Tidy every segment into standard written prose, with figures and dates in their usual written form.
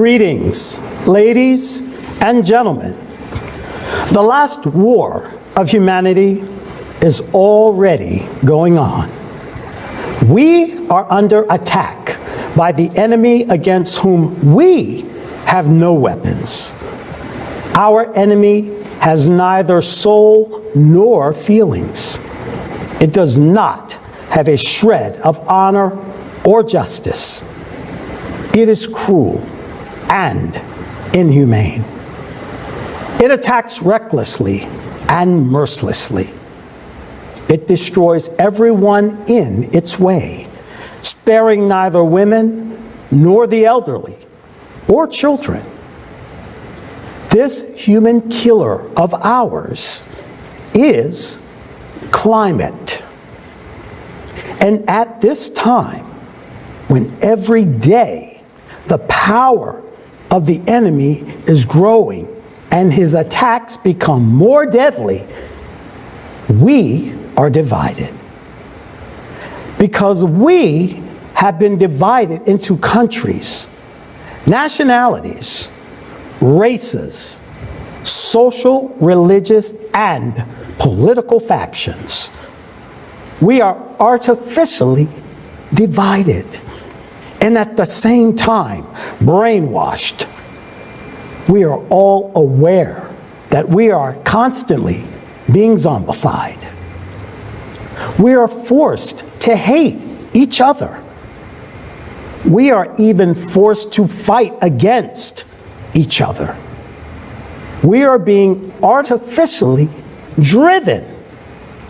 Greetings, ladies and gentlemen. The last war of humanity is already going on. We are under attack by the enemy against whom we have no weapons. Our enemy has neither soul nor feelings. It does not have a shred of honor or justice. It is cruel and inhumane. It attacks recklessly and mercilessly. It destroys everyone in its way, sparing neither women nor the elderly or children. This human killer of ours is climate. And at this time, when every day the power of the enemy is growing and his attacks become more deadly, we are divided. Because we have been divided into countries, nationalities, races, social, religious, and political factions. We are artificially divided and at the same time brainwashed. We are all aware that we are constantly being zombified. We are forced to hate each other. We are even forced to fight against each other. We are being artificially driven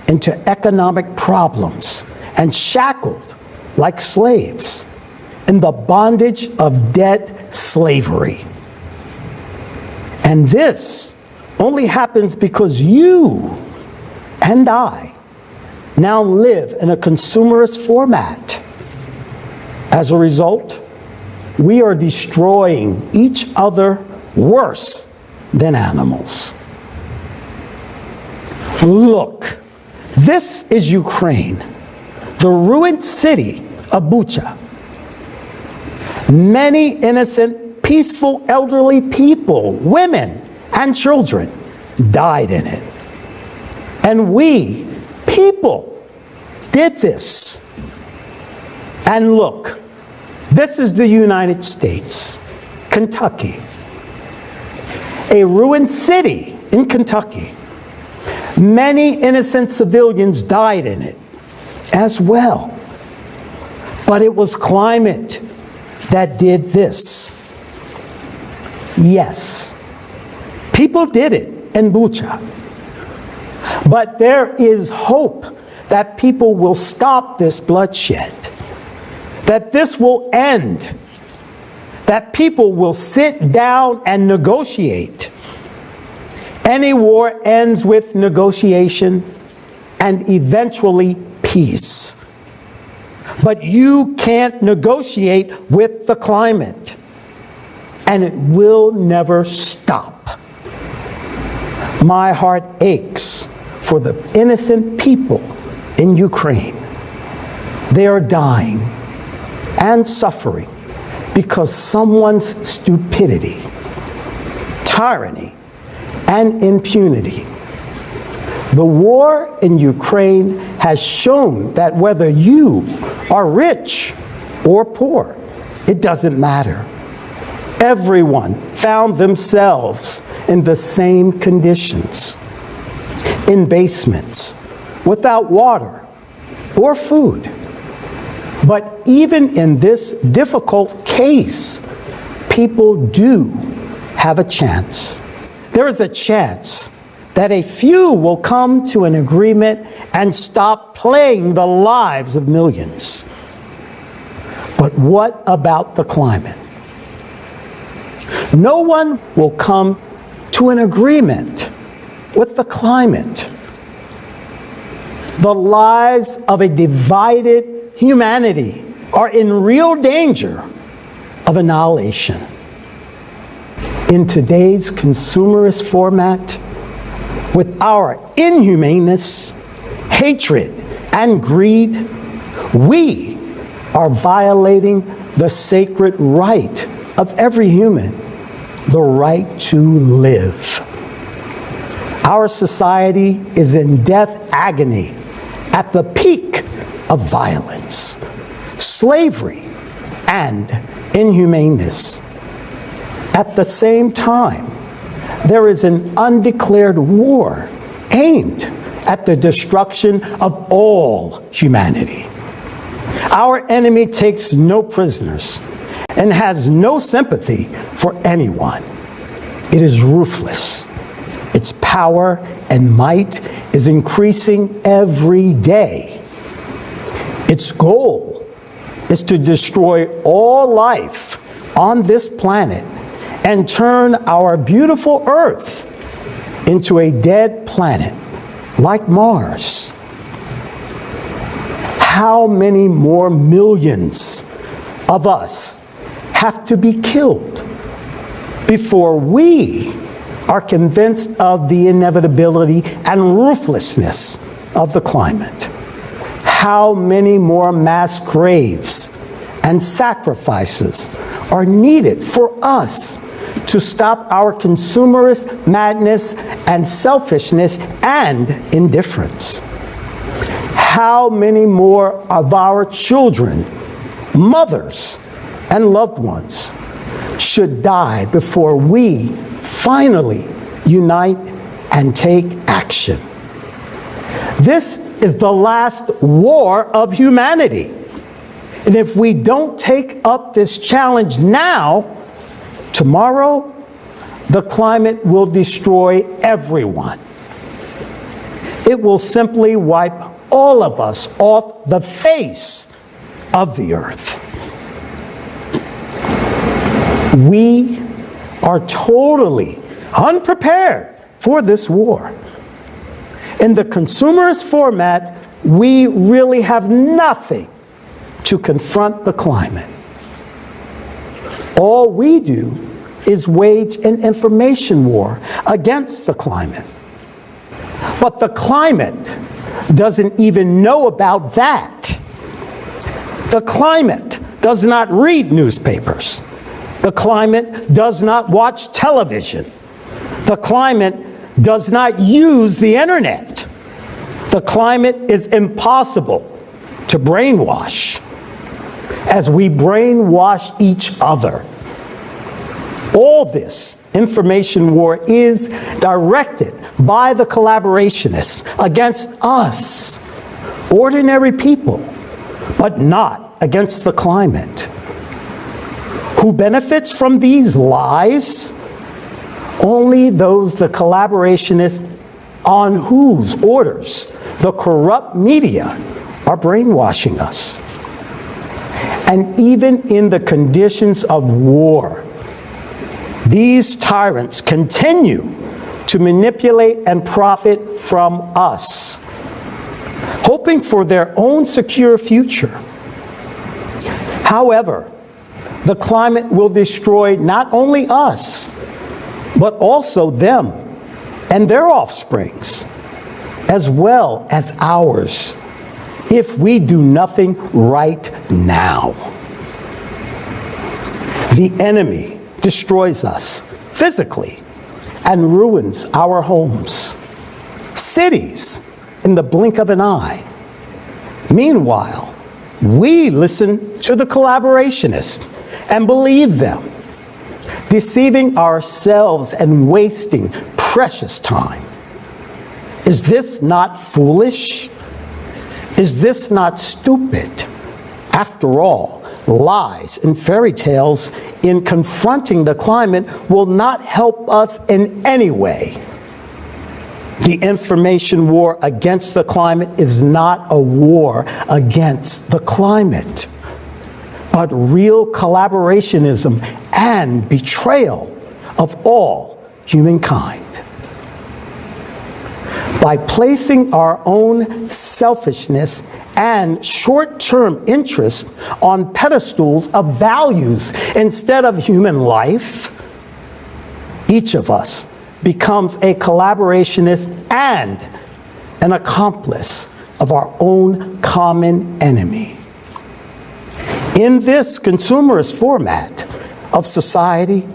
into economic problems and shackled like slaves in the bondage of debt slavery. And this only happens because you and I now live in a consumerist format. As a result, we are destroying each other worse than animals. Look, this is Ukraine, the ruined city of Bucha. Many innocent, peaceful, elderly people, women, and children died in it. And we, people, did this. And look, this is the United States, Kentucky. A ruined city in Kentucky. Many innocent civilians died in it as well. But it was climate that did this. Yes, people did it in Bucha. But there is hope that people will stop this bloodshed, that this will end, that people will sit down and negotiate. Any war ends with negotiation and eventually peace. But you can't negotiate with the climate, and it will never stop. My heart aches for the innocent people in Ukraine. They are dying and suffering because someone's stupidity, tyranny, and impunity. The war in Ukraine has shown that whether you are rich or poor, it doesn't matter. Everyone found themselves in the same conditions, in basements, without water or food. But even in this difficult case, people do have a chance. There is a chance that a few will come to an agreement and stop playing the lives of millions. But what about the climate? No one will come to an agreement with the climate. The lives of a divided humanity are in real danger of annihilation. In today's consumerist format, with our inhumaneness, hatred, and greed, we are violating the sacred right of every human the right to live. Our society is in death agony at the peak of violence, slavery, and inhumaneness. At the same time, there is an undeclared war aimed at the destruction of all humanity. Our enemy takes no prisoners and has no sympathy for anyone. It is ruthless. Its power and might is increasing every day. Its goal is to destroy all life on this planet and turn our beautiful Earth into a dead planet like Mars. How many more millions of us have to be killed before we are convinced of the inevitability and ruthlessness of the climate? How many more mass graves and sacrifices are needed for us to stop our consumerist madness and selfishness and indifference? How many more of our children, mothers, and loved ones should die before we finally unite and take action? This is the last war of humanity. And if we don't take up this challenge now, tomorrow, the climate will destroy everyone. It will simply wipe all of us off the face of the earth. We are totally unprepared for this war. In the consumerist format, we really have nothing to confront the climate. All we do is wage an information war against the climate. But the climate doesn't even know about that. The climate does not read newspapers. The climate does not watch television. The climate does not use the internet. The climate is impossible to brainwash, as we brainwash each other. All this information war is directed by the collaborationists against us, ordinary people, but not against the climate. Who benefits from these lies? Only those the collaborationists on whose orders the corrupt media are brainwashing us. And even in the conditions of war, these tyrants continue to manipulate and profit from us, hoping for their own secure future. However, the climate will destroy not only us, but also them and their offsprings, as well as ours, if we do nothing right now. The enemy destroys us physically and ruins our homes, cities in the blink of an eye. Meanwhile, we listen to the collaborationists and believe them, deceiving ourselves and wasting precious time. Is this not foolish? Is this not stupid? After all, lies and fairy tales in confronting the climate will not help us in any way. The information war against the climate is not a war against the climate, but real collaborationism and betrayal of all humankind. By placing our own selfishness and short-term interest on pedestals of values instead of human life, each of us becomes a collaborationist and an accomplice of our own common enemy. In this consumerist format of society,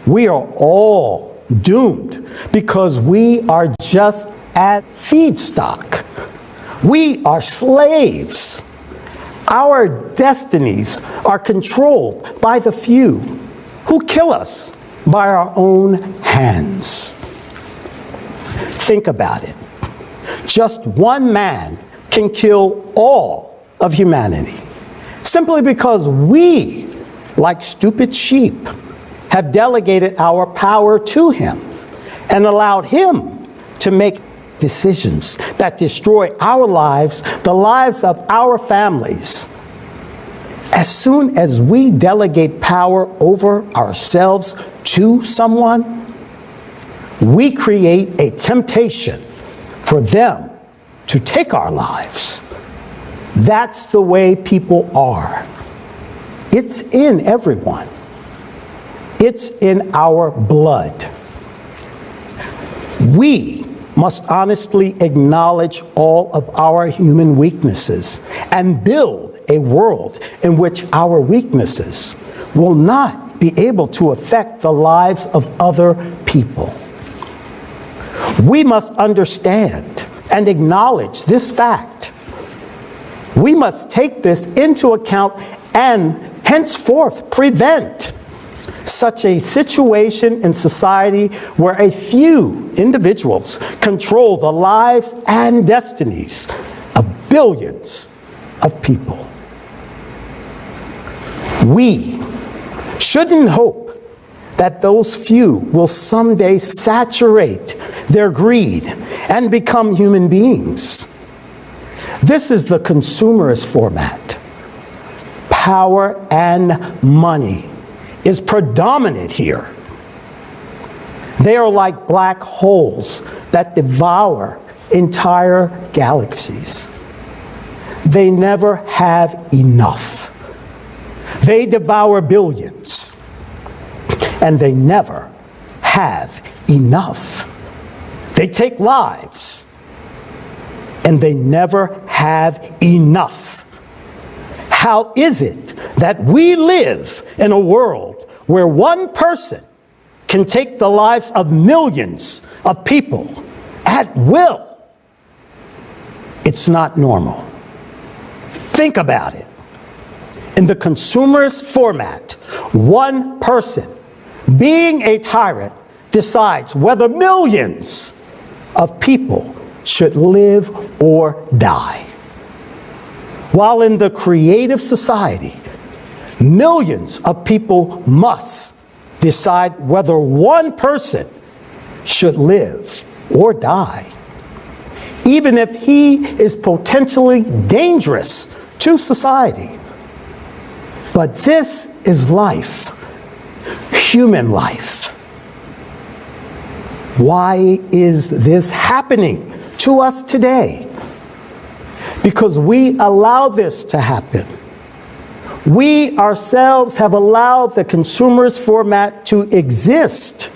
we are all doomed because we are just at feedstock. We are slaves. Our destinies are controlled by the few who kill us by our own hands. Think about it. Just one man can kill all of humanity simply because we, like stupid sheep, have delegated our power to him and allowed him to make decisions that destroy our lives, the lives of our families. As soon as we delegate power over ourselves to someone, we create a temptation for them to take our lives. That's the way people are. It's in everyone. It's in our blood. We must honestly acknowledge all of our human weaknesses and build a world in which our weaknesses will not be able to affect the lives of other people. We must understand and acknowledge this fact. We must take this into account and henceforth prevent such a situation in society where a few individuals control the lives and destinies of billions of people. We shouldn't hope that those few will someday saturate their greed and become human beings. This is the consumerist format. Power and money is predominant here. They are like black holes that devour entire galaxies. They never have enough. They devour billions, and they never have enough. They take lives, and they never have enough. How is it that we live in a world where one person can take the lives of millions of people at will? It's not normal. Think about it. In the consumerist format, one person, being a tyrant, decides whether millions of people should live or die. While in the creative society, millions of people must decide whether one person should live or die, even if he is potentially dangerous to society. But this is life, human life. Why is this happening to us today? Because we allow this to happen. We ourselves have allowed the consumerist format to exist.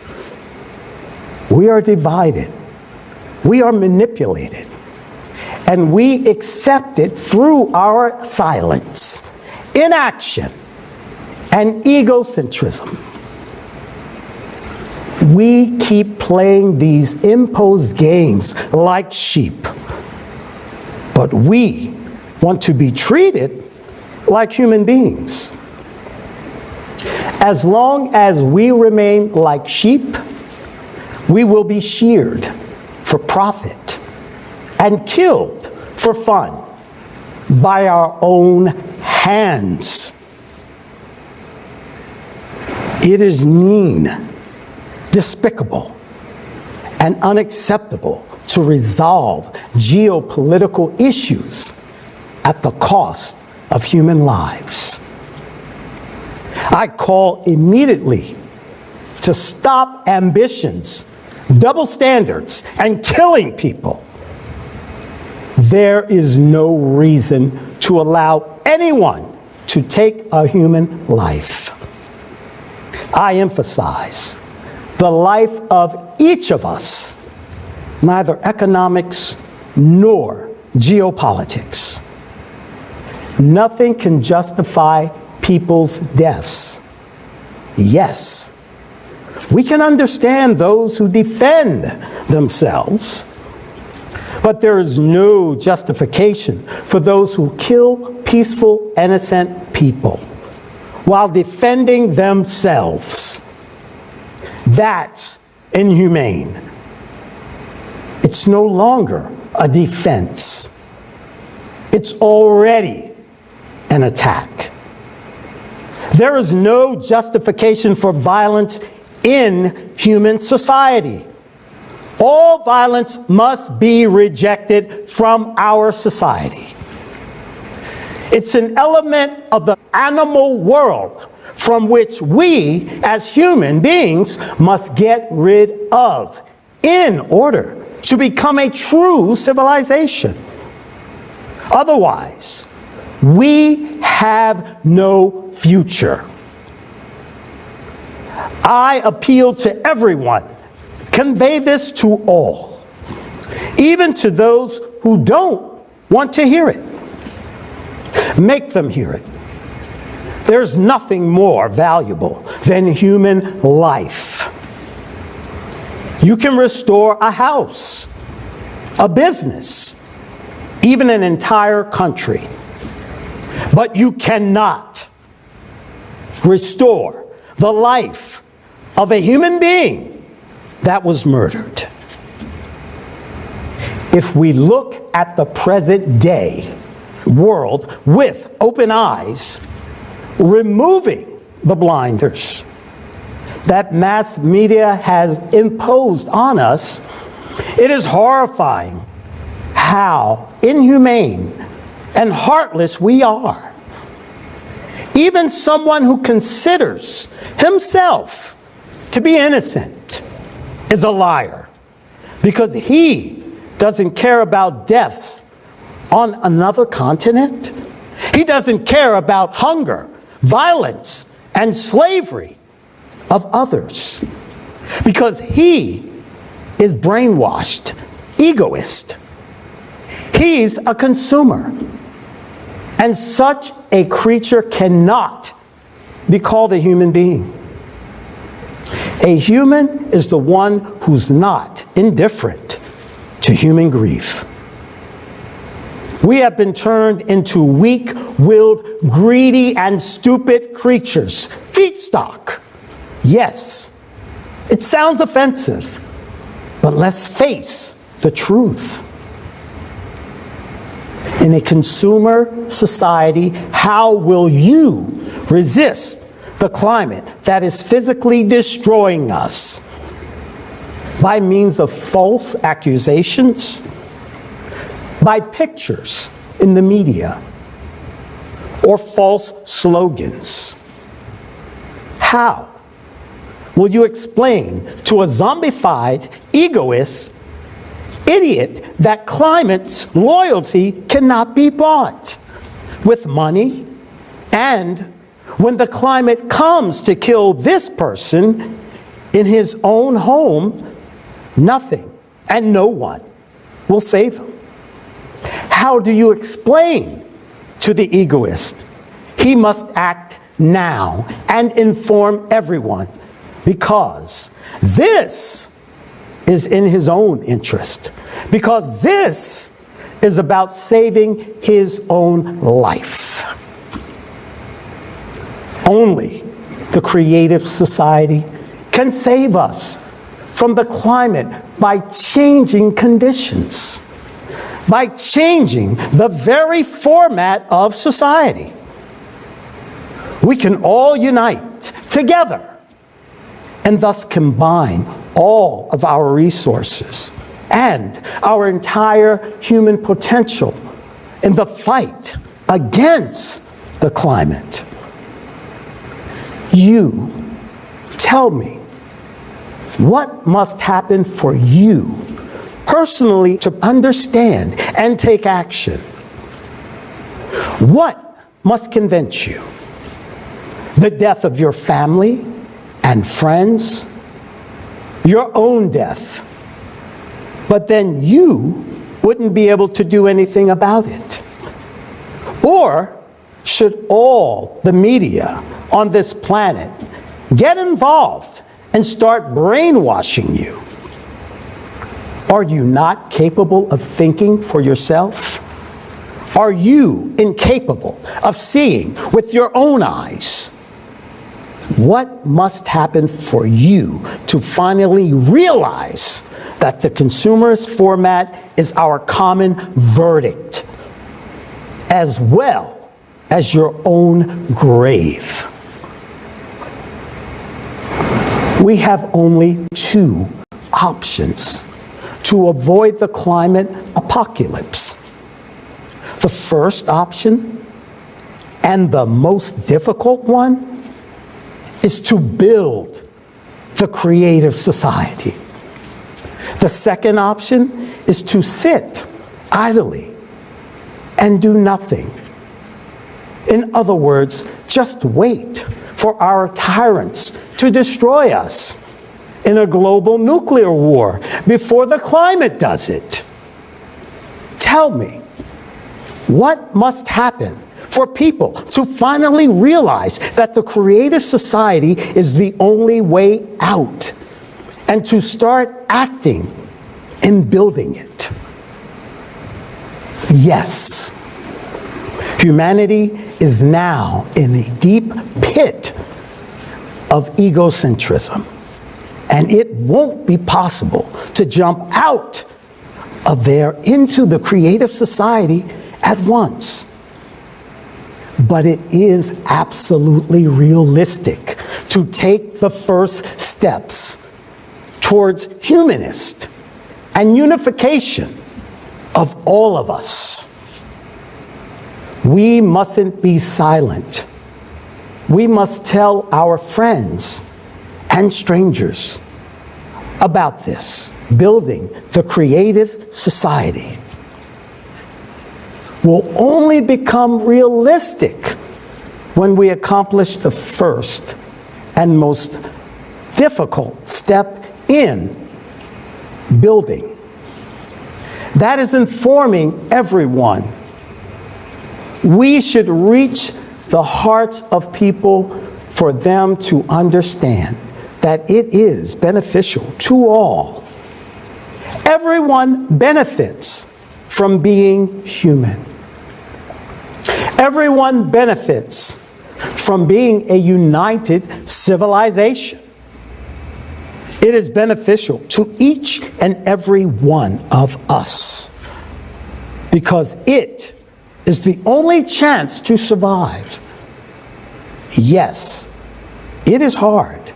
We are divided. We are manipulated. And we accept it through our silence, inaction, and egocentrism. We keep playing these imposed games like sheep. But we want to be treated like human beings. As long as we remain like sheep, we will be sheared for profit and killed for fun by our own hands. It is mean, despicable, and unacceptable to resolve geopolitical issues at the cost of human lives. I call immediately to stop ambitions, double standards, and killing people. There is no reason to allow anyone to take a human life. I emphasize the life of each of us, neither economics nor geopolitics. Nothing can justify people's deaths. Yes. We can understand those who defend themselves, but there is no justification for those who kill peaceful, innocent people while defending themselves. That's inhumane. It's no longer a defense. It's already an attack. There is no justification for violence in human society. All violence must be rejected from our society. It's an element of the animal world from which we, as human beings, must get rid of in order to become a true civilization. Otherwise, we have no future. I appeal to everyone. Convey this to all, even to those who don't want to hear it. Make them hear it. There's nothing more valuable than human life. You can restore a house, a business, even an entire country. But you cannot restore the life of a human being that was murdered. If we look at the present day world with open eyes, removing the blinders that mass media has imposed on us, it is horrifying how inhumane and heartless we are. Even someone who considers himself to be innocent is a liar, because he doesn't care about deaths on another continent. He doesn't care about hunger, violence, and slavery of others, because he is brainwashed, egoist. He's a consumer. And such a creature cannot be called a human being. A human is the one who's not indifferent to human grief. We have been turned into weak-willed, greedy, and stupid creatures. Feedstock. Yes, it sounds offensive, but let's face the truth. In a consumer society, how will you resist the climate that is physically destroying us? By means of false accusations? By pictures in the media? Or false slogans? How will you explain to a zombified, egoist, idiot that climate's loyalty cannot be bought with money, and when the climate comes to kill this person in his own home, nothing and no one will save him? How do you explain to the egoist he must act now and inform everyone, because this is in his own interest, because this is about saving his own life? Only the creative society can save us from the climate by changing conditions, by changing the very format of society. We can all unite together and thus combine all of our resources and our entire human potential in the fight against the climate. You tell me, what must happen for you personally to understand and take action? What must convince you? The death of your family and friends? Your own death? But then you wouldn't be able to do anything about it? Or should all the media on this planet get involved and start brainwashing you. Are you not capable of thinking for yourself? Are you incapable of seeing with your own eyes? What must happen for you to finally realize that the consumerist format is our common verdict, as well as your own grave? We have only two options to avoid the climate apocalypse. The first option, and the most difficult one, is to build the creative society. The second option is to sit idly and do nothing. In other words, just wait for our tyrants to destroy us in a global nuclear war before the climate does it. Tell me, what must happen for people to finally realize that the creative society is the only way out, and to start acting and building it? Yes, humanity is now in a deep pit of egocentrism, and it won't be possible to jump out of there into the creative society at once. But it is absolutely realistic to take the first steps towards humanist and unification of all of us. We mustn't be silent. We must tell our friends and strangers about this. Building the creative society will only become realistic when we accomplish the first and most difficult step in building. That is informing everyone. We should reach the hearts of people for them to understand that it is beneficial to all. Everyone benefits from being human. Everyone benefits from being a united civilization. It is beneficial to each and every one of us because it is the only chance to survive. Yes, it is hard.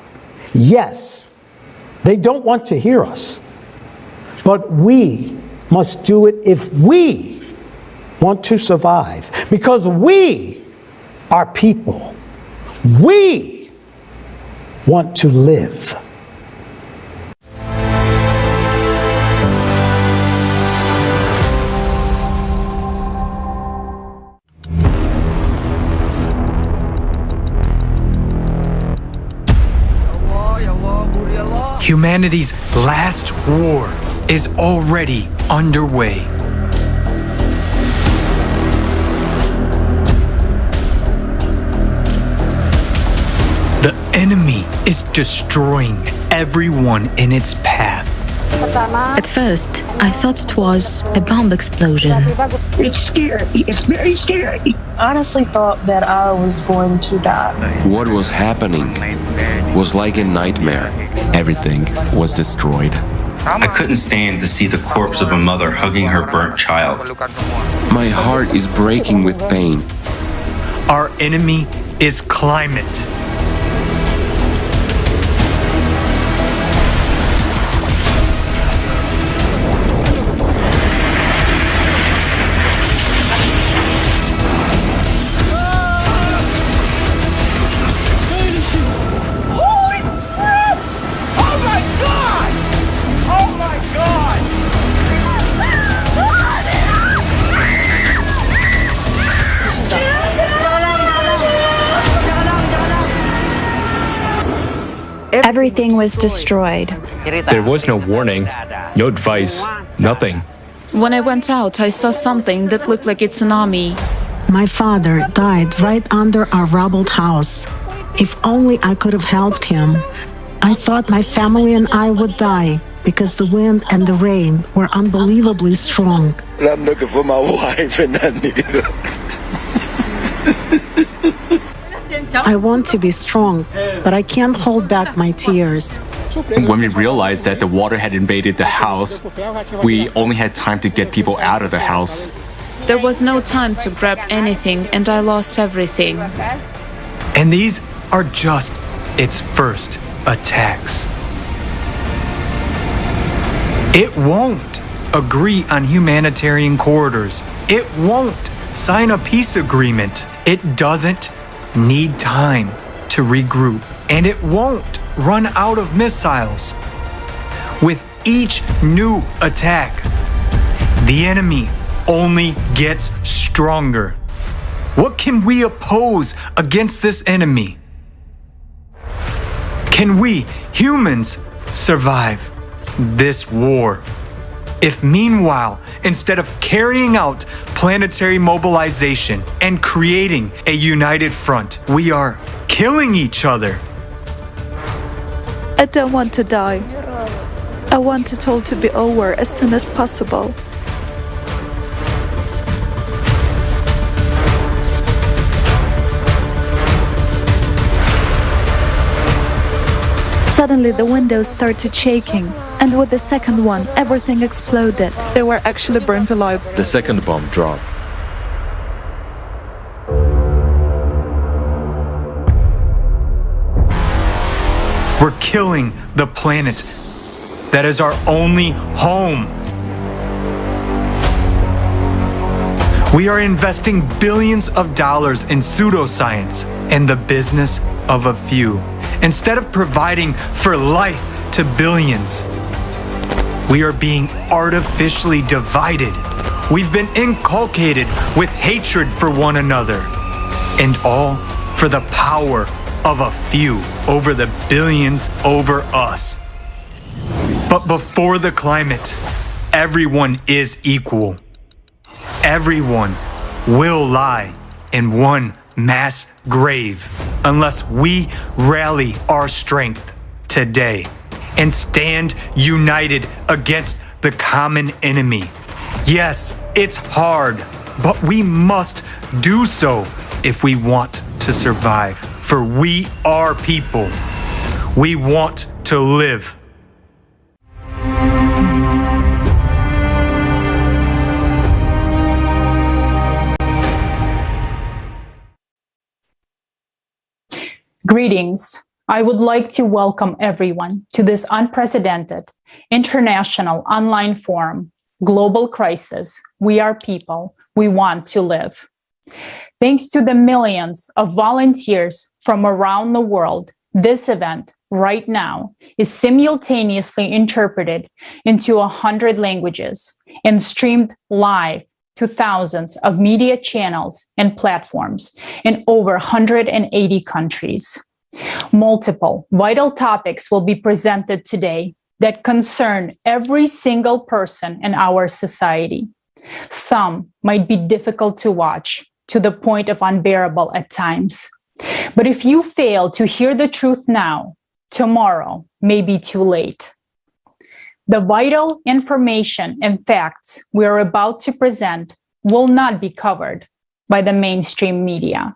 Yes, they don't want to hear us. But we must do it if we want to survive, because we are people. We want to live. Humanity's last war is already underway. The enemy is destroying everyone in its path. At first, I thought it was a bomb explosion. It's scary. It's very scary. I honestly thought that I was going to die. What was happening was like a nightmare. Everything was destroyed. I couldn't stand to see the corpse of a mother hugging her burnt child. My heart is breaking with pain. Our enemy is climate. Everything was destroyed. There was no warning, no advice, nothing. When I went out, I saw something that looked like a tsunami. My father died right under our rubbled house. If only I could have helped him. I thought my family and I would die because the wind and the rain were unbelievably strong. I'm looking for my wife and I need her. I want to be strong, but I can't hold back my tears. When we realized that the water had invaded the house, we only had time to get people out of the house. There was no time to grab anything, and I lost everything. And these are just its first attacks. It won't agree on humanitarian corridors. It won't sign a peace agreement. It doesn't need time to regroup. And it won't run out of missiles. With each new attack, the enemy only gets stronger. What can we oppose against this enemy? Can we, humans, survive this war? If meanwhile, instead of carrying out planetary mobilization and creating a united front, we are killing each other. I don't want to die. I want it all to be over as soon as possible. Suddenly the windows started shaking, and with the second one, everything exploded. They were actually burnt alive. The second bomb dropped. We're killing the planet that is our only home. We are investing billions of dollars in pseudoscience and the business of a few. Instead of providing for life to billions, we are being artificially divided. We've been inculcated with hatred for one another, and all for the power of a few over the billions over us. But before the climate, everyone is equal. Everyone will lie in one mass grave unless we rally our strength today and stand united against the common enemy. Yes, it's hard, but we must do so if we want to survive. For we are people. We want to live. Greetings. I would like to welcome everyone to this unprecedented international online forum, Global Crisis. We are people. We want to live. Thanks to the millions of volunteers from around the world, this event right now is simultaneously interpreted into 100 languages and streamed live to thousands of media channels and platforms in over 180 countries. Multiple vital topics will be presented today that concern every single person in our society. Some might be difficult to watch, to the point of unbearable at times. But if you fail to hear the truth now, tomorrow may be too late. The vital information and facts we are about to present will not be covered by the mainstream media.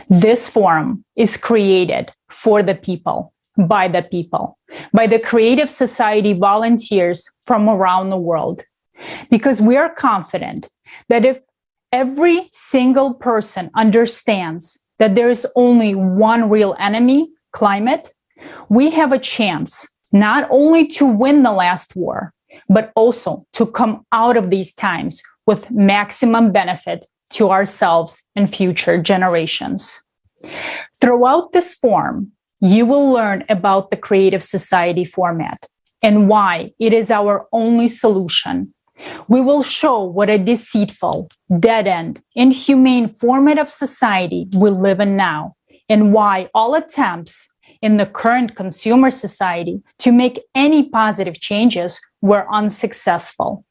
This forum is created for the people, by the Creative Society volunteers from around the world, because we are confident that if every single person understands that there is only one real enemy, climate, we have a chance not only to win the last war, but also to come out of these times with maximum benefit to ourselves and future generations. Throughout this forum, you will learn about the Creative Society format and why it is our only solution. We will show what a deceitful, dead-end, inhumane format of society we live in now, and why all attempts in the current consumer society to make any positive changes were unsuccessful.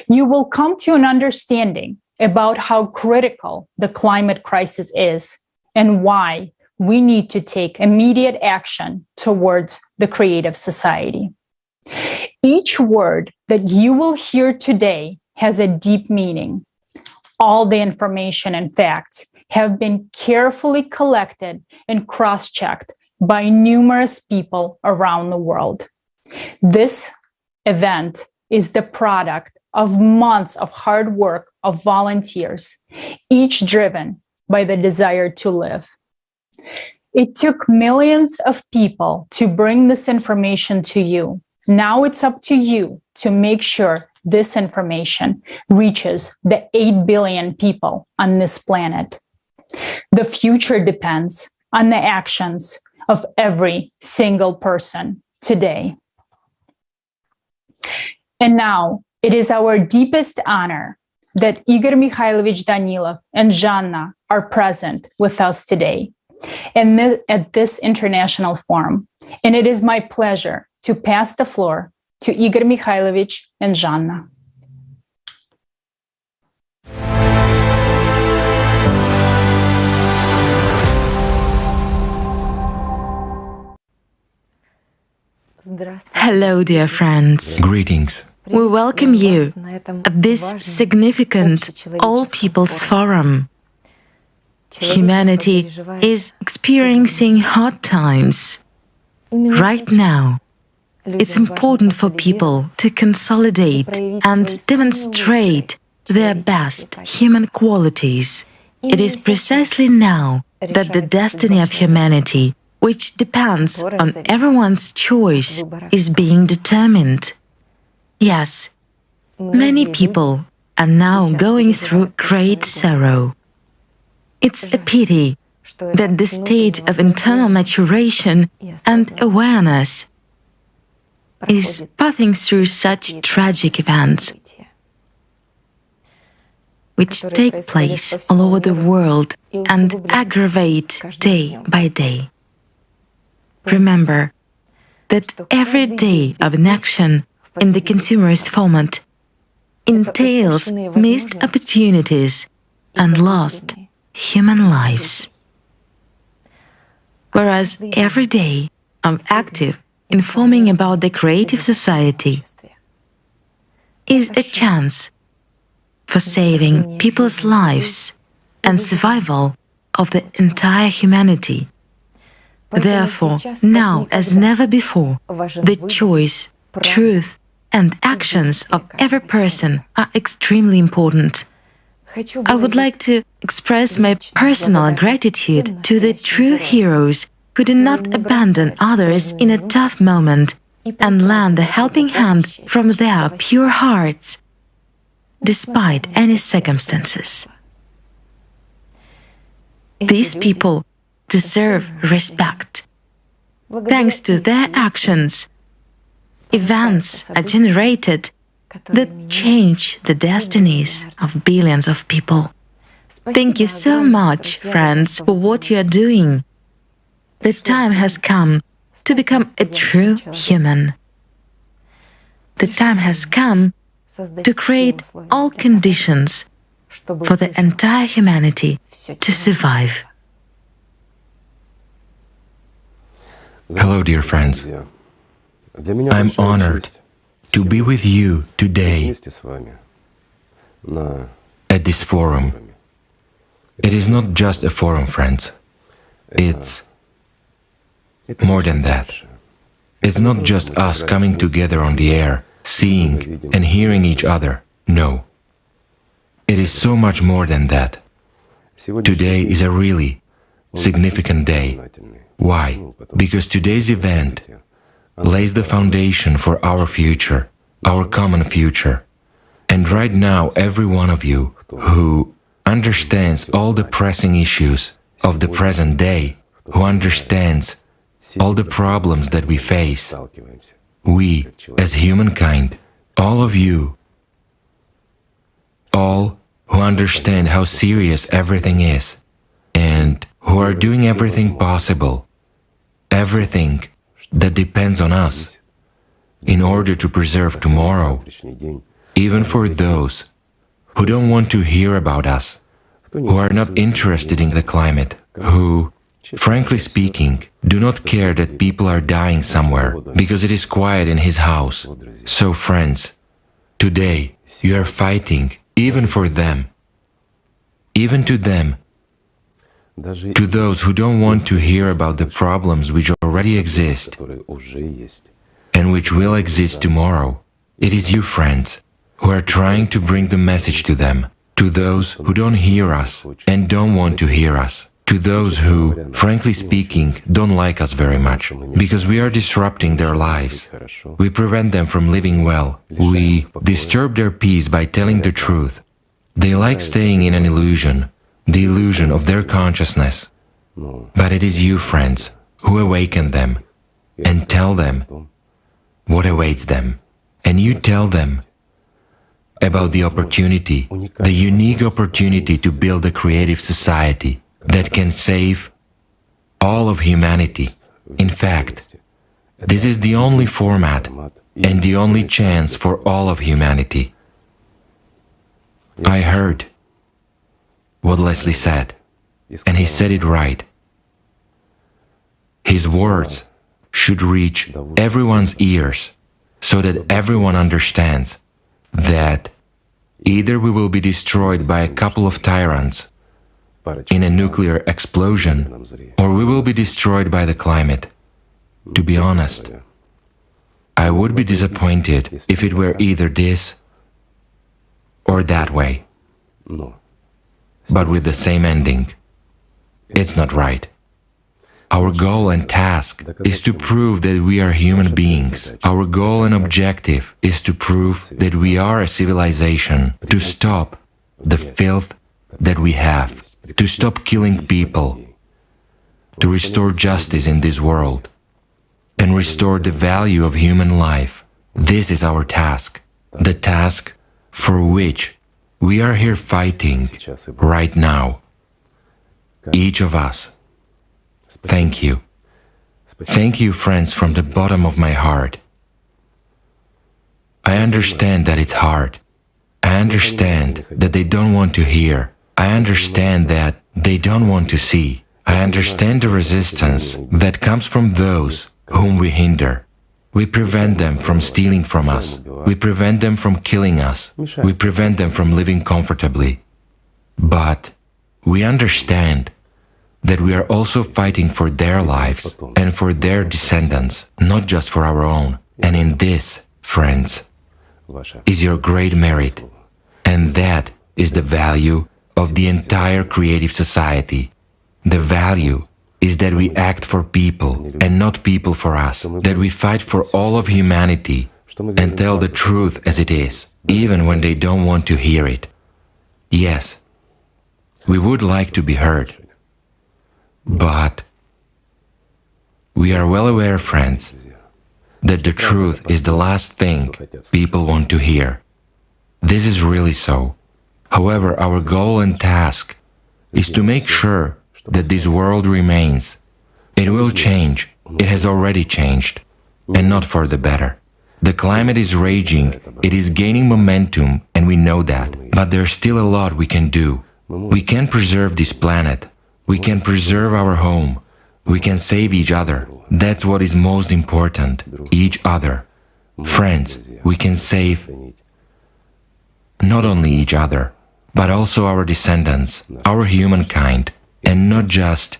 You will come to an understanding about how critical the climate crisis is and why we need to take immediate action towards the creative society. Each word that you will hear today has a deep meaning. All the information and facts have been carefully collected and cross-checked by numerous people around the world. This event is the product of months of hard work of volunteers, each driven by the desire to live. It took millions of people to bring this information to you. Now it's up to you to make sure this information reaches the 8 billion people on this planet. The future depends on the actions of every single person today. And now, it is our deepest honor that Igor Mikhailovich Danilov and Zhanna are present with us today at this international forum. And it is my pleasure to pass the floor to Igor Mikhailovich and Zhanna. Hello, dear friends. Greetings. We welcome you at this significant All People's Forum. Humanity is experiencing hard times. Right now, it's important for people to consolidate and demonstrate their best human qualities. It is precisely now that the destiny of humanity, which depends on everyone's choice, is being determined. Yes, many people are now going through great sorrow. It's a pity that the state of internal maturation and awareness is passing through such tragic events, which take place all over the world and aggravate day by day. Remember that every day of inaction in the consumerist format entails missed opportunities and lost human lives. Whereas every day of active informing about the creative society is a chance for saving people's lives and survival of the entire humanity. Therefore, now as never before, the choice, truth, and actions of every person are extremely important. I would like to express my personal gratitude to the true heroes who did not abandon others in a tough moment and lend a helping hand from their pure hearts, despite any circumstances. These people deserve respect. Thanks to their actions, events are generated that change the destinies of billions of people. Thank you so much, friends, for what you are doing. The time has come to become a true human. The time has come to create all conditions for the entire humanity to survive. Hello, dear friends. I'm honored to be with you today at this forum. It is not just a forum, friends. It's more than that. It's not just us coming together on the air, seeing and hearing each other. No. It is so much more than that. Today is a really significant day. Why? Because today's event lays the foundation for our future, our common future. And right now, every one of you who understands all the pressing issues of the present day, who understands all the problems that we face, we, as humankind, all of you, all who understand how serious everything is, and who are doing everything possible, everything that depends on us, in order to preserve tomorrow, even for those who don't want to hear about us, who are not interested in the climate, who frankly speaking, do not care that people are dying somewhere because it is quiet in his house. So, friends, today you are fighting even for them, even to them, to those who don't want to hear about the problems which already exist and which will exist tomorrow. It is you, friends, who are trying to bring the message to them, to those who don't hear us and don't want to hear us, to those who, frankly speaking, don't like us very much, because we are disrupting their lives. We prevent them from living well. We disturb their peace by telling the truth. They like staying in an illusion, the illusion of their consciousness. But it is you, friends, who awaken them and tell them what awaits them. And you tell them about the opportunity, the unique opportunity to build a creative society that can save all of humanity. In fact, this is the only format and the only chance for all of humanity. I heard what Leslie said, and he said it right. His words should reach everyone's ears so that everyone understands that either we will be destroyed by a couple of tyrants in a nuclear explosion, or we will be destroyed by the climate. To be honest, I would be disappointed if it were either this or that way, but with the same ending. It's not right. Our goal and task is to prove that we are human beings. Our goal and objective is to prove that we are a civilization, to stop the filth that we have, to stop killing people, to restore justice in this world, and restore the value of human life. This is our task, the task for which we are here fighting right now. Each of us. Thank you. Thank you, friends, from the bottom of my heart. I understand that it's hard. I understand that they don't want to hear. I understand that they don't want to see. I understand the resistance that comes from those whom we hinder. We prevent them from stealing from us. We prevent them from killing us. We prevent them from living comfortably. But we understand that we are also fighting for their lives and for their descendants, not just for our own. And in this, friends, is your great merit. And that is the value of the entire creative society. The value is that we act for people and not people for us, that we fight for all of humanity and tell the truth as it is, even when they don't want to hear it. Yes, we would like to be heard. But we are well aware, friends, that the truth is the last thing people want to hear. This is really so. However, our goal and task is to make sure that this world remains. It will change. It has already changed, and not for the better. The climate is raging, it is gaining momentum, and we know that. But there's still a lot we can do. We can preserve this planet. We can preserve our home. We can save each other. That's what is most important, each other. Friends, we can save not only each other, but also our descendants, our humankind, and not just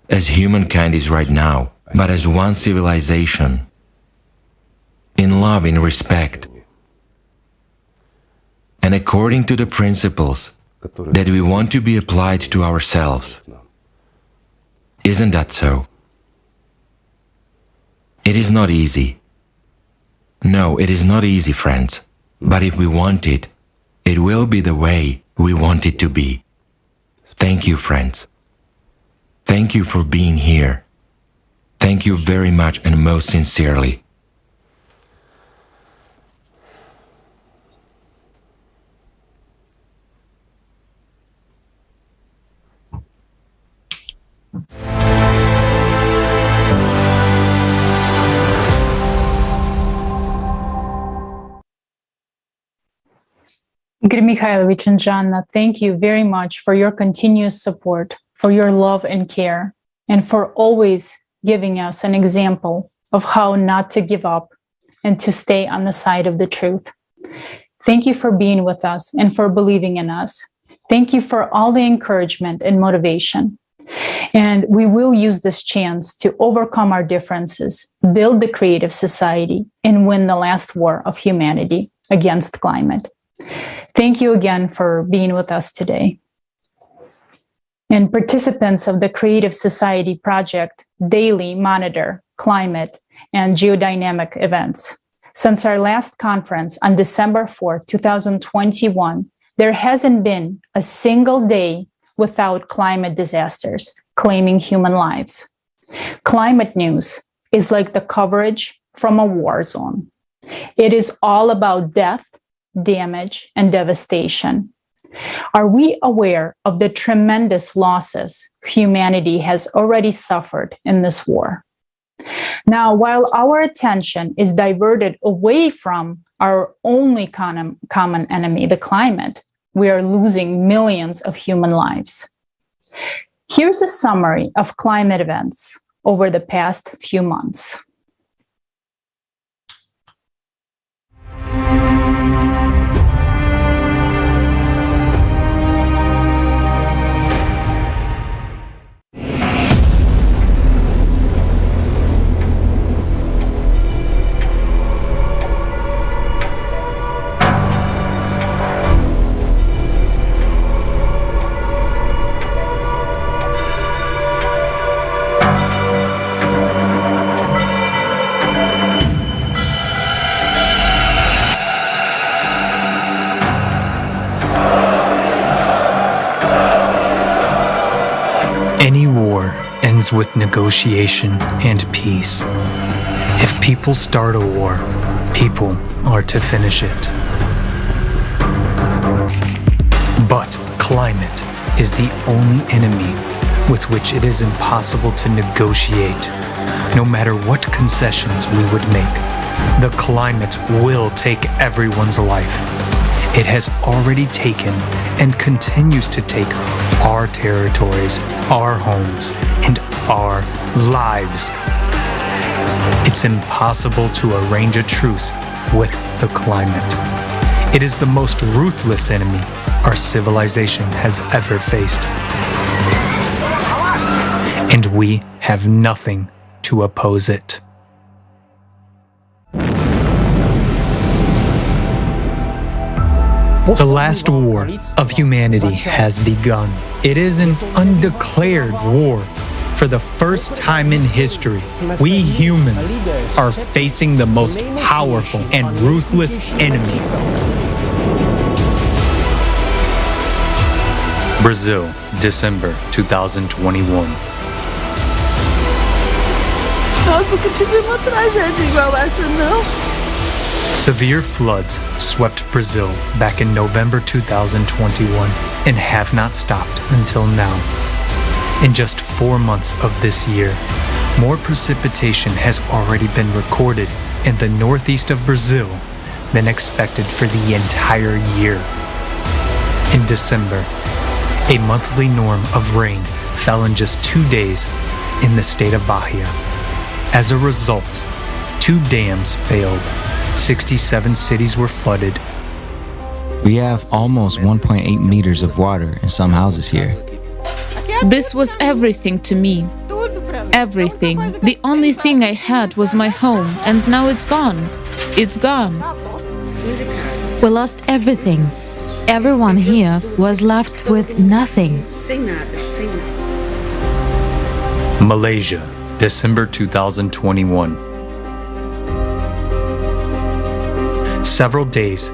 as humankind is right now, but as one civilization, in love, in respect, and according to the principles that we want to be applied to ourselves. Isn't that so? It is not easy. No, it is not easy, friends. But if we want it, it will be the way we want it to be. Thank you, friends. Thank you for being here. Thank you very much and most sincerely. Igor Mikhailovich and Zhanna, thank you very much for your continuous support, for your love and care. and for always giving us an example of how not to give up and to stay on the side of the truth. Thank you for being with us and for believing in us. Thank you for all the encouragement and motivation. And we will use this chance to overcome our differences, build the creative society, and win the last war of humanity against climate. Thank you again for being with us today. And participants of the Creative Society Project daily monitor climate and geodynamic events. Since our last conference on December 4, 2021, there hasn't been a single day without climate disasters claiming human lives. Climate news is like the coverage from a war zone. It is all about death, damage, and devastation. Are we aware of the tremendous losses humanity has already suffered in this war? Now, while our attention is diverted away from our only common enemy, the climate, we are losing millions of human lives. Here's a summary of climate events over the past few months. Any war ends with negotiation and peace. If people start a war, people are to finish it. But climate is the only enemy with which it is impossible to negotiate. No matter what concessions we would make, the climate will take everyone's life. It has already taken and continues to take our territories, our homes, and our lives. It's impossible to arrange a truce with the climate. It is the most ruthless enemy our civilization has ever faced. And we have nothing to oppose it. The last war of humanity has begun. It is an undeclared war. For the first time in history, we humans are facing the most powerful and ruthless enemy. Brazil, December 2021. Nossa, nunca tive uma tragédia igual essa, não. Severe floods swept Brazil back in November 2021 and have not stopped until now. In just 4 months of this year, more precipitation has already been recorded in the northeast of Brazil than expected for the entire year. In December, a monthly norm of rain fell in just 2 days in the state of Bahia. As a result, 2 dams failed. 67 cities were flooded. We have almost 1.8 meters of water in some houses here. This was everything to me. Everything. The only thing I had was my home, and now it's gone. It's gone. We lost everything. Everyone here was left with nothing. Malaysia, December 2021. Several days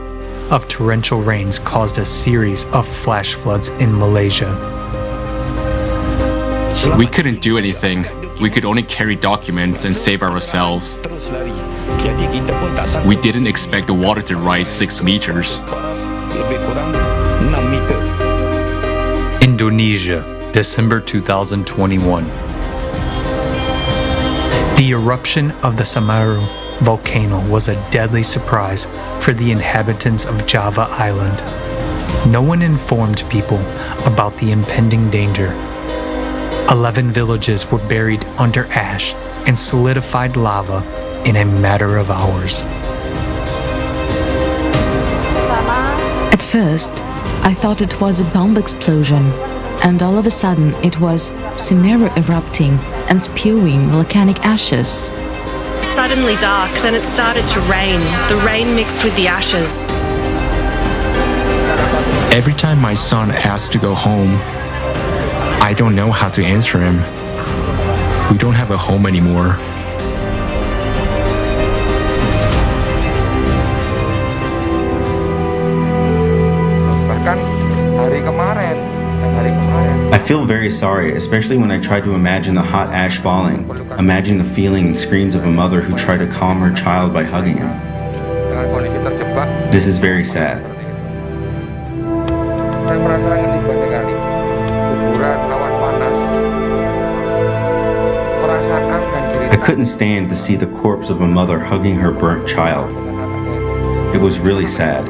of torrential rains caused a series of flash floods in Malaysia. We couldn't do anything. We could only carry documents and save ourselves. We didn't expect the water to rise 6 meters. Indonesia, December 2021. The eruption of the Semeru volcano was a deadly surprise for the inhabitants of Java Island. No one informed people about the impending danger. 11 villages were buried under ash and solidified lava in a matter of hours. At first, I thought it was a bomb explosion, and all of a sudden it was Simera erupting and spewing volcanic ashes. Suddenly dark, then it started to rain. The rain mixed with the ashes. Every time my son asks to go home, I don't know how to answer him. We don't have a home anymore. I feel very sorry, especially when I try to imagine the hot ash falling, imagine the feeling and screams of a mother who tried to calm her child by hugging him. This is very sad. I couldn't stand to see the corpse of a mother hugging her burnt child. It was really sad.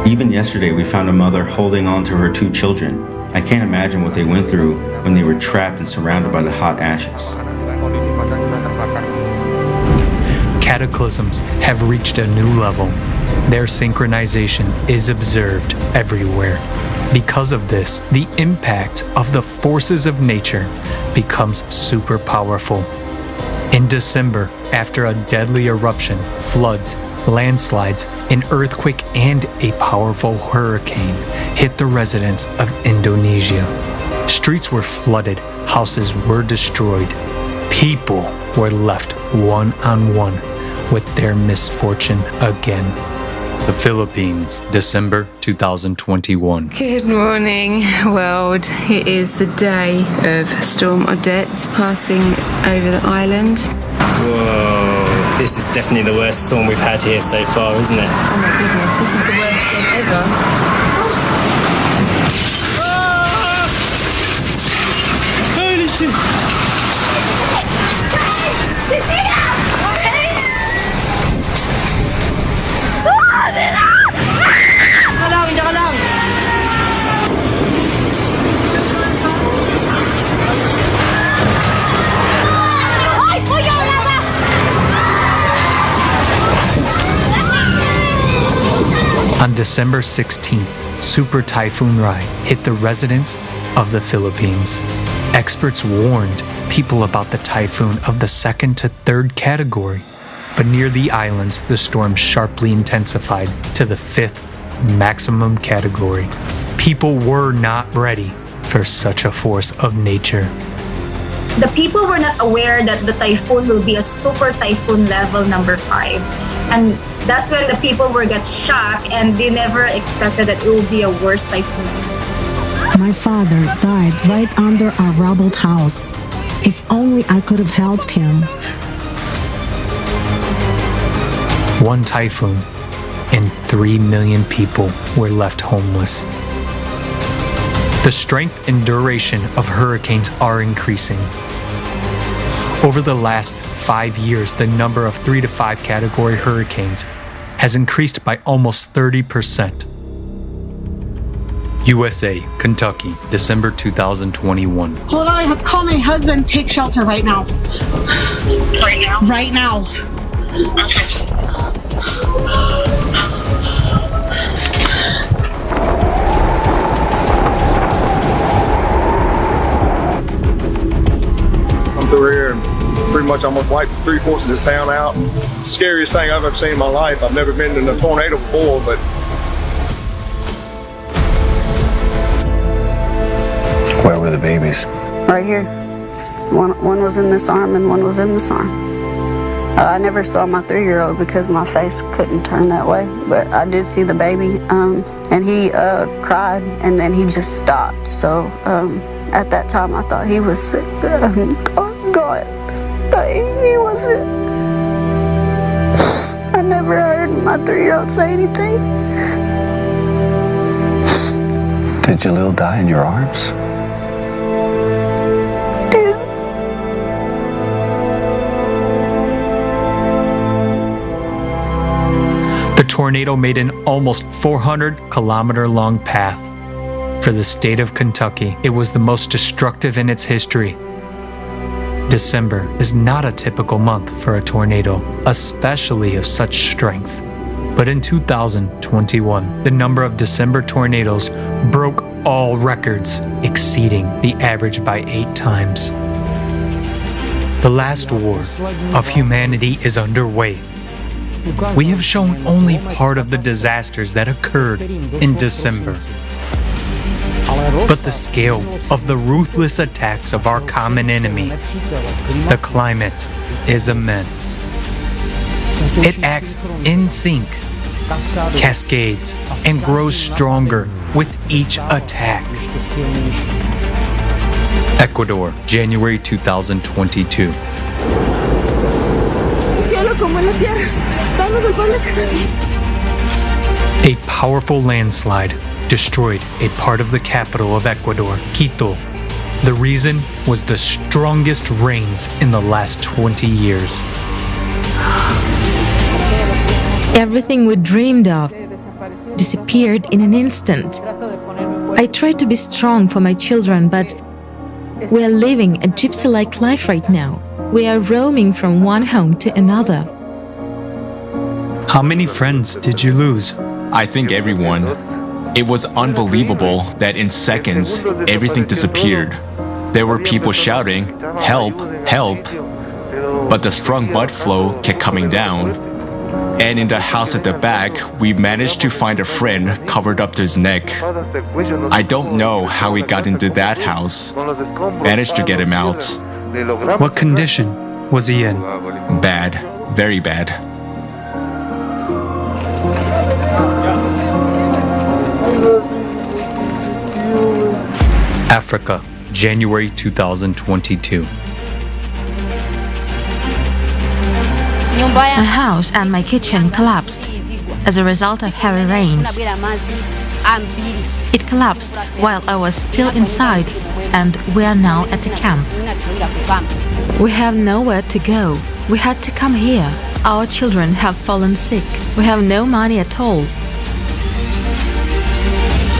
Even yesterday, we found a mother holding on to her 2 children. I can't imagine what they went through when they were trapped and surrounded by the hot ashes. Cataclysms have reached a new level. Their synchronization is observed everywhere. Because of this, the impact of the forces of nature becomes super powerful. In December, after a deadly eruption, floods, landslides, an earthquake, and a powerful hurricane hit the residents of Indonesia. Streets were flooded, houses were destroyed. People were left one-on-one with their misfortune again. The Philippines, December 2021. Good morning, world. It is the day of Storm Odette passing over the island. Whoa, this is definitely the worst storm we've had here so far, isn't it? Oh my goodness, this is the worst storm ever. Holy shit! On December 16th, Super Typhoon Rai hit the residents of the Philippines. Experts warned people about the typhoon of the 2nd to 3rd category, but near the islands, the storm sharply intensified to the 5th maximum category. People were not ready for such a force of nature. The people were not aware that the typhoon will be a super typhoon level number 5. And that's when the people were got shocked and they never expected that it will be a worse typhoon. My father died right under our rubbled house. If only I could have helped him. One typhoon and 3 million people were left homeless. The strength and duration of hurricanes are increasing. Over the last 5 years, the number of 3 to 5 category hurricanes has increased by almost 30%. USA, Kentucky, December 2021. Hold on, I have to call my husband. Take shelter right now. Right now? Right now. Okay. I'm through here and pretty much almost wiped 3/4 of this town out. Scariest thing I've ever seen in my life. I've never been in a tornado before, but where were the babies? Right here. One was in this arm and one was in this arm. I never saw my 3-year-old because my face couldn't turn that way, but I did see the baby, and he cried and then he just stopped. So at that time I thought he was sick. Oh God, but he wasn't. I never heard my 3-year-old say anything. Did Jalil die in your arms? The tornado made an almost 400-kilometer-long path For the state of Kentucky, it was the most destructive in its history. December is not a typical month for a tornado, especially of such strength. But in 2021, the number of December tornadoes broke all records, exceeding the average by 8 times. The last war of humanity is underway. We have shown only part of the disasters that occurred in December. But the scale of the ruthless attacks of our common enemy, the climate, is immense. It acts in sync, cascades, and grows stronger with each attack. Ecuador, January 2022. A powerful landslide destroyed a part of the capital of Ecuador, Quito. The reason was the strongest rains in the last 20 years. Everything we dreamed of disappeared in an instant. I tried to be strong for my children, but we are living a gypsy-like life right now. We are roaming from one home to another. How many friends did you lose? I think everyone. It was unbelievable that in seconds, everything disappeared. There were people shouting, "Help, help!" But the strong mud flow kept coming down. And in the house at the back, we managed to find a friend covered up to his neck. I don't know how he got into that house. Managed to get him out. What condition was he in? Bad, very bad. Africa, January 2022. A house and my kitchen collapsed as a result of heavy rains. It collapsed while I was still inside, and we are now at the camp. We have nowhere to go. We had to come here. Our children have fallen sick. We have no money at all.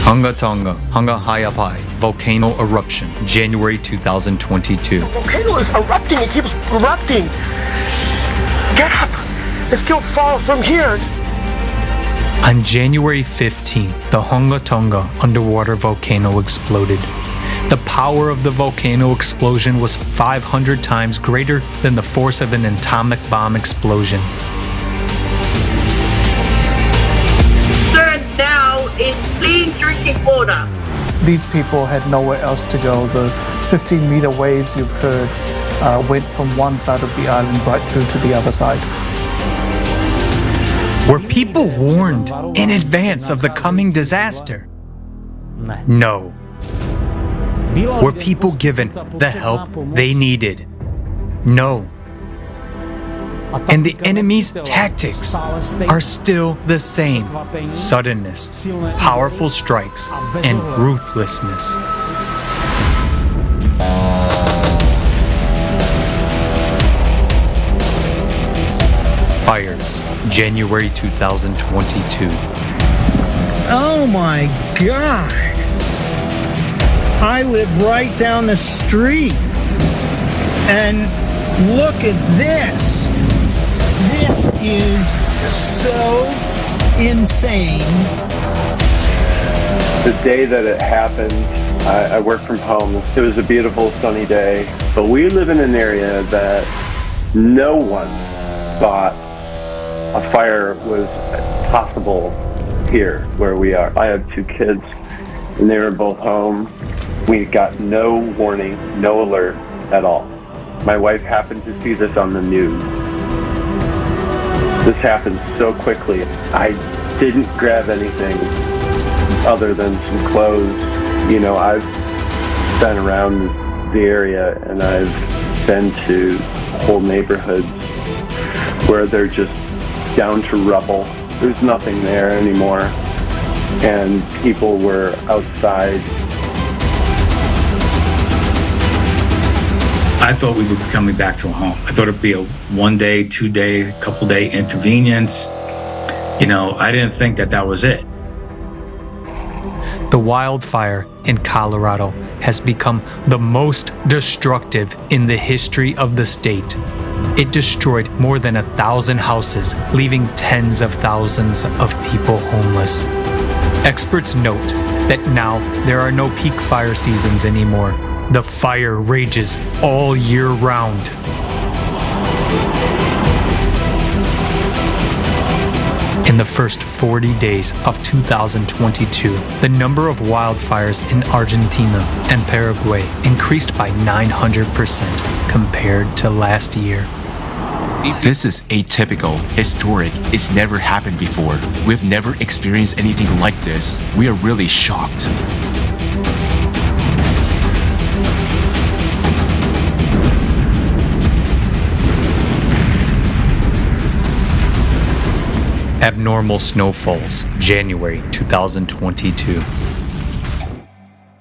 Hunga Tonga, Hunga Hayapai, volcano eruption, January 2022. The volcano is erupting. It keeps erupting. Get up! It's still far from here. On January 15th, the Hunga Tonga underwater volcano exploded. The power of the volcano explosion was 500 times greater than the force of an atomic bomb explosion. Third now is clean drinking water. These people had nowhere else to go. The 15-meter waves you've heard went from one side of the island right through to the other side. Were people warned in advance of the coming disaster? No. Were people given the help they needed? No. And the enemy's tactics are still the same: suddenness, powerful strikes, and ruthlessness. Fires, January 2022. Oh my God! I live right down the street. And look at this. This is so insane. The day that it happened, I worked from home. It was a beautiful sunny day, but we live in an area that no one thought a fire was possible here where we are. I have 2 kids and they were both home. We got no warning, no alert at all. My wife happened to see this on the news. This happened so quickly. I didn't grab anything other than some clothes. You know, I've been around the area and I've been to whole neighborhoods where they're just down to rubble. There's nothing there anymore. And people were outside. I thought we would be coming back to a home. I thought it'd be a 1 day, 2 day, couple day inconvenience. You know, I didn't think that that was it. The wildfire in Colorado has become the most destructive in the history of the state. It destroyed more than 1,000 houses, leaving tens of thousands of people homeless. Experts note that now there are no peak fire seasons anymore. The fire rages all year round. In the first 40 days of 2022, the number of wildfires in Argentina and Paraguay increased by 900% compared to last year. This is atypical, historic, it's never happened before. We've never experienced anything like this. We are really shocked. Abnormal snowfalls, January 2022.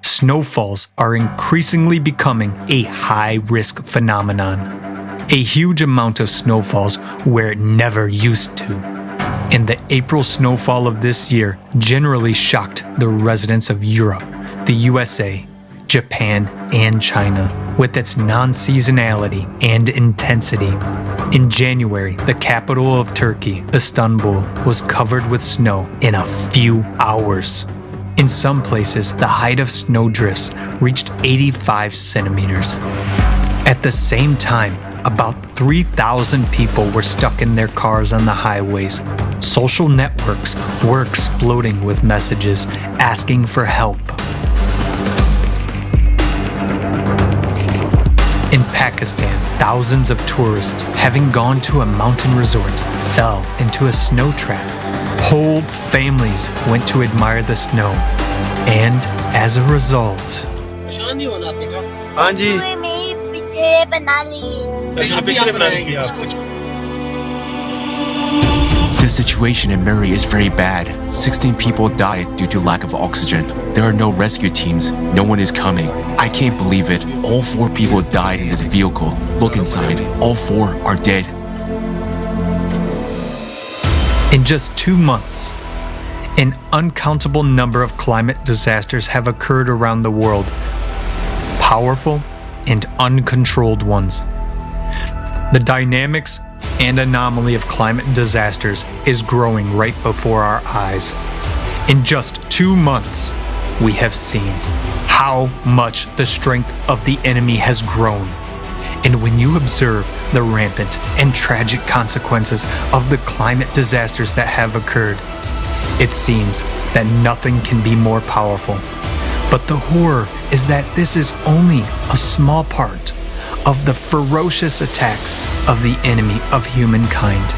Snowfalls are increasingly becoming a high-risk phenomenon. A huge amount of snowfalls where it never used to. And the April snowfall of this year generally shocked the residents of Europe, the USA, Japan, and China with its non-seasonality and intensity. In January, the capital of Turkey, Istanbul, was covered with snow in a few hours. In some places, the height of snowdrifts reached 85 centimeters. At the same time, about 3,000 people were stuck in their cars on the highways. Social networks were exploding with messages asking for help. In Pakistan, thousands of tourists, having gone to a mountain resort, fell into a snow trap. Whole families went to admire the snow, and as a result, The situation in Murray is very bad. 16 people died due to lack of oxygen. There are no rescue teams. No one is coming. I can't believe it. All 4 people died in this vehicle. Look inside. All 4 are dead. in just 2 months, an uncountable number of climate disasters have occurred around the world, powerful and uncontrolled ones. The dynamics and anomaly of climate disasters is growing right before our eyes. In just 2 months, we have seen how much the strength of the enemy has grown. And when you observe the rampant and tragic consequences of the climate disasters that have occurred, it seems that nothing can be more powerful. But the horror is that this is only a small part of the ferocious attacks of the enemy of humankind.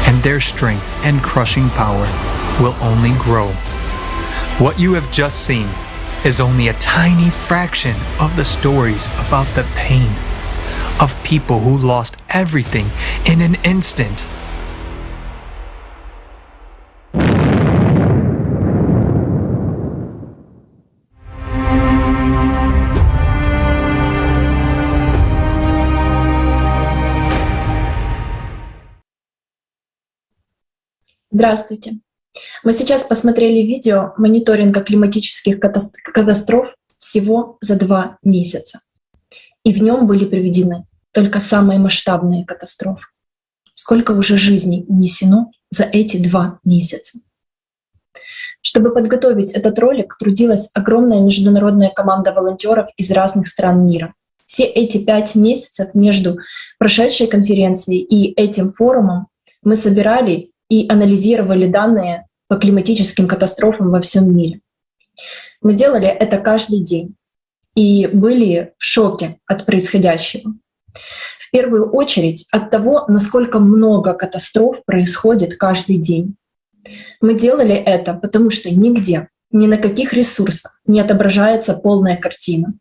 And their strength and crushing power will only grow. What you have just seen is only a tiny fraction of the stories about the pain of people who lost everything in an instant. Здравствуйте. Мы сейчас посмотрели видео мониторинга климатических катастроф всего за 2 месяца. И в нем были приведены только самые масштабные катастрофы. Сколько уже жизней унесено за эти 2 месяца. Чтобы подготовить этот ролик, трудилась огромная международная команда волонтеров из разных стран мира. Все эти 5 месяцев между прошедшей конференцией и этим форумом мы собирали и анализировали данные по климатическим катастрофам во всем мире. Мы делали это каждый день и были в шоке от происходящего. В первую очередь от того, насколько много катастроф происходит каждый день. Мы делали это, потому что нигде, ни на каких ресурсах не отображается полная картина.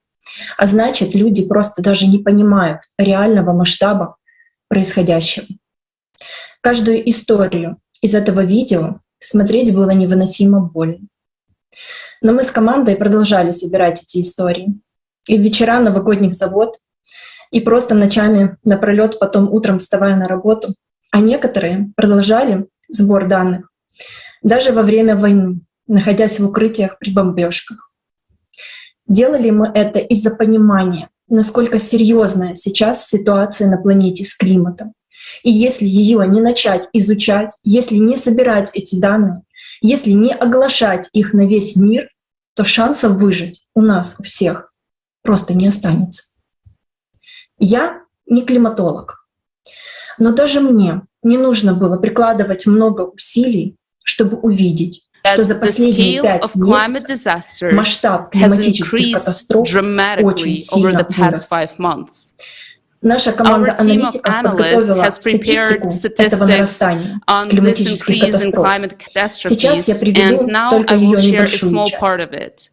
А значит, люди просто даже не понимают реального масштаба происходящего. Каждую историю из этого видео смотреть было невыносимо больно. Но мы с командой продолжали собирать эти истории. И в вечера новогодних завод, и просто ночами напролёт, потом утром вставая на работу. А некоторые продолжали сбор данных даже во время войны, находясь в укрытиях при бомбежках. Делали мы это из-за понимания, насколько серьезная сейчас ситуация на планете с климатом. И если ее не начать изучать, если не собирать эти данные, если не оглашать их на весь мир, то шансов выжить у нас, у всех, просто не останется. Я не климатолог, но даже мне не нужно было прикладывать много усилий, чтобы увидеть, что за последние 5 месяцев масштаб климатических катастроф очень сильно вырос. Наша команда аналитиков подготовила статистику этого нарастания климатических катастроф. Сейчас я приведу только ее небольшую часть.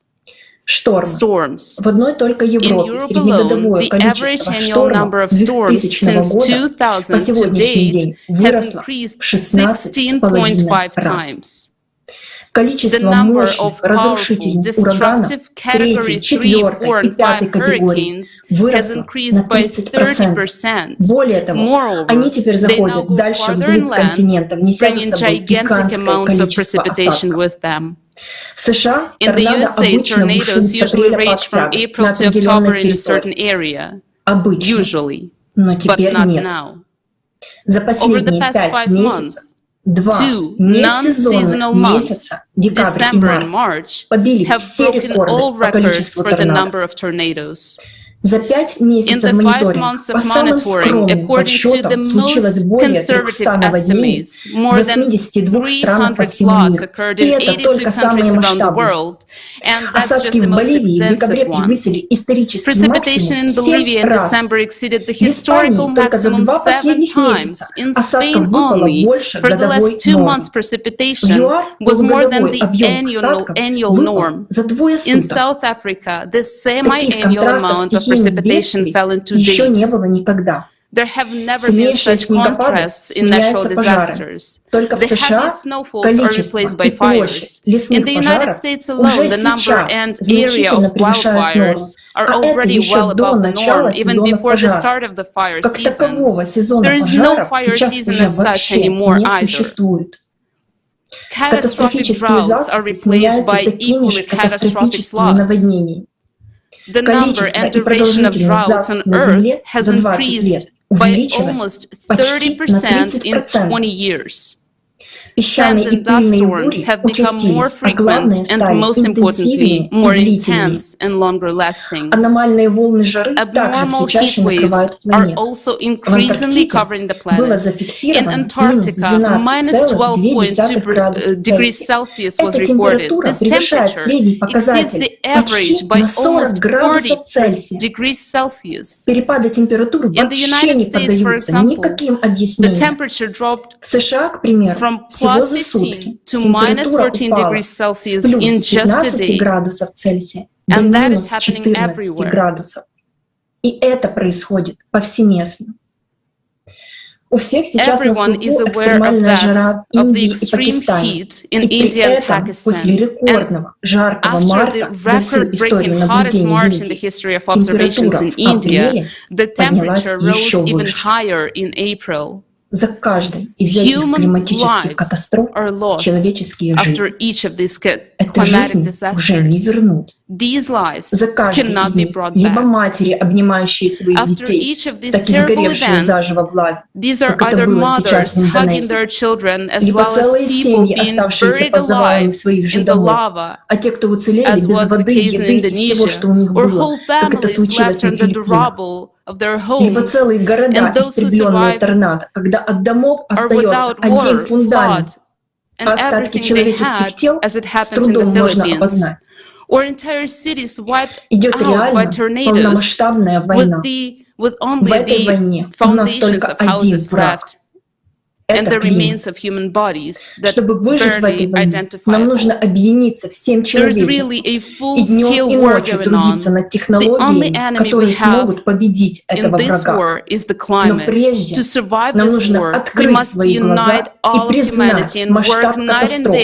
Штормы. В одной только Европе среднегодовое количество штормов с 2000 года по сегодняшний день выросло в 16,5 раз. Количество мощных разрушительных ураганов 3, 4 и 5 категорий выросло на 30%. Более того, они теперь заходят дальше вглубь континента, неся за собой гигантское количество осадков. В США торнадо обычно бушуют с апреля по октябрь на определенной территории. Обычно. Но теперь нет. За последние 5 месяцев 2 несезонных месяца, декабрь и март, побили все рекорды по количеству торнадо. За 5 месяцев мониторинга, по самым скромным подсчетам, случилось более 300 наводнений в 82 странах по всему миру. И это только самые масштабные. Осадки в Боливии в декабре превысили исторический максимум 7 раз. В Испании только за 2 последних месяца осадков выпало больше годовой нормы. В ЮАР полугодовой объем осадков выпал за 2 суток. Таких контрастов precipitation fell in 2 days. Еще не было никогда. There have never been such contrasts in natural disasters. Только в The США heavy snowfalls are replaced by fires. In the United States alone, the number and area of wildfires are already well above the norm, even before the start of the fire season. There is no fire season as such anymore either. Catastrophic droughts are replaced by equally catastrophic floods. The number and duration of droughts on Earth has increased by almost 30% in 20 years. Sand and dust storms have become more frequent and, most importantly, more intense and longer lasting. Abnormal heat waves are also increasingly covering the planet. In Antarctica, minus 12.2 degrees Celsius was recorded. This temperature exceeds the average by almost 40 degrees Celsius. In the United States, for example, the temperature dropped from plus 15 to minus 14 degrees Celsius in just a day. And that is happening everywhere. И это происходит повсеместно. У всех сейчас на слуху экстремальная жара в Индии и Пакистане. И при этом, после рекордного жаркого марта за всю историю наблюдений в Индии, температура в апреле поднялась еще выше. За каждой из этих климатических катастроф человеческие жизни. Эту жизнь уже не вернуть. За каждой из них либо матери, обнимающие своих детей, так и сгоревшие заживо в лаве, как это было сейчас в Индонезии, либо целые семьи, оставшиеся под завалами своих же домов, а те, кто уцелели, без воды, еды и всего, что у них было, как это случилось на Филиппинах. Либо целые города, истребленные торнадо, когда от домов остается один фундамент, а остатки человеческих тел с трудом можно опознать. Идет реально полномасштабная война. В этой войне у нас только один враг. Это климат. Чтобы выжить в этой войне, нам нужно объединиться всем человечеством и днем и ночью трудиться над технологиями, которые смогут победить этого врага. Но прежде нам нужно открыть свои глаза и признать масштаб катастроф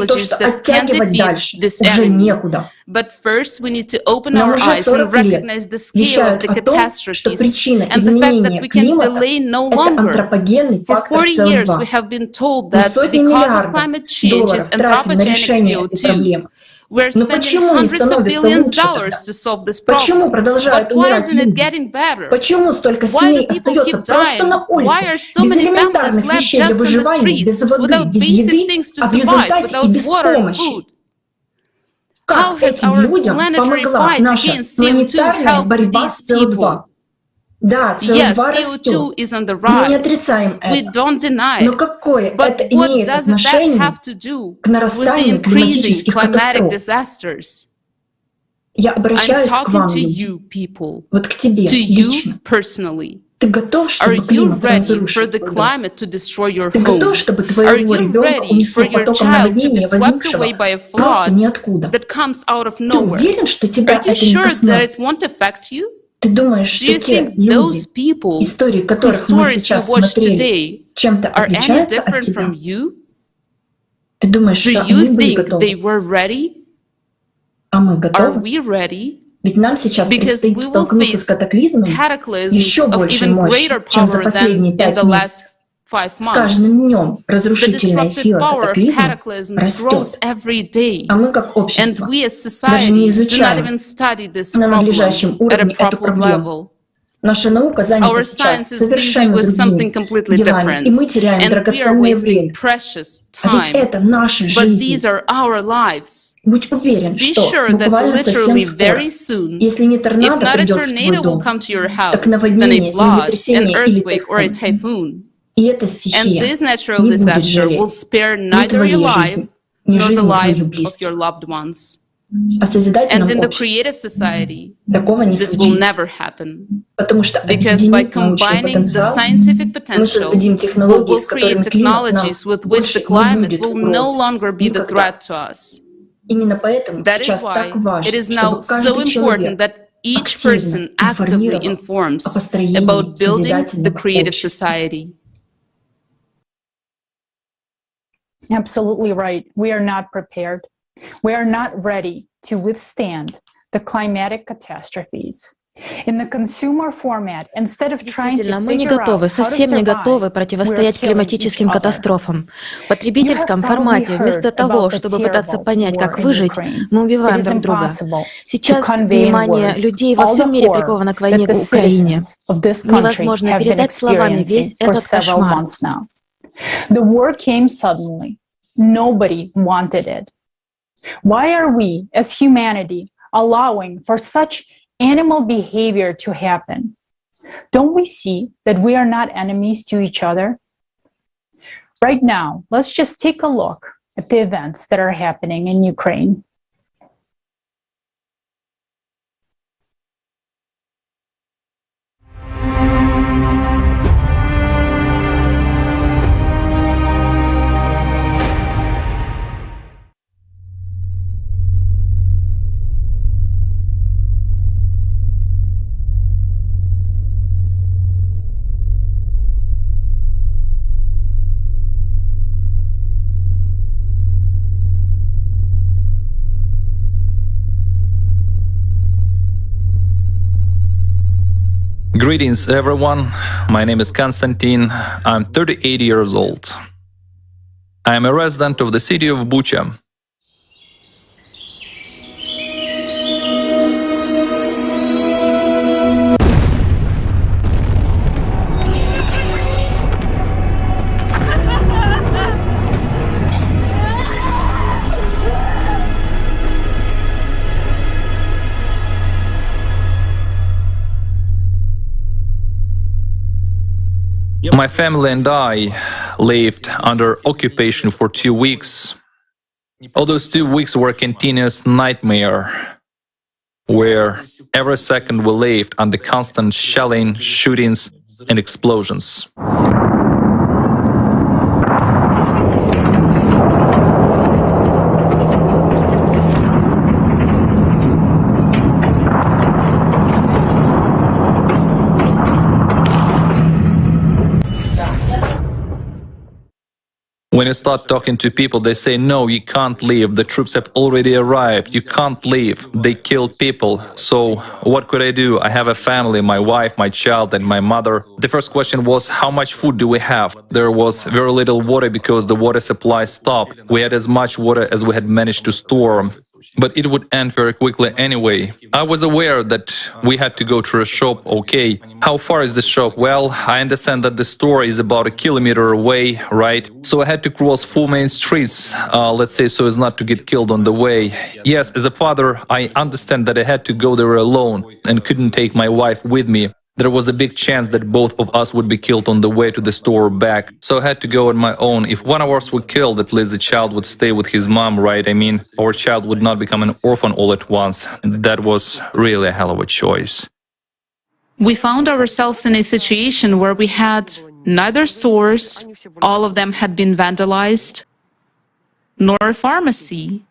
и то, что оттягивать дальше уже некуда. But first, we need to open Нам our уже eyes and 40 лет recognize the scale of вещают the о том, что catastrophes причина and the fact that изменения we can климата delay no — это longer. антропогенный For фактор 40 years, we СО2. have been told Мы that сотни because of миллиардов climate changes долларов and тратим на anthropogenic решение этой CO2, проблемы. we're Но spending почему не hundreds of становится billions лучше тогда? dollars to solve this Почему problem. продолжают But why умирать isn't it люди? getting better? Почему столько Why do семей people остается keep просто dying? на Why улице, are so без many families элементарных left вещей для just on the выживания, без streets воды, without без basic еды, things to а в survive, результате и without без water and помощи? food? How Как has этим our людям planetary помогла fight наша against CO2 планетарная helped борьба с these people? СО2? Да, Yes, СО2 CO2 растет. is on the Мы не rise. отрицаем We это. don't deny Но it. какое But это what имеет does that отношение have to do к with the нарастанию increasing климатических climatic катастроф? disasters? Я I'm обращаюсь к talking вам, to люди, you, people, вот к тебе to you лично. personally. Ты готов, Are чтобы you климат ready for разрушил the твой дом? climate to destroy your Ты home? готов, чтобы Are твоего you ребенка ready for унесло your потоком child to be наводнения, swept возникшего away by a просто flood ниоткуда? that comes out of Ты nowhere? уверен, что тебя Are you это не sure that it коснется? won't affect you? Ты думаешь, Do что you те think люди, those people истории whose которых мы stories we сейчас watch смотрели, today чем-то are any отличаются от different тебя? from you? Ты думаешь, Do что you они были think готовы? they were ready? А мы Are готовы? we ready? Ведь нам сейчас Because предстоит we will столкнуться с face катаклизмами cataclysms еще of большей even мощи, greater чем за power than последние in 5 the месяцев. last 5 С months. каждым днем The разрушительная destructive сила power of катаклизма cataclysms grows растет, every day. а мы как And общество we as даже не society do not изучаем even study this на problem надлежащем at a уровне эту proper проблему. level. Наша наука занята Our сейчас science is busy совершенно with something другими completely делами, и different, мы теряем and we are драгоценное wasting время. precious А ведь time. это наша But жизнь. these are our lives. Будь уверен, Be что sure that буквально совсем literally скоро, very soon, если не if торнадо not a придет в твой tornado will дом, come to your так house, then a наводнение, flood, an землетрясение или earthquake, or a тайфун. typhoon. И эта And стихия this natural не будет disaster will жалеть spare ни neither твоей your life жизни, ни nor the жизни life твоих of близких. your loved ones. А в созидательном And in the обществе creative society, такого не this will случится, never happen. потому что Because by объединив научный combining the потенциал, scientific мы potential, создадим we технологии, will с которыми create климат нам technologies with which больше the не climate будет will no угрозой. longer be the Никогда. threat to us. Именно поэтому That is сейчас why так it важно, is чтобы now so каждый important человек that each активно person actively информировал informs о построении about building the созидательного creative общества. society. Absolutely right. We are not prepared. We are not ready to withstand the climatic catastrophes. In the consumer format, instead of trying to Действительно, мы не figure out готовы, how to совсем не готовы survive, противостоять we're killing климатическим each other. катастрофам. В You потребительском have формате, probably вместо heard того, about the чтобы пытаться terrible понять, war как in выжить, Ukraine. мы It убиваем is друг друга. impossible to Сейчас convey in внимание words людей во all всем the мире horror приковано к that войне the в Украине. citizens of this country Невозможно have been передать словами весь experiencing for этот several кошмар. months now. The war came suddenly. Nobody wanted it. Why are we, as humanity, allowing for such animal behavior to happen? Don't we see that we are not enemies to each other? Right now, let's just take a look at the events that are happening in Ukraine. Greetings, everyone. My name is Konstantin. I'm 38 years old. I am a resident of the city of Bucha. My family and I lived under occupation for 2 weeks. All those 2 weeks were a continuous nightmare, where every second we lived under constant shelling, shootings, and explosions. When you start talking to people, they say, no, you can't leave. The troops have already arrived. You can't leave. They killed people. So what could I do? I have a family, my wife, my child, and my mother. The first question was, how much food do we have? There was very little water because the water supply stopped. We had as much water as we had managed to store. But it would end very quickly anyway. I was aware that we had to go to a shop, okay. How far is the shop? Well, I understand that the store is about a kilometer away, right? So I had to cross 4 main streets, let's say, so as not to get killed on the way. Yes, as a father, I understand that I had to go there alone and couldn't take my wife with me. There was a big chance that both of us would be killed on the way to the store or back, so I had to go on my own. If one of us were killed, at least the child would stay with his mom, right? I mean, our child would not become an orphan all at once. That was really a hell of a choice. We found ourselves in a situation where we had neither stores, all of them had been vandalized, nor a pharmacy.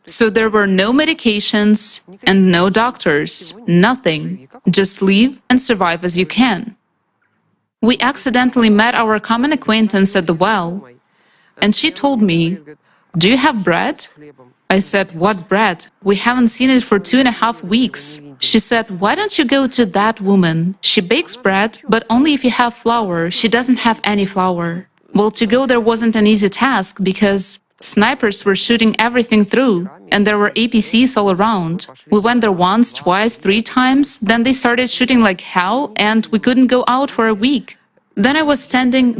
So there were no medications and no doctors, nothing. Just live and survive as you can. We accidentally met our common acquaintance at the well, and she told me, "Do you have bread?" I said, "What bread? We haven't seen it for 2.5 weeks." She said, "Why don't you go to that woman? She bakes bread, but only if you have flour. She doesn't have any flour." Well, to go there wasn't an easy task because snipers were shooting everything through, and there were APCs all around. We went there once, twice, 3 times, then they started shooting like hell, and we couldn't go out for a week. Then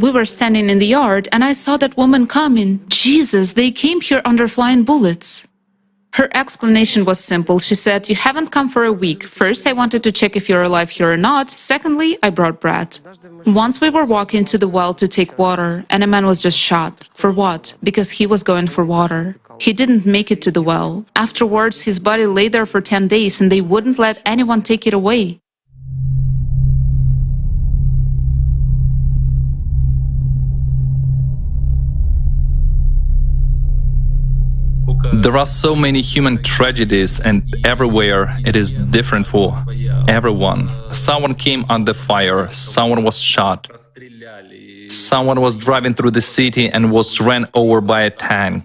we were standing in the yard, and I saw that woman coming. Jesus, they came here under flying bullets. Her explanation was simple. She said, "You haven't come for a week. First, I wanted to check if you're alive here or not. Secondly, I brought bread." Once we were walking to the well to take water, and a man was just shot. For what? Because he was going for water. He didn't make it to the well. Afterwards, his body lay there for 10 days, and they wouldn't let anyone take it away. There are so many human tragedies, and everywhere it is different for everyone. Someone came under fire, someone was shot, someone was driving through the city and was ran over by a tank.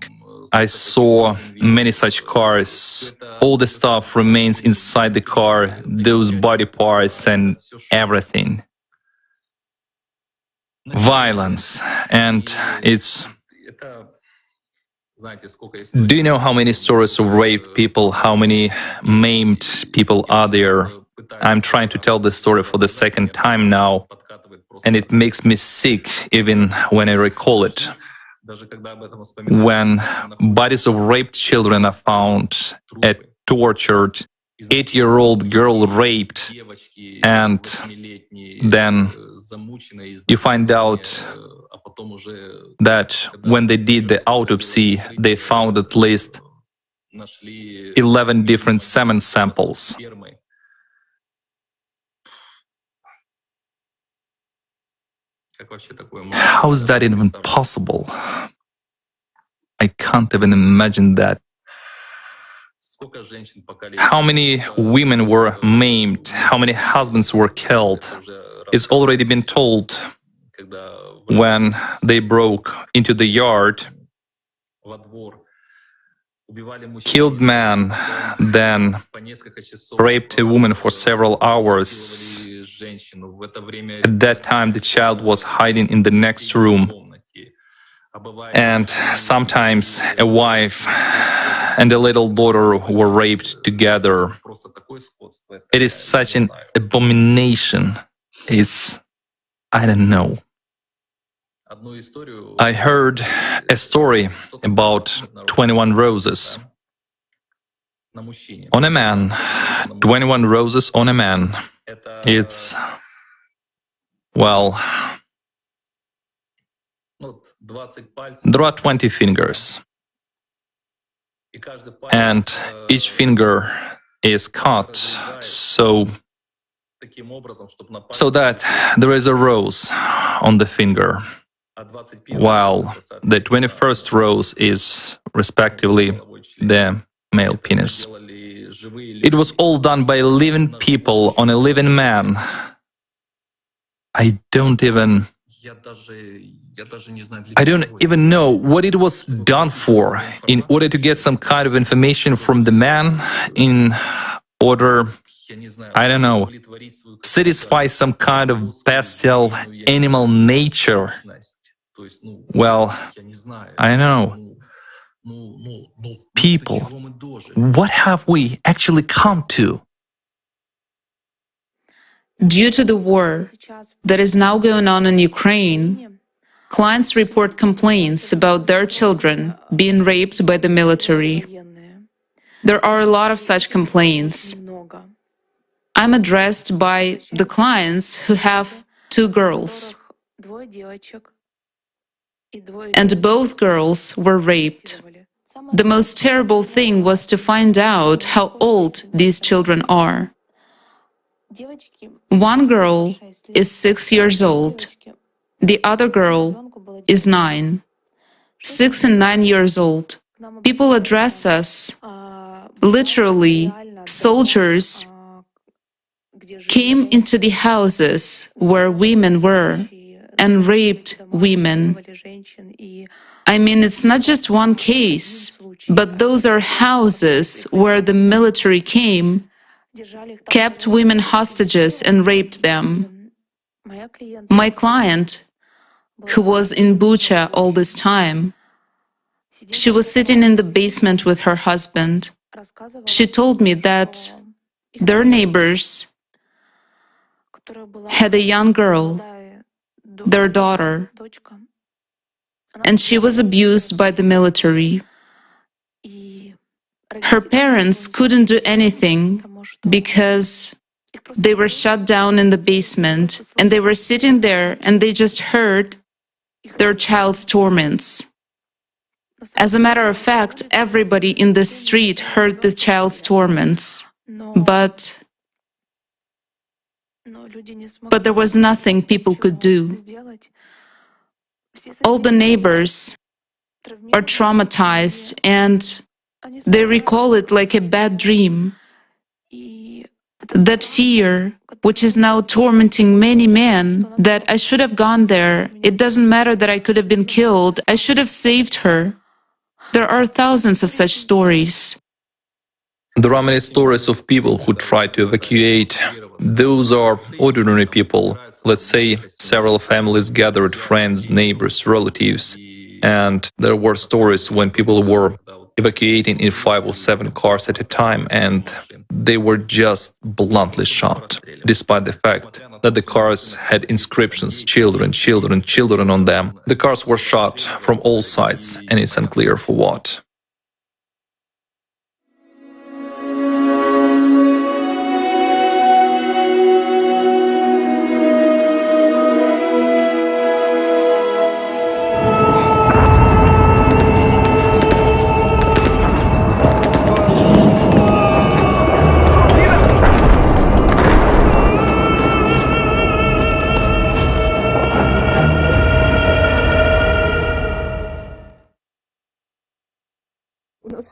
I saw many such cars. All the stuff remains inside the car, those body parts and everything. Violence, and it's... Do you know how many stories of raped people, how many maimed people are there? I'm trying to tell this story for the second time now, and it makes me sick even when I recall it. When bodies of raped children are found, a tortured 8-year-old girl raped, and then you find out that when they did the autopsy, they found at least 11 different semen samples. How is that even possible? I can't even imagine that. How many women were maimed? How many husbands were killed? It's already been told. When they broke into the yard, killed man, then raped a woman for several hours. At that time, the child was hiding in the next room. And sometimes a wife and a little daughter were raped together. It is such an abomination. I don't know. I heard a story about 21 roses on a man. 21 roses on a man. It's, well, there are 20 fingers, and each finger is cut so that there is a rose on the finger, while the 21st rose is respectively the male penis. It was all done by living people on a living man. I don't even I don't even know what it was done for, in order to get some kind of information from the man, in order, I don't know, satisfy some kind of bestial animal nature. Well, I know. People, what have we actually come to? Due to the war that is now going on in Ukraine, clients report complaints about their children being raped by the military. There are a lot of such complaints. I'm addressed by the clients who have 2 girls, and both girls were raped. The most terrible thing was to find out how old these children are. One girl is 6 years old. The other girl is 9. 6 and 9 years old. People address us. Literally, soldiers came into the houses where women were and raped women. I mean, it's not just one case, but those are houses where the military came, kept women hostages and raped them. My client, who was in Bucha all this time, she was sitting in the basement with her husband. She told me that their neighbors had a young girl, their daughter, and she was abused by the military. Her parents couldn't do anything because they were shut down in the basement, and they were sitting there and they just heard their child's torments. As a matter of fact, everybody in the street heard the child's torments, but there was nothing people could do. All the neighbors are traumatized and they recall it like a bad dream. That fear, which is now tormenting many men, that I should have gone there, it doesn't matter that I could have been killed, I should have saved her. There are thousands of such stories. There are many stories of people who try to evacuate. Those are ordinary people. Let's say several families gathered, friends, neighbors, relatives. And there were stories when people were evacuating in 5 or 7 cars at a time, and they were just bluntly shot, despite the fact that the cars had inscriptions, children, children, children on them. The cars were shot from all sides, and it's unclear for what.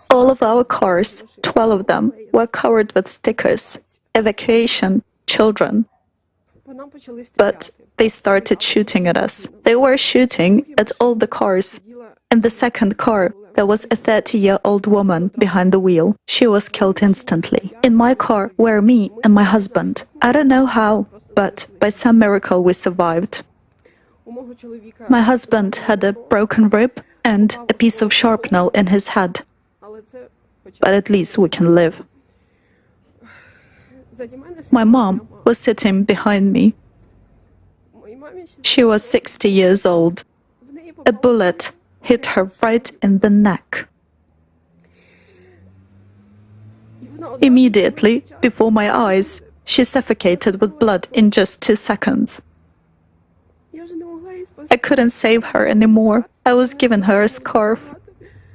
All of our cars, 12 of them, were covered with stickers, evacuation, children. But they started shooting at us. They were shooting at all the cars. In the second car, there was a 30-year-old woman behind the wheel. She was killed instantly. In my car were me and my husband. I don't know how, but by some miracle we survived. My husband had a broken rib and a piece of shrapnel in his head. But at least we can live. My mom was sitting behind me. She was 60 years old. A bullet hit her right in the neck. Immediately, before my eyes, she suffocated with blood in just 2 seconds. I couldn't save her anymore. I was giving her a scarf.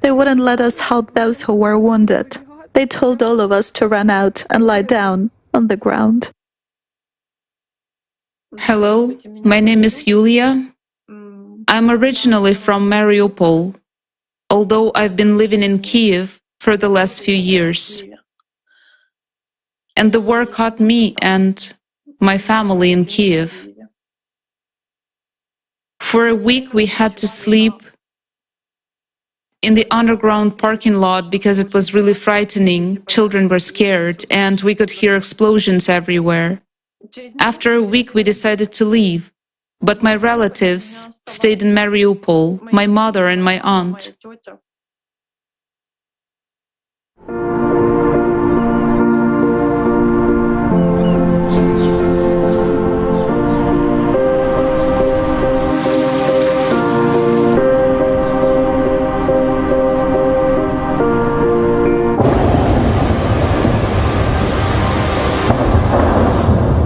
They wouldn't let us help those who were wounded. They told all of us to run out and lie down on the ground. Hello, my name is Yulia. I'm originally from Mariupol, although I've been living in Kiev for the last few years. And the war caught me and my family in Kiev. For a week, we had to sleep in the underground parking lot because it was really frightening. Children were scared, and we could hear explosions everywhere. After a week, we decided to leave. But my relatives stayed in Mariupol, my mother and my aunt.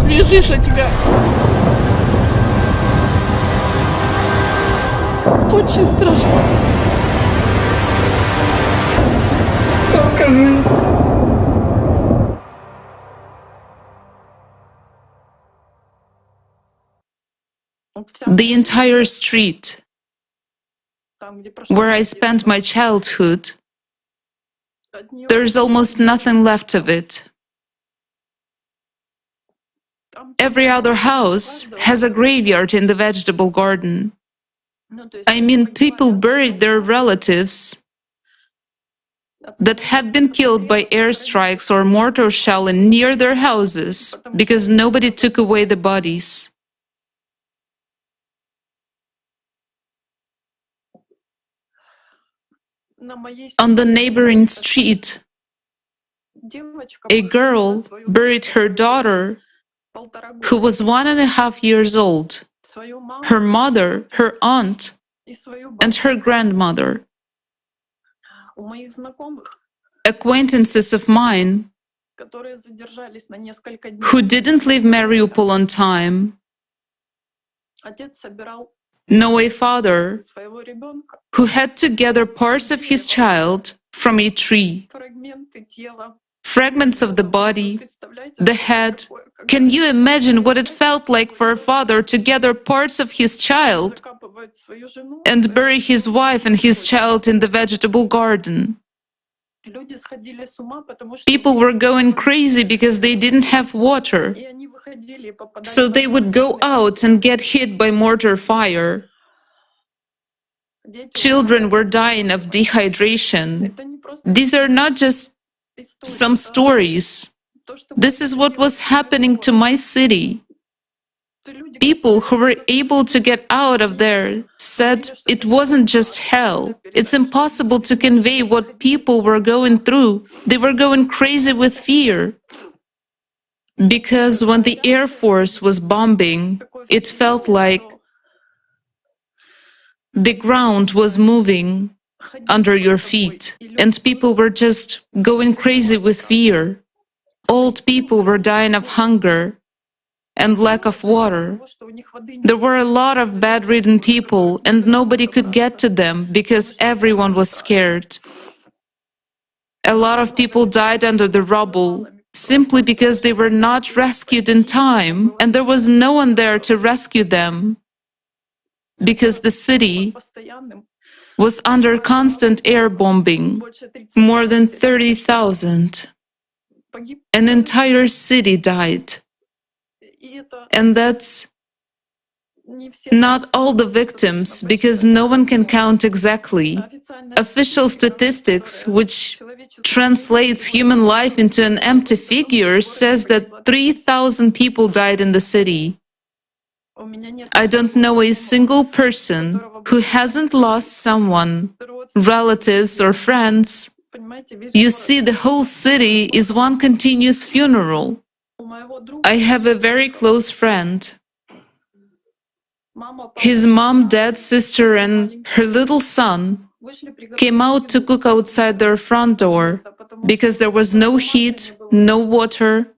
Лежишь у тебя. Очень страшно. Покажи. The entire street where I spent my childhood, there's almost nothing left of it. Every other house has a graveyard in the vegetable garden. I mean, people buried their relatives that had been killed by airstrikes or mortar shelling near their houses because nobody took away the bodies. On the neighboring street, a girl buried her daughter, who was 1.5 years old, her mother, her aunt, and her grandmother. Acquaintances of mine who didn't leave Mariupol on time know a father who had to gather parts of his child from a tree. Fragments of the body, the head. Can you imagine what it felt like for a father to gather parts of his child and bury his wife and his child in the vegetable garden? People were going crazy because they didn't have water, so they would go out and get hit by mortar fire. Children were dying of dehydration. These are not just some stories. This is what was happening to my city. People who were able to get out of there said it wasn't just hell. It's impossible to convey what people were going through. They were going crazy with fear. Because when the Air Force was bombing, it felt like the ground was moving under your feet, and people were just going crazy with fear. Old people were dying of hunger and lack of water. There were a lot of bedridden people, and nobody could get to them because everyone was scared. A lot of people died under the rubble simply because they were not rescued in time, and there was no one there to rescue them because the city was under constant air bombing. More than 30,000. An entire city died. And that's not all the victims, because no one can count exactly. Official statistics, which translates human life into an empty figure, says that 3,000 people died in the city. I don't know a single person who hasn't lost someone, relatives or friends. You see, the whole city is one continuous funeral. I have a very close friend. His mom, dad, sister, and her little son came out to cook outside their front door because there was no heat, no water,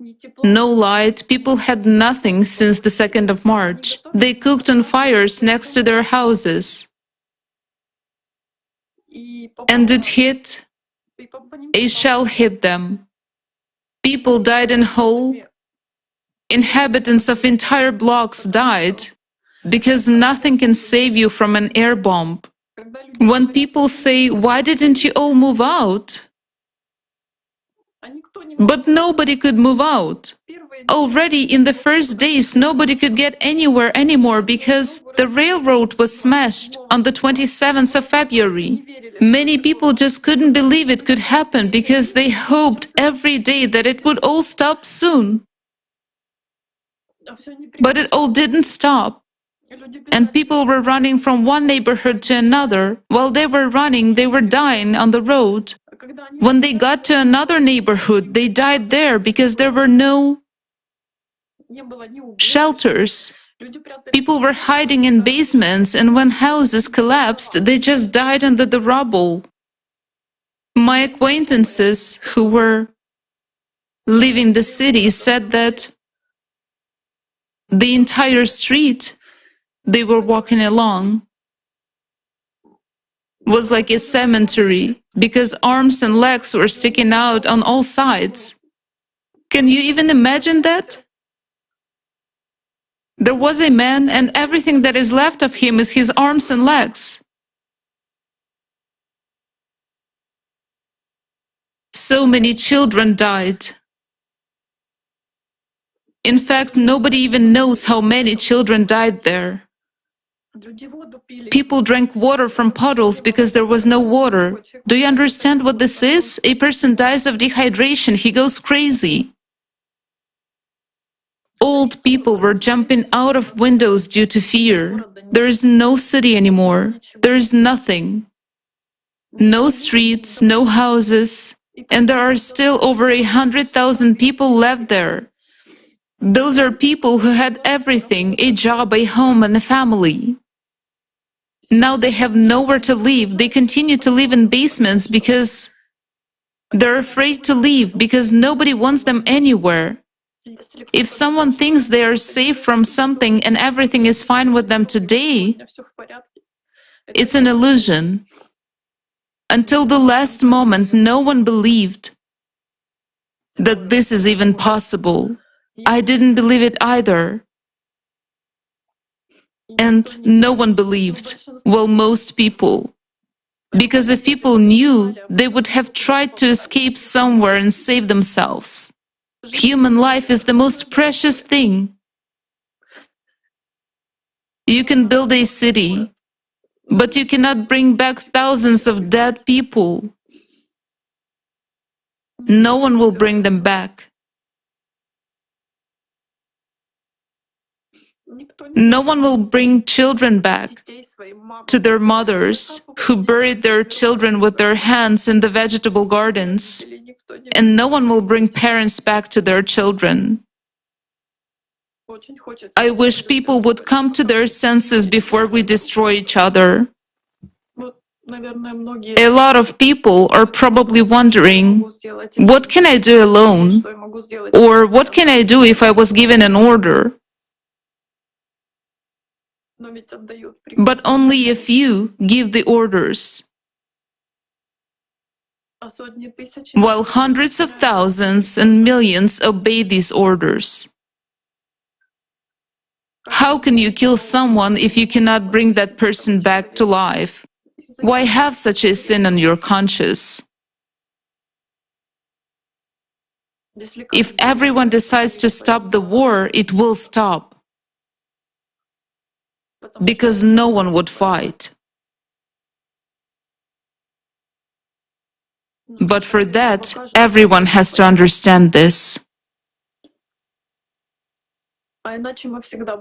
no light. People had nothing since the 2nd of March. They cooked on fires next to their houses. And it hit. A shell hit them. People died in whole. Inhabitants of entire blocks died because nothing can save you from an air bomb. When people say, "Why didn't you all move out?" But nobody could move out. Already in the first days, nobody could get anywhere anymore because the railroad was smashed on the 27th of February. Many people just couldn't believe it could happen because they hoped every day that it would all stop soon. But it all didn't stop. And people were running from one neighborhood to another. While they were running, they were dying on the road. When they got to another neighborhood, they died there because there were no shelters. People were hiding in basements, and when houses collapsed, they just died under the rubble. My acquaintances who were leaving the city said that the entire street they were walking along was like a cemetery because arms and legs were sticking out on all sides. Can you even imagine that? There was a man, and everything that is left of him is his arms and legs. So many children died. In fact, nobody even knows how many children died there. People drank water from puddles because there was no water. Do you understand what this is? A person dies of dehydration, he goes crazy. Old people were jumping out of windows due to fear. There is no city anymore. There is nothing. No streets, no houses, and there are still over 100,000 people left there. Those are people who had everything, a job, a home, and a family. Now they have nowhere to live. They continue to live in basements because they're afraid to leave, because nobody wants them anywhere. If someone thinks they are safe from something and everything is fine with them today, it's an illusion. Until the last moment, no one believed that this is even possible. I didn't believe it either. And no one believed. Well, most people. Because if people knew, they would have tried to escape somewhere and save themselves. Human life is the most precious thing. You can build a city, but you cannot bring back thousands of dead people. No one will bring them back. No one will bring children back to their mothers who buried their children with their hands in the vegetable gardens. And no one will bring parents back to their children. I wish people would come to their senses before we destroy each other. A lot of people are probably wondering, what can I do alone? Or what can I do if I was given an order? But only a few give the orders, while hundreds of thousands and millions obey these orders. How can you kill someone if you cannot bring that person back to life? Why have such a sin on your conscience? If everyone decides to stop the war, it will stop. Because no one would fight. But for that, everyone has to understand this.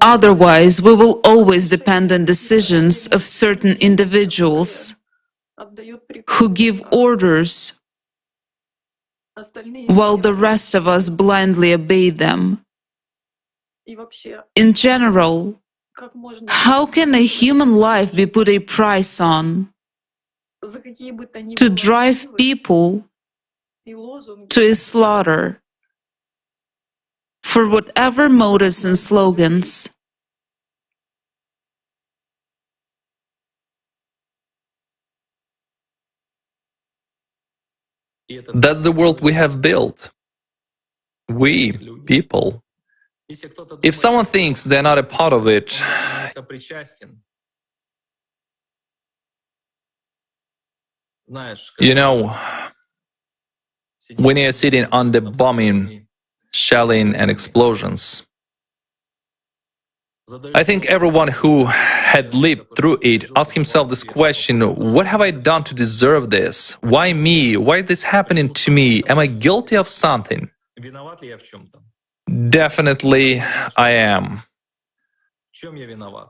Otherwise, we will always depend on decisions of certain individuals who give orders while the rest of us blindly obey them. In general, how can a human life be put a price on? To drive people to a slaughter for whatever motives and slogans. That's the world we have built. We, people. If someone thinks they're not a part of it, you know, when you're sitting under bombing, shelling, and explosions. I think everyone who had lived through it asked himself this question: what have I done to deserve this? Why me? Why is this happening to me? Am I guilty of something? Definitely I am.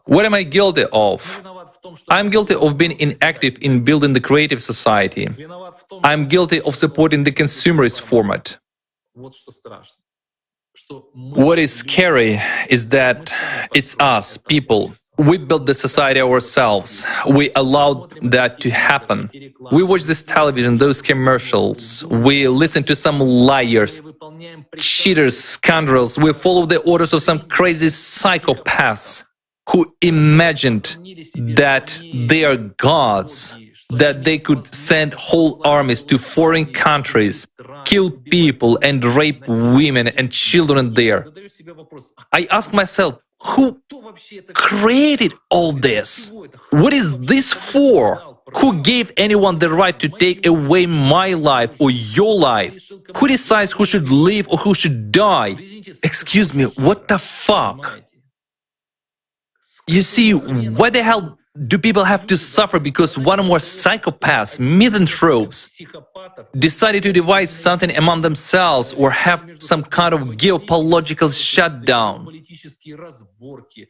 What am I guilty of? I'm guilty of being inactive in building the creative society. I'm guilty of supporting the consumerist format. What is scary is that it's us, people. We built the society ourselves. We allowed that to happen. We watch this television, those commercials. We listen to some liars, cheaters, scoundrels. We follow the orders of some crazy psychopaths who imagined that they are gods, that they could send whole armies to foreign countries, kill people and rape women and children there. I ask myself, who created all this? What is this for? Who gave anyone the right to take away my life or your life? Who decides who should live or who should die? Excuse me, what the fuck? You see, why the hell do people have to suffer because one or more psychopaths, misanthropes, decided to divide something among themselves or have some kind of geopolitical shutdown?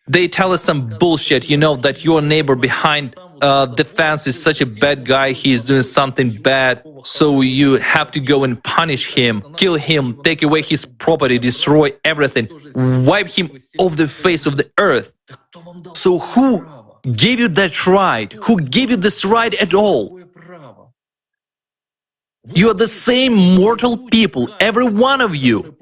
They tell us some bullshit, you know, that your neighbor behind the fence is such a bad guy, he's doing something bad, so you have to go and punish him, kill him, take away his property, destroy everything, wipe him off the face of the earth. So who gave you that right? Who gave you this right at all? You are the same mortal people, every one of you.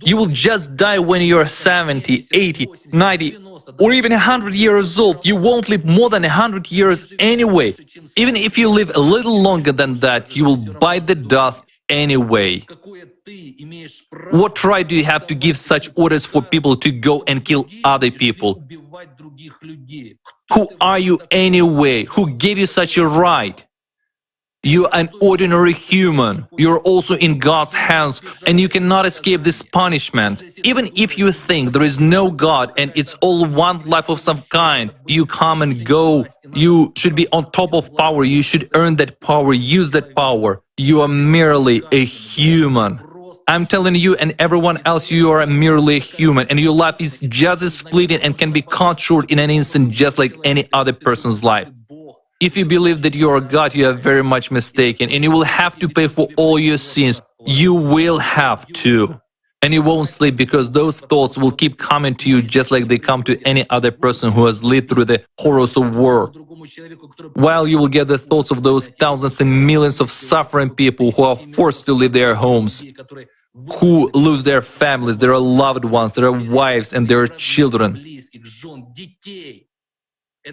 You will just die when you are 70, 80, 90, or even 100 years old. You won't live more than 100 years anyway. Even if you live a little longer than that, you will bite the dust anyway. What right do you have to give such orders for people to go and kill other people? Who are you anyway? Who gave you such a right? You're an ordinary human. You're also in God's hands, and you cannot escape this punishment. Even if you think there is no God and it's all one life of some kind, you come and go. You should be on top of power. You should earn that power, use that power. You are merely a human. I'm telling you and everyone else, you are merely a human, and your life is just as fleeting and can be cut short in an instant, just like any other person's life. If you believe that you are God, you are very much mistaken, and you will have to pay for all your sins. You will have to. And you won't sleep because those thoughts will keep coming to you just like they come to any other person who has lived through the horrors of war. While you will get the thoughts of those thousands and millions of suffering people who are forced to leave their homes, who lose their families, their loved ones, their wives and their children.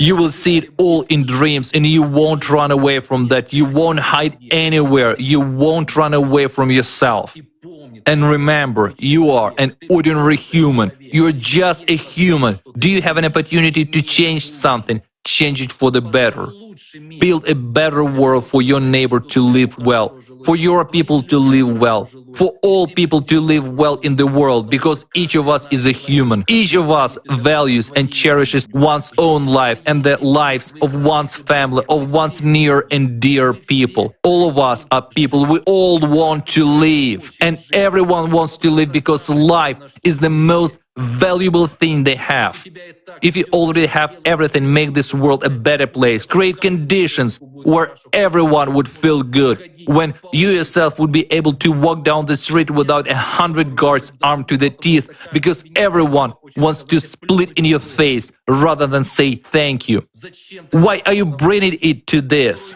You will see it all in dreams, and you won't run away from that. You won't hide anywhere. You won't run away from yourself. And remember, you are an ordinary human. You're just a human. Do you have an opportunity to change something? Change it for the better. Build a better world for your neighbor to live well, for your people to live well, for all people to live well in the world, because each of us is a human. Each of us values and cherishes one's own life and the lives of one's family, of one's near and dear people. All of us are people. We all want to live, and everyone wants to live because life is the most valuable thing they have. If you already have everything, make this world a better place. Create conditions where everyone would feel good. When you yourself would be able to walk down the street without 100 guards armed to the teeth, because everyone wants to split in your face rather than say thank you. Why are you bringing it to this?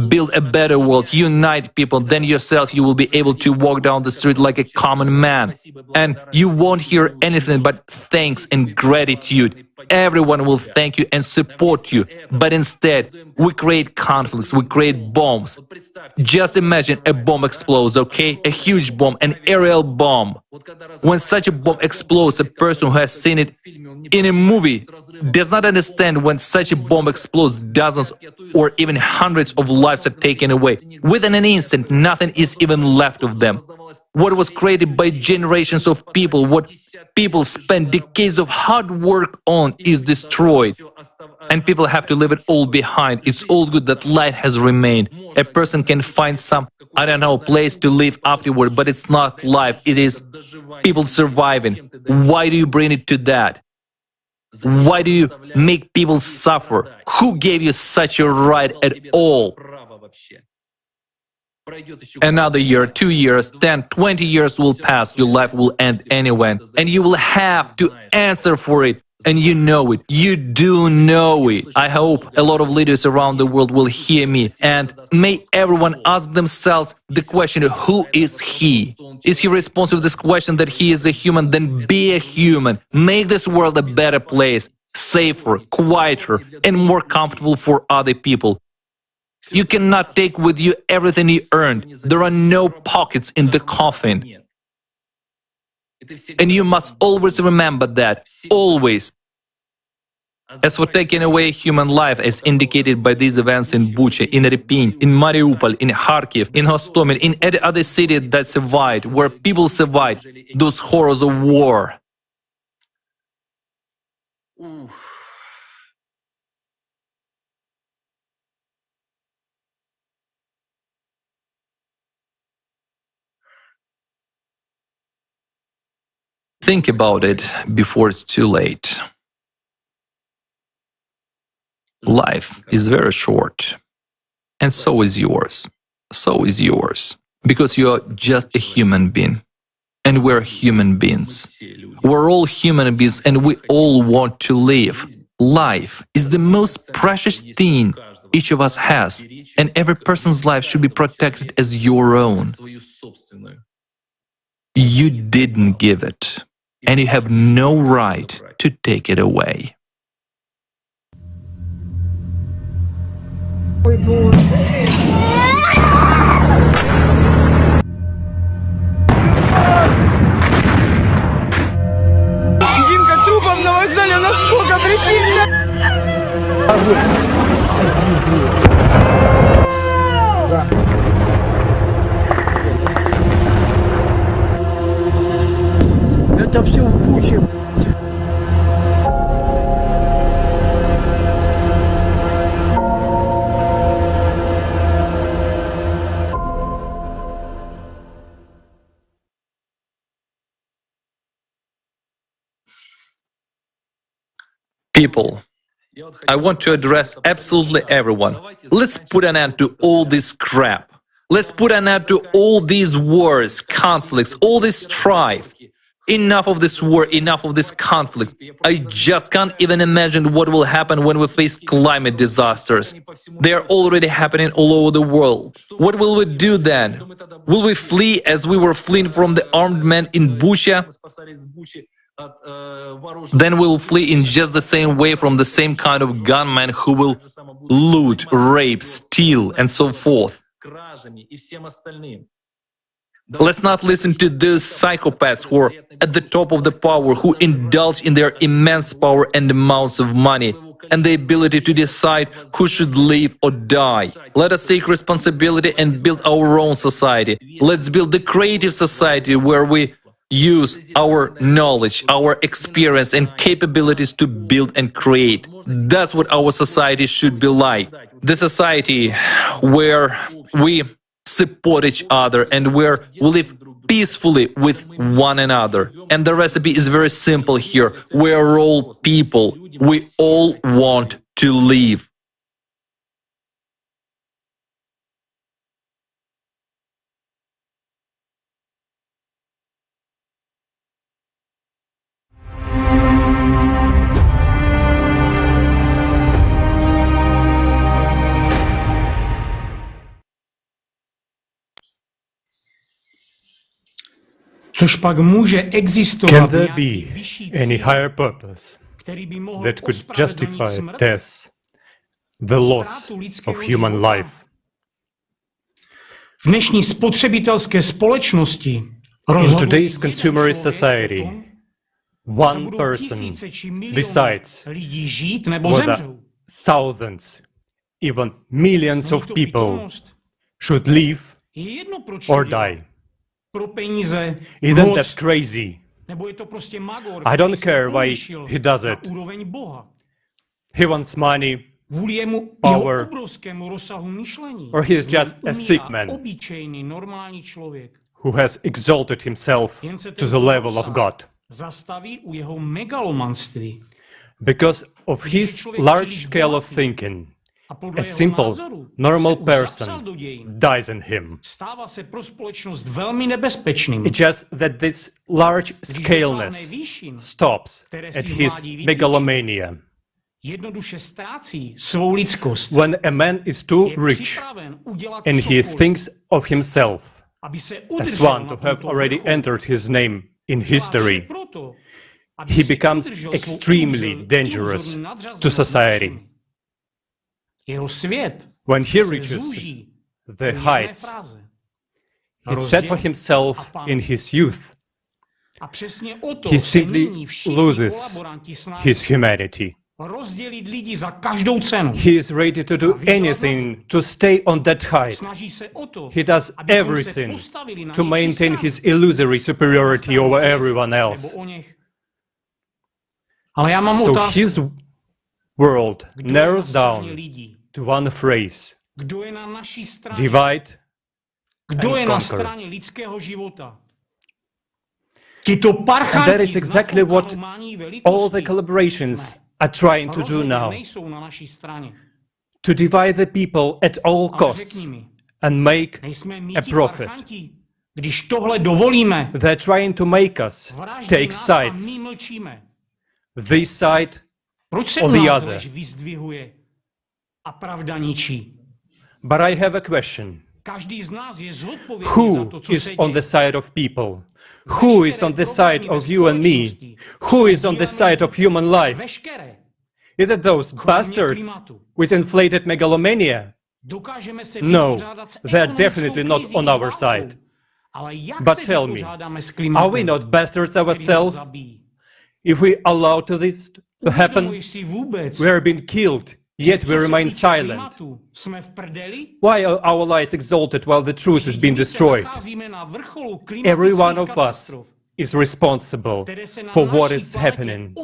Build a better world, unite people, then yourself you will be able to walk down the street like a common man. And you won't hear anything but thanks and gratitude. Everyone will thank you and support you. But instead, we create conflicts, we create bombs. Just imagine a bomb explodes, okay? A huge bomb, an aerial bomb. When such a bomb explodes, a person who has seen it in a movie does not understand when such a bomb explodes, dozens or even hundreds of lives are taken away. Within an instant, nothing is even left of them. What was created by generations of people, what people spent decades of hard work on, is destroyed. And people have to leave it all behind. It's all good that life has remained. A person can find some, I don't know, place to live afterward, but it's not life. It is people surviving. Why do you bring it to that? Why do you make people suffer? Who gave you such a right at all? Another year, 2 years, 10, 20 years will pass, your life will end anyway, and you will have to answer for it. And you know it. You do know it. I hope a lot of leaders around the world will hear me, and may everyone ask themselves the question, who is he? Is he responsible to this question that he is a human? Then be a human. Make this world a better place, safer, quieter, and more comfortable for other people. You cannot take with you everything you earned. There are no pockets in the coffin. And you must always remember that, always. As for taking away human life, as indicated by these events in Bucha, in Irpin, in Mariupol, in Kharkiv, in Hostomel, in any other city that survived, where people survived those horrors of war. Think about it before it's too late. Life is very short, and so is yours. So is yours. Because you are just a human being. And we're human beings. We're all human beings, and we all want to live. Life is the most precious thing each of us has, and every person's life should be protected as your own. You didn't give it, and you have no right to take it away. Димка, трупов на вокзале насколько, прикинь! Это все в Буче. People, I want to address absolutely everyone. Let's put an end to all this crap. Let's put an end to all these wars, conflicts, all this strife. Enough of this war, enough of this conflict. I just can't even imagine what will happen when we face climate disasters. They are already happening all over the world. What will we do then? Will we flee as we were fleeing from the armed men in Bucha? Then we'll flee in just the same way from the same kind of gunmen who will loot, rape, steal, and so forth. Let's not listen to those psychopaths who are at the top of the power, who indulge in their immense power and amounts of money, and the ability to decide who should live or die. Let us take responsibility and build our own society. Let's build the creative society where we use our knowledge, our experience and capabilities to build and create. That's what our society should be like. The society where we support each other and where we live peacefully with one another. And the recipe is very simple here. We are all people. We all want to live. Can there be any higher purpose that could justify death, the loss of human life? V dnešní spotřebitelské společnosti in today's consumerist society, one person decides whether thousands, even millions of people should live or die. Isn't that crazy? I don't care why he does it. He wants money, power, or he is just a sick man who has exalted himself to the level of God. Because of his large scale of thinking, a simple, normal person dies in him. It's just that this large scaleness stops at his megalomania. When a man is too rich and he thinks of himself as one to have already entered his name in history, he becomes extremely dangerous to society. When he reaches the heights he set for himself in his youth, he simply loses his humanity. He is ready to do anything to stay on that height. He does everything to maintain his illusory superiority over everyone else. So his world narrows down to one phrase: divide and conquer. And that is exactly what all the collaborations are trying to do now, to divide the people at all costs and make a profit. They're trying to make us take sides, this side or the other. But I have a question. Who is on the side of people? Who is on the side of you and me? Who is on the side of human life? Is it those bastards with inflated megalomania? No, they're definitely not on our side. But tell me, are we not bastards ourselves? If we allow this to happen, we are being killed, yet we remain silent. Why are our lies exalted while the truth is being destroyed? Every one of us is responsible for what is happening.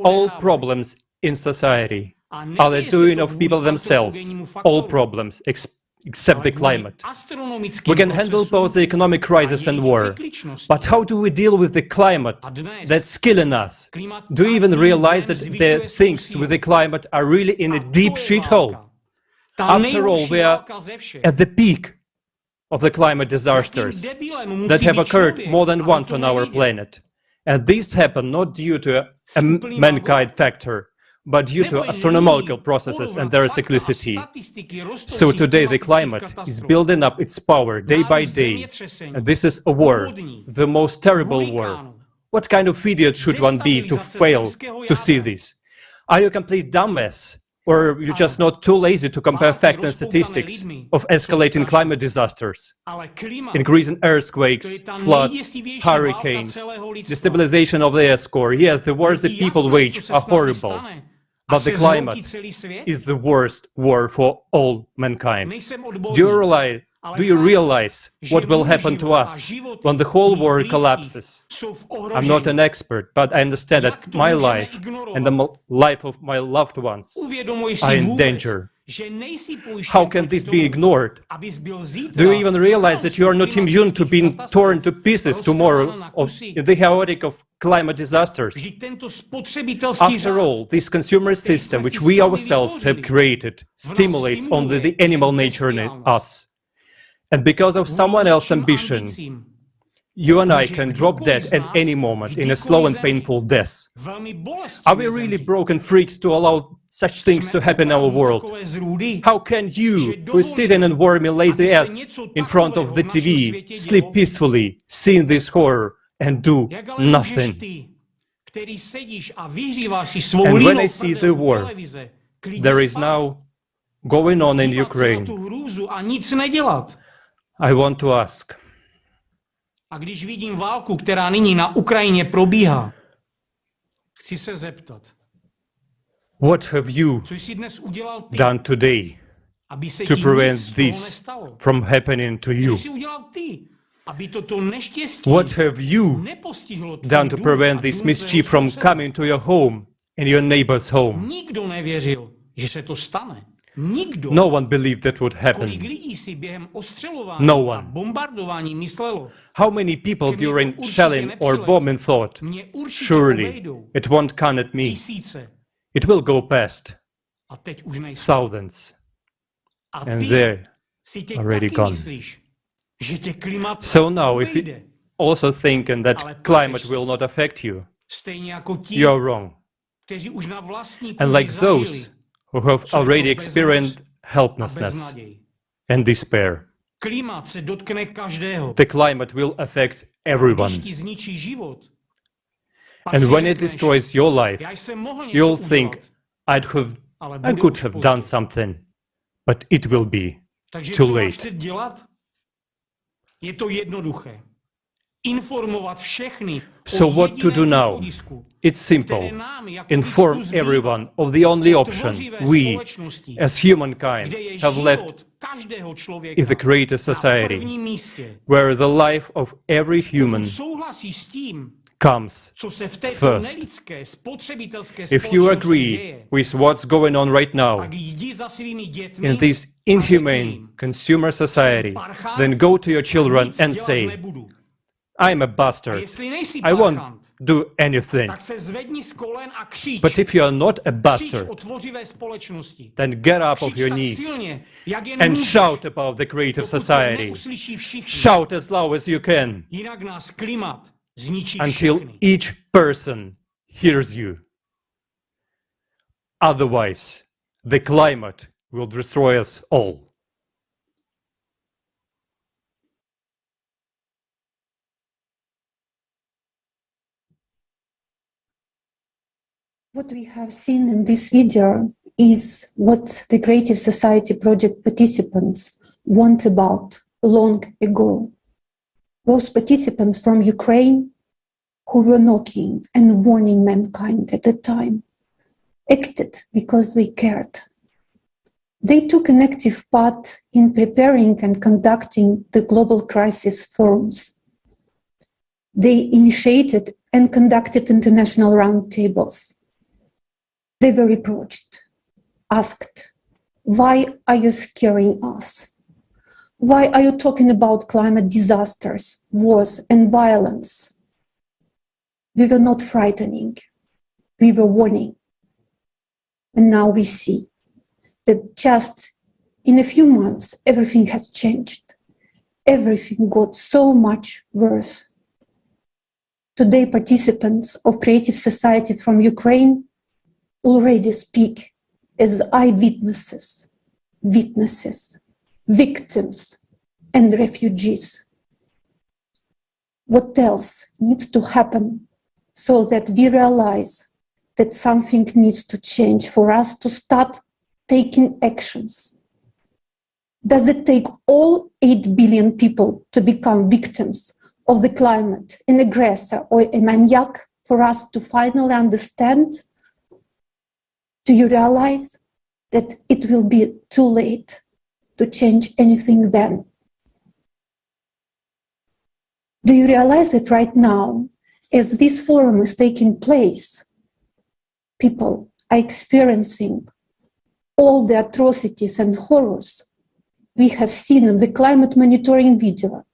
All problems in society are the doing of people themselves. All problems except the climate. We can handle both the economic crisis and war. But how do we deal with the climate that's killing us? Do you even realize that the things with the climate are really in a deep shithole? After all, we are at the peak of the climate disasters that have occurred more than once on our planet. And these happen not due to a mankind factor, but due to astronomical processes and their cyclicity. So today the climate is building up its power day by day, and this is a war, the most terrible war. What kind of idiot should one be to fail to see this? Are you a complete dumbass? Or you're just not too lazy to compare facts and statistics of escalating climate disasters, increasing earthquakes, floods, hurricanes, destabilization of the air score? Yes, the wars that people wage are horrible, but the climate is the worst war for all mankind. Do you realize what will happen to us when the whole world collapses? I'm not an expert, but I understand that my life and the life of my loved ones are in danger. How can this be ignored? Do you even realize that you are not immune to being torn to pieces tomorrow in the chaotic of climate disasters? After all, this consumer system, which we ourselves have created, stimulates only the animal nature in us. And because of someone else's ambition, you and I can drop dead at any moment in a slow and painful death. Are we really broken freaks to allow such things to happen in our world? How can you, who is sitting in warm and lazy ass in front of the TV, sleep peacefully, seeing this horror and do nothing? And when I see the war there is now going on in Ukraine, I want to ask, A když vidím válku, která nyní na Ukrajině probíhá, chci se zeptat, what have you co jsi dnes udělal ty, done today aby se to ti prevent nic this nestalo? from happening to you? Co jsi udělal ty, aby toto neštěstí What have you nepostihlo tvůj done to dům prevent a this dům tvého mischief from souseda? coming to your home and your neighbor's home? Nikdo nevěřil, že se to stane. Nikdo. No one believed that would Kolik happen. lidí si během ostřelování No a one. bombardování myslelo, How many people during shelling or bombing thought, mě určitě surely obejdou it won't come at me. tisíce It will go past a teď už nejsou. thousands. A And ty they're si teď already taky gone. myslíš, že tě klimat So now if you obejde. also thinking that climate will not affect you, Stejně jako ti, you're wrong. kteří už na vlastní And kůži like those zažili who have co je already to experienced bezmoc a helplessness beznaděj. and despair, Klimat se dotkne každého. the climate will affect everyone. Když ti zničí život, pak And si when it řekneš, destroys your life, já jsem mohl něco you'll udělat, think, ale I bude could už have pozdě. done something, but it will be Takže too co máš late. teď dělat? Je to jednoduché. Informovat všechny So o what to do jediném now? východisku, It's simple. které nám jako Inform lidsku zbývá. everyone of the only option Tvořivé we, společnosti, as humankind, kde je have left život každého člověka in the creative na society, prvním místě. where the life of every human Souhlasí s tím, comes co se v této first. nelidské spotřebitelské If you společnosti agree děje, with what's going on right now tak jdi za svými dětmi in this inhumane consumer society, then go to your children and say, I'm a a bastard. jestli nejsi I won't parchant, do anything. tak se zvedni z kolen a křič. But if you are not a Křič bastard, o tvořivé společnosti. then get up of Křič your tak knees silně, jak jen and můžeš, shout about the creative dokud to society. neuslyší všichni. Shout as loud as you can Jinak nás klimat zničí until všechny. each person hears you. Otherwise, the climate will destroy us all. What we have seen in this video is what the Creative Society project participants want about long ago. Those participants from Ukraine who were knocking and warning mankind at the time acted because they cared. They took an active part in preparing and conducting the global crisis forums. They initiated and conducted international roundtables. They were reproached, asked, why are you scaring us? Why are you talking about climate disasters, wars, and violence? We were not frightening, we were warning. And now we see that just in a few months, everything has changed. Everything got so much worse. Today, participants of Creative Society from Ukraine already speak as eyewitnesses, witnesses, victims, and refugees. What else needs to happen so that we realize that something needs to change for us to start taking actions? Does it take all 8 billion people to become victims of the climate, an aggressor or a maniac, for us to finally understand? Do you realize that it will be too late to change anything then? Do you realize that right now, as this forum is taking place, people are experiencing all the atrocities and horrors we have seen in the climate monitoring video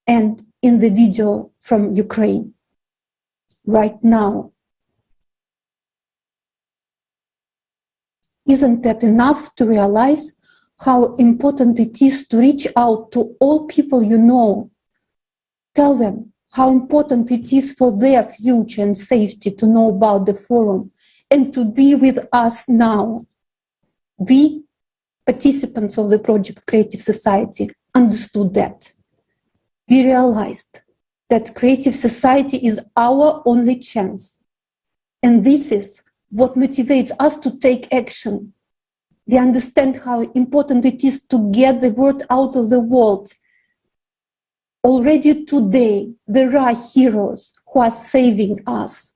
and in the video from Ukraine right now? Isn't that enough to realize how important it is to reach out to all people you know? Tell them how important it is for their future and safety to know about the forum and to be with us now. We, participants of the project Creative Society, understood that. We realized that Creative Society is our only chance. And this is what motivates us to take action. We understand how important it is to get the word out of the world. Already today, there are heroes who are saving us.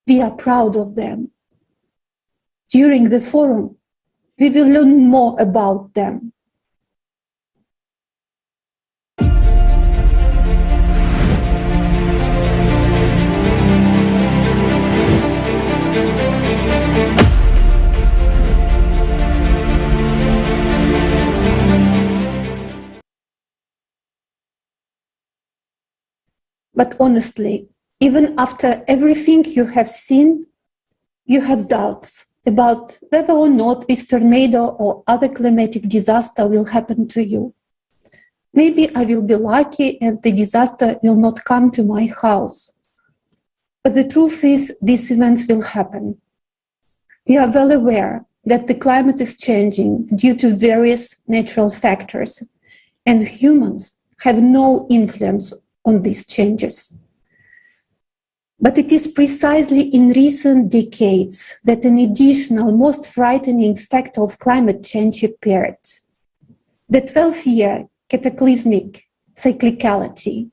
We are proud of them. During the forum, we will learn more about them. But honestly, even after everything you have seen, you have doubts about whether or not this tornado or other climatic disaster will happen to you. Maybe I will be lucky and the disaster will not come to my house. But the truth is, these events will happen. We are well aware that the climate is changing due to various natural factors, and humans have no influence on these changes. But it is precisely in recent decades that an additional, most frightening factor of climate change appeared: the 12-year cataclysmic cyclicality.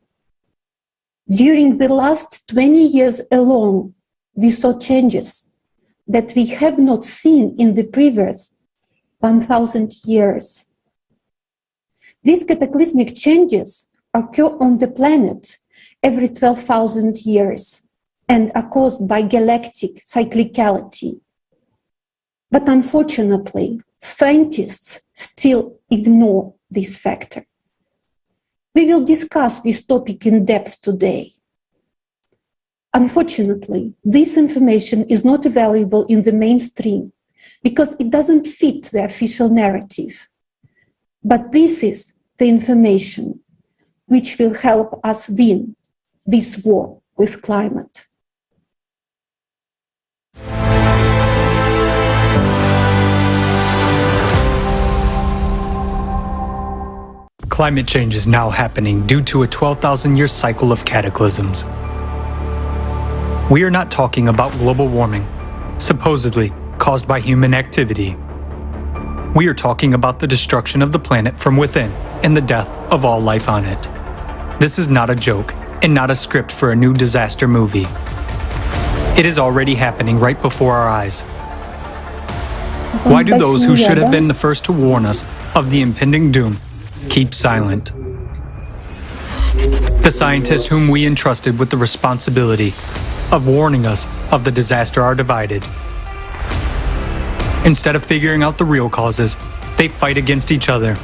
During the last 20 years alone, we saw changes that we have not seen in the previous 1,000 years. These cataclysmic changes occur on the planet every 12,000 years and are caused by galactic cyclicality. But unfortunately, scientists still ignore this factor. We will discuss this topic in depth today. Unfortunately, this information is not available in the mainstream because it doesn't fit the official narrative. But this is the information which will help us win this war with climate. Climate change is now happening due to a 12,000-year cycle of cataclysms. We are not talking about global warming, supposedly caused by human activity. We are talking about the destruction of the planet from within and the death of all life on it. This is not a joke and not a script for a new disaster movie. It is already happening right before our eyes. Why do those who should have been the first to warn us of the impending doom keep silent? The scientists whom we entrusted with the responsibility of warning us of the disaster are divided. Instead of figuring out the real causes, they fight against each other.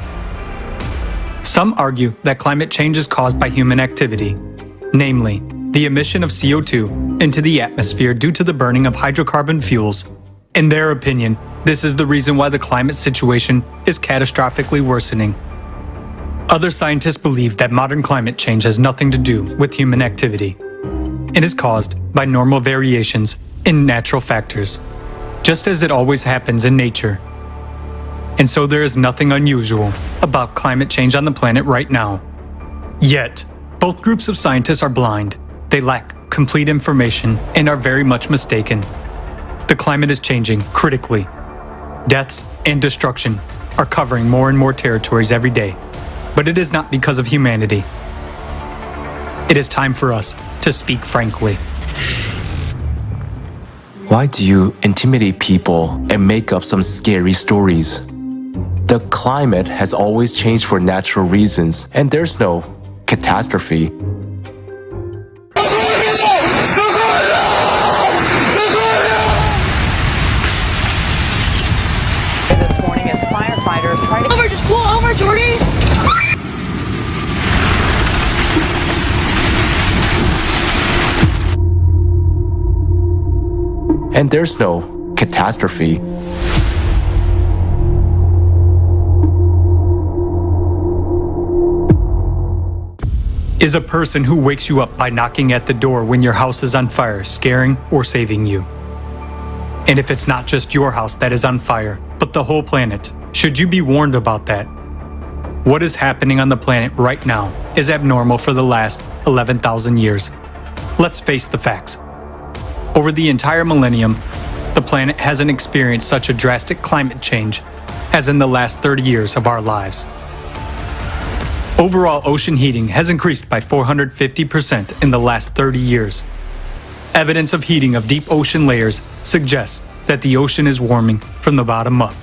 Some argue that climate change is caused by human activity, namely, the emission of CO2 into the atmosphere due to the burning of hydrocarbon fuels. In their opinion, this is the reason why the climate situation is catastrophically worsening. Other scientists believe that modern climate change has nothing to do with human activity. It is caused by normal variations in natural factors, just as it always happens in nature. And so there is nothing unusual about climate change on the planet right now. Yet, both groups of scientists are blind. They lack complete information and are very much mistaken. The climate is changing critically. Deaths and destruction are covering more and more territories every day. But it is not because of humanity. It is time for us to speak frankly. Why do you intimidate people and make up some scary stories? The climate has always changed for natural reasons, and there's no catastrophe. This morning as firefighters try to... Just pull over, Jordy! And there's no catastrophe. Is a person who wakes you up by knocking at the door when your house is on fire, scaring or saving you? And if it's not just your house that is on fire, but the whole planet, should you be warned about that? What is happening on the planet right now is abnormal for the last 11,000 years. Let's face the facts. Over the entire millennium, the planet hasn't experienced such a drastic climate change as in the last 30 years of our lives. Overall ocean heating has increased by 450% in the last 30 years. Evidence of heating of deep ocean layers suggests that the ocean is warming from the bottom up.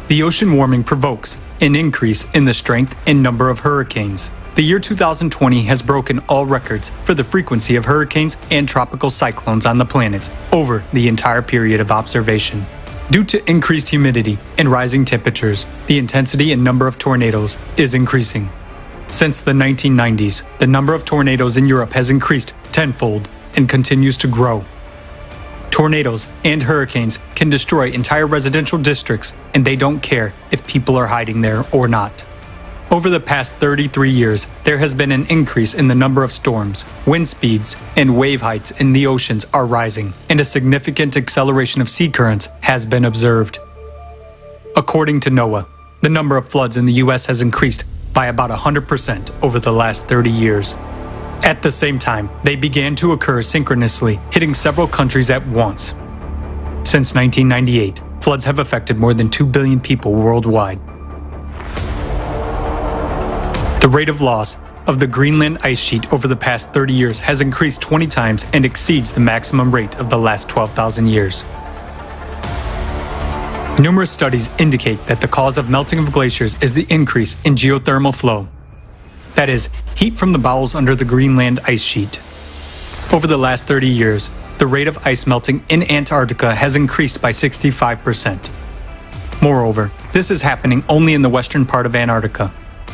The ocean warming provokes an increase in the strength and number of hurricanes. The year 2020 has broken all records for the frequency of hurricanes and tropical cyclones on the planet over the entire period of observation. Due to increased humidity and rising temperatures, the intensity and number of tornadoes is increasing. Since the 1990s, the number of tornadoes in Europe has increased tenfold and continues to grow. Tornadoes and hurricanes can destroy entire residential districts, and they don't care if people are hiding there or not. Over the past 33 years, there has been an increase in the number of storms, wind speeds, and wave heights in the oceans are rising, and a significant acceleration of sea currents has been observed. According to NOAA, the number of floods in the US has increased by about 100% over the last 30 years. At the same time, they began to occur synchronously, hitting several countries at once. Since 1998, floods have affected more than 2 billion people worldwide. The rate of loss of the Greenland ice sheet over the past 30 years has increased 20 times and exceeds the maximum rate of the last 12,000 years. Numerous studies indicate that the cause of melting of glaciers is the increase in geothermal flow. That is, heat from the bowels under the Greenland ice sheet. Over the last 30 years, the rate of ice melting in Antarctica has increased by 65%. Moreover, this is happening only in the western part of Antarctica,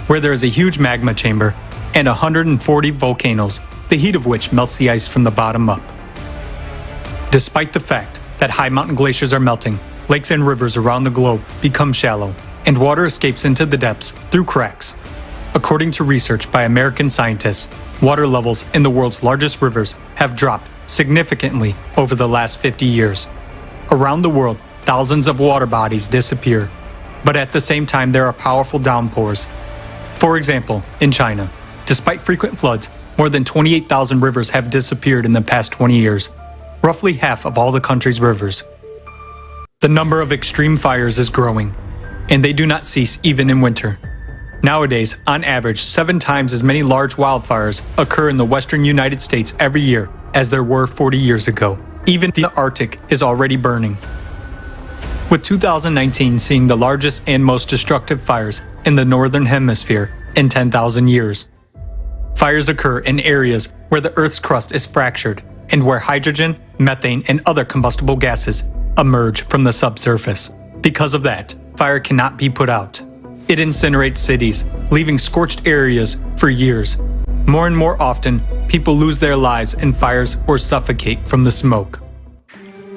where there is a huge magma chamber and 140 volcanoes, the heat of which melts the ice from the bottom up. Despite the fact that high mountain glaciers are melting, lakes and rivers around the globe become shallow, and water escapes into the depths through cracks. According to research by American scientists, water levels in the world's largest rivers have dropped significantly over the last 50 years. Around the world, thousands of water bodies disappear, but at the same time there are powerful downpours. For example, in China, despite frequent floods, more than 28,000 rivers have disappeared in the past 20 years, roughly half of all the country's rivers. The number of extreme fires is growing, and they do not cease even in winter. Nowadays, on average, 7 times as many large wildfires occur in the western United States every year as there were 40 years ago. Even the Arctic is already burning. With 2019 seeing the largest and most destructive fires in the northern hemisphere in 10,000 years. Fires occur in areas where the Earth's crust is fractured and where hydrogen, methane, and other combustible gases emerge from the subsurface. Because of that, fire cannot be put out. It incinerates cities, leaving scorched areas for years. More and more often, people lose their lives in fires or suffocate from the smoke.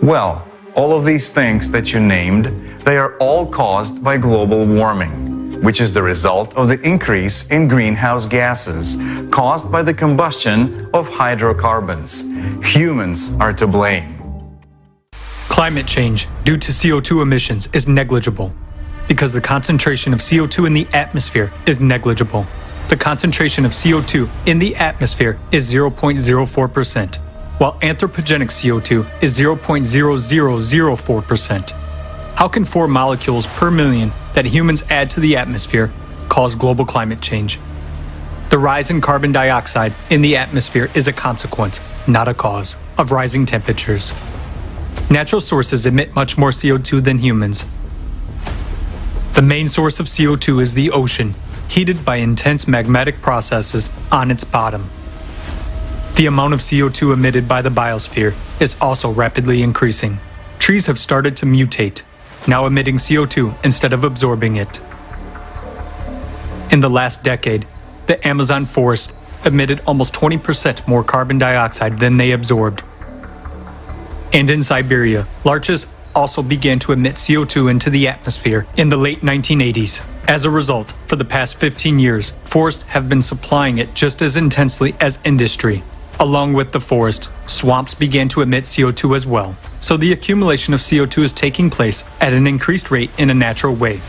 Well, all of these things that you named, they are all caused by global warming, which is the result of the increase in greenhouse gases caused by the combustion of hydrocarbons. Humans are to blame. Climate change due to CO2 emissions is negligible because the concentration of CO2 in the atmosphere is negligible. The concentration of CO2 in the atmosphere is 0.04%, while anthropogenic CO2 is 0.0004%. How can 4 molecules per million that humans add to the atmosphere cause global climate change? The rise in carbon dioxide in the atmosphere is a consequence, not a cause, of rising temperatures. Natural sources emit much more CO2 than humans. The main source of CO2 is the ocean, heated by intense magmatic processes on its bottom. The amount of CO2 emitted by the biosphere is also rapidly increasing. Trees have started to mutate, now emitting CO2 instead of absorbing it. In the last decade, the Amazon forest emitted almost 20% more carbon dioxide than they absorbed. And in Siberia, larches also began to emit CO2 into the atmosphere in the late 1980s. As a result, for the past 15 years, forests have been supplying it just as intensely as industry. Along with the forest, swamps began to emit CO2 as well, so the accumulation of CO2 is taking place at an increased rate in a natural way.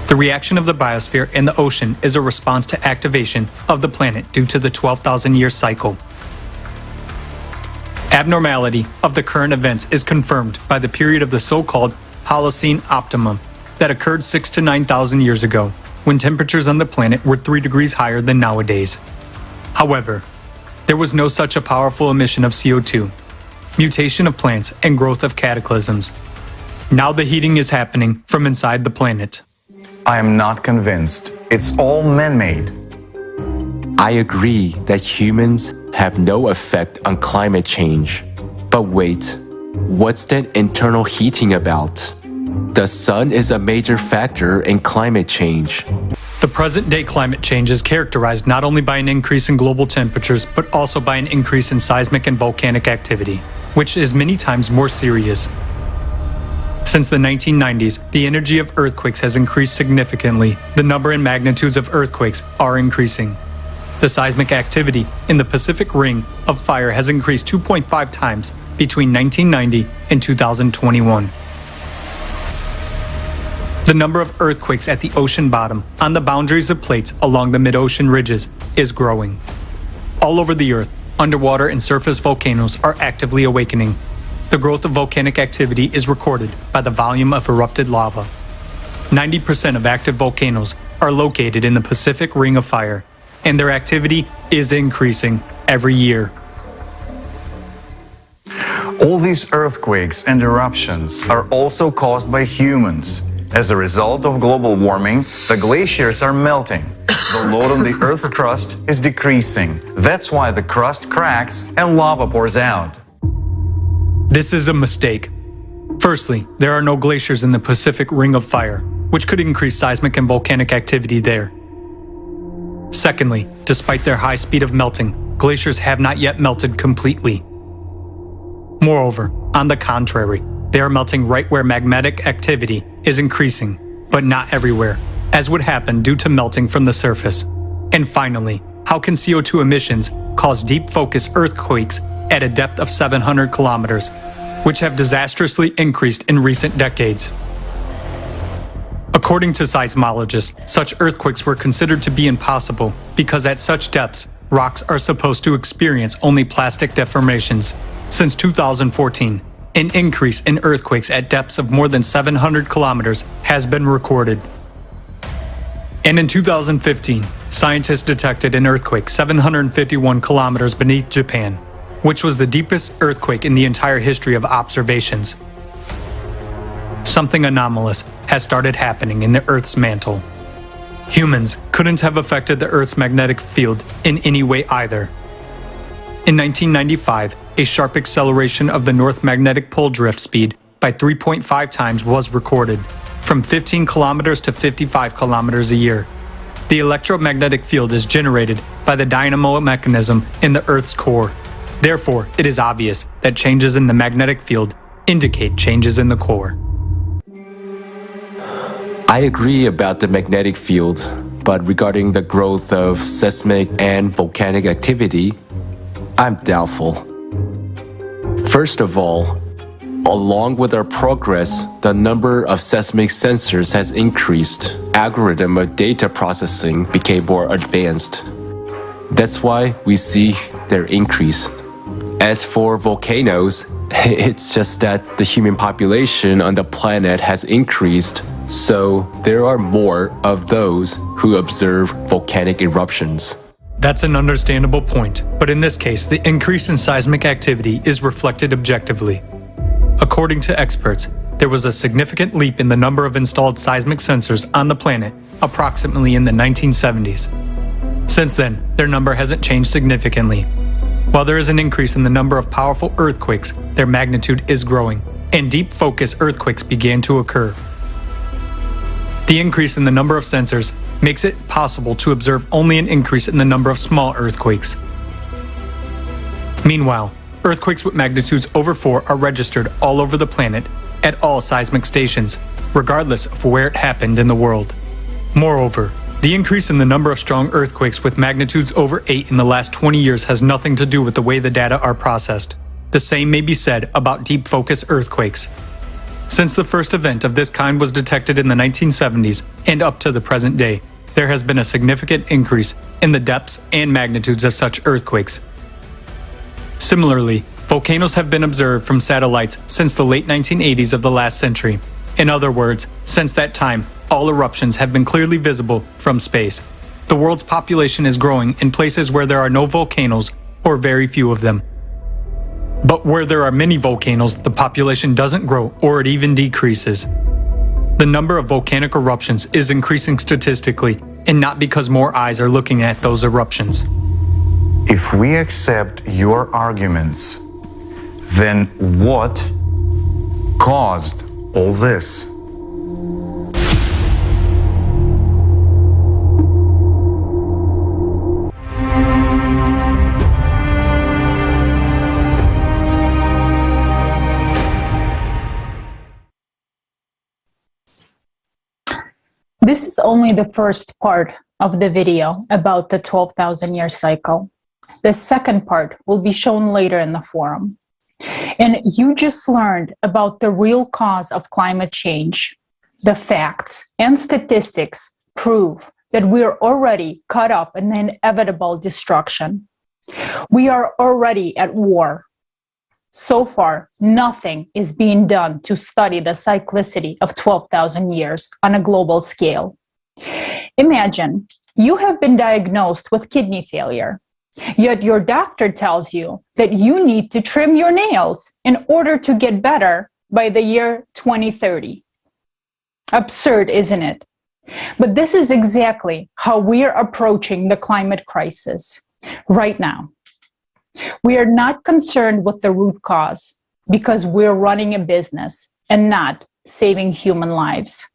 The reaction of the biosphere and the ocean is a response to activation of the planet due to the 12,000-year cycle. Abnormality of the current events is confirmed by the period of the so-called Holocene optimum that occurred 6,000 to 9,000 years ago, when temperatures on the planet were 3 degrees higher than nowadays. However, there was no such a powerful emission of CO2, mutation of plants, and growth of cataclysms. Now the heating is happening from inside the planet. I am not convinced. It's all man-made. I agree that humans have no effect on climate change. But wait, what's that internal heating about? The sun is a major factor in climate change. The present-day climate change is characterized not only by an increase in global temperatures, but also by an increase in seismic and volcanic activity, which is many times more serious. Since the 1990s, the energy of earthquakes has increased significantly. The number and magnitudes of earthquakes are increasing. The seismic activity in the Pacific Ring of Fire has increased 2.5 times between 1990 and 2021. The number of earthquakes at the ocean bottom, on the boundaries of plates along the mid-ocean ridges, is growing. All over the Earth, underwater and surface volcanoes are actively awakening. The growth of volcanic activity is recorded by the volume of erupted lava. 90% of active volcanoes are located in the Pacific Ring of Fire, and their activity is increasing every year. All these earthquakes and eruptions are also caused by humans. As a result of global warming, the glaciers are melting. The load on the Earth's crust is decreasing. That's why the crust cracks and lava pours out. This is a mistake. Firstly, there are no glaciers in the Pacific Ring of Fire, which could increase seismic and volcanic activity there. Secondly, despite their high speed of melting, glaciers have not yet melted completely. Moreover, on the contrary, they are melting right where magmatic activity is increasing, but not everywhere, as would happen due to melting from the surface. And finally, how can CO2 emissions cause deep focus earthquakes at a depth of 700 kilometers, which have disastrously increased in recent decades? According to seismologists, such earthquakes were considered to be impossible because at such depths, rocks are supposed to experience only plastic deformations. Since 2014, an increase in earthquakes at depths of more than 700 kilometers has been recorded. And in 2015, scientists detected an earthquake 751 kilometers beneath Japan, which was the deepest earthquake in the entire history of observations. Something anomalous has started happening in the Earth's mantle. Humans couldn't have affected the Earth's magnetic field in any way either. In 1995, a sharp acceleration of the North magnetic pole drift speed by 3.5 times was recorded, from 15 kilometers to 55 kilometers a year. The electromagnetic field is generated by the dynamo mechanism in the Earth's core. Therefore, it is obvious that changes in the magnetic field indicate changes in the core. I agree about the magnetic field, but regarding the growth of seismic and volcanic activity, I'm doubtful. First of all, along with our progress, the number of seismic sensors has increased. Algorithm of data processing became more advanced. That's why we see their increase. As for volcanoes, it's just that the human population on the planet has increased, so there are more of those who observe volcanic eruptions. That's an understandable point, but in this case, the increase in seismic activity is reflected objectively. According to experts, there was a significant leap in the number of installed seismic sensors on the planet approximately in the 1970s. Since then, their number hasn't changed significantly. While there is an increase in the number of powerful earthquakes, their magnitude is growing, and deep focus earthquakes began to occur. The increase in the number of sensors makes it possible to observe only an increase in the number of small earthquakes. Meanwhile, earthquakes with magnitudes over 4 are registered all over the planet at all seismic stations, regardless of where it happened in the world. Moreover, The increase in the number of strong earthquakes with magnitudes over 8 in the last 20 years has nothing to do with the way the data are processed. The same may be said about deep focus earthquakes. Since the first event of this kind was detected in the 1970s and up to the present day, there has been a significant increase in the depths and magnitudes of such earthquakes. Similarly, volcanoes have been observed from satellites since the late 1980s of the last century. In other words, since that time, all eruptions have been clearly visible from space. The world's population is growing in places where there are no volcanoes or very few of them. But where there are many volcanoes, the population doesn't grow or it even decreases. The number of volcanic eruptions is increasing statistically, and not because more eyes are looking at those eruptions. If we accept your arguments, then what caused all this? This is only the first part of the video about the 12,000 year cycle. The second part will be shown later in the forum. And you just learned about the real cause of climate change. The facts and statistics prove that we are already caught up in the inevitable destruction. We are already at war. So far, nothing is being done to study the cyclicity of 12,000 years on a global scale. Imagine you have been diagnosed with kidney failure, yet your doctor tells you that you need to trim your nails in order to get better by the year 2030. Absurd, isn't it? But this is exactly how we are approaching the climate crisis right now. We are not concerned with the root cause because we're running a business and not saving human lives.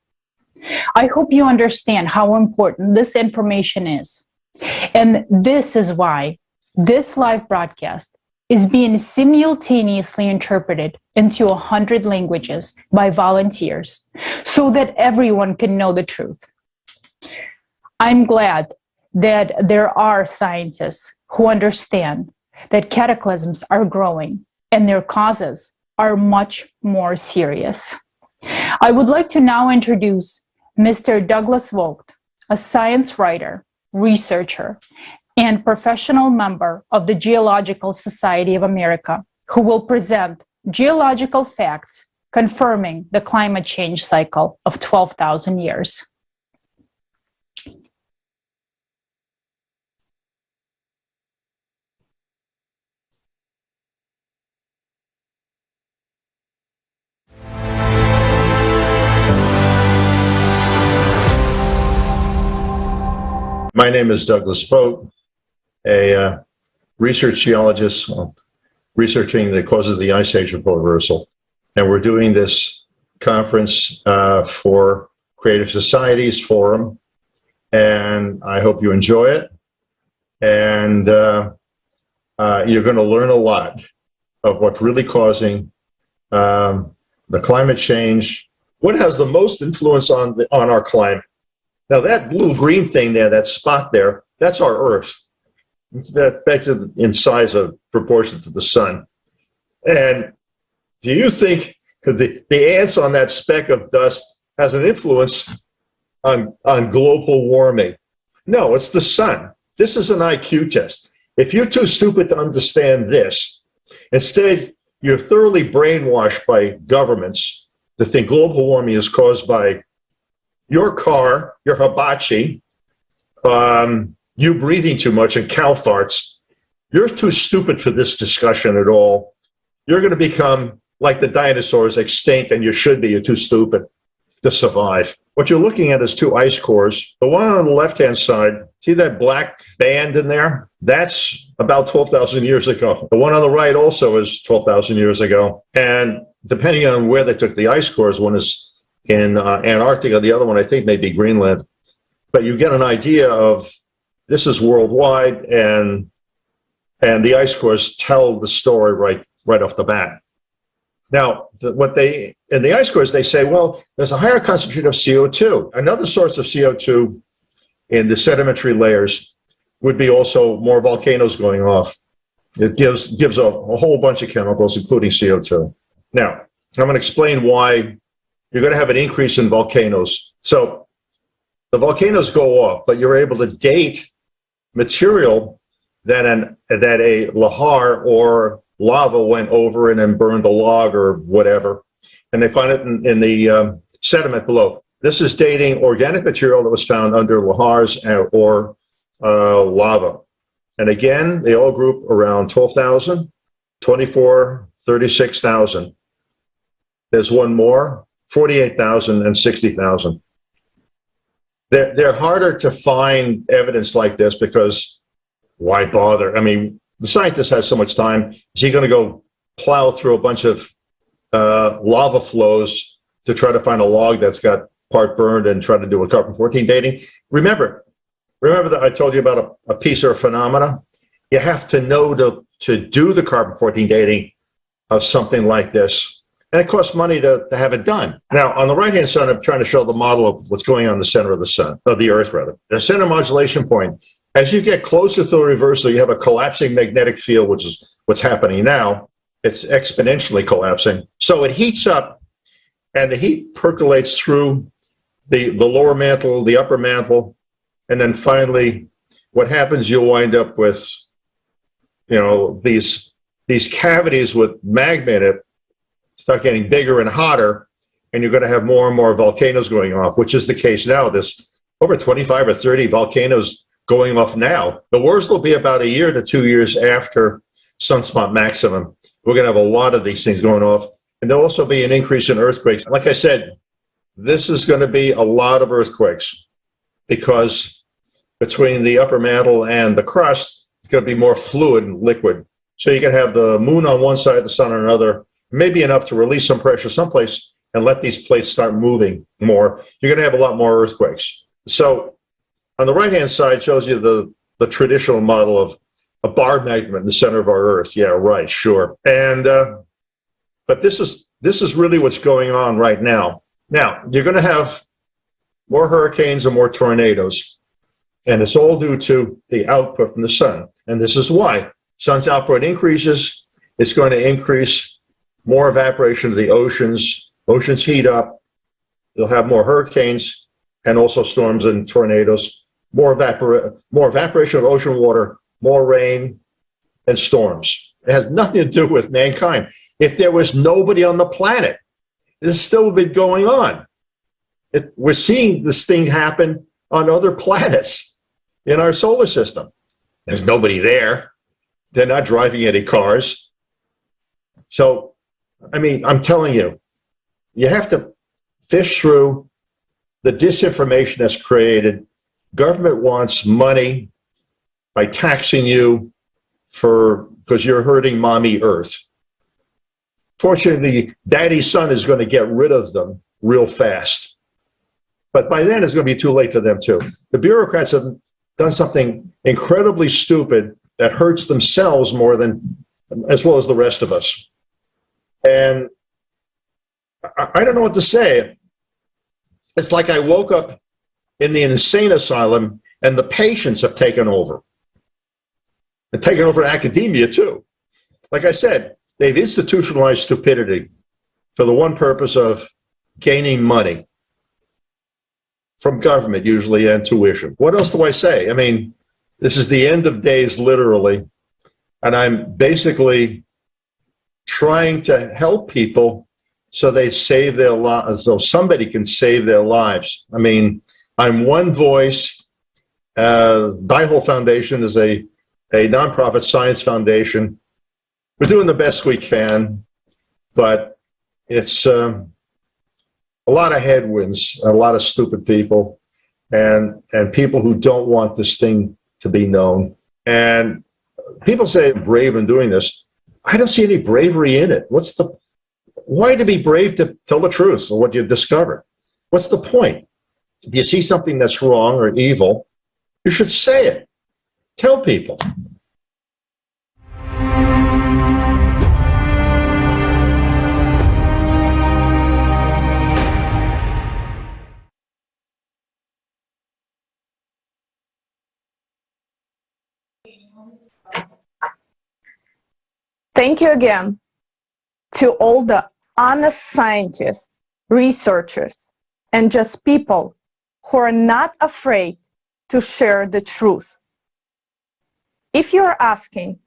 I hope you understand how important this information is. And this is why this live broadcast is being simultaneously interpreted into 100 languages by volunteers so that everyone can know the truth. I'm glad that there are scientists who understand that cataclysms are growing and their causes are much more serious. I would like to now introduce Mr. Douglas Vogt, a science writer, researcher, and professional member of the Geological Society of America, who will present geological facts confirming the climate change cycle of 12,000 years. My name is Douglas Vogt, a research geologist researching the causes of the Ice Age reversal. And we're doing this conference for Creative Societies Forum, and I hope you enjoy it. And you're going to learn a lot of what's really causing the climate change. What has the most influence on our climate? Now that little green thing there, that spot there, that's our Earth. That's in size of proportion to the sun. And do you think the ants on that speck of dust has an influence on global warming? No, it's the sun. This is an IQ test. If you're too stupid to understand this, instead you're thoroughly brainwashed by governments to think global warming is caused by your car, your hibachi, you breathing too much, and cow farts. You're too stupid for this discussion at all. You're going to become like the dinosaurs, extinct, and you should be. You're too stupid to survive. What you're looking at is two ice cores. The one on the left-hand side, see that black band in there? That's about 12,000 years ago. The one on the right also is 12,000 years ago. And depending on where they took the ice cores, one is in Antarctica, the other one I think may be Greenland. But you get an idea of this is worldwide, and the ice cores tell the story right off the bat. Now, in the ice cores, they say, well, there's a higher concentration of CO2. Another source of CO2 in the sedimentary layers would be also more volcanoes going off. It gives a whole bunch of chemicals, including CO2. Now, I'm going to explain why you're going to have an increase in volcanoes. So the volcanoes go off, but you're able to date material that a lahar or lava went over and then burned a log or whatever, and they find it in the sediment below. This is dating organic material that was found under lahars or lava. And again, they all group around 12,000, 24, 36,000. There's one more, 48,000 and 60,000. They're harder to find evidence like this because why bother? I mean, the scientist has so much time. Is he going to go plow through a bunch of lava flows to try to find a log that's got part burned and try to do a carbon-14 dating? Remember that I told you about a piece or a phenomena? You have to know to do the carbon-14 dating of something like this. And it costs money to have it done. Now, on the right-hand side, I'm trying to show the model of what's going on in the center of the sun, of the Earth, rather. The center modulation point. As you get closer to the reversal, you have a collapsing magnetic field, which is what's happening now. It's exponentially collapsing. So it heats up, and the heat percolates through the lower mantle, the upper mantle, and then finally, what happens, you'll wind up with, these cavities with magma in it, start getting bigger and hotter, and you're going to have more and more volcanoes going off, which is the case now. There's over 25 or 30 volcanoes going off now. The worst will be about a year to 2 years after sunspot maximum. We're going to have a lot of these things going off, and there'll also be an increase in earthquakes. Like I said, this is going to be a lot of earthquakes because between the upper mantle and the crust, it's going to be more fluid and liquid. So you can have the moon on one side, the sun on another, maybe enough to release some pressure someplace and let these plates start moving more. You're going to have a lot more earthquakes. So on the right-hand side shows you the traditional model of a bar magnet in the center of our Earth. Yeah, right, sure. And but this is really what's going on right now. Now, you're going to have more hurricanes and more tornadoes, and it's all due to the output from the sun. And this is why. Sun's output increases, it's going to increase more evaporation of the oceans. Oceans heat up, you'll have more hurricanes and also storms and tornadoes, more evaporation of ocean water, more rain and storms. It has nothing to do with mankind. If there was nobody on the planet, this still would be going on. We're seeing this thing happen on other planets in our solar system. There's nobody there. They're not driving any cars. So, I mean, I'm telling you, you have to fish through the disinformation that's created. Government wants money by taxing you because you're hurting mommy Earth. Fortunately, daddy's son is going to get rid of them real fast. But by then, it's going to be too late for them, too. The bureaucrats have done something incredibly stupid that hurts themselves more than, as well as the rest of us. And I don't know what to say. It's like I woke up in the insane asylum and the patients have taken over. And taken over academia, too. Like I said, they've institutionalized stupidity for the one purpose of gaining money from government, usually, and tuition. What else do I say? I mean, this is the end of days, literally, and I'm basically trying to help people so they save their lives, so somebody can save their lives. I mean, I'm one voice. Dihol Foundation is a nonprofit science foundation. We're doing the best we can, but it's a lot of headwinds, a lot of stupid people, and people who don't want this thing to be known. And people say I'm brave in doing this. I don't see any bravery in it. Why to be brave to tell the truth or what you've discovered? What's the point? If you see something that's wrong or evil, you should say it. Tell people. Thank you again to all the honest scientists, researchers, and just people who are not afraid to share the truth. If you're asking,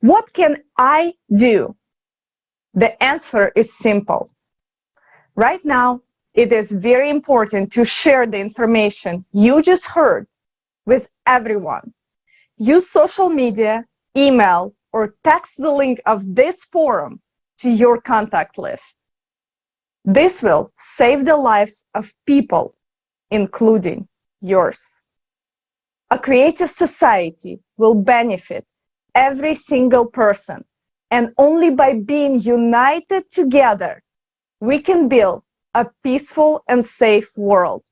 what can I do? The answer is simple. Right now, it is very important to share the information you just heard with everyone. Use social media, email, or text the link of this forum to your contact list. This will save the lives of people, including yours. A creative society will benefit every single person, and only by being united together, we can build a peaceful and safe world.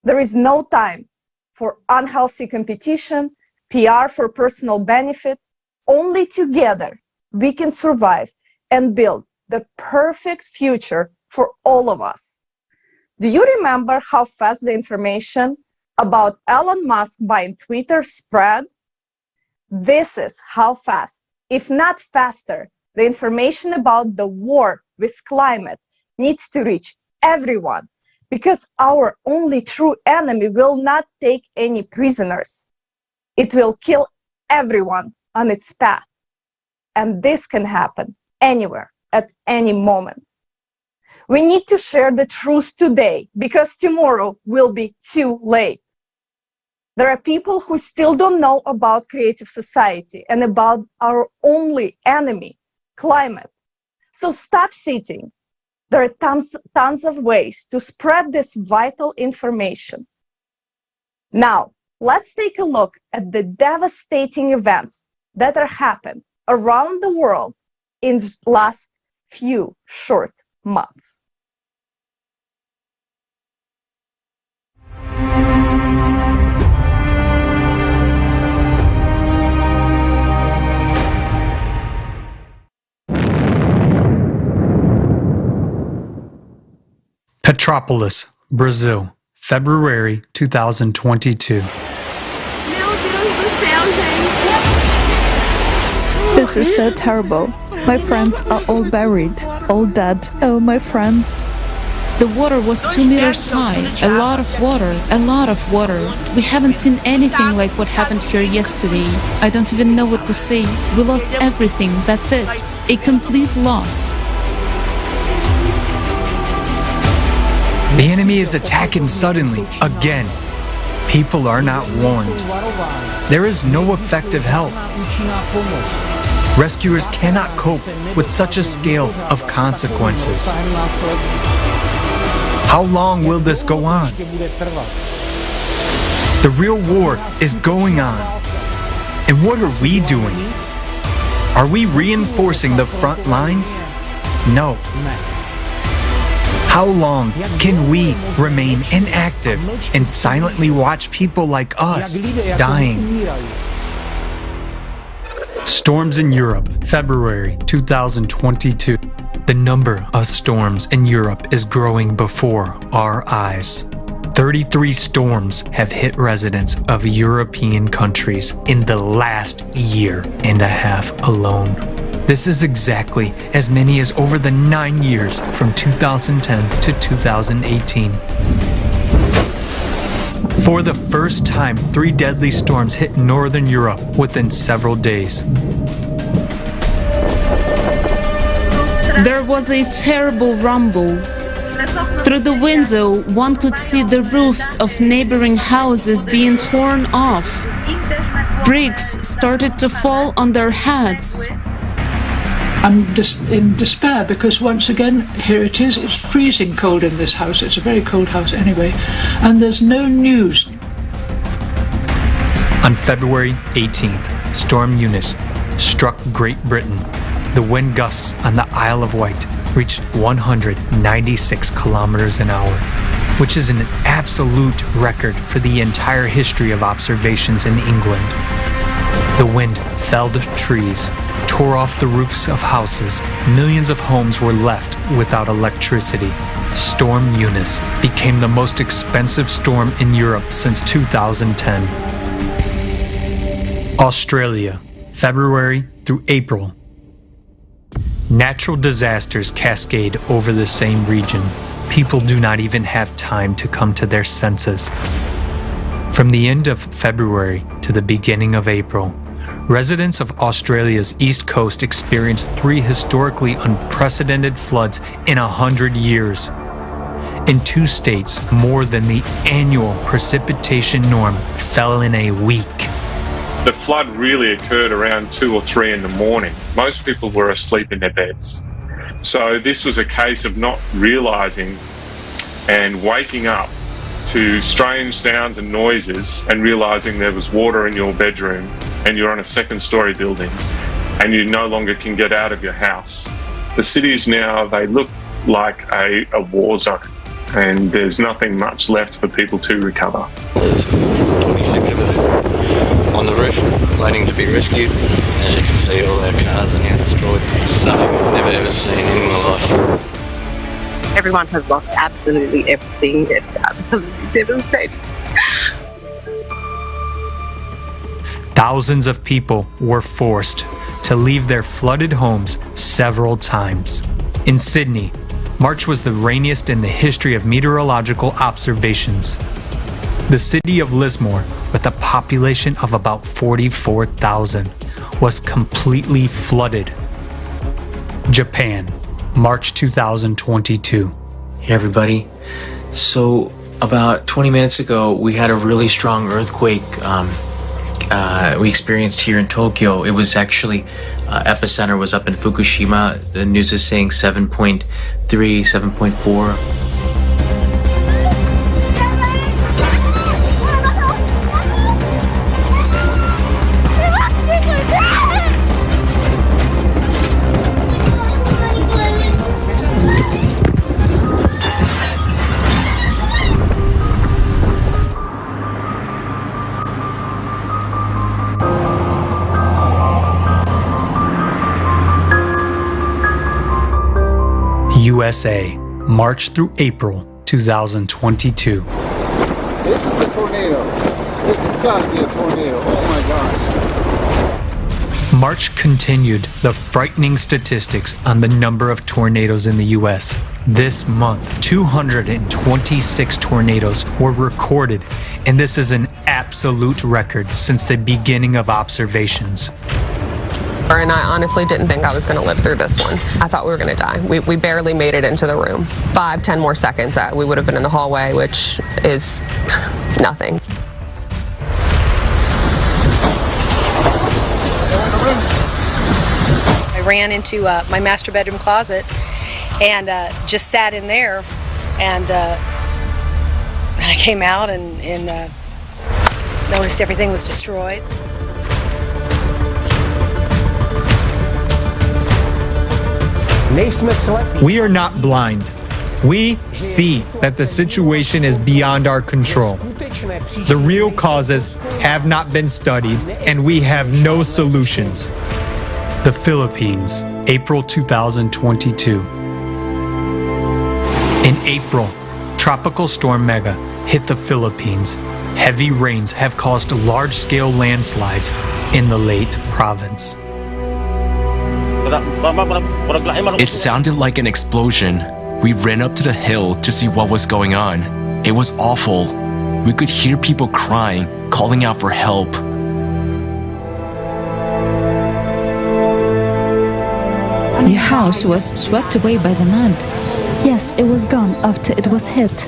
There is no time for unhealthy competition, PR for personal benefit. Only together we can survive and build the perfect future for all of us. Do you remember how fast the information about Elon Musk buying Twitter spread? This is how fast, if not faster, the information about the war with climate needs to reach everyone, because our only true enemy will not take any prisoners. It will kill everyone on its path. And this can happen anywhere, at any moment. We need to share the truth today, because tomorrow will be too late. There are people who still don't know about creative society and about our only enemy, climate. So stop sitting. There are tons of ways to spread this vital information. Now, let's take a look at the devastating events that are happening around the world in the last few short months. Petropolis, Brazil, February 2022. This is so terrible. My friends are all buried, all dead. Oh, my friends. The water was 2 meters high. A lot of water, a lot of water. We haven't seen anything like what happened here yesterday. I don't even know what to say. We lost everything, that's it. A complete loss. The enemy is attacking suddenly, again. People are not warned. There is no effective help. Rescuers cannot cope with such a scale of consequences. How long will this go on? The real war is going on. And what are we doing? Are we reinforcing the front lines? No. How long can we remain inactive and silently watch people like us dying? Storms in Europe, February 2022. The number of storms in Europe is growing before our eyes. 33 storms have hit residents of European countries in the last year and a half alone. This is exactly as many as over the 9 years from 2010 to 2018. For the first time, 3 deadly storms hit northern Europe within several days. There was a terrible rumble. Through the window, one could see the roofs of neighboring houses being torn off. Bricks started to fall on their heads. I'm in despair because once again, here it is, it's freezing cold in this house. It's a very cold house anyway, and there's no news. On February 18th, Storm Eunice struck Great Britain. The wind gusts on the Isle of Wight reached 196 kilometers an hour, which is an absolute record for the entire history of observations in England. The wind felled trees, tore off the roofs of houses. Millions of homes were left without electricity. Storm Eunice became the most expensive storm in Europe since 2010. Australia, February through April. Natural disasters cascade over the same region. People do not even have time to come to their senses. From the end of February to the beginning of April, residents of Australia's east coast experienced 3 historically unprecedented floods in 100 years. In 2 states, more than the annual precipitation norm fell in a week. The flood really occurred around 2 or 3 in the morning. Most people were asleep in their beds. So this was a case of not realizing and waking up to strange sounds and noises and realizing there was water in your bedroom and you're on a 2nd-story building and you no longer can get out of your house. The cities now, they look like a war zone, and there's nothing much left for people to recover. There's 26 of us on the roof waiting to be rescued. As you can see, all our cars are now destroyed. Something I've never ever seen in my life. Everyone has lost absolutely everything. It's absolutely devastating. Thousands of people were forced to leave their flooded homes several times. In Sydney, March was the rainiest in the history of meteorological observations. The city of Lismore, with a population of about 44,000, was completely flooded. Japan, March 2022. Hey everybody. So about 20 minutes ago, we had a really strong earthquake we experienced here in Tokyo. It was actually, epicenter was up in Fukushima. The news is saying 7.3, 7.4. USA, March through April 2022. This is a tornado. This has got to be a tornado. Oh my gosh. March continued the frightening statistics on the number of tornadoes in the US. This month, 226 tornadoes were recorded, and this is an absolute record since the beginning of observations. And I honestly didn't think I was going to live through this one. I thought we were going to die. We barely made it into the room. 5-10 more seconds, we would have been in the hallway, which is nothing. I ran into my master bedroom closet and just sat in there, and I came out and noticed everything was destroyed. We are not blind. We see that the situation is beyond our control. The real causes have not been studied, and we have no solutions. The Philippines, April 2022. In April, Tropical Storm Mega hit the Philippines. Heavy rains have caused large-scale landslides in the Leyte province. It sounded like an explosion. We ran up to the hill to see what was going on. It was awful. We could hear people crying, calling out for help. Your house was swept away by the mud. Yes, it was gone after it was hit.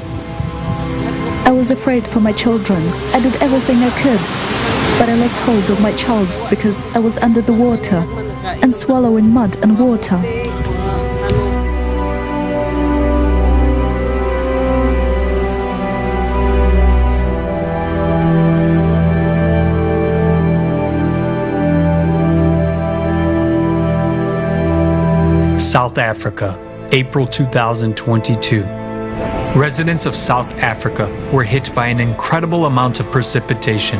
I was afraid for my children. I did everything I could, but I lost hold of my child because I was under the water and swallowing mud and water. South Africa, April 2022. Residents of South Africa were hit by an incredible amount of precipitation.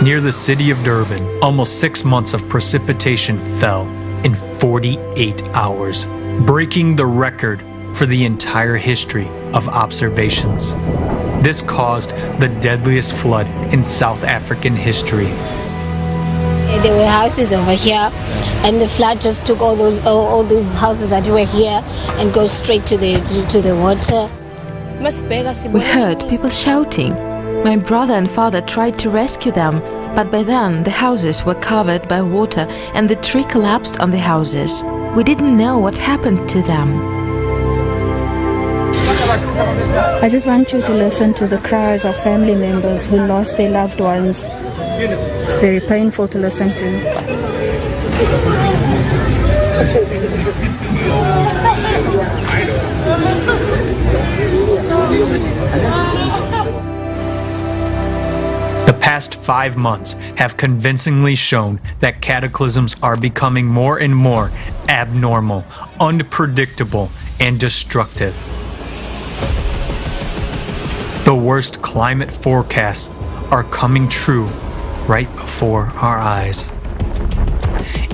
Near the city of Durban, almost 6 months of precipitation fell in 48 hours, breaking the record for the entire history of observations. This caused the deadliest flood in South African history. There were houses over here, and the flood just took all these houses that were here and goes straight to the water. We heard people shouting. My brother and father tried to rescue them, but by then the houses were covered by water and the tree collapsed on the houses. We didn't know what happened to them. I just want you to listen to the cries of family members who lost their loved ones. It's very painful to listen to. The past 5 months have convincingly shown that cataclysms are becoming more and more abnormal, unpredictable, and destructive. The worst climate forecasts are coming true right before our eyes.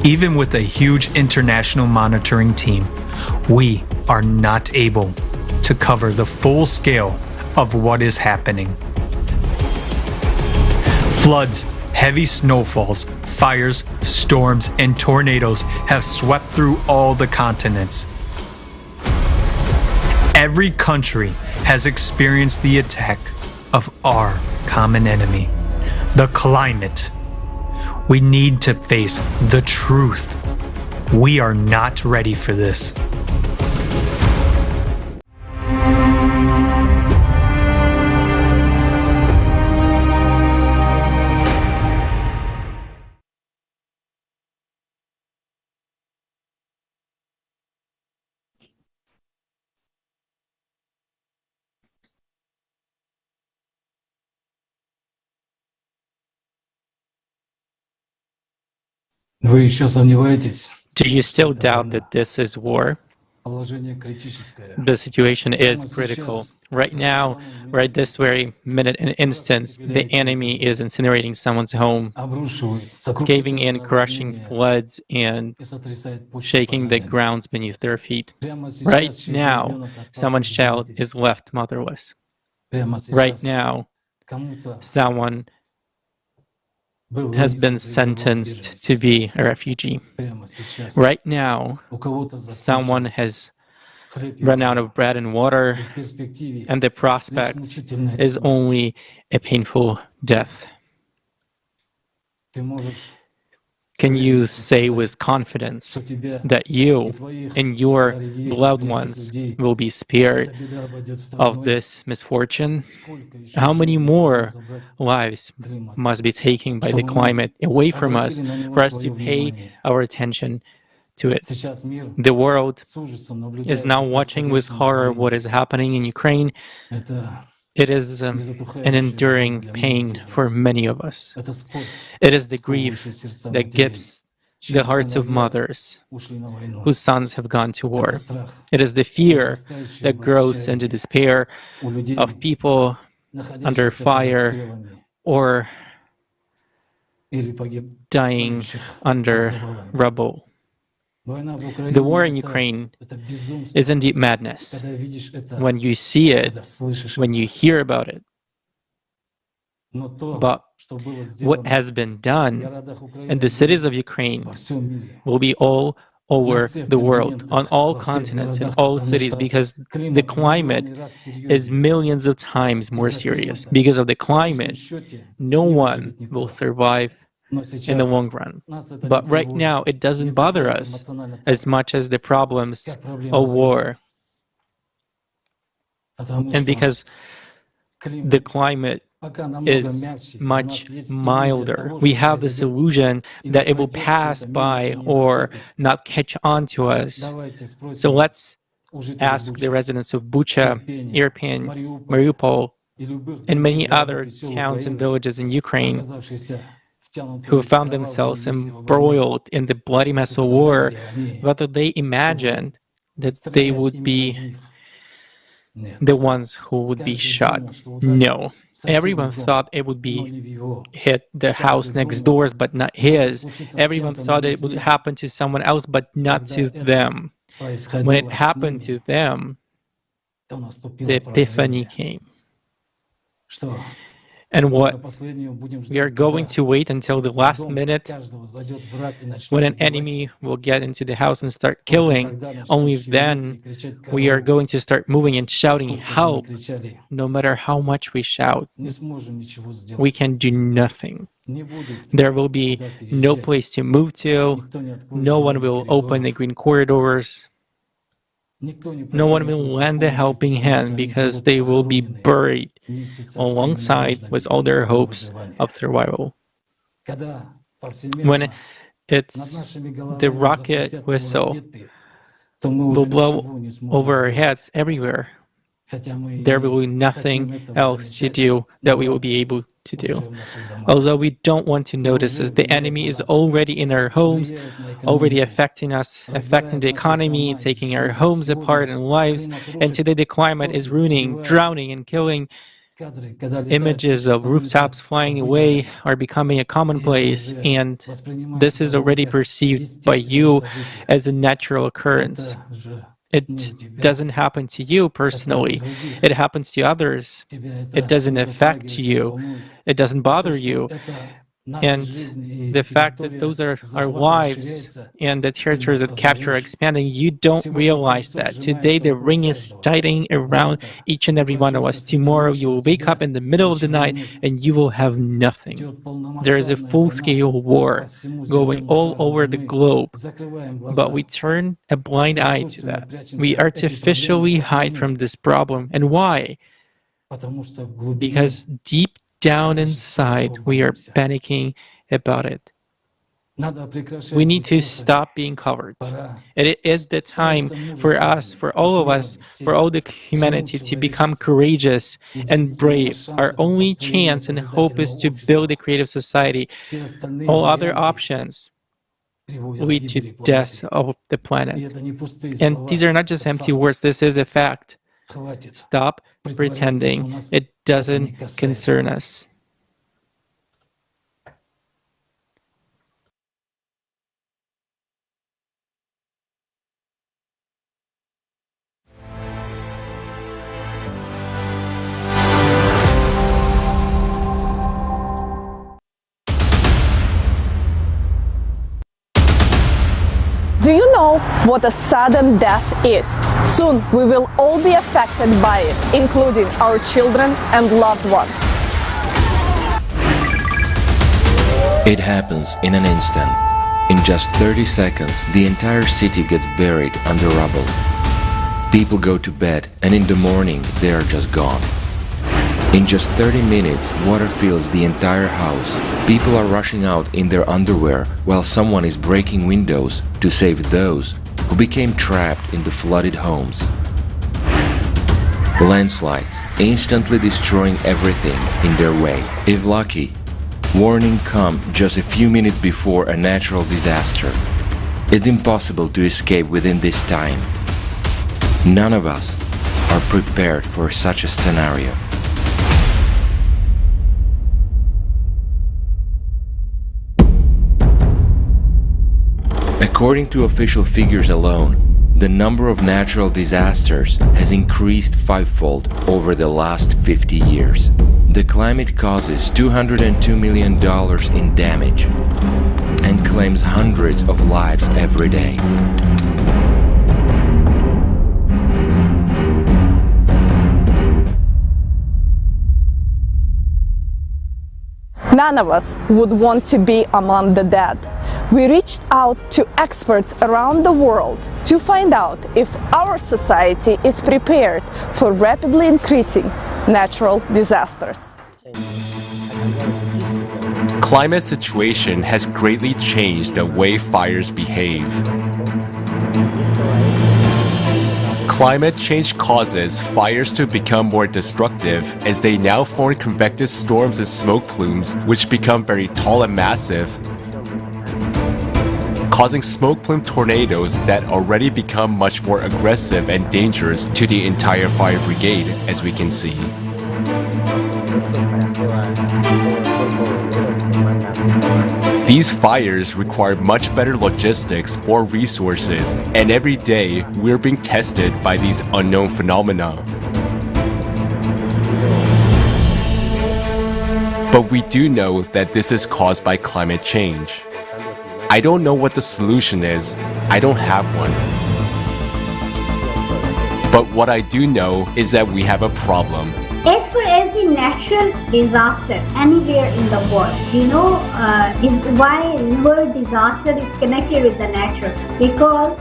Even with a huge international monitoring team, we are not able to cover the full scale of what is happening. Floods, heavy snowfalls, fires, storms, and tornadoes have swept through all the continents. Every country has experienced the attack of our common enemy, the climate. We need to face the truth. We are not ready for this. Do you still doubt that this is war? The situation is critical. Right now, right this very minute and instance, the enemy is incinerating someone's home, caving in, crushing floods, and shaking the grounds beneath their feet. Right now, someone's child is left motherless. Right now, someone has been sentenced to be a refugee. Right now, someone has run out of bread and water, and the prospect is only a painful death. Can you say with confidence that you and your loved ones will be spared of this misfortune? How many more lives must be taken by the climate away from us for us to pay our attention to it? The world is now watching with horror what is happening in Ukraine. It is an enduring pain for many of us. It is the grief that gives the hearts of mothers whose sons have gone to war. It is the fear that grows into despair of people under fire or dying under rubble. The war in Ukraine is indeed madness. When you see it, when you hear about it, but what has been done in the cities of Ukraine will be all over the world, on all continents, in all cities, because the climate is millions of times more serious. Because of the climate, no one will survive in the long run. But right now, it doesn't bother us as much as the problems of war. And because the climate is much milder, we have this illusion that it will pass by or not catch on to us. So let's ask the residents of Bucha, Irpin, Mariupol, and many other towns and villages in Ukraine who found themselves embroiled in the bloody mess of war, whether they imagined that they would be the ones who would be shot. No. Everyone thought it would be hit the house next doors, but not his. Everyone thought it would happen to someone else, but not to them. When it happened to them, the epiphany came. And what we are going to wait until the last minute when an enemy will get into the house and start killing. Only then we are going to start moving and shouting help. No matter how much we shout, we can do nothing. There will be no place to move to. No one will open the green corridors. No one will lend a helping hand because they will be buried alongside with all their hopes of survival. When it's the rocket whistle will blow over our heads everywhere, there will be nothing else to do that we will be able to do. Although we don't want to notice as the enemy is already in our homes, already affecting us, affecting the economy, taking our homes apart and lives, and today the climate is ruining, drowning, and killing. Images of rooftops flying away are becoming a commonplace, and this is already perceived by you as a natural occurrence. It doesn't happen to you personally. It happens to others. It doesn't affect you. It doesn't bother you. And the fact that those are our lives and the territories that capture are expanding, you don't realize that. Today the ring is tightening around each and every one of us. Tomorrow you will wake up in the middle of the night and you will have nothing. There is a full-scale war going all over the globe, but we turn a blind eye to that. We artificially hide from this problem. And why? Because deep down inside, we are panicking about it. We need to stop being cowards. It is the time for us, for all of us, for all the humanity to become courageous and brave. Our only chance and hope is to build a creative society. All other options lead to death of the planet. And these are not just empty words, this is a fact. Stop pretending it doesn't concern us. Do you know what a sudden death is? Soon we will all be affected by it, including our children and loved ones. It happens in an instant. In just 30 seconds, the entire city gets buried under rubble. People go to bed, and in the morning, they are just gone. In just 30 minutes, water fills the entire house. People are rushing out in their underwear while someone is breaking windows to save those who became trapped in the flooded homes. Landslides, instantly destroying everything in their way. If lucky, warning come just a few minutes before a natural disaster. It's impossible to escape within this time. None of us are prepared for such a scenario. According to official figures alone, the number of natural disasters has increased fivefold over the last 50 years. The climate causes $202 million in damage and claims hundreds of lives every day. None of us would want to be among the dead. We reached out to experts around the world to find out if our society is prepared for rapidly increasing natural disasters. Climate situation has greatly changed the way fires behave. Climate change causes fires to become more destructive as they now form convective storms and smoke plumes which become very tall and massive, causing smoke plume tornadoes that already become much more aggressive and dangerous to the entire fire brigade, as we can see. These fires require much better logistics or resources, and every day we're being tested by these unknown phenomena. But we do know that this is caused by climate change. I don't know what the solution is. I don't have one. But what I do know is that we have a problem. As for every natural disaster anywhere in the world, you know why the word disaster is connected with the natural? Because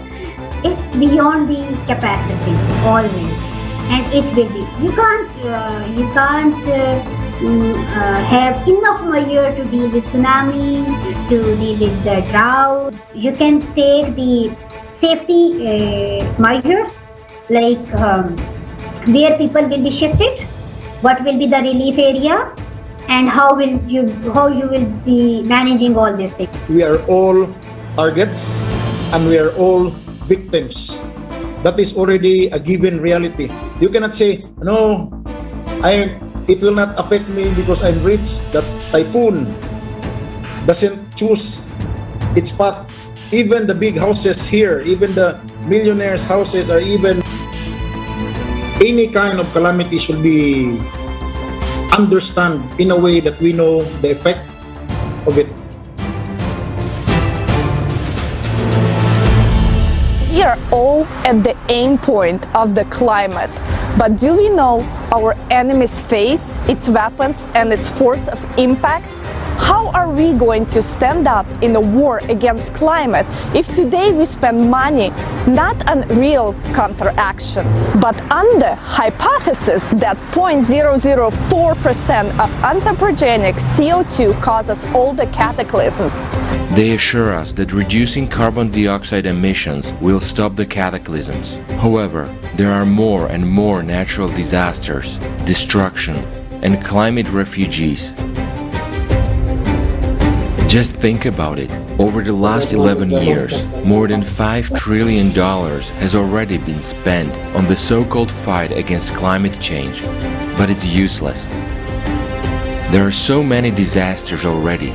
it's beyond the capacity always, and it will be. You can't have enough moisture to deal with tsunami, to deal with the drought. You can take the safety measures like where people will be shifted, what will be the relief area, and how you will be managing all these things. We are all targets and we are all victims. That is already a given reality. You cannot say, no, it will not affect me because I'm rich. That typhoon doesn't choose its path. Even the big houses here, even the millionaires' houses, or even any kind of calamity should be understood in a way that we know the effect of it. We are all at the end point of the climate, but do we know our enemy's face, its weapons, and its force of impact? How are we going to stand up in a war against climate if today we spend money not on real counteraction, but on the hypothesis that 0.004% of anthropogenic CO2 causes all the cataclysms? They assure us that reducing carbon dioxide emissions will stop the cataclysms. However, there are more and more natural disasters, destruction, and climate refugees. Just think about it. Over the last 11 years, more than $5 trillion has already been spent on the so-called fight against climate change, but it's useless. There are so many disasters already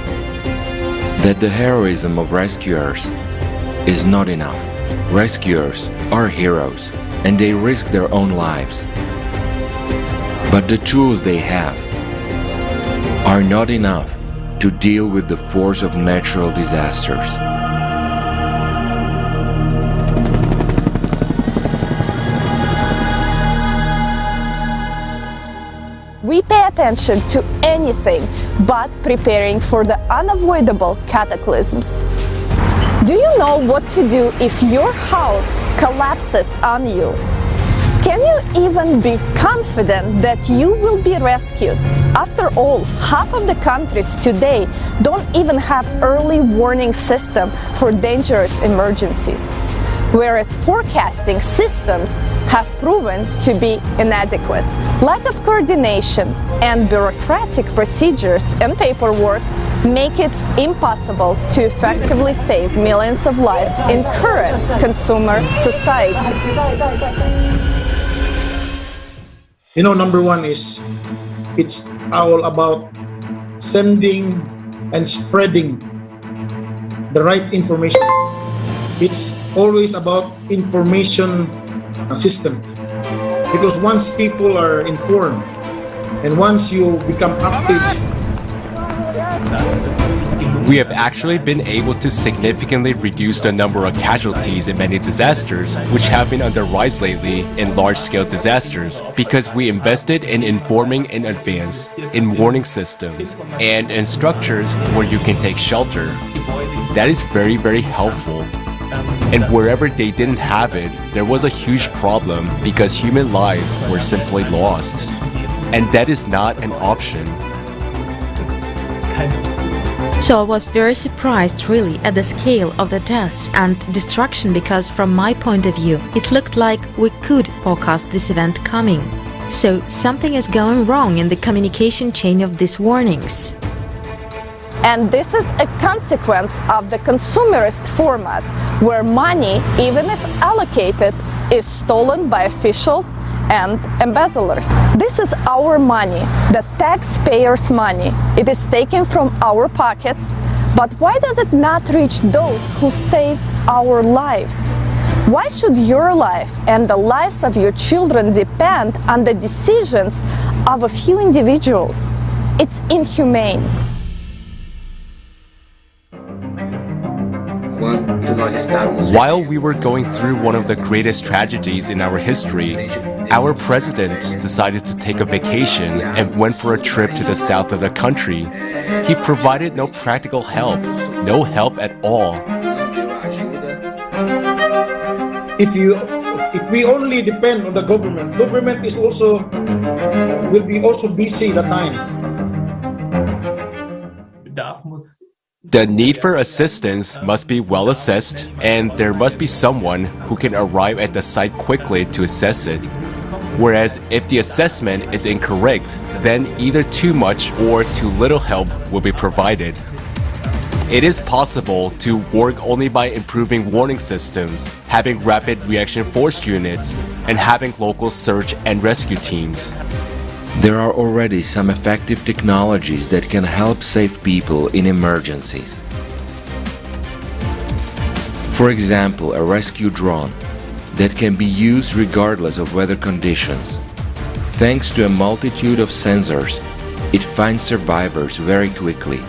that the heroism of rescuers is not enough. Rescuers are heroes and they risk their own lives. But the tools they have are not enough to deal with the force of natural disasters. We pay attention to anything but preparing for the unavoidable cataclysms. Do you know what to do if your house collapses on you? Can you even be confident that you will be rescued? After all, half of the countries today don't even have early warning system for dangerous emergencies, whereas forecasting systems have proven to be inadequate. Lack of coordination and bureaucratic procedures and paperwork make it impossible to effectively save millions of lives in current consumer society. You know, number one is it's all about sending and spreading the right information. It's always about information system, because once people are informed and once you become active, We have actually been able to significantly reduce the number of casualties in many disasters, which have been on the rise lately in large-scale disasters, because we invested in informing in advance, in warning systems, and in structures where you can take shelter. That is very, very helpful. And wherever they didn't have it, there was a huge problem because human lives were simply lost. And that is not an option. So I was very surprised really at the scale of the deaths and destruction, because from my point of view it looked like we could forecast this event coming. So something is going wrong in the communication chain of these warnings. And this is a consequence of the consumerist format, where money, even if allocated, is stolen by officials and embezzlers. This is our money, the taxpayers' money. It is taken from our pockets, but why does it not reach those who save our lives? Why should your life and the lives of your children depend on the decisions of a few individuals? It's inhumane. While we were going through one of the greatest tragedies in our history, our president decided to take a vacation and went for a trip to the south of the country. He provided no practical help, no help at all. If we only depend on the government is also will be also busy the time. The need for assistance must be well assessed, and there must be someone who can arrive at the site quickly to assess it. Whereas if the assessment is incorrect, then either too much or too little help will be provided. It is possible to work only by improving warning systems, having rapid reaction force units, and having local search and rescue teams. There are already some effective technologies that can help save people in emergencies. For example, a rescue drone that can be used regardless of weather conditions. Thanks to a multitude of sensors, it finds survivors very quickly.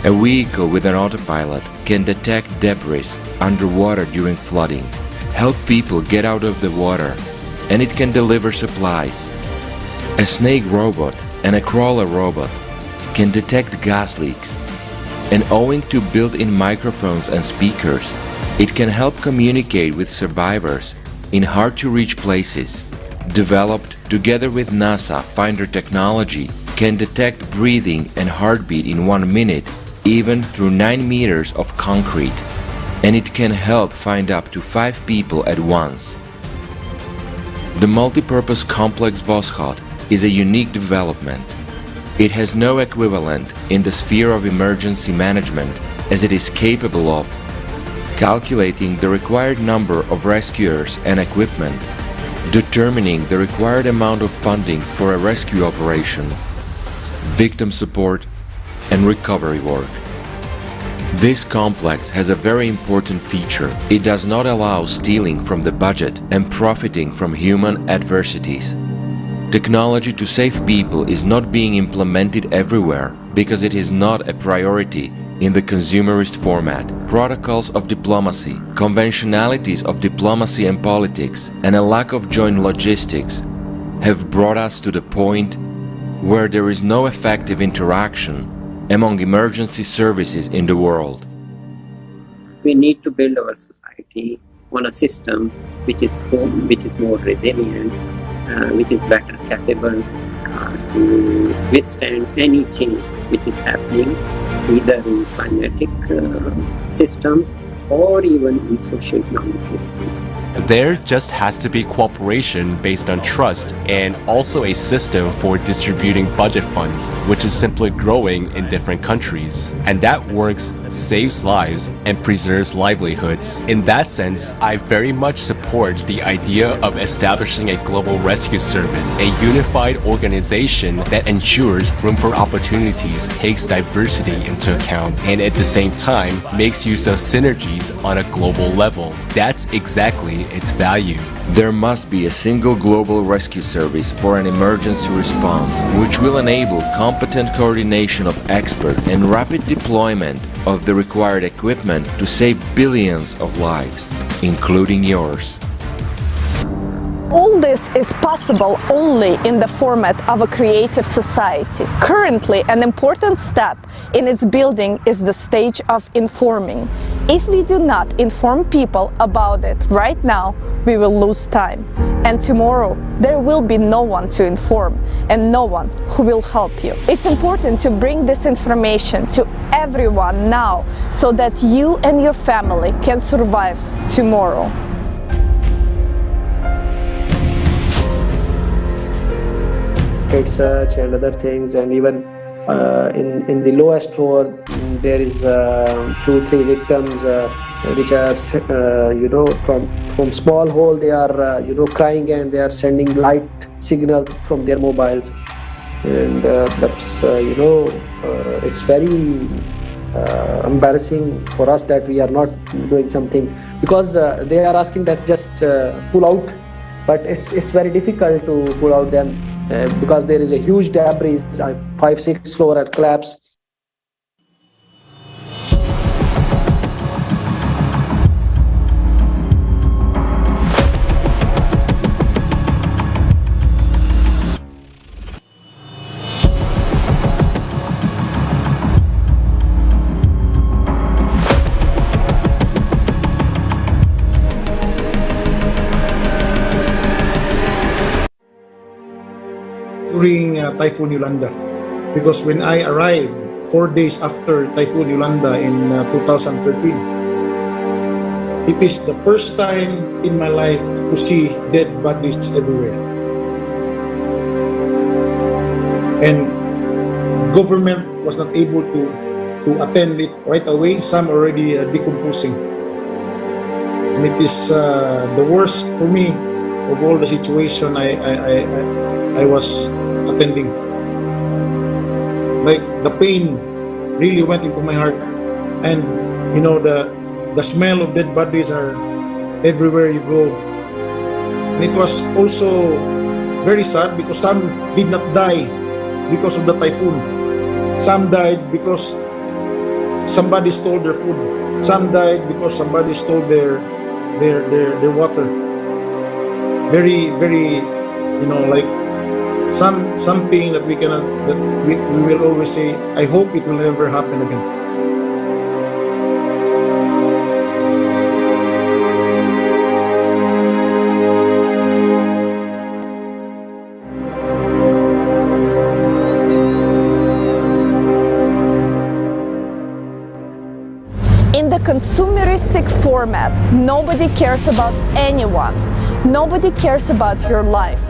A vehicle with an autopilot can detect debris underwater during flooding, help people get out of the water, and it can deliver supplies. A snake robot and a crawler robot can detect gas leaks, and owing to built-in microphones and speakers, it can help communicate with survivors in hard-to-reach places. Developed together with NASA, Finder technology can detect breathing and heartbeat in 1 minute, even through 9 meters of concrete, and it can help find up to 5 people at once. The multipurpose complex Voskhod is a unique development. It has no equivalent in the sphere of emergency management, as it is capable of calculating the required number of rescuers and equipment, determining the required amount of funding for a rescue operation, victim support, and recovery work. This complex has a very important feature. It does not allow stealing from the budget and profiting from human adversities. Technology to save people is not being implemented everywhere because it is not a priority in the consumerist format. Protocols of diplomacy, conventionalities of diplomacy and politics, and a lack of joint logistics have brought us to the point where there is no effective interaction among emergency services in the world. We need to build our society on a system which is more resilient, which is better capable to withstand any change which is happening, either in climatic systems or even in socio-economic systems. There just has to be cooperation based on trust and also a system for distributing budget funds, which is simply growing in different countries. And that works, saves lives, and preserves livelihoods. In that sense, I very much support the idea of establishing a global rescue service, a unified organization that ensures room for opportunities, takes diversity into account, and at the same time makes use of synergies on a global level. That's exactly its value. There must be a single global rescue service for an emergency response, which will enable competent coordination of experts and rapid deployment of the required equipment to save billions of lives, including yours. All this is possible only in the format of a creative society. Currently, an important step in its building is the stage of informing. If we do not inform people about it right now, we will lose time. And tomorrow, there will be no one to inform and no one who will help you. It's important to bring this information to everyone now so that you and your family can survive tomorrow. Research and other things, and even in the lowest floor there is 2-3 victims which are from small hole they are crying, and they are sending light signal from their mobiles, and that's it's very embarrassing for us that we are not doing something, because they are asking that just pull out, but it's very difficult to pull out them. because there is a huge debris, 5-6 floor had collapsed. During Typhoon Yolanda, because when I arrived 4 days after Typhoon Yolanda in 2013, it is the first time in my life to see dead bodies everywhere. And government was not able to attend it right away. Some already decomposing. And it is the worst for me of all the situation I was attending. Like the pain really went into my heart, and you know the smell of dead bodies are everywhere you go. And it was also very sad because some did not die because of the typhoon. Some died because somebody stole their food. Some died because somebody stole their water. Very, you know, like something that we cannot, that we will always say, I hope it will never happen again. In the consumeristic format, nobody cares about anyone. Nobody cares about your life.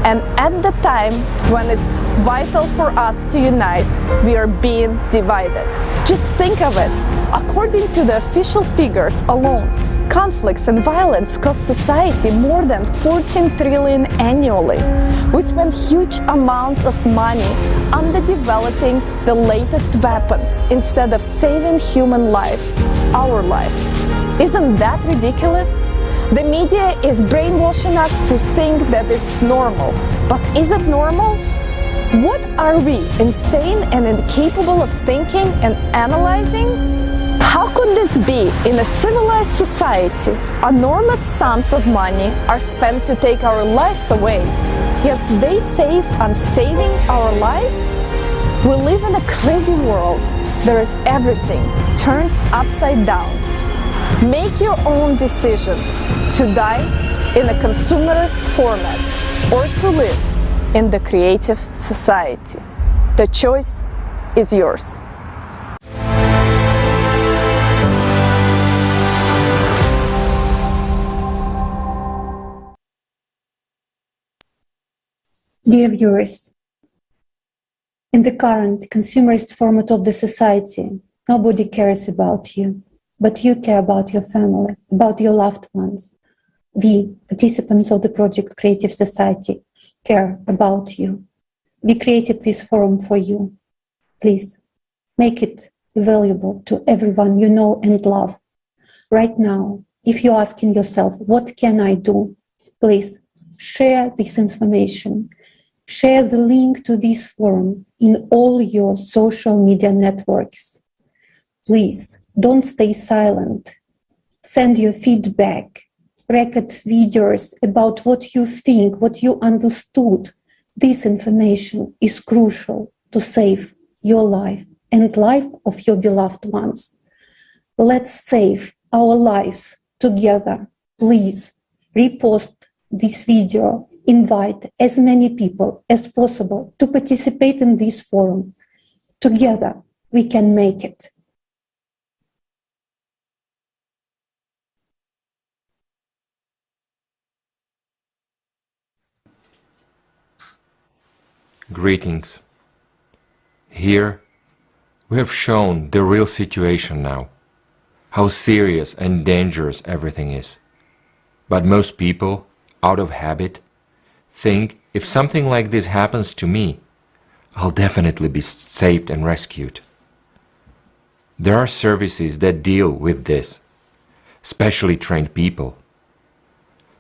And at the time when it's vital for us to unite, we are being divided. Just think of it. According to the official figures alone, conflicts and violence cost society more than 14 trillion annually. We spend huge amounts of money on developing the latest weapons instead of saving human lives, our lives. Isn't that ridiculous? The media is brainwashing us to think that it's normal. But is it normal? What are we, insane and incapable of thinking and analyzing? How could this be? In a civilized society, enormous sums of money are spent to take our lives away, yet they save on saving our lives? We live in a crazy world. There is everything turned upside down. Make your own decision to die in a consumerist format or to live in the creative society. The choice is yours. Dear viewers, in the current consumerist format of the society, nobody cares about you, but you care about your family, about your loved ones. We, participants of the project Creative Society, care about you. We created this forum for you. Please, make it valuable to everyone you know and love. Right now, if you're asking yourself, what can I do? Please, share this information. Share the link to this forum in all your social media networks. Please, don't stay silent. Send your feedback. Record videos about what you think, what you understood. This information is crucial to save your life and life of your beloved ones. Let's save our lives together. Please repost this video. Invite as many people as possible to participate in this forum. Together, we can make it. Greetings. Here, we have shown the real situation now, how serious and dangerous everything is. But most people, out of habit, think if something like this happens to me, I'll definitely be saved and rescued. There are services that deal with this, specially trained people,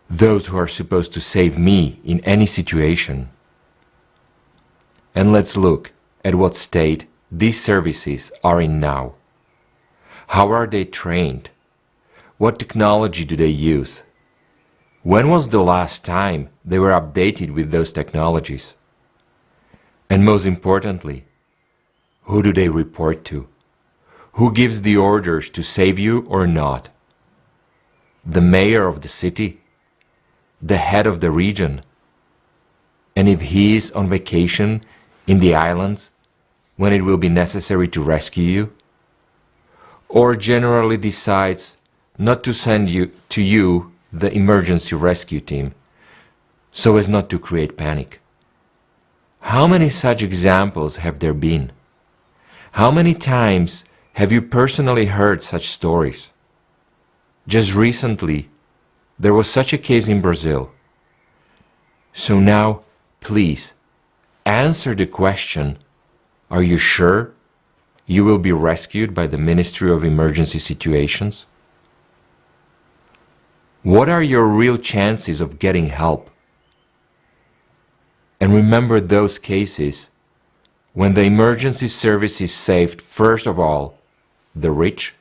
those who are supposed to save me in any situation. And let's look at what state these services are in now. How are they trained? What technology do they use? When was the last time they were updated with those technologies? And most importantly, who do they report to? Who gives the orders to save you or not? The mayor of the city? The head of the region? And if he is on vacation in the islands when it will be necessary to rescue you? Or generally decides not to send you the emergency rescue team so as not to create panic? How many such examples have there been? How many times have you personally heard such stories? Just recently, there was such a case in Brazil. So now, please, answer the question, are you sure you will be rescued by the Ministry of Emergency Situations? What are your real chances of getting help? And remember those cases when the emergency services saved, first of all, the rich,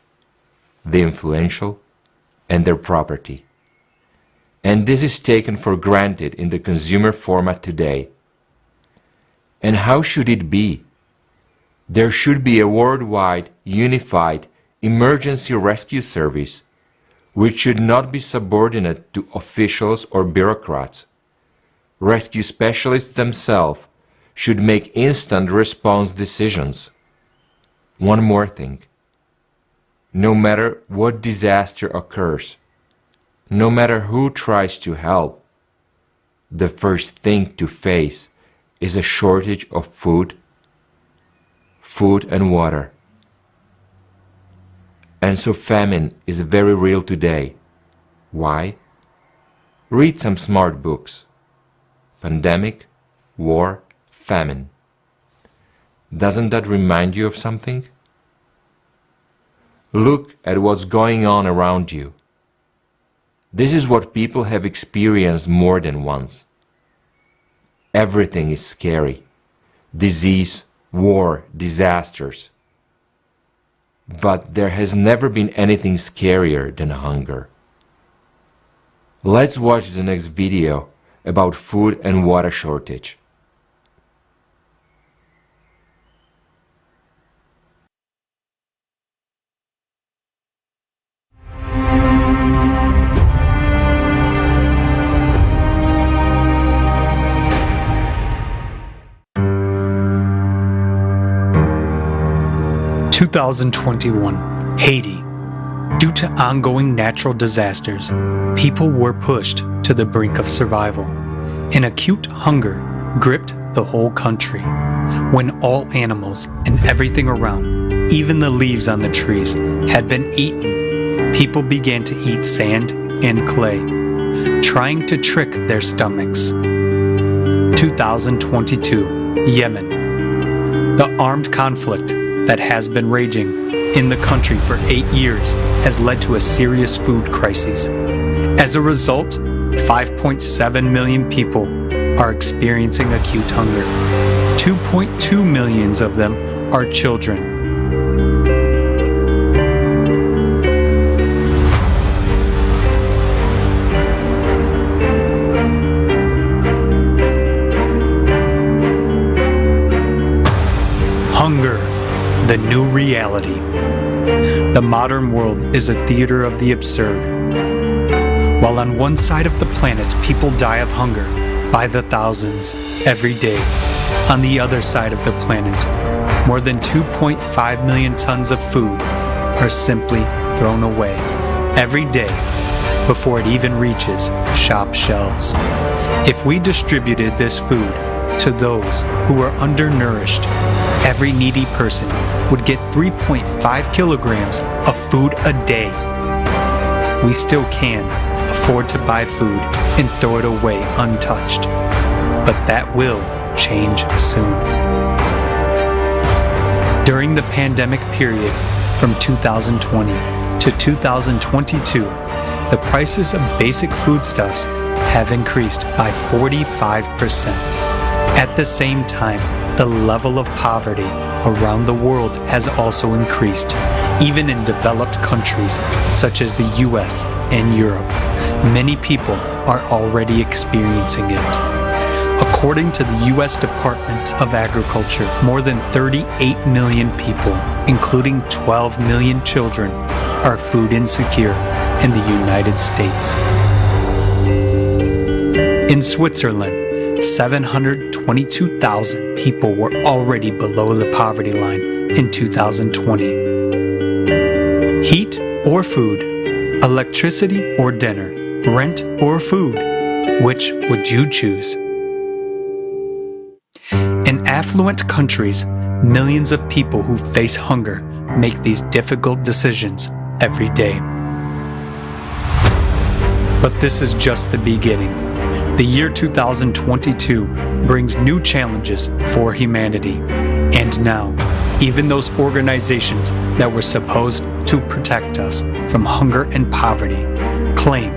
the influential, and their property. And this is taken for granted in the consumer format today. And how should it be? There should be a worldwide, unified emergency rescue service which should not be subordinate to officials or bureaucrats. Rescue specialists themselves should make instant response decisions. One more thing. No matter what disaster occurs, no matter who tries to help, the first thing to face is a shortage of food and water. And so famine is very real today. Why? Read some smart books. Pandemic, war, famine. Doesn't that remind you of something? Look at what's going on around you. This is what people have experienced more than once. Everything is scary. Disease, war, disasters. But there has never been anything scarier than hunger. Let's watch the next video about food and water shortage. (2021) Haiti. Due to ongoing natural disasters, people were pushed to the brink of survival. An acute hunger gripped the whole country. When all animals and everything around, even the leaves on the trees, had been eaten, people began to eat sand and clay, trying to trick their stomachs. 2022, Yemen. The armed conflict that has been raging in the country for 8 years has led to a serious food crisis. As a result, 5.7 million people are experiencing acute hunger. 2.2 million of them are children. Hunger, the new reality. The modern world is a theater of the absurd. While on one side of the planet people die of hunger by the thousands every day, on the other side of the planet, more than 2.5 million tons of food are simply thrown away every day before it even reaches shop shelves. If we distributed this food to those who are undernourished, every needy person would get 3.5 kilograms of food a day. We still can afford to buy food and throw it away untouched, but that will change soon. During the pandemic period from 2020 to 2022, the prices of basic foodstuffs have increased by 45%. At the same time, the level of poverty around the world has also increased, even in developed countries such as the US and Europe. Many people are already experiencing it. According to the US Department of Agriculture, more than 38 million people, including 12 million children, are food insecure in the United States. In Switzerland, 722,000 people were already below the poverty line in 2020. Heat or food, electricity or dinner, rent or food, which would you choose? In affluent countries, millions of people who face hunger make these difficult decisions every day. But this is just the beginning. The year 2022 brings new challenges for humanity. And now, even those organizations that were supposed to protect us from hunger and poverty claim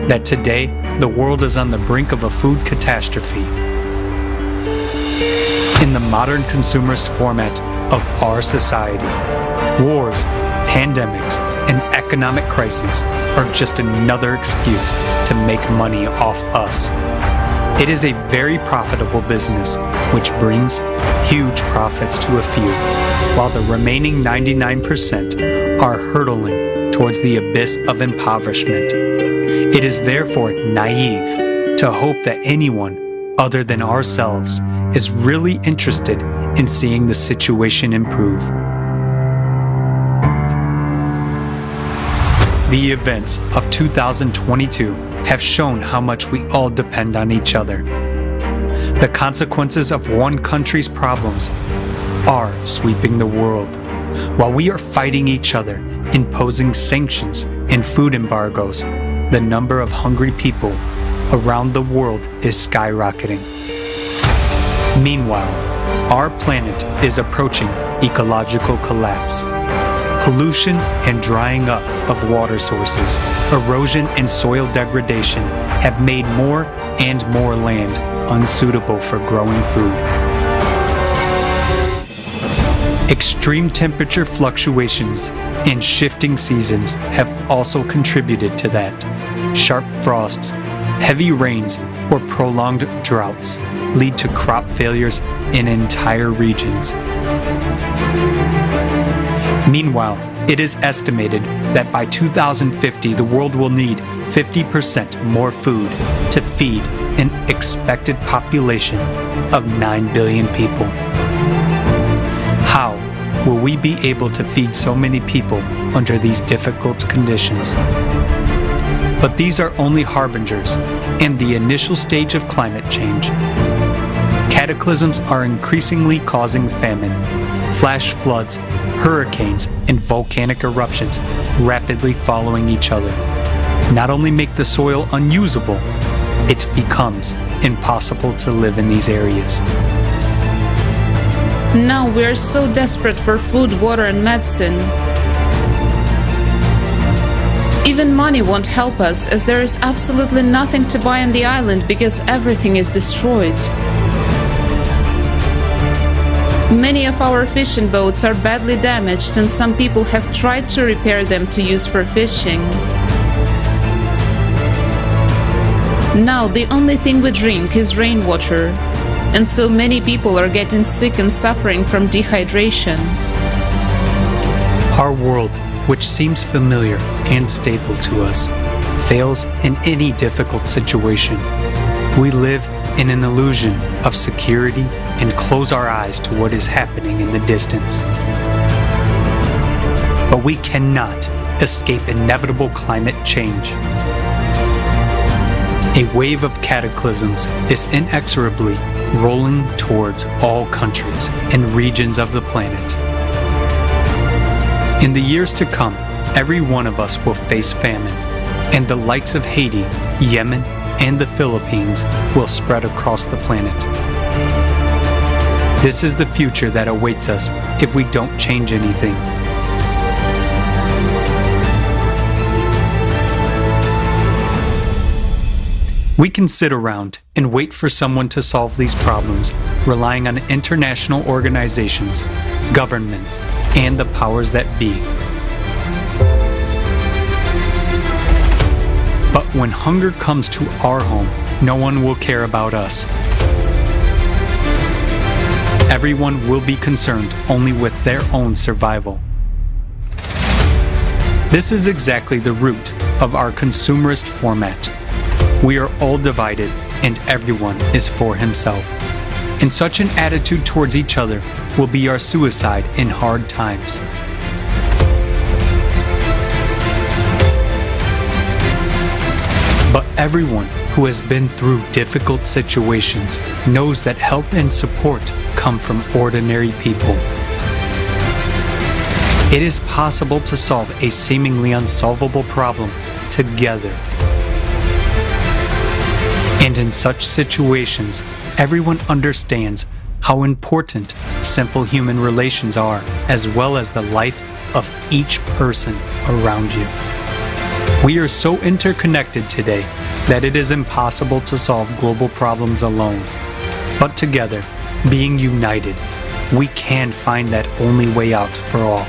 that today the world is on the brink of a food catastrophe. In the modern consumerist format of our society, wars, pandemics, and economic crises are just another excuse to make money off us. It is a very profitable business which brings huge profits to a few, while the remaining 99% are hurtling towards the abyss of impoverishment. It is therefore naive to hope that anyone other than ourselves is really interested in seeing the situation improve. The events of 2022 have shown how much we all depend on each other. The consequences of one country's problems are sweeping the world. While we are fighting each other, imposing sanctions and food embargoes, the number of hungry people around the world is skyrocketing. Meanwhile, our planet is approaching ecological collapse. Pollution and drying up of water sources, erosion and soil degradation have made more and more land unsuitable for growing food. Extreme temperature fluctuations and shifting seasons have also contributed to that. Sharp frosts, heavy rains, or prolonged droughts lead to crop failures in entire regions. Meanwhile, it is estimated that by 2050 the world will need 50% more food to feed an expected population of 9 billion people. How will we be able to feed so many people under these difficult conditions? But these are only harbingers and the initial stage of climate change. Cataclysms are increasingly causing famine. Flash floods, hurricanes, and volcanic eruptions rapidly following each other not only make the soil unusable, it becomes impossible to live in these areas. Now we are so desperate for food, water, and medicine. Even money won't help us, as there is absolutely nothing to buy on the island because everything is destroyed. Many of our fishing boats are badly damaged, and some people have tried to repair them to use for fishing. Now the only thing we drink is rainwater, and so many people are getting sick and suffering from dehydration. Our world, which seems familiar and stable to us, fails in any difficult situation. We live in an illusion of security and close our eyes to what is happening in the distance. But we cannot escape inevitable climate change. A wave of cataclysms is inexorably rolling towards all countries and regions of the planet. In the years to come, every one of us will face famine, and the likes of Haiti, Yemen, and the Philippines will spread across the planet. This is the future that awaits us if we don't change anything. We can sit around and wait for someone to solve these problems, relying on international organizations, governments, and the powers that be. But when hunger comes to our home, no one will care about us. Everyone will be concerned only with their own survival. This is exactly the root of our consumerist format. We are all divided and everyone is for himself. And such an attitude towards each other will be our suicide in hard times. But everyone who has been through difficult situations knows that help and support come from ordinary people. It is possible to solve a seemingly unsolvable problem together. And in such situations, everyone understands how important simple human relations are, as well as the life of each person around you. We are so interconnected today that it is impossible to solve global problems alone. But together, being united, we can find that only way out for all.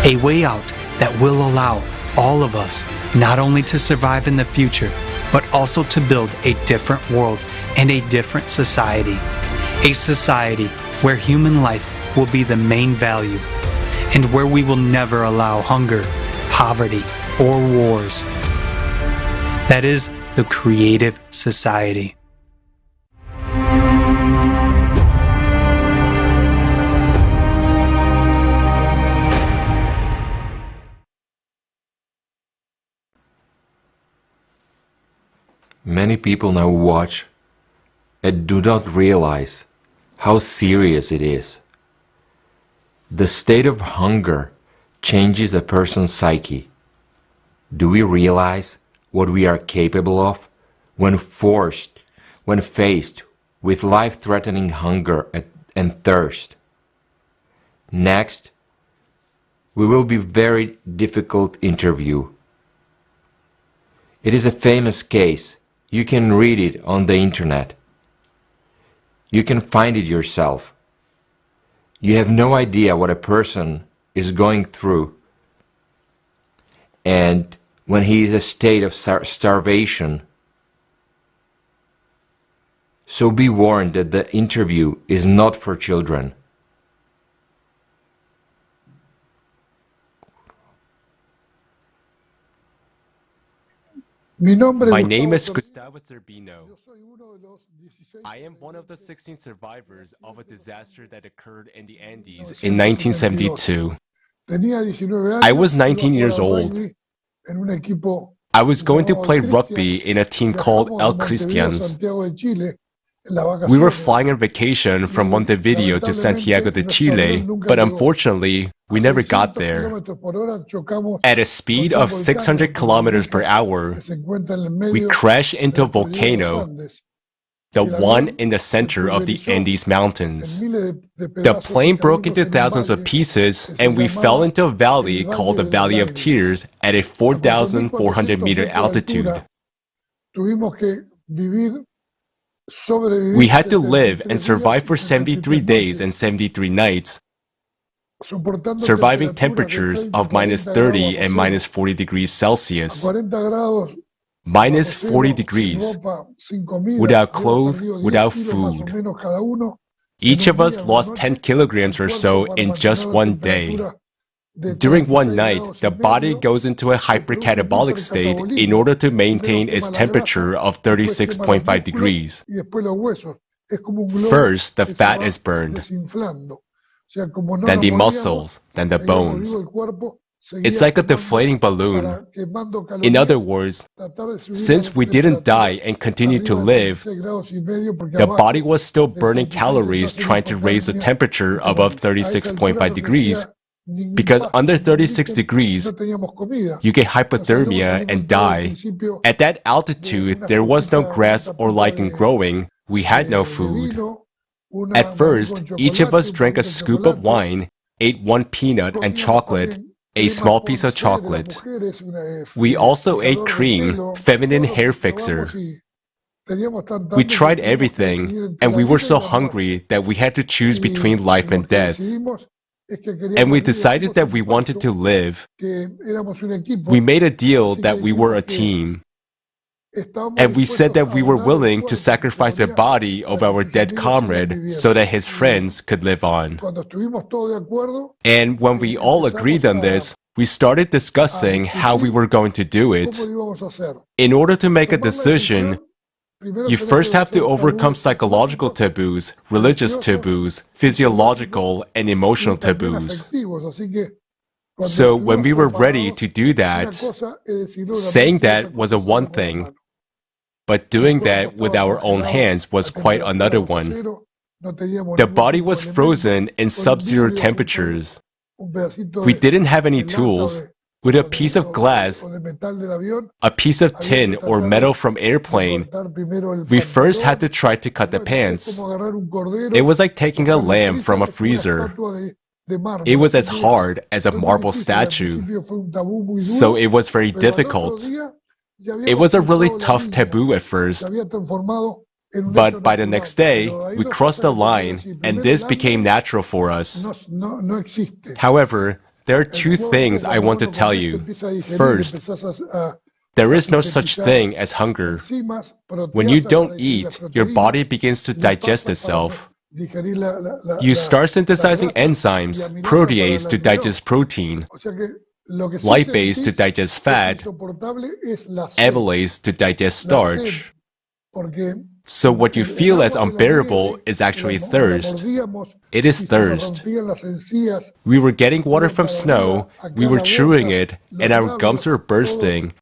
A way out that will allow all of us not only to survive in the future, but also to build a different world and a different society. A society where human life will be the main value, and where we will never allow hunger, poverty, or wars. That is the creative society. Many people now watch and do not realize how serious it is. The state of hunger changes a person's psyche. Do we realize what we are capable of when faced with life-threatening hunger and thirst? Next, we will be very difficult interview. It is a famous case. You can read it on the internet. You can find it yourself. You have no idea what a person is going through. And when he is in a state of starvation. So be warned that the interview is not for children. My name is Gustavo Zerbino. I am one of the 16 survivors of a disaster that occurred in the Andes in 1972. I was 19 years old. I was going to play rugby in a team called El Cristians. We were flying on vacation from Montevideo to Santiago de Chile, but unfortunately, we never got there. At a speed of 600 kilometers per hour, we crashed into a volcano, the one in the center of the Andes Mountains. The plane broke into thousands of pieces, and we fell into a valley called the Valley of Tears at a 4,400-meter altitude. We had to live and survive for 73 days and 73 nights, surviving temperatures of -30 and -40 degrees Celsius, -40 degrees, without clothes, without food. Each of us lost 10 kilograms or so in just one day. During one night, the body goes into a hypercatabolic state in order to maintain its temperature of 36.5 degrees. First, the fat is burned, then the muscles, then the bones. It's like a deflating balloon. In other words, since we didn't die and continued to live, the body was still burning calories trying to raise the temperature above 36.5 degrees, because under 36 degrees, you get hypothermia and die. At that altitude, there was no grass or lichen growing. We had no food. At first, each of us drank a scoop of wine, ate one peanut and chocolate, a small piece of chocolate. We also ate cream, feminine hair fixer. We tried everything, and we were so hungry that we had to choose between life and death. And we decided that we wanted to live. We made a deal that we were a team. And we said that we were willing to sacrifice the body of our dead comrade so that his friends could live on. And when we all agreed on this, we started discussing how we were going to do it. In order to make a decision, you first have to overcome psychological taboos, religious taboos, physiological and emotional taboos. So when we were ready to do that, saying that was a one thing, but doing that with our own hands was quite another one. The body was frozen in sub-zero temperatures. We didn't have any tools. With a piece of glass, a piece of tin or metal from airplane, we first had to try to cut the pants. It was like taking a lamb from a freezer. It was as hard as a marble statue, so it was very difficult. It was a really tough taboo at first, but by the next day, we crossed the line, and this became natural for us. However, there are two things I want to tell you. First, there is no such thing as hunger. When you don't eat, your body begins to digest itself. You start synthesizing enzymes, protease to digest protein, lipase to digest fat, amylase to digest starch. So what you feel as unbearable is actually thirst. It is thirst. We were getting water from snow, we were chewing it, and our gums were bursting.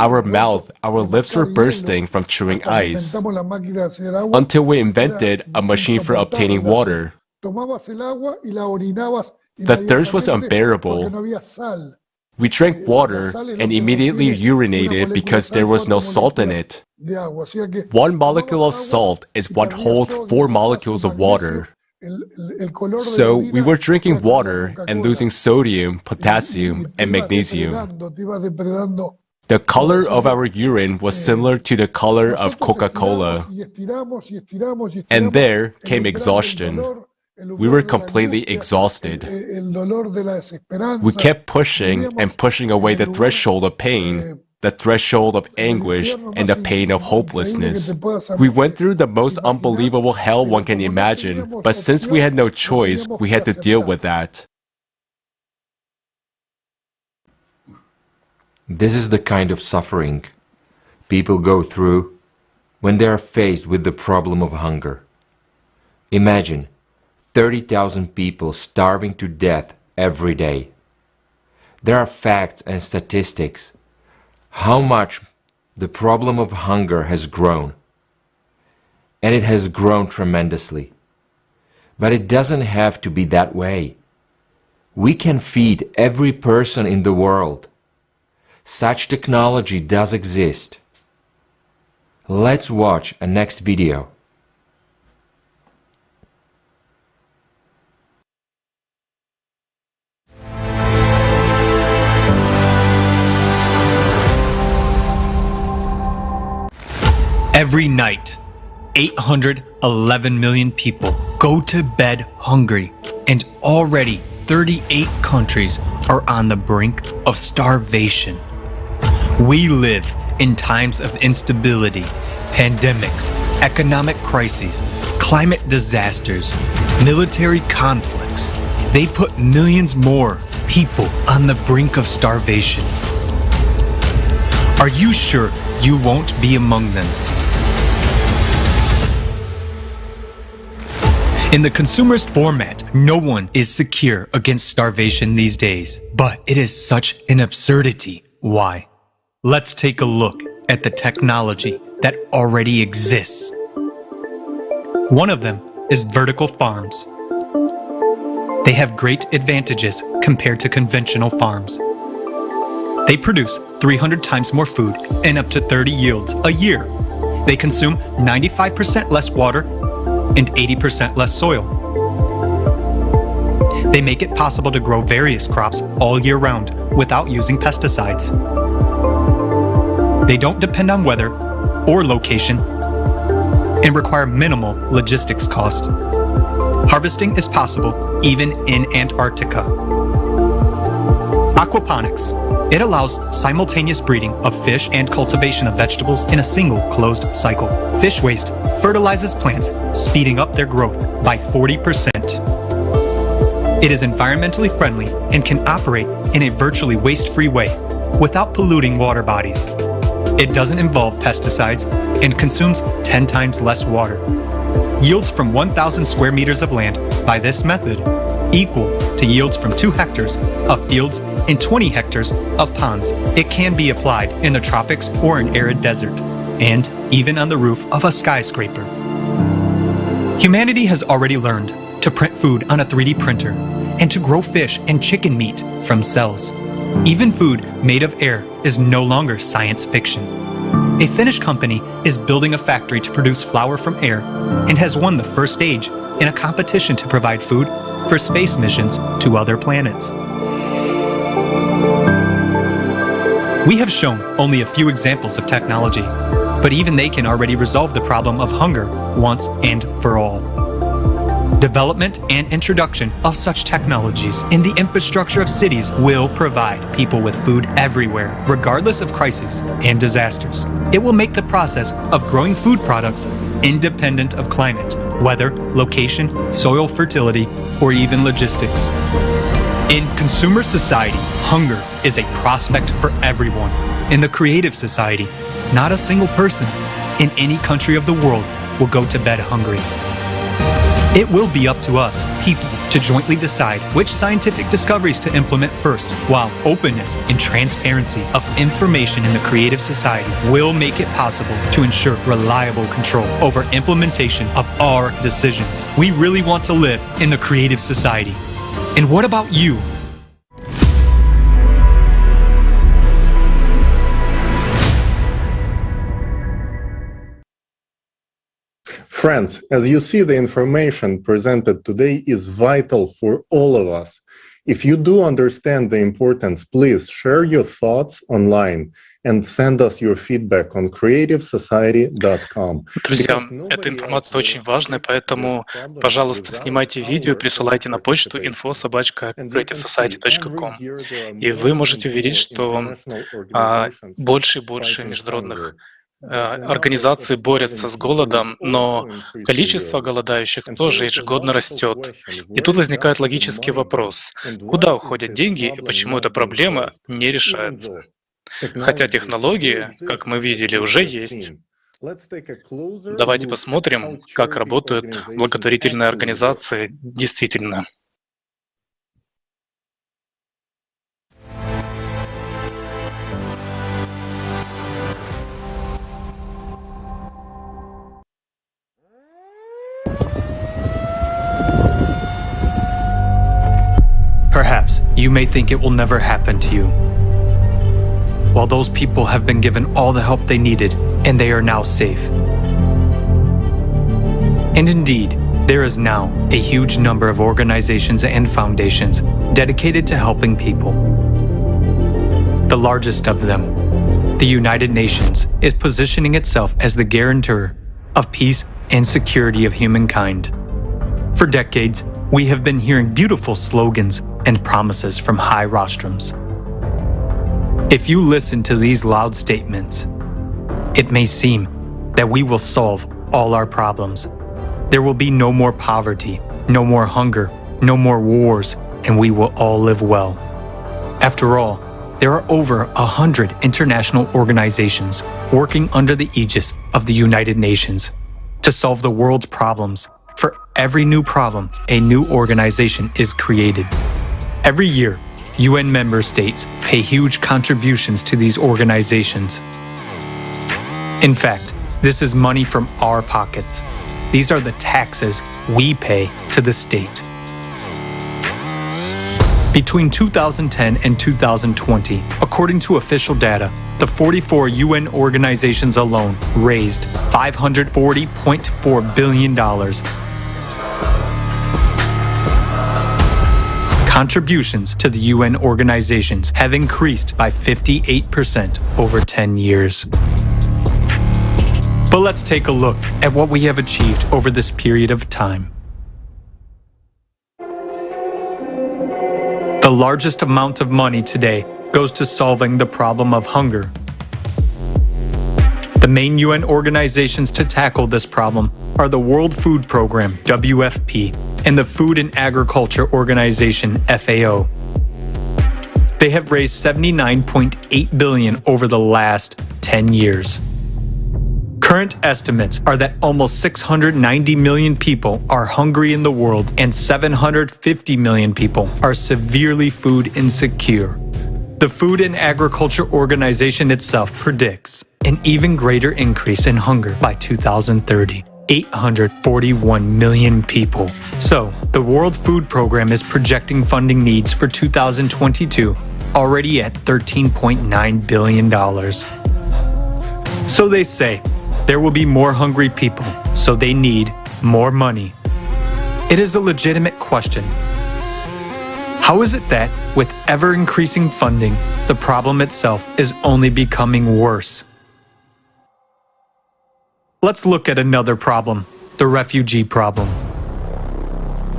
Our mouth, our lips were bursting from chewing ice. Until we invented a machine for obtaining water. The thirst was unbearable. We drank water and immediately urinated because there was no salt in it. 1 molecule of salt is what holds 4 molecules of water. So we were drinking water and losing sodium, potassium, and magnesium. The color of our urine was similar to the color of Coca-Cola. And there came exhaustion. We were completely exhausted. We kept pushing and pushing away the threshold of pain, the threshold of anguish, and the pain of hopelessness. We went through the most unbelievable hell one can imagine, but since we had no choice, we had to deal with that. This is the kind of suffering people go through when they are faced with the problem of hunger. Imagine 30,000 people starving to death every day. There are facts and statistics how much the problem of hunger has grown. And it has grown tremendously. But it doesn't have to be that way. We can feed every person in the world. Such technology does exist. Let's watch a next video. Every night, 811 million people go to bed hungry, and already 38 countries are on the brink of starvation. We live in times of instability, pandemics, economic crises, climate disasters, military conflicts. They put millions more people on the brink of starvation. Are you sure you won't be among them? In the consumerist format, no one is secure against starvation these days. But it is such an absurdity. Why? Let's take a look at the technology that already exists. One of them is vertical farms. They have great advantages compared to conventional farms. They produce 300 times more food and up to 30 yields a year. They consume 95% less water and 80% less soil. They make it possible to grow various crops all year round without using pesticides. They don't depend on weather or location and require minimal logistics costs. Harvesting is possible even in Antarctica. Aquaponics. It allows simultaneous breeding of fish and cultivation of vegetables in a single closed cycle. Fish waste fertilizes plants, speeding up their growth by 40%. It is environmentally friendly and can operate in a virtually waste-free way without polluting water bodies. It doesn't involve pesticides and consumes 10 times less water. Yields from 1,000 square meters of land by this method equal to yields from 2 hectares of fields and 20 hectares of ponds. It can be applied in the tropics or an arid desert, and even on the roof of a skyscraper. Humanity has already learned to print food on a 3D printer and to grow fish and chicken meat from cells. Even food made of air is no longer science fiction. A Finnish company is building a factory to produce flour from air and has won the first stage in a competition to provide food for space missions to other planets. We have shown only a few examples of technology, but even they can already resolve the problem of hunger once and for all. Development and introduction of such technologies in the infrastructure of cities will provide people with food everywhere, regardless of crises and disasters. It will make the process of growing food products independent of climate, weather, location, soil fertility, or even logistics. In consumer society, hunger is a prospect for everyone. In the creative society, not a single person in any country of the world will go to bed hungry. It will be up to us, people, to jointly decide which scientific discoveries to implement first, while openness and transparency of information in the creative society will make it possible to ensure reliable control over implementation of our decisions. We really want to live in the creative society. And what about you? Friends, as you see, the information presented today is vital for all of us. If you do understand the importance, please share your thoughts online and send us your feedback on creativesociety.com. Друзья, эта информация очень важная, поэтому, пожалуйста, снимайте видео, присылайте на почту info@creativesociety.com. И вы можете увидеть, что больше и больше международных организации борются с голодом, но количество голодающих тоже ежегодно растет. И тут возникает логический вопрос: куда уходят деньги и почему эта проблема не решается? Хотя технологии, как мы видели, уже есть. Давайте посмотрим, как работают благотворительные организации действительно. Perhaps you may think it will never happen to you. While those people have been given all the help they needed and they are now safe. And indeed, there is now a huge number of organizations and foundations dedicated to helping people. The largest of them, the United Nations, is positioning itself as the guarantor of peace and security of humankind. For decades, we have been hearing beautiful slogans and promises from high rostrums. If you listen to these loud statements, it may seem that we will solve all our problems. There will be no more poverty, no more hunger, no more wars, and we will all live well. After all, there are over 100 international organizations working under the aegis of the United Nations to solve the world's problems. For every new problem, a new organization is created. Every year, UN member states pay huge contributions to these organizations. In fact, this is money from our pockets. These are the taxes we pay to the state. Between 2010 and 2020, according to official data, the 44 UN organizations alone raised $540.4 billion. Contributions to the UN organizations have increased by 58% over 10 years. But let's take a look at what we have achieved over this period of time. The largest amount of money today goes to solving the problem of hunger. The main UN organizations to tackle this problem are the World Food Program, WFP, and the Food and Agriculture Organization, FAO. They have raised $79.8 billion over the last 10 years. Current estimates are that almost 690 million people are hungry in the world and 750 million people are severely food insecure. The Food and Agriculture Organization itself predicts an even greater increase in hunger by 2030. 841 million people. So, the World Food Program is projecting funding needs for 2022 already at $13.9 billion. So they say, there will be more hungry people, so they need more money. It is a legitimate question. How is it that, with ever-increasing funding, the problem itself is only becoming worse? Let's look at another problem, the refugee problem.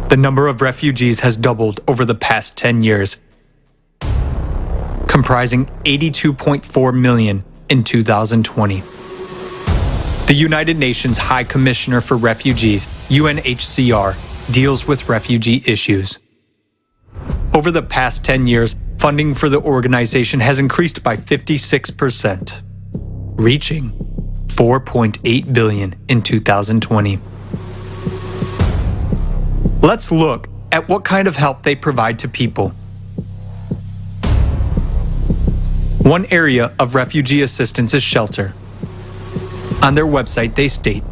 The number of refugees has doubled over the past 10 years, comprising 82.4 million in 2020. The United Nations High Commissioner for Refugees, UNHCR, deals with refugee issues. Over the past 10 years, funding for the organization has increased by 56%, reaching $4.8 billion in 2020. Let's look at what kind of help they provide to people. One area of refugee assistance is shelter. On their website, they state,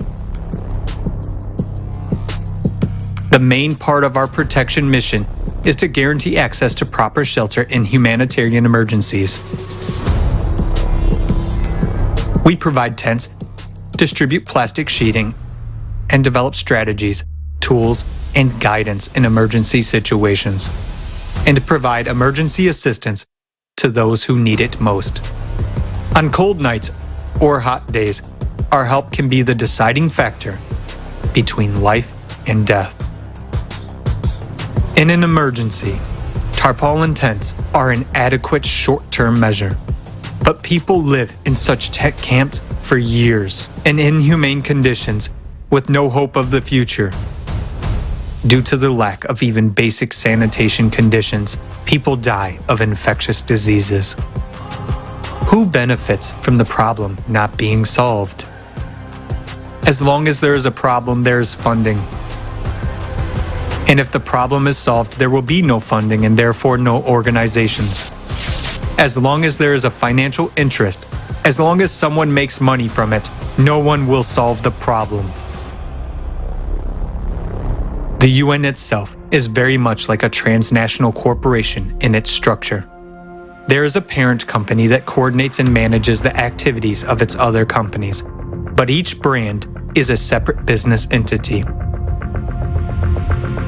"The main part of our protection mission is to guarantee access to proper shelter in humanitarian emergencies. We provide tents, distribute plastic sheeting, and develop strategies, tools, and guidance in emergency situations, and provide emergency assistance to those who need it most. On cold nights or hot days, our help can be the deciding factor between life and death. In an emergency, tarpaulin tents are an adequate short-term measure, but people live in such tent camps for years in inhumane conditions with no hope of the future. Due to the lack of even basic sanitation conditions, people die of infectious diseases. Who benefits from the problem not being solved? As long as there is a problem, there is funding. And if the problem is solved, there will be no funding and therefore no organizations. As long as there is a financial interest, as long as someone makes money from it, no one will solve the problem. The UN itself is very much like a transnational corporation in its structure. There is a parent company that coordinates and manages the activities of its other companies, but each brand is a separate business entity.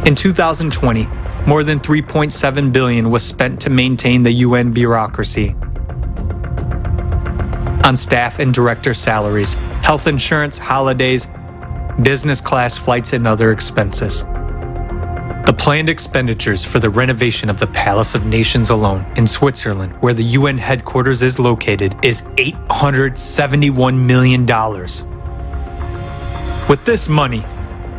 In 2020, more than $3.7 billion was spent to maintain the UN bureaucracy on staff and director salaries, health insurance, holidays, business class flights, and other expenses. The planned expenditures for the renovation of the Palace of Nations alone in Switzerland, where the UN headquarters is located, is $871 million. With this money,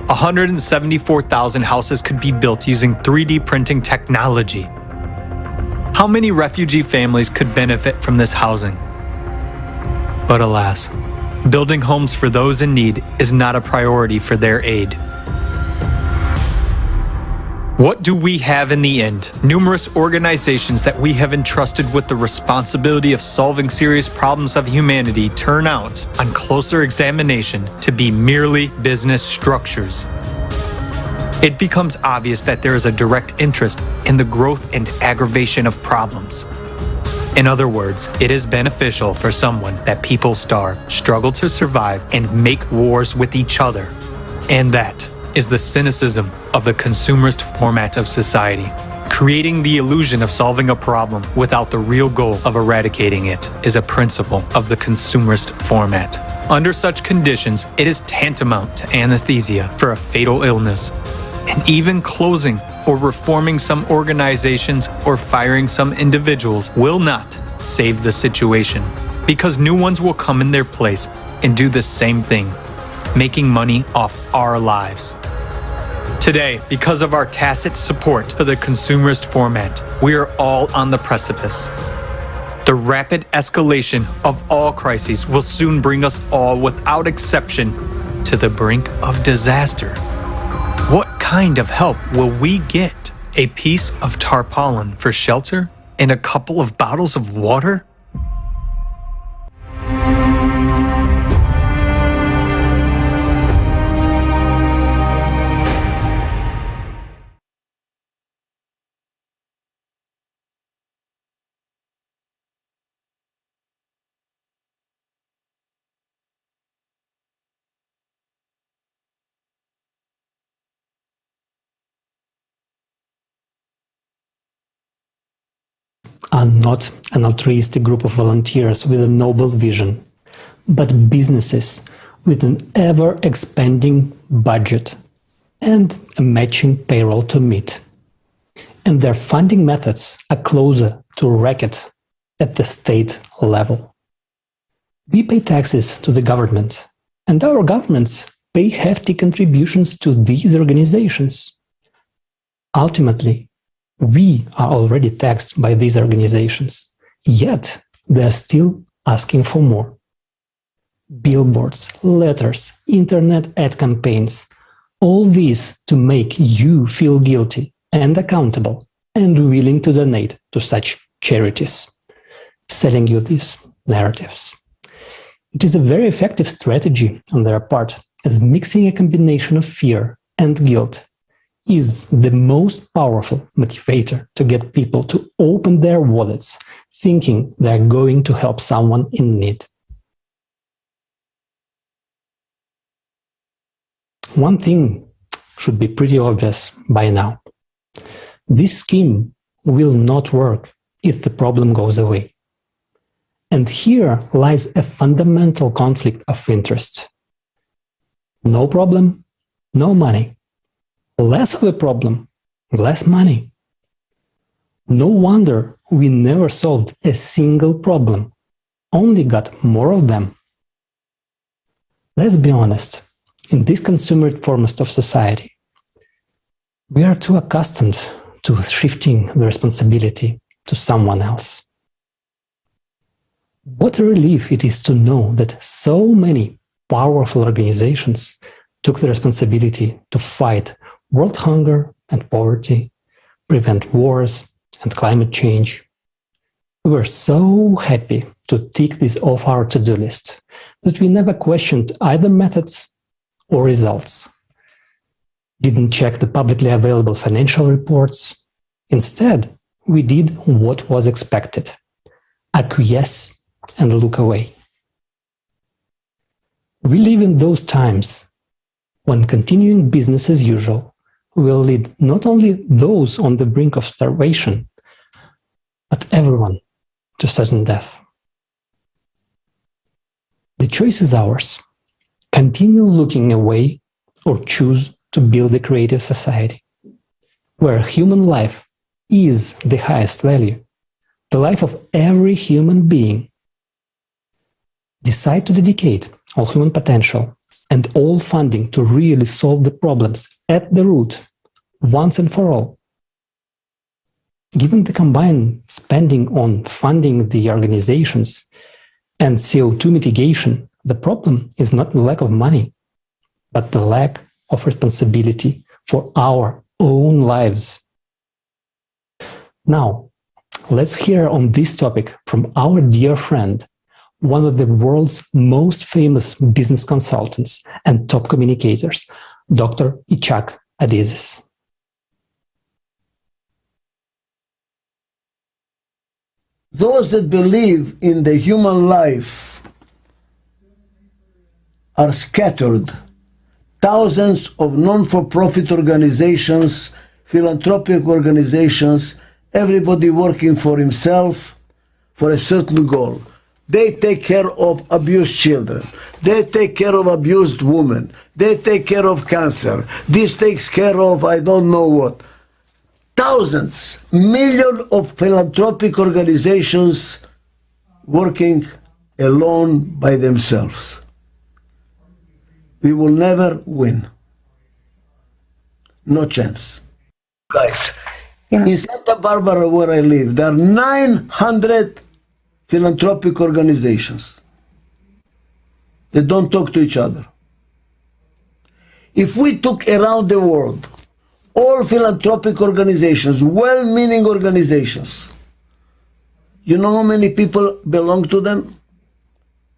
174,000 houses could be built using 3D printing technology. How many refugee families could benefit from this housing? But alas, building homes for those in need is not a priority for their aid. What do we have in the end? Numerous organizations that we have entrusted with the responsibility of solving serious problems of humanity turn out, on closer examination, to be merely business structures. It becomes obvious that there is a direct interest in the growth and aggravation of problems. In other words, it is beneficial for someone that people starve, struggle to survive, and make wars with each other. And that is the cynicism of the consumerist format of society, Creating the illusion of solving a problem without the real goal of eradicating it is a principle of the consumerist format. Under such conditions, it is tantamount to anesthesia for a fatal illness. And even closing or reforming some organizations or firing some individuals will not save the situation, because new ones will come in their place and do the same thing, making money off our lives. Today, because of our tacit support for the consumerist format, we are all on the precipice. The rapid escalation of all crises will soon bring us all, without exception, to the brink of disaster. What kind of help will we get? A piece of tarpaulin for shelter and a couple of bottles of water? Are not an altruistic group of volunteers with a noble vision, but businesses with an ever-expanding budget and a matching payroll to meet. And their funding methods are closer to racket at the state level. We pay taxes to the government, and our governments pay hefty contributions to these organizations. Ultimately, we are already taxed by these organizations, yet they are still asking for more. Billboards, letters, internet ad campaigns, all these to make you feel guilty and accountable and willing to donate to such charities, selling you these narratives. It is a very effective strategy on their part, as mixing a combination of fear and guilt is the most powerful motivator to get people to open their wallets, thinking they're going to help someone in need. One thing should be pretty obvious by now. This scheme will not work if the problem goes away. And here lies a fundamental conflict of interest. No problem, no money. Less of a problem, less money. No wonder we never solved a single problem, only got more of them. Let's be honest, in this consumer format of society, we are too accustomed to shifting the responsibility to someone else. What a relief it is to know that so many powerful organizations took the responsibility to fight world hunger and poverty, prevent wars and climate change. We were so happy to tick this off our to-do list that we never questioned either methods or results. Didn't check the publicly available financial reports. Instead, we did what was expected: acquiesce and look away. We live in those times when continuing business as usual will lead not only those on the brink of starvation, but everyone to sudden death. The choice is ours. Continue looking away or choose to build a creative society where human life is the highest value, the life of every human being. Decide to dedicate all human potential and all funding to really solve the problems at the root, once and for all. Given the combined spending on funding the organizations and CO2 mitigation, the problem is not the lack of money, but the lack of responsibility for our own lives. Now, let's hear on this topic from our dear friend, one of the world's most famous business consultants and top communicators, Dr. Ichak Adizes. Those that believe in the human life are scattered. Thousands of non-for-profit organizations philanthropic organizations, everybody working for himself for a certain goal. They take care of abused children. They take care of abused women. They take care of cancer. This takes care of I don't know what. Thousands, millions of philanthropic organizations working alone by themselves. We will never win. No chance. Guys, in Santa Barbara where I live, there are 900 philanthropic organizations. They don't talk to each other. If we took around the world all philanthropic organizations, well-meaning organizations, you know how many people belong to them?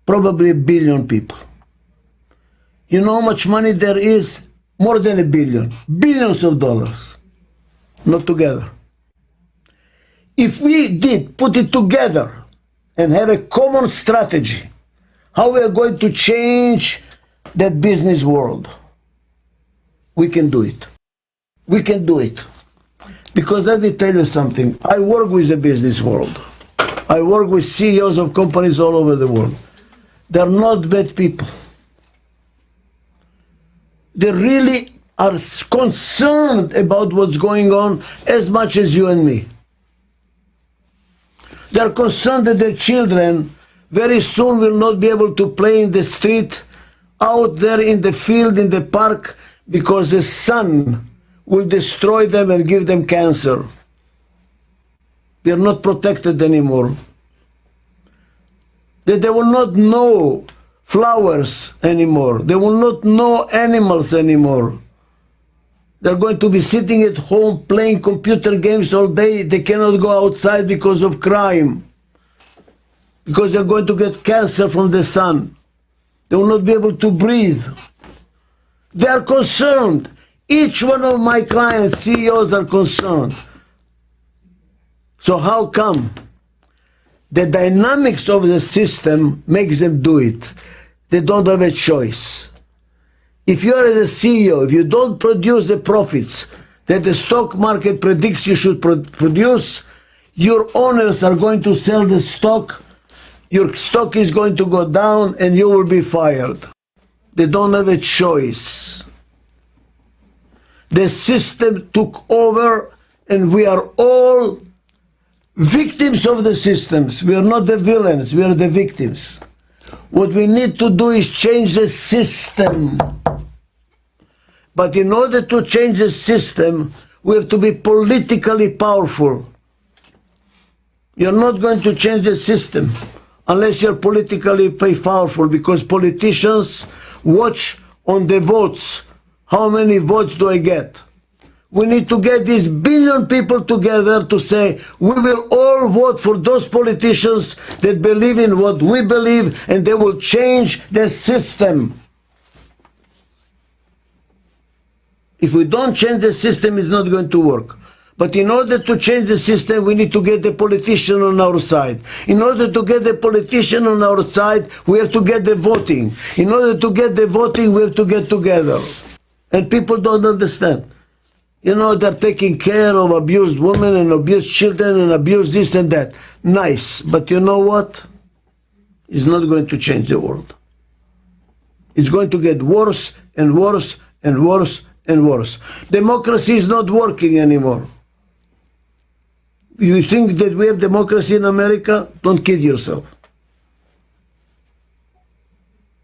Probably 1 billion people. You know how much money there is? More than 1 billion. Billions of dollars. Not together. If we did put it together and have a common strategy, how we are going to change that business world, we can do it. We can do it. Because let me tell you something. I work with the business world. I work with CEOs of companies all over the world. They're not bad people. They really are concerned about what's going on as much as you and me. They're concerned that their children very soon will not be able to play in the street, out there in the field, in the park, because the sun will destroy them and give them cancer. We are not protected anymore. That they will not know flowers anymore. They will not know animals anymore. They're going to be sitting at home playing computer games all day. They cannot go outside because of crime. Because they're going to get cancer from the sun. They will not be able to breathe. They are concerned. Each one of my clients, CEOs, are concerned. So how come? The dynamics of the system makes them do it. They don't have a choice. If you are a CEO, if you don't produce the profits that the stock market predicts you should produce, your owners are going to sell the stock, your stock is going to go down, and you will be fired. They don't have a choice. The system took over, and we are all victims of the systems. We are not the villains, we are the victims. What we need to do is change the system. But in order to change the system, we have to be politically powerful. You're not going to change the system unless you're politically powerful, because politicians watch on the votes. How many votes do I get? We need to get these billion people together to say, we will all vote for those politicians that believe in what we believe, and they will change the system. If we don't change the system, it's not going to work. But in order to change the system, we need to get the politician on our side. In order to get the politician on our side, we have to get the voting. In order to get the voting, we have to get together. And people don't understand. You know, they're taking care of abused women and abused children and abused this and that. Nice. But you know what? It's not going to change the world. It's going to get worse and worse and worse and worse. Democracy is not working anymore. You think that we have democracy in America? Don't kid yourself.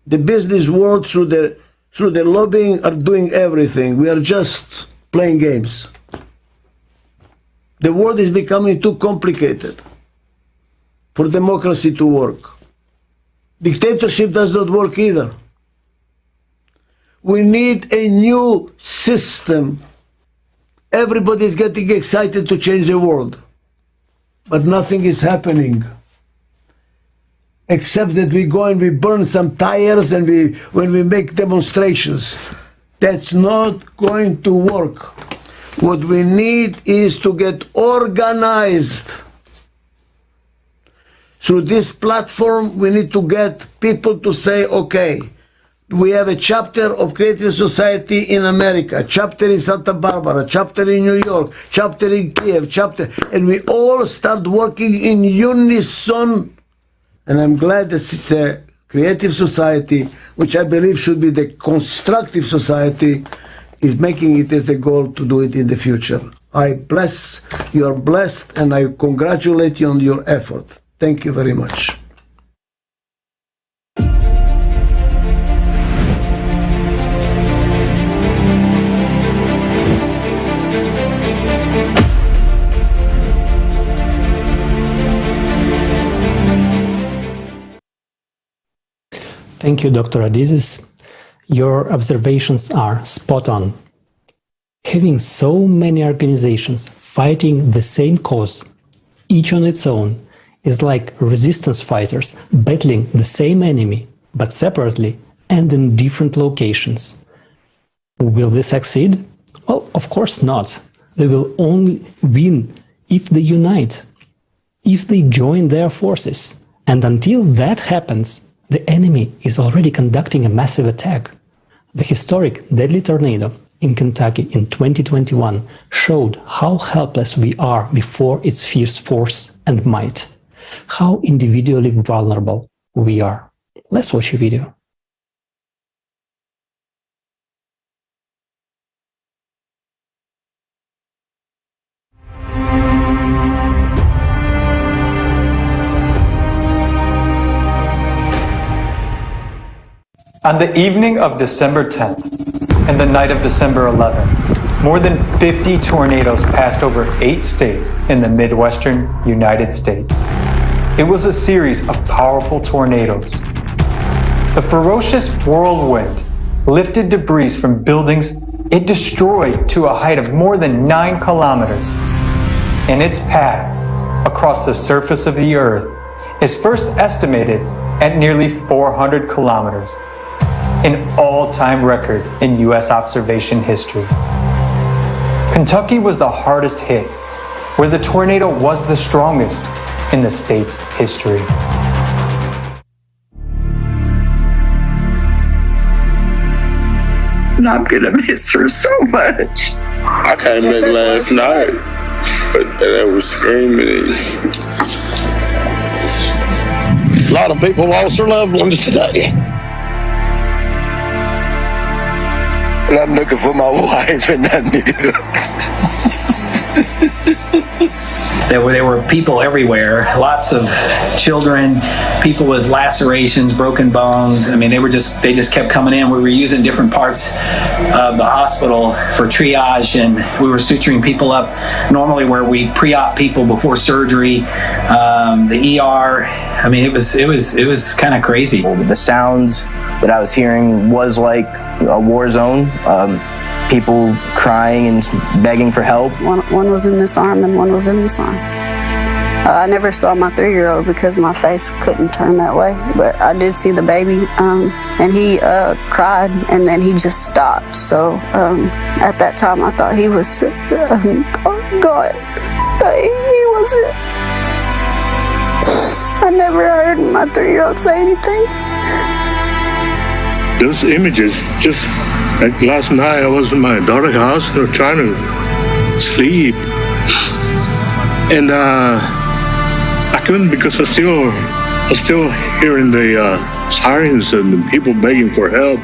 The business world, through the lobbying, are doing everything. We are just playing games. The world is becoming too complicated for democracy to work. Dictatorship does not work either. We need a new system. Everybody is getting excited to change the world, but nothing is happening. Except that we go and we burn some tires and when we make demonstrations. That's not going to work. What we need is to get organized. Through this platform, we need to get people to say, okay, We have a chapter of Creative Society in America, chapter in Santa Barbara, chapter in New York, chapter in Kiev, and we all start working in unison. And I'm glad that it's a Creative Society, which I believe should be the constructive society, is making it as a goal to do it in the future. You are blessed, and I congratulate you on your effort. Thank you very much. Thank you, Dr. Adizes. Your observations are spot on. Having so many organizations fighting the same cause, each on its own, is like resistance fighters battling the same enemy, but separately and in different locations. Will they succeed? Well, of course not. They will only win if they unite, if they join their forces. And until that happens, the enemy is already conducting a massive attack. The historic deadly tornado in Kentucky in 2021 showed how helpless we are before its fierce force and might, how individually vulnerable we are. Let's watch a video. On the evening of December 10th and the night of December 11th, more than 50 tornadoes passed over 8 states in the Midwestern United States. It was a series of powerful tornadoes. The ferocious whirlwind lifted debris from buildings it destroyed to a height of more than 9 kilometers. And its path across the surface of the earth is first estimated at nearly 400 kilometers. An all-time record in U.S. observation history. Kentucky was the hardest hit, where the tornado was the strongest in the state's history. And I'm gonna miss her so much. I came back last night, but they were screaming. A lot of people lost their loved ones today. And I'm looking for my wife, and I need her. There were people everywhere, lots of children, people with lacerations, broken bones. I mean, they just kept coming in. We were using different parts of the hospital for triage, and we were suturing people up normally where we pre-op people before surgery, the ER. I mean, it was kind of crazy. The sounds that I was hearing was like a war zone. People crying and begging for help. One was in this arm and one was in this arm. I never saw my 3-year-old because my face couldn't turn that way, but I did see the baby, and he cried, and then he just stopped. So at that time I thought he was God, he wasn't. I never heard my 3-year-old say anything. Those images, just like last night, I was in my daughter's house and trying to sleep, and I couldn't because I was still hearing the sirens and the people begging for help,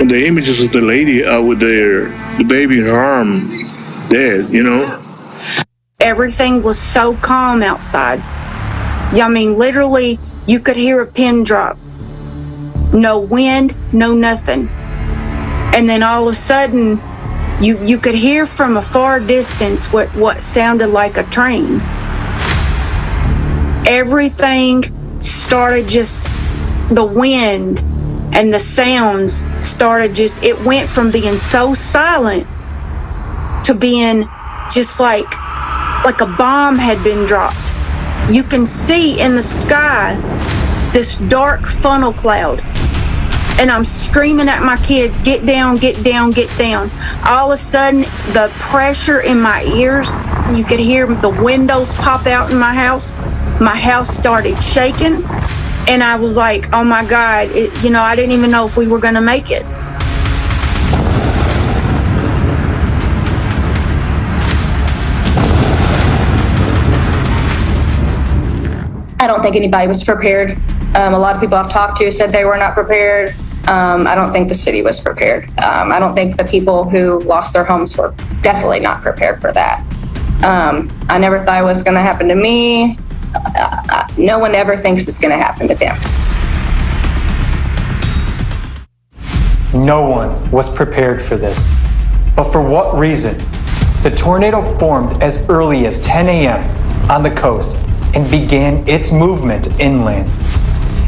and the images of the lady with the baby in her arm, dead. You know. Everything was so calm outside. I mean, literally, you could hear a pin drop. No wind, no nothing. And then all of a sudden, you could hear from a far distance what sounded like a train. Everything started just, the wind and the sounds started just, it went from being so silent to being just like a bomb had been dropped. You can see in the sky this dark funnel cloud. And I'm screaming at my kids, get down, get down, get down. All of a sudden, the pressure in my ears, you could hear the windows pop out in my house. My house started shaking. And I was like, oh my God, I didn't even know if we were going to make it. I don't think anybody was prepared. A lot of people I've talked to said they were not prepared. I don't think the city was prepared. I don't think the people who lost their homes were definitely not prepared for that. I never thought it was going to happen to me. No one ever thinks it's going to happen to them. No one was prepared for this. But for what reason? The tornado formed as early as 10 a.m. on the coast and began its movement inland.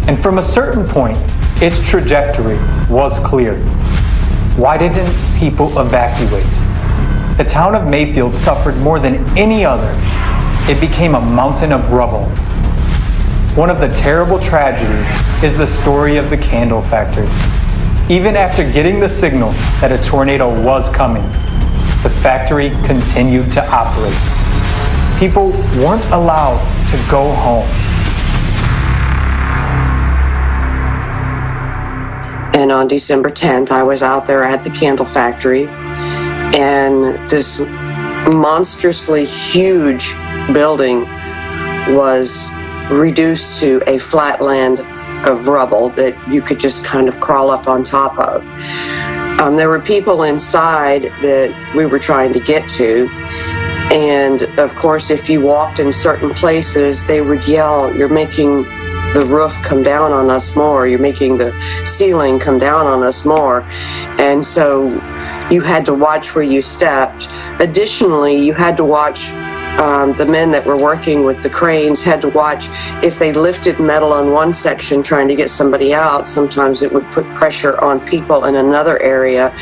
And from a certain point, its trajectory was clear. Why didn't people evacuate? The town of Mayfield suffered more than any other. It became a mountain of rubble. One of the terrible tragedies is the story of the candle factory. Even after getting the signal that a tornado was coming, the factory continued to operate. People weren't allowed to go home. And on December 10th, I was out there at the candle factory, and this monstrously huge building was reduced to a flat land of rubble that you could just kind of crawl up on top of. There were people inside that we were trying to get to, and of course, if you walked in certain places, they would yell, "You're making the roof come down on us more, you're making the ceiling come down on us more." And so you had to watch where you stepped. Additionally, you had to watch the men that were working with the cranes had to watch if they lifted metal on one section trying to get somebody out. Sometimes it would put pressure on people in another area,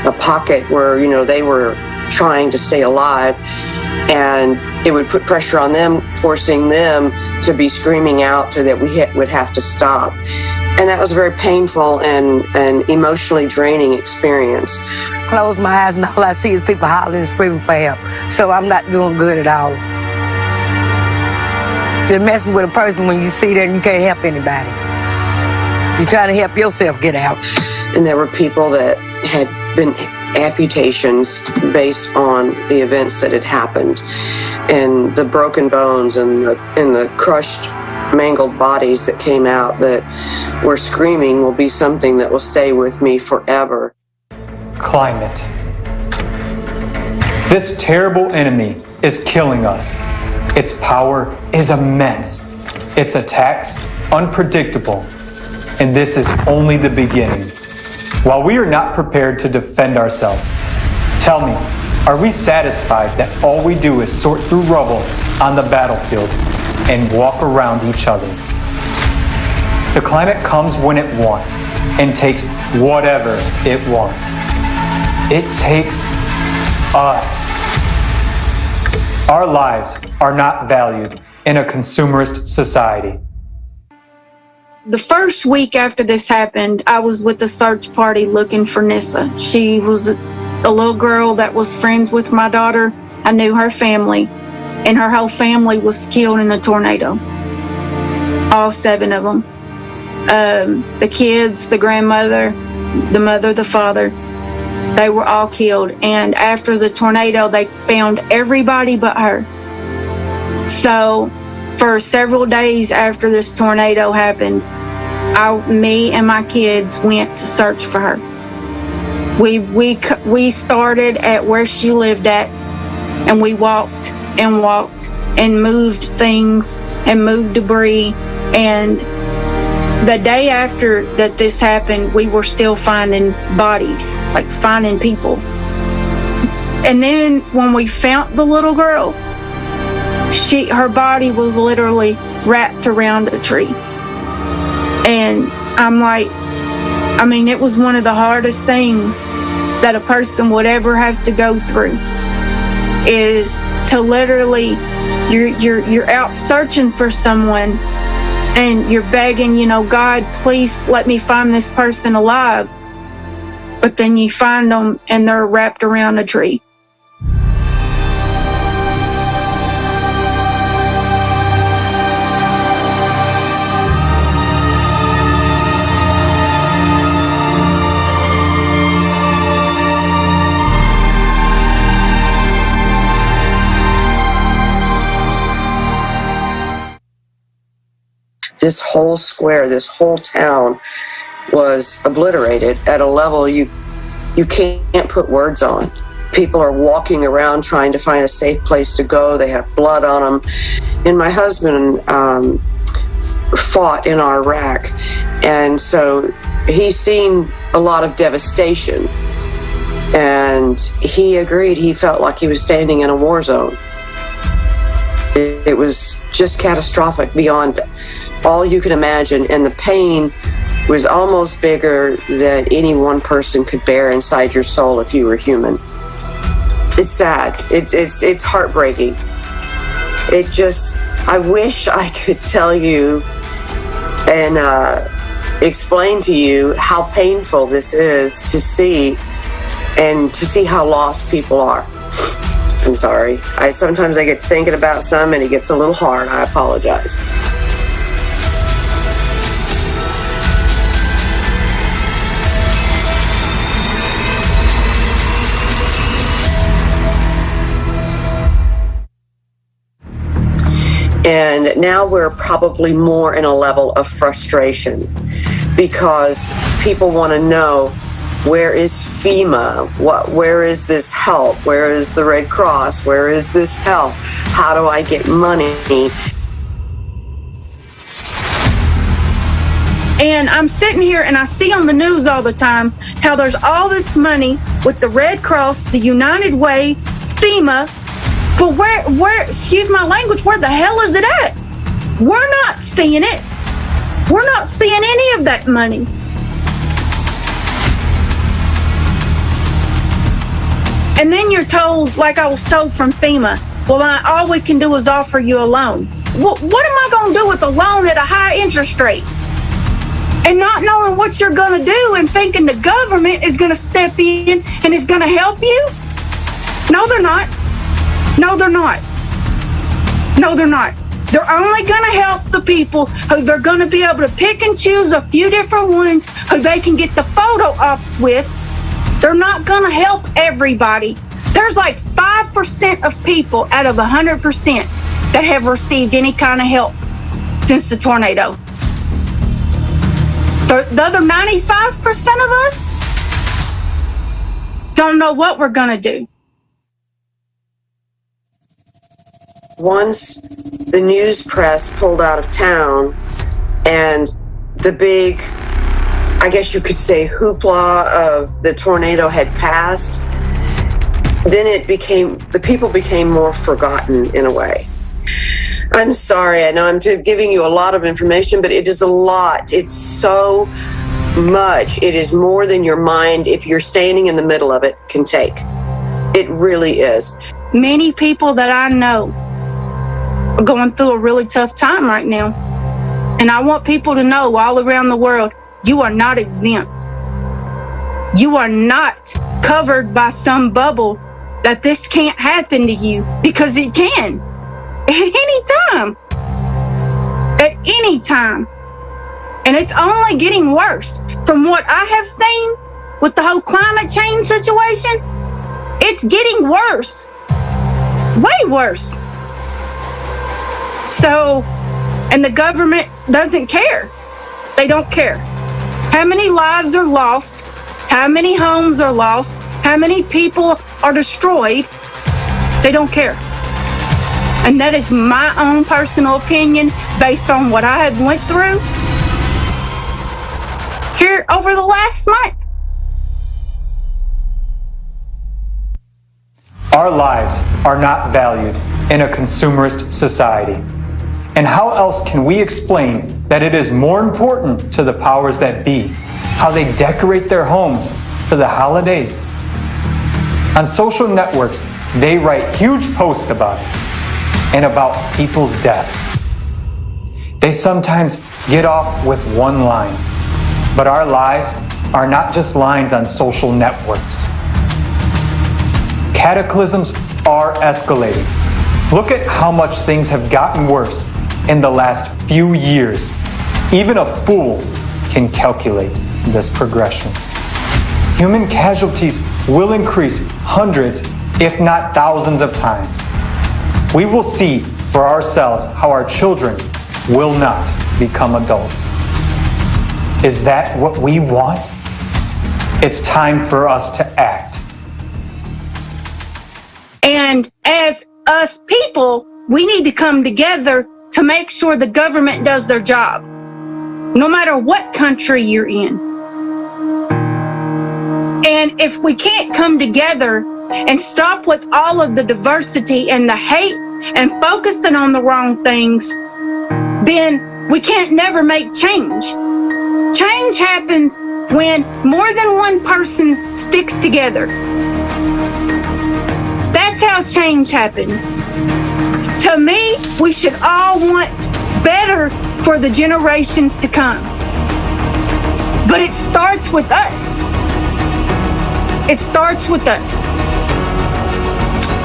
a pocket where, they were trying to stay alive, and it would put pressure on them, forcing them to be screaming out so that we would have to stop. And that was a very painful and emotionally draining experience. Close my eyes and all I see is people hollering and screaming for help. So I'm not doing good at all. You're messing with a person when you see that and you can't help anybody. You're trying to help yourself get out. And there were people that had been amputations based on the events that had happened, and the broken bones and the crushed, mangled bodies that came out that were screaming will be something that will stay with me forever. Climate. This terrible enemy is killing us. Its power is immense. Its attacks unpredictable. And this is only the beginning. While we are not prepared to defend ourselves, tell me, are we satisfied that all we do is sort through rubble on the battlefield and walk around each other? The climate comes when it wants and takes whatever it wants. It takes us. Our lives are not valued in a consumerist society. The first week after this happened, I was with a search party looking for Nissa. She was a little girl that was friends with my daughter. I knew her family, and her whole family was killed in a tornado. All 7 of them. The kids, the grandmother, the mother, the father, they were all killed. And after the tornado, they found everybody but her. So for several days after this tornado happened, me and my kids went to search for her. We started at where she lived at, and we walked and moved things and moved debris. And the day after that this happened, we were still finding bodies, like finding people. And then when we found the little girl, her body was literally wrapped around a tree. And I'm like, it was one of the hardest things that a person would ever have to go through, is to literally, you're out searching for someone and you're begging, God, please let me find this person alive. But then you find them and they're wrapped around a tree. this whole square, this whole town was obliterated at a level you can't put words on. People are walking around trying to find a safe place to go. They have blood on them. And my husband fought in Iraq, and so he's seen a lot of devastation. And he agreed. He felt like he was standing in a war zone. It was just catastrophic beyond all you can imagine, and the pain was almost bigger than any one person could bear inside your soul if you were human. It's sad. It's heartbreaking. I wish I could tell you and explain to you how painful this is to see, and to see how lost people are. I'm sorry. Sometimes I get thinking about some and it gets a little hard. I apologize. And now we're probably more in a level of frustration because people want to know, where is FEMA? Where is this help? Where is the Red Cross? Where is this help? How do I get money? And I'm sitting here and I see on the news all the time how there's all this money with the Red Cross, the United Way, FEMA. But where, excuse my language, where the hell is it at? We're not seeing it. We're not seeing any of that money. And then you're told, like I was told from FEMA, well, all we can do is offer you a loan. Well, what am I going to do with a loan at a high interest rate? And not knowing what you're going to do and thinking the government is going to step in and is going to help you? No, they're not. No, they're not. No, they're not. They're only going to help the people who they're going to be able to pick and choose a few different ones who they can get the photo ops with. They're not going to help everybody. There's like 5% of people out of 100% that have received any kind of help since the tornado. The other 95% of us don't know what we're going to do. Once the news press pulled out of town and the big, I guess you could say, hoopla of the tornado had passed, then the people became more forgotten in a way. I'm sorry, I know I'm giving you a lot of information, but it is a lot. It's so much. It is more than your mind, if you're standing in the middle of it, can take. It really is. Many people that I know are going through a really tough time right now. And I want people to know all around the world, you are not exempt. You are not covered by some bubble that this can't happen to you, because it can. At any time. At any time. And it's only getting worse. From what I have seen with the whole climate change situation, it's getting worse. Way worse. So, and the government doesn't care. They don't care. How many lives are lost? How many homes are lost? How many people are destroyed? They don't care. And that is my own personal opinion based on what I have went through here over the last month. Our lives are not valued in a consumerist society. And how else can we explain that it is more important to the powers that be how they decorate their homes for the holidays? On social networks, they write huge posts about it and about people's deaths. They sometimes get off with one line, but our lives are not just lines on social networks. Cataclysms are escalating. Look at how much things have gotten worse in the last few years. Even a fool can calculate this progression. Human casualties will increase hundreds, if not thousands of times. We will see for ourselves how our children will not. become adults. Is that what we want? It's time for us to act. And as us people, we need to come together to make sure the government does their job, no matter what country you're in. And if we can't come together and stop with all of the diversity and the hate and focusing on the wrong things, then we can't never make change. Change happens when more than one person sticks together. That's how change happens. To me, we should all want better for the generations to come. But it starts with us. It starts with us.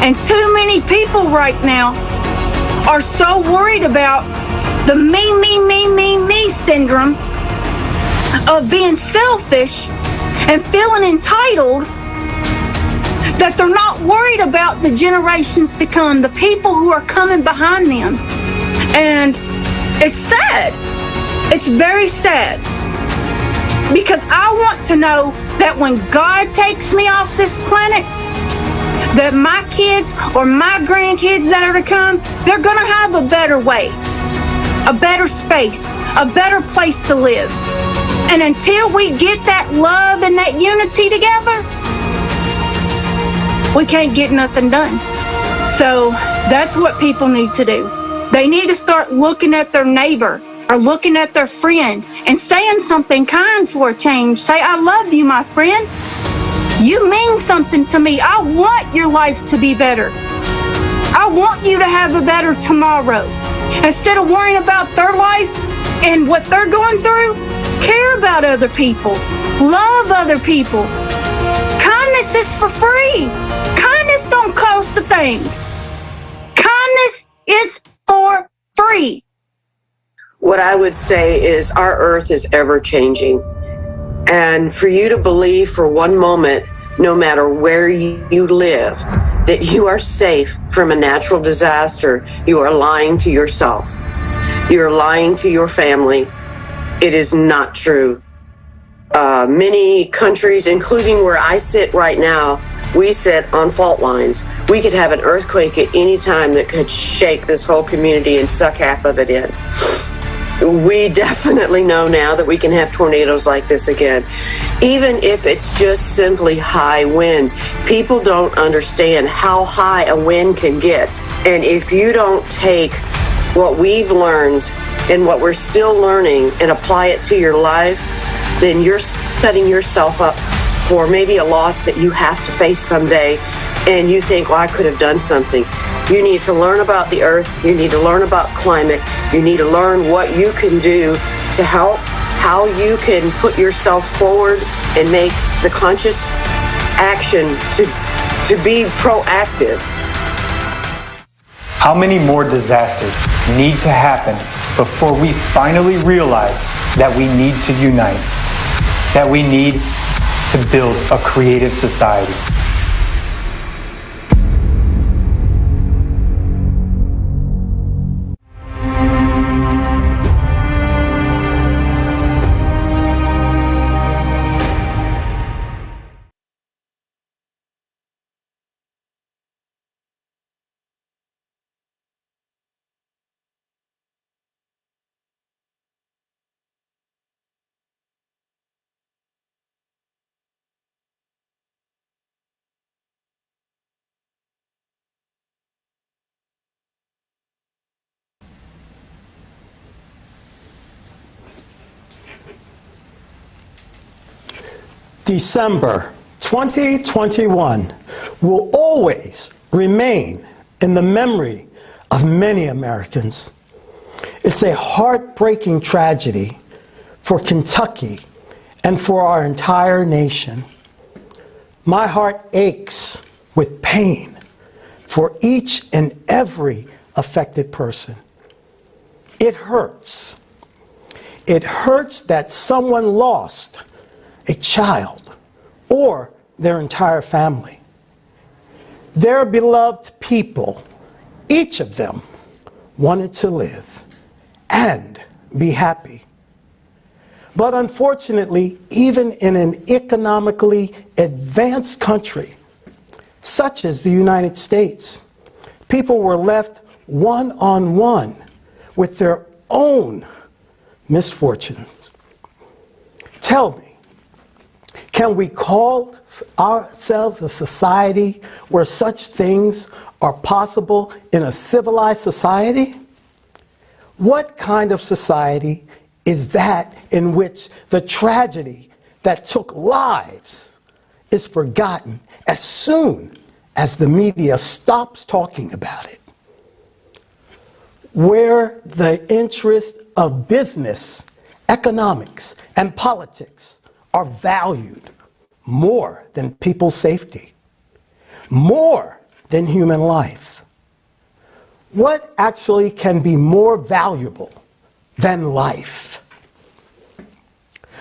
And too many people right now are so worried about the me syndrome of being selfish and feeling entitled that they're not worried about the generations to come, the people who are coming behind them. And it's sad. It's very sad. Because I want to know that when God takes me off this planet, that my kids or my grandkids that are to come, they're going to have a better way, a better space, a better place to live. And until we get that love and that unity together, we can't get nothing done. So that's what people need to do. They need to start looking at their neighbor or looking at their friend and saying something kind for a change. Say, I love you, my friend. You mean something to me. I want your life to be better. I want you to have a better tomorrow. Instead of worrying about their life and what they're going through, care about other people. Love other people. Kindness is for free. Kindness don't cost a thing. Kindness is for free. What I would say is our earth is ever changing. And for you to believe for one moment, no matter where you live, that you are safe from a natural disaster, you are lying to yourself. You're lying to your family. It is not true. Many countries, including where I sit right now, we sit on fault lines. We could have an earthquake at any time that could shake this whole community and suck half of it in. We definitely know now that we can have tornadoes like this again. Even if it's just simply high winds, people don't understand how high a wind can get. And if you don't take what we've learned and what we're still learning and apply it to your life, then you're setting yourself up for maybe a loss that you have to face someday. And you think, well, I could have done something. You need to learn about the earth. You need to learn about climate. You need to learn what you can do to help, how you can put yourself forward and make the conscious action to be proactive. How many more disasters need to happen before we finally realize that we need to unite, that we need to build a creative society? December 2021 will always remain in the memory of many Americans. It's a heartbreaking tragedy for Kentucky and for our entire nation. My heart aches with pain for each and every affected person. It hurts. It hurts that someone lost a child or their entire family. Their beloved people, each of them, wanted to live, and be happy. But unfortunately, even in an economically advanced country, such as the United States, people were left one-on-one with their own misfortunes. Tell me, can we call ourselves a society where such things are possible in a civilized society? What kind of society is that in which the tragedy that took lives is forgotten as soon as the media stops talking about it? Where the interests of business, economics, and politics are valued more than people's safety, more than human life. What actually can be more valuable than life?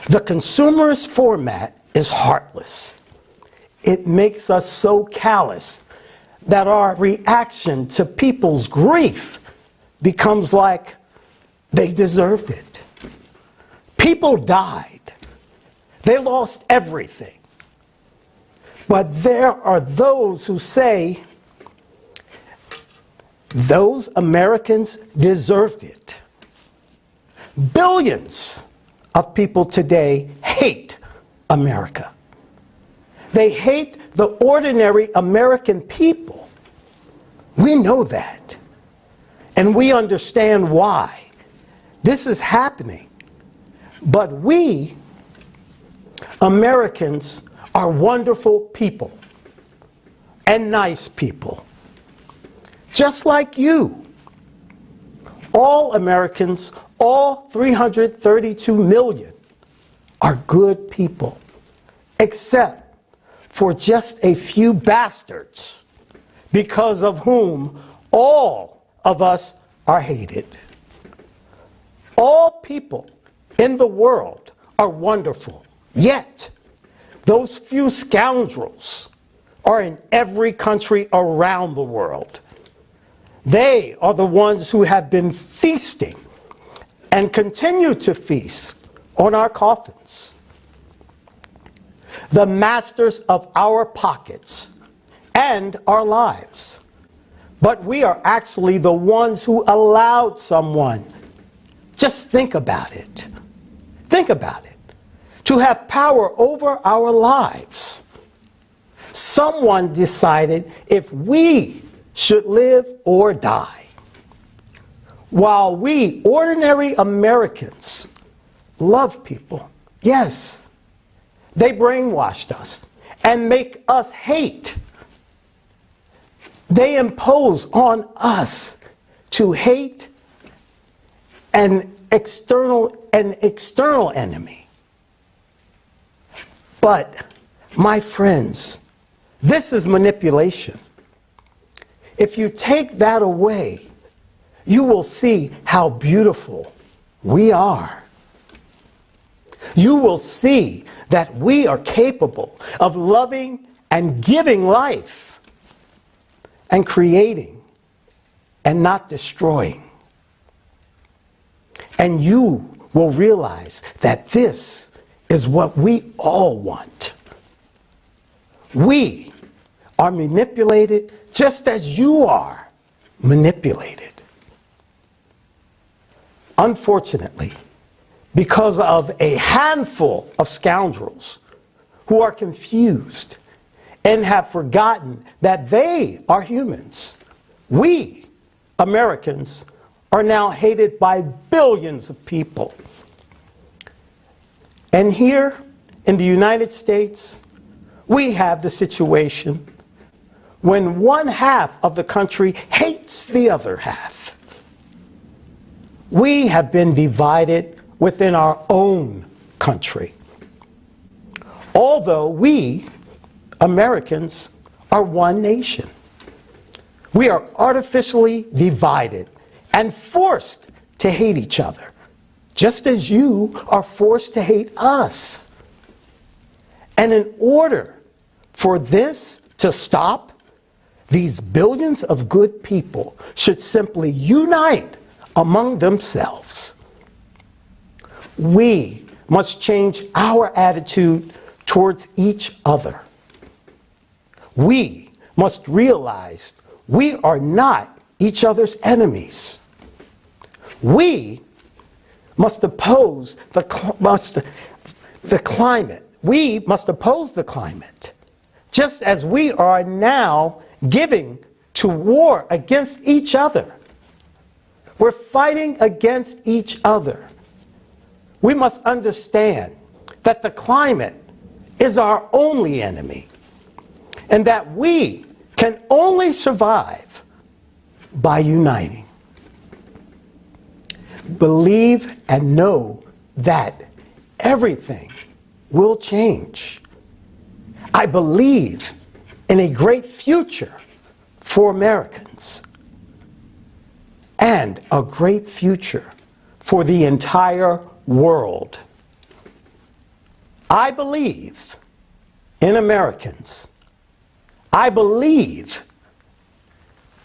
The consumerist format is heartless. It makes us so callous that our reaction to people's grief becomes like they deserved it. People died. They lost everything. But there are those who say, those Americans deserved it. Billions of people today hate America. They hate the ordinary American people. We know that. And we understand why this is happening. But we, Americans, are wonderful people and nice people. Just like you. All Americans, all 332 million, are good people, except for just a few bastards, because of whom all of us are hated. All people in the world are wonderful, yet those few scoundrels are in every country around the world. They are the ones who have been feasting and continue to feast on our coffins. The masters of our pockets and our lives. But we are actually the ones who allowed someone, just think about it, to have power over our lives. Someone decided if we should live or die. While we, ordinary Americans, love people, yes, they brainwashed us and make us hate. They impose on us to hate an external enemy. But, my friends, this is manipulation. If you take that away, you will see how beautiful we are. You will see that we are capable of loving and giving life and creating and not destroying. And you will realize that this is what we all want. We are manipulated just as you are manipulated. Unfortunately, because of a handful of scoundrels who are confused and have forgotten that they are humans, we, Americans, are now hated by billions of people. And here in the United States, we have the situation when one half of the country hates the other half. We have been divided within our own country. Although we, Americans, are one nation. We are artificially divided and forced to hate each other, just as you are forced to hate us. And in order for this to stop, these billions of good people should simply unite among themselves. We must change our attitude towards each other. We must realize we are not each other's enemies. We must oppose the climate. We must oppose the climate, just as we are now giving to war against each other. We're fighting against each other. We must understand that the climate is our only enemy, and that we can only survive by uniting. Believe and know that everything will change. I believe in a great future for Americans and a great future for the entire world. I believe in Americans. I believe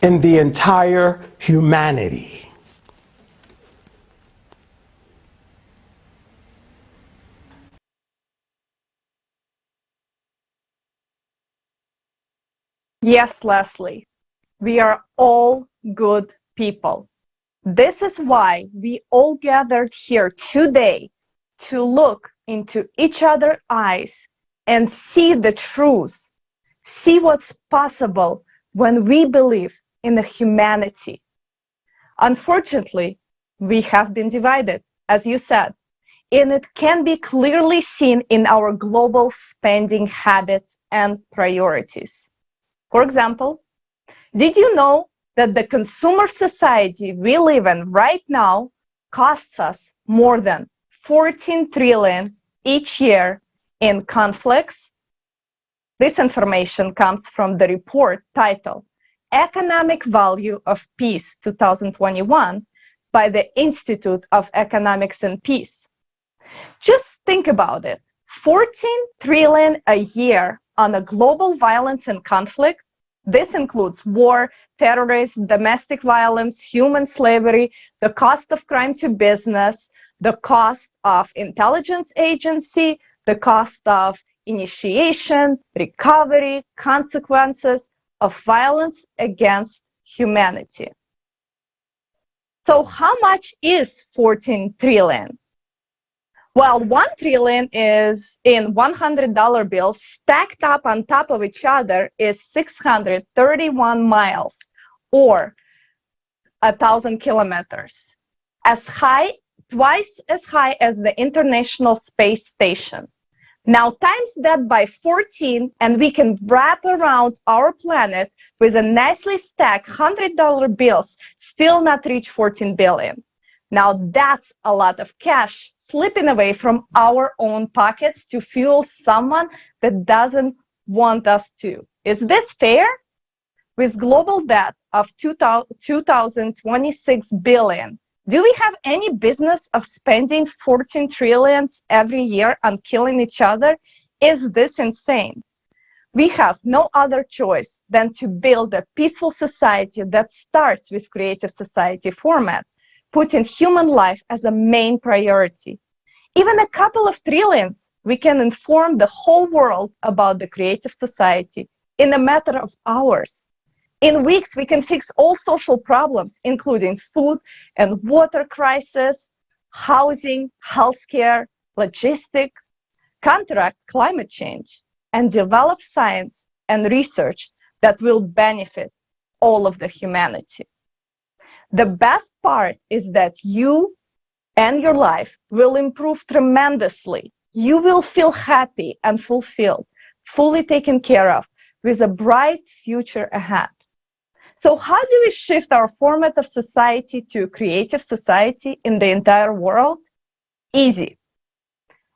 in the entire humanity. Yes, Leslie, we are all good people. This is why we all gathered here today to look into each other's eyes and see the truth, see what's possible when we believe in the humanity. Unfortunately, we have been divided, as you said, and it can be clearly seen in our global spending habits and priorities. For example, did you know that the consumer society we live in right now costs us more than 14 trillion each year in conflicts? This information comes from the report titled Economic Value of Peace 2021 by the Institute of Economics and Peace. Just think about it. 14 trillion a year on a global violence and conflict. This includes war, terrorism, domestic violence, human slavery, the cost of crime to business, the cost of intelligence agency, the cost of initiation, recovery, consequences of violence against humanity. So how much is 14 trillion? Well, 1 trillion is in $100 bills stacked up on top of each other is 631 miles or 1,000 kilometers, twice as high as the International Space Station. Now times that by 14 and we can wrap around our planet with a nicely stacked $100 bills, still not reach 14 billion. Now that's a lot of cash slipping away from our own pockets to fuel someone that doesn't want us to. Is this fair? With global debt of 2026 billion, do we have any business of spending 14 trillions every year on killing each other? Is this insane? We have no other choice than to build a peaceful society that starts with creative society format, putting human life as a main priority. Even a couple of trillions, we can inform the whole world about the creative society in a matter of hours. In weeks, we can fix all social problems, including food and water crisis, housing, healthcare, logistics, counteract climate change, and develop science and research that will benefit all of the humanity. The best part is that you and your life will improve tremendously. You will feel happy and fulfilled, fully taken care of, with a bright future ahead. So how do we shift our format of society to creative society in the entire world? Easy.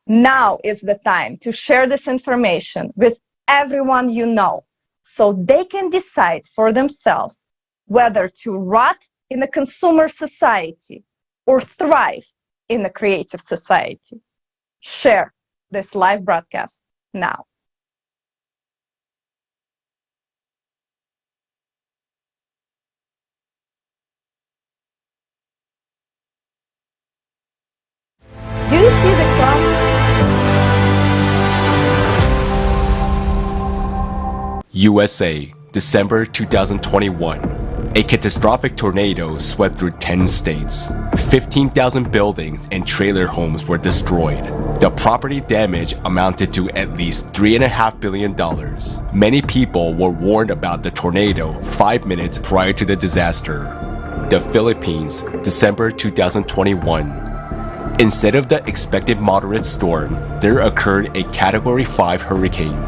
Now is the time to share this information with everyone you know, so they can decide for themselves whether to rot in a consumer society or thrive in a creative society. Share this live broadcast now. Do you USA, December 2021. A catastrophic tornado swept through 10 states. 15,000 buildings and trailer homes were destroyed. The property damage amounted to at least $3.5 billion. Many people were warned about the tornado 5 minutes prior to the disaster. The Philippines, December 2021. Instead of the expected moderate storm, there occurred a Category 5 hurricane.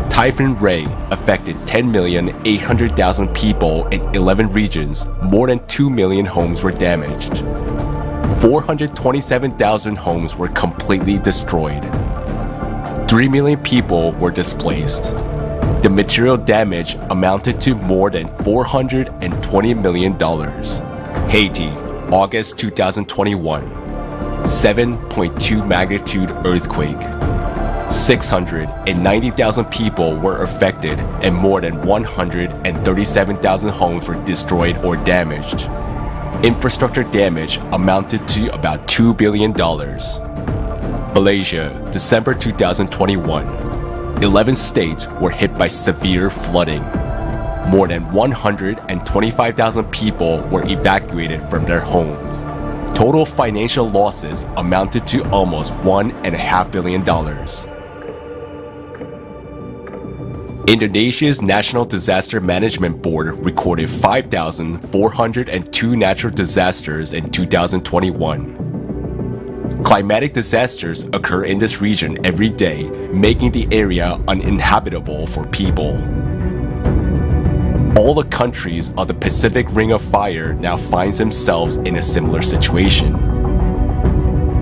Typhoon Ray affected 10,800,000 people in 11 regions. More than 2 million homes were damaged. 427,000 homes were completely destroyed. 3 million people were displaced. The material damage amounted to more than $420 million. Haiti, August 2021. 7.2 magnitude earthquake. 690,000 people were affected and more than 137,000 homes were destroyed or damaged. Infrastructure damage amounted to about $2 billion. Malaysia, December 2021. 11 states were hit by severe flooding. More than 125,000 people were evacuated from their homes. Total financial losses amounted to almost $1.5 billion. Indonesia's National Disaster Management Board recorded 5,402 natural disasters in 2021. Climatic disasters occur in this region every day, making the area uninhabitable for people. All the countries of the Pacific Ring of Fire now find themselves in a similar situation.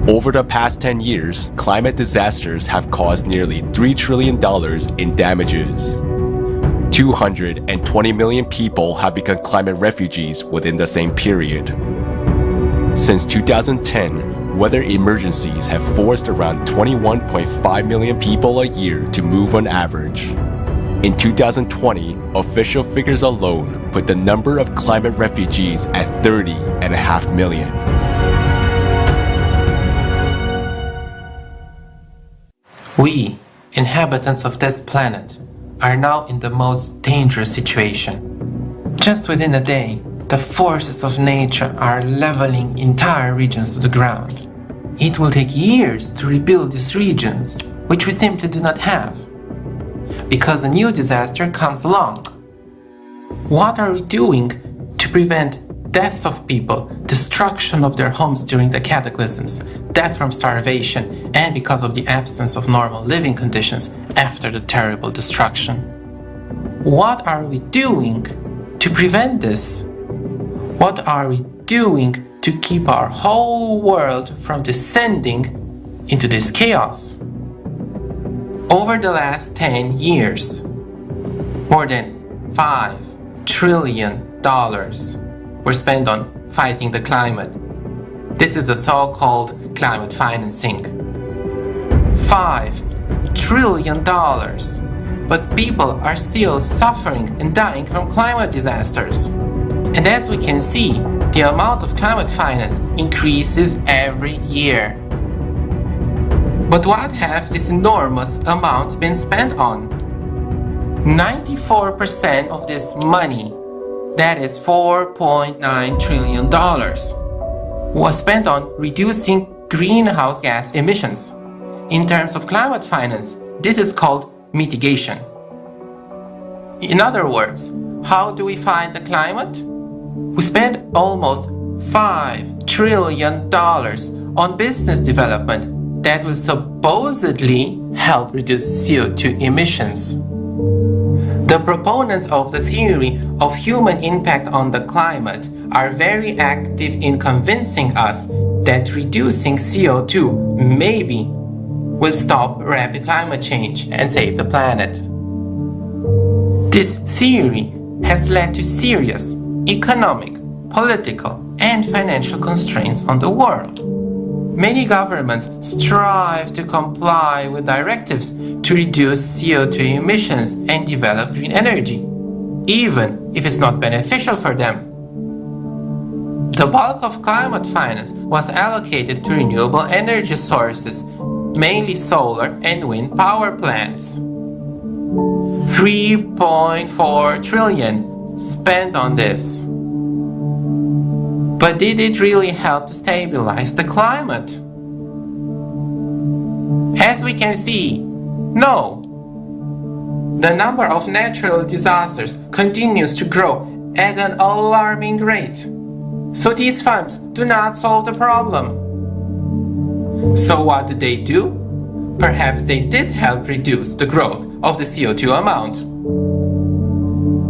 Over the past 10 years, climate disasters have caused nearly $3 trillion in damages. 220 million people have become climate refugees within the same period. Since 2010, weather emergencies have forced around 21.5 million people a year to move on average. In 2020, official figures alone put the number of climate refugees at 30.5 million. We, inhabitants of this planet, are now in the most dangerous situation. Just within a day, the forces of nature are leveling entire regions to the ground. It will take years to rebuild these regions, which we simply do not have, because a new disaster comes along. What are we doing to prevent deaths of people, destruction of their homes during the cataclysms, death from starvation, and because of the absence of normal living conditions after the terrible destruction? What are we doing to prevent this? What are we doing to keep our whole world from descending into this chaos? Over the last 10 years, more than $5 trillion were spent on fighting the climate. This is the so-called climate financing. $5 trillion. But people are still suffering and dying from climate disasters. And as we can see, the amount of climate finance increases every year. But what have these enormous amounts been spent on? 94% of this money, that is $4.9 trillion, was spent on reducing greenhouse gas emissions. In terms of climate finance, this is called mitigation. In other words, how do we fight the climate? We spend almost $5 trillion on business development that will supposedly help reduce CO2 emissions. The proponents of the theory of human impact on the climate are very active in convincing us that reducing CO2 maybe will stop rapid climate change and save the planet. This theory has led to serious economic, political, and financial constraints on the world. Many governments strive to comply with directives to reduce CO2 emissions and develop green energy, even if it's not beneficial for them. The bulk of climate finance was allocated to renewable energy sources, mainly solar and wind power plants. 3.4 trillion spent on this. But did it really help to stabilize the climate? As we can see, no. The number of natural disasters continues to grow at an alarming rate. So these funds do not solve the problem. So what do? Perhaps they did help reduce the growth of the CO2 amount.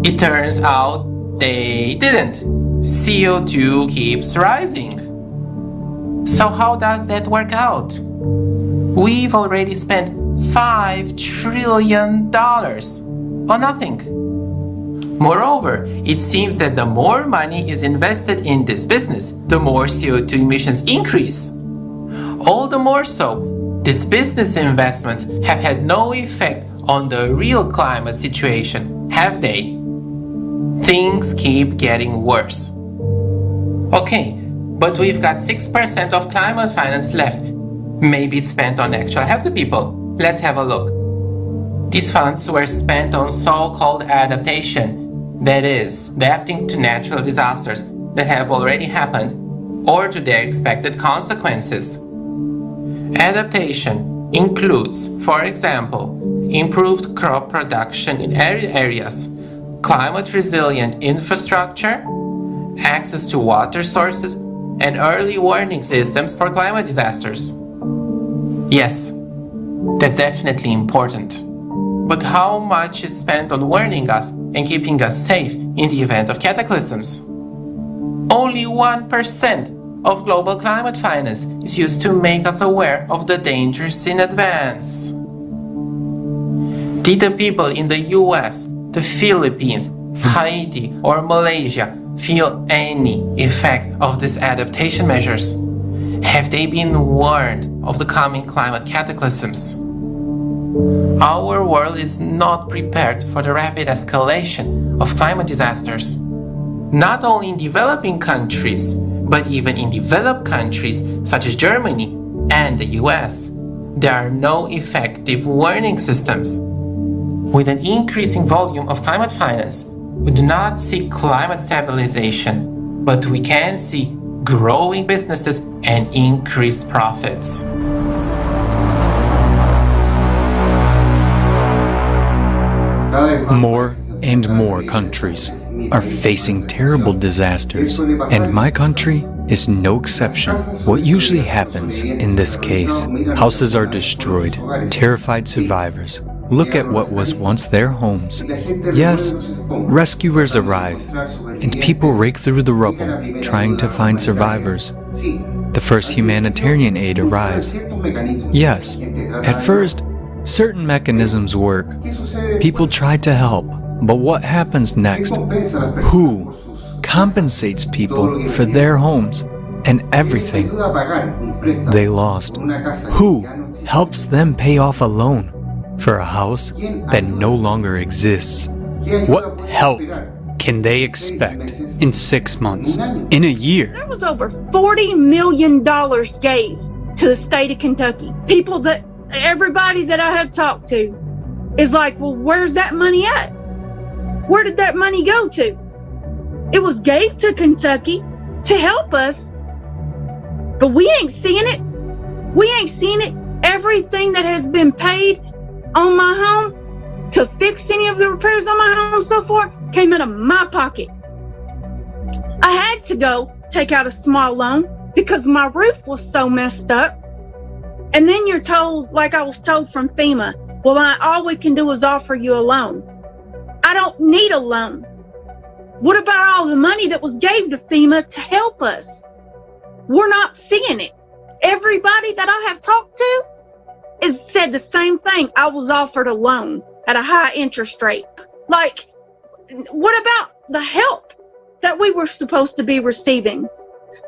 It turns out they didn't. CO2 keeps rising. So how does that work out? We've already spent $5 trillion on nothing. Moreover, it seems that the more money is invested in this business, the more CO2 emissions increase. All the more so, these business investments have had no effect on the real climate situation, have they? Things keep getting worse. Okay, but we've got 6% of climate finance left. Maybe it's spent on actual help to people. Let's have a look. These funds were spent on so-called adaptation, that is, adapting to natural disasters that have already happened or to their expected consequences. Adaptation includes, for example, improved crop production in arid areas, climate-resilient infrastructure, access to water sources, and early warning systems for climate disasters. Yes, that's definitely important. But how much is spent on warning us and keeping us safe in the event of cataclysms? Only 1% of global climate finance is used to make us aware of the dangers in advance. Did the people in the US, the Philippines, Haiti, or Malaysia feel any effect of these adaptation measures? Have they been warned of the coming climate cataclysms? Our world is not prepared for the rapid escalation of climate disasters. Not only in developing countries, but even in developed countries such as Germany and the US, there are no effective warning systems. With an increasing volume of climate finance, we do not see climate stabilization, but we can see growing businesses and increased profits. More and more countries are facing terrible disasters, and my country is no exception. What usually happens in this case, houses are destroyed, terrified survivors look at what was once their homes. Yes, rescuers arrive, and people rake through the rubble trying to find survivors. The first humanitarian aid arrives. Yes, at first, certain mechanisms work. People try to help, but what happens next? Who compensates people for their homes and everything they lost? Who helps them pay off a loan for a house that no longer exists? What help can they expect in 6 months, in a year? There was over $40 million gave to the state of Kentucky. Everybody that I have talked to is like, well, where's that money at? Where did that money go to? It was gave to Kentucky to help us, but we ain't seeing it. We ain't seeing it. Everything that has been paid on my home to fix any of the repairs on my home so far came out of my pocket. I had to go take out a small loan because my roof was so messed up. And then you're told, like I was told from FEMA, well, all we can do is offer you a loan. I don't need a loan. What about all the money that was gave to FEMA to help us? We're not seeing it. Everybody that I have talked to has said the same thing. I was offered a loan at a high interest rate. Like, what about the help that we were supposed to be receiving?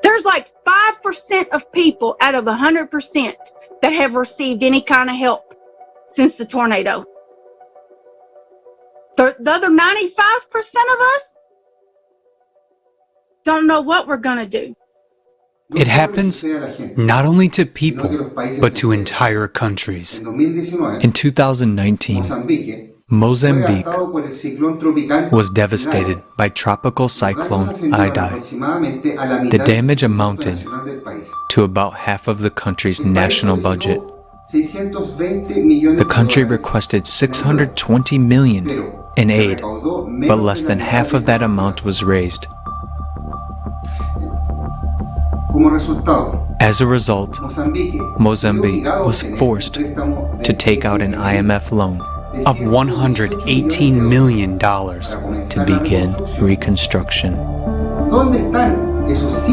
There's like 5% of people out of 100% that have received any kind of help since the tornado. The other 95% of us don't know what we're going to do. It happens not only to people, but to entire countries. In 2019, Mozambique was devastated by tropical cyclone Idai. The damage amounted to about half of the country's national budget. The country requested $620 million in aid, but less than half of that amount was raised. As a result, Mozambique was forced to take out an IMF loan of $118 million to begin reconstruction.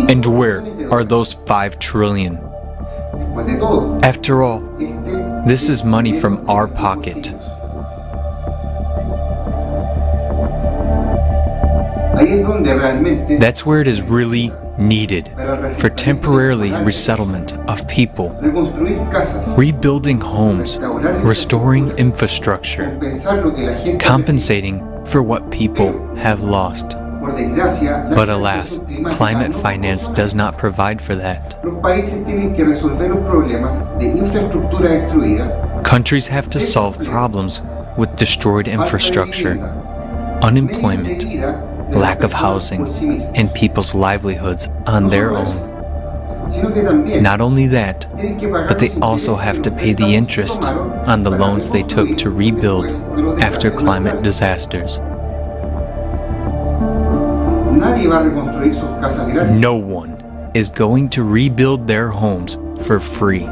And where are those $5 trillion? After all, this is money from our pocket. That's where it is really needed for temporarily resettlement of people, rebuilding homes, restoring infrastructure, compensating for what people have lost. But alas, climate finance does not provide for that. Countries have to solve problems with destroyed infrastructure, unemployment, lack of housing, and people's livelihoods on their own. Not only that, but they also have to pay the interest on the loans they took to rebuild after climate disasters. No one is going to rebuild their homes for free.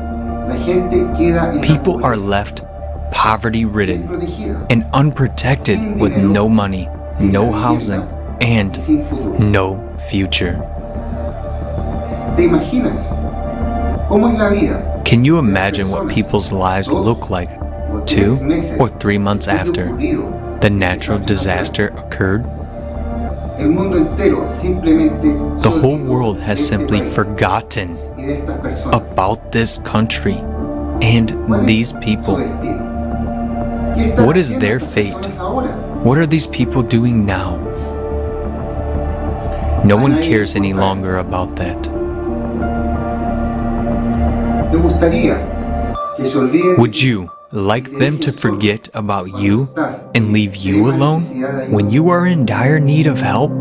People are left poverty-ridden and unprotected with no money, no housing, and no future. Can you imagine what people's lives look like 2 or 3 months after the natural disaster occurred? The whole world has simply forgotten about this country and these people. What is their fate? What are these people doing now? No one cares any longer about that. Would you like them to forget about you and leave you alone when you are in dire need of help?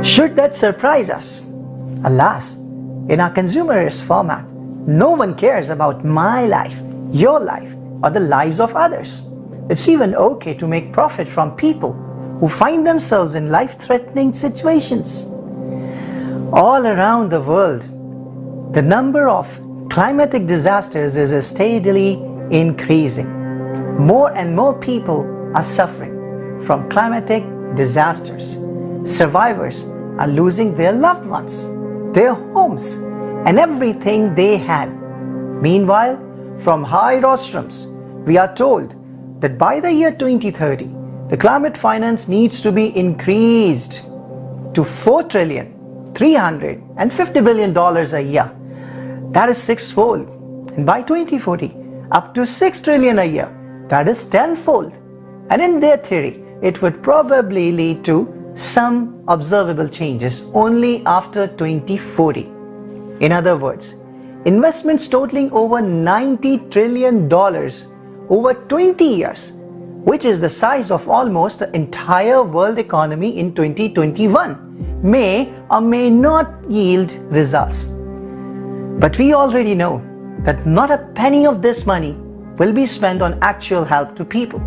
Should that surprise us? Alas, in our consumerist format, no one cares about my life, your life, or the lives of others. It's even okay to make profit from people who find themselves in life-threatening situations. All around the world, the number of climatic disasters is steadily increasing. More and more people are suffering from climatic disasters. Survivors are losing their loved ones, their homes, and everything they had. Meanwhile, from high rostrums, we are told that by the year 2030, the climate finance needs to be increased to $4,350 billion a year. That is 6-fold. And by 2040, up to $6 trillion a year. That is 10-fold. And in their theory, it would probably lead to some observable changes only after 2040. In other words, investments totaling over $90 trillion over 20 years, which is the size of almost the entire world economy in 2021, may or may not yield results. But we already know that not a penny of this money will be spent on actual help to people.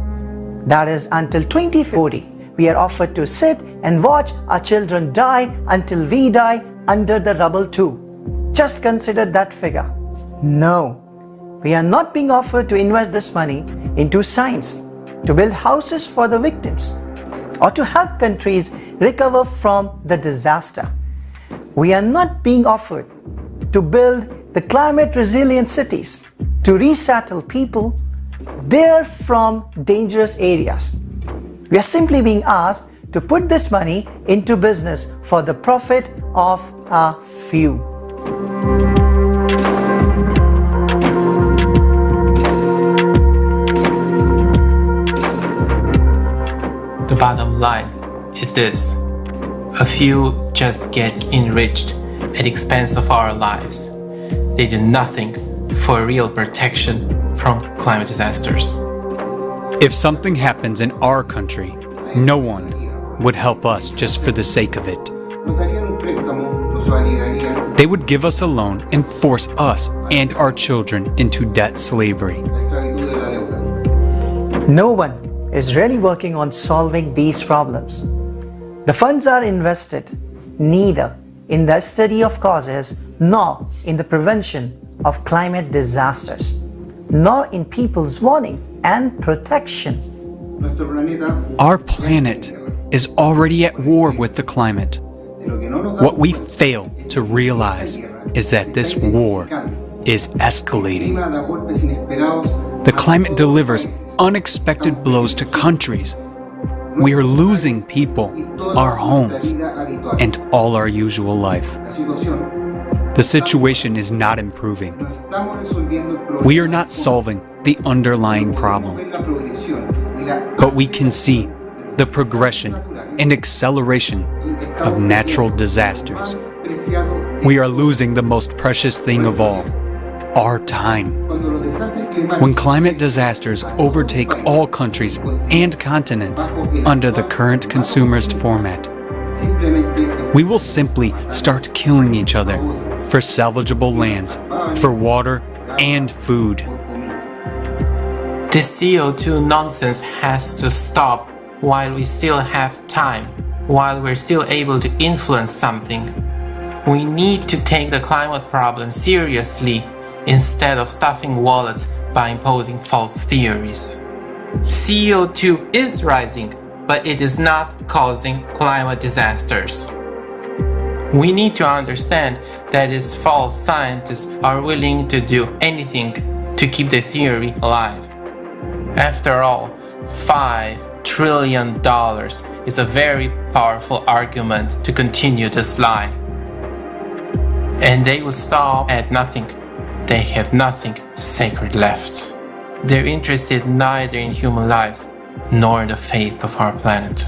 That is, until 2040, we are offered to sit and watch our children die until we die under the rubble too. Just consider that figure. No, we are not being offered to invest this money into science, to build houses for the victims, or to help countries recover from the disaster. We are not being offered to build the climate resilient cities, to resettle people there from dangerous areas. We are simply being asked to put this money into business for the profit of a few. The bottom line is this: a few just get enriched at the expense of our lives. They do nothing for real protection from climate disasters. If something happens in our country, no one would help us just for the sake of it. They would give us a loan and force us and our children into debt slavery. No one is really working on solving these problems. The funds are invested neither in the study of causes nor in the prevention of climate disasters, nor in people's warning and protection. Our planet is already at war with the climate. What we fail to realize is that this war is escalating. The climate delivers unexpected blows to countries. We are losing people, our homes, and all our usual life. The situation is not improving. We are not solving the underlying problem, but we can see the progression and acceleration of natural disasters. We are losing the most precious thing of all, our time. When climate disasters overtake all countries and continents under the current consumerist format, we will simply start killing each other for salvageable lands, for water and food. This CO2 nonsense has to stop while we still have time, while we're still able to influence something. We need to take the climate problem seriously instead of stuffing wallets by imposing false theories. CO2 is rising, but it is not causing climate disasters. We need to understand that these false scientists are willing to do anything to keep the theory alive. After all, $5 trillion is a very powerful argument to continue this lie. And they will stop at nothing. They have nothing sacred left. They're interested neither in human lives nor in the fate of our planet.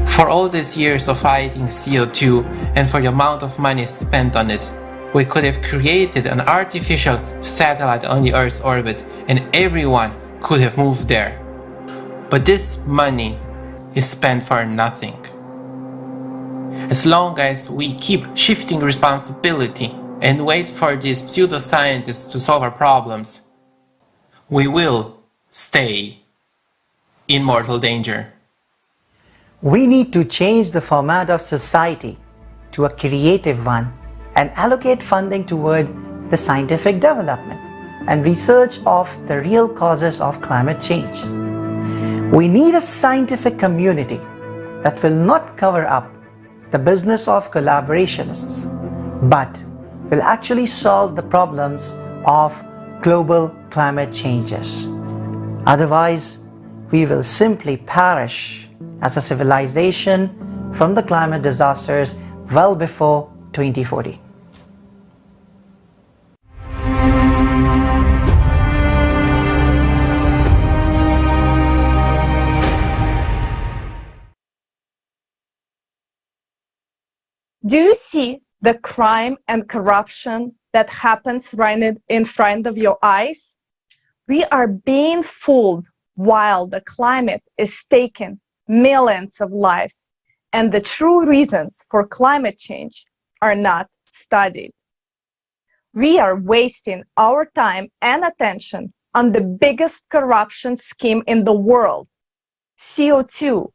For all these years of fighting CO2 and for the amount of money spent on it, we could have created an artificial satellite on the Earth's orbit and everyone could have moved there. But this money is spent for nothing. As long as we keep shifting responsibility and wait for these pseudoscientists to solve our problems, we will stay in mortal danger. We need to change the format of society to a creative one and allocate funding toward the scientific development and research of the real causes of climate change. We need a scientific community that will not cover up the business of collaborationists, but will actually solve the problems of global climate changes. Otherwise, we will simply perish as a civilization from the climate disasters well before 2040. Do you see the crime and corruption that happens right in front of your eyes? We are being fooled while the climate is taking millions of lives, and the true reasons for climate change are not studied. We are wasting our time and attention on the biggest corruption scheme in the world, CO2,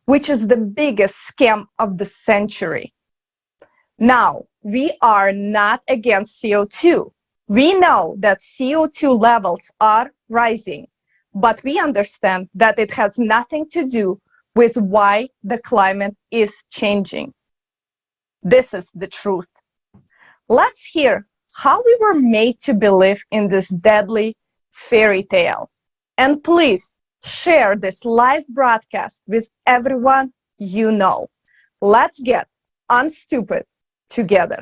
which is the biggest scam of the century. Now, we are not against CO2. We know that CO2 levels are rising, but we understand that it has nothing to do with why the climate is changing. This is the truth. Let's hear how we were made to believe in this deadly fairy tale. And please share this live broadcast with everyone you know. Let's get unstupid together.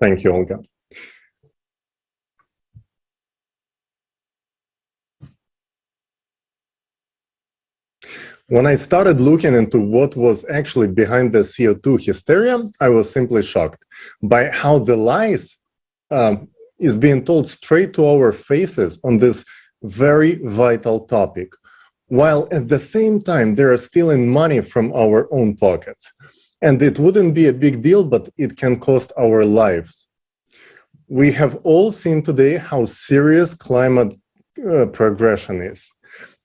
Thank you, Olga. When I started looking into what was actually behind the CO2 hysteria, I was simply shocked by how the lies is being told straight to our faces on this very vital topic, while at the same time they are stealing money from our own pockets. And it wouldn't be a big deal, but it can cost our lives. We have all seen today how serious climate progression is.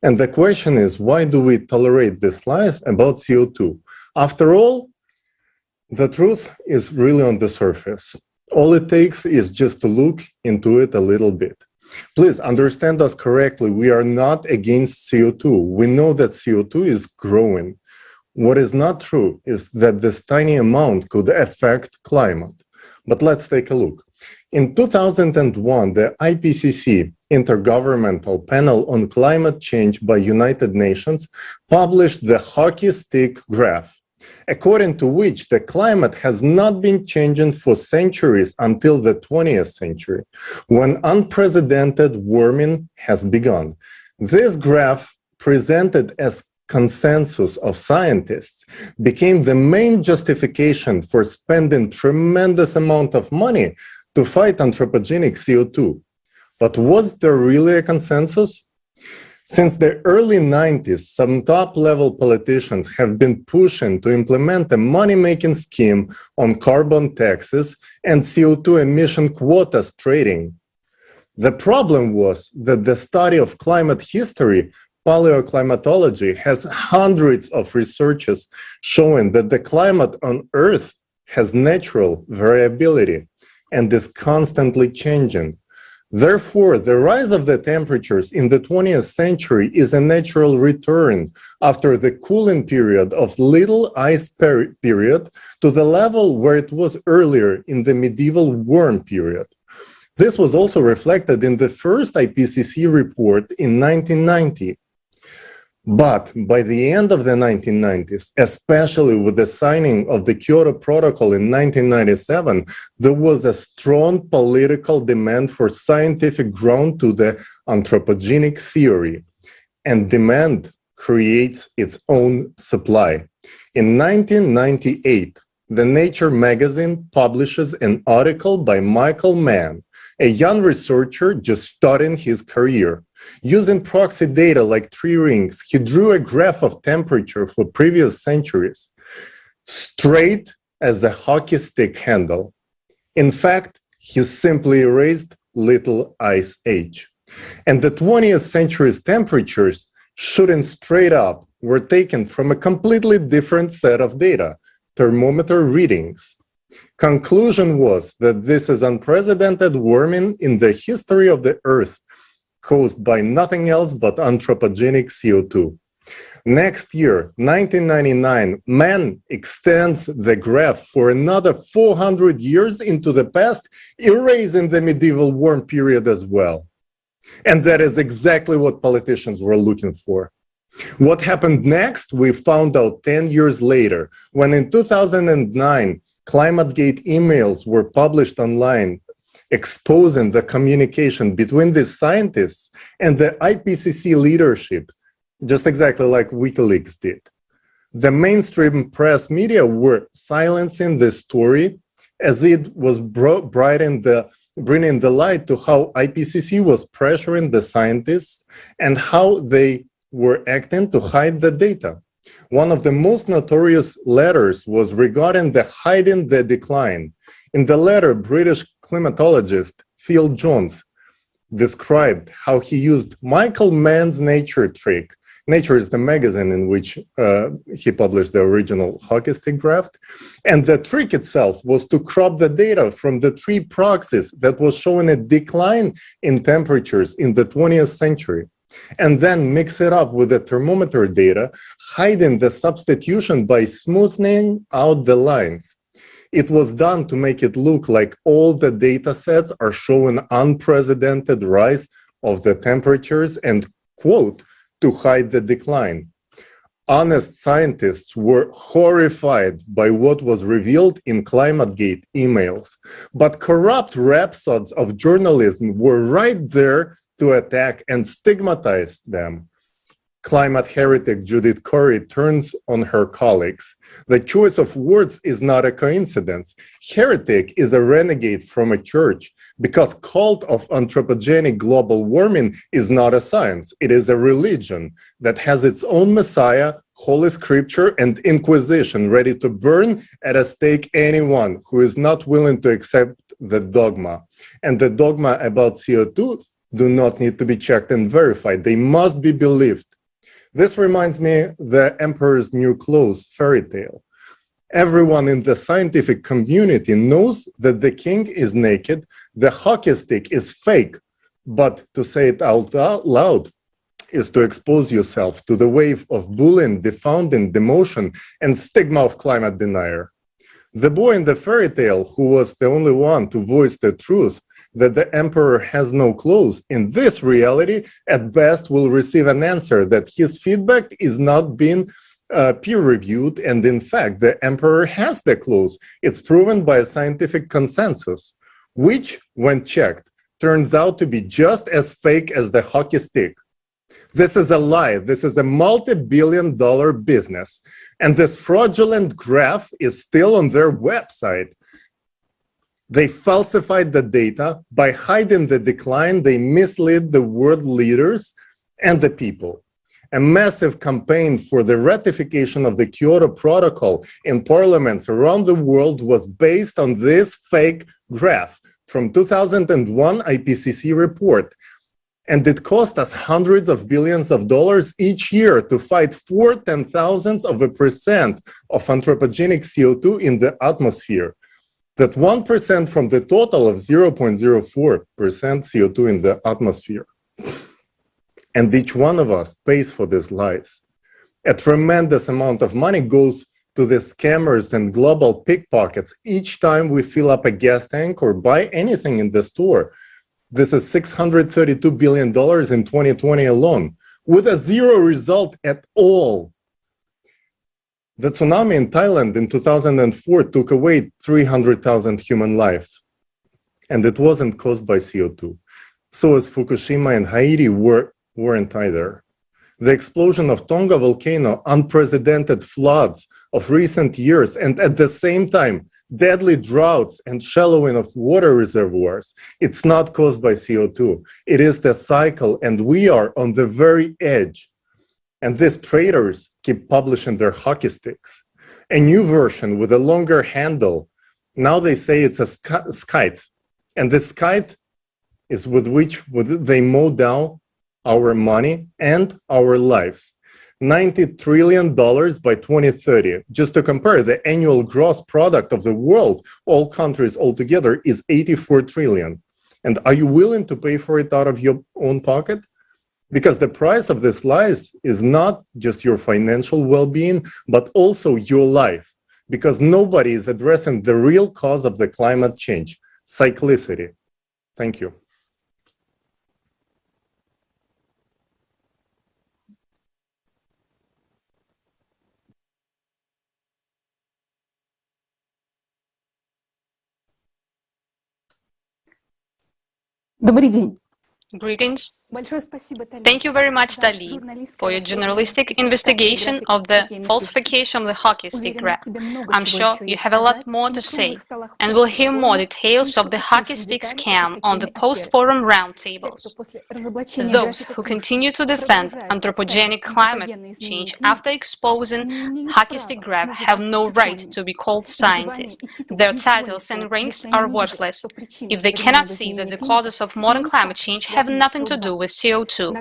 And the question is, why do we tolerate these lies about CO2? After all, the truth is really on the surface. All it takes is just to look into it a little bit. Please understand us correctly. We are not against CO2. We know that CO2 is growing. What is not true is that this tiny amount could affect climate. But let's take a look. In 2001, the IPCC, Intergovernmental Panel on Climate Change by United Nations, published the hockey stick graph, according to which the climate has not been changing for centuries until the 20th century, when unprecedented warming has begun. This graph, presented as consensus of scientists, became the main justification for spending tremendous amount of money to fight anthropogenic CO2. But was there really a consensus? Since the early 90s, some top-level politicians have been pushing to implement a money-making scheme on carbon taxes and CO2 emission quotas trading. The problem was that the study of climate history, paleoclimatology, has hundreds of researches showing that the climate on Earth has natural variability and is constantly changing. Therefore, the rise of the temperatures in the 20th century is a natural return after the cooling period of little ice period to the level where it was earlier in the medieval warm period. This was also reflected in the first IPCC report in 1990. But by the end of the 1990s, especially with the signing of the Kyoto Protocol in 1997, there was a strong political demand for scientific ground to the anthropogenic theory, and demand creates its own supply. In 1998, the Nature magazine publishes an article by Michael Mann, a young researcher just starting his career. Using proxy data like tree rings, he drew a graph of temperature for previous centuries, straight as a hockey stick handle. In fact, he simply erased Little Ice Age. And the 20th century's temperatures, shooting straight up, were taken from a completely different set of data, thermometer readings. Conclusion was that this is unprecedented warming in the history of the Earth, caused by nothing else but anthropogenic CO2. Next year, 1999, man extends the graph for another 400 years into the past, erasing the medieval warm period as well. And that is exactly what politicians were looking for. What happened next, we found out 10 years later, when in 2009, ClimateGate emails were published online, exposing the communication between the scientists and the IPCC leadership, just exactly like WikiLeaks did. The mainstream press media were silencing this story as it was bringing the light to how IPCC was pressuring the scientists and how they were acting to hide the data. One of the most notorious letters was regarding the hiding the decline. In the letter, British climatologist Phil Jones described how he used Michael Mann's Nature trick. Nature is the magazine in which he published the original hockey stick graph. And the trick itself was to crop the data from the tree proxies that was showing a decline in temperatures in the 20th century, and then mix it up with the thermometer data, hiding the substitution by smoothing out the lines. It was done to make it look like all the data sets are showing unprecedented rise of the temperatures and, quote, to hide the decline. Honest scientists were horrified by what was revealed in ClimateGate emails, but corrupt rhapsods of journalism were right there to attack and stigmatize them. Climate heretic Judith Curry turns on her colleagues. The choice of words is not a coincidence. Heretic is a renegade from a church because cult of anthropogenic global warming is not a science. It is a religion that has its own messiah, holy scripture, and inquisition ready to burn at a stake anyone who is not willing to accept the dogma. And the dogma about CO2 do not need to be checked and verified. They must be believed. This reminds me the Emperor's New Clothes fairy tale. Everyone in the scientific community knows that the king is naked, the hockey stick is fake, but to say it out loud is to expose yourself to the wave of bullying, defounding, demotion, and stigma of climate denier. The boy in the fairy tale, who was the only one to voice the truth, that the emperor has no clothes, in this reality, at best will receive an answer that his feedback is not being peer-reviewed, and in fact, the emperor has the clothes. It's proven by a scientific consensus, which, when checked, turns out to be just as fake as the hockey stick. This is a lie. This is a multi-billion-dollar business, and this fraudulent graph is still on their website. They falsified the data. By hiding the decline, they misled the world leaders and the people. A massive campaign for the ratification of the Kyoto Protocol in parliaments around the world was based on this fake graph from 2001 IPCC report. And it cost us hundreds of billions of dollars each year to fight 0.4% of anthropogenic CO2 in the atmosphere. That 1% from the total of 0.04% CO2 in the atmosphere. And each one of us pays for these lies. A tremendous amount of money goes to the scammers and global pickpockets each time we fill up a gas tank or buy anything in the store. This is $632 billion in 2020 alone, with a zero result at all. The tsunami in Thailand in 2004 took away 300,000 human lives, and it wasn't caused by CO2. So as Fukushima and Haiti weren't either. The explosion of Tonga volcano, unprecedented floods of recent years, and at the same time, deadly droughts and shallowing of water reservoirs. It's not caused by CO2. It is the cycle, and we are on the very edge. And these traitors keep publishing their hockey sticks. A new version with a longer handle. Now they say it's a scythe. And the scythe is with which they mow down our money and our lives. $90 trillion by 2030. Just to compare, the annual gross product of the world, all countries altogether, is 84 trillion. And are you willing to pay for it out of your own pocket? Because the price of this lies is not just your financial well-being, but also your life. Because nobody is addressing the real cause of the climate change, cyclicity. Thank you. Добрый день. Greetings. Thank you very much, Dali, for your journalistic investigation of the falsification of the hockey stick graph. I'm sure you have a lot more to say, and we'll hear more details of the hockey stick scam on the post-forum roundtables. Those who continue to defend anthropogenic climate change after exposing hockey stick graph have no right to be called scientists. Their titles and ranks are worthless if they cannot see that the causes of modern climate change have nothing to do with CO2.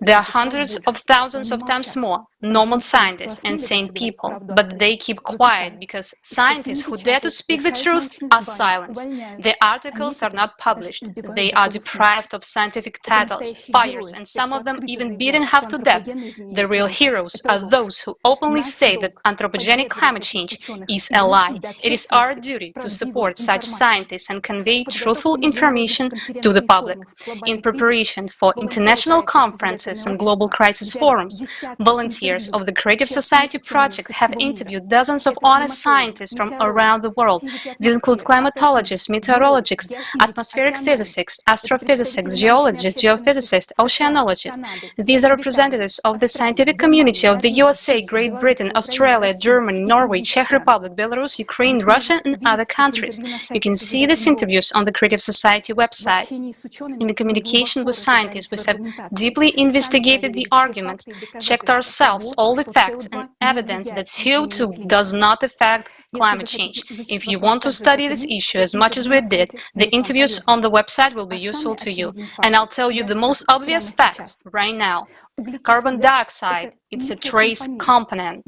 There are hundreds of thousands of times more normal scientists and sane people, but they keep quiet because scientists who dare to speak the truth are silenced. Their articles are not published. They are deprived of scientific titles, fires, and some of them even beaten half to death. The real heroes are those who openly state that anthropogenic climate change is a lie. It is our duty to support such scientists and convey truthful information information to the public. In preparation for international conferences and global crisis forums, volunteers of the Creative Society Project have interviewed dozens of honest scientists from around the world. These include climatologists, meteorologists, atmospheric physicists, astrophysicists, geologists, geophysicists, oceanologists. These are representatives of the scientific community of the USA, Great Britain, Australia, Germany, Norway, Czech Republic, Belarus, Ukraine, Russia, and other countries. You can see these interviews on the Creative Society website. In the communication with scientists, we have deeply investigated the arguments, checked ourselves all the facts and evidence that CO2 does not affect climate change. If you want to study this issue as much as we did, the interviews on the website will be useful to you. And I'll tell you the most obvious facts right now. Carbon dioxide, it's a trace component.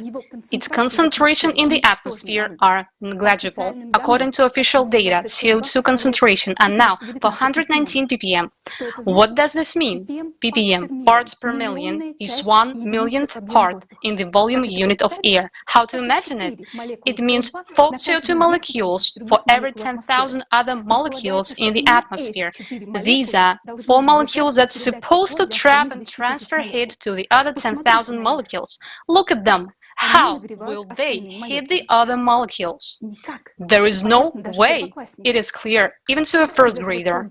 Its concentration in the atmosphere are negligible. According to official data, CO2 concentration are now 419 ppm. What does this mean? ppm, parts per million, is 1 millionth part in the volume unit of air. How to imagine it? It means 4 CO2 molecules for every 10,000 other molecules in the atmosphere. These are 4 molecules that's supposed to trap and transfer heat to the other 10,000 molecules. Look at them. How will they hit the other molecules? There is no way. It is clear, even to a first grader.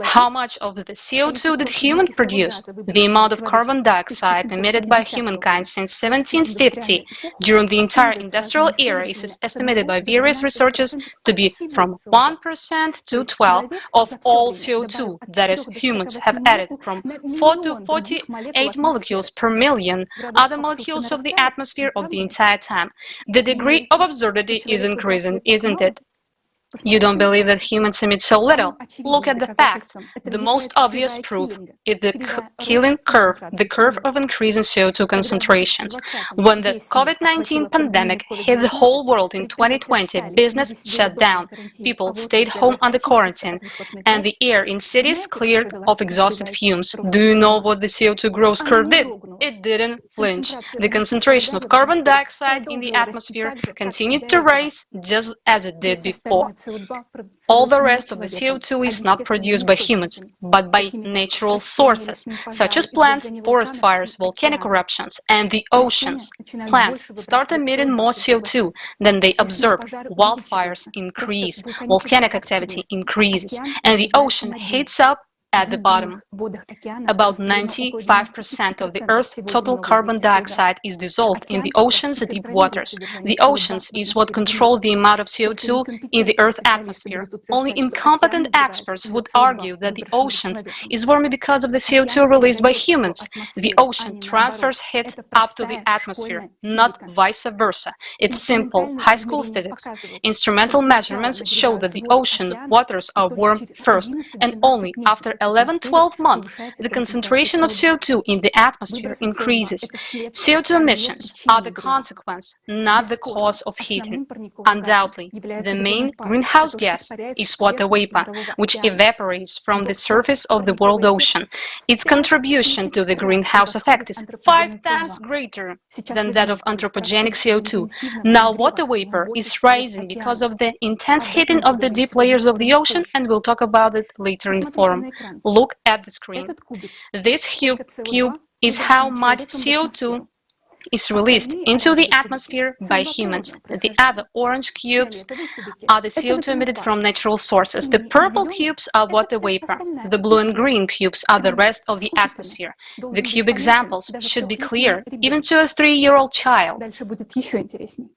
How much of the CO2 did humans produce? The amount of carbon dioxide emitted by humankind since 1750 during the entire industrial era is estimated by various researchers to be from 1% to 12% of all CO2, that is, humans have added from 4 to 48 molecules per million other molecules of the atmosphere of the entire time. The degree of absurdity is increasing, isn't it? You don't believe that humans emit so little? Look at the facts. The most obvious proof is the killing curve, the curve of increasing CO2 concentrations. When the COVID-19 pandemic hit the whole world in 2020, business shut down, people stayed home under quarantine, and the air in cities cleared of exhausted fumes. Do you know what the CO2 growth curve did? It didn't flinch. The concentration of carbon dioxide in the atmosphere continued to rise just as it did before. All the rest of the CO2 is not produced by humans, but by natural sources, such as plants, forest fires, volcanic eruptions, and the oceans. Plants start emitting more CO2 than they absorb. Wildfires increase, volcanic activity increases, and the ocean heats up at the bottom. About 95% of the Earth's total carbon dioxide is dissolved in the ocean's deep waters. The oceans is what control the amount of CO2 in the Earth's atmosphere. Only incompetent experts would argue that the oceans is warming because of the CO2 released by humans. The ocean transfers heat up to the atmosphere, not vice versa. It's simple, high school physics. Instrumental measurements show that the ocean waters are warmed first, and only after 11-12 months, the concentration of CO2 in the atmosphere increases. CO2 emissions are the consequence, not the cause of heating. Undoubtedly, the main greenhouse gas is water vapor, which evaporates from the surface of the world ocean. Its contribution to the greenhouse effect is 5 times greater than that of anthropogenic CO2. Now, water vapor is rising because of the intense heating of the deep layers of the ocean, and we'll talk about it later in the forum. Look at the screen. This cube is how much CO2 is released into the atmosphere by humans. The other orange cubes are the CO2 emitted from natural sources. The purple cubes are water vapor. The blue and green cubes are the rest of the atmosphere. The cube examples should be clear, even to a 3-year-old child.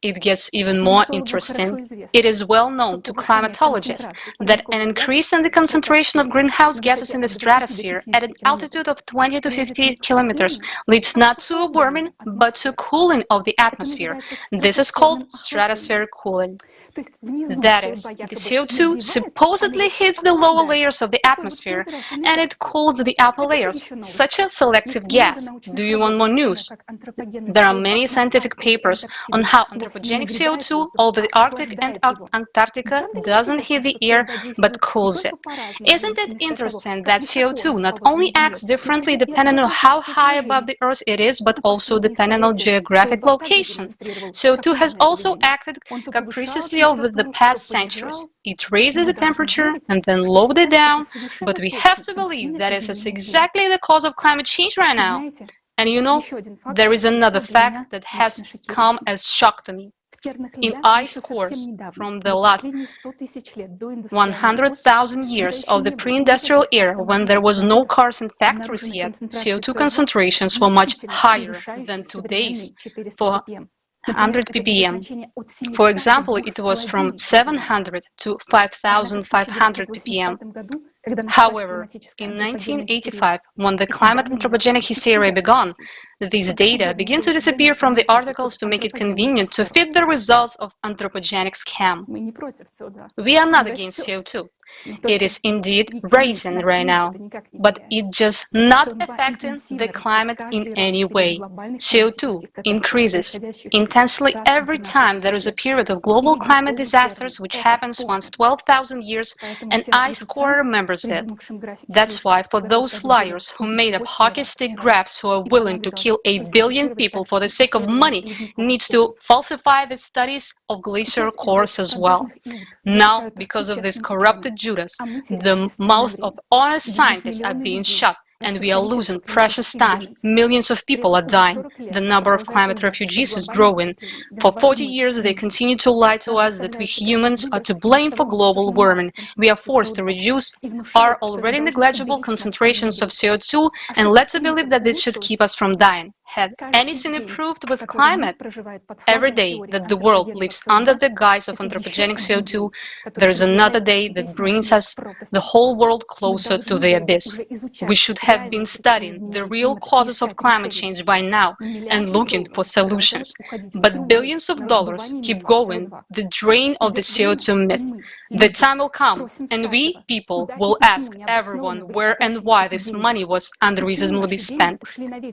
It gets even more interesting. It is well known to climatologists that an increase in the concentration of greenhouse gases in the stratosphere at an altitude of 20 to 50 kilometers leads not to a warming, but to cooling of the atmosphere. This is called stratospheric cooling. That is, the CO2 supposedly hits the lower layers of the atmosphere and it cools the upper layers. Such a selective gas. Do you want more news? There are many scientific papers on how anthropogenic CO2 over the Arctic and Antarctica doesn't hit the air but cools it. Isn't it interesting that CO2 not only acts differently depending on how high above the Earth it is, but also depending on external geographic location. CO2 has also acted capriciously over the past centuries. It raises the temperature and then lowered it down, but we have to believe that is exactly the cause of climate change right now. And you know, there is another fact that has come as shock to me. In ice cores from the last 100,000 years of the pre-industrial era, when there was no cars and factories yet, CO2 concentrations were much higher than today's for 100 ppm. For example, it was from 700 to 5,500 ppm. However, in 1985, when the climate anthropogenic hysteria began, these data began to disappear from the articles to make it convenient to fit the results of anthropogenic scam. We are not against CO2. It is indeed rising right now, but it's just not affecting the climate in any way. CO2 increases intensely every time there is a period of global climate disasters, which happens once 12,000 years, and ice core remembers it. That's why for those liars who made up hockey stick graphs who are willing to kill 8 billion people for the sake of money needs to falsify the studies of glacier cores as well. Now, because of this corrupted Judas, the mouths of honest scientists are being shut, and we are losing precious time. Millions of people are dying. The number of climate refugees is growing. For 40 years, they continue to lie to us that we humans are to blame for global warming. We are forced to reduce our already negligible concentrations of CO2 and led to believe that this should keep us from dying. Had anything improved with climate? Every day that the world lives under the guise of anthropogenic CO2, there is another day that brings us, the whole world, closer to the abyss. We should have been studying the real causes of climate change by now and looking for solutions. But billions of dollars keep going the drain of the CO2 myth. The time will come, and we, people, will ask everyone where and why this money was unreasonably spent.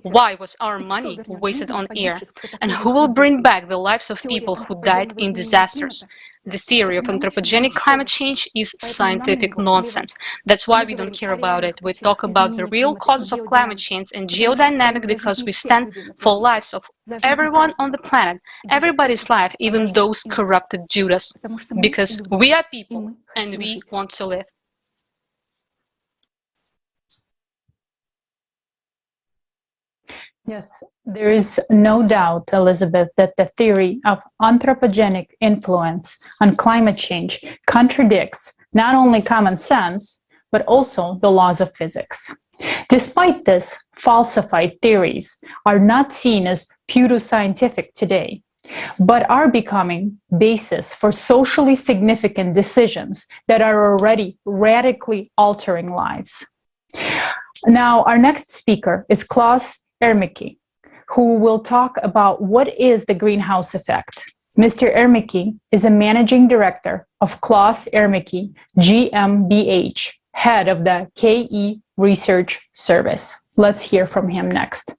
Why was our money wasted on air? And who will bring back the lives of people who died in disasters? The theory of anthropogenic climate change is scientific nonsense. That's why we don't care about it. We talk about the real causes of climate change and geodynamic because we stand for lives of everyone on the planet, everybody's life, even those corrupted Judas. Because we are people and we want to live. Yes, there is no doubt, Elizabeth, that the theory of anthropogenic influence on climate change contradicts not only common sense, but also the laws of physics. Despite this, falsified theories are not seen as pseudoscientific today, but are becoming basis for socially significant decisions that are already radically altering lives. Now, our next speaker is Klaus Ermicke, who will talk about what is the greenhouse effect. Mr. Ermicke is a managing director of Klaus Ermicke GmbH, head of the KE Research Service. Let's hear from him next.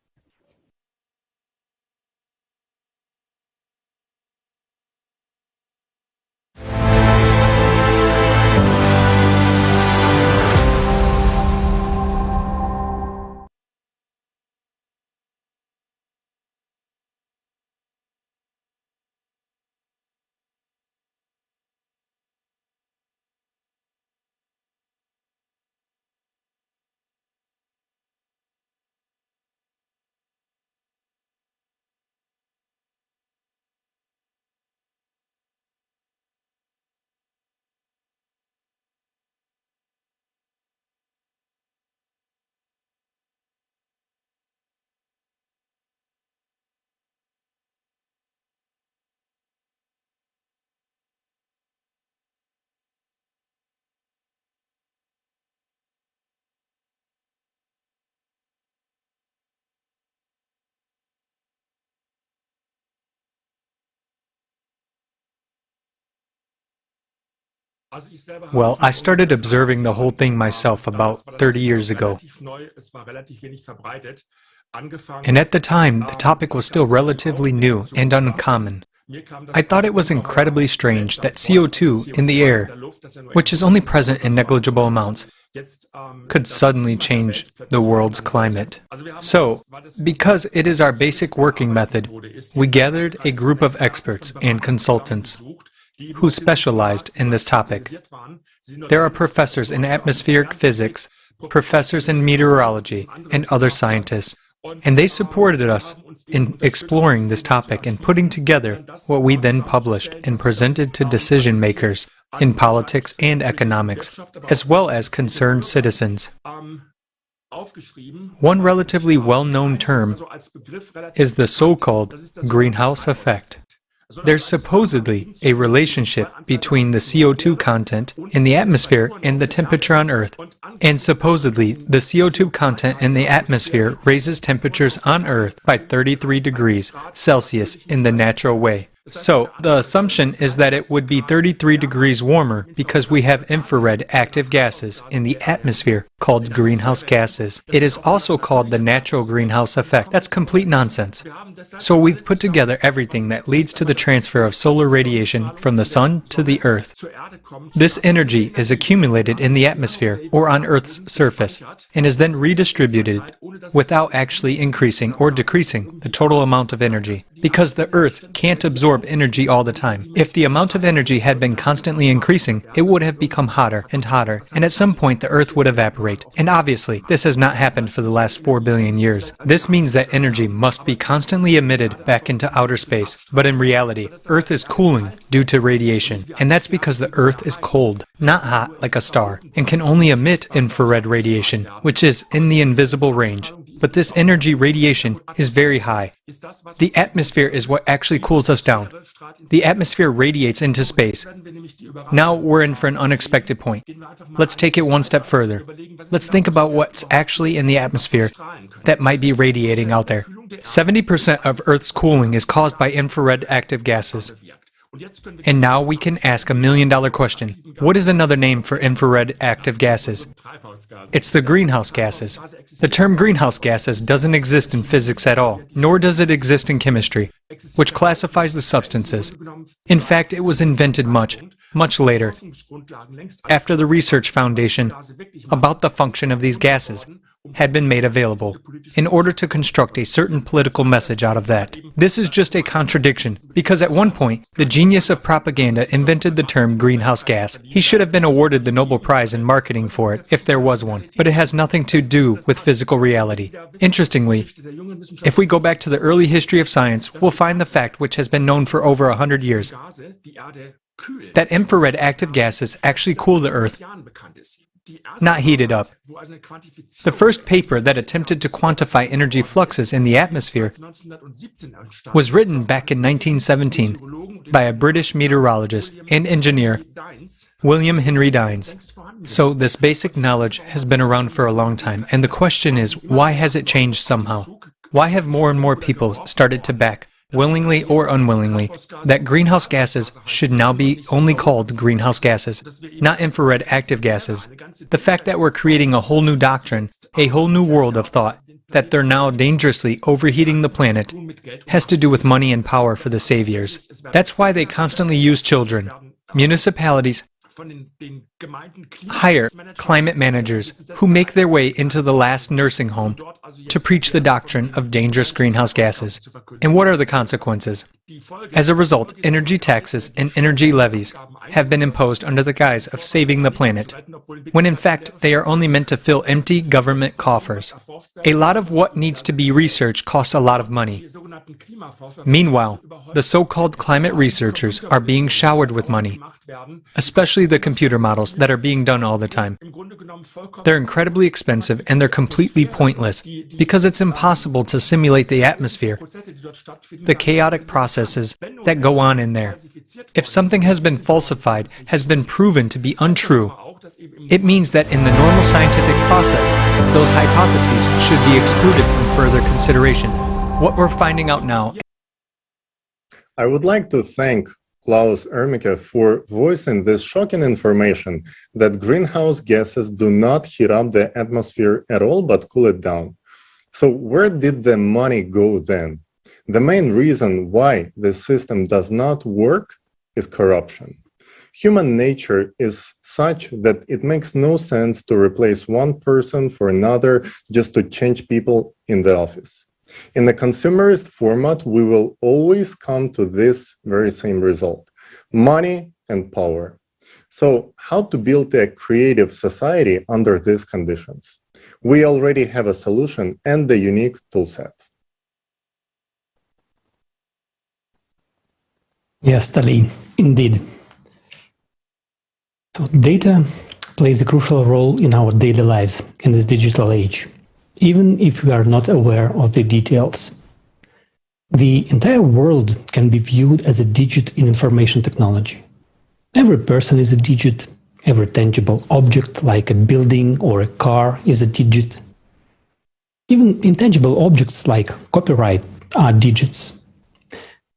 Well, I started observing the whole thing myself about 30 years ago. And at the time, the topic was still relatively new and uncommon. I thought it was incredibly strange that CO2 in the air, which is only present in negligible amounts, could suddenly change the world's climate. So, because it is our basic working method, we gathered a group of experts and consultants who specialized in this topic. There are professors in atmospheric physics, professors in meteorology, and other scientists, and they supported us in exploring this topic and putting together what we then published and presented to decision makers in politics and economics, as well as concerned citizens. One relatively well-known term is the so-called greenhouse effect. There's supposedly a relationship between the CO2 content in the atmosphere and the temperature on Earth, and supposedly the CO2 content in the atmosphere raises temperatures on Earth by 33 degrees Celsius in the natural way. So, the assumption is that it would be 33 degrees warmer because we have infrared active gases in the atmosphere called greenhouse gases. It is also called the natural greenhouse effect. That's complete nonsense. So we've put together everything that leads to the transfer of solar radiation from the sun to the Earth. This energy is accumulated in the atmosphere or on Earth's surface and is then redistributed without actually increasing or decreasing the total amount of energy. Because the Earth can't absorb energy all the time. If the amount of energy had been constantly increasing, it would have become hotter, and at some point the Earth would evaporate. And obviously, this has not happened for the last 4 billion years. This means that energy must be constantly emitted back into outer space. But in reality, Earth is cooling due to radiation, and that's because the Earth is cold, not hot like a star, and can only emit infrared radiation, which is in the invisible range. But this energy radiation is very high. The atmosphere is what actually cools us down. The atmosphere radiates into space. Now we're in for an unexpected point. Let's take it one step further. Let's think about what's actually in the atmosphere that might be radiating out there. 70% of Earth's cooling is caused by infrared active gases. And now we can ask $1 million question. What is another name for infrared active gases? It's the greenhouse gases. The term greenhouse gases doesn't exist in physics at all, nor does it exist in chemistry, which classifies the substances. In fact, it was invented much later, after the research foundation about the function of these gases had been made available, in order to construct a certain political message out of that. This is just a contradiction, because at one point, the genius of propaganda invented the term greenhouse gas. He should have been awarded the Nobel Prize in marketing for it, if there was one, but it has nothing to do with physical reality. Interestingly, if we go back to the early history of science, we'll find the fact which has been known for over 100 years, that infrared active gases actually cool the Earth, not heat it up. The first paper that attempted to quantify energy fluxes in the atmosphere was written back in 1917 by a British meteorologist and engineer, William Henry Dines. So this basic knowledge has been around for a long time, and the question is, why has it changed somehow? Why have more and more people started to back, willingly or unwillingly, that greenhouse gases should now be only called greenhouse gases, not infrared active gases? The fact that we're creating a whole new doctrine, a whole new world of thought, that they're now dangerously overheating the planet, has to do with money and power for the saviors. That's why they constantly use children. Municipalities hire climate managers who make their way into the last nursing home to preach the doctrine of dangerous greenhouse gases. And what are the consequences? As a result, energy taxes and energy levies have been imposed under the guise of saving the planet, when in fact they are only meant to fill empty government coffers. A lot of what needs to be researched costs a lot of money. Meanwhile, the so-called climate researchers are being showered with money, especially the computer models that are being done all the time. They're incredibly expensive and they're completely pointless because it's impossible to simulate the atmosphere, the chaotic processes that go on in there. If something has been falsified, has been proven to be untrue, it means that in the normal scientific process, those hypotheses should be excluded from further consideration. What we're finding out now. I would like to thank Klaus Ermicke for voicing this shocking information that greenhouse gases do not heat up the atmosphere at all, but cool it down. So where did the money go then? The main reason why this system does not work is corruption. Human nature is such that it makes no sense to replace one person for another just to change people in the office. In the consumerist format, we will always come to this very same result: money and power. So how to build a creative society under these conditions? We already have a solution and the unique toolset. Yes, Tali, indeed. So data plays a crucial role in our daily lives in this digital age, even if we are not aware of the details. The entire world can be viewed as a digit in information technology. Every person is a digit. Every tangible object, like a building or a car, is a digit. Even intangible objects like copyright are digits.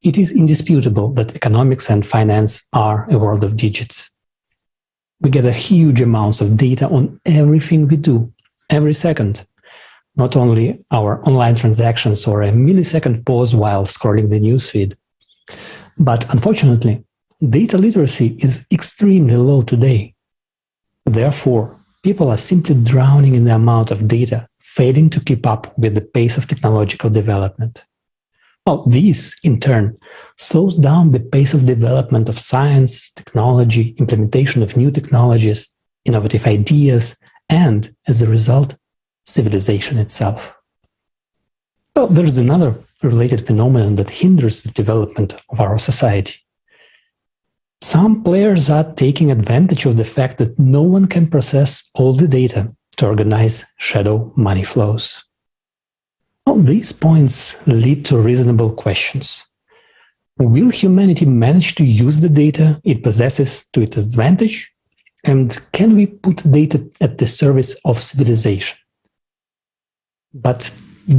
It is indisputable that economics and finance are a world of digits. We gather huge amounts of data on everything we do, every second. Not only our online transactions or a millisecond pause while scrolling the newsfeed. But unfortunately, data literacy is extremely low today. Therefore, people are simply drowning in the amount of data, failing to keep up with the pace of technological development. Well, this, in turn, slows down the pace of development of science, technology, implementation of new technologies, innovative ideas, and, as a result, civilization itself. Well, there is another related phenomenon that hinders the development of our society. Some players are taking advantage of the fact that no one can process all the data to organize shadow money flows. Well, these points lead to reasonable questions. Will humanity manage to use the data it possesses to its advantage? And can we put data at the service of civilization? But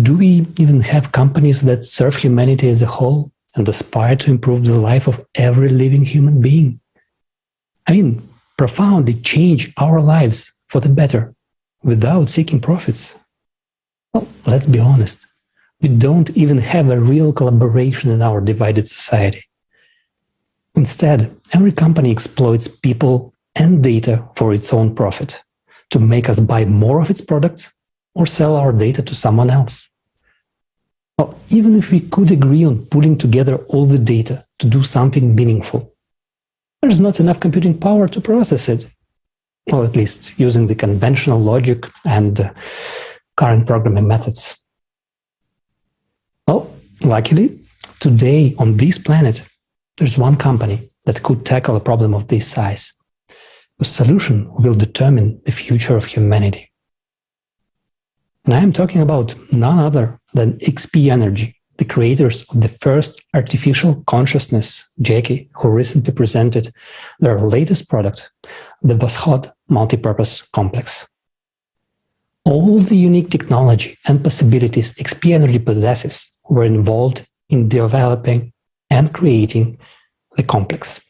do we even have companies that serve humanity as a whole and aspire to improve the life of every living human being? I mean, profoundly change our lives for the better without seeking profits. Well, let's be honest. We don't even have a real collaboration in our divided society. Instead, every company exploits people and data for its own profit, to make us buy more of its products or sell our data to someone else. Well, even if we could agree on pulling together all the data to do something meaningful, there's not enough computing power to process it. Or at least using the conventional logic and current programming methods. Well, luckily, today on this planet, there's one company that could tackle a problem of this size. The solution will determine the future of humanity. And I am talking about none other than XP Energy, the creators of the first artificial consciousness, Jackie, who recently presented their latest product, the Voskhod multipurpose complex. All the unique technology and possibilities XP Energy possesses were involved in developing and creating the complex.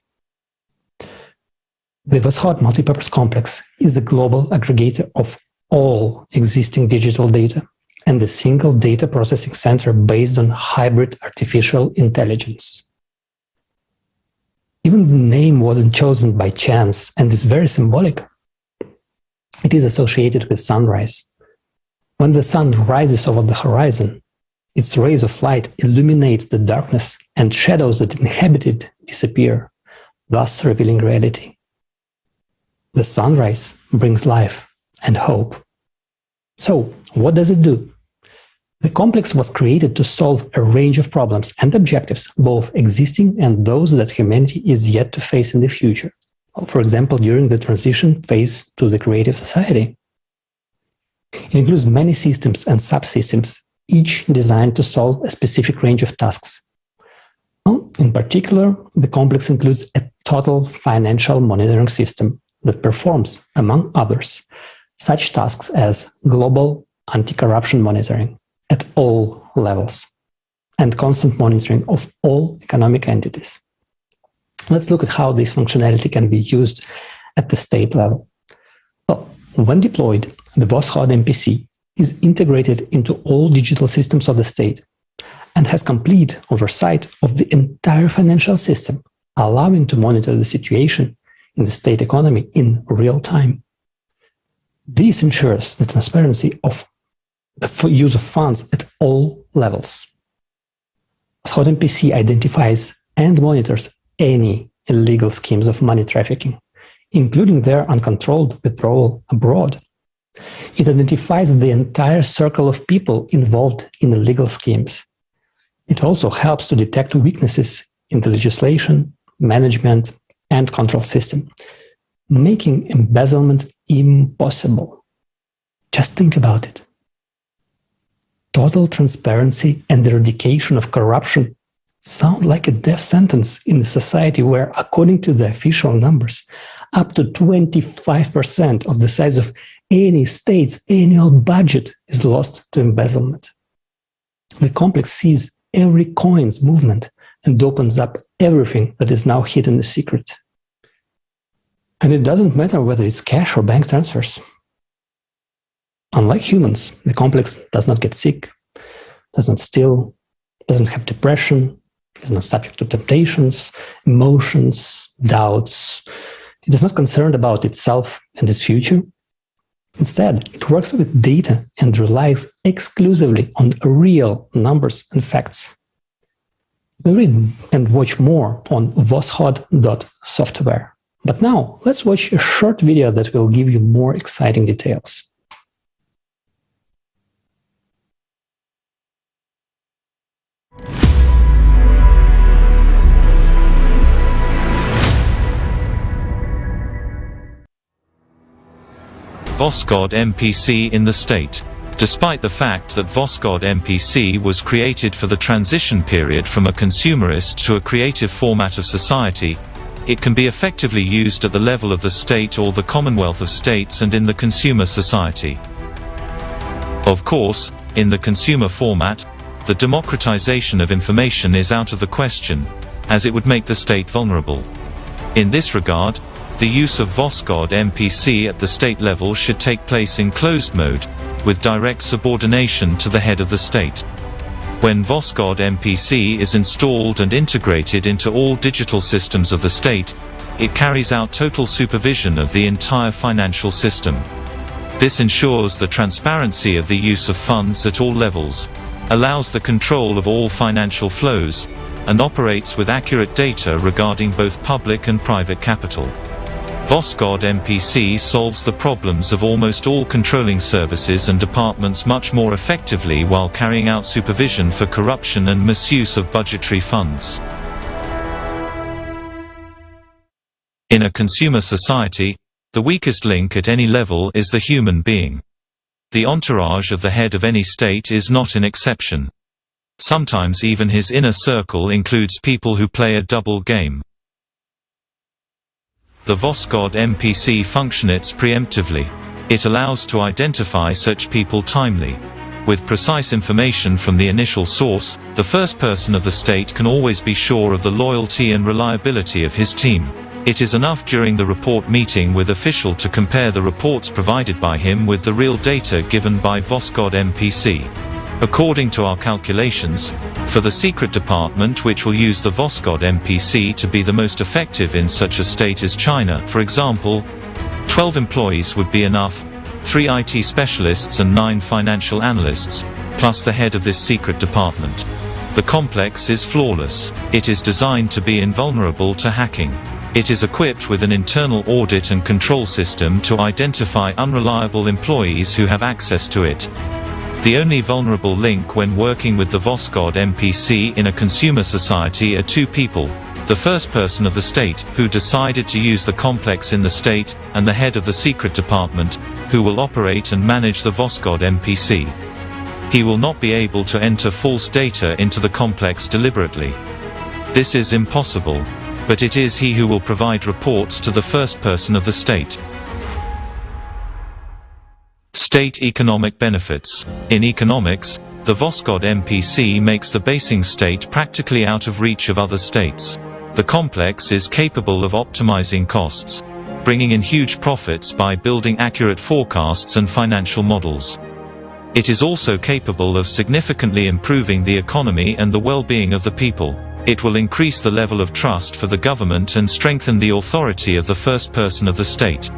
The Voskhod multipurpose complex is a global aggregator of all existing digital data and a single data processing center based on hybrid artificial intelligence. Even the name wasn't chosen by chance and is very symbolic. It is associated with sunrise. When the sun rises over the horizon, its rays of light illuminate the darkness and shadows that inhabit it disappear, thus revealing reality. The sunrise brings life and hope. So, what does it do? The complex was created to solve a range of problems and objectives, both existing and those that humanity is yet to face in the future. For example, during the transition phase to the creative society. It includes many systems and subsystems, each designed to solve a specific range of tasks. In particular, the complex includes a total financial monitoring system that performs, among others, such tasks as global anti-corruption monitoring at all levels and constant monitoring of all economic entities. Let's look at how this functionality can be used at the state level. Well, when deployed, the Voskhod MPC is integrated into all digital systems of the state and has complete oversight of the entire financial system, allowing to monitor the situation in the state economy in real time. This ensures the transparency of the use of funds at all levels. Voskhod MPC identifies and monitors any illegal schemes of money trafficking, including their uncontrolled withdrawal abroad. It identifies the entire circle of people involved in illegal schemes. It also helps to detect weaknesses in the legislation, management, and control system, making embezzlement impossible. Just think about it. Total transparency and the eradication of corruption sound like a death sentence in a society where, according to the official numbers, up to 25% of the size of any state's annual budget is lost to embezzlement. The complex sees every coin's movement and opens up everything that is now hidden a secret. And it doesn't matter whether it's cash or bank transfers. Unlike humans, the complex does not get sick, does not steal, doesn't have depression, is not subject to temptations, emotions, doubts. It is not concerned about itself and its future. Instead, it works with data and relies exclusively on real numbers and facts. We read and watch more on voskhod.software. But now, let's watch a short video that will give you more exciting details. Voskhod MPC in the state. Despite the fact that Voskhod MPC was created for the transition period from a consumerist to a creative format of society, it can be effectively used at the level of the state or the Commonwealth of States and in the consumer society. Of course, in the consumer format, the democratization of information is out of the question, as it would make the state vulnerable. In this regard, the use of Voskhod MPC at the state level should take place in closed mode, with direct subordination to the head of the state. When Voskhod MPC is installed and integrated into all digital systems of the state, it carries out total supervision of the entire financial system. This ensures the transparency of the use of funds at all levels, allows the control of all financial flows, and operates with accurate data regarding both public and private capital. Voskhod MPC solves the problems of almost all controlling services and departments much more effectively while carrying out supervision for corruption and misuse of budgetary funds. In a consumer society, the weakest link at any level is the human being. The entourage of the head of any state is not an exception. Sometimes even his inner circle includes people who play a double game. The Voskhod MPC functions preemptively. It allows to identify such people timely. With precise information from the initial source, the first person of the state can always be sure of the loyalty and reliability of his team. It is enough during the report meeting with official to compare the reports provided by him with the real data given by Voskhod MPC. According to our calculations, for the secret department which will use the Voskhod MPC to be the most effective in such a state as China, for example, 12 employees would be enough, 3 IT specialists and 9 financial analysts, plus the head of this secret department. The complex is flawless. It is designed to be invulnerable to hacking. It is equipped with an internal audit and control system to identify unreliable employees who have access to it. The only vulnerable link when working with the Voskhod MPC in a consumer society are 2 people: the first person of the state, who decided to use the complex in the state, and the head of the secret department, who will operate and manage the Voskhod MPC. He will not be able to enter false data into the complex deliberately. This is impossible, but it is he who will provide reports to the first person of the state. State economic benefits. In economics, the Voskhod MPC makes the basing state practically out of reach of other states. The complex is capable of optimizing costs, bringing in huge profits by building accurate forecasts and financial models. It is also capable of significantly improving the economy and the well-being of the people. It will increase the level of trust for the government and strengthen the authority of the first person of the state.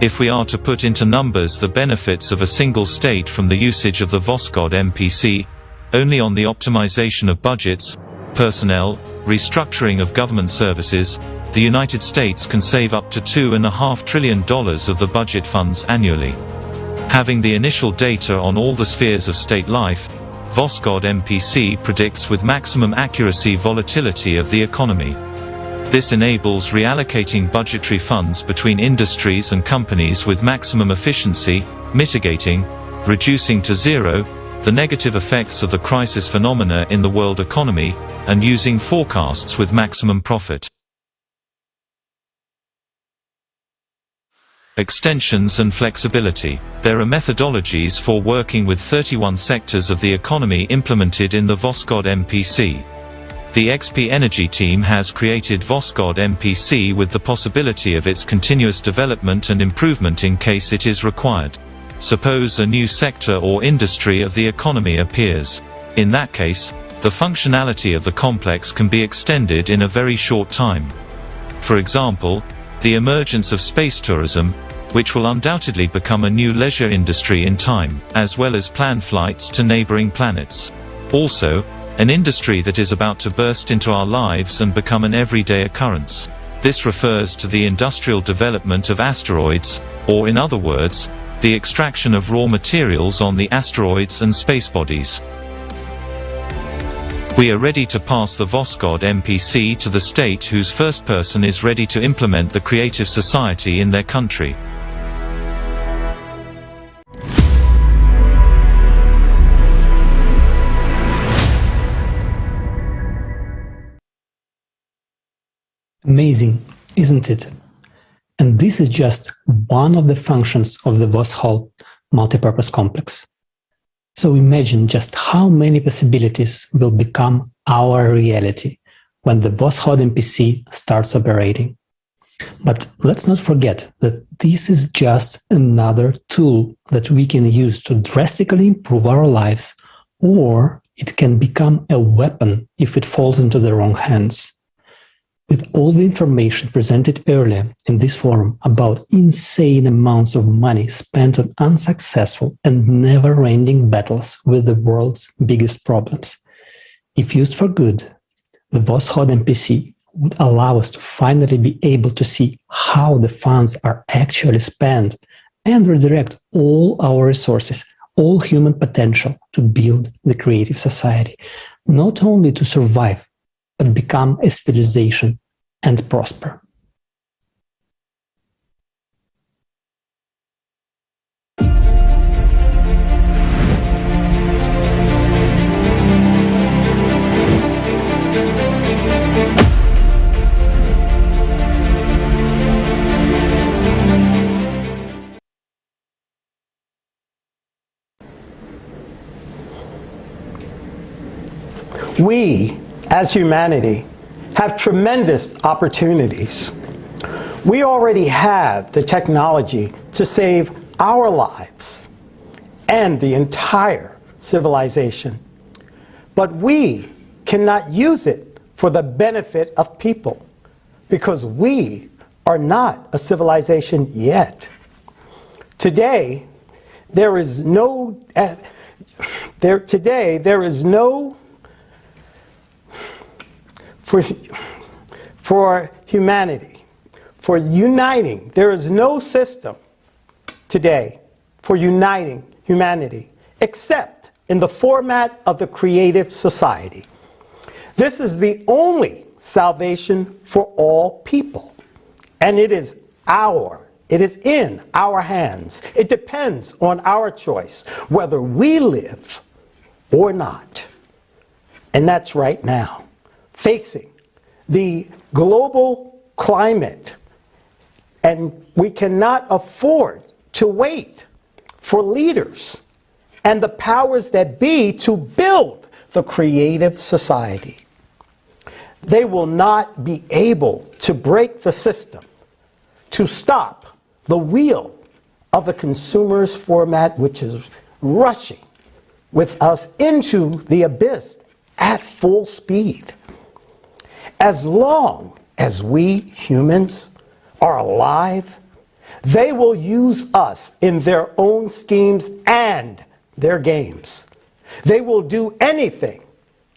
If we are to put into numbers the benefits of a single state from the usage of the Voskhod MPC, only on the optimization of budgets, personnel, restructuring of government services, the United States can save up to $2.5 trillion of the budget funds annually. Having the initial data on all the spheres of state life, Voskhod MPC predicts with maximum accuracy volatility of the economy. This enables reallocating budgetary funds between industries and companies with maximum efficiency, mitigating, reducing to zero, the negative effects of the crisis phenomena in the world economy, and using forecasts with maximum profit. Extensions and flexibility. There are methodologies for working with 31 sectors of the economy implemented in the Voskhod MPC. The XP Energy team has created Voskhod MPC with the possibility of its continuous development and improvement in case it is required. Suppose a new sector or industry of the economy appears. In that case, the functionality of the complex can be extended in a very short time. For example, the emergence of space tourism, which will undoubtedly become a new leisure industry in time, as well as planned flights to neighboring planets. Also, an industry that is about to burst into our lives and become an everyday occurrence. This refers to the industrial development of asteroids, or in other words, the extraction of raw materials on the asteroids and space bodies. We are ready to pass the Voskhod MPC to the state whose first person is ready to implement the creative society in their country. Amazing, isn't it? And this is just one of the functions of the Voskhod multipurpose complex. So imagine just how many possibilities will become our reality when the Voskhod MPC starts operating. But let's not forget that this is just another tool that we can use to drastically improve our lives, or it can become a weapon if it falls into the wrong hands. With all the information presented earlier in this forum about insane amounts of money spent on unsuccessful and never-ending battles with the world's biggest problems, if used for good, the Voskhod MPC would allow us to finally be able to see how the funds are actually spent and redirect all our resources, all human potential to build the creative society, not only to survive, but become a civilization and prosper. We, as humanity, have tremendous opportunities. We already have the technology to save our lives and the entire civilization. But we cannot use it for the benefit of people because we are not a civilization yet. Today, there is no for humanity, for uniting. There is no system today for uniting humanity except in the format of the creative society. This is the only salvation for all people, and it is in our hands. It depends on our choice whether we live or not. And that's right now. Facing the global climate, and we cannot afford to wait for leaders and the powers that be to build the creative society. They will not be able to break the system, to stop the wheel of the consumer's format, which is rushing with us into the abyss at full speed. as long as we humans are alive, they will use us in their own schemes and their games. They will do anything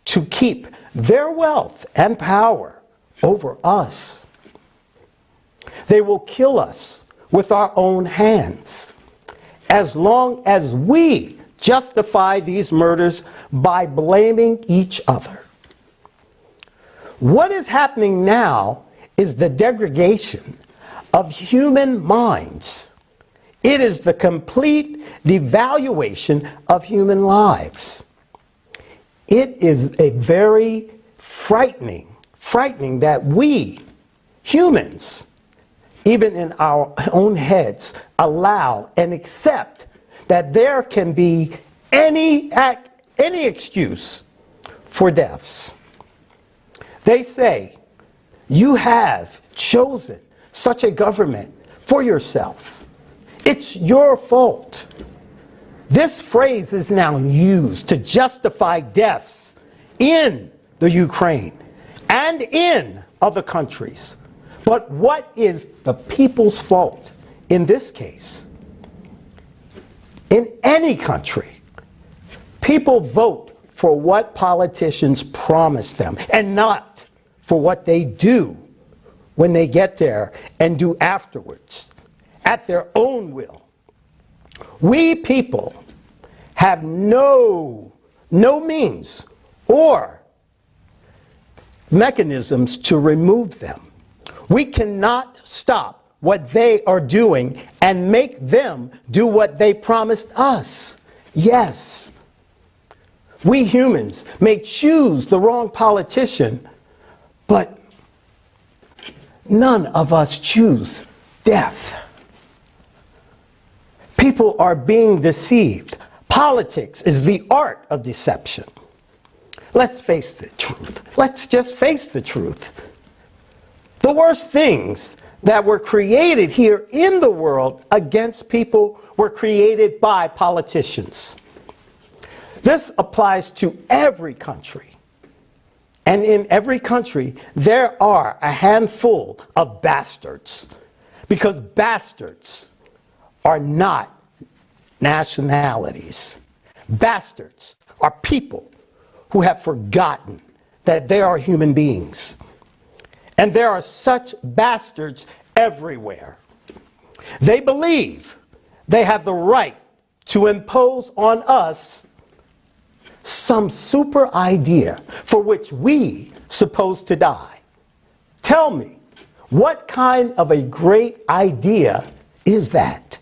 to keep their wealth and power over us. They will kill us with our own hands, as long as we justify these murders by blaming each other. What is happening now is the degradation of human minds. It is the complete devaluation of human lives. It is a very frightening that we, humans, even in our own heads, allow and accept that there can be any excuse for deaths. They say, you have chosen such a government for yourself. It's your fault. This phrase is now used to justify deaths in the Ukraine and in other countries. But what is the people's fault in this case? In any country, people vote for what politicians promise them and not for what they do when they get there and do afterwards at their own will. We people have no means or mechanisms to remove them. We cannot stop what they are doing and make them do what they promised us. Yes, we humans may choose the wrong politician, but none of us choose death. People are being deceived. Politics is the art of deception. Let's face the truth. Let's just face the truth. The worst things that were created here in the world against people were created by politicians. This applies to every country. And in every country, there are a handful of bastards. Because bastards are not nationalities. Bastards are people who have forgotten that they are human beings. And there are such bastards everywhere. They believe they have the right to impose on us some super idea for which we supposed to die. Tell me, what kind of a great idea is that?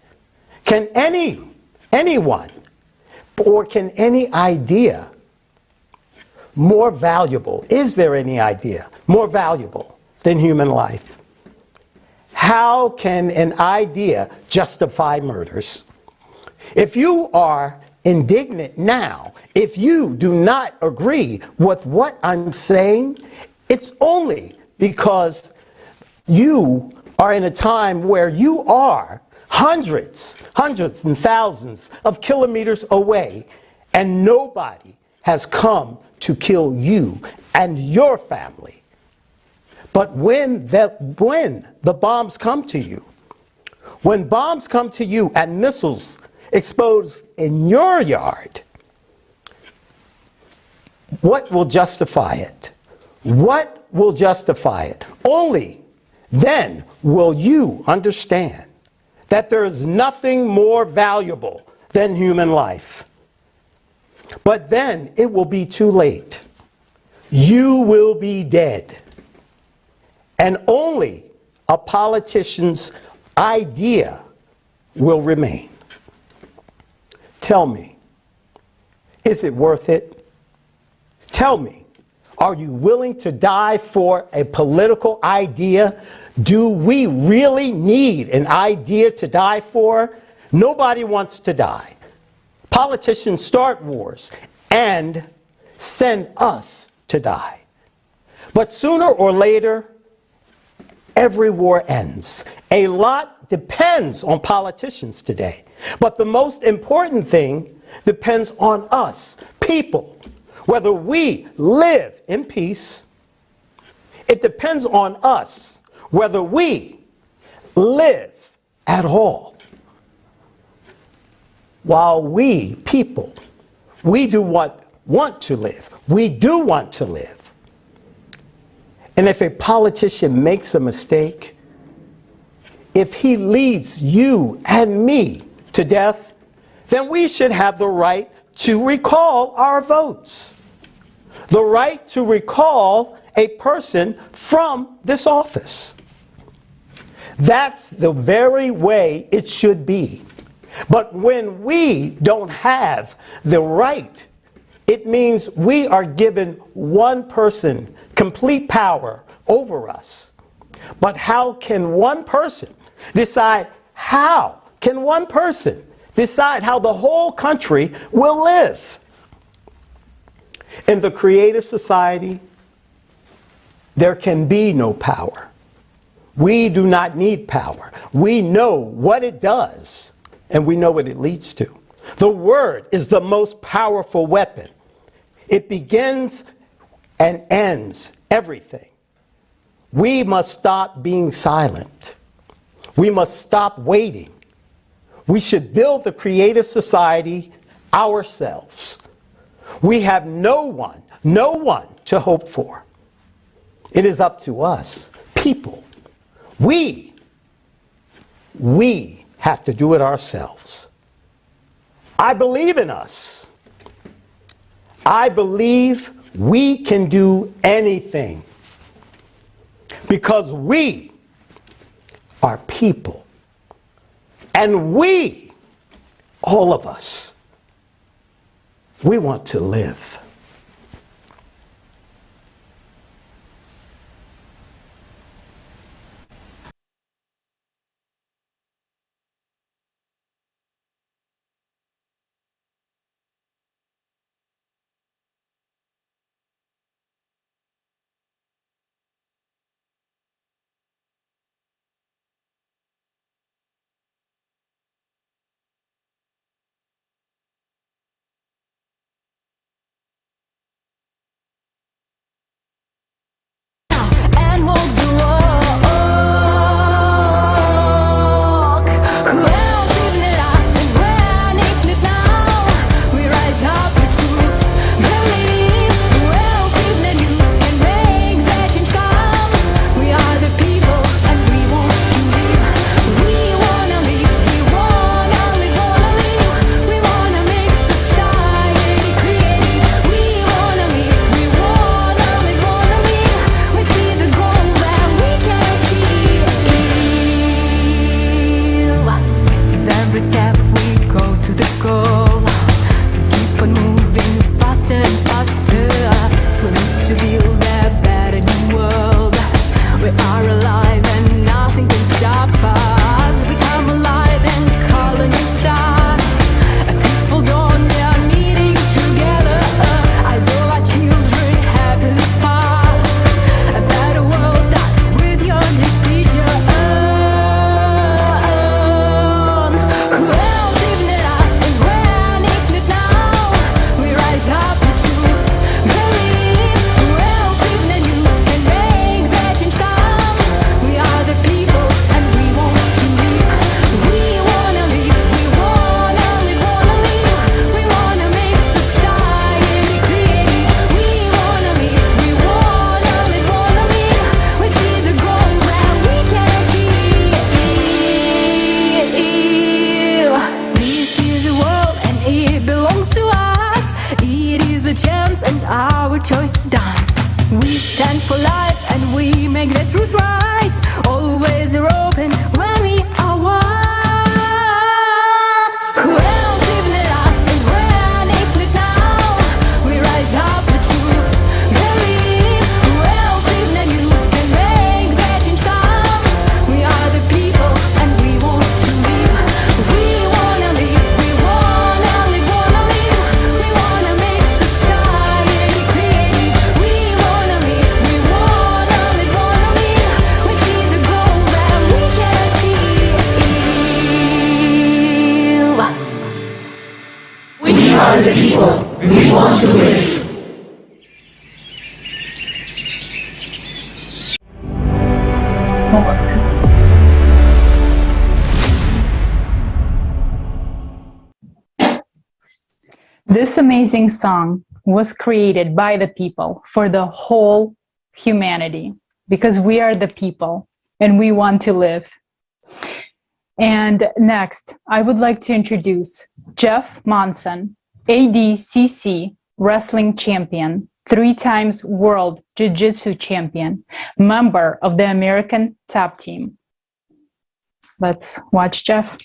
Can anyone, or can any idea more valuable, is there any idea more valuable than human life? How can an idea justify murders? If you are indignant now, if you do not agree with what I'm saying, it's only because you are in a time where you are hundreds and thousands of kilometers away, and nobody has come to kill you and your family. But when the bombs come to you, when bombs come to you and missiles explode in your yard, what will justify it? What will justify it? Only then will you understand that there is nothing more valuable than human life. But then it will be too late. You will be dead. And only a politician's idea will remain. Tell me, is it worth it? Tell me, are you willing to die for a political idea? Do we really need an idea to die for? Nobody wants to die. Politicians start wars and send us to die. But sooner or later, every war ends. A lot depends on politicians today. But the most important thing depends on us, people, whether we live in peace, It depends on us whether we live at all. While we, people, we do want to live. We do want to live. And if a politician makes a mistake, if he leads you and me to death, then we should have the right to recall our votes. The right to recall a person from this office. That's the very way it should be. But when we don't have the right, it means we are given one person complete power over us. But how can one person decide how the whole country will live? In the creative society, there can be no power. We do not need power. We know what it does, and we know what it leads to. The word is the most powerful weapon. It begins and ends everything. We must stop being silent. We must stop waiting. We should build the creative society ourselves. We have no one to hope for. It is up to us, people. We have to do it ourselves. I believe in us. I believe we can do anything because we are people. And we, all of us, we want to live. This amazing song was created by the people for the whole humanity, because we are the people and we want to live. And next, I would like to introduce Jeff Monson, ADCC wrestling champion, 3 times world jiu-jitsu champion, member of the American Top Team. Let's watch Jeff.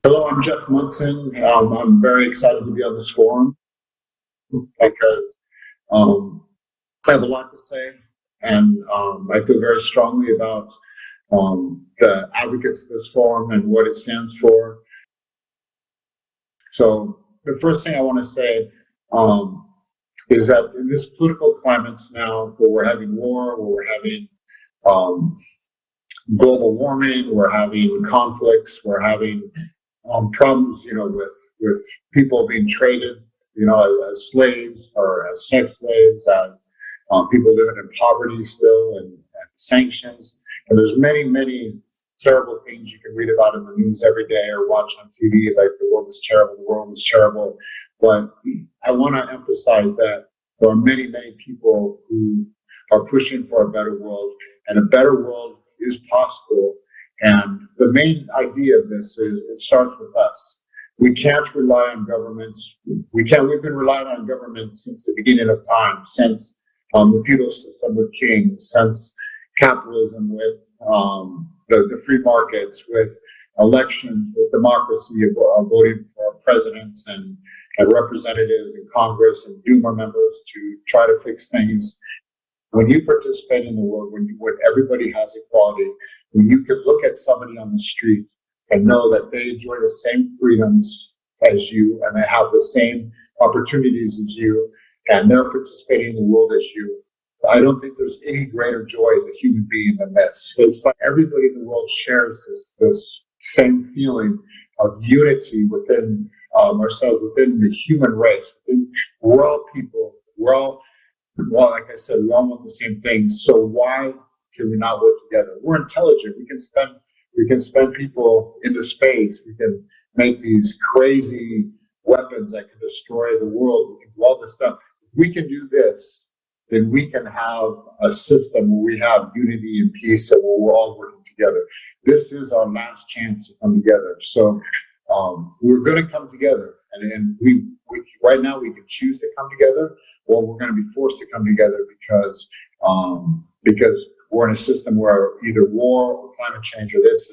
Hello, I'm Jeff Munson. I'm very excited to be on this forum because I have a lot to say, and I feel very strongly about the advocates of this forum and what it stands for. So the first thing I want to say is that in this political climate now, where we're having war, where we're having global warming, we're having conflicts, we're having problems, with people being traded, as slaves or as sex slaves, as people living in poverty still, and sanctions. And there's many, many terrible things you can read about in the news every day or watch on TV, like the world is terrible. But I want to emphasize that there are many, many people who are pushing for a better world, and a better world is possible. And the main idea of this is it starts with us. We can't rely on governments. We've been relying on government since the beginning of time, since the feudal system with kings, since capitalism with the free markets, with elections, with democracy, voting for presidents and representatives in Congress and Duma members to try to fix things. When you participate in the world, when everybody has equality, when you can look at somebody on the street and know that they enjoy the same freedoms as you and they have the same opportunities as you, and they're participating in the world as you, I don't think there's any greater joy as a human being than this. It's like everybody in the world shares this same feeling of unity within ourselves, within the human race. We're all people. Well, like I said, we all want the same things. So why can we not work together? We're intelligent. We can spend people into space. We can make these crazy weapons that can destroy the world. We can do all this stuff. If we can do this, then we can have a system where we have unity and peace and where we're all working together. This is our last chance to come together. So we're going to come together, and we right now we can choose to come together, or we're going to be forced to come together because we're in a system where either war or climate change or this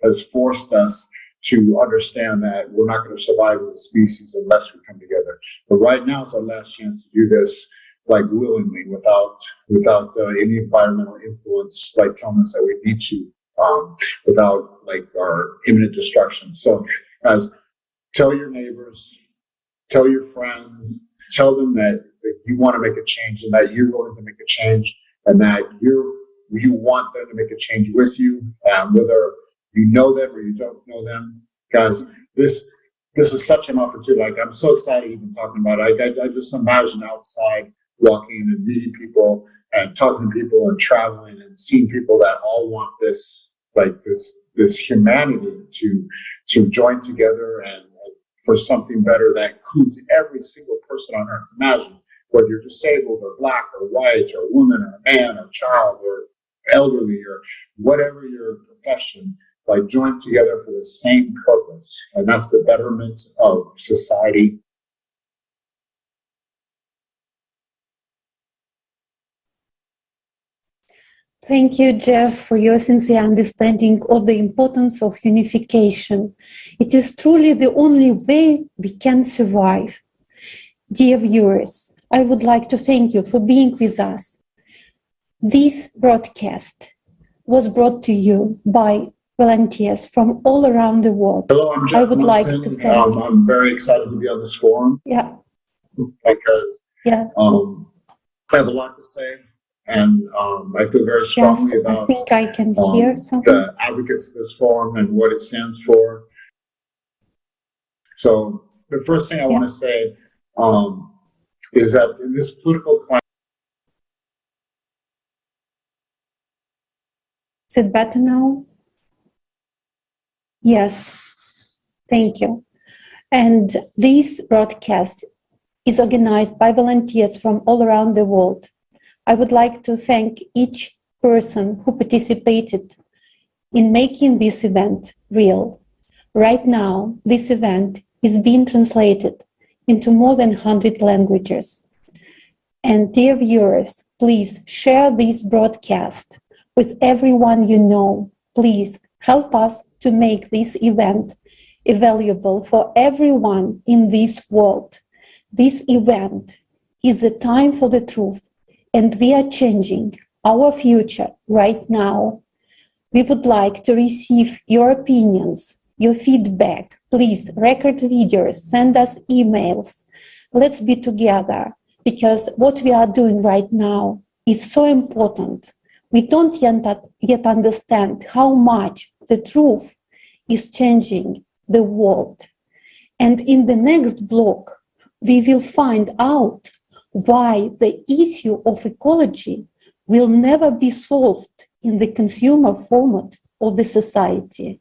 has forced us to understand that we're not going to survive as a species unless we come together. But right now is our last chance to do this, like willingly, without any environmental influence, like telling us that we need to, without like our imminent destruction. So, guys, tell your neighbors, tell your friends, tell them that you want to make a change and that you're willing to make a change, and that you want them to make a change with you, whether you know them or you don't know them. Guys, this is such an opportunity. Like, I'm so excited even talking about it. I just imagine outside walking and meeting people and talking to people and traveling and seeing people that all want this, like this humanity to join together and for something better that includes every single person on earth. Imagine whether you're disabled or black or white or woman or man or child or elderly or whatever your profession, like join together for the same purpose, and that's the betterment of society. Thank you, Jeff, for your sincere understanding of the importance of unification. It is truly the only way we can survive. Dear viewers, I would like to thank you for being with us. This broadcast was brought to you by volunteers from all around the world. Hello, I'm Jeff I would like Munson. to thank you. I'm very excited to be on this forum. Yeah. Because Yeah. I have a lot to say, and I feel very strongly about I think I can hear something. the advocates of this forum and what it stands for. So the first thing I want to say is that in this political climate, is it better now? Yes, thank you. And this broadcast is organized by volunteers from all around the world. I would like to thank each person who participated in making this event real. Right now, this event is being translated into more than 100 languages. And dear viewers, please share this broadcast with everyone you know. Please help us to make this event available for everyone in this world. This event is the time for the truth, and we are changing our future right now. We would like to receive your opinions, your feedback. Please record videos, send us emails. Let's be together, because what we are doing right now is so important. We don't yet understand how much the truth is changing the world. And in the next block, we will find out why the issue of ecology will never be solved in the consumer format of the society.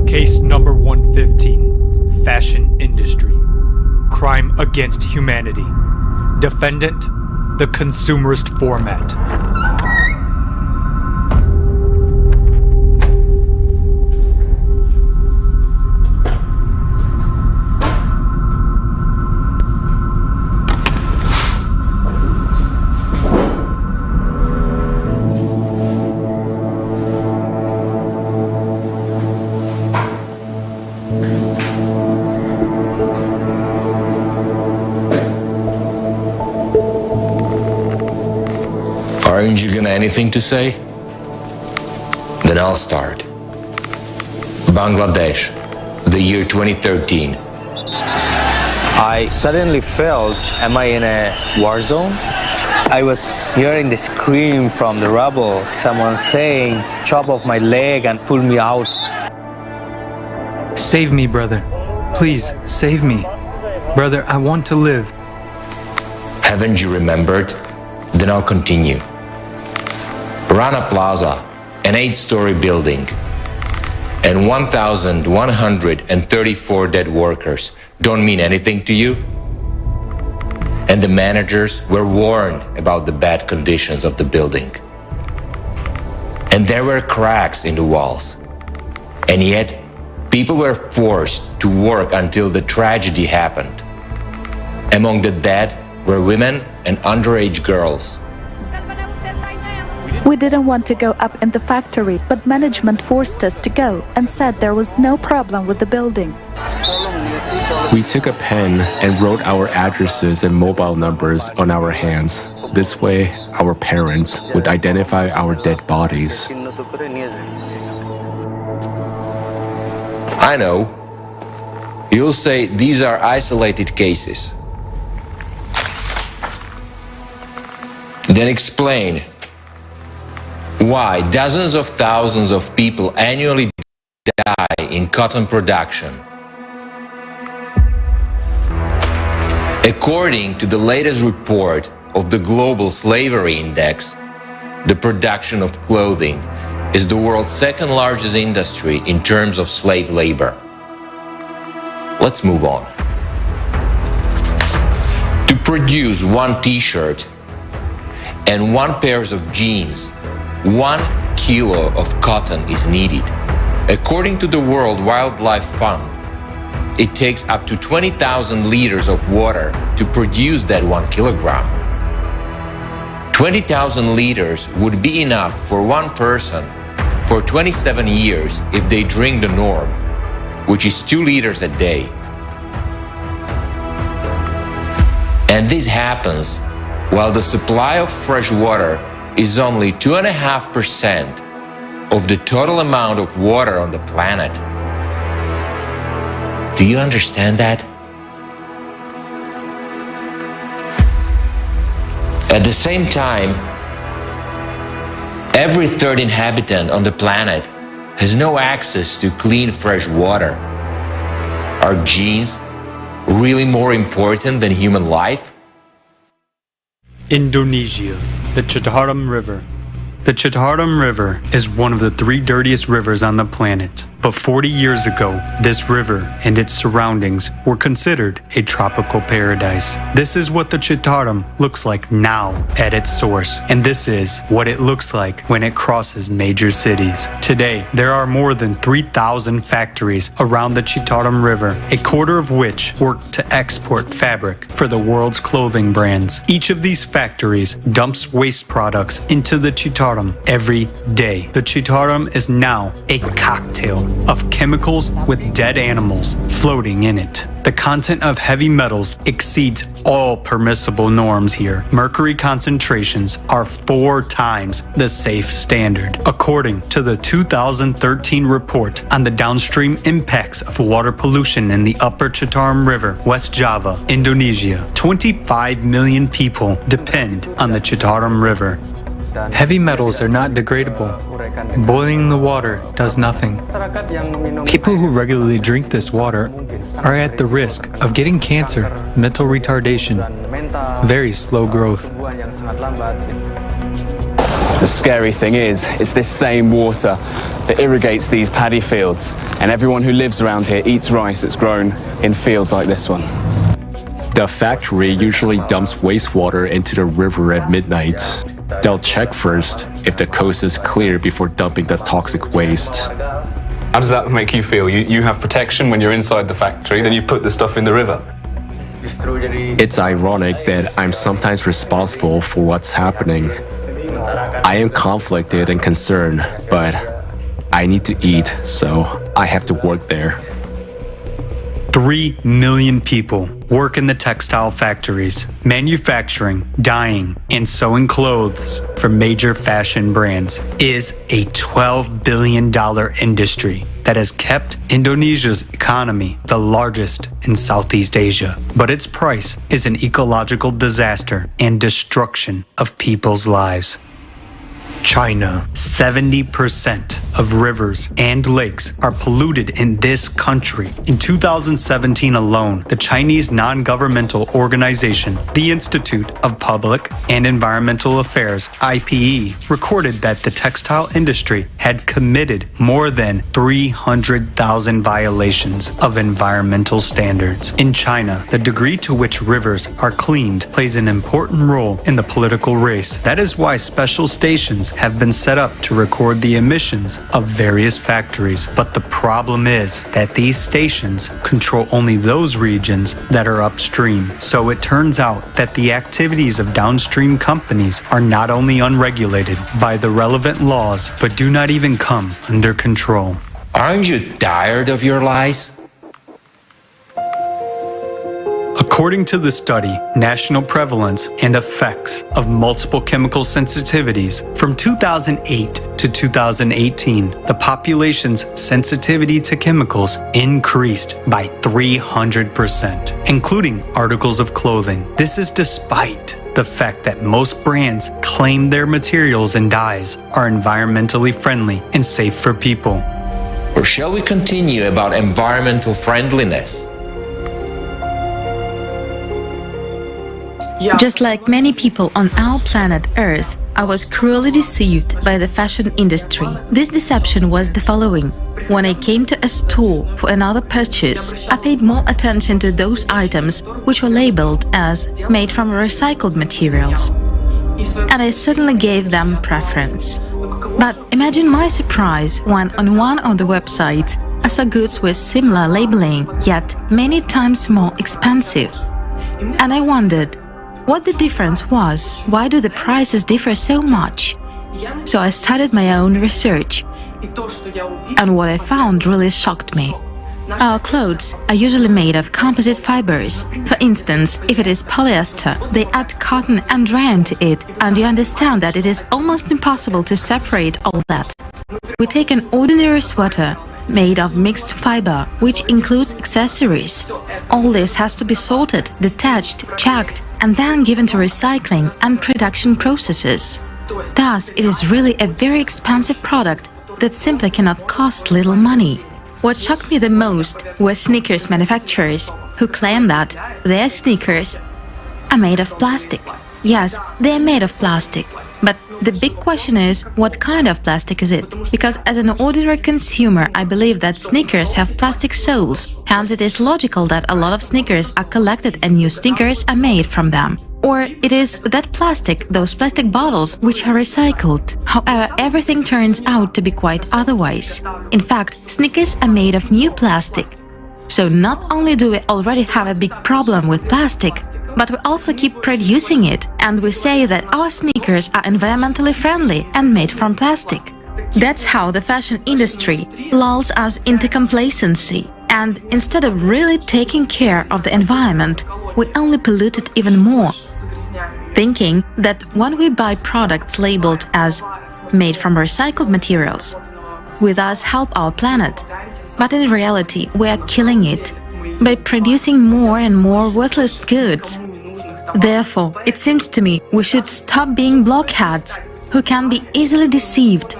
Case number 115, Fashion Industry. Crime against humanity. Defendant, the consumerist format. Aren't you gonna anything to say? Then I'll start. Bangladesh, the year 2013. I suddenly felt, am I in a war zone? I was hearing the scream from the rubble, someone saying, chop off my leg and pull me out. Save me, brother. Please, save me. Brother, I want to live. Haven't you remembered? Then I'll continue. Rana Plaza, an 8-story building, and 1,134 dead workers don't mean anything to you? And the managers were warned about the bad conditions of the building. And there were cracks in the walls. And yet, people were forced to work until the tragedy happened. Among the dead were women and underage girls. We didn't want to go up in the factory, but management forced us to go and said there was no problem with the building. We took a pen and wrote our addresses and mobile numbers on our hands. This way, our parents would identify our dead bodies. I know. You'll say these are isolated cases. Then explain why dozens of thousands of people annually die in cotton production. According to the latest report of the Global Slavery Index, the production of clothing is the world's second largest industry in terms of slave labor. Let's move on. To produce one t-shirt and 1 pair of jeans, 1 kilo of cotton is needed. According to the World Wildlife Fund, it takes up to 20,000 liters of water to produce that 1 kilogram. 20,000 liters would be enough for 1 person for 27 years if they drink the norm, which is 2 liters a day. And this happens while the supply of fresh water is only 2.5% of the total amount of water on the planet. Do you understand that? At the same time, every third inhabitant on the planet has no access to clean, fresh water. Are genes really more important than human life? Indonesia, the Citarum River. The Citarum River is one of the 3 dirtiest rivers on the planet. But 40 years ago, this river and its surroundings were considered a tropical paradise. This is what the Citarum looks like now at its source, and this is what it looks like when it crosses major cities. Today, there are more than 3,000 factories around the Citarum River, a quarter of which work to export fabric for the world's clothing brands. Each of these factories dumps waste products into the Citarum every day. The Citarum is now a cocktail of chemicals with dead animals floating in it. The content of heavy metals exceeds all permissible norms here. Mercury concentrations are 4 times the safe standard. According to the 2013 report on the downstream impacts of water pollution in the upper Citarum River, West Java, Indonesia, 25 million people depend on the Citarum River. Heavy metals are not degradable. Boiling the water does nothing. People who regularly drink this water are at the risk of getting cancer, mental retardation, very slow growth. The scary thing is, it's this same water that irrigates these paddy fields, and everyone who lives around here eats rice that's grown in fields like this one. The factory usually dumps wastewater into the river at midnight. They'll check first if the coast is clear before dumping the toxic waste. How does that make you feel? You have protection when you're inside the factory, then you put the stuff in the river. It's ironic that I'm sometimes responsible for what's happening. I am conflicted and concerned, but I need to eat, so I have to work there. 3 million people work in the textile factories, manufacturing, dyeing, and sewing clothes for major fashion brands is a $12 billion industry that has kept Indonesia's economy the largest in Southeast Asia. But its price is an ecological disaster and destruction of people's lives. China. 70% of rivers and lakes are polluted in this country. In 2017 alone, the Chinese non-governmental organization, the Institute of Public and Environmental Affairs, IPE, recorded that the textile industry had committed more than 300,000 violations of environmental standards. In China, the degree to which rivers are cleaned plays an important role in the political race. That is why special stations have been set up to record the emissions of various factories. But the problem is that these stations control only those regions that are upstream. So it turns out that the activities of downstream companies are not only unregulated by the relevant laws, but do not even come under control. Aren't you tired of your lies? According to the study, National Prevalence and Effects of Multiple Chemical Sensitivities, from 2008 to 2018, the population's sensitivity to chemicals increased by 300%, including articles of clothing. This is despite the fact that most brands claim their materials and dyes are environmentally friendly and safe for people. Or shall we continue about environmental friendliness? Just like many people on our planet Earth, I was cruelly deceived by the fashion industry. This deception was the following. When I came to a store for another purchase, I paid more attention to those items which were labeled as made from recycled materials. And I certainly gave them preference. But imagine my surprise when on one of the websites I saw goods with similar labeling, yet many times more expensive. And I wondered what the difference was. Why do the prices differ so much? So I started my own research, and what I found really shocked me. Our clothes are usually made of composite fibers. For instance, if it is polyester, they add cotton and rayon to it, and you understand that it is almost impossible to separate all that. We take an ordinary sweater made of mixed fiber, which includes accessories. All this has to be sorted, detached, checked, and then given to recycling and production processes. Thus, it is really a very expensive product that simply cannot cost little money. What shocked me the most were sneakers manufacturers who claim that their sneakers are made of plastic. Yes, they are made of plastic. But the big question is, what kind of plastic is it? Because as an ordinary consumer, I believe that sneakers have plastic soles. Hence, it is logical that a lot of sneakers are collected and new sneakers are made from them. Or it is that plastic, those plastic bottles, which are recycled. However, everything turns out to be quite otherwise. In fact, sneakers are made of new plastic. So not only do we already have a big problem with plastic, but we also keep producing it, and we say that our sneakers are environmentally friendly and made from plastic. That's how the fashion industry lulls us into complacency, and instead of really taking care of the environment, we only pollute it even more, thinking that when we buy products labeled as made from recycled materials, we thus help our planet. But in reality, we are killing it by producing more and more worthless goods. Therefore, it seems to me we should stop being blockheads who can be easily deceived.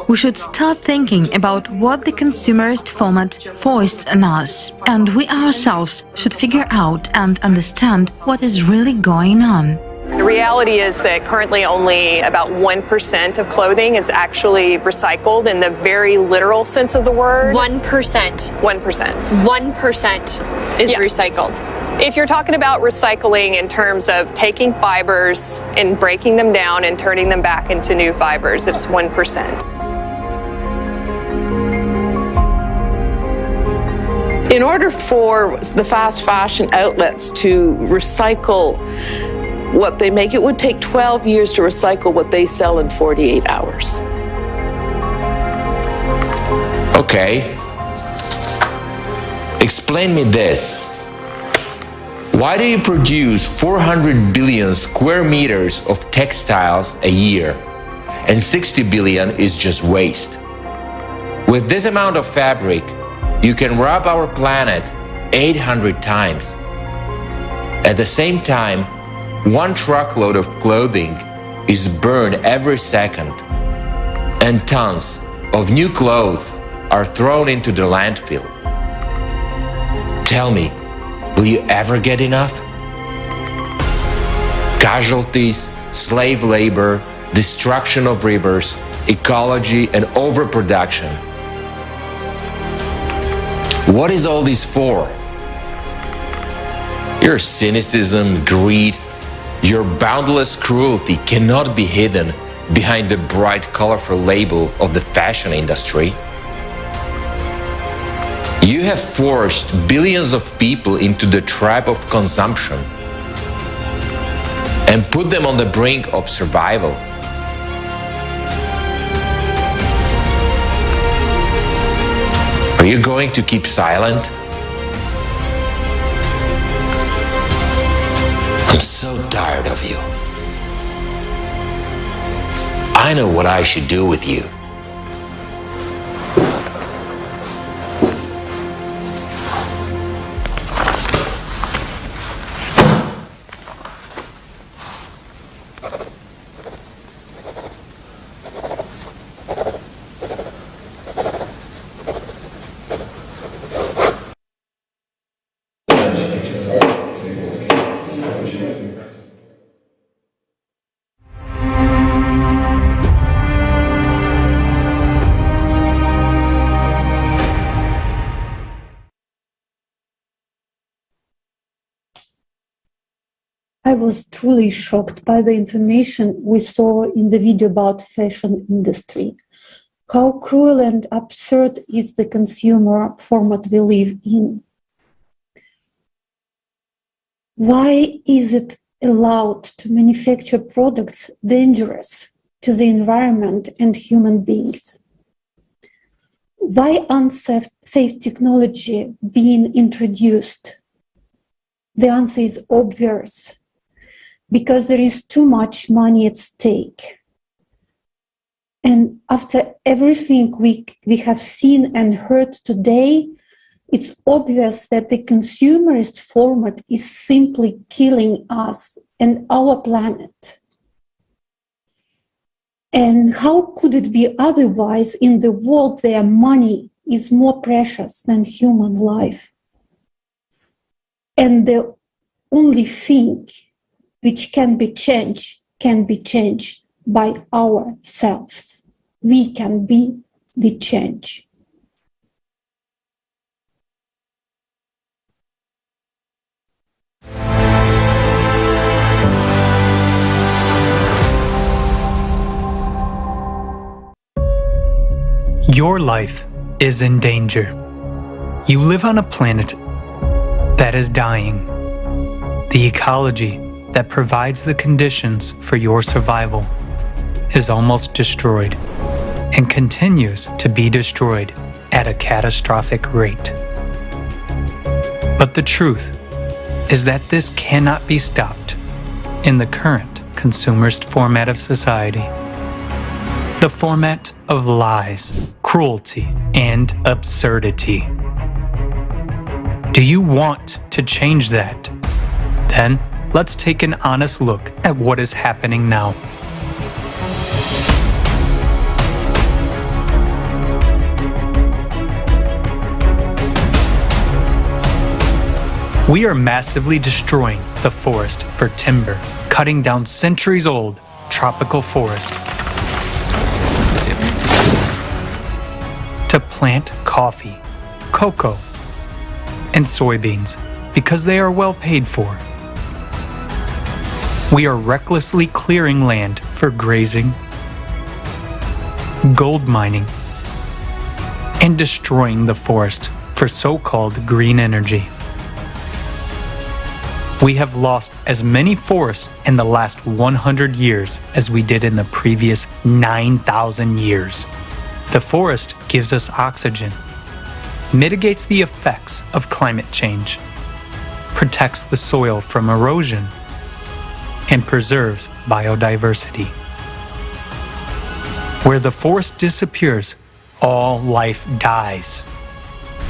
We should start thinking about what the consumerist format foists on us, and we ourselves should figure out and understand what is really going on. The reality is that currently only about 1% of clothing is actually recycled in the very literal sense of the word. 1%. 1%. 1% is recycled. If you're talking about recycling in terms of taking fibers and breaking them down and turning them back into new fibers, it's 1%. In order for the fast fashion outlets to recycle what they make, it would take 12 years to recycle what they sell in 48 hours. Okay. Explain me this. Why do you produce 400 billion square meters of textiles a year, and 60 billion is just waste? With this amount of fabric, you can rob our planet 800 times. At the same time, 1 truckload of clothing is burned every second, and tons of new clothes are thrown into the landfill. Tell me, will you ever get enough? Casualties, slave labor, destruction of rivers, ecology, and overproduction. What is all this for? Your cynicism, greed, your boundless cruelty cannot be hidden behind the bright, colorful label of the fashion industry. You have forced billions of people into the trap of consumption and put them on the brink of survival. Are you going to keep silent? I'm so tired of you. I know what I should do with you. I was truly shocked by the information we saw in the video about fashion industry. How cruel and absurd is the consumer format we live in? Why is it allowed to manufacture products dangerous to the environment and human beings? Why unsafe technology being introduced? The answer is obvious. Because there is too much money at stake. And after everything we have seen and heard today, it's obvious that the consumerist format is simply killing us and our planet. And how could it be otherwise in the world where money is more precious than human life? And the only thing which can be changed by ourselves. We can be the change. Your life is in danger. You live on a planet that is dying. The ecology that provides the conditions for your survival is almost destroyed and continues to be destroyed at a catastrophic rate. But the truth is that this cannot be stopped in the current consumerist format of society. The format of lies, cruelty, and absurdity. Do you want to change that? Then let's take an honest look at what is happening now. We are massively destroying the forest for timber, cutting down centuries-old tropical forest to plant coffee, cocoa, and soybeans because they are well paid for. We are recklessly clearing land for grazing, gold mining, and destroying the forest for so-called green energy. We have lost as many forests in the last 100 years as we did in the previous 9,000 years. The forest gives us oxygen, mitigates the effects of climate change, protects the soil from erosion, and preserves biodiversity. Where the forest disappears, all life dies.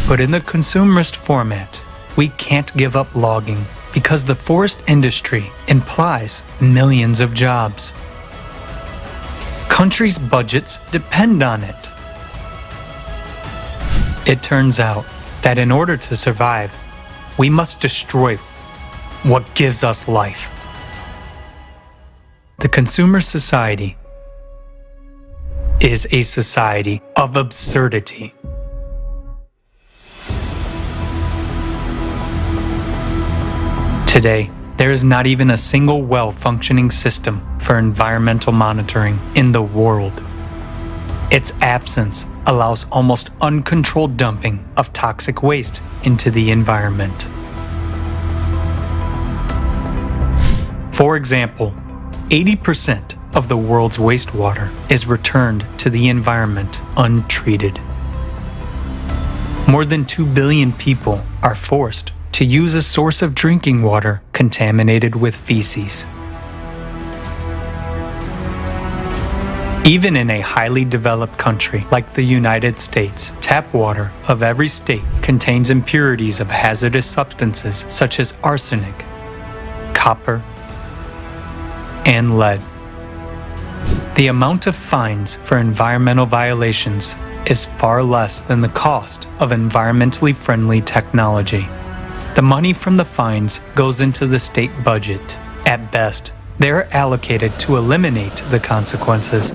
But in the consumerist format, we can't give up logging because the forest industry implies millions of jobs. Countries' budgets depend on it. It turns out that in order to survive, we must destroy what gives us life. The consumer society is a society of absurdity. Today, there is not even a single well-functioning system for environmental monitoring in the world. Its absence allows almost uncontrolled dumping of toxic waste into the environment. For example, 80% of the world's wastewater is returned to the environment untreated. More than 2 billion people are forced to use a source of drinking water contaminated with feces. Even in a highly developed country like the United States, tap water of every state contains impurities of hazardous substances such as arsenic, copper, and lead. The amount of fines for environmental violations is far less than the cost of environmentally friendly technology. The money from the fines goes into the state budget. At best, they are allocated to eliminate the consequences,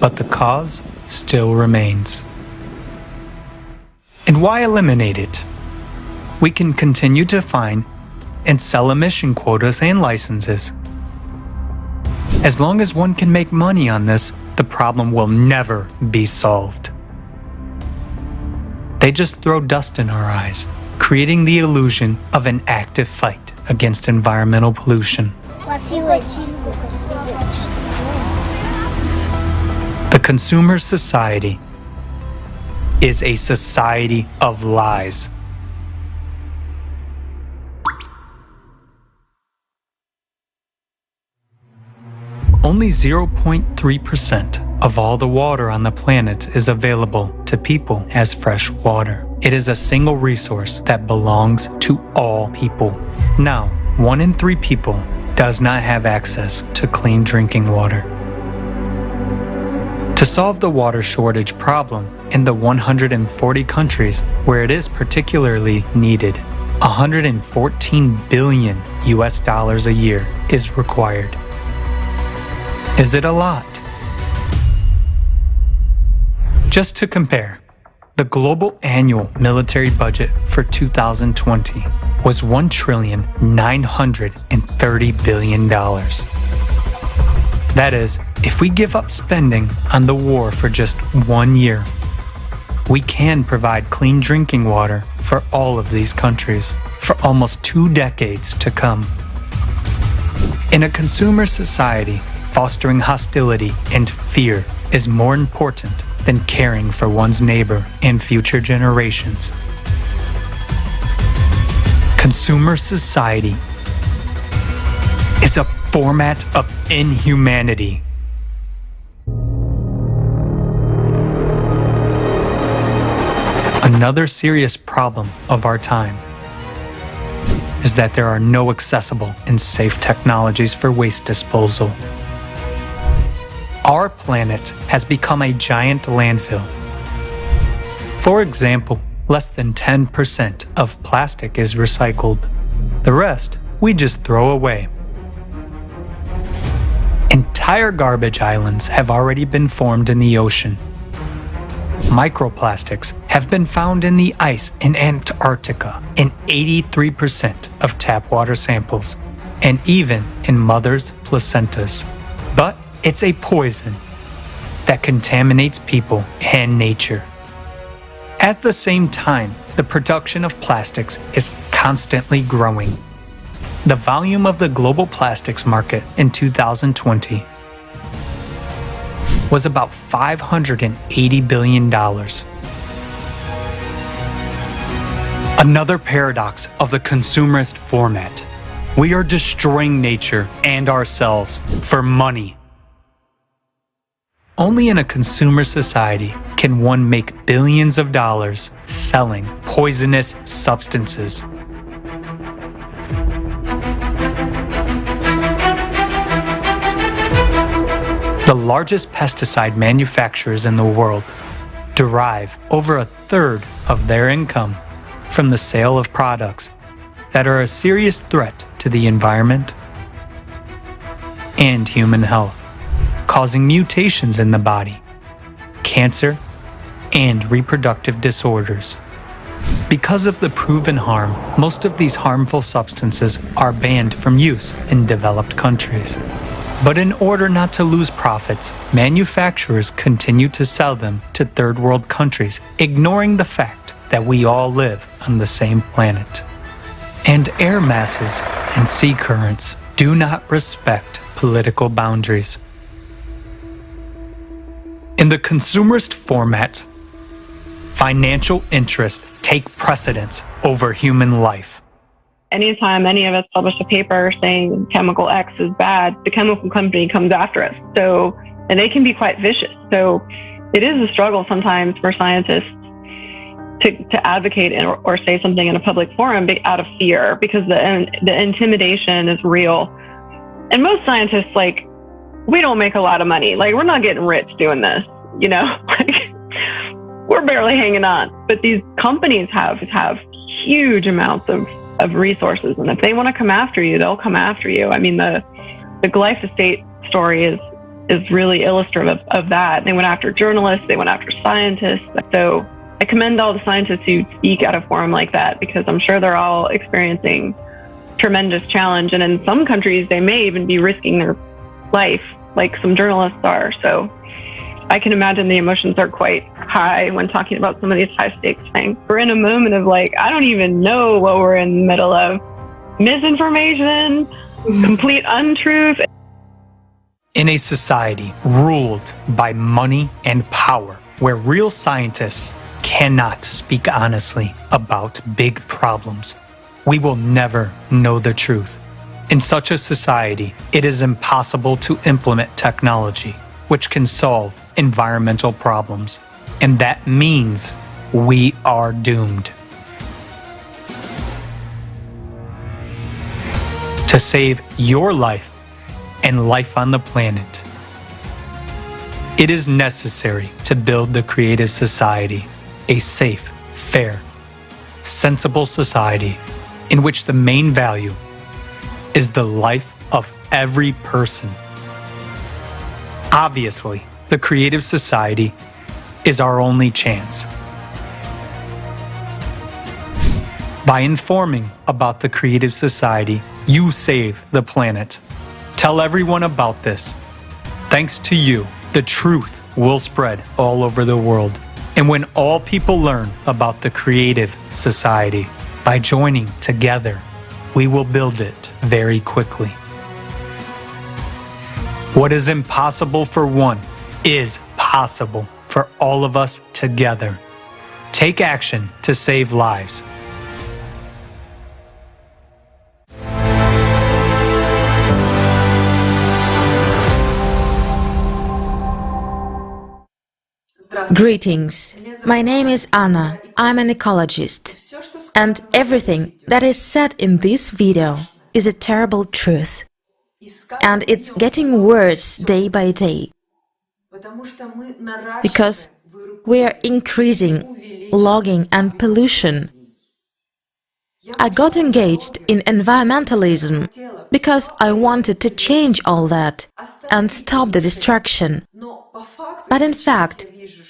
but the cause still remains. And why eliminate it? We can continue to fine and sell emission quotas and licenses. As long as one can make money on this, the problem will never be solved. They just throw dust in our eyes, creating the illusion of an active fight against environmental pollution. The consumer society is a society of lies. Only 0.3% of all the water on the planet is available to people as fresh water. It is a single resource that belongs to all people. Now, 1 in 3 people does not have access to clean drinking water. To solve the water shortage problem in the 140 countries where it is particularly needed, $114 billion a year is required. Is it a lot? Just to compare, the global annual military budget for 2020 was $1,930 billion. That is, if we give up spending on the war for just 1 year, we can provide clean drinking water for all of these countries for almost 2 decades to come. In a consumer society, fostering hostility and fear is more important than caring for one's neighbor and future generations. Consumer society is a format of inhumanity. Another serious problem of our time is that there are no accessible and safe technologies for waste disposal. Our planet has become a giant landfill. For example, less than 10% of plastic is recycled. The rest we just throw away. Entire garbage islands have already been formed in the ocean. Microplastics have been found in the ice in Antarctica in 83% of tap water samples, and even in mothers' placentas. But it's a poison that contaminates people and nature. At the same time, the production of plastics is constantly growing. The volume of the global plastics market in 2020 was about $580 billion. Another paradox of the consumerist format. We are destroying nature and ourselves for money. Only in a consumer society can one make billions of dollars selling poisonous substances. The largest pesticide manufacturers in the world derive over 1/3 of their income from the sale of products that are a serious threat to the environment and human health, causing mutations in the body, cancer, and reproductive disorders. Because of the proven harm, most of these harmful substances are banned from use in developed countries. But in order not to lose profits, manufacturers continue to sell them to third world countries, ignoring the fact that we all live on the same planet. And air masses and sea currents do not respect political boundaries. In the consumerist format, financial interests take precedence over human life. Anytime any of us publish a paper saying chemical X is bad, the chemical company comes after us. And they can be quite vicious. So it is a struggle sometimes for scientists to advocate or say something in a public forum out of fear, because the intimidation is real. And most scientists, we don't make a lot of money. We're not getting rich doing this, we're barely hanging on. But these companies have huge amounts of resources, and if they want to come after you, they'll come after you. I mean, the glyphosate story is really illustrative of that. They went after journalists, they went after scientists. So I commend all the scientists who speak at a forum like that, because I'm sure they're all experiencing tremendous challenge, and in some countries they may even be risking their life, like some journalists are. So I can imagine the emotions are quite high when talking about some of these high stakes things. We're in a moment of I don't even know what we're in the middle of. Misinformation, complete untruth. In a society ruled by money and power, where real scientists cannot speak honestly about big problems, we will never know the truth. In such a society, it is impossible to implement technology which can solve environmental problems, and that means we are doomed. To save your life and life on the planet, it is necessary to build the creative society, a safe, fair, sensible society in which the main value is the life of every person. Obviously, the creative society is our only chance. By informing about the creative society, you save the planet. Tell everyone about this. Thanks to you, the truth will spread all over the world. And when all people learn about the creative society, by joining together, we will build it very quickly. What is impossible for one is possible for all of us together. Take action to save lives. Greetings. My name is Anna. I'm an ecologist. And everything that is said in this video is a terrible truth. And it's getting worse day by day. Because we are increasing logging and pollution. I got engaged in environmentalism because I wanted to change all that and stop the destruction. But in fact,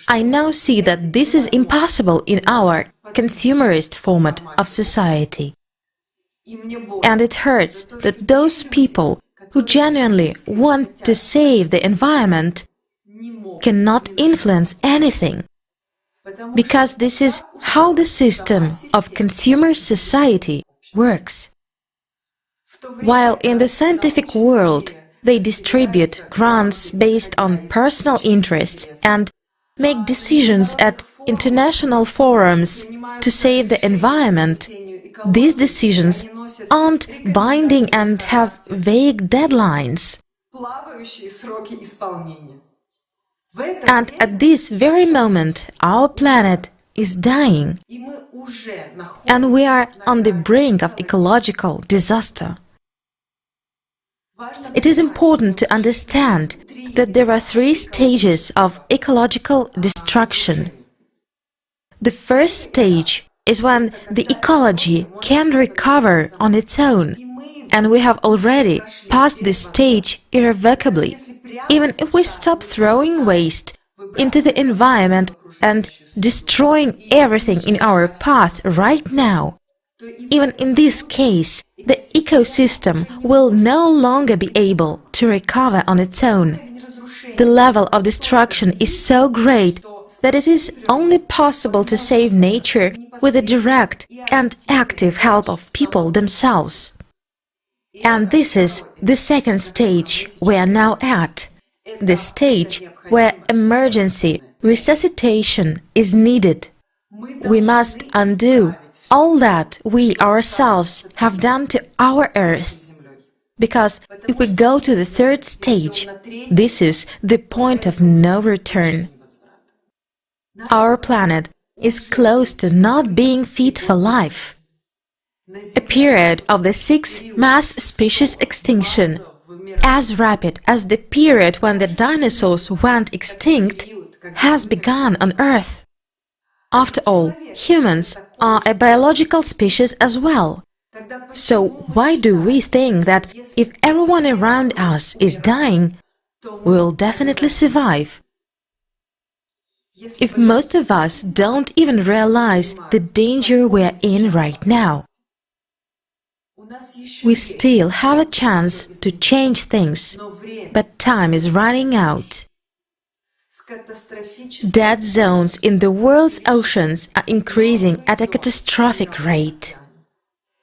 I now see that this is impossible in our consumerist format of society. And it hurts that those people who genuinely want to save the environment cannot influence anything. Because this is how the system of consumer society works. While in the scientific world, they distribute grants based on personal interests and make decisions at international forums to save the environment, these decisions aren't binding and have vague deadlines. And at this very moment, our planet is dying. And we are on the brink of ecological disaster. It is important to understand that there are three stages of ecological destruction. The first stage is when the ecology can recover on its own, and we have already passed this stage irrevocably, even if we stop throwing waste into the environment and destroying everything in our path right now. Even in this case, the ecosystem will no longer be able to recover on its own. The level of destruction is so great that it is only possible to save nature with the direct and active help of people themselves. And this is the second stage we are now at, the stage where emergency resuscitation is needed. We must undo all that we ourselves have done to our Earth. Because if we go to the third stage, this is the point of no return. Our planet is close to not being fit for life. A period of the sixth mass species extinction, as rapid as the period when the dinosaurs went extinct, has begun on Earth. After all, humans are a biological species as well. So why do we think that if everyone around us is dying, we will definitely survive? If most of us don't even realize the danger we are in right now, we still have a chance to change things, but time is running out. Dead zones in the world's oceans are increasing at a catastrophic rate.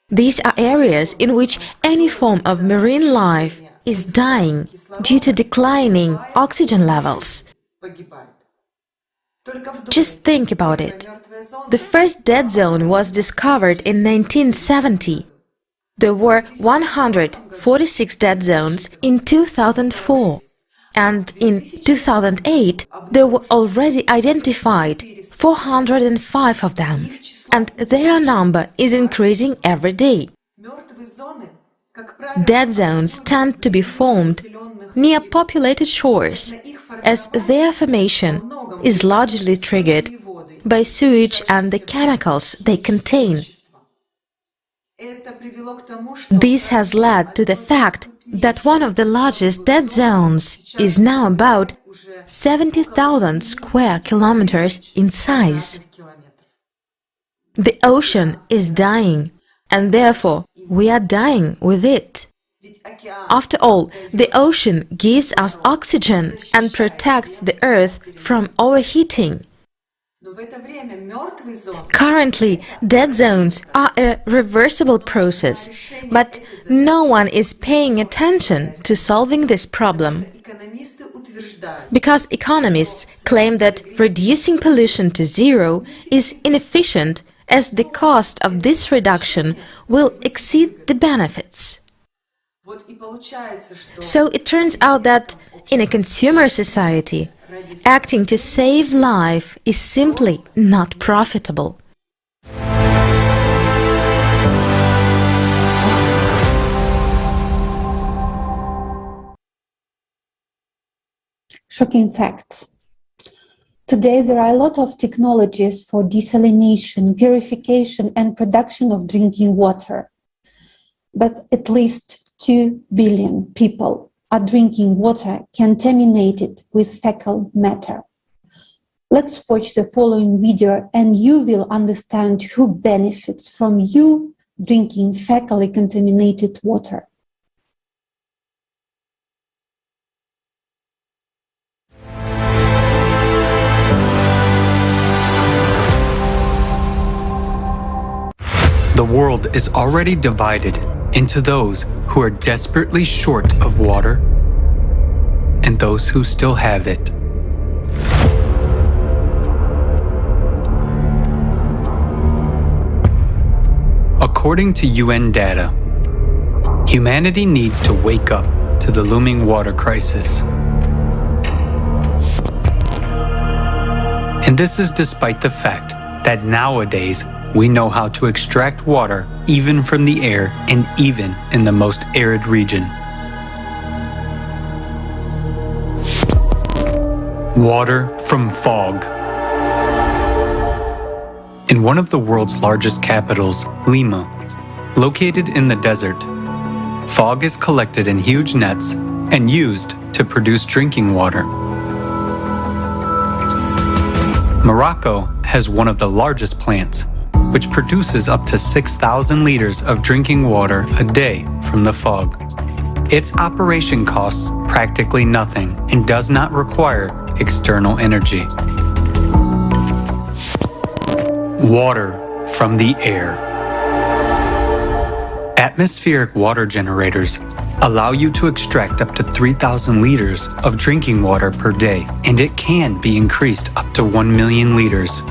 These are areas in which any form of marine life is dying due to declining oxygen levels. Just think about it. The first dead zone was discovered in 1970. There were 146 dead zones in 2004. and in 2008 there were already identified 405 of them, and their number is increasing every day. Dead zones tend to be formed near populated shores, as their formation is largely triggered by sewage and the chemicals they contain. This has led to the fact that one of the largest dead zones is now about 70,000 square kilometers in size. The ocean is dying, and therefore we are dying with it. After all, the ocean gives us oxygen and protects the Earth from overheating. Currently, dead zones are a reversible process, but no one is paying attention to solving this problem. Because economists claim that reducing pollution to zero is inefficient, as the cost of this reduction will exceed the benefits. So it turns out that in a consumer society, acting to save life is simply not profitable. Shocking facts. Today, there are a lot of technologies for desalination, purification, and production of drinking water. But at least 2 billion people are drinking water contaminated with fecal matter. Let's watch the following video and you will understand who benefits from you drinking fecally contaminated water. The world is already divided into those who are desperately short of water and those who still have it. According to UN data, humanity needs to wake up to the looming water crisis. And this is despite the fact that nowadays we know how to extract water even from the air and even in the most arid region. Water from fog. In one of the world's largest capitals, Lima, located in the desert, fog is collected in huge nets and used to produce drinking water. Morocco has one of the largest plants, which produces up to 6,000 liters of drinking water a day from the fog. Its operation costs practically nothing and does not require external energy. Water from the air. Atmospheric water generators allow you to extract up to 3,000 liters of drinking water per day, and it can be increased up to 1 million liters.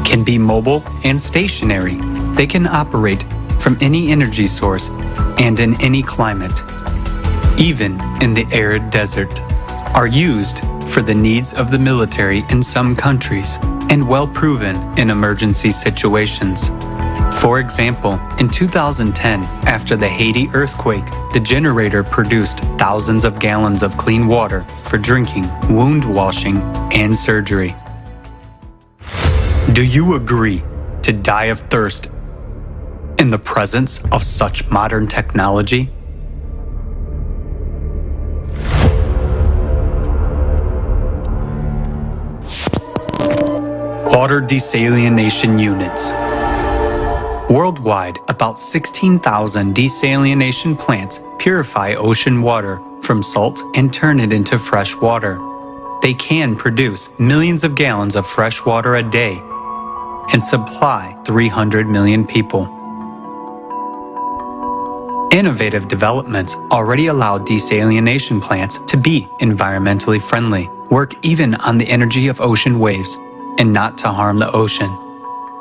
Can be mobile and stationary. They can operate from any energy source and in any climate, even in the arid desert, are used for the needs of the military in some countries and well proven in emergency situations. For example, in 2010, after the Haiti earthquake, the generator produced thousands of gallons of clean water for drinking, wound washing, and surgery. Do you agree to die of thirst in the presence of such modern technology? Water desalination units. Worldwide, about 16,000 desalination plants purify ocean water from salt and turn it into fresh water. They can produce millions of gallons of fresh water a day and supply 300 million people. Innovative developments already allow desalination plants to be environmentally friendly, work even on the energy of ocean waves, and not to harm the ocean.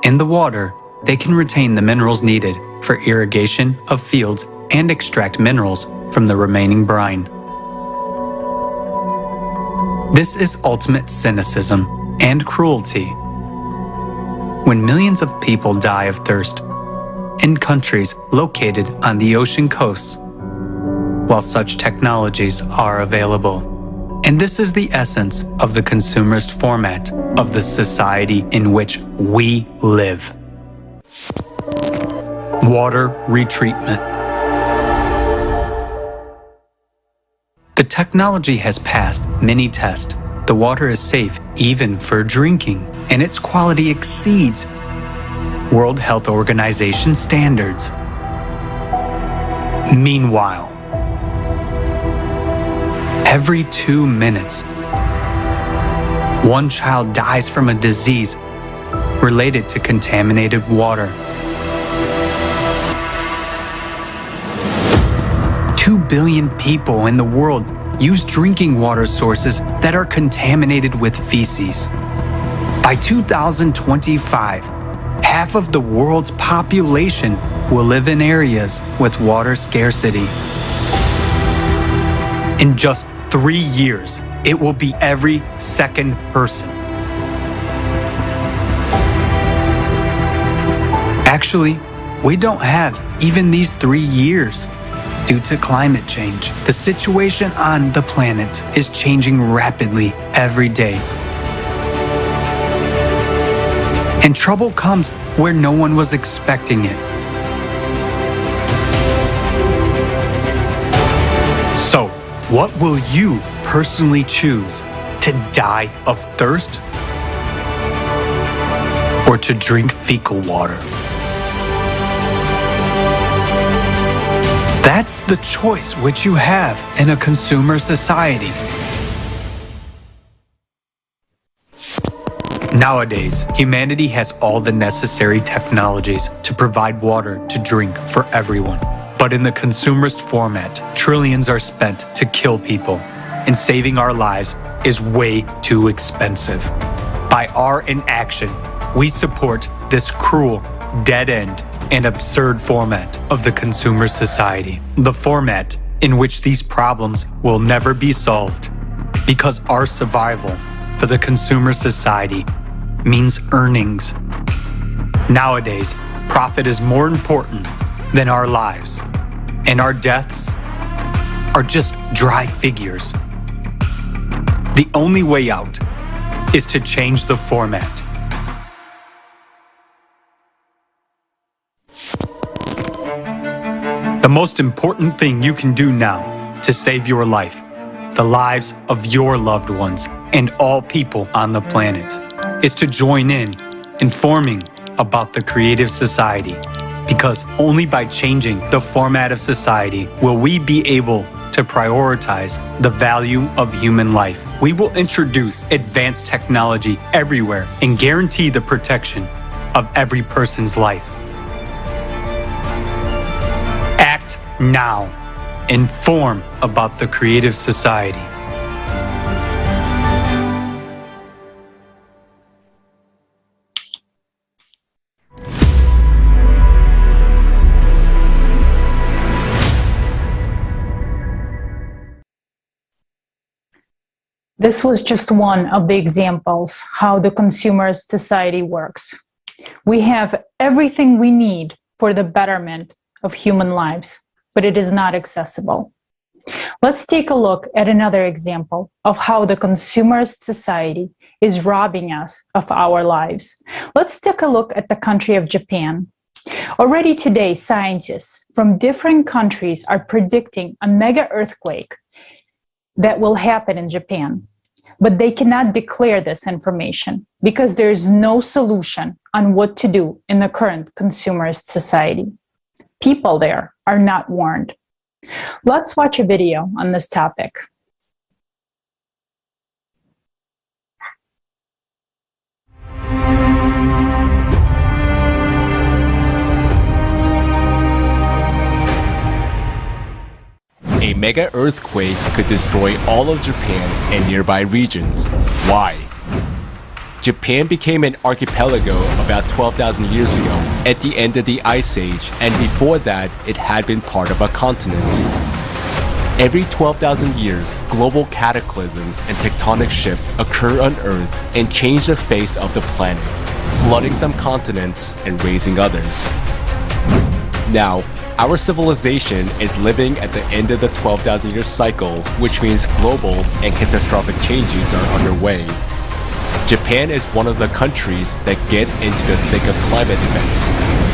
In the water, they can retain the minerals needed for irrigation of fields and extract minerals from the remaining brine. This is ultimate cynicism and cruelty. When millions of people die of thirst in countries located on the ocean coasts, while such technologies are available. And this is the essence of the consumerist format of the society in which we live. Water retreatment. The technology has passed many tests. The water is safe even for drinking, and its quality exceeds World Health Organization standards. Meanwhile, every 2 minutes, one child dies from a disease related to contaminated water. 2 billion people in the world use drinking water sources that are contaminated with feces. By 2025, half of the world's population will live in areas with water scarcity. In just 3 years, it will be every second person. Actually, we don't have even these 3 years. Due to climate change, the situation on the planet is changing rapidly every day. And trouble comes where no one was expecting it. So, what will you personally choose? To die of thirst? Or to drink fecal water? That's the choice which you have in a consumer society. Nowadays, humanity has all the necessary technologies to provide water to drink for everyone. But in the consumerist format, trillions are spent to kill people, and saving our lives is way too expensive. By our inaction, we support this cruel, dead-end, and absurd format of the consumer society. The format in which these problems will never be solved, because our survival for the consumer society means earnings. Nowadays, profit is more important than our lives, and our deaths are just dry figures. The only way out is to change the format. The most important thing you can do now to save your life, the lives of your loved ones, and all people on the planet, is to join in informing about the creative society, because only by changing the format of society will we be able to prioritize the value of human life. We will introduce advanced technology everywhere and guarantee the protection of every person's life. Act now. Inform about the creative society. This was just one of the examples how the consumerist society works. We have everything we need for the betterment of human lives, but it is not accessible. Let's take a look at another example of how the consumerist society is robbing us of our lives. Let's take a look at the country of Japan. Already today, scientists from different countries are predicting a mega earthquake that will happen in Japan. But they cannot declare this information because there is no solution on what to do in the current consumerist society. People there are not warned. Let's watch a video on this topic. A mega earthquake could destroy all of Japan and nearby regions. Why? Japan became an archipelago about 12,000 years ago at the end of the Ice Age, and before that, it had been part of a continent. Every 12,000 years, global cataclysms and tectonic shifts occur on Earth and change the face of the planet, flooding some continents and raising others. Now, our civilization is living at the end of the 12,000-year cycle, which means global and catastrophic changes are underway. Japan is one of the countries that get into the thick of climate events.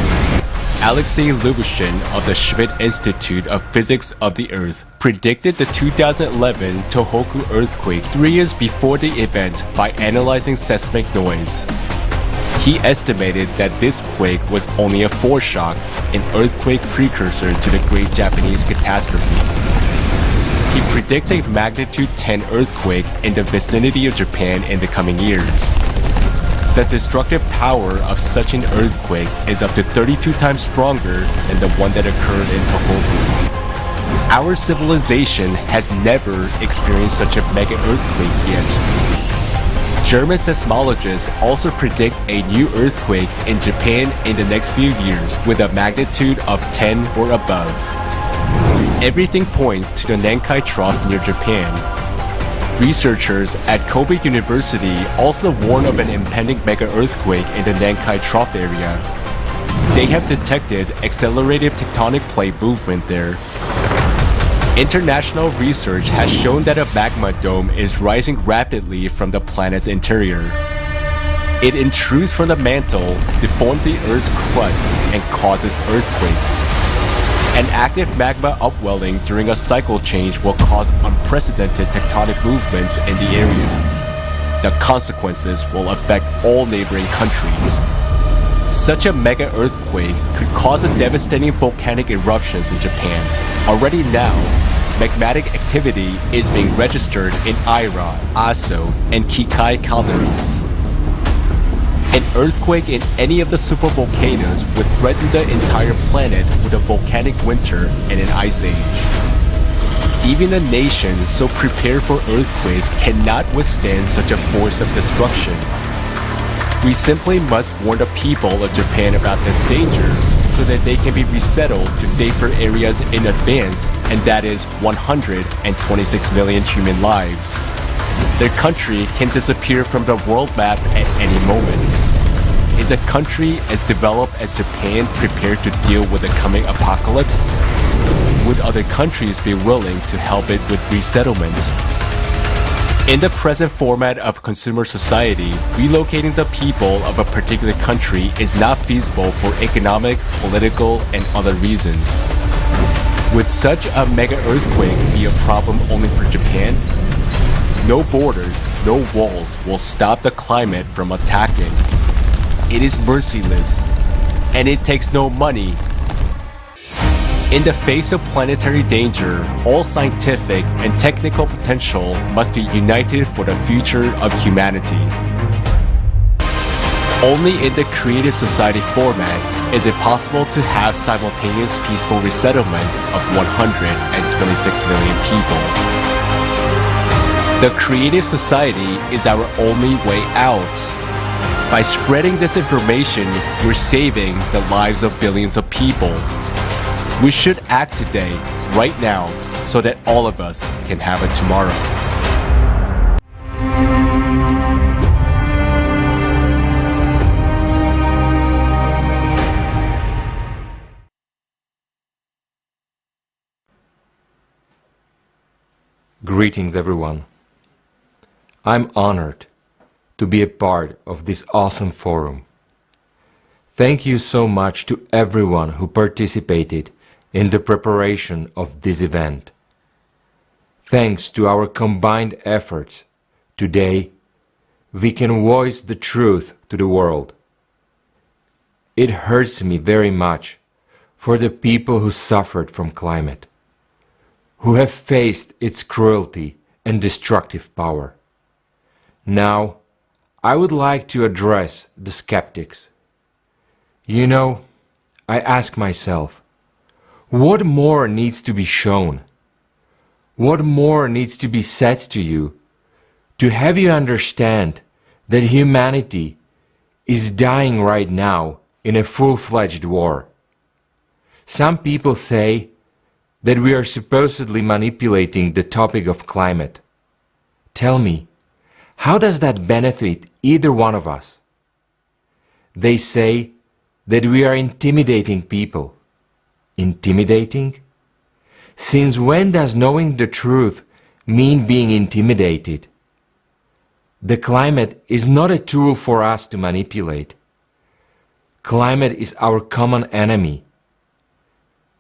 Alexei Lubushin of the Schmidt Institute of Physics of the Earth predicted the 2011 Tohoku earthquake 3 years before the event by analyzing seismic noise. He estimated that this quake was only a foreshock, an earthquake precursor to the Great Japanese Catastrophe. He predicts a magnitude 10 earthquake in the vicinity of Japan in the coming years. The destructive power of such an earthquake is up to 32 times stronger than the one that occurred in Tohoku. Our civilization has never experienced such a mega earthquake yet. German seismologists also predict a new earthquake in Japan in the next few years with a magnitude of 10 or above. Everything points to the Nankai Trough near Japan. Researchers at Kobe University also warn of an impending mega-earthquake in the Nankai Trough area. They have detected accelerated tectonic plate movement there. International research has shown that a magma dome is rising rapidly from the planet's interior. It intrudes from the mantle, deforms the Earth's crust, and causes earthquakes. An active magma upwelling during a cycle change will cause unprecedented tectonic movements in the area. The consequences will affect all neighboring countries. Such a mega earthquake could cause a devastating volcanic eruptions in Japan. Already now, magmatic activity is being registered in Aira, Aso, and Kikai calderas. An earthquake in any of the supervolcanoes would threaten the entire planet with a volcanic winter and an ice age. Even a nation so prepared for earthquakes cannot withstand such a force of destruction. We simply must warn the people of Japan about this danger so that they can be resettled to safer areas in advance, and that is 126 million human lives. Their country can disappear from the world map at any moment. Is a country as developed as Japan prepared to deal with the coming apocalypse? Would other countries be willing to help it with resettlement? In the present format of consumer society, relocating the people of a particular country is not feasible for economic, political, and other reasons. Would such a mega earthquake be a problem only for Japan? No borders, no walls will stop the climate from attacking. It is merciless, and it takes no money. In the face of planetary danger, all scientific and technical potential must be united for the future of humanity. Only in the creative society format is it possible to have simultaneous peaceful resettlement of 126 million people. The creative society is our only way out. By spreading this information, you're saving the lives of billions of people. We should act today, right now, so that all of us can have a tomorrow. Greetings, everyone. I'm honored to be a part of this awesome forum. Thank you so much to everyone who participated in the preparation of this event. Thanks to our combined efforts, today we can voice the truth to the world. It hurts me very much for the people who suffered from climate, who have faced its cruelty and destructive power. Now, I would like to address the skeptics. You know, I ask myself, what more needs to be shown? What more needs to be said to you to have you understand that humanity is dying right now in a full-fledged war? Some people say that we are supposedly manipulating the topic of climate. Tell me, how does that benefit either one of us? They say that we are intimidating people. Intimidating? Since when does knowing the truth mean being intimidated? The climate is not a tool for us to manipulate. Climate is our common enemy.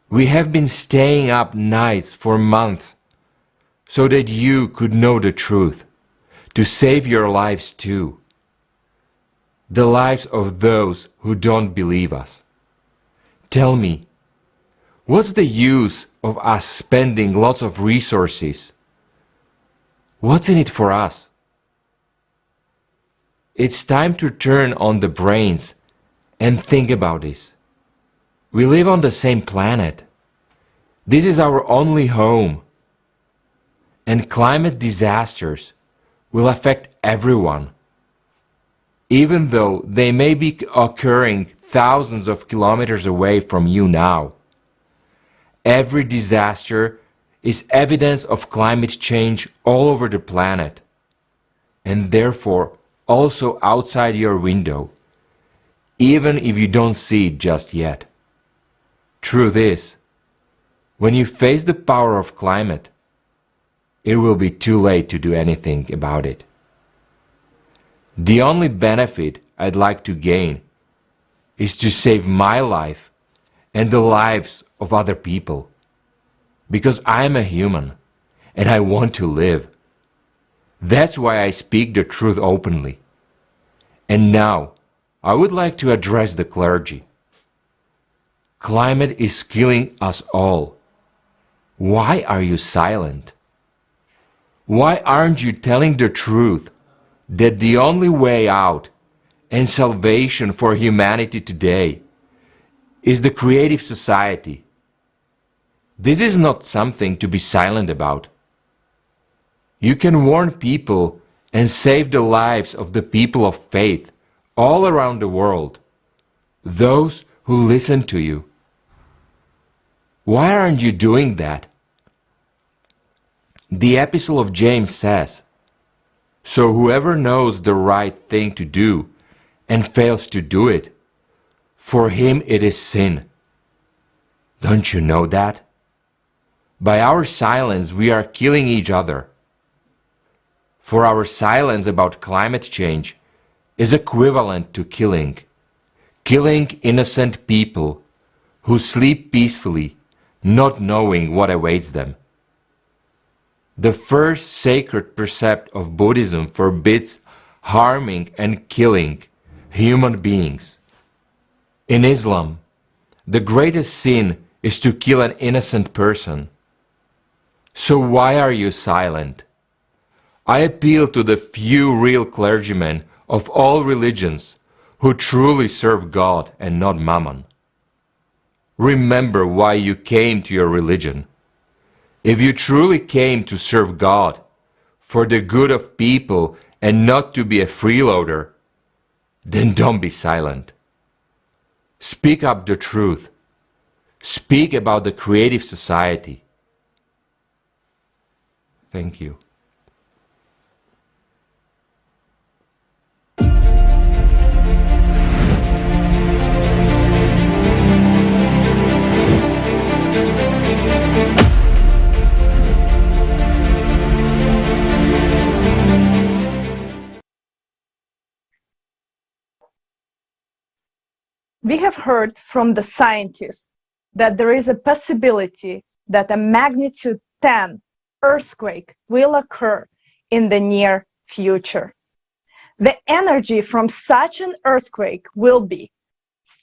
We have been staying up nights for months so that you could know the truth, to save your lives too. The lives of those who don't believe us. Tell me, what's the use of us spending lots of resources? What's in it for us? It's time to turn on the brains and think about this. We live on the same planet. This is our only home. And climate disasters will affect everyone, even though they may be occurring thousands of kilometers away from you now. Every disaster is evidence of climate change all over the planet, and therefore also outside your window, even if you don't see it just yet. Truth is, when you face the power of climate, it will be too late to do anything about it. The only benefit I'd like to gain is to save my life and the lives of other people, because I'm a human and I want to live. That's why I speak the truth openly. And now, I would like to address the clergy. Climate is killing us all. Why are you silent? Why aren't you telling the truth that the only way out and salvation for humanity today is the creative society? This is not something to be silent about. You can warn people and save the lives of the people of faith all around the world, those who listen to you. Why aren't you doing that? The Epistle of James says, "So whoever knows the right thing to do and fails to do it, for him it is sin." Don't you know that? By our silence we are killing each other. For our silence about climate change is equivalent to killing innocent people who sleep peacefully, not knowing what awaits them. The first sacred precept of Buddhism forbids harming and killing human beings. In Islam, the greatest sin is to kill an innocent person. So why are you silent? I appeal to the few real clergymen of all religions who truly serve God and not Mammon. Remember why you came to your religion. If you truly came to serve God, for the good of people and not to be a freeloader, then don't be silent. Speak up the truth. Speak about the creative society. Thank you. We have heard from the scientists that there is a possibility that a magnitude 10 earthquake will occur in the near future. The energy from such an earthquake will be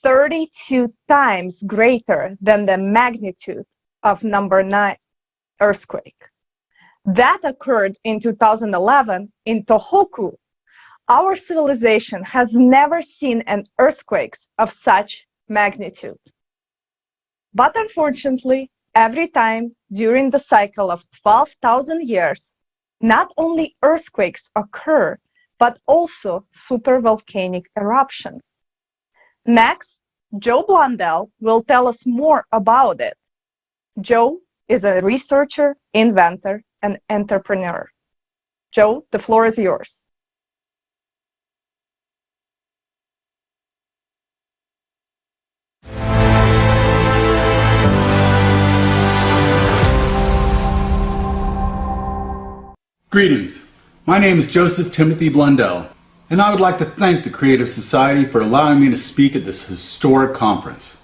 32 times greater than the magnitude of number 9 earthquake. That occurred in 2011 in Tohoku. Our civilization has never seen an earthquake of such magnitude. But unfortunately, every time during the cycle of 12,000 years, not only earthquakes occur, but also supervolcanic eruptions. Next, Joe Blundell will tell us more about it. Joe, is a researcher, inventor, and entrepreneur. Joe, the floor is yours. Greetings. My name is Joseph Timothy Blundell, and I would like to thank the Creative Society for allowing me to speak at this historic conference.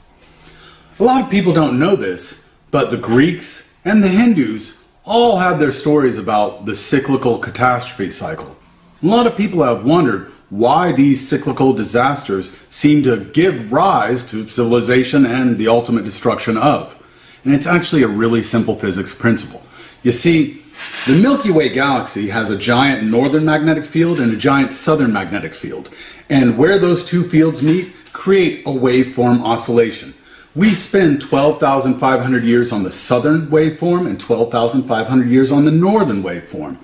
A lot of people don't know this, but the Greeks and the Hindus all have their stories about the cyclical catastrophe cycle. A lot of people have wondered why these cyclical disasters seem to give rise to civilization and the ultimate destruction of. And it's actually a really simple physics principle. You see, the Milky Way galaxy has a giant northern magnetic field and a giant southern magnetic field. And where those two fields meet, create a waveform oscillation. We spend 12,500 years on the southern waveform and 12,500 years on the northern waveform.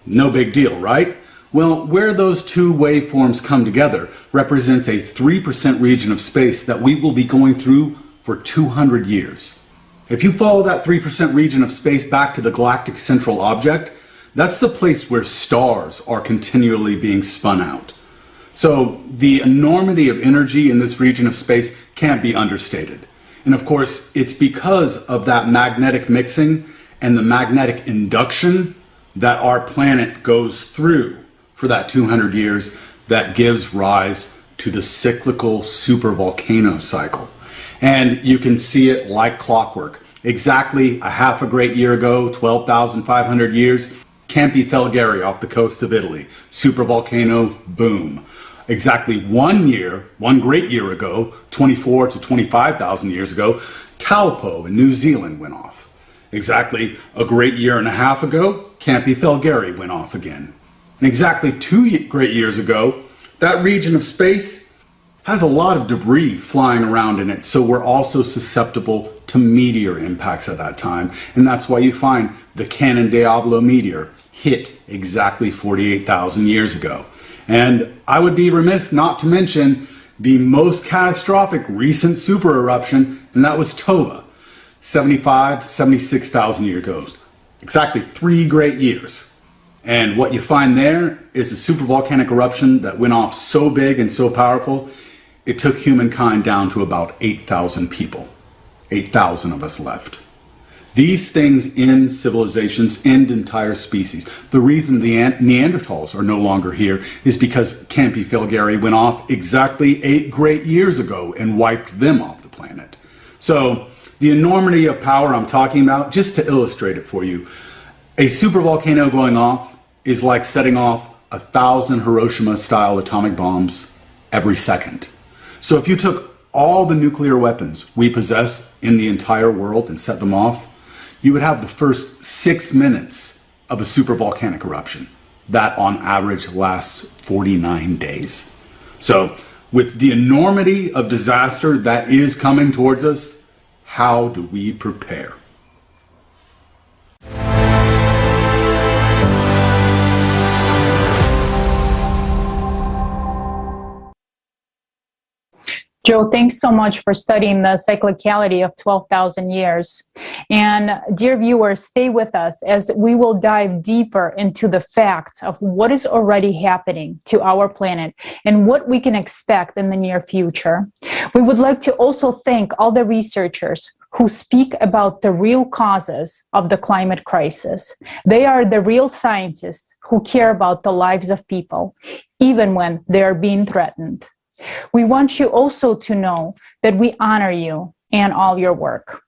No big deal, right? Well, where those two waveforms come together represents a 3% region of space that we will be going through for 200 years. If you follow that 3% region of space back to the galactic central object, that's the place where stars are continually being spun out. So the enormity of energy in this region of space can't be understated. And of course, it's because of that magnetic mixing and the magnetic induction that our planet goes through for that 200 years that gives rise to the cyclical supervolcano cycle. And you can see it like clockwork. Exactly a half a great year ago, 12,500 years, Campi Felgari off the coast of Italy. Supervolcano, boom. Exactly 1 year, one great year ago, 24 to 25,000 years ago, Taupo in New Zealand went off. Exactly a great year and a half ago, Campi Felgari went off again. And exactly 2 great years ago, that region of space has a lot of debris flying around in it, so we're also susceptible to meteor impacts at that time. And that's why you find the Cannon Diablo meteor hit exactly 48,000 years ago. And I would be remiss not to mention the most catastrophic recent super eruption, and that was Toba, 76,000 years ago. Exactly 3 great years. And what you find there is a supervolcanic eruption that went off so big and so powerful, it took humankind down to about 8,000 people. 8,000 of us left. These things end civilizations, end entire species. The reason the Neanderthals are no longer here is because Campi Felgari went off exactly 8 great years ago and wiped them off the planet. So the enormity of power I'm talking about, just to illustrate it for you, a supervolcano going off is like setting off 1,000 Hiroshima-style atomic bombs every second. So if you took all the nuclear weapons we possess in the entire world and set them off, you would have the first 6 minutes of a supervolcanic eruption. That on average lasts 49 days. So with the enormity of disaster that is coming towards us, how do we prepare? Joe, thanks so much for studying the cyclicality of 12,000 years. And dear viewers, stay with us as we will dive deeper into the facts of what is already happening to our planet and what we can expect in the near future. We would like to also thank all the researchers who speak about the real causes of the climate crisis. They are the real scientists who care about the lives of people, even when they are being threatened. We want you also to know that we honor you and all your work.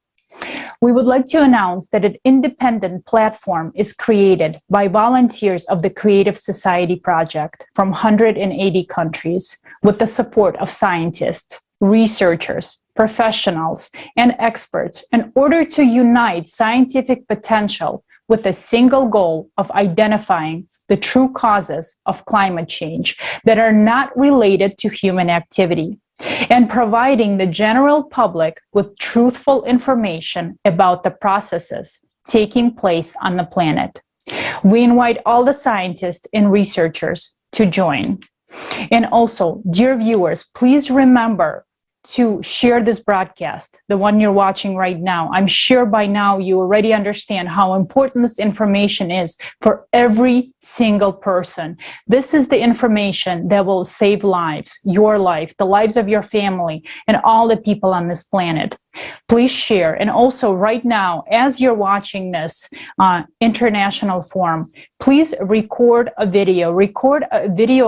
We would like to announce that an independent platform is created by volunteers of the Creative Society Project from 180 countries with the support of scientists, researchers, professionals, and experts in order to unite scientific potential with a single goal of identifying the true causes of climate change that are not related to human activity, and providing the general public with truthful information about the processes taking place on the planet. We invite all the scientists and researchers to join. And also, dear viewers, please remember to share this broadcast, the one you're watching right now. I'm sure by now you already understand how important this information is for every single person. This is the information that will save lives, your life, the lives of your family, and all the people on this planet. Please share. And also right now, as you're watching this international forum, please record a video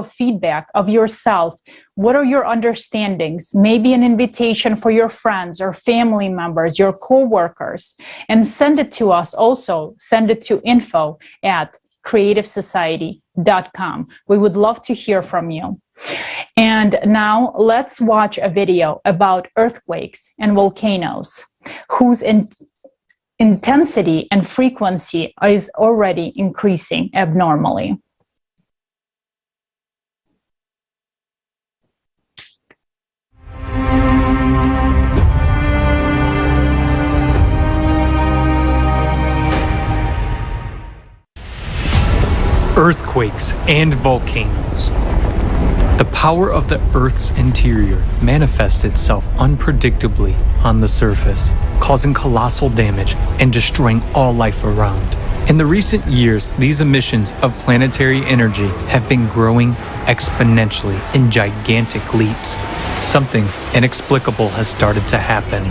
feedback of yourself. What are your understandings? Maybe an invitation for your friends or family members, your co-workers, and send it to us. Also, send it to info@creativesociety.com. We would love to hear from you. And now let's watch a video about earthquakes and volcanoes, whose intensity and frequency is already increasing abnormally. Earthquakes and volcanoes. The power of the Earth's interior manifests itself unpredictably on the surface, causing colossal damage and destroying all life around. In the recent years, these emissions of planetary energy have been growing exponentially in gigantic leaps. Something inexplicable has started to happen.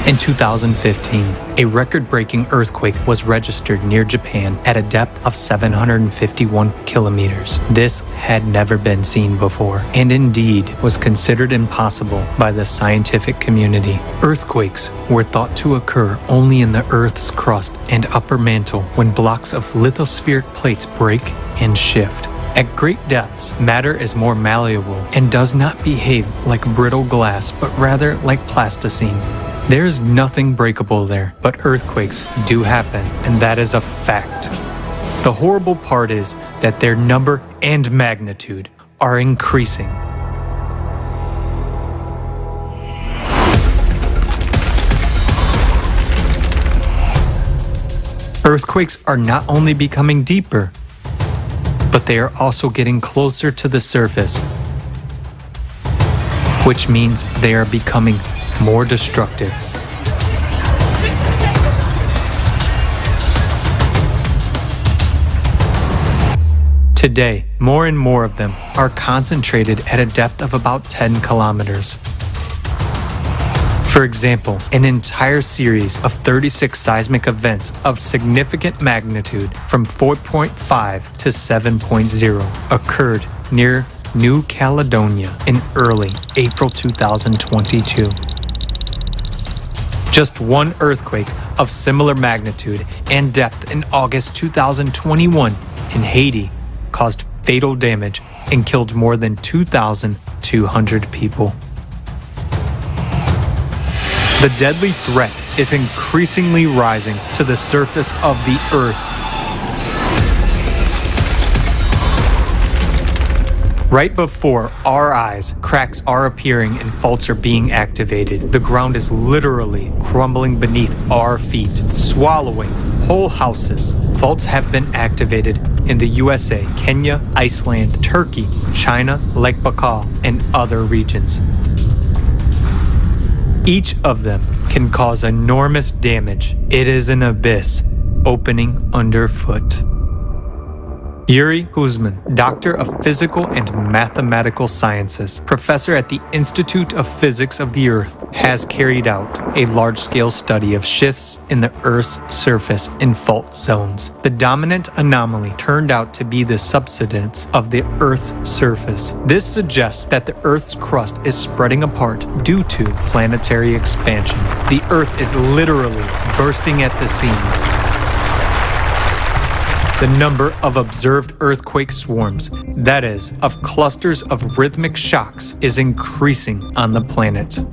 In 2015, a record-breaking earthquake was registered near Japan at a depth of 751 kilometers. This had never been seen before, and indeed was considered impossible by the scientific community. Earthquakes were thought to occur only in the Earth's crust and upper mantle when blocks of lithospheric plates break and shift. At great depths, matter is more malleable and does not behave like brittle glass, but rather like plasticine. There is nothing breakable there, but earthquakes do happen, and that is a fact. The horrible part is that their number and magnitude are increasing. Earthquakes are not only becoming deeper, but they are also getting closer to the surface, which means they are becoming more destructive. Today, more and more of them are concentrated at a depth of about 10 kilometers. For example, an entire series of 36 seismic events of significant magnitude from 4.5 to 7.0 occurred near New Caledonia in early April 2022. Just one earthquake of similar magnitude and depth in August 2021 in Haiti caused fatal damage and killed more than 2,200 people. The deadly threat is increasingly rising to the surface of the Earth. Right before our eyes, cracks are appearing and faults are being activated. The ground is literally crumbling beneath our feet, swallowing whole houses. Faults have been activated in the USA, Kenya, Iceland, Turkey, China, Lake Baikal, and other regions. Each of them can cause enormous damage. It is an abyss opening underfoot. Yuri Kuzmin, Doctor of Physical and Mathematical Sciences, professor at the Institute of Physics of the Earth, has carried out a large-scale study of shifts in the Earth's surface in fault zones. The dominant anomaly turned out to be the subsidence of the Earth's surface. This suggests that the Earth's crust is spreading apart due to planetary expansion. The Earth is literally bursting at the seams. The number of observed earthquake swarms, that is, of clusters of rhythmic shocks, is increasing on the planet.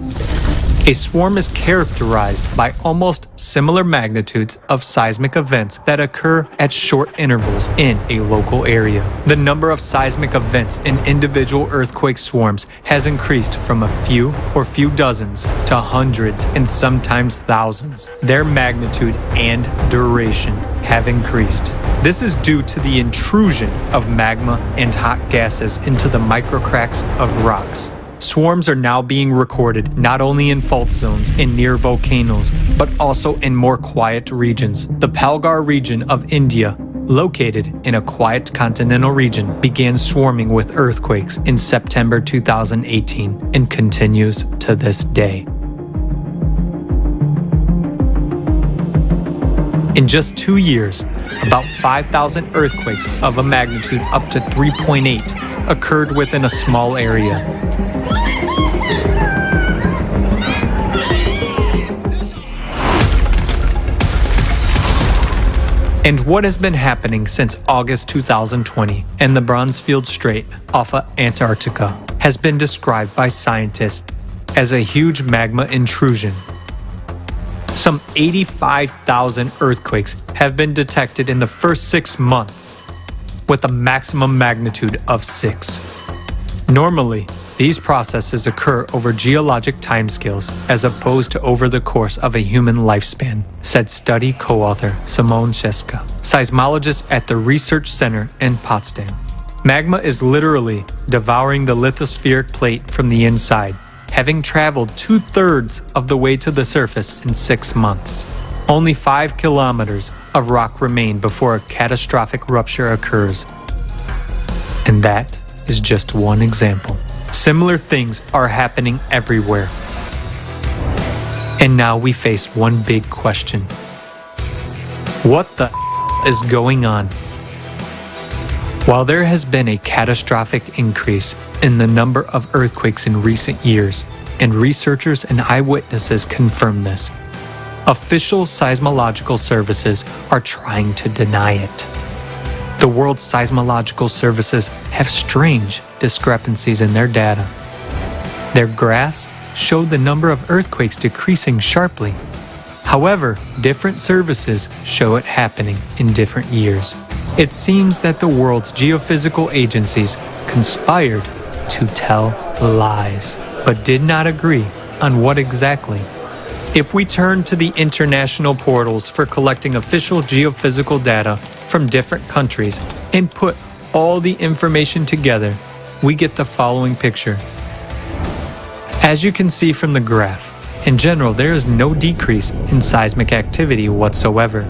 A swarm is characterized by almost similar magnitudes of seismic events that occur at short intervals in a local area. The number of seismic events in individual earthquake swarms has increased from a few or few dozens to hundreds and sometimes thousands. Their magnitude and duration have increased. This is due to the intrusion of magma and hot gases into the microcracks of rocks. Swarms are now being recorded not only in fault zones and near volcanoes, but also in more quiet regions. The Palgar region of India, located in a quiet continental region, began swarming with earthquakes in September 2018 and continues to this day. In just 2 years, about 5,000 earthquakes of a magnitude up to 3.8 occurred within a small area. And what has been happening since August 2020 in the Bransfield Strait off of Antarctica has been described by scientists as a huge magma intrusion. Some 85,000 earthquakes have been detected in the first 6 months, with a maximum magnitude of 6. Normally, these processes occur over geologic timescales as opposed to over the course of a human lifespan, said study co-author Simone Czeska, seismologist at the Research Center in Potsdam. Magma is literally devouring the lithospheric plate from the inside, having traveled 2/3 of the way to the surface in 6 months. Only 5 kilometers of rock remain before a catastrophic rupture occurs. And that is just one example. Similar things are happening everywhere. And now we face one big question. What the is going on? While there has been a catastrophic increase in the number of earthquakes in recent years, and researchers and eyewitnesses confirm this, official seismological services are trying to deny it. The world's seismological services have strange discrepancies in their data. Their graphs show the number of earthquakes decreasing sharply. However, different services show it happening in different years. It seems that the world's geophysical agencies conspired to tell lies, but did not agree on what exactly. If we turn to the international portals for collecting official geophysical data from different countries and put all the information together, we get the following picture. As you can see from the graph, in general, there is no decrease in seismic activity whatsoever.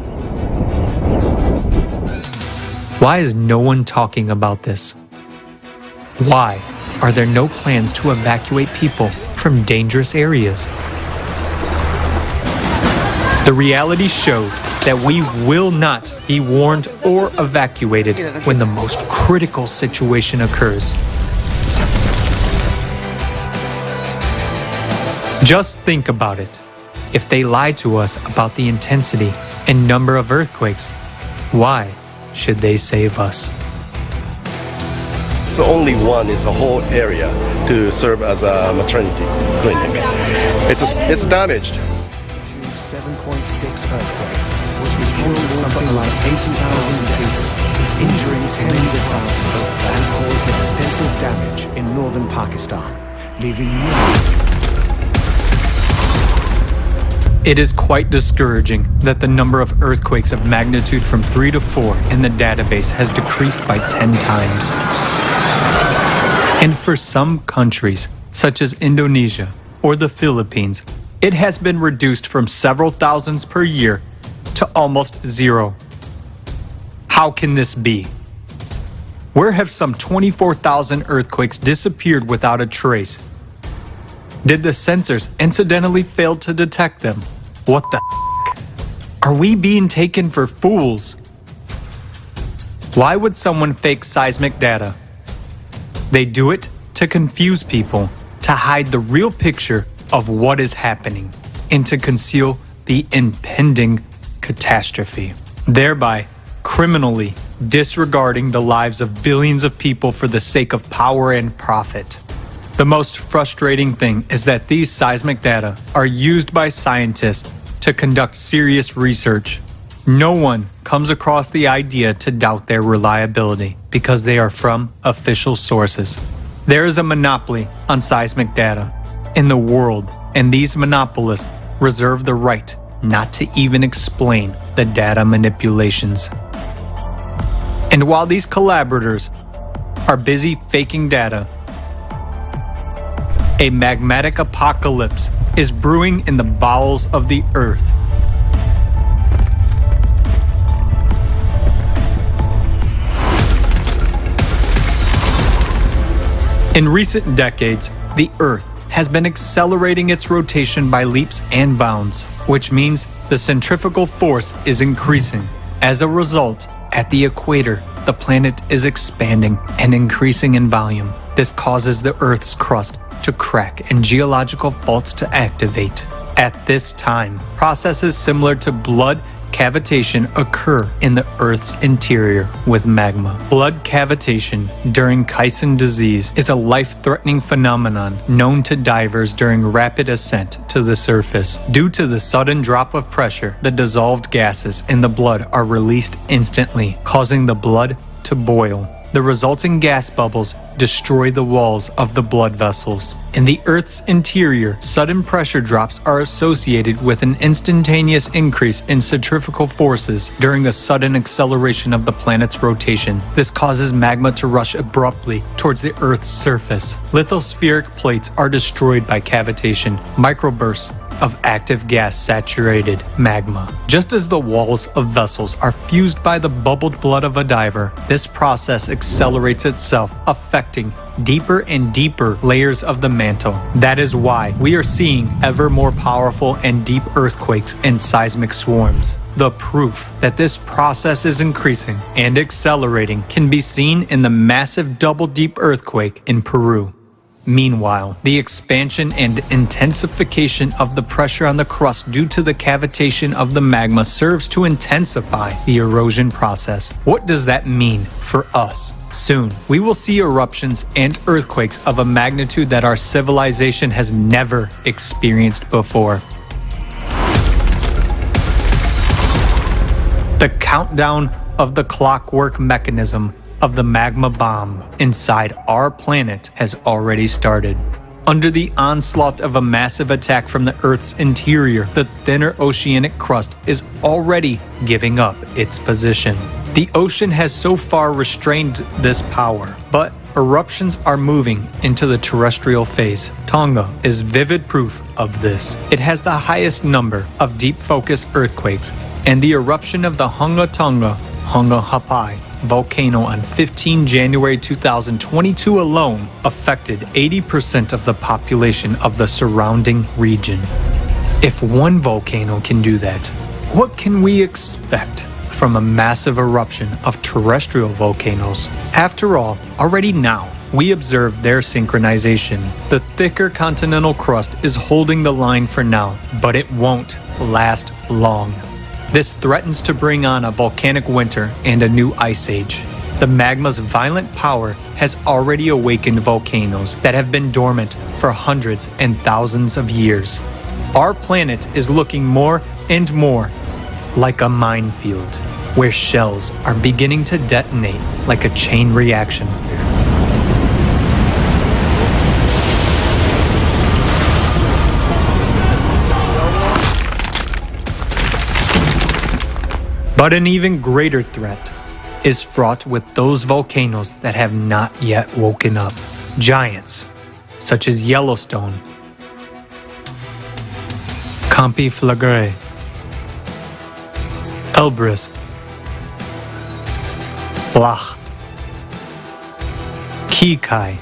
Why is no one talking about this? Why are there no plans to evacuate people from dangerous areas? The reality shows that we will not be warned or evacuated when the most critical situation occurs. Just think about it. If they lied to us about the intensity and number of earthquakes, why should they save us? So only one is a whole area to serve as a maternity clinic. It's damaged. 7.6 earthquake was responsible for something like 80,000 deaths, injuring tens of thousands, and caused extensive damage in northern Pakistan, leaving It is quite discouraging that the number of earthquakes of magnitude from 3 to 4 in the database has decreased by 10 times. And for some countries, such as Indonesia or the Philippines, it has been reduced from several thousands per year to almost 0. How can this be? Where have some 24,000 earthquakes disappeared without a trace? Did the sensors incidentally fail to detect them? What the f***? Are we being taken for fools? Why would someone fake seismic data? They do it to confuse people, to hide the real picture of what is happening, and to conceal the impending catastrophe, thereby criminally disregarding the lives of billions of people for the sake of power and profit. The most frustrating thing is that these seismic data are used by scientists to conduct serious research. No one comes across the idea to doubt their reliability because they are from official sources. There is a monopoly on seismic data in the world, and these monopolists reserve the right not to even explain the data manipulations. And while these collaborators are busy faking data, A magmatic apocalypse is brewing in the bowels of the Earth. In recent decades, the Earth has been accelerating its rotation by leaps and bounds, which means the centrifugal force is increasing. As a result, at the equator, the planet is expanding and increasing in volume. This causes the Earth's crust to crack and geological faults to activate. At this time, processes similar to blood cavitation occur in the Earth's interior with magma. Blood cavitation during Kyson disease is a life-threatening phenomenon known to divers during rapid ascent to the surface. Due to the sudden drop of pressure, the dissolved gases in the blood are released instantly, causing the blood to boil. The resulting gas bubbles destroy the walls of the blood vessels. In the Earth's interior, sudden pressure drops are associated with an instantaneous increase in centrifugal forces during a sudden acceleration of the planet's rotation. This causes magma to rush abruptly towards the Earth's surface. Lithospheric plates are destroyed by cavitation, microbursts of active gas-saturated magma. Just as the walls of vessels are fused by the bubbled blood of a diver, this process accelerates itself, affecting deeper and deeper layers of the mantle. That is why we are seeing ever more powerful and deep earthquakes and seismic swarms. The proof that this process is increasing and accelerating can be seen in the massive double-deep earthquake in Peru. Meanwhile, the expansion and intensification of the pressure on the crust due to the cavitation of the magma serves to intensify the erosion process. What does that mean for us? Soon, we will see eruptions and earthquakes of a magnitude that our civilization has never experienced before. The countdown of the clockwork mechanism of the magma bomb inside our planet has already started. Under the onslaught of a massive attack from the Earth's interior, the thinner oceanic crust is already giving up its position. The ocean has so far restrained this power, but eruptions are moving into the terrestrial phase. Tonga is vivid proof of this. It has the highest number of deep focus earthquakes, and the eruption of the Hunga Tonga Hapai volcano on 15 January 2022 alone affected 80% of the population of the surrounding region. If one volcano can do that, what can we expect from a massive eruption of terrestrial volcanoes? After all, already now, we observe their synchronization. The thicker continental crust is holding the line for now, but it won't last long. This threatens to bring on a volcanic winter and a new ice age. The magma's violent power has already awakened volcanoes that have been dormant for hundreds and thousands of years. Our planet is looking more and more like a minefield, where shells are beginning to detonate like a chain reaction. But an even greater threat is fraught with those volcanoes that have not yet woken up. Giants, such as Yellowstone, Campi Flagre, Elbrus, Flach, Kikai,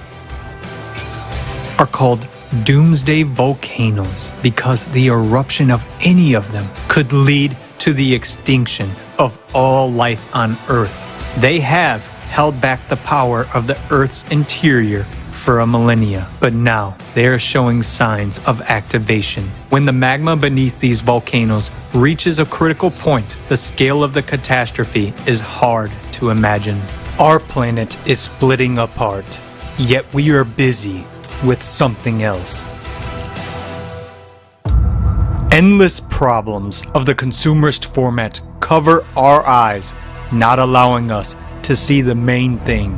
are called doomsday volcanoes because the eruption of any of them could lead to the extinction of all life on Earth. They have held back the power of the Earth's interior for a millennia, but now they are showing signs of activation. When the magma beneath these volcanoes reaches a critical point, the scale of the catastrophe is hard to imagine. Our planet is splitting apart, yet we are busy with something else. Endless problems of the consumerist format cover our eyes, not allowing us to see the main thing.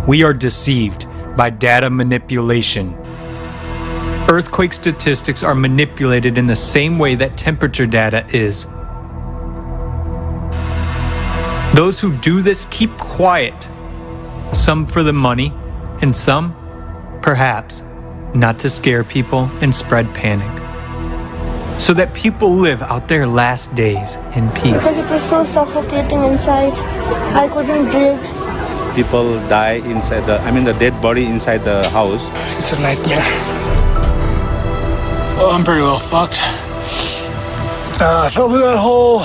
We are deceived by data manipulation. Earthquake statistics are manipulated in the same way that temperature data is. Those who do this keep quiet, some for the money, and some, perhaps, not to scare people and spread panic, so that people live out their last days in peace. Because it was so suffocating inside. I couldn't breathe. People die inside the dead body inside the house. It's a nightmare. Well, I'm pretty well fucked. I fell through that hole.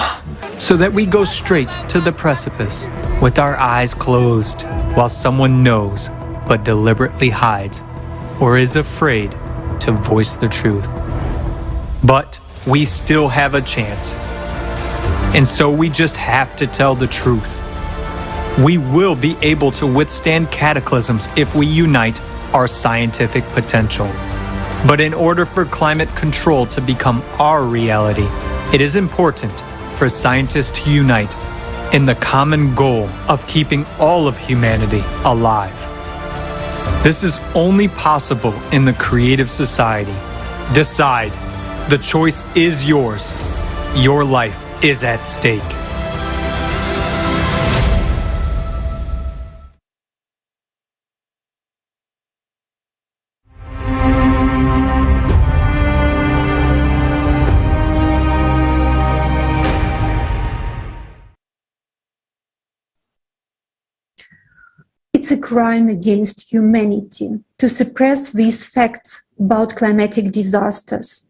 So that we go straight to the precipice with our eyes closed while someone knows but deliberately hides or is afraid to voice the truth. But we still have a chance. And so we just have to tell the truth. We will be able to withstand cataclysms if we unite our scientific potential. But in order for climate control to become our reality, it is important for scientists to unite in the common goal of keeping all of humanity alive. This is only possible in the creative society. Decide. The choice is yours. Your life is at stake. It's a crime against humanity to suppress these facts about climatic disasters.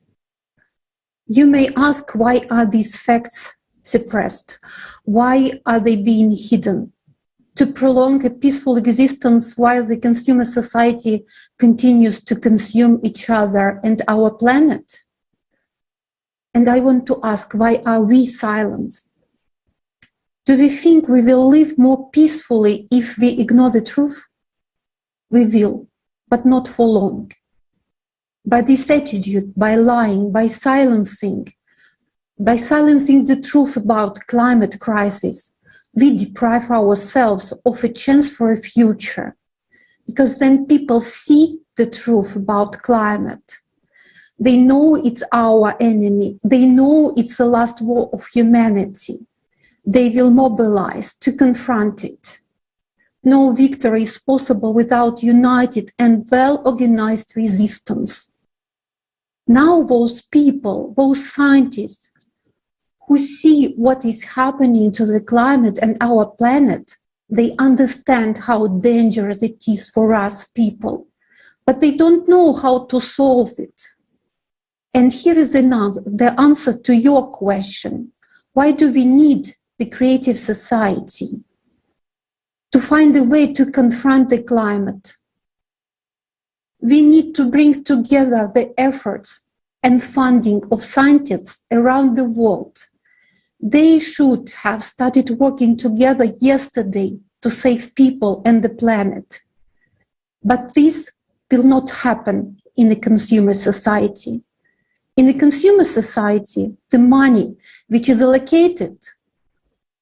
You may ask, why are these facts suppressed? Why are they being hidden? To prolong a peaceful existence while the consumer society continues to consume each other and our planet? And I want to ask, why are we silenced? Do we think we will live more peacefully if we ignore the truth? We will, but not for long. By this attitude, by lying, by silencing the truth about climate crisis, we deprive ourselves of a chance for a future. Because then people see the truth about climate. They know it's our enemy. They know it's the last war of humanity. They will mobilize to confront it. No victory is possible without united and well-organized resistance. Now those people, those scientists who see what is happening to the climate and our planet, they understand how dangerous it is for us people, but they don't know how to solve it. And here is the answer to your question. Why do we need the creative society? To find a way to confront the climate. We need to bring together the efforts and funding of scientists around the world. They should have started working together yesterday to save people and the planet. But this will not happen in a consumer society. In a consumer society, the money which is allocated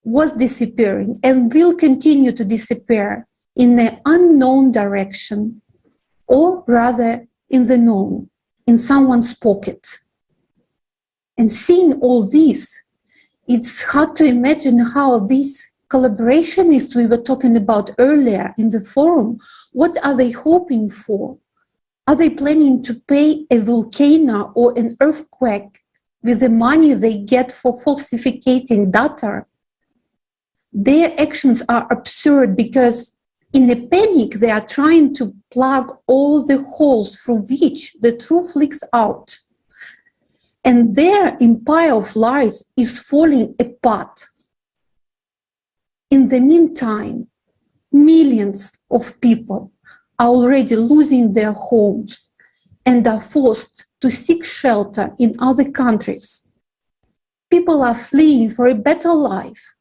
was disappearing and will continue to disappear in an unknown direction, or rather in the known, in someone's pocket. And seeing all this, it's hard to imagine how these collaborationists we were talking about earlier in the forum, what are they hoping for? Are they planning to pay a volcano or an earthquake with the money they get for falsificating data? Their actions are absurd because in a panic, they are trying to plug all the holes through which the truth leaks out. And their empire of lies is falling apart. In the meantime, millions of people are already losing their homes and are forced to seek shelter in other countries. People are fleeing for a better life.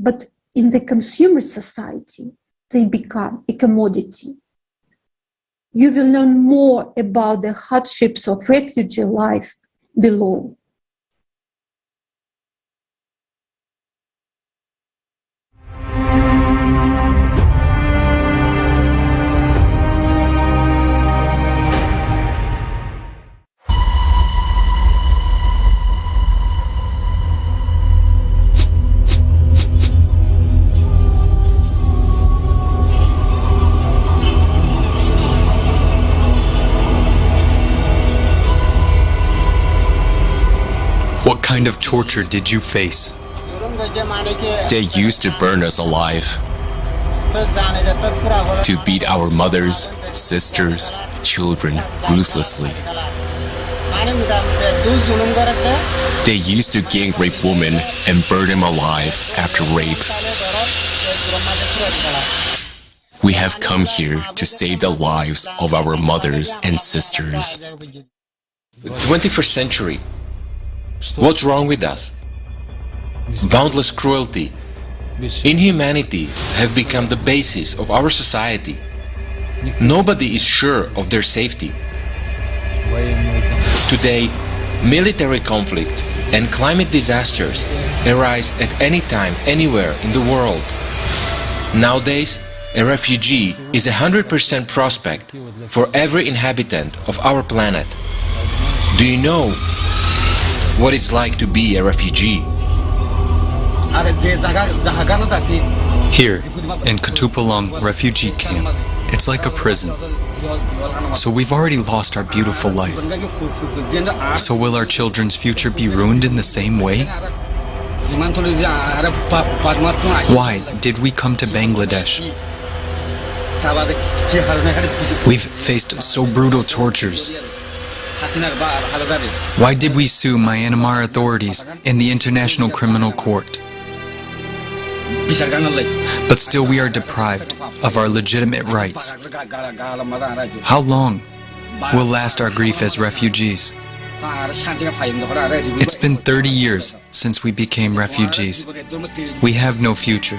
But in the consumer society, they become a commodity. You will learn more about the hardships of refugee life below. What kind of torture did you face? They used to burn us alive, to beat our mothers, sisters, children ruthlessly. They used to gang rape women and burn them alive after rape. We have come here to save the lives of our mothers and sisters. The 21st century. What's wrong with us? Boundless cruelty, inhumanity have become the basis of our society. Nobody is sure of their safety. Today, military conflicts and climate disasters arise at any time, anywhere in the world. Nowadays, a refugee is a 100% prospect for every inhabitant of our planet. Do you know what it's like to be a refugee? Here, in Kutupalong refugee camp, it's like a prison. So we've already lost our beautiful life. So will our children's future be ruined in the same way? Why did we come to Bangladesh? We've faced so brutal tortures. Why did we sue Myanmar authorities in the International Criminal Court? But still we are deprived of our legitimate rights. How long will last our grief as refugees? It's been 30 years since we became refugees. We have no future.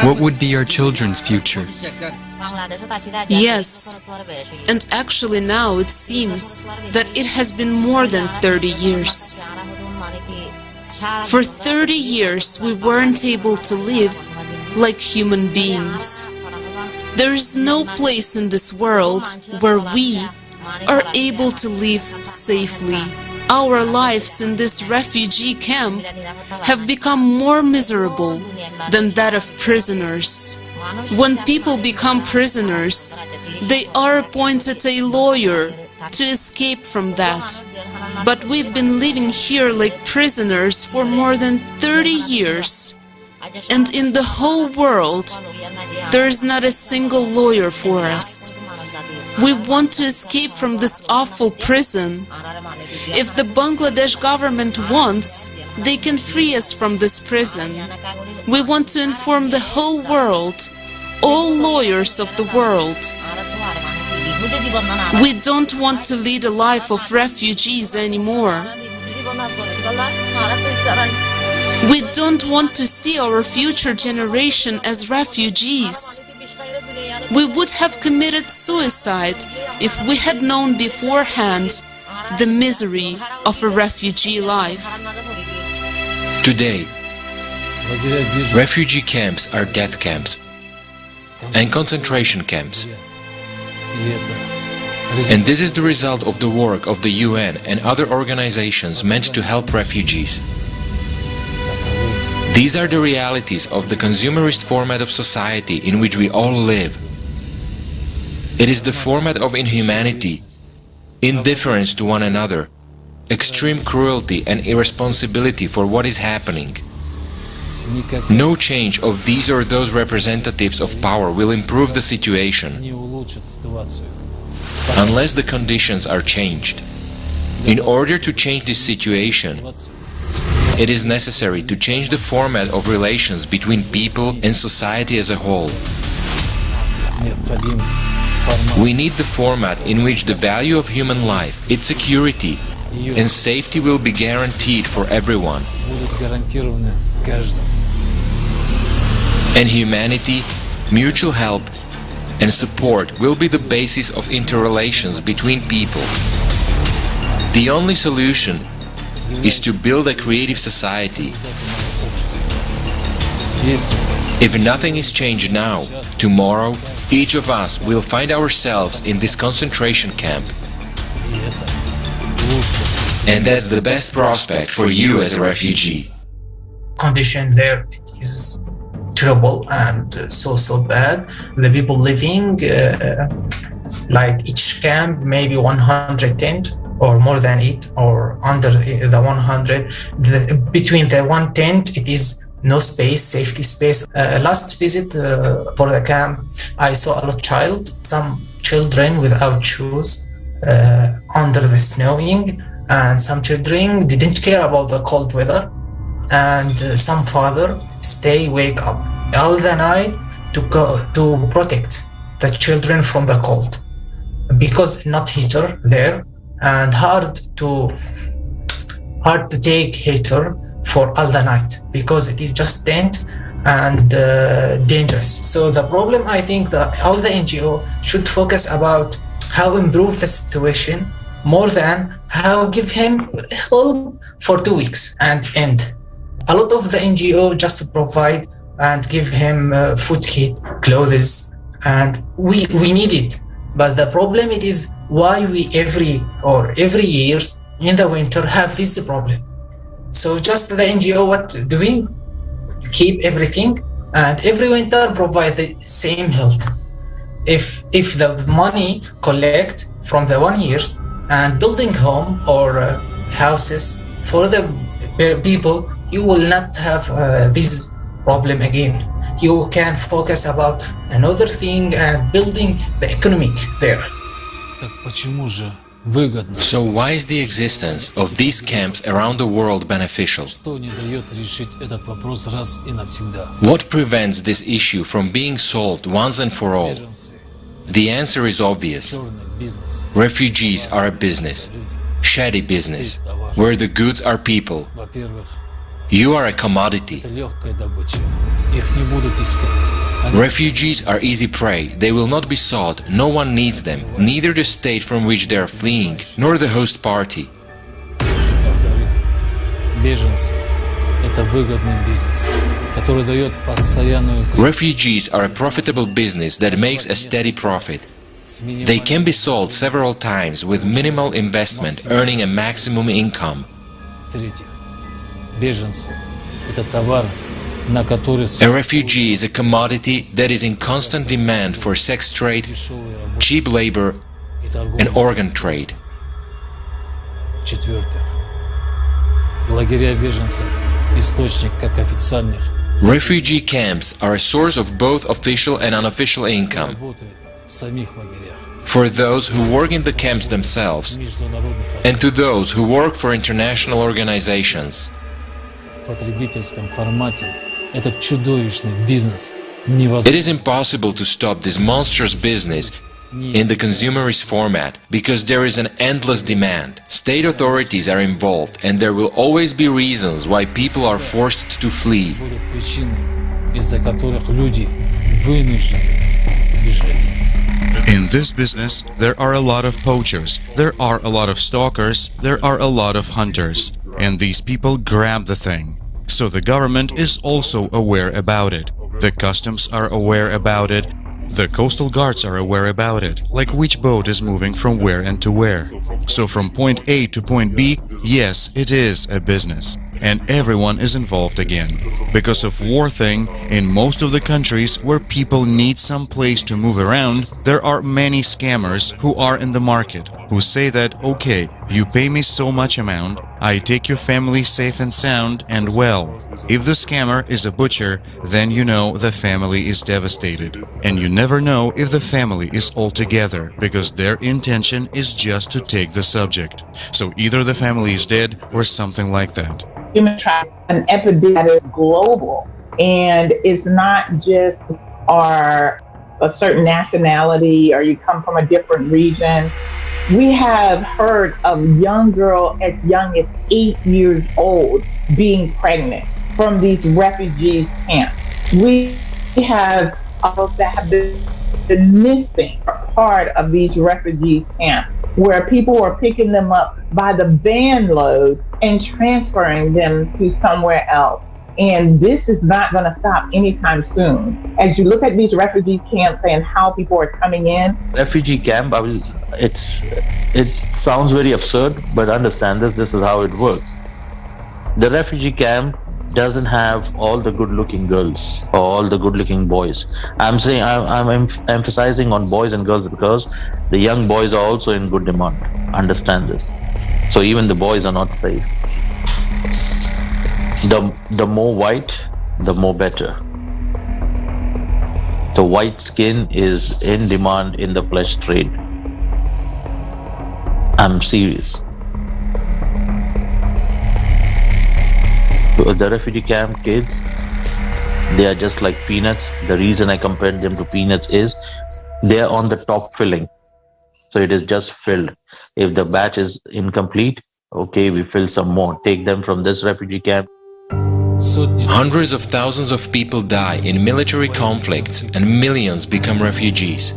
What would be our children's future? Yes, and actually now it seems that it has been more than 30 years. For 30 years we weren't able to live like human beings. There is no place in this world where we are able to live safely. Our lives in this refugee camp have become more miserable than that of prisoners. When people become prisoners, they are appointed a lawyer to escape from that. But we've been living here like prisoners for more than 30 years. And in the whole world, there is not a single lawyer for us. We want to escape from this awful prison. If the Bangladesh government wants, they can free us from this prison. We want to inform the whole world, all lawyers of the world. We don't want to lead a life of refugees anymore. We don't want to see our future generation as refugees. We would have committed suicide if we had known beforehand the misery of a refugee life. Today, refugee camps are death camps and concentration camps. And this is the result of the work of the UN and other organizations meant to help refugees. These are the realities of the consumerist format of society in which we all live. It is the format of inhumanity, indifference to one another, extreme cruelty and irresponsibility for what is happening. No change of these or those representatives of power will improve the situation unless the conditions are changed. In order to change this situation, it is necessary to change the format of relations between people and society as a whole. We need the format in which the value of human life, its security and safety will be guaranteed for everyone. And humanity, mutual help and support will be the basis of interrelations between people. The only solution is to build a creative society. If nothing is changed now, tomorrow each of us will find ourselves in this concentration camp. And that's the best prospect for you as a refugee. Condition there is terrible and so bad. The people living like each camp maybe 110 or more than it, or under the 100. Between the 110, it is no space, safety space. Last visit for the camp, I saw a lot child, some children without shoes under the snowing, and some children didn't care about the cold weather, and some father wake up all the night to protect the children from the cold, because not heater there, and hard to take heater for all the night, because it is just tent and dangerous. So the problem, I think that all the NGO should focus about how improve the situation more than how give him help for 2 weeks and end. A lot of the NGO just provide and give him food kit, clothes, and we need it. But the problem it is why we every years in the winter have this problem. So just the NGO what doing? Keep everything, and every winter provide the same help. If the money collect from the 1 years and building home or houses for the people, you will not have this problem again. You can focus about another thing and building the economic there. So why is the existence of these camps around the world beneficial? What prevents this issue from being solved once and for all? The answer is obvious. Refugees are a business, shady business, where the goods are people. You are a commodity. Refugees are easy prey. They will not be sought. No one needs them, neither the state from which they are fleeing, nor the host party. Refugees are a profitable business that makes a steady profit. They can be sold several times with minimal investment, earning a maximum income. A refugee is a commodity that is in constant demand for sex trade, cheap labor, and organ trade. Refugee camps are a source of both official and unofficial income for those who work in the camps themselves and to those who work for international organizations. It is impossible to stop this monstrous business in the consumerist format because there is an endless demand. State authorities are involved and there will always be reasons why people are forced to flee. In this business, there are a lot of poachers, there are a lot of stalkers, there are a lot of hunters, and these people grab the thing. So the government is also aware about it. The customs are aware about it. The coastal guards are aware about it, like which boat is moving from where and to where. So from point A to point B, yes, it is a business. And everyone is involved again. Because of war thing, in most of the countries where people need some place to move around, there are many scammers who are in the market, who say that, okay, you pay me so much amount, I take your family safe and sound and well. If the scammer is a butcher, then you know the family is devastated. And you never know if the family is all together, because their intention is just to take the subject. So either the family is dead or something like that. Human trafficking is an epidemic that is global, and it's not just a certain nationality or you come from a different region. We have heard of young girl as young as 8 years old being pregnant from these refugee camps. We have those that have been missing part of these refugee camps, where people are picking them up by the van load and transferring them to somewhere else. And this is not going to stop anytime soon. As you look at these refugee camps and how people are coming in. Refugee camp, it sounds very absurd, but understand this is how it works. The refugee camp doesn't have all the good-looking girls or all the good-looking boys. I'm emphasizing on boys and girls because the young boys are also in good demand. Understand this. So even the boys are not safe. The more white, the more better. The white skin is in demand in the flesh trade. I'm serious. The refugee camp kids, they are just like peanuts. The reason I compared them to peanuts is they are on the top filling. So it is just filled. If the batch is incomplete, okay, we fill some more. Take them from this refugee camp. Hundreds of thousands of people die in military conflicts and millions become refugees.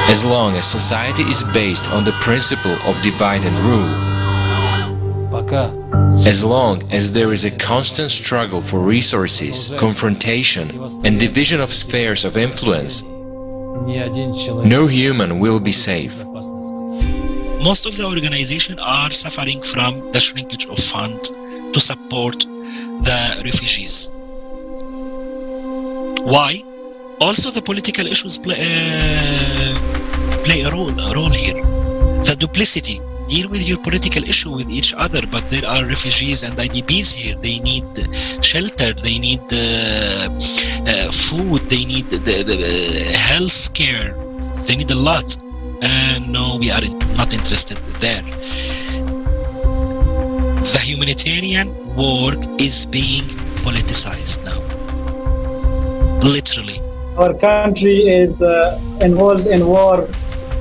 As long as society is based on the principle of divide and rule, as long as there is a constant struggle for resources, confrontation, and division of spheres of influence, no human will be safe. Most of the organizations are suffering from the shrinkage of funds to support the refugees. Why? Also, the political issues play a role here. The duplicity. Deal with your political issue with each other, but there are refugees and IDPs here. They need shelter, they need food, they need the health care, they need a lot. And no, we are not interested there. The humanitarian work is being politicized now, literally. Our country is involved in war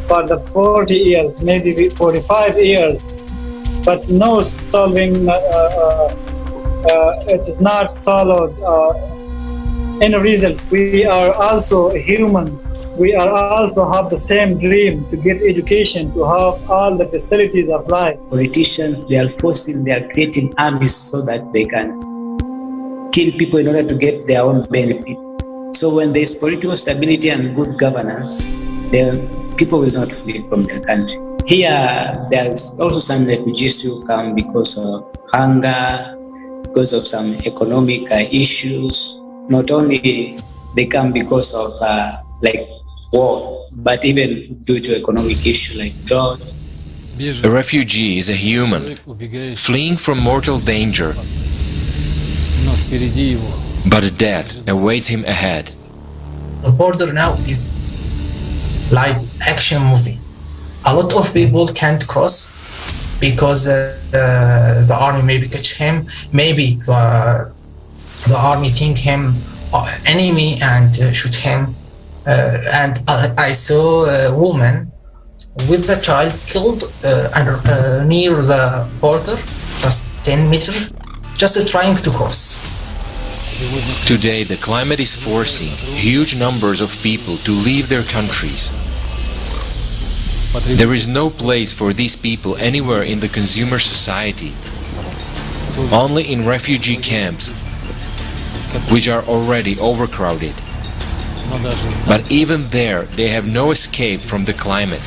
for the 40 years, maybe 45 years, but no solving, it is not solved in a result. We are also human. We are also have the same dream to get education, to have all the facilities of life. Politicians, they are creating armies so that they can kill people in order to get their own benefit. So when there is political stability and good governance, then people will not flee from their country. Here, there's also some refugees who come because of hunger, because of some economic issues. Not only they come because of like war, but even due to economic issues like drought. A refugee is a human, fleeing from mortal danger, but death awaits him ahead. The border now is like action movie. A lot of people can't cross because the army maybe catch him, maybe the army think him enemy and shoot him. And I saw a woman with the child killed near the border, just 10 meters, just trying to cross. Today, the climate is forcing huge numbers of people to leave their countries. There is no place for these people anywhere in the consumer society, only in refugee camps, which are already overcrowded. But even there, they have no escape from the climate.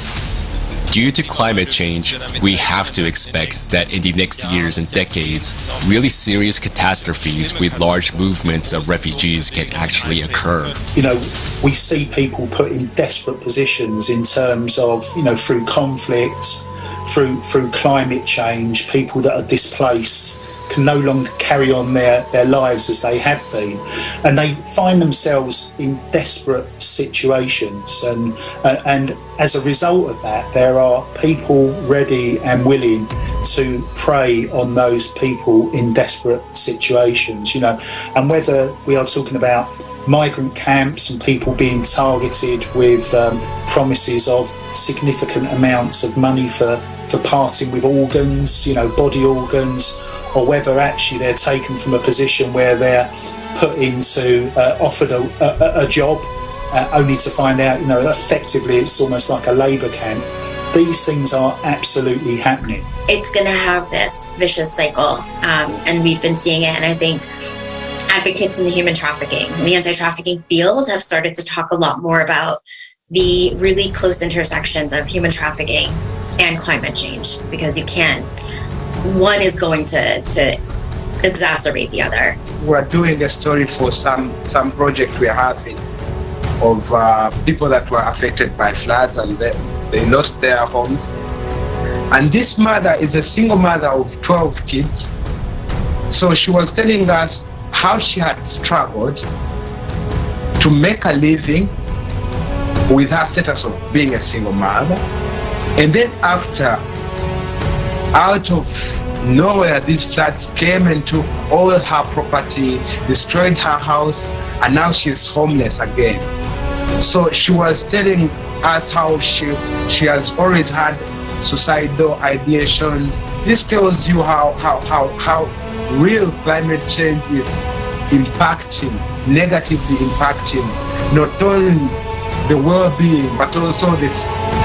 Due to climate change, we have to expect that in the next years and decades, really serious catastrophes with large movements of refugees can actually occur. You know, we see people put in desperate positions in terms of, you know, through conflict, through climate change, people that are displaced can no longer carry on their lives as they have been, and they find themselves in desperate situations, and as a result of that, there are people ready and willing to prey on those people in desperate situations, you know. And whether we are talking about migrant camps and people being targeted with promises of significant amounts of money for parting with organs, you know, body organs, or whether actually they're taken from a position where they're put into, offered a job, only to find out, you know, effectively it's almost like a labour camp. These things are absolutely happening. It's going to have this vicious cycle, and we've been seeing it. And I think advocates in the human trafficking, the anti-trafficking field, have started to talk a lot more about the really close intersections of human trafficking and climate change, because you can't. One is going to exacerbate the other. We're doing a story for some project we're having of people that were affected by floods, and they lost their homes. And this mother is a single mother of 12 kids. So she was telling us how she had struggled to make a living with her status of being a single mother. And then after, out of nowhere, these floods came and took all her property, destroyed her house, and now she's homeless again. So she was telling us how she has always had suicidal ideations. This tells you how real climate change is impacting, negatively impacting not only the well-being, but also the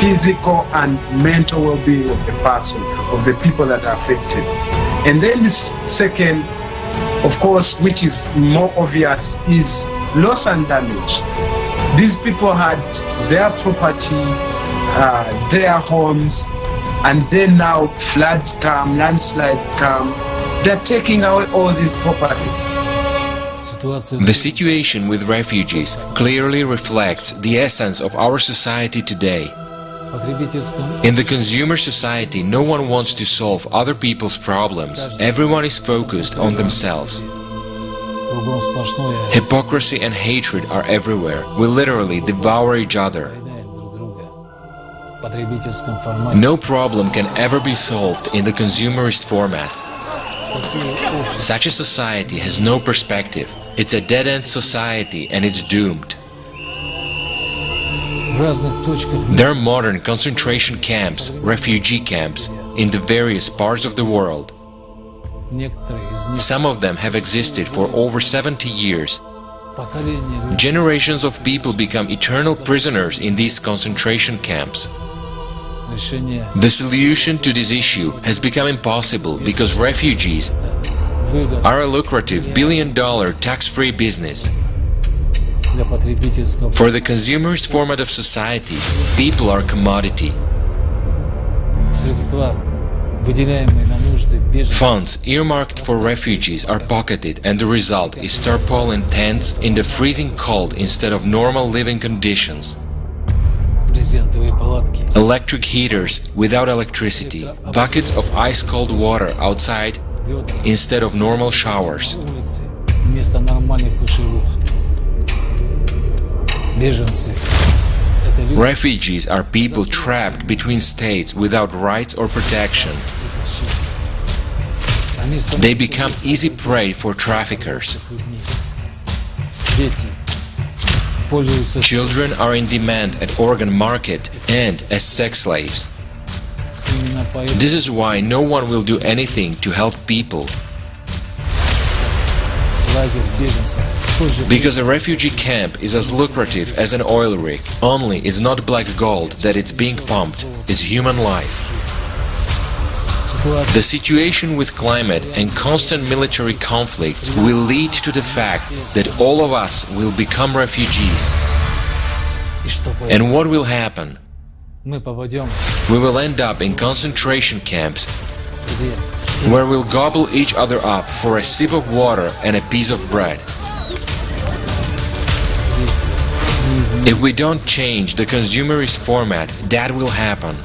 physical and mental well-being of the person, of the people that are affected. And then the second, of course, which is more obvious, is loss and damage. These people had their property, their homes, and then now floods come, landslides come. They're taking away all this property. The situation with refugees clearly reflects the essence of our society today. In the consumer society, no one wants to solve other people's problems. Everyone is focused on themselves. Hypocrisy and hatred are everywhere. We literally devour each other. No problem can ever be solved in the consumerist format. Such a society has no perspective. It's a dead-end society and it's doomed. There are modern concentration camps, refugee camps, in the various parts of the world. Some of them have existed for over 70 years. Generations of people become eternal prisoners in these concentration camps. The solution to this issue has become impossible because refugees are a lucrative billion-dollar tax-free business. For the consumerist format of society, people are commodity. Funds earmarked for refugees are pocketed, and the result is tarpaulin tents in the freezing cold instead of normal living conditions. Electric heaters without electricity, buckets of ice-cold water outside instead of normal showers. Refugees are people trapped between states without rights or protection. They become easy prey for traffickers. Children are in demand at organ market and as sex slaves. This is why no one will do anything to help people. Because a refugee camp is as lucrative as an oil rig, only it's not black gold that it's being pumped, it's human life. The situation with climate and constant military conflicts will lead to the fact that all of us will become refugees. And what will happen? We will end up in concentration camps where we'll gobble each other up for a sip of water and a piece of bread. If we don't change the consumerist format, that will happen.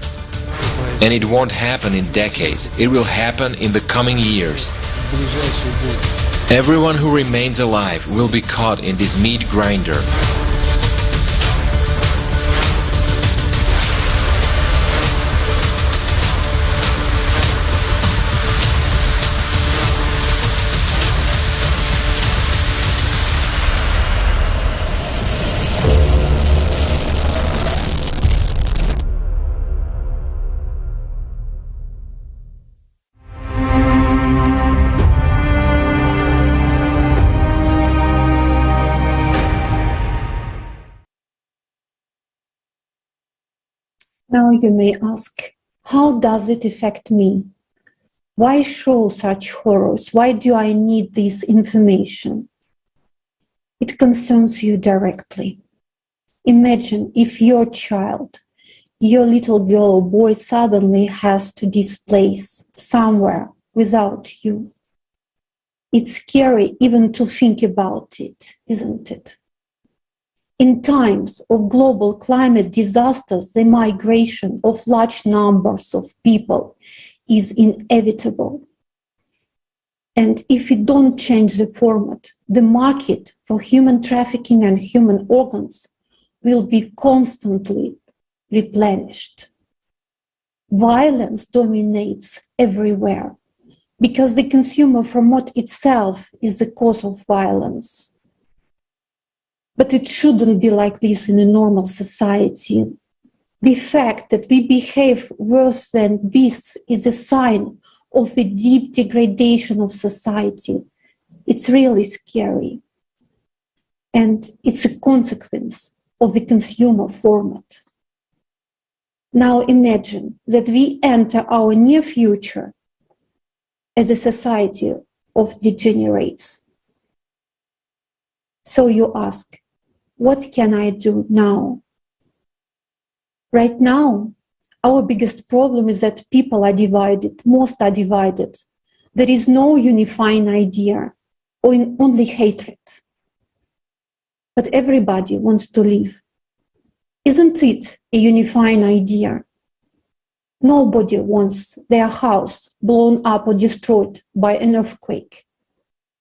And it won't happen in decades, it will happen in the coming years. Everyone who remains alive will be caught in this meat grinder. Now you may ask, how does it affect me? Why show such horrors? Why do I need this information? It concerns you directly. Imagine if your child, your little girl or boy suddenly has to displace somewhere without you. It's scary even to think about it, isn't it? In times of global climate disasters, the migration of large numbers of people is inevitable. And if we don't change the format, the market for human trafficking and human organs will be constantly replenished. Violence dominates everywhere because the consumer promote itself is the cause of violence. But it shouldn't be like this in a normal society. The fact that we behave worse than beasts is a sign of the deep degradation of society. It's really scary. And it's a consequence of the consumer format. Now imagine that we enter our near future as a society of degenerates. So you ask, what can I do now? Right now, our biggest problem is that people are divided, most are divided. There is no unifying idea, or only hatred. But everybody wants to live. Isn't it a unifying idea? Nobody wants their house blown up or destroyed by an earthquake.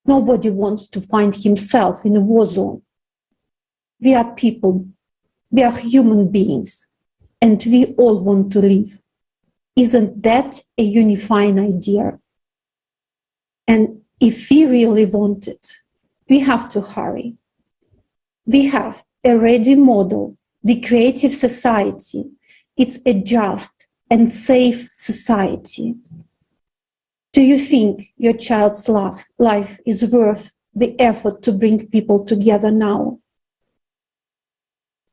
Nobody wants to find himself in a war zone. We are people, we are human beings, and we all want to live. Isn't that a unifying idea? And if we really want it, we have to hurry. We have a ready model, the creative society. It's a just and safe society. Do you think your child's life is worth the effort to bring people together now?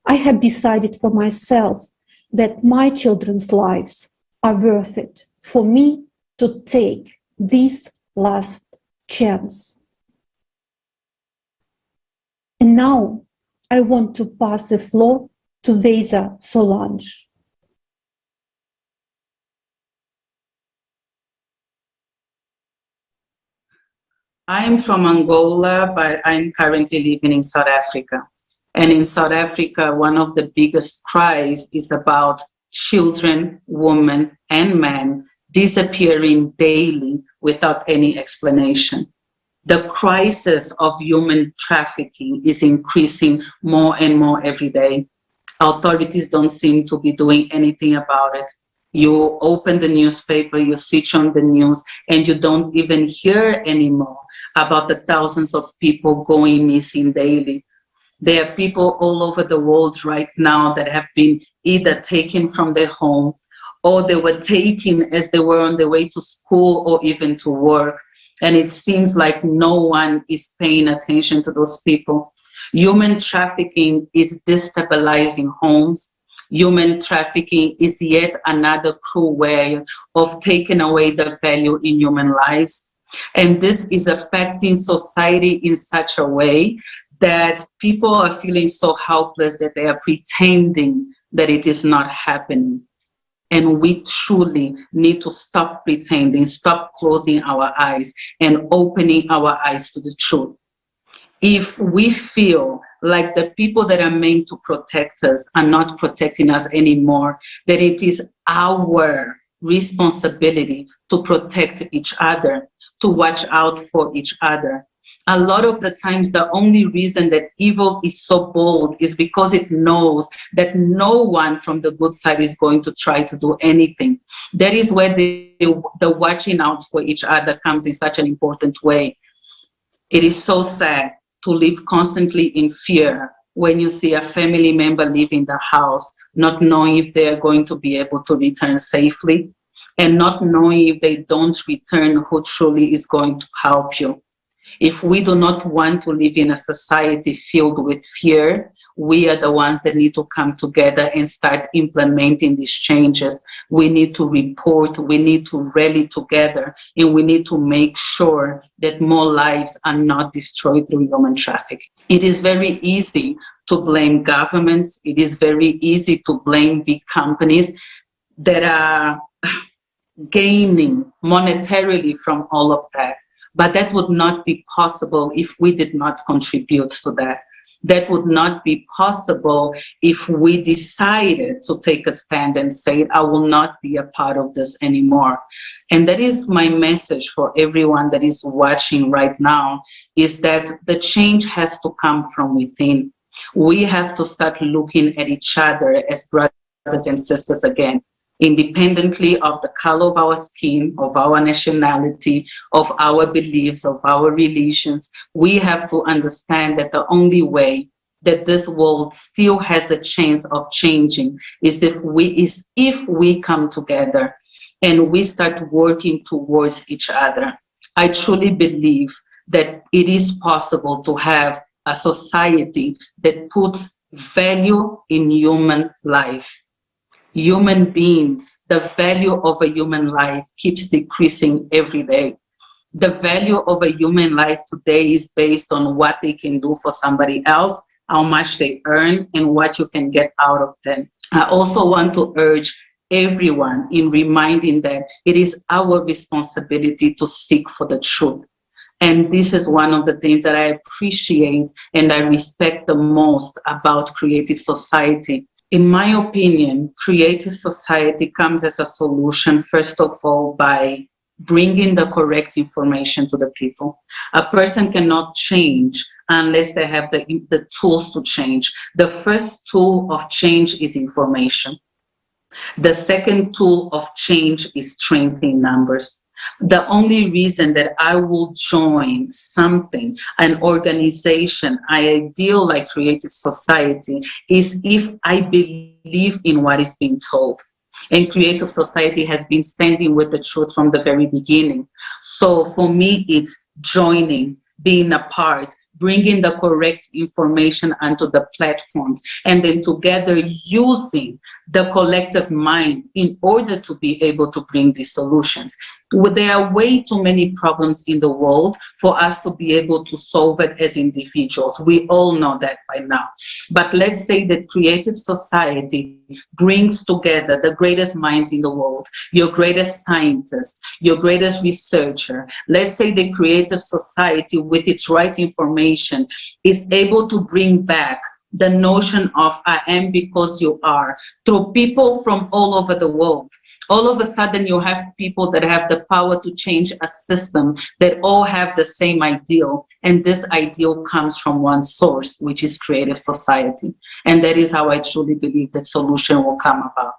I have decided for myself that my children's lives are worth it for me to take this last chance. And now I want to pass the floor to Vesa Solange. I'm from Angola, but I'm currently living in South Africa. And in South Africa, one of the biggest cries is about children, women, and men disappearing daily without any explanation. The crisis of human trafficking is increasing more and more every day. Authorities don't seem to be doing anything about it. You open the newspaper, you switch on the news, and you don't even hear anymore about the thousands of people going missing daily. There are people all over the world right now that have been either taken from their home or they were taken as they were on their way to school or even to work. And it seems like no one is paying attention to those people. Human trafficking is destabilizing homes. Human trafficking is yet another cruel way of taking away the value in human lives. And this is affecting society in such a way that people are feeling so helpless that they are pretending that it is not happening. And we truly need to stop pretending, stop closing our eyes and opening our eyes to the truth. If we feel like the people that are meant to protect us are not protecting us anymore, that it is our responsibility to protect each other, to watch out for each other. A lot of the times, the only reason that evil is so bold is because it knows that no one from the good side is going to try to do anything. That is where the watching out for each other comes in such an important way. It is so sad to live constantly in fear when you see a family member leaving the house, not knowing if they are going to be able to return safely, and not knowing if they don't return, who truly is going to help you. If we do not want to live in a society filled with fear, we are the ones that need to come together and start implementing these changes. We need to report, we need to rally together, and we need to make sure that more lives are not destroyed through human trafficking. It is very easy to blame governments. It is very easy to blame big companies that are gaining monetarily from all of that. But that would not be possible if we did not contribute to that. That would not be possible if we decided to take a stand and say, I will not be a part of this anymore. And that is my message for everyone that is watching right now, is that the change has to come from within. We have to start looking at each other as brothers and sisters again, independently of the color of our skin, of our nationality, of our beliefs, of our religions. We have to understand that the only way that this world still has a chance of changing is if we come together and we start working towards each other. I truly believe that it is possible to have a society that puts value in human life. Human beings, the value of a human life keeps decreasing every day. The value of a human life today is based on what they can do for somebody else, how much they earn, and what you can get out of them. I also want to urge everyone in reminding that it is our responsibility to seek for the truth. And this is one of the things that I appreciate and I respect the most about Creative Society. In my opinion, Creative Society comes as a solution, first of all, by bringing the correct information to the people. A person cannot change unless they have the tools to change. The first tool of change is information. The second tool of change is strength in numbers. The only reason that I will join something, an organization, an ideal like Creative Society, is if I believe in what is being told. And Creative Society has been standing with the truth from the very beginning. So for me, it's joining, being a part, bringing the correct information onto the platforms, and then together using the collective mind in order to be able to bring these solutions. There are way too many problems in the world for us to be able to solve it as individuals. We all know that by now. But let's say that Creative Society brings together the greatest minds in the world, your greatest scientist, your greatest researcher. Let's say the Creative Society, with its right information, is able to bring back the notion of I am because you are through people from all over the world. All of a sudden, you have people that have the power to change a system that all have the same ideal. And this ideal comes from one source, which is Creative Society. And that is how I truly believe that solution will come about.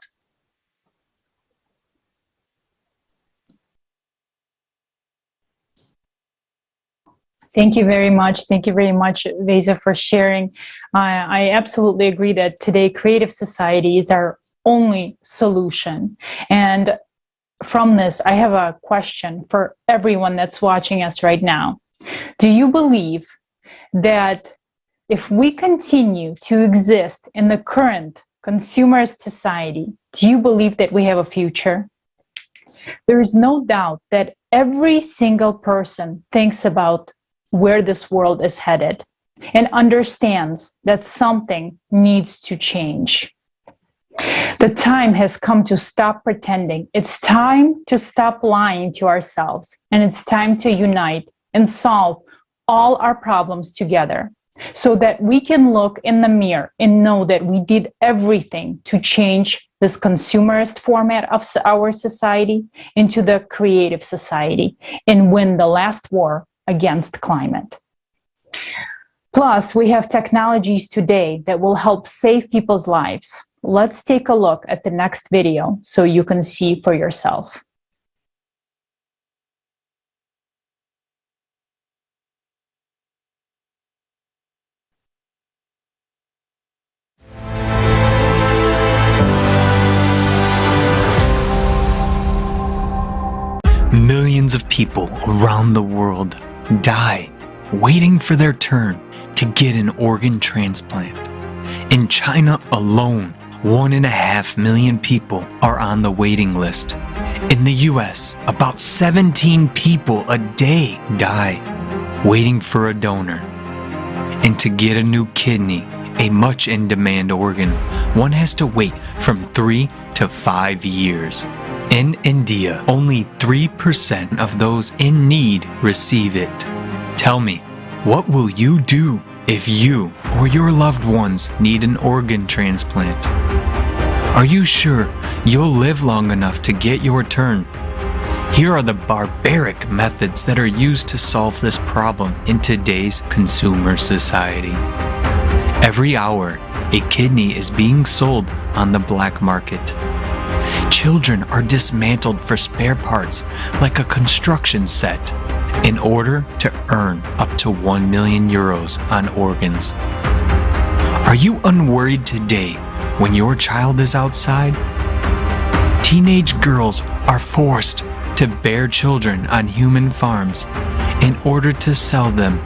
Thank you very much. Thank you very much, Vesa, for sharing. I absolutely agree that today Creative Society is our only solution. And from this, I have a question for everyone that's watching us right now. Do you believe that if we continue to exist in the current consumerist society, do you believe that we have a future? There is no doubt that every single person thinks about where this world is headed and understands that something needs to change. The time has come to stop pretending. It's time to stop lying to ourselves, and it's time to unite and solve all our problems together so that we can look in the mirror and know that we did everything to change this consumerist format of our society into the Creative Society and win the last war against climate. Plus, we have technologies today that will help save people's lives. Let's take a look at the next video so you can see for yourself. Millions of people around the world die waiting for their turn to get an organ transplant. In China alone, 1.5 million people are on the waiting list. In the US, about 17 people a day die waiting for a donor. And to get a new kidney, a much in-demand organ, one has to wait from 3 to 5 years. In India, only 3% of those in need receive it. Tell me, What will you do if you or your loved ones need an organ transplant? Are you sure you'll live long enough to get your turn? Here are the barbaric methods that are used to solve this problem in today's consumer society. Every hour, a kidney is being sold on the black market. Children are dismantled for spare parts like a construction set in order to earn up to 1 million euros on organs. Are you unworried today when your child is outside? Teenage girls are forced to bear children on human farms in order to sell them.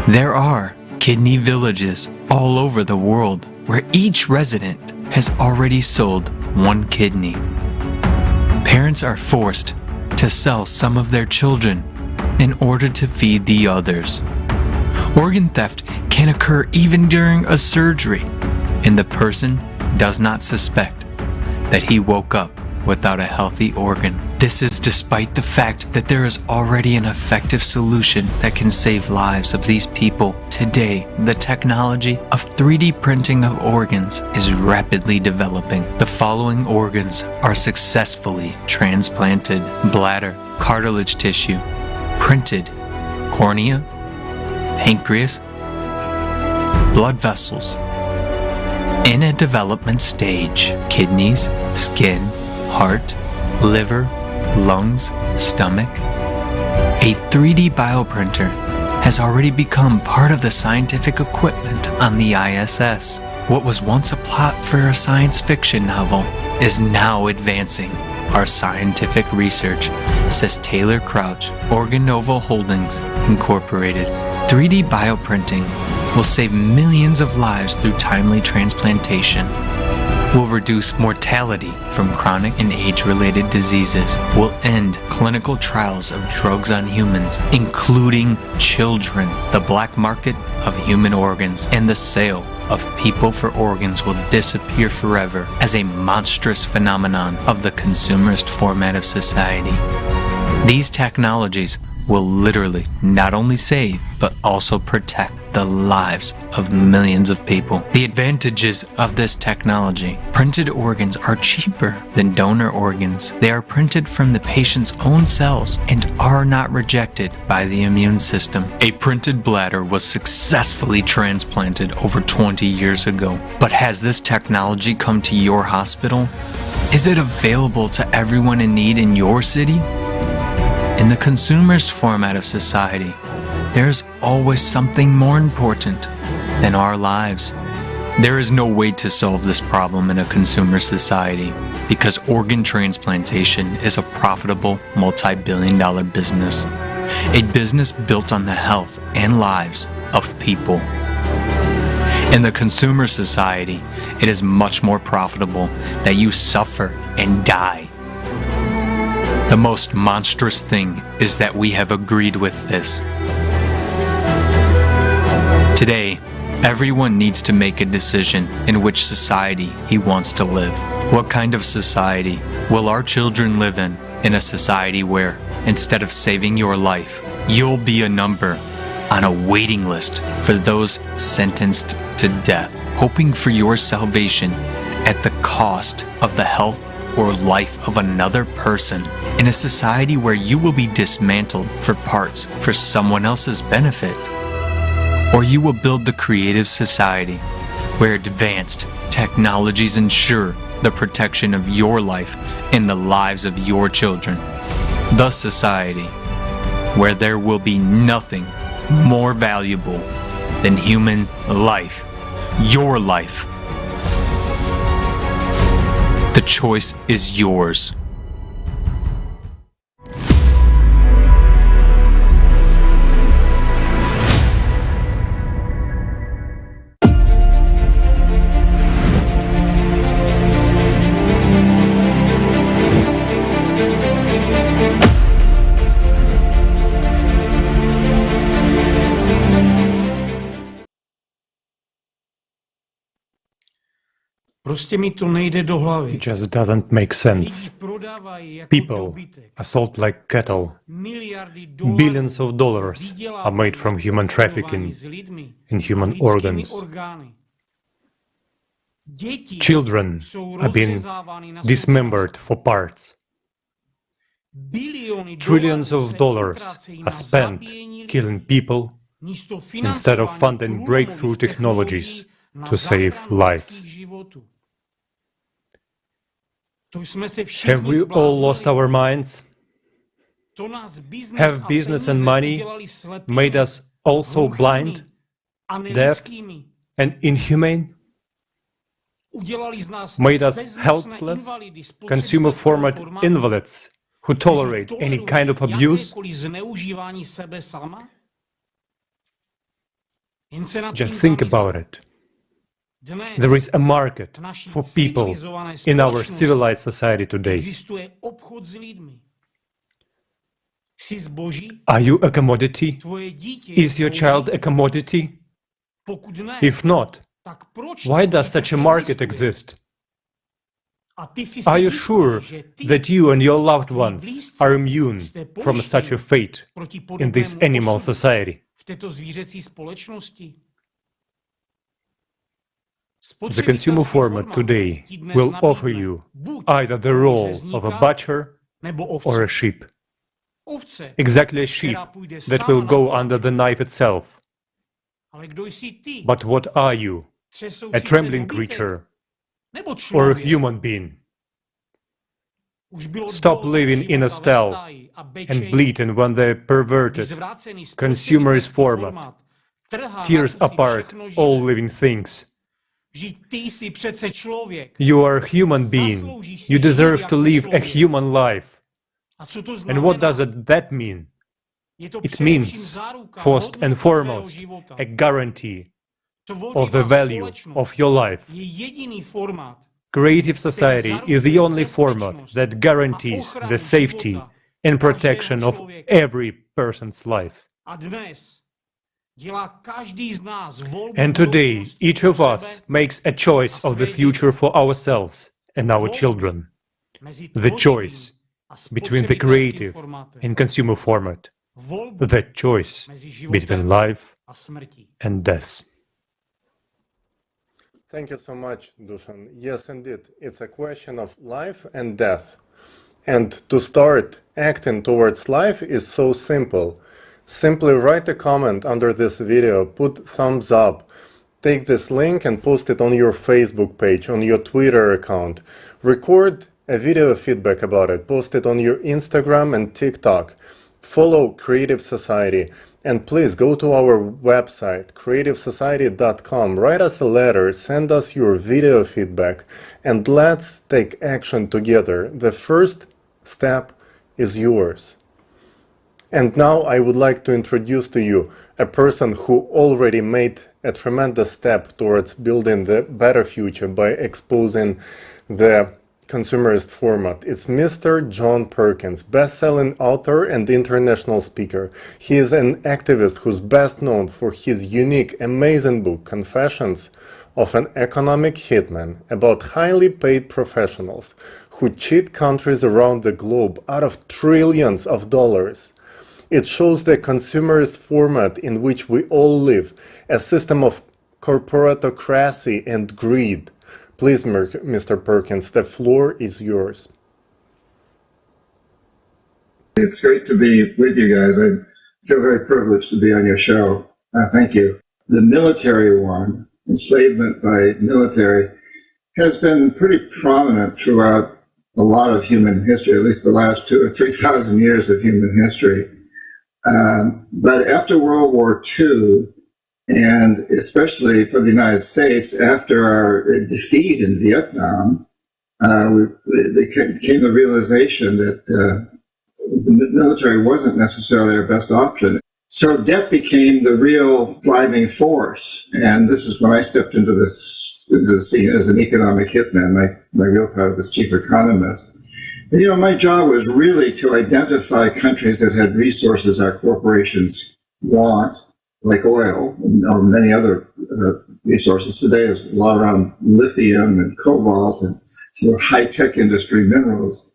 There are kidney villages all over the world where each resident has already sold one kidney. Parents are forced to sell some of their children in order to feed the others. Organ theft can occur even during a surgery, and the person does not suspect that he woke up without a healthy organ. This is despite the fact that there is already an effective solution that can save lives of these people. Today, the technology of 3D printing of organs is rapidly developing. The following organs are successfully transplanted: bladder, cartilage tissue, printed cornea, pancreas, blood vessels. In a development stage, kidneys, skin, heart, liver, lungs, stomach. A 3D bioprinter has already become part of the scientific equipment on the ISS. What was once a plot for a science fiction novel is now advancing our scientific research, says Taylor Crouch, Organovo Holdings Incorporated. 3D bioprinting will save millions of lives through timely transplantation, will reduce mortality from chronic and age-related diseases, will end clinical trials of drugs on humans, including children. The black market of human organs and the sale of people for organs will disappear forever as a monstrous phenomenon of the consumerist format of society. These technologies will literally not only save, but also protect the lives of millions of people. The advantages of this technology: printed organs are cheaper than donor organs. They are printed from the patient's own cells and are not rejected by the immune system. A printed bladder was successfully transplanted over 20 years ago. But has this technology come to your hospital? Is it available to everyone in need in your city? In the consumerist format of society, there's always something more important than our lives. There is no way to solve this problem in a consumer society because organ transplantation is a profitable multi-billion-dollar business, a business built on the health and lives of people. In the consumer society, it is much more profitable that you suffer and die. The most monstrous thing is that we have agreed with this. Today, everyone needs to make a decision in which society he wants to live. What kind of society will our children live in? In a society where, instead of saving your life, you'll be a number on a waiting list for those sentenced to death, hoping for your salvation at the cost of the health or life of another person. In a society where you will be dismantled for parts for someone else's benefit. Or you will build the creative society where advanced technologies ensure the protection of your life and the lives of your children. The society where there will be nothing more valuable than human life, your life. The choice is yours. Prostě mi to nejde do hlavy. It just doesn't make sense. People are sold like cattle. Billions of dollars are made from human trafficking in human organs. Children are being dismembered for parts. Trillions of dollars are spent killing people instead of funding breakthrough technologies to save lives. Have we all lost our minds? Have business and money made us also blind, deaf, and inhumane? Made us helpless, consumer-format invalids who tolerate any kind of abuse? Just think about it. There is a market for people in our civilized society today. Are you a commodity? Is your child a commodity? If not, why does such a market exist? Are you sure that you and your loved ones are immune from such a fate in this animal society? The consumer format today will offer you either the role of a butcher or a sheep. Exactly a sheep that will go under the knife itself. But what are you? A trembling creature or a human being? Stop living in a stall and bleating when the perverted consumerist format tears apart all living things. You are a human being. You deserve to live a human life. And what does that mean? It means, first and foremost, a guarantee of the value of your life. Creative society is the only format that guarantees the safety and protection of every person's life. And today, each of us makes a choice of the future for ourselves and our children. The choice between the creative and consumer format. The choice between life and death. Thank you so much, Dusan. Yes, indeed, it's a question of life and death. And to start acting towards life is so simple. Simply write a comment under this video, put thumbs up, take this link and post it on your Facebook page, on your Twitter account. Record a video feedback about it, post it on your Instagram and TikTok. Follow Creative Society. And please go to our website, creativesociety.com, write us a letter, send us your video feedback, and let's take action together. The first step is yours. And now I would like to introduce to you a person who already made a tremendous step towards building the better future by exposing the consumerist format. It's Mr. John Perkins, best-selling author and international speaker. He is an activist who's best known for his unique, amazing book, Confessions of an Economic Hitman, about highly paid professionals who cheat countries around the globe out of trillions of dollars. It shows the consumerist format in which we all live, a system of corporatocracy and greed. Please, Mr. Perkins, the floor is yours. It's great to be with you guys. I feel very privileged to be on your show. Thank you. The military one, enslavement by military, has been pretty prominent throughout a lot of human history, at least the last 2,000 or 3,000 years of human history. But after World War II, and especially for the United States, after our defeat in Vietnam, there came the realization that the military wasn't necessarily our best option. So debt became the real driving force. And this is when I stepped into the scene as an economic hitman. My real title was chief economist. And, you know, my job was really to identify countries that had resources our corporations want, like oil or many other resources. Today there's a lot around lithium and cobalt and sort of high-tech industry minerals.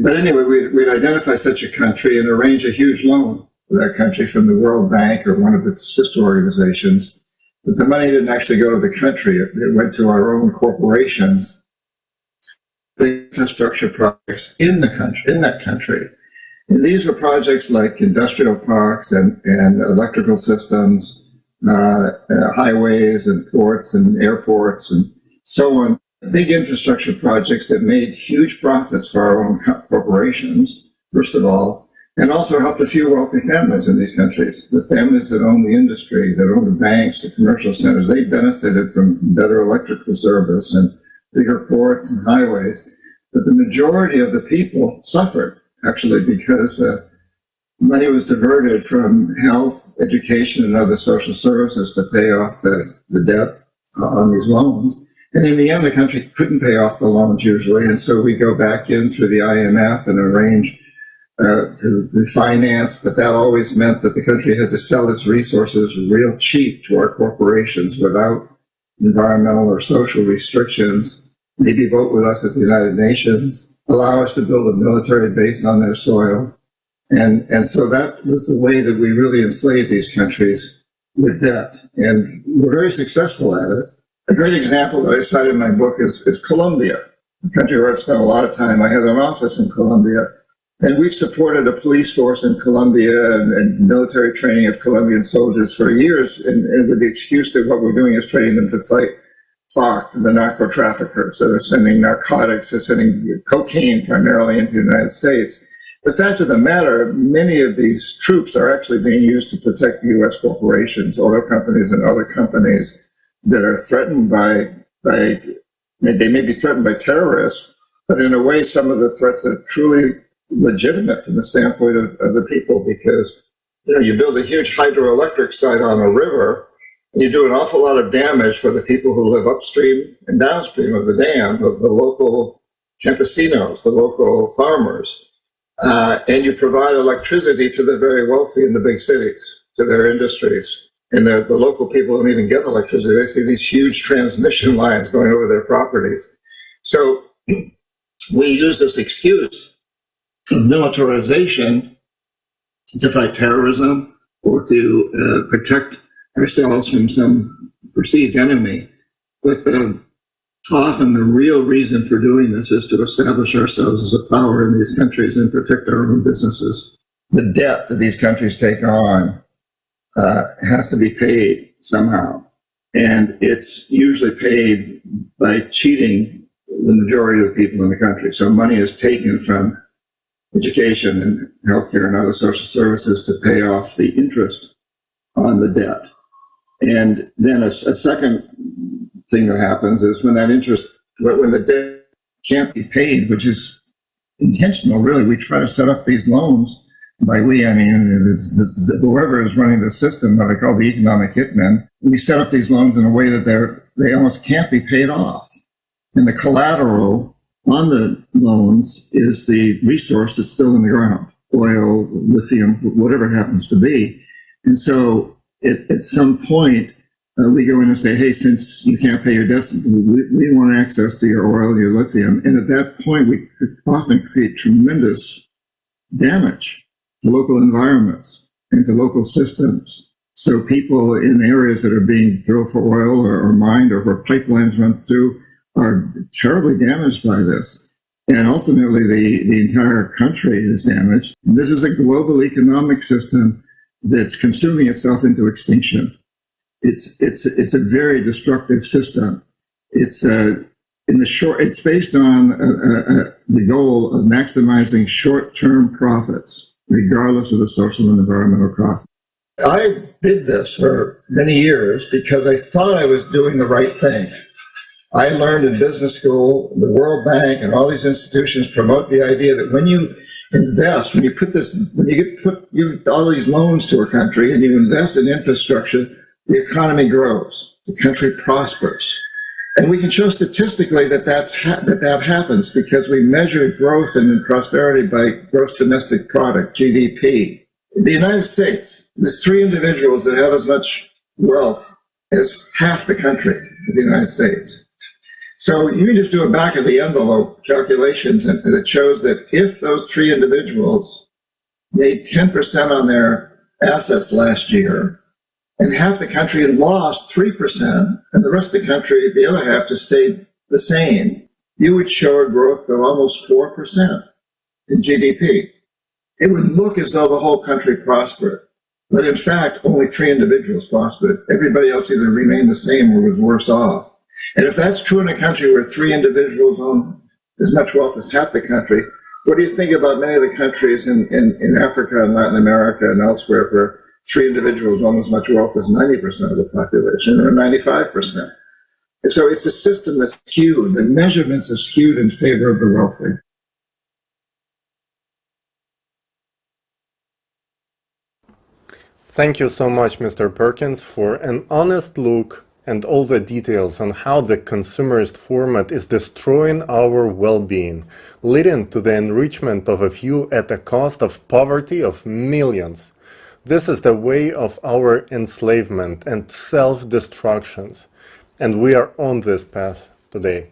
But anyway, we'd identify such a country and arrange a huge loan for that country from the World Bank or one of its sister organizations. But the money didn't actually go to the country. It went to our own corporations, the infrastructure projects in that country. And these were projects like industrial parks and electrical systems, highways and ports and airports and so on. Big infrastructure projects that made huge profits for our own corporations, first of all, and also helped a few wealthy families in these countries. The families that own the industry, that own the banks, the commercial centers, they benefited from better electrical service and bigger ports and highways. But the majority of the people suffered, actually, because money was diverted from health, education, and other social services to pay off the debt on these loans. And in the end, the country couldn't pay off the loans usually, and so we go back in through the IMF and arrange to refinance, but that always meant that the country had to sell its resources real cheap to our corporations without environmental or social restrictions, maybe vote with us at the United Nations, allow us to build a military base on their soil. And so that was the way that we really enslaved these countries with debt. And we're very successful at it. A great example that I cite in my book is Colombia, a country where I've spent a lot of time. I had an office in Colombia, and we've supported a police force in Colombia and military training of Colombian soldiers for years, and with the excuse that what we're doing is training them to fight FARC, the narco traffickers that are sending narcotics, they're sending cocaine primarily into the United States. The fact of the matter, many of these troops are actually being used to protect U.S. corporations, oil companies and other companies that are threatened by they may be threatened by terrorists, but in a way some of the threats are truly legitimate from the standpoint of the people, because you build a huge hydroelectric site on a river and you do an awful lot of damage for the people who live upstream and downstream of the dam, the local campesinos, the local farmers, and you provide electricity to the very wealthy in the big cities, to their industries. And the local people don't even get electricity. They see these huge transmission lines going over their properties. So we use this excuse of militarization to fight terrorism or to protect ourselves from some perceived enemy. But often the real reason for doing this is to establish ourselves as a power in these countries and protect our own businesses. The debt that these countries take on has to be paid somehow. And it's usually paid by cheating the majority of the people in the country. So money is taken from education and healthcare and other social services to pay off the interest on the debt. And then a second thing that happens is when the debt can't be paid, which is intentional, really, we try to set up these loans. By we, I mean whoever is running the system that I call the economic hitmen. We set up these loans in a way that they almost can't be paid off. And the collateral on the loans is the resource that's still in the ground, oil, lithium, whatever it happens to be. And so at some point, we go in and say, hey, since you can't pay your debts, we want access to your oil, your lithium. And at that point, we could often create tremendous damage to local environments and to local systems. So people in areas that are being drilled for oil or mined or where pipelines run through are terribly damaged by this. And ultimately, the entire country is damaged. And this is a global economic system that's consuming itself into extinction. It's a very destructive system. It's based on the goal of maximizing short-term profits, regardless of the social and environmental costs. I did this for many years because I thought I was doing the right thing. I learned in business school, the World Bank and all these institutions promote the idea that when you invest, when you give all these loans to a country and you invest in infrastructure, the economy grows, the country prospers. And we can show statistically that that happens because we measure growth and prosperity by gross domestic product, GDP. In the United States, there's 3 individuals that have as much wealth as half the country of the United States. So you can just do a back of the envelope calculations, and it shows that if those three individuals made 10% on their assets last year, and half the country lost 3%, and the rest of the country, the other half, just stayed the same, you would show a growth of almost 4% in GDP. It would look as though the whole country prospered. But in fact, only three individuals prospered. Everybody else either remained the same or was worse off. And if that's true in a country where three individuals own as much wealth as half the country, what do you think about many of the countries in Africa and Latin America and elsewhere where three individuals own as much wealth as 90% of the population or 95%? And so it's a system that's skewed. The measurements are skewed in favor of the wealthy. Thank you so much, Mr. Perkins, for an honest look and all the details on how the consumerist format is destroying our well-being, leading to the enrichment of a few at the cost of poverty of millions. This is the way of our enslavement and self-destructions, and we are on this path today.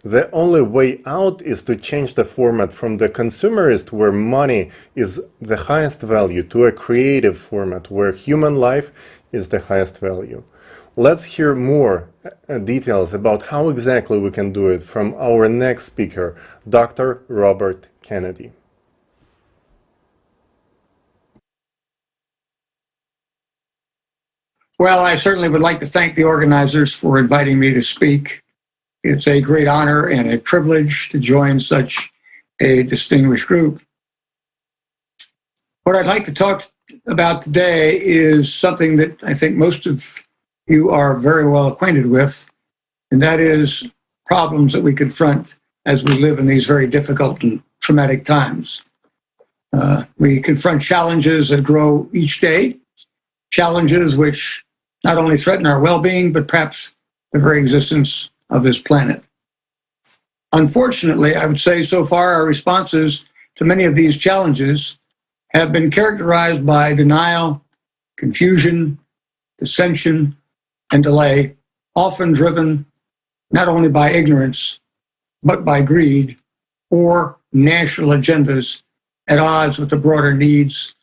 The only way out is to change the format from the consumerist, where money is the highest value, to a creative format where human life is the highest value. Let's hear more details about how exactly we can do it from our next speaker, Dr. Robert Kennedy. Well, I certainly would like to thank the organizers for inviting me to speak. It's a great honor and a privilege to join such a distinguished group. What I'd like to talk about today is something that I think most of you are very well acquainted with, and that is problems that we confront as we live in these very difficult and traumatic times. We confront challenges that grow each day, challenges which not only threaten our well-being, but perhaps the very existence of this planet. Unfortunately, I would say so far our responses to many of these challenges have been characterized by denial, confusion, dissension, and delay, often driven not only by ignorance, but by greed or national agendas at odds with the broader needs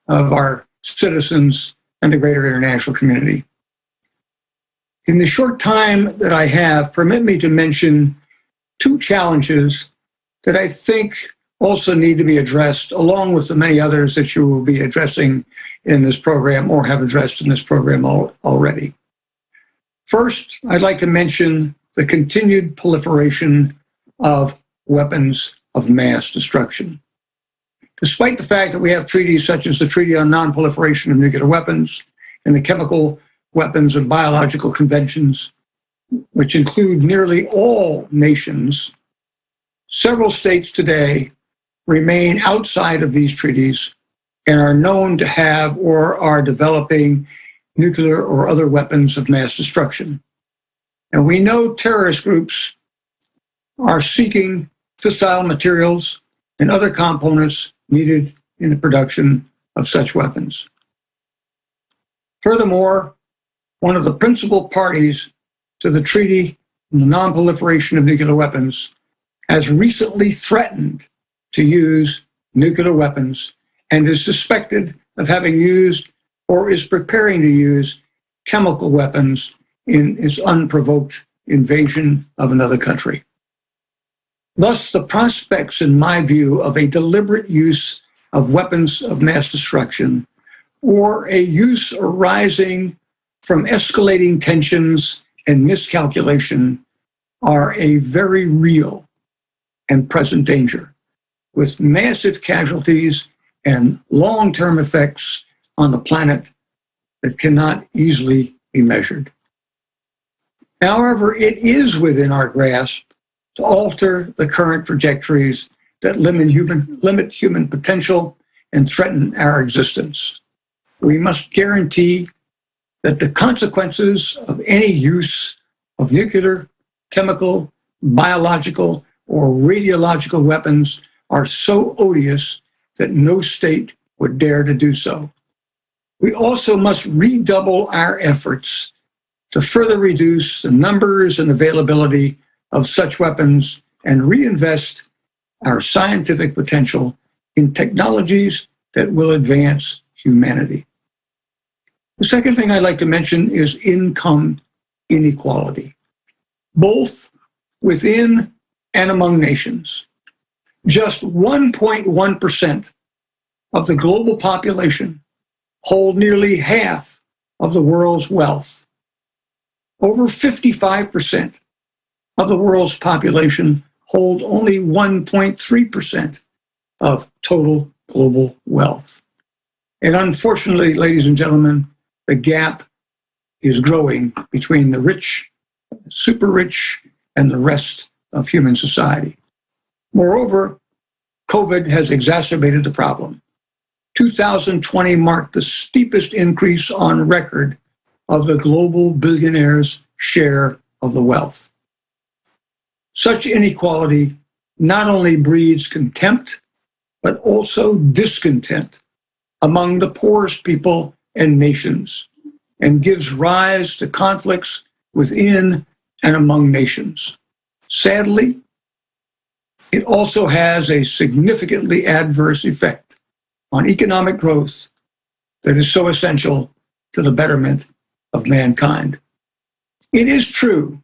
of our citizens and the greater international community. In the short time that I have, permit me to mention two challenges that I think also need to be addressed, along with the many others that you will be addressing in this program or have addressed in this program already. First, I'd like to mention the continued proliferation of weapons of mass destruction. Despite the fact that we have treaties such as the Treaty on Non-Proliferation of Nuclear Weapons and the Chemical Weapons and Biological Conventions, which include nearly all nations, several states today remain outside of these treaties and are known to have or are developing nuclear or other weapons of mass destruction. And we know terrorist groups are seeking fissile materials and other components needed in the production of such weapons. Furthermore, one of the principal parties to the Treaty on the Non-Proliferation of Nuclear Weapons has recently threatened to use nuclear weapons and is suspected of having used or is preparing to use chemical weapons in its unprovoked invasion of another country. Thus, the prospects, in my view, of a deliberate use of weapons of mass destruction or a use arising from escalating tensions and miscalculation are a very real and present danger, with massive casualties and long-term effects on the planet that cannot easily be measured. However, it is within our grasp to alter the current trajectories that limit human potential and threaten our existence. We must guarantee that the consequences of any use of nuclear, chemical, biological, or radiological weapons are so odious that no state would dare to do so. We also must redouble our efforts to further reduce the numbers and availability of such weapons and reinvest our scientific potential in technologies that will advance humanity. The second thing I'd like to mention is income inequality, both within and among nations. Just 1.1% of the global population hold nearly half of the world's wealth. Over 55% of the world's population hold only 1.3% of total global wealth. And unfortunately, ladies and gentlemen, the gap is growing between the rich, super rich, and the rest of human society. Moreover, COVID has exacerbated the problem. 2020 marked the steepest increase on record of the global billionaires' share of the wealth. Such inequality not only breeds contempt, but also discontent among the poorest people and nations, and gives rise to conflicts within and among nations. Sadly, it also has a significantly adverse effect on economic growth that is so essential to the betterment of mankind. It is true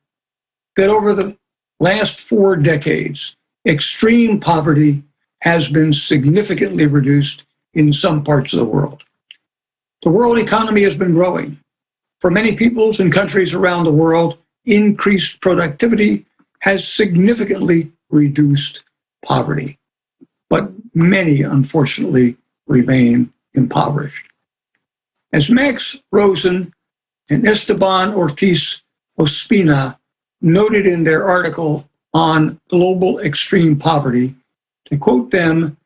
that over the last 4 decades, extreme poverty has been significantly reduced in some parts of the world. The world economy has been growing. For many peoples and countries around the world, increased productivity has significantly reduced poverty. But many, unfortunately, remain impoverished. As Max Rosen and Esteban Ortiz Ospina noted in their article on global extreme poverty, to quote them,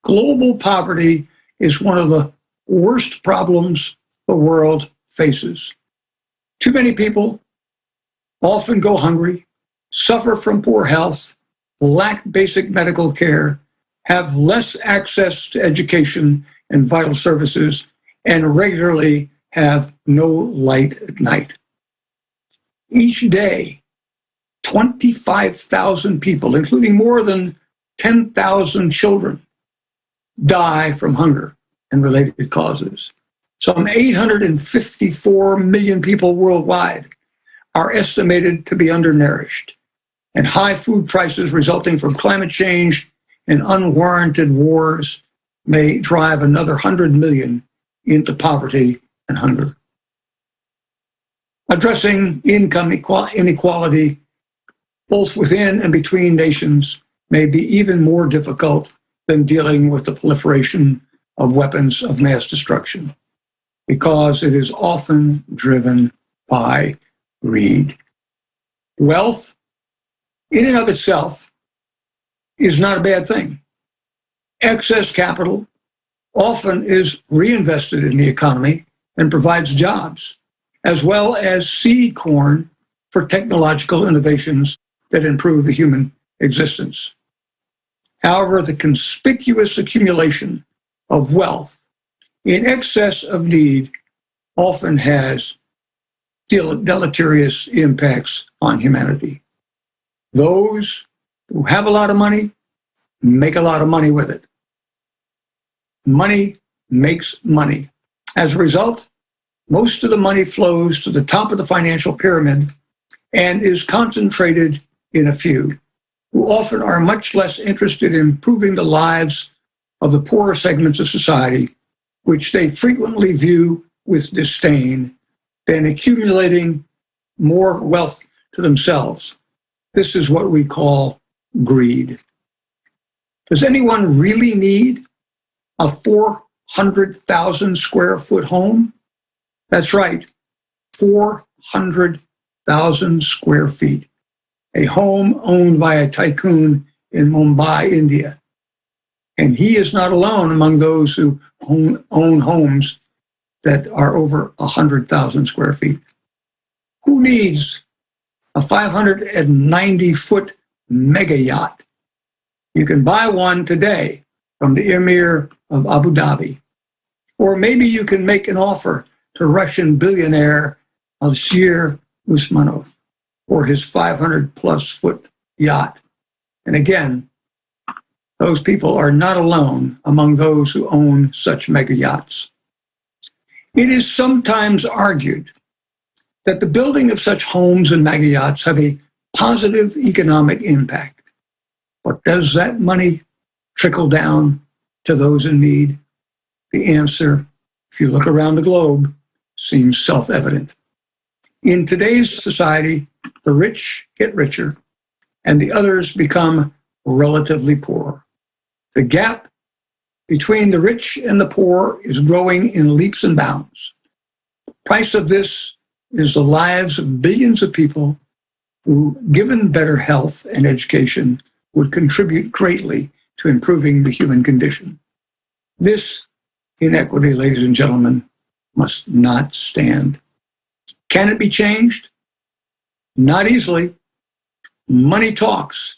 global poverty is one of the worst problems the world faces. Too many people often go hungry, suffer from poor health, lack basic medical care, have less access to education and vital services, and regularly have no light at night. Each day, 25,000 people, including more than 10,000 children, die from hunger and related causes. Some 854 million people worldwide are estimated to be undernourished, and high food prices resulting from climate change and unwarranted wars may drive another 100 million into poverty and hunger. Addressing income inequality, both within and between nations, may be even more difficult than dealing with the proliferation of weapons of mass destruction, because it is often driven by greed. Wealth, in and of itself, is not a bad thing. Excess capital often is reinvested in the economy and provides jobs, as well as seed corn for technological innovations that improve the human existence. However, the conspicuous accumulation of wealth in excess of need often has deleterious impacts on humanity. Those who have a lot of money make a lot of money with it. Money makes money. As a result, most of the money flows to the top of the financial pyramid and is concentrated in a few, who often are much less interested in improving the lives of the poorer segments of society, which they frequently view with disdain, than accumulating more wealth to themselves. This is what we call greed. Does anyone really need a 400,000 square foot home? That's right, 400,000 square feet. A home owned by a tycoon in Mumbai, India. And he is not alone among those who own homes that are over 100,000 square feet. Who needs a 590-foot mega yacht? You can buy one today from the Emir of Abu Dhabi. Or maybe you can make an offer to Russian billionaire Alshir Usmanov. or his 500-plus foot yacht. And again, those people are not alone among those who own such mega yachts. It is sometimes argued that the building of such homes and mega yachts have a positive economic impact. But does that money trickle down to those in need? The answer, if you look around the globe, seems self-evident. In today's society, the rich get richer and the others become relatively poor. The gap between the rich and the poor is growing in leaps and bounds. The price of this is the lives of billions of people who, given better health and education, would contribute greatly to improving the human condition. This inequity, ladies and gentlemen, must not stand. Can it be changed? Not easily. Money talks.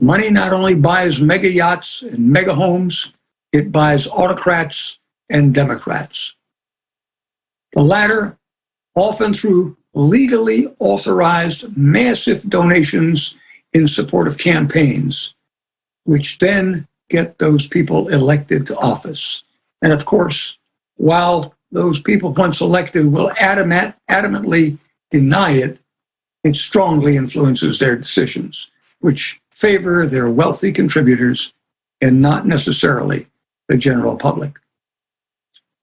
Money not only buys mega yachts and mega homes, it buys autocrats and democrats. The latter, often through legally authorized massive donations in support of campaigns, which then get those people elected to office. And of course, while those people once elected will adamantly deny it, it strongly influences their decisions, which favor their wealthy contributors and not necessarily the general public.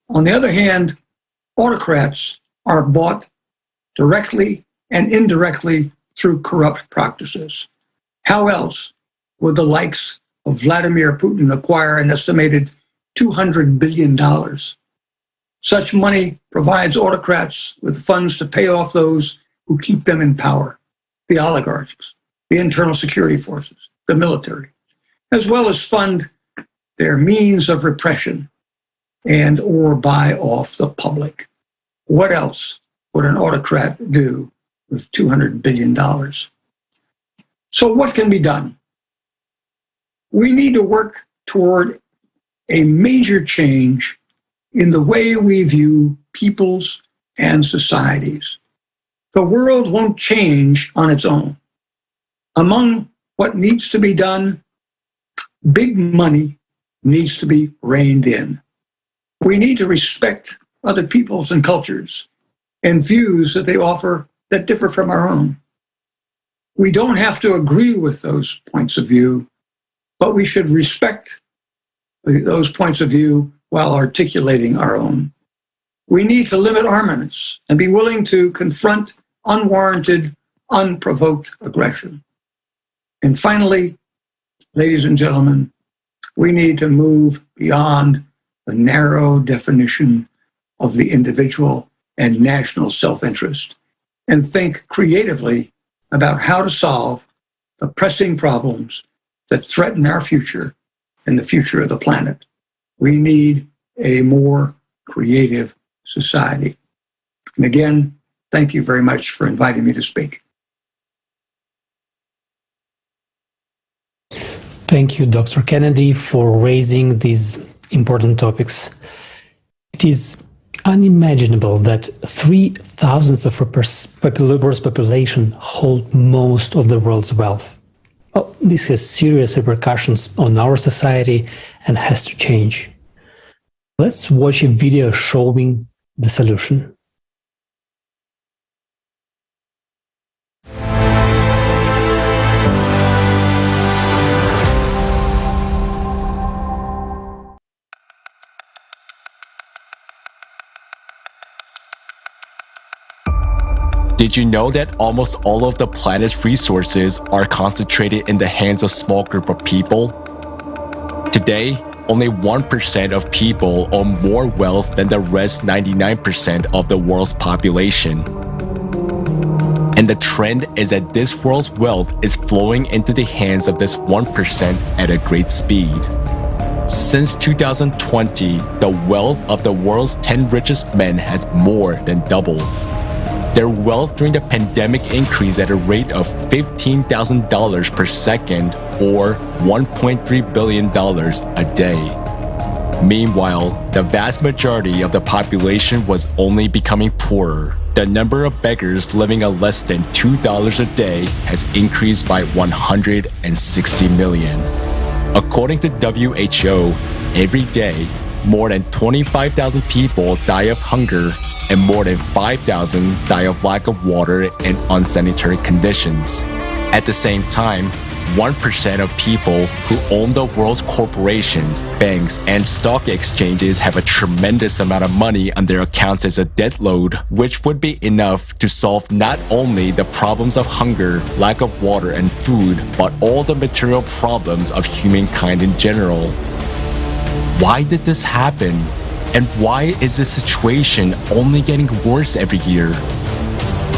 On the other hand, autocrats are bought directly and indirectly through corrupt practices. How else would the likes of Vladimir Putin acquire an estimated $200 billion? Such money provides autocrats with funds to pay off those who keep them in power, the oligarchs, the internal security forces, the military, as well as fund their means of repression and or buy off the public. What else would an autocrat do with $200 billion? So what can be done? We need to work toward a major change in the way we view peoples and societies. The world won't change on its own. Among what needs to be done, big money needs to be reined in. We need to respect other peoples and cultures and views that they offer that differ from our own. We don't have to agree with those points of view, but we should respect those points of view while articulating our own. We need to limit armaments and be willing to confront unwarranted, unprovoked aggression. And finally, ladies and gentlemen, we need to move beyond the narrow definition of the individual and national self-interest and think creatively about how to solve the pressing problems that threaten our future and the future of the planet. We need a more creative society. And again, thank you very much for inviting me to speak. Thank you, Dr. Kennedy, for raising these important topics. It is unimaginable that 3/1000 of the world's population hold most of the world's wealth. Well, this has serious repercussions on our society and has to change. Let's watch a video showing the solution. Did you know that almost all of the planet's resources are concentrated in the hands of a small group of people? Today, only 1% of people own more wealth than the rest 99% of the world's population. And the trend is that this world's wealth is flowing into the hands of this 1% at a great speed. Since 2020, the wealth of the world's 10 richest men has more than doubled. Their wealth during the pandemic increased at a rate of $15,000 per second, or $1.3 billion a day. Meanwhile, the vast majority of the population was only becoming poorer. The number of beggars living on less than $2 a day has increased by 160 million. According to WHO, every day, more than 25,000 people die of hunger and more than 5,000 die of lack of water and unsanitary conditions. At the same time, 1% of people who own the world's corporations, banks, and stock exchanges have a tremendous amount of money on their accounts as a debt load, which would be enough to solve not only the problems of hunger, lack of water and food, but all the material problems of humankind in general. Why did this happen? And why is this situation only getting worse every year?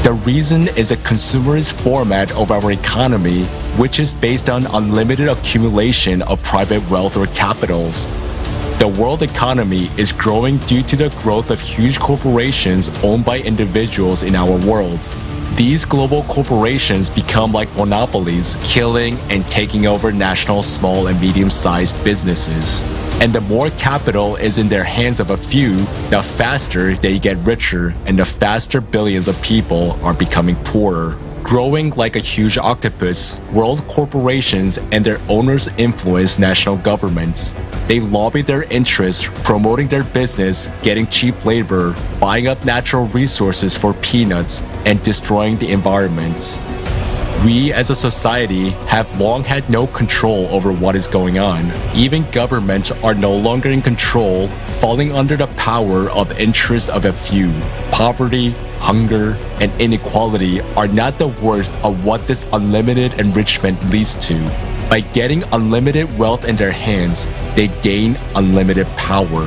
The reason is a consumerist format of our economy, which is based on unlimited accumulation of private wealth or capitals. The world economy is growing due to the growth of huge corporations owned by individuals in our world. These global corporations become like monopolies, killing and taking over national small and medium-sized businesses. And the more capital is in their hands of a few, the faster they get richer and the faster billions of people are becoming poorer. Growing like a huge octopus, world corporations and their owners influence national governments. They lobby their interests, promoting their business, getting cheap labor, buying up natural resources for peanuts, and destroying the environment. We as a society have long had no control over what is going on. Even governments are no longer in control, falling under the power of interests of a few. Poverty, hunger, and inequality are not the worst of what this unlimited enrichment leads to. By getting unlimited wealth in their hands, they gain unlimited power.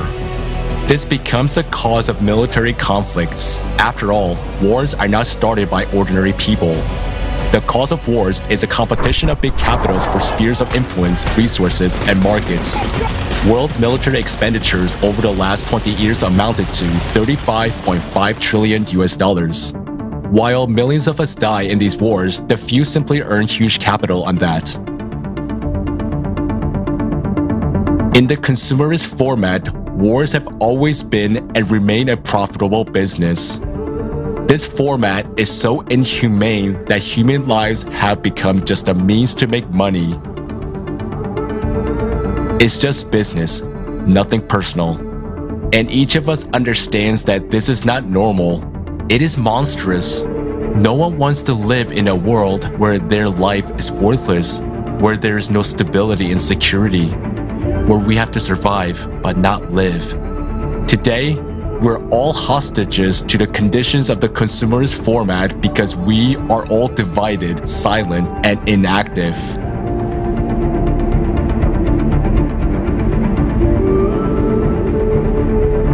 This becomes the cause of military conflicts. After all, wars are not started by ordinary people. The cause of wars is a competition of big capitals for spheres of influence, resources, and markets. World military expenditures over the last 20 years amounted to $35.5 trillion. While millions of us die in these wars, the few simply earn huge capital on that. In the consumerist format, wars have always been and remain a profitable business. This format is so inhumane that human lives have become just a means to make money. It's just business, nothing personal. And each of us understands that this is not normal. It is monstrous. No one wants to live in a world where their life is worthless, where there is no stability and security, where we have to survive but not live. Today, we're all hostages to the conditions of the consumerist format because we are all divided, silent, and inactive.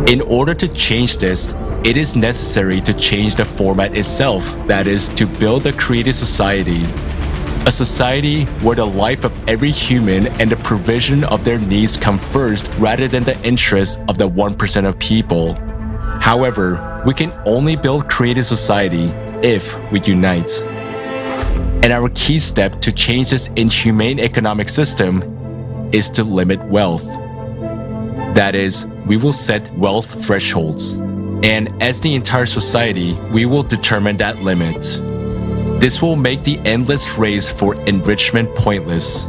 In order to change this, it is necessary to change the format itself, that is, to build a creative society. A society where the life of every human and the provision of their needs come first rather than the interests of the 1% of people. However, we can only build creative society if we unite. And our key step to change this inhumane economic system is to limit wealth. That is, we will set wealth thresholds. And as the entire society, we will determine that limit. This will make the endless race for enrichment pointless.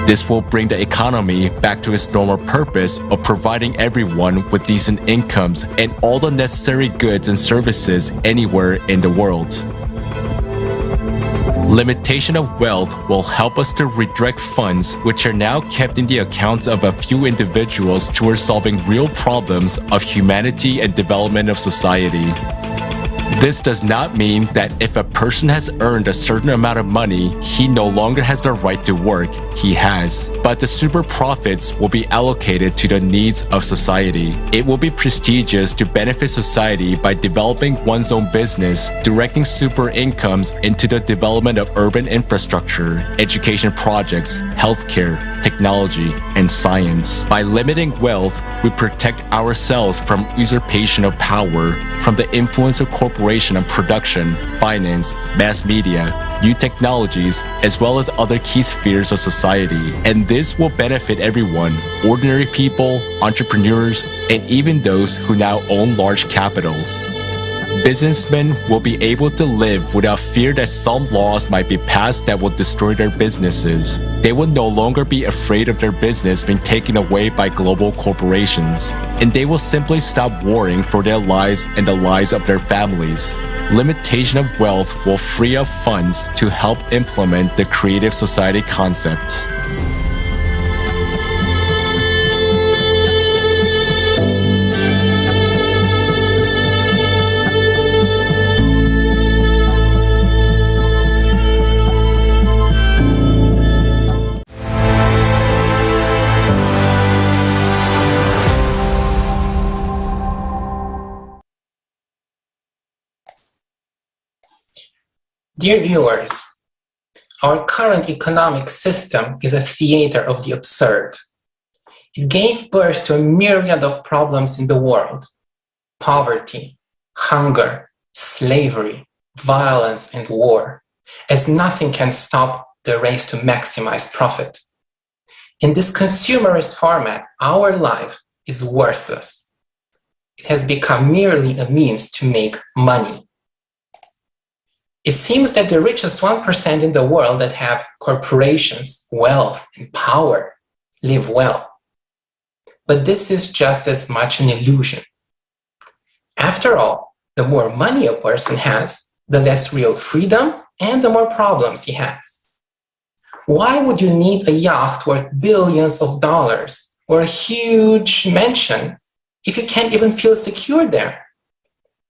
This will bring the economy back to its normal purpose of providing everyone with decent incomes and all the necessary goods and services anywhere in the world. Limitation of wealth will help us to redirect funds which are now kept in the accounts of a few individuals towards solving real problems of humanity and development of society. This does not mean that if a person has earned a certain amount of money, he no longer has the right to work. He has. But the super profits will be allocated to the needs of society. It will be prestigious to benefit society by developing one's own business, directing super incomes into the development of urban infrastructure, education projects, healthcare, technology, and science. By limiting wealth, we protect ourselves from usurpation of power, from the influence of corporation on production, finance, mass media, new technologies, as well as other key spheres of society. And this will benefit everyone, ordinary people, entrepreneurs, and even those who now own large capitals. Businessmen will be able to live without fear that some laws might be passed that will destroy their businesses. They will no longer be afraid of their business being taken away by global corporations, and they will simply stop worrying for their lives and the lives of their families. Limitation of wealth will free up funds to help implement the creative society concept. Dear viewers, our current economic system is a theater of the absurd. It gave birth to a myriad of problems in the world: poverty, hunger, slavery, violence, and war, as nothing can stop the race to maximize profit. In this consumerist format, our life is worthless. It has become merely a means to make money. It seems that the richest 1% in the world that have corporations, wealth, and power live well. But this is just as much an illusion. After all, the more money a person has, the less real freedom and the more problems he has. Why would you need a yacht worth billions of dollars or a huge mansion if you can't even feel secure there?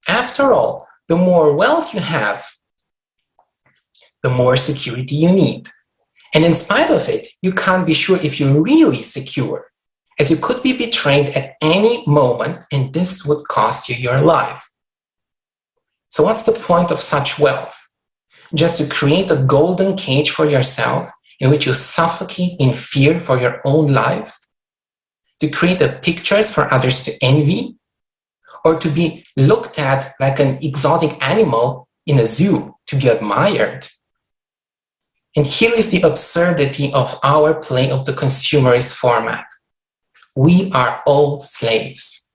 After all, the more wealth you have, the more security you need. And in spite of it, you can't be sure if you're really secure, as you could be betrayed at any moment, and this would cost you your life. So what's the point of such wealth? Just to create a golden cage for yourself in which you suffocate in fear for your own life? To create the pictures for others to envy? Or to be looked at like an exotic animal in a zoo to be admired? And here is the absurdity of our play of the consumerist format. We are all slaves.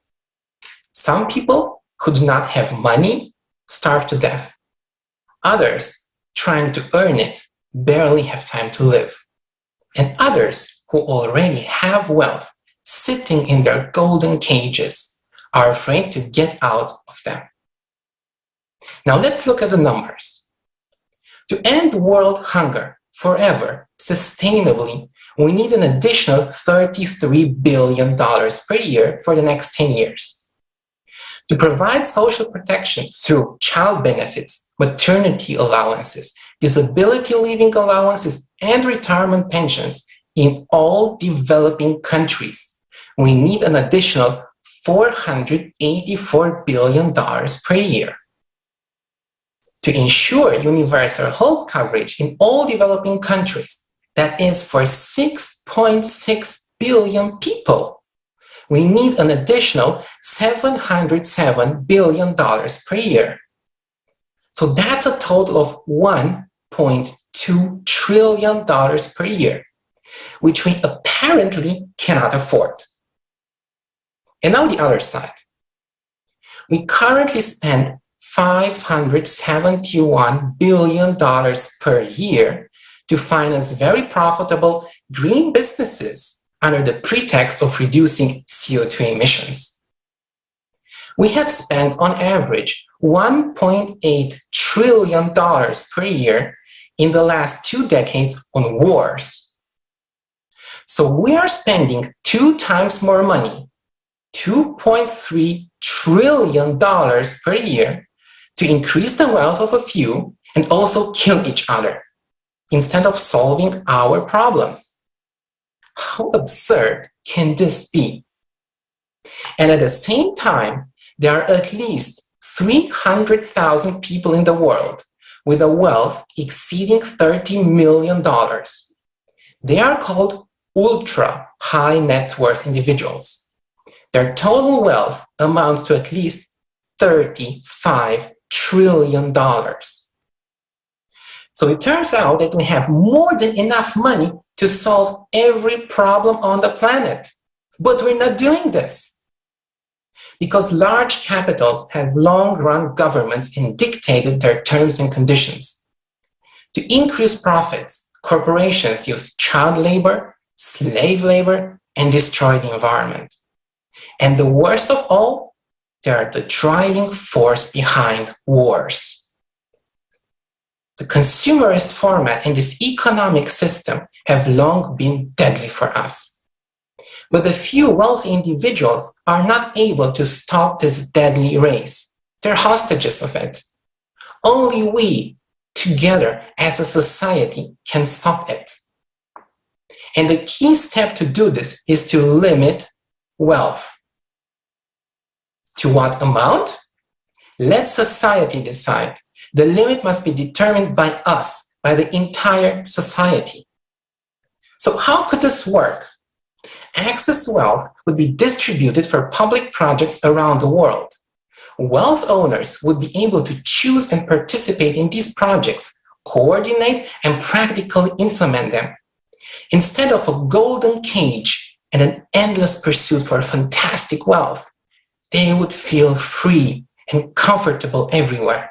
Some people who do not have money starve to death. Others, trying to earn it, barely have time to live. And others who already have wealth, sitting in their golden cages, are afraid to get out of them. Now let's look at the numbers. To end world hunger forever, sustainably, we need an additional $33 billion per year for the next 10 years. To provide social protection through child benefits, maternity allowances, disability leaving allowances, and retirement pensions in all developing countries, we need an additional $484 billion per year. To ensure universal health coverage in all developing countries, that is for 6.6 billion people, we need an additional $707 billion per year. So that's a total of $1.2 trillion per year, which we apparently cannot afford. And now the other side. We currently spend $571 billion per year to finance very profitable green businesses under the pretext of reducing CO2 emissions. We have spent on average $1.8 trillion per year in the last 2 decades on wars. So we are spending 2 times more money, $2.3 trillion per year, to increase the wealth of a few and also kill each other, instead of solving our problems. How absurd can this be? And at the same time, there are at least 300,000 people in the world with a wealth exceeding $30 million. They are called ultra high net worth individuals. Their total wealth amounts to at least $35 trillion. So it turns out that we have more than enough money to solve every problem on the planet. But we're not doing this. Because large capitals have long run governments and dictated their terms and conditions. To increase profits, corporations use child labor, slave labor, and destroy the environment. And the worst of all, they are the driving force behind wars. The consumerist format and this economic system have long been deadly for us. But a few wealthy individuals are not able to stop this deadly race. They're hostages of it. Only we, together as a society, can stop it. And the key step to do this is to limit wealth. To what amount? Let society decide. The limit must be determined by us, by the entire society. So how could this work? Excess wealth would be distributed for public projects around the world. Wealth owners would be able to choose and participate in these projects, coordinate and practically implement them. Instead of a golden cage and an endless pursuit for fantastic wealth, they would feel free and comfortable everywhere.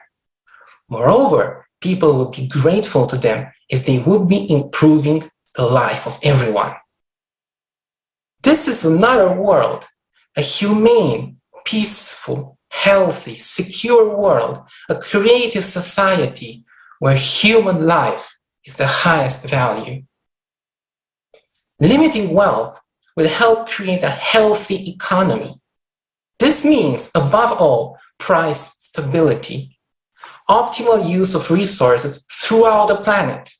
Moreover, people would be grateful to them as they would be improving the life of everyone. This is another world, a humane, peaceful, healthy, secure world, a creative society where human life is the highest value. Limiting wealth will help create a healthy economy. This means, above all, price stability, optimal use of resources throughout the planet,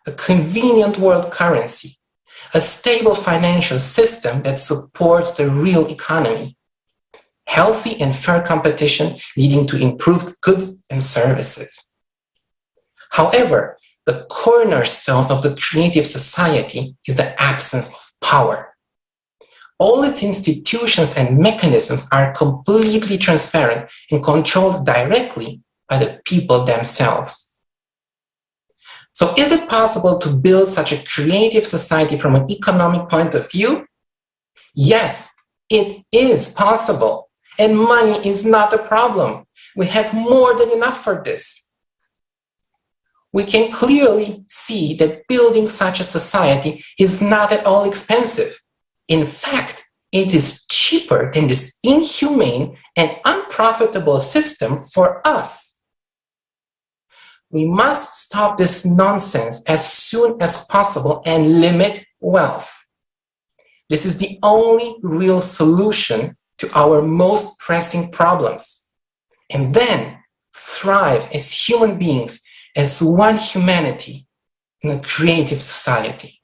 a convenient world currency, a stable financial system that supports the real economy, healthy and fair competition leading to improved goods and services. However, the cornerstone of the creative society is the absence of power. All its institutions and mechanisms are completely transparent and controlled directly by the people themselves. So is it possible to build such a creative society from an economic point of view? Yes, it is possible. And money is not a problem. We have more than enough for this. We can clearly see that building such a society is not at all expensive. In fact, it is cheaper than this inhumane and unprofitable system for us. We must stop this nonsense as soon as possible and limit wealth. This is the only real solution to our most pressing problems. And then thrive as human beings, as one humanity in a creative society.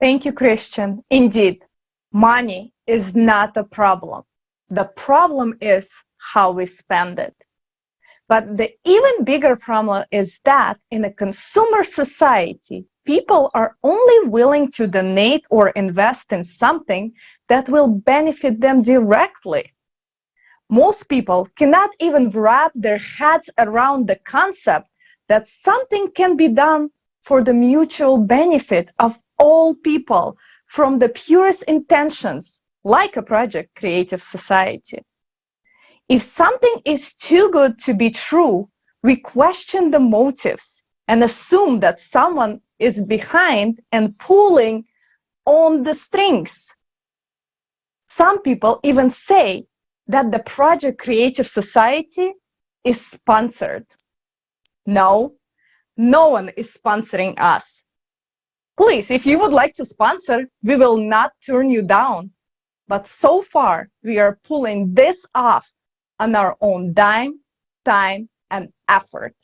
Thank you, Christian. Indeed, money is not a problem. The problem is how we spend it. But the even bigger problem is that in a consumer society, people are only willing to donate or invest in something that will benefit them directly. Most people cannot even wrap their heads around the concept that something can be done for the mutual benefit of all people from the purest intentions, like a project Creative Society. If something is too good to be true, we question the motives and assume that someone is behind and pulling on the strings. Some people even say that the project Creative Society is sponsored. No, no one is sponsoring us. Please, if you would like to sponsor, we will not turn you down. But so far, we are pulling this off on our own dime, time, and effort.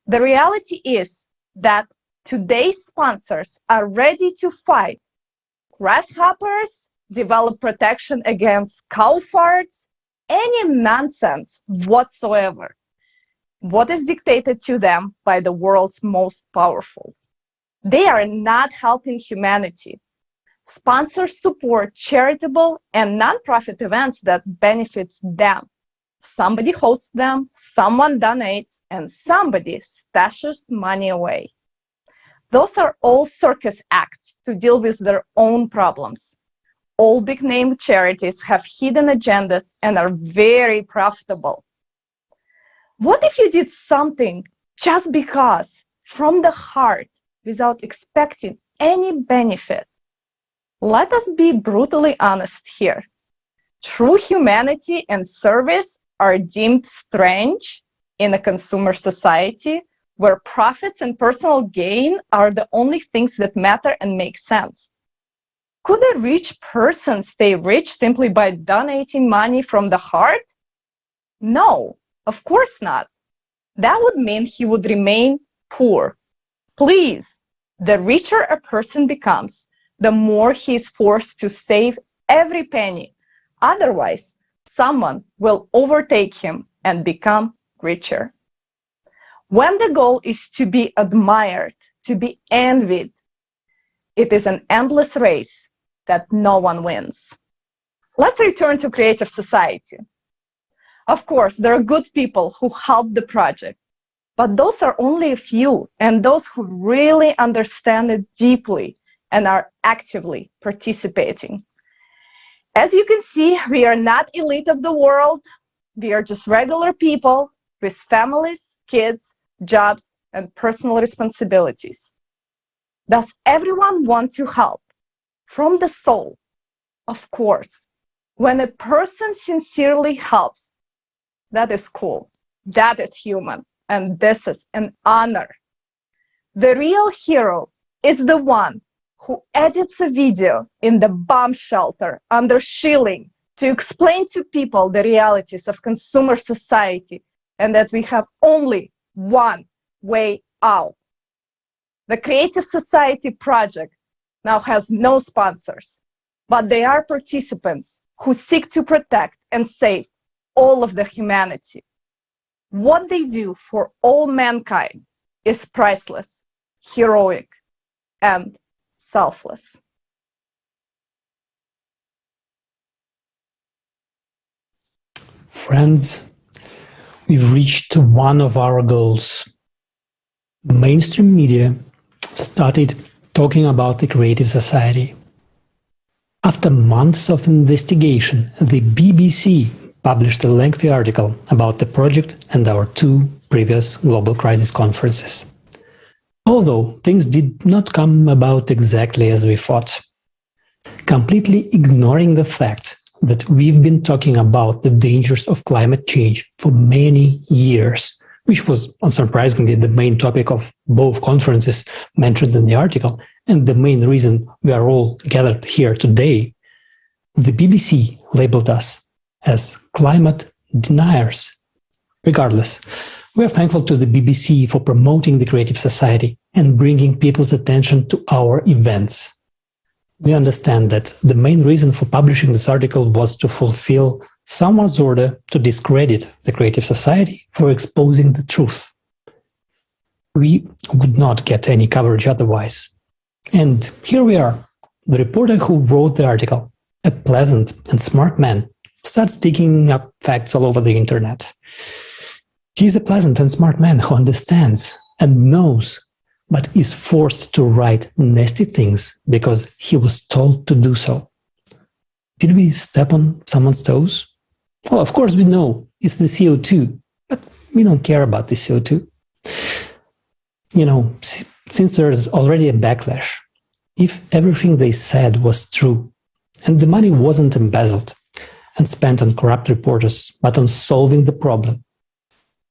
The reality is that today's sponsors are ready to fight grasshoppers, develop protection against cow farts, any nonsense whatsoever. What is dictated to them by the world's most powerful? They are not helping humanity. Sponsors support charitable and nonprofit events that benefits them. Somebody hosts them, someone donates, and somebody stashes money away. Those are all circus acts to deal with their own problems. All big-name charities have hidden agendas and are very profitable. What if you did something just because, from the heart, without expecting any benefit? Let us be brutally honest here. True humanity and service are deemed strange in a consumer society where profits and personal gain are the only things that matter and make sense. Could a rich person stay rich simply by donating money from the heart? No, of course not. That would mean he would remain poor. Please, the richer a person becomes, the more he is forced to save every penny. Otherwise, someone will overtake him and become richer. When the goal is to be admired, to be envied, it is an endless race that no one wins. Let's return to creative society. Of course, there are good people who help the project, but those are only a few, and those who really understand it deeply and are actively participating. As you can see, we are not elite of the world. We are just regular people with families, kids, jobs, and personal responsibilities. Does everyone want to help? From the soul, of course. When a person sincerely helps, that is cool, that is human, and this is an honor. The real hero is the one who edits a video in the bomb shelter under shilling to explain to people the realities of consumer society and that we have only one way out. The Creative Society project now has no sponsors, but they are participants who seek to protect and save all of the humanity. What they do for all mankind is priceless, heroic, and selfless. Friends, we've reached one of our goals. Mainstream media started talking about the Creative Society. After months of investigation, the BBC published a lengthy article about the project and our two previous global crisis conferences. Although things did not come about exactly as we thought, completely ignoring the fact that we've been talking about the dangers of climate change for many years, which was unsurprisingly the main topic of both conferences mentioned in the article, and the main reason we are all gathered here today, the BBC labeled us as climate deniers. Regardless, we are thankful to the BBC for promoting the Creative Society and bringing people's attention to our events. We understand that the main reason for publishing this article was to fulfill someone's order to discredit the Creative Society for exposing the truth. We would not get any coverage otherwise. And here we are. The reporter who wrote the article, a pleasant and smart man, starts digging up facts all over the internet. He's a pleasant and smart man who understands and knows, but is forced to write nasty things because he was told to do so. Did we step on someone's toes? Well, of course we know it's the CO2, but we don't care about the CO2. You know, since there's already a backlash, if everything they said was true, and the money wasn't embezzled and spent on corrupt reporters, but on solving the problem,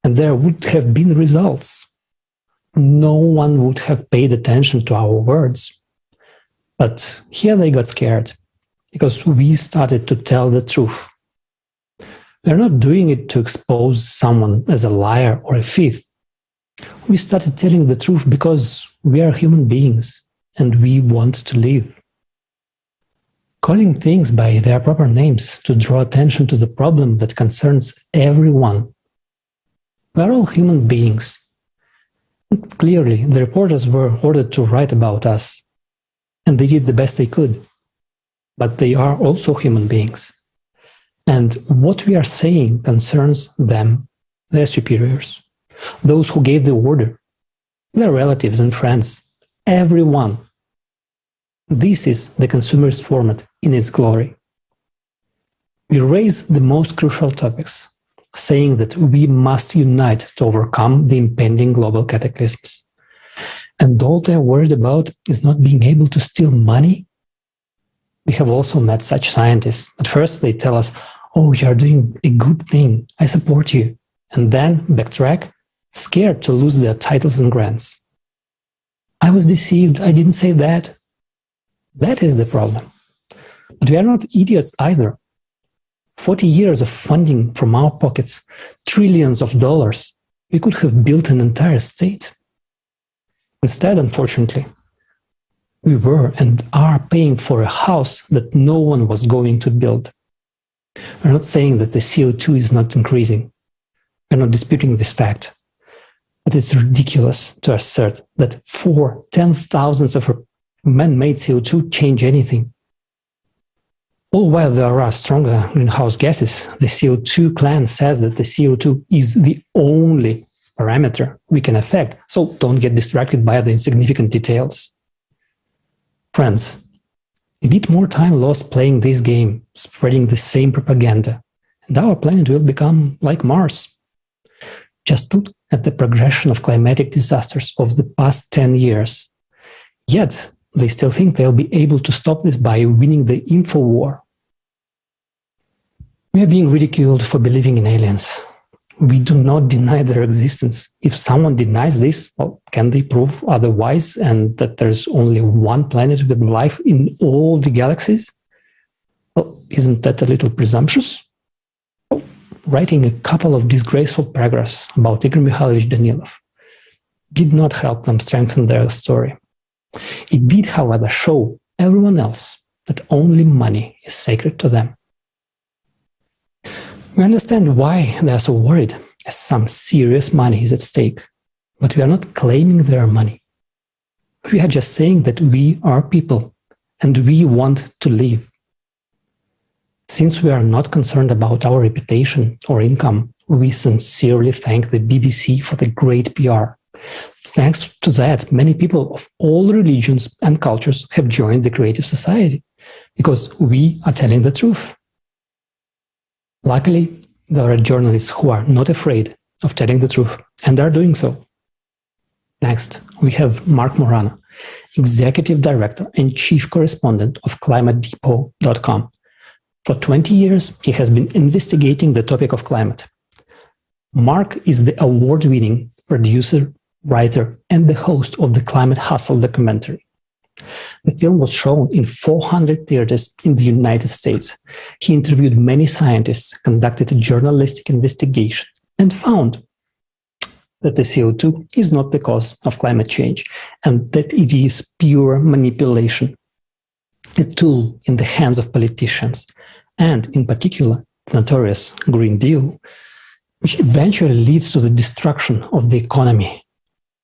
and there would have been results, no one would have paid attention to our words. But here they got scared, because we started to tell the truth. We're not doing it to expose someone as a liar or a thief. We started telling the truth because we are human beings and we want to live. Calling things by their proper names to draw attention to the problem that concerns everyone. We're all human beings. Clearly, the reporters were ordered to write about us, and they did the best they could. but they are also human beings. And what we are saying concerns them, their superiors, those who gave the order, their relatives and friends, everyone. This is the consumerist format in its glory. We raise the most crucial topics, saying that we must unite to overcome the impending global cataclysms. And all they're worried about is not being able to steal money. We have also met such scientists. At first they tell us, oh, you are doing a good thing, I support you. And then backtrack, scared to lose their titles and grants. I was deceived, I didn't say that. That is the problem. But we are not idiots either. 40 years of funding from our pockets, trillions of dollars, we could have built an entire state. Instead, unfortunately, we were and are paying for a house that no one was going to build. We're not saying that the CO2 is not increasing. We're not disputing this fact. But it's ridiculous to assert that 10,000 of man-made CO2 change anything. All while there are stronger greenhouse gases, the CO2 clan says that the CO2 is the only parameter we can affect, so don't get distracted by the insignificant details. Friends, a bit more time lost playing this game, spreading the same propaganda, and our planet will become like Mars. Just look at the progression of climatic disasters of the past 10 years. Yet, they still think they'll be able to stop this by winning the info war. We are being ridiculed for believing in aliens. We do not deny their existence. If someone denies this, well, can they prove otherwise and that there's only one planet with life in all the galaxies? Well, isn't that a little presumptuous? Well, writing a couple of disgraceful paragraphs about Igor Mikhailovich Danilov did not help them strengthen their story. It did, however, show everyone else that only money is sacred to them. We understand why they are so worried, as some serious money is at stake, but we are not claiming their money. We are just saying that we are people and we want to live. Since we are not concerned about our reputation or income, we sincerely thank the BBC for the great PR. Thanks to that, many people of all religions and cultures have joined the Creative Society, because we are telling the truth. Luckily, there are journalists who are not afraid of telling the truth and are doing so. Next, we have Mark Morano, Executive Director and Chief Correspondent of ClimateDepot.com. For 20 years, he has been investigating the topic of climate. Mark is the award-winning producer, writer, and the host of the Climate Hustle documentary. The film was shown in 400 theaters in the United States. He interviewed many scientists, conducted a journalistic investigation, and found that the CO2 is not the cause of climate change, and that it is pure manipulation, a tool in the hands of politicians, and in particular, the notorious Green Deal, which eventually leads to the destruction of the economy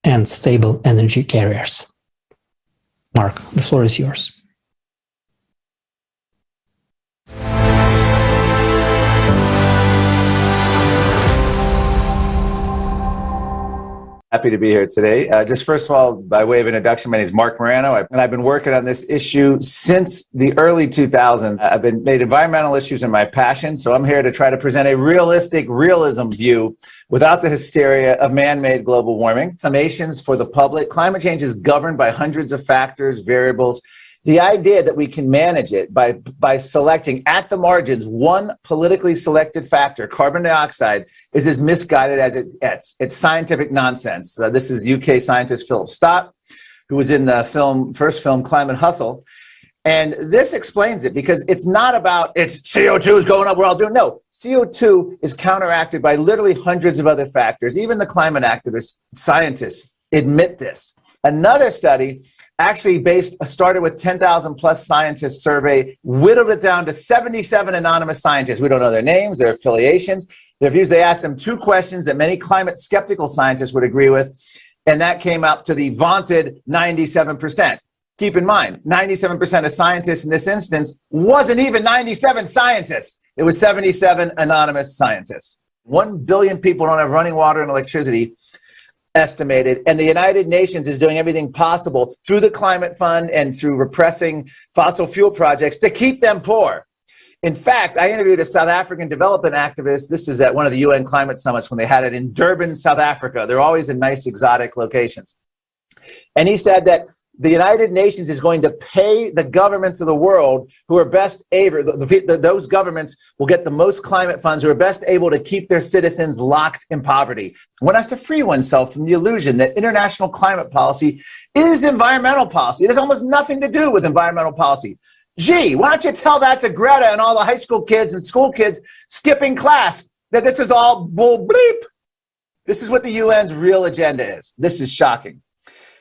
and stable energy carriers. Mark, the floor is yours. Happy to be here today. Just first of all, by way of introduction, my name is Mark Morano, and I've been working on this issue since the early 2000s. I've been made environmental issues my passion, so I'm here to try to present a realistic realism view without the hysteria of man-made global warming. Summations for the public. Climate change is governed by hundreds of factors, variables. The idea that we can manage it by selecting at the margins one politically selected factor, carbon dioxide, is as misguided as it gets. It's scientific nonsense. This is UK scientist Philip Stott, who was in the first film, Climate Hustle. And this explains it, because it's not about it's CO2 is going up, we're all doing. No, CO2 is counteracted by literally hundreds of other factors. Even the climate activists, scientists admit this. Another study actually started with 10,000 plus scientists survey, whittled it down to 77 anonymous scientists. We don't know their names, their affiliations, their views. They asked them two questions that many climate skeptical scientists would agree with, and that came up to the vaunted 97%. Keep in mind, 97% of scientists in this instance wasn't even 97 scientists. It was 77 anonymous scientists. 1 billion people don't have running water and electricity, estimated, and the United Nations is doing everything possible through the Climate Fund and through repressing fossil fuel projects to keep them poor. In fact, I interviewed a South African development activist. This is at one of the UN climate summits when they had it in Durban, South Africa. They're always in nice exotic locations. And he said that the United Nations is going to pay the governments of the world who are best able, those governments will get the most climate funds who are best able to keep their citizens locked in poverty. One has to free oneself from the illusion that international climate policy is environmental policy. It has almost nothing to do with environmental policy. Gee, why don't you tell that to Greta and all the high school kids and school kids skipping class, that this is all bull bleep. This is what the UN's real agenda is. This is shocking.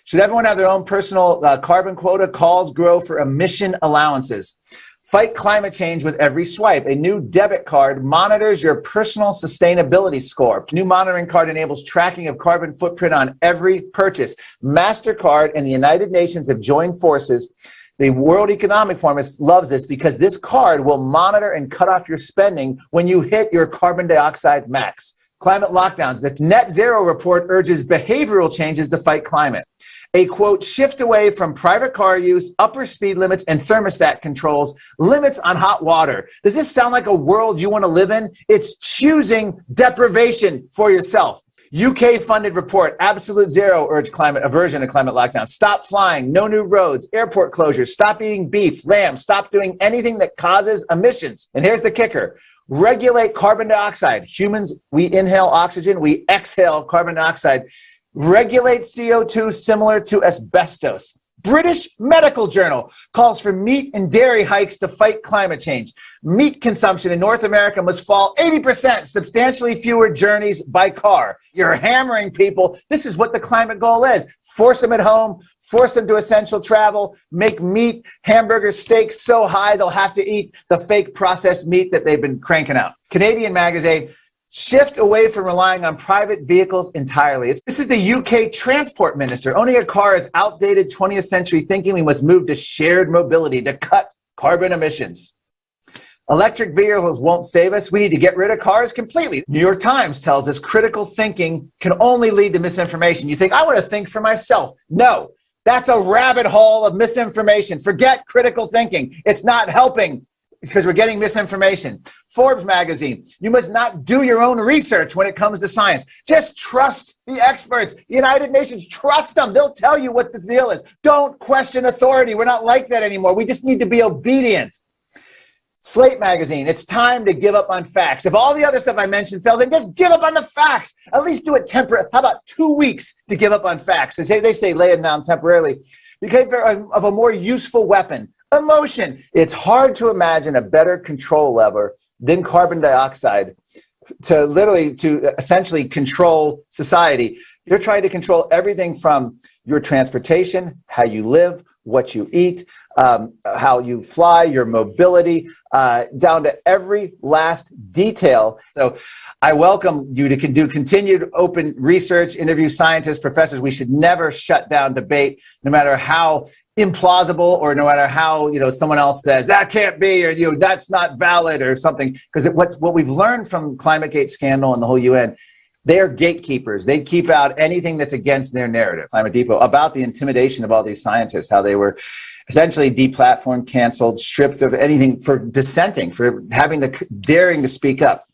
Should everyone have their own personal carbon quota? Calls grow for emission allowances. Fight climate change with every swipe. A new debit card monitors your personal sustainability score. New monitoring card enables tracking of carbon footprint on every purchase. MasterCard and the United Nations have joined forces. The World Economic Forum loves this because this card will monitor and cut off your spending when you hit your carbon dioxide max. Climate lockdowns. The Net Zero report urges behavioral changes to fight climate. A, quote, shift away from private car use, upper speed limits, and thermostat controls, limits on hot water. Does this sound like a world you want to live in? It's choosing deprivation for yourself. UK-funded report, Absolute Zero urge aversion to climate lockdown. Stop flying, no new roads, airport closures, stop eating beef, lamb, stop doing anything that causes emissions. And here's the kicker. Regulate carbon dioxide. Humans, we inhale oxygen, we exhale carbon dioxide. Regulate CO2 similar to asbestos. British Medical Journal calls for meat and dairy hikes to fight climate change. Meat consumption in North America must fall 80%, substantially fewer journeys by car. You're hammering people. This is what the climate goal is. Force them at home, force them to essential travel, make meat, hamburger steaks so high they'll have to eat the fake processed meat that they've been cranking out. Canadian magazine, shift away from relying on private vehicles entirely. This is the UK transport minister. Owning a car is outdated 20th century thinking. We must move to shared mobility to cut carbon emissions. Electric vehicles won't save us. We need to get rid of cars completely. New York Times tells us critical thinking can only lead to misinformation. You think, I want to think for myself. No, that's a rabbit hole of misinformation. Forget critical thinking. It's not helping because we're getting misinformation. Forbes magazine, you must not do your own research when it comes to science. Just trust the experts. The United Nations, trust them. They'll tell you what the deal is. Don't question authority. We're not like that anymore. We just need to be obedient. Slate magazine, it's time to give up on facts. If all the other stuff I mentioned fails, then just give up on the facts. At least do it temporarily. How about 2 weeks to give up on facts? They say lay them down temporarily because they're of a more useful weapon. Emotion. It's hard to imagine a better control lever than carbon dioxide to essentially control society. You're trying to control everything from your transportation, how you live, what you eat, how you fly, your mobility, down to every last detail. So I welcome you to do continued open research, interview scientists, professors. We should never shut down debate, no matter how implausible or no matter how someone else says that can't be or that's not valid or something. Because what we've learned from ClimateGate scandal and the whole UN, they're gatekeepers. They keep out anything that's against their narrative. Climate Depot, about the intimidation of all these scientists, how they were essentially deplatformed, canceled, stripped of anything for dissenting, for having the daring to speak up.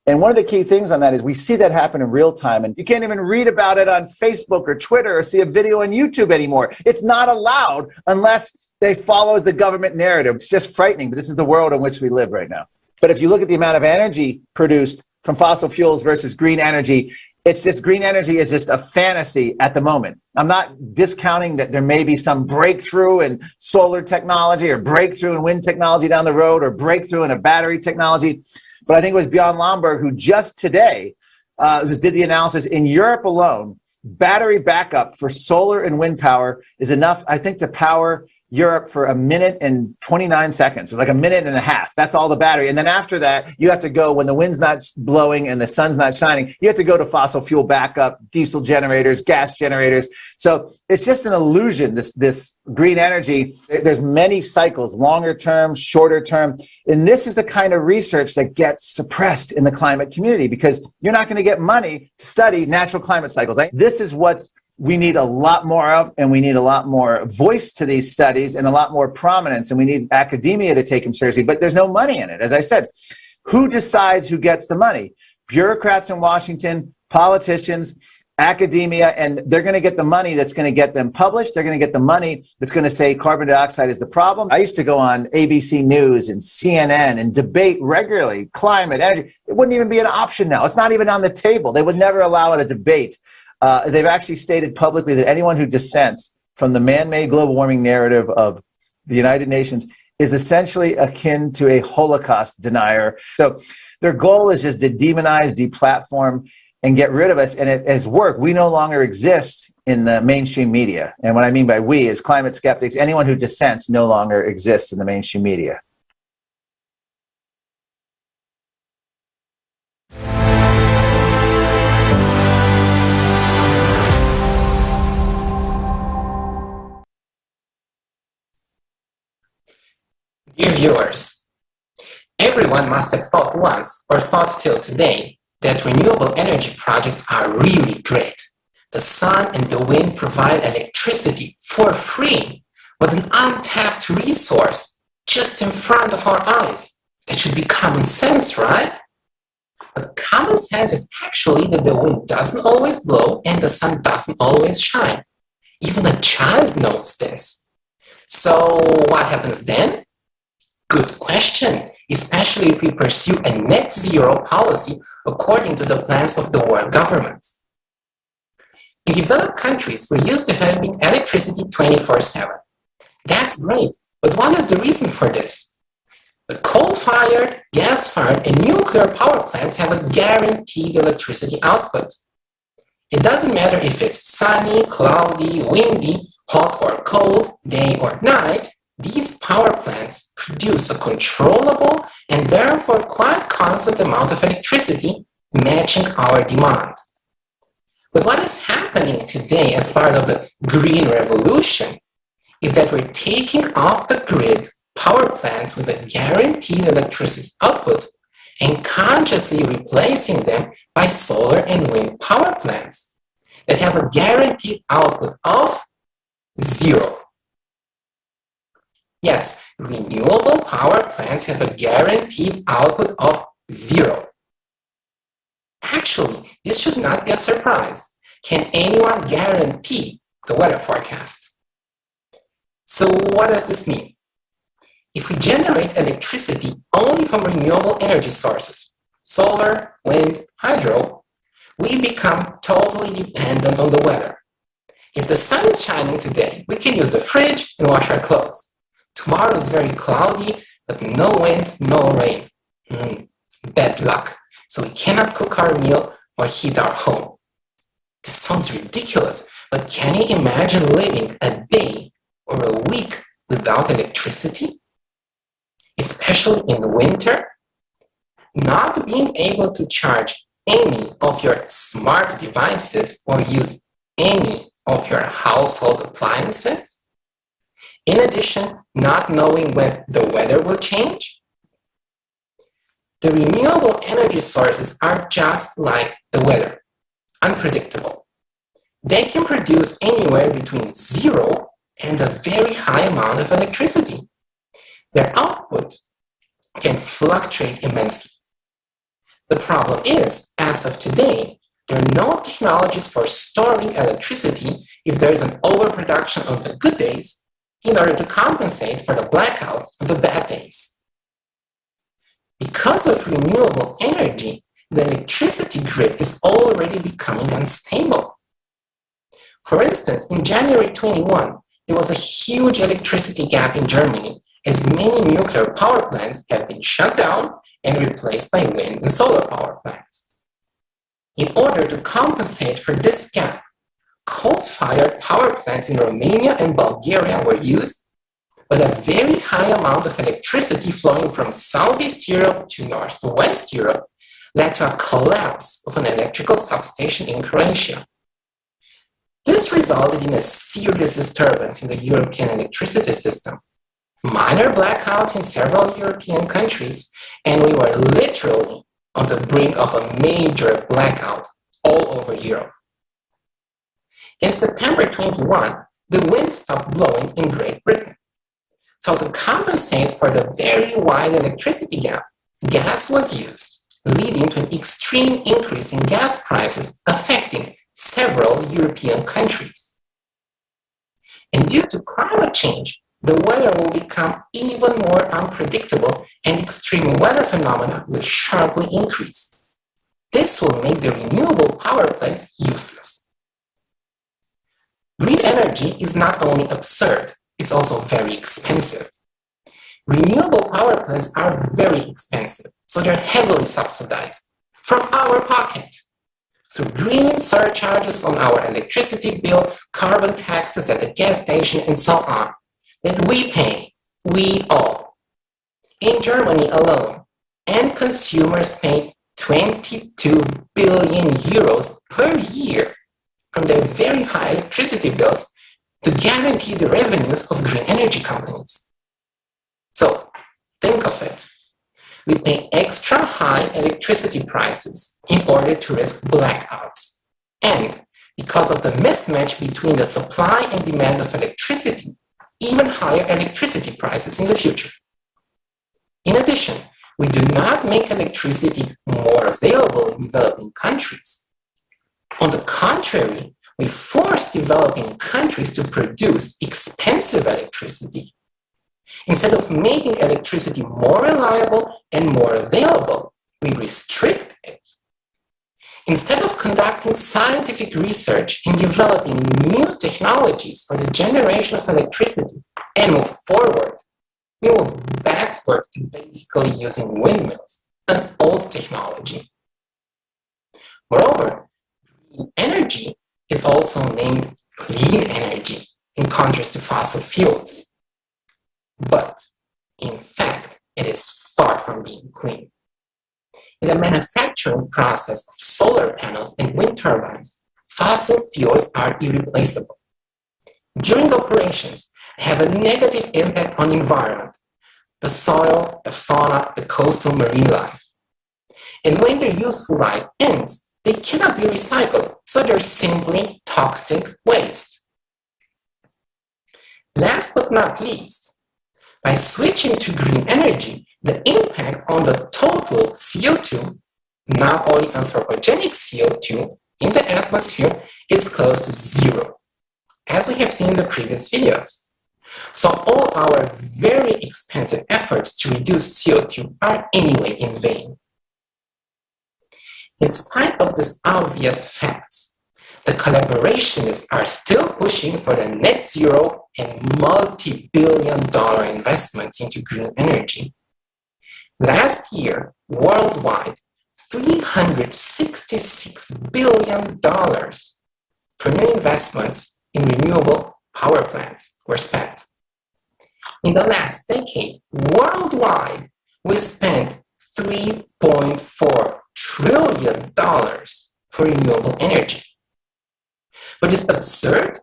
And one of the key things on that is we see that happen in real time, and you can't even read about it on Facebook or Twitter or see a video on YouTube anymore. It's not allowed unless they follows the government narrative. It's just frightening, but this is the world in which we live right now. But if you look at the amount of energy produced from fossil fuels versus green energy, it's just green energy is just a fantasy at the moment. I'm not discounting that there may be some breakthrough in solar technology or breakthrough in wind technology down the road or breakthrough in a battery technology. But I think it was Bjorn Lomborg who just today did the analysis. In Europe alone, battery backup for solar and wind power is enough, I think, to power Europe for a minute and 29 seconds, or like a minute and a half. That's all the battery. And then after that, you have to go, when the wind's not blowing and the sun's not shining, you have to go to fossil fuel backup, diesel generators, gas generators. So it's just an illusion, this green energy. There's many cycles, longer term, shorter term. And this is the kind of research that gets suppressed in the climate community, because you're not going to get money to study natural climate cycles. This is what's we need a lot more of, and we need a lot more voice to these studies and a lot more prominence, and we need academia to take them seriously, but there's no money in it. As I said, who decides who gets the money? Bureaucrats in Washington, politicians, academia, and they're going to get the money that's going to get them published. They're going to get the money that's going to say carbon dioxide is the problem. I used to go on ABC News and CNN and debate regularly climate, energy. It wouldn't even be an option now. It's not even on the table. They would never allow it a debate. They've actually stated publicly that anyone who dissents from the man-made global warming narrative of the United Nations is essentially akin to a Holocaust denier. So their goal is just to demonize, deplatform, and get rid of us. And it has worked. We no longer exist in the mainstream media. And what I mean by we is climate skeptics. Anyone who dissents no longer exists in the mainstream media. Dear viewers, everyone must have thought once, or thought till today, that renewable energy projects are really great. The sun and the wind provide electricity for free, with an untapped resource just in front of our eyes. That should be common sense, right? But common sense is actually that the wind doesn't always blow and the sun doesn't always shine. Even a child knows this. So what happens then? Good question, especially if we pursue a net zero policy according to the plans of the world governments. In developed countries, we're used to having electricity 24/7. That's great, but what is the reason for this? The coal-fired, gas-fired, and nuclear power plants have a guaranteed electricity output. It doesn't matter if it's sunny, cloudy, windy, hot or cold, day or night. These power plants produce a controllable and therefore quite constant amount of electricity, matching our demand. But what is happening today as part of the green revolution is that we're taking off the grid power plants with a guaranteed electricity output and consciously replacing them by solar and wind power plants that have a guaranteed output of zero. Yes, renewable power plants have a guaranteed output of zero. Actually, this should not be a surprise. Can anyone guarantee the weather forecast? So what does this mean? If we generate electricity only from renewable energy sources, solar, wind, hydro, we become totally dependent on the weather. If the sun is shining today, we can use the fridge and wash our clothes. Tomorrow is very cloudy, but no wind, no rain. Bad luck. So we cannot cook our meal or heat our home. This sounds ridiculous, but can you imagine living a day or a week without electricity? Especially in winter? Not being able to charge any of your smart devices or use any of your household appliances? In addition, not knowing when the weather will change? The renewable energy sources are just like the weather, unpredictable. They can produce anywhere between 0 and a very high amount of electricity. Their output can fluctuate immensely. The problem is, as of today, there are no technologies for storing electricity if there is an overproduction on the good days in order to compensate for the blackouts on the bad days. Because of renewable energy, the electricity grid is already becoming unstable. For instance, in January 21, there was a huge electricity gap in Germany, as many nuclear power plants have been shut down and replaced by wind and solar power plants. In order to compensate for this gap, coal-fired power plants in Romania and Bulgaria were used, but a very high amount of electricity flowing from Southeast Europe to Northwest Europe led to a collapse of an electrical substation in Croatia. This resulted in a serious disturbance in the European electricity system, minor blackouts in several European countries, and we were literally on the brink of a major blackout all over Europe. In September 21, the wind stopped blowing in Great Britain. So to compensate for the very wide electricity gap, gas was used, leading to an extreme increase in gas prices affecting several European countries. And due to climate change, the weather will become even more unpredictable and extreme weather phenomena will sharply increase. This will make the renewable power plants useless. Green energy is not only absurd, it's also very expensive. Renewable power plants are very expensive, so they're heavily subsidized from our pocket through green surcharges on our electricity bill, carbon taxes at the gas station, and so on, that we pay, we all. In Germany alone, end consumers pay 22 billion euros per year from their very high electricity bills to guarantee the revenues of green energy companies. So, think of it. We pay extra high electricity prices in order to risk blackouts. And because of the mismatch between the supply and demand of electricity, even higher electricity prices in the future. In addition, we do not make electricity more available in developing countries. On the contrary, we force developing countries to produce expensive electricity. Instead of making electricity more reliable and more available, we restrict it. Instead of conducting scientific research and developing new technologies for the generation of electricity and move forward, we move backward to basically using windmills, an old technology. Moreover, green energy is also named clean energy in contrast to fossil fuels. But, in fact, it is far from being clean. In the manufacturing process of solar panels and wind turbines, fossil fuels are irreplaceable. During operations, they have a negative impact on the environment, the soil, the fauna, the coastal marine life. And when their useful life ends, they cannot be recycled, so they're simply toxic waste. Last but not least, by switching to green energy, the impact on the total CO2, not only anthropogenic CO2 in the atmosphere, is close to zero, as we have seen in the previous videos. So all our very expensive efforts to reduce CO2 are anyway in vain. In spite of these obvious facts, the collaborationists are still pushing for the net zero and multi-billion-dollar investments into green energy. Last year, worldwide, $366 billion for new investments in renewable power plants were spent. In the last decade, worldwide, we spent $3.4 trillion for renewable energy. But it's absurd,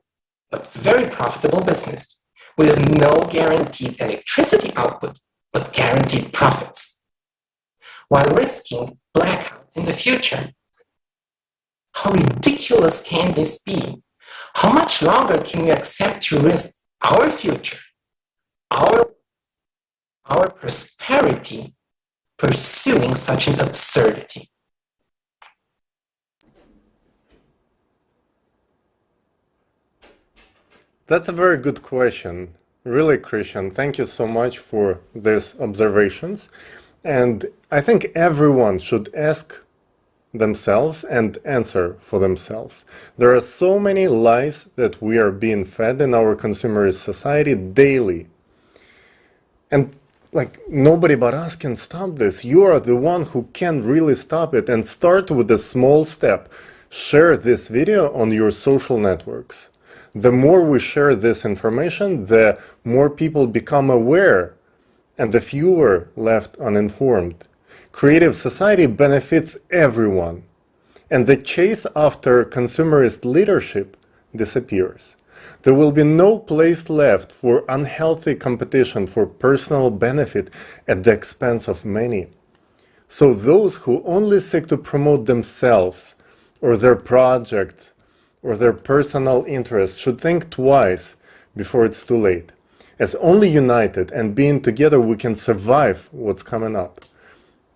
but very profitable business, with no guaranteed electricity output, but guaranteed profits, while risking blackouts in the future. How ridiculous can this be? How much longer can we accept to risk our future, our prosperity, pursuing such an absurdity? That's a very good question. Really, Christian, thank you so much for these observations. And I think everyone should ask themselves and answer for themselves. There are so many lies that we are being fed in our consumerist society daily. And nobody but us can stop this. You are the one who can really stop it, and start with a small step. Share this video on your social networks. The more we share this information, the more people become aware and the fewer left uninformed. Creative society benefits everyone, and the chase after consumerist leadership disappears. There will be no place left for unhealthy competition for personal benefit at the expense of many. So those who only seek to promote themselves or their project or their personal interests should think twice before it's too late. As only united and being together we can survive what's coming up.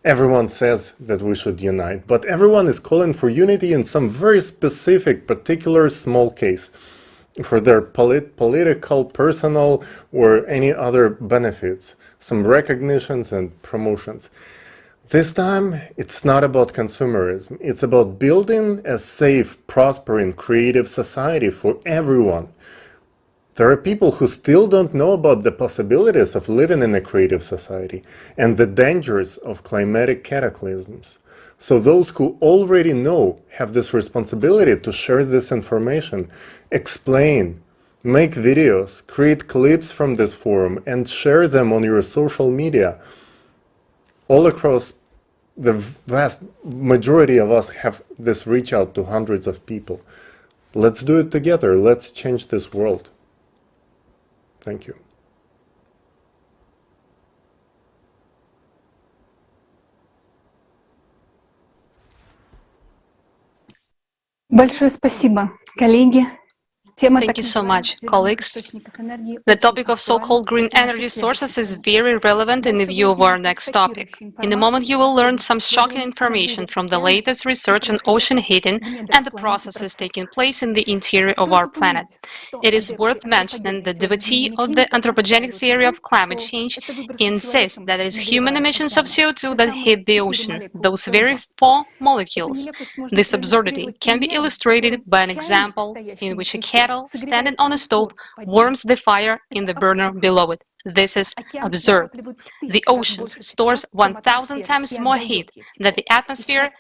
Everyone says that we should unite, but everyone is calling for unity in some very specific, particular small case, for their political, personal, or any other benefits, some recognitions and promotions. This time, it's not about consumerism. It's about building a safe, prospering, creative society for everyone. There are people who still don't know about the possibilities of living in a creative society and the dangers of climatic cataclysms. So those who already know have this responsibility to share this information, explain, make videos, create clips from this forum, and share them on your social media. All across, the vast majority of us have this reach out to hundreds of people. Let's do it together. Let's change this world. Thank you. Большое спасибо, коллеги. Thank you so much, colleagues. The topic of so-called green energy sources is very relevant in the view of our next topic. In a moment, you will learn some shocking information from the latest research on ocean heating and the processes taking place in the interior of our planet. It is worth mentioning that the devotee of the anthropogenic theory of climate change insists that it is human emissions of CO2 that heat the ocean, those very 4 molecules. This absurdity can be illustrated by an example in which a kettle standing on a stove warms the fire in the burner below it. This is absurd. The ocean stores 1,000 times more heat than the atmosphere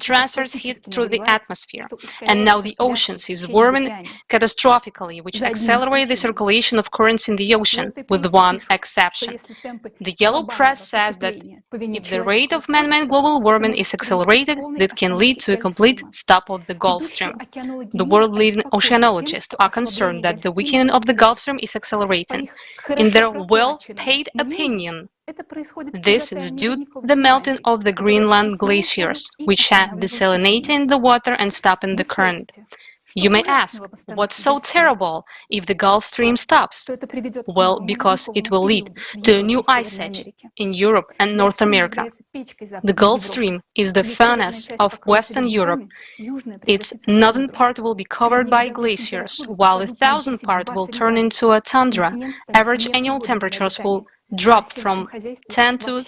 transfers heat through the atmosphere. And now the oceans is warming catastrophically, which accelerates the circulation of currents in the ocean, with one exception. The yellow press says that if the rate of man-made global warming is accelerated, that can lead to a complete stop of the Gulf Stream. The world-leading oceanologists are concerned that the weakening of the Gulf Stream is accelerating. In their well-paid opinion, this is due to the melting of the Greenland glaciers, which are desalinating the water and stopping the current. You may ask, what's so terrible if the Gulf Stream stops? Well, because it will lead to a new ice age in Europe and North America. The Gulf Stream is the furnace of Western Europe. Its northern part will be covered by glaciers, while the southern part will turn into a tundra. Average annual temperatures will drop from 10 to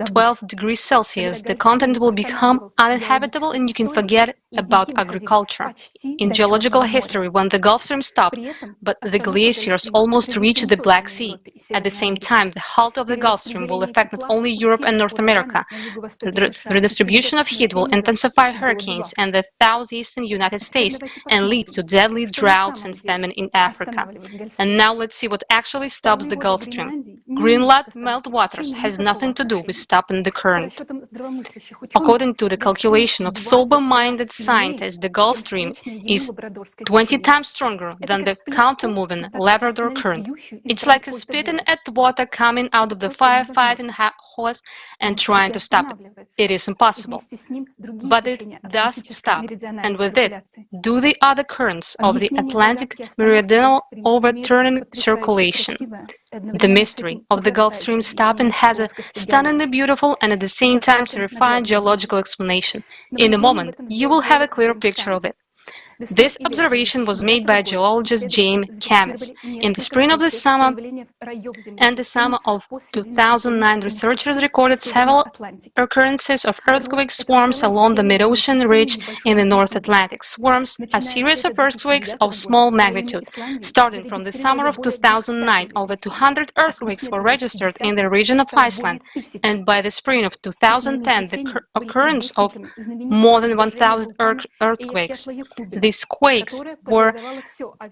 12 degrees Celsius. The continent will become uninhabitable and you can forget about agriculture. In geological history, when the Gulf Stream stopped, but the glaciers almost reached the Black Sea. At the same time, the halt of the Gulf Stream will affect not only Europe and North America. The redistribution of heat will intensify hurricanes in the southeastern United States and lead to deadly droughts and famine in Africa. And now let's see what actually stops the Gulf Stream. Greenland meltwaters has nothing to do with stopping the current. According to the calculation of sober-minded scientists, the Gulf Stream is 20 times stronger than the counter-moving Labrador current. It's like a spitting at water coming out of the firefighting hose and trying to stop it. It is impossible. But it does stop, and with it, do the other currents of the Atlantic meridional overturning circulation. The mystery of the Gulf Stream stopping has a stunningly beautiful and at the same time terrifying geological explanation. In a moment, you will have a clear picture of it. This observation was made by geologist James Camis. In the spring of the summer and the summer of 2009, researchers recorded several occurrences of earthquake swarms along the mid-ocean ridge in the North Atlantic. Swarms, a series of earthquakes of small magnitude. Starting from the summer of 2009, over 200 earthquakes were registered in the region of Iceland, and by the spring of 2010, the occurrence of more than 1,000 earthquakes. These These quakes were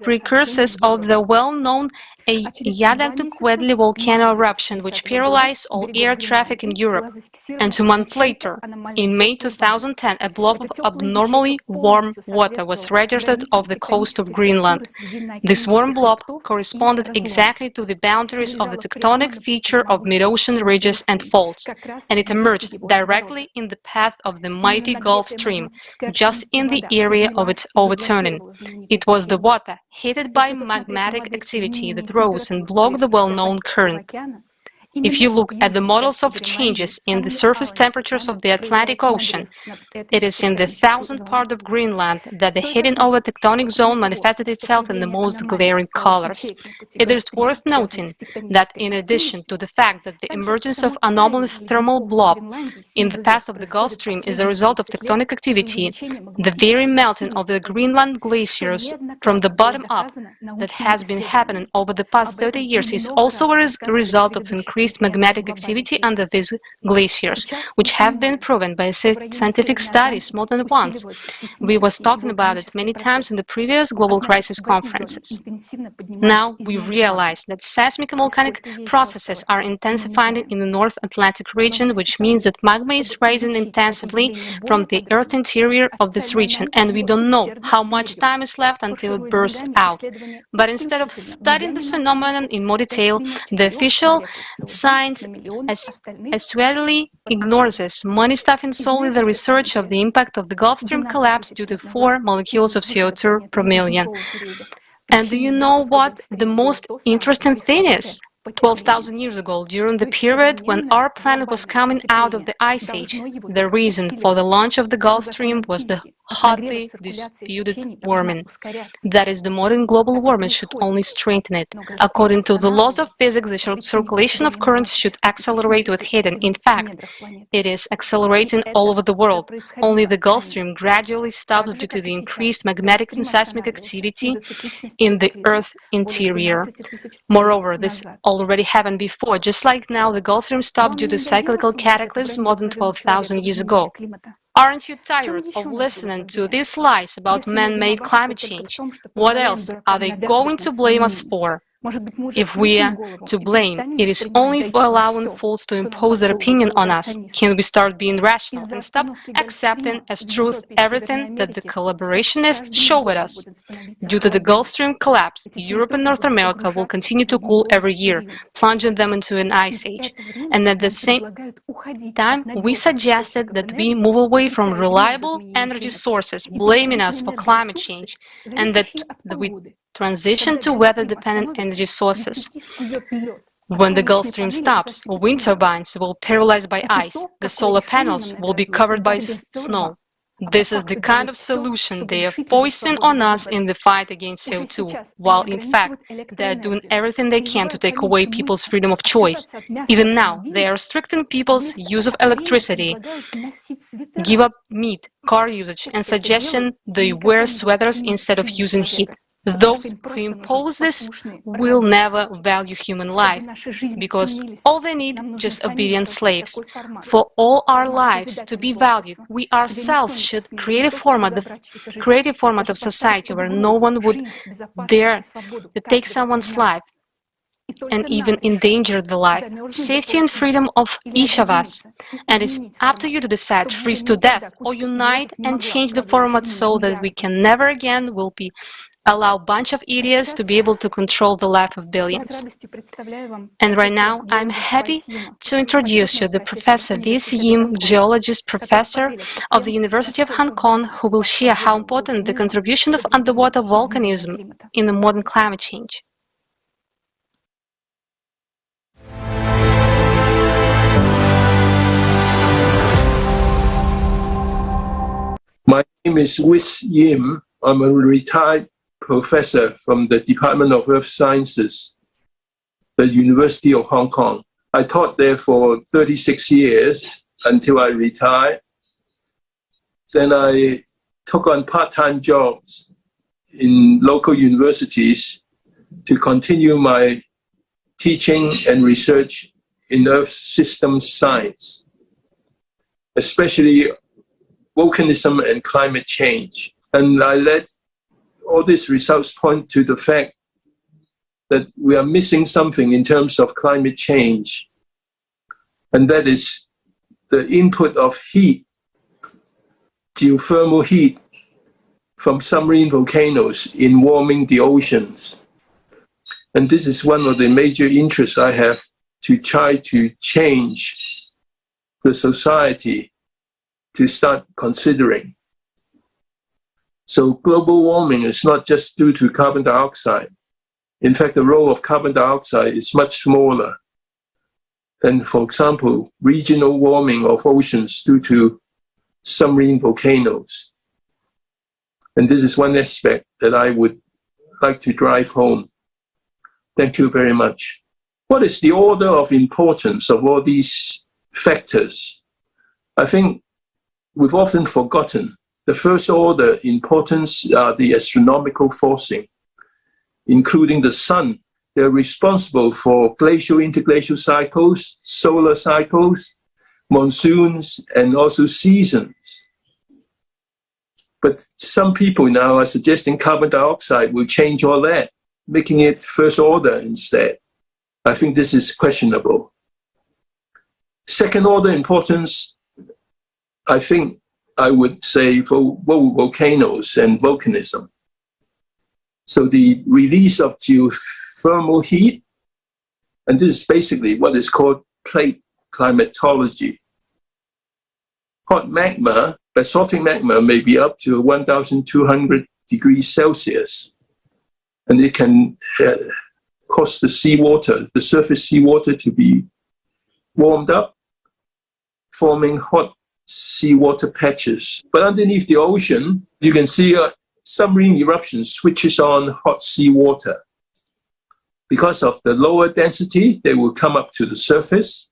precursors of the well-known Undeclared volcano eruption, which paralyzed all air traffic in Europe. And 2 months later, in May 2010, a blob of abnormally warm water was registered off the coast of Greenland. This warm blob corresponded exactly to the boundaries of the tectonic feature of mid-ocean ridges and faults, and it emerged directly in the path of the mighty Gulf Stream, just in the area of its overturning. It was the water, heated by magmatic activity, that rose and blocked the well-known current. If you look at the models of changes in the surface temperatures of the Atlantic Ocean, it is in the 1000th part of Greenland that the heating of a tectonic zone manifested itself in the most glaring colors. It is worth noting that in addition to the fact that the emergence of anomalous thermal blob in the path of the Gulf Stream is a result of tectonic activity, the very melting of the Greenland glaciers from the bottom up that has been happening over the past 30 years is also a result of increased magmatic activity under these glaciers, which have been proven by scientific studies more than once. We was talking about it many times in the previous global crisis conferences. Now we realize that seismic and volcanic processes are intensifying in the North Atlantic region, which means that magma is rising intensively from the Earth's interior of this region, and we don't know how much time is left until it bursts out. But instead of studying this phenomenon in more detail, the official science actually ignores this, money stuffing solely the research of the impact of the Gulf Stream collapse due to 4 molecules of CO2 per million. And do you know what the most interesting thing is? 12,000 years ago, during the period when our planet was coming out of the Ice Age, the reason for the launch of the Gulf Stream was the hotly disputed warming. That is, the modern global warming should only strengthen it. According to the laws of physics, the circulation of currents should accelerate with heating. In fact, it is accelerating all over the world. Only the Gulf Stream gradually stops due to the increased magmatic and seismic activity in the Earth's interior. Moreover, this already happened before. Just like now, the Gulf Stream stopped due to cyclical cataclysms more than 12,000 years ago. Aren't you tired of listening to these lies about man-made climate change? What else are they going to blame us for? If we are to blame, it is only for allowing fools to impose their opinion on us. Can we start being rational and stop accepting as truth everything that the collaborationists show with us? Due to the Gulf Stream collapse, Europe and North America will continue to cool every year, plunging them into an ice age. And at the same time, we suggested that we move away from reliable energy sources, blaming us for climate change, and that we transition to weather-dependent energy sources. When the Gulf Stream stops, wind turbines will be paralyzed by ice, the solar panels will be covered by snow. This is the kind of solution they are foisting on us in the fight against CO2, while in fact they are doing everything they can to take away people's freedom of choice. Even now, they are restricting people's use of electricity, give up meat, car usage, and suggestion they wear sweaters instead of using heat. Those who impose this will never value human life, because all they need just obedient slaves. For all our lives to be valued, we ourselves should create a format of society where no one would dare to take someone's life and even endanger the life, safety and freedom of each of us. And it's up to you to decide, freeze to death or unite and change the format so that we can never again allow a bunch of idiots to be able to control the life of billions. And right now, I'm happy to introduce you to Professor V.S. Yim, geologist professor of the University of Hong Kong, who will share how important the contribution of underwater volcanism in the modern climate change. My name is V.S. Yim. I'm a retired professor from the Department of Earth Sciences, the University of Hong Kong. I taught there for 36 years until I retired. Then I took on part-time jobs in local universities to continue my teaching and research in Earth systems science, especially volcanism and climate change. And I led all these results point to the fact that we are missing something in terms of climate change, and that is the input of heat, geothermal heat from submarine volcanoes in warming the oceans. And this is one of the major interests I have, to try to change the society to start considering. So global warming is not just due to carbon dioxide. In fact, the role of carbon dioxide is much smaller than, for example, regional warming of oceans due to submarine volcanoes. And this is one aspect that I would like to drive home. Thank you very much. What is the order of importance of all these factors? I think we've often forgotten. The first order importance are the astronomical forcing, including the sun. They're responsible for glacial interglacial cycles, solar cycles, monsoons, and also seasons. But some people now are suggesting carbon dioxide will change all that, making it first order instead. I think this is questionable. Second order importance, I think I would say for volcanoes and volcanism. So the release of geothermal heat, and this is basically what is called plate climatology. Hot magma, basaltic magma, may be up to 1,200 degrees Celsius, and it can cause the seawater, the surface seawater, to be warmed up, forming hot seawater patches. But underneath the ocean, you can see a submarine eruption switches on hot seawater. Because of the lower density, they will come up to the surface.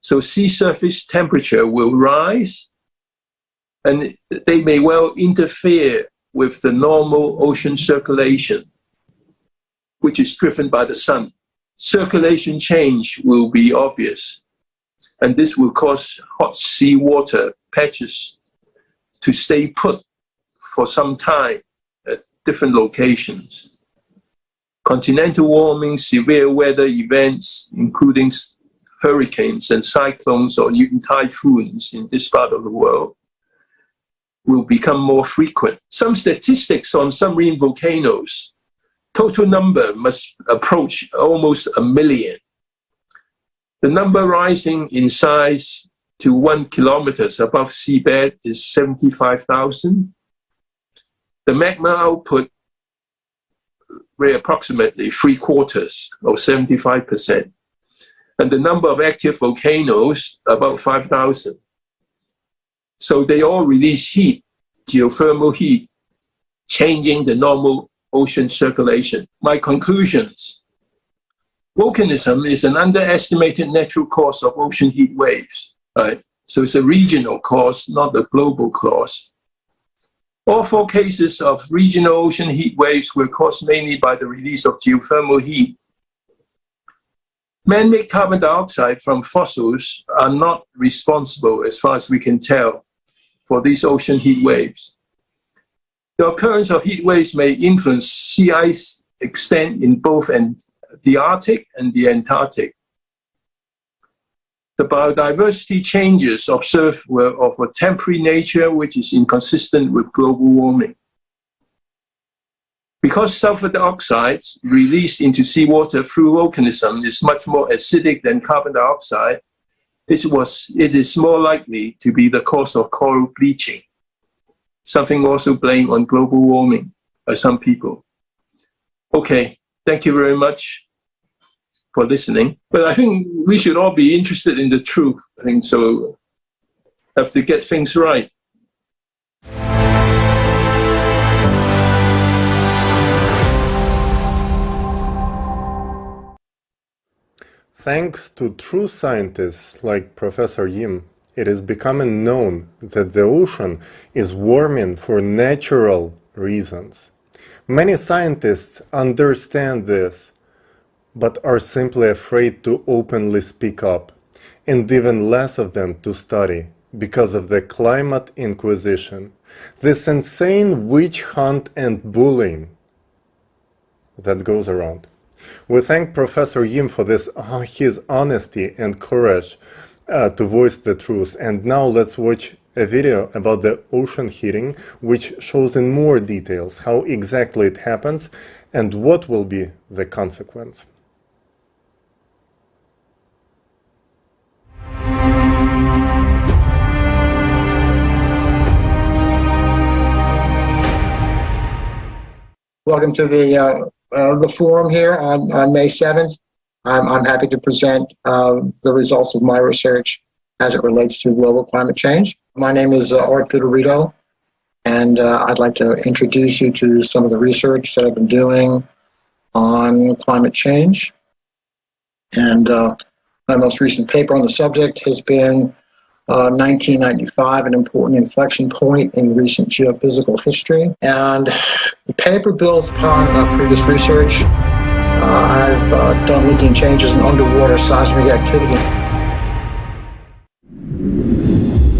So sea surface temperature will rise, and they may well interfere with the normal ocean circulation, which is driven by the sun. Circulation change will be obvious, and this will cause hot seawater patches to stay put for some time at different locations. Continental warming, severe weather events, including hurricanes and cyclones or even typhoons in this part of the world, will become more frequent. Some statistics on submarine volcanoes, total number must approach almost 1 million. The number rising in size to 1 kilometer above seabed is 75,000. The magma output were approximately 3/4 or 75%. And the number of active volcanoes, about 5,000. So they all release heat, geothermal heat, changing the normal ocean circulation. My conclusions. Volcanism is an underestimated natural cause of ocean heat waves. Right? So it's a regional cause, not a global cause. All 4 cases of regional ocean heat waves were caused mainly by the release of geothermal heat. Man-made carbon dioxide from fossils are not responsible, as far as we can tell, for these ocean heat waves. The occurrence of heat waves may influence sea ice extent in both the Arctic and the Antarctic. The biodiversity changes observed were of a temporary nature, which is inconsistent with global warming. Because sulfur dioxides released into seawater through volcanism is much more acidic than carbon dioxide, it is more likely to be the cause of coral bleaching, something also blamed on global warming by some people. Okay, thank you very much for listening. But I think we should all be interested in the truth. I think so. Have to get things right. Thanks to true scientists like Professor Yim, it is becoming known that the ocean is warming for natural reasons. Many scientists understand this, but are simply afraid to openly speak up, and even less of them to study, because of the climate inquisition. This insane witch hunt and bullying that goes around. We thank Professor Yim for this, his honesty and courage to voice the truth. And now let's watch a video about the ocean heating, which shows in more details how exactly it happens and what will be the consequence. Welcome to the forum here on May 7th. I'm happy to present the results of my research as it relates to global climate change. My name is Art Federico, and I'd like to introduce you to some of the research that I've been doing on climate change. And my most recent paper on the subject has been 1995, an important inflection point in recent geophysical history. And the paper builds upon previous research. I've done looking changes in underwater seismic activity.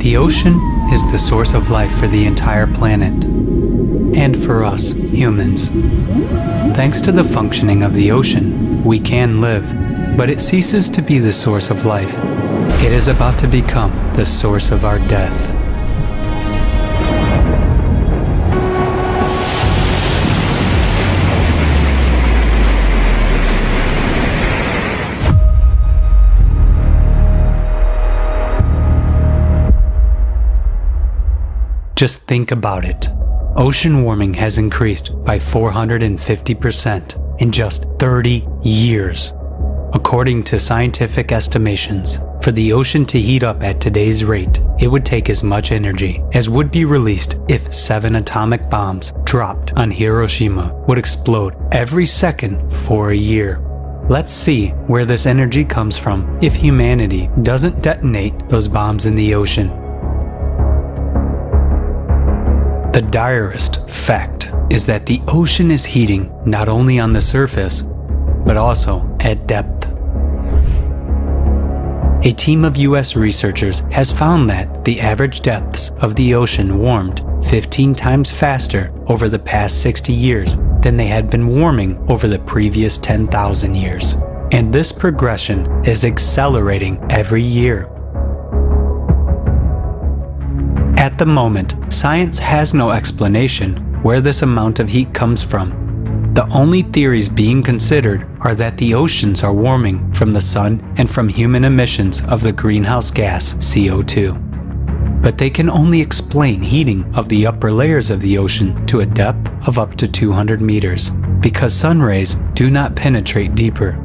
The ocean is the source of life for the entire planet, and for us, humans. Thanks to the functioning of the ocean, we can live, but it ceases to be the source of life. It is about to become the source of our death. Just think about it. Ocean warming has increased by 450% in just 30 years. According to scientific estimations, for the ocean to heat up at today's rate, it would take as much energy as would be released if 7 atomic bombs dropped on Hiroshima would explode every second for a year. Let's see where this energy comes from if humanity doesn't detonate those bombs in the ocean. The direst fact is that the ocean is heating not only on the surface, but also at depth. A team of US researchers has found that the average depths of the ocean warmed 15 times faster over the past 60 years than they had been warming over the previous 10,000 years. And this progression is accelerating every year. At the moment, science has no explanation where this amount of heat comes from. The only theories being considered are that the oceans are warming from the sun and from human emissions of the greenhouse gas CO2. But they can only explain heating of the upper layers of the ocean to a depth of up to 200 meters, because sun rays do not penetrate deeper.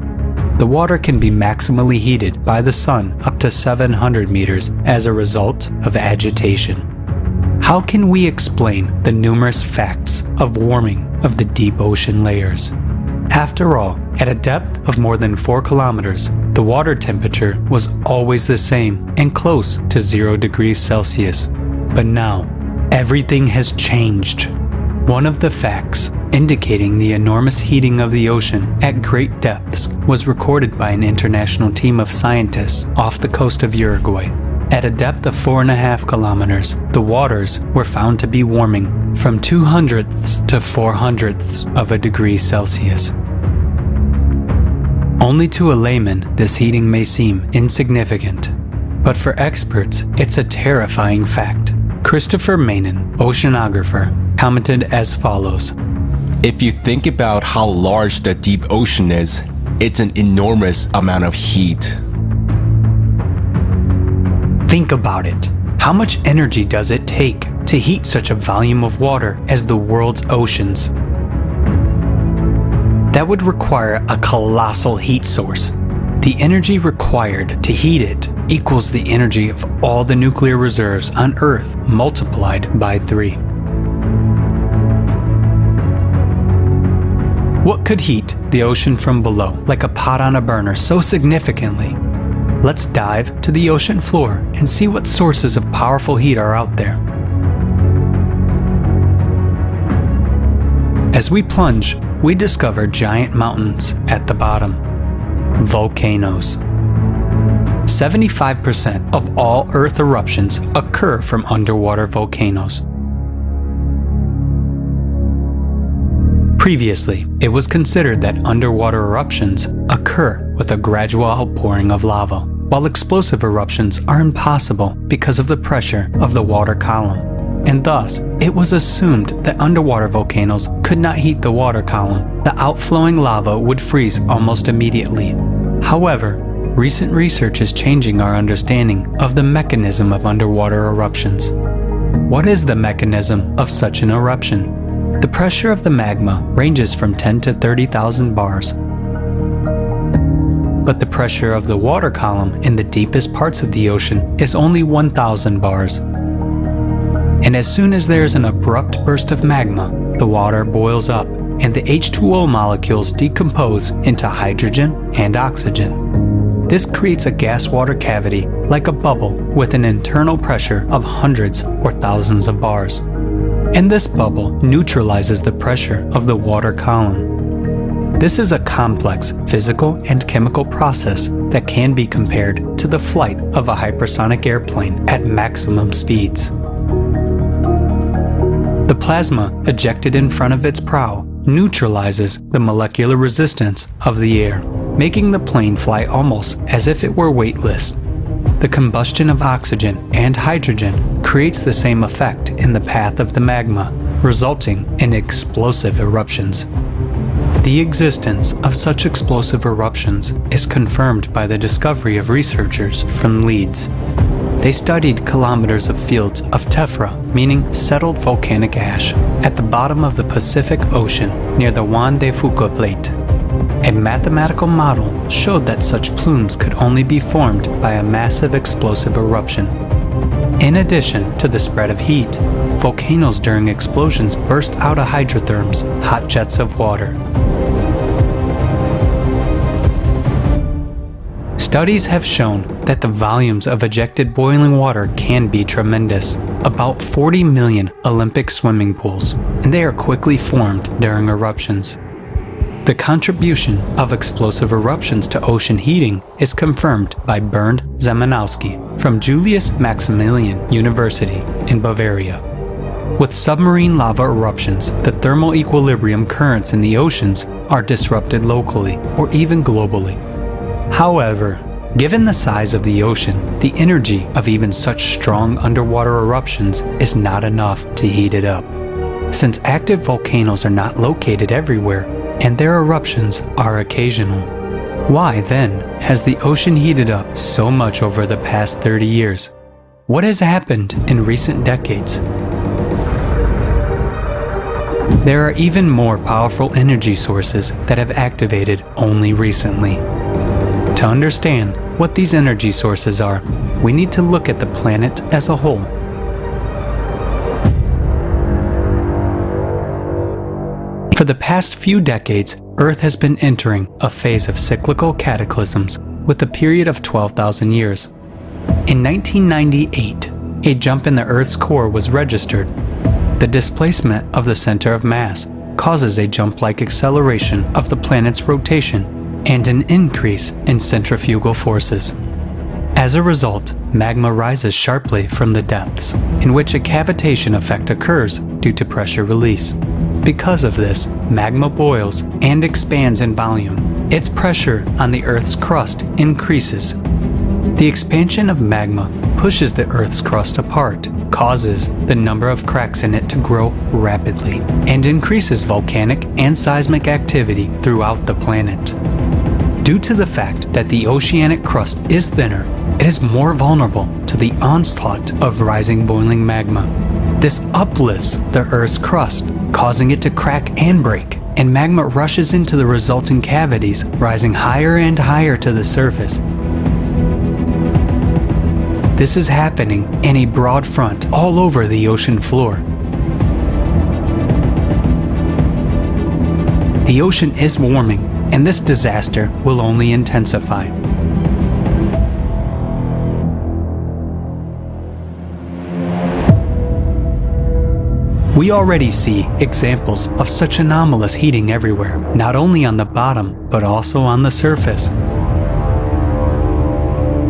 The water can be maximally heated by the sun up to 700 meters as a result of agitation. How can we explain the numerous facts of warming of the deep ocean layers? After all, at a depth of more than 4 kilometers, the water temperature was always the same and close to 0 degrees Celsius. But now, everything has changed. One of the facts indicating the enormous heating of the ocean at great depths was recorded by an international team of scientists off the coast of Uruguay. At a depth of 4.5 kilometers, the waters were found to be warming from 0.02 to 0.04 of a degree Celsius. Only to a layman, this heating may seem insignificant, but for experts, it's a terrifying fact. Christopher Manon, oceanographer, commented as follows: If you think about how large the deep ocean is, it's an enormous amount of heat. Think about it. How much energy does it take to heat such a volume of water as the world's oceans? That would require a colossal heat source. The energy required to heat it equals the energy of all the nuclear reserves on Earth multiplied by 3. What could heat the ocean from below like a pot on a burner so significantly? Let's dive to the ocean floor and see what sources of powerful heat are out there. As we plunge, we discover giant mountains at the bottom. Volcanoes. 75% of all Earth eruptions occur from underwater volcanoes. Previously, it was considered that underwater eruptions occur with a gradual outpouring of lava, while explosive eruptions are impossible because of the pressure of the water column. And thus, it was assumed that underwater volcanoes could not heat the water column. The outflowing lava would freeze almost immediately. However, recent research is changing our understanding of the mechanism of underwater eruptions. What is the mechanism of such an eruption? The pressure of the magma ranges from 10 to 30,000 bars. But the pressure of the water column in the deepest parts of the ocean is only 1,000 bars. And as soon as there is an abrupt burst of magma, the water boils up and the H2O molecules decompose into hydrogen and oxygen. This creates a gas-water cavity like a bubble with an internal pressure of hundreds or thousands of bars. And this bubble neutralizes the pressure of the water column. This is a complex physical and chemical process that can be compared to the flight of a hypersonic airplane at maximum speeds. The plasma ejected in front of its prow neutralizes the molecular resistance of the air, making the plane fly almost as if it were weightless. The combustion of oxygen and hydrogen creates the same effect in the path of the magma, resulting in explosive eruptions. The existence of such explosive eruptions is confirmed by the discovery of researchers from Leeds. They studied kilometers of fields of tephra, meaning settled volcanic ash, at the bottom of the Pacific Ocean near the Juan de Fuca Plate. A mathematical model showed that such plumes could only be formed by a massive explosive eruption. In addition to the spread of heat, volcanoes during explosions burst out of hydrotherms, hot jets of water. Studies have shown that the volumes of ejected boiling water can be tremendous, about 40 million Olympic swimming pools, and they are quickly formed during eruptions. The contribution of explosive eruptions to ocean heating is confirmed by Bernd Zemanowski from Julius Maximilian University in Bavaria. With submarine lava eruptions, the thermal equilibrium currents in the oceans are disrupted locally or even globally. However, given the size of the ocean, the energy of even such strong underwater eruptions is not enough to heat it up. Since active volcanoes are not located everywhere, and their eruptions are occasional, why then has the ocean heated up so much over the past 30 years? What has happened in recent decades? There are even more powerful energy sources that have activated only recently. To understand what these energy sources are, we need to look at the planet as a whole. For the past few decades, Earth has been entering a phase of cyclical cataclysms with a period of 12,000 years. In 1998, a jump in the Earth's core was registered. The displacement of the center of mass causes a jump-like acceleration of the planet's rotation and an increase in centrifugal forces. As a result, magma rises sharply from the depths, in which a cavitation effect occurs due to pressure release. Because of this, magma boils and expands in volume. Its pressure on the Earth's crust increases. The expansion of magma pushes the Earth's crust apart, causes the number of cracks in it to grow rapidly, and increases volcanic and seismic activity throughout the planet. Due to the fact that the oceanic crust is thinner, it is more vulnerable to the onslaught of rising boiling magma. This uplifts the Earth's crust, causing it to crack and break, and magma rushes into the resulting cavities, rising higher and higher to the surface. This is happening in a broad front all over the ocean floor. The ocean is warming, and this disaster will only intensify. We already see examples of such anomalous heating everywhere, not only on the bottom, but also on the surface.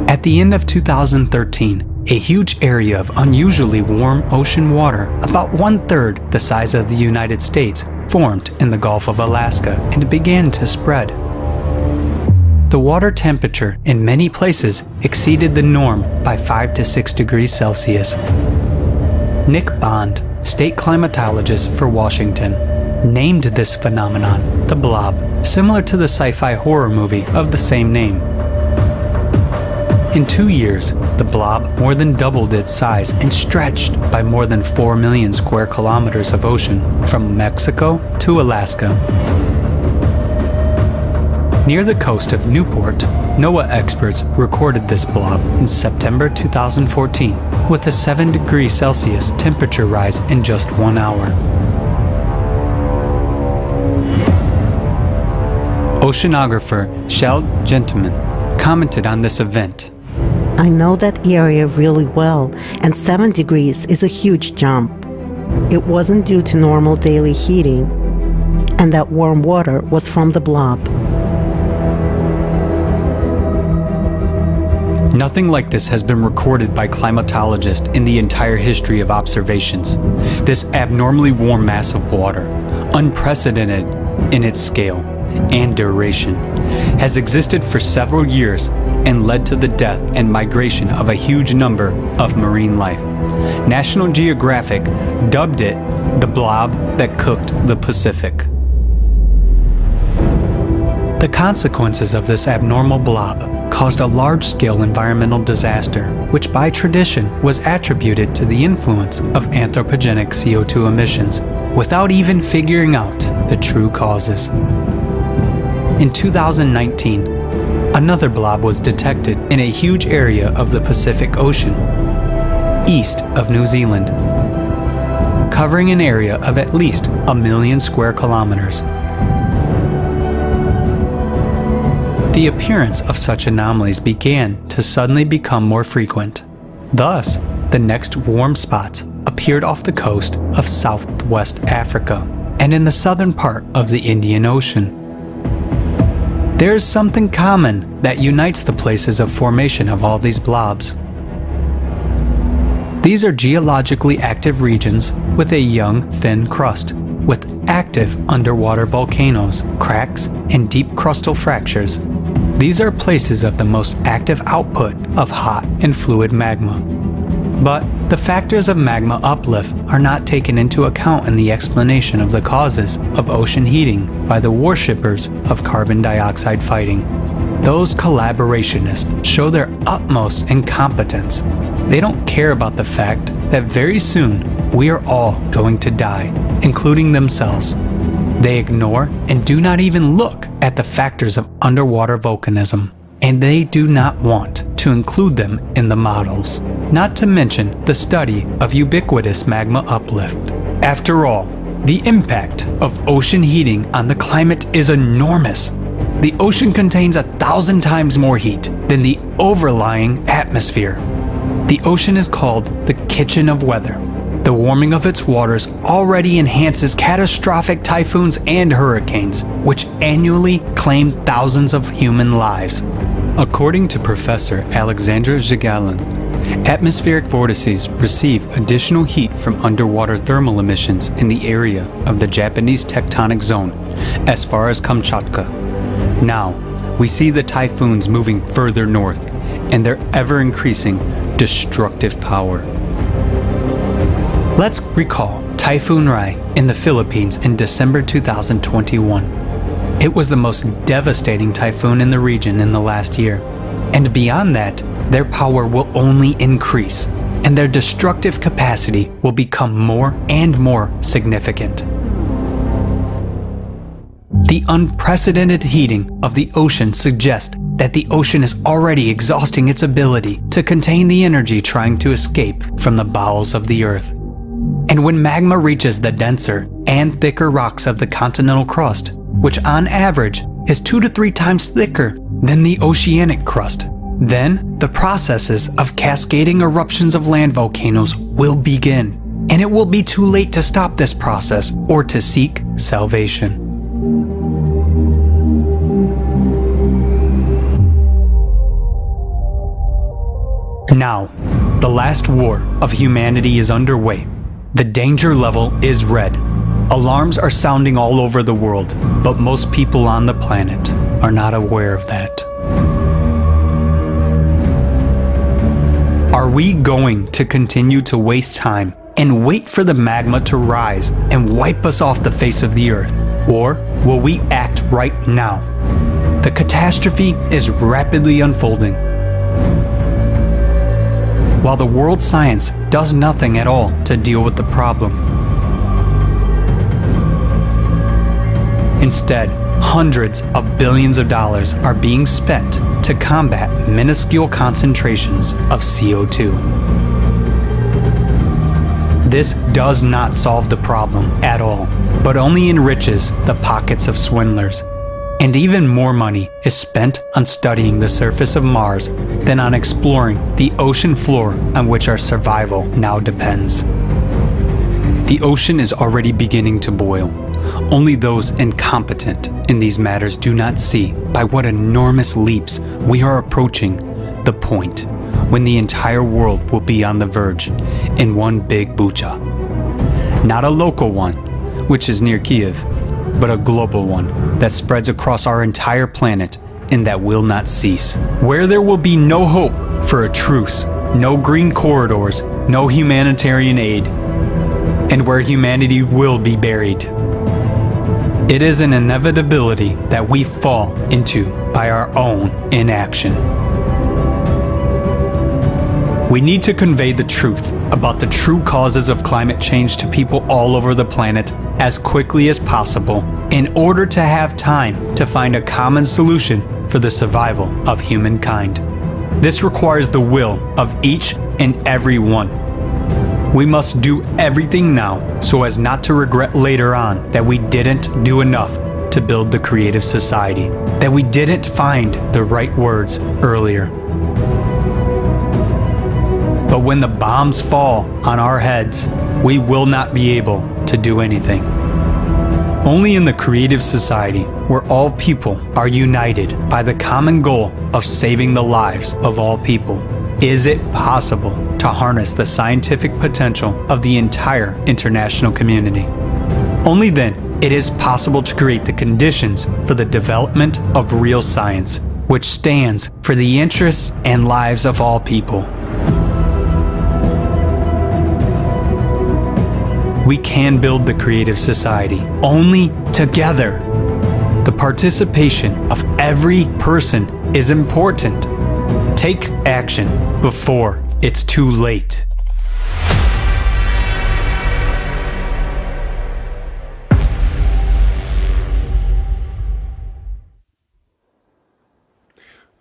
At the end of 2013, a huge area of unusually warm ocean water, about 1/3 the size of the United States, formed in the Gulf of Alaska and began to spread. The water temperature in many places exceeded the norm by 5 to 6 degrees Celsius. Nick Bond, state climatologist for Washington, named this phenomenon the blob, similar to the sci-fi horror movie of the same name. In 2 years, the blob more than doubled its size and stretched by more than 4 million square kilometers of ocean from Mexico to Alaska. Near the coast of Newport, NOAA experts recorded this blob in September 2014 with a 7 degrees Celsius temperature rise in just 1 hour. Oceanographer Shel Gentleman commented on this event. I know that area really well, and 7 degrees is a huge jump. It wasn't due to normal daily heating, and that warm water was from the blob. Nothing like this has been recorded by climatologists in the entire history of observations. This abnormally warm mass of water, unprecedented in its scale and duration, has existed for several years and led to the death and migration of a huge number of marine life. National Geographic dubbed it the blob that cooked the Pacific. The consequences of this abnormal blob caused a large-scale environmental disaster, which by tradition was attributed to the influence of anthropogenic CO2 emissions, without even figuring out the true causes. In 2019, another blob was detected in a huge area of the Pacific Ocean, east of New Zealand, covering an area of at least 1 million square kilometers. The appearance of such anomalies began to suddenly become more frequent. Thus, the next warm spots appeared off the coast of southwest Africa and in the southern part of the Indian Ocean. There is something common that unites the places of formation of all these blobs. These are geologically active regions with a young, thin crust, with active underwater volcanoes, cracks, and deep crustal fractures. These are places of the most active output of hot and fluid magma. But the factors of magma uplift are not taken into account in the explanation of the causes of ocean heating by the worshippers of carbon dioxide fighting. Those collaborationists show their utmost incompetence. They don't care about the fact that very soon we are all going to die, including themselves. They ignore and do not even look at the factors of underwater volcanism, and they do not want to include them in the models, not to mention the study of ubiquitous magma uplift. After all, the impact of ocean heating on the climate is enormous. The ocean contains 1,000 times more heat than the overlying atmosphere. The ocean is called the kitchen of weather. The warming of its waters already enhances catastrophic typhoons and hurricanes, which annually claim thousands of human lives. According to Professor Alexandra Zhigalin, atmospheric vortices receive additional heat from underwater thermal emissions in the area of the Japanese tectonic zone, as far as Kamchatka. Now, we see the typhoons moving further north, and their ever-increasing destructive power. Let's recall Typhoon Rai in the Philippines in December 2021. It was the most devastating typhoon in the region in the last year. And beyond that, their power will only increase, and their destructive capacity will become more and more significant. The unprecedented heating of the ocean suggests that the ocean is already exhausting its ability to contain the energy trying to escape from the bowels of the earth. And when magma reaches the denser and thicker rocks of the continental crust, which on average is 2 to 3 times thicker than the oceanic crust, then the processes of cascading eruptions of land volcanoes will begin, and it will be too late to stop this process or to seek salvation. Now, the last war of humanity is underway. The danger level is red. Alarms are sounding all over the world, but most people on the planet are not aware of that. Are we going to continue to waste time and wait for the magma to rise and wipe us off the face of the earth? Or will we act right now? The catastrophe is rapidly unfolding. While the world science does nothing at all to deal with the problem. Instead, hundreds of billions of dollars are being spent to combat minuscule concentrations of CO2. This does not solve the problem at all, but only enriches the pockets of swindlers. And even more money is spent on studying the surface of Mars than on exploring the ocean floor on which our survival now depends. The ocean is already beginning to boil. Only those incompetent in these matters do not see by what enormous leaps we are approaching the point when the entire world will be on the verge in one big bucha. Not a local one, which is near Kiev, but a global one that spreads across our entire planet and that will not cease. Where there will be no hope for a truce, no green corridors, no humanitarian aid, and where humanity will be buried. It is an inevitability that we fall into by our own inaction. We need to convey the truth about the true causes of climate change to people all over the planet as quickly as possible in order to have time to find a common solution for the survival of humankind. This requires the will of each and every one. We must do everything now so as not to regret later on that we didn't do enough to build the creative society, that we didn't find the right words earlier. But when the bombs fall on our heads, we will not be able to do anything. Only in the creative society, where all people are united by the common goal of saving the lives of all people, is it possible to harness the scientific potential of the entire international community. Only then it is possible to create the conditions for the development of real science, which stands for the interests and lives of all people. We can build the creative society only together. The participation of every person is important. Take action before it's too late.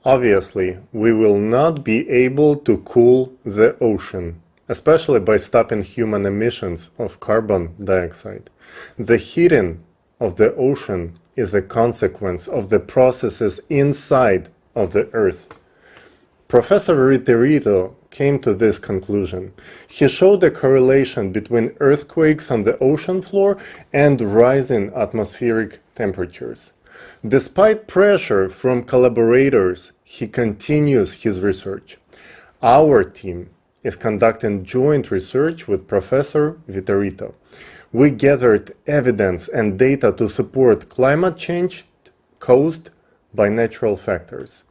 Obviously, we will not be able to cool the ocean, especially by stopping human emissions of carbon dioxide. The heating of the ocean is a consequence of the processes inside of the Earth. Professor Vitorito came to this conclusion. He showed a correlation between earthquakes on the ocean floor and rising atmospheric temperatures. Despite pressure from collaborators, he continues his research. Our team is conducting joint research with Professor Vitorito. We gathered evidence and data to support climate change caused by natural factors.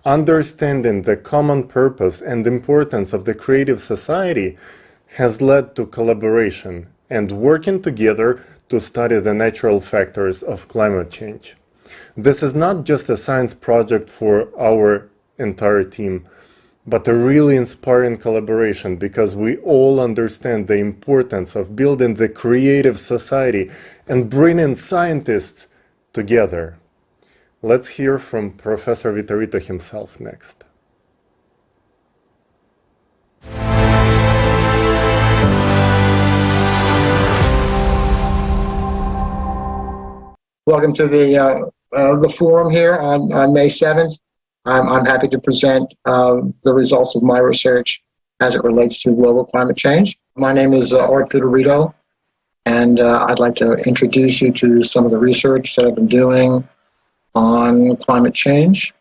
Understanding the common purpose and importance of the creative society has led to collaboration and working together to study the natural factors of climate change. This is not just a science project for our entire team, but a really inspiring collaboration because we all understand the importance of building the creative society and bringing scientists together. Let's hear from Professor Vitorito himself next. Welcome to the forum here on May 7th. I'm happy to present the results of my research as it relates to global climate change. My name is Vitorito, and I'd like to introduce you to some of the research that I've been doing on climate change.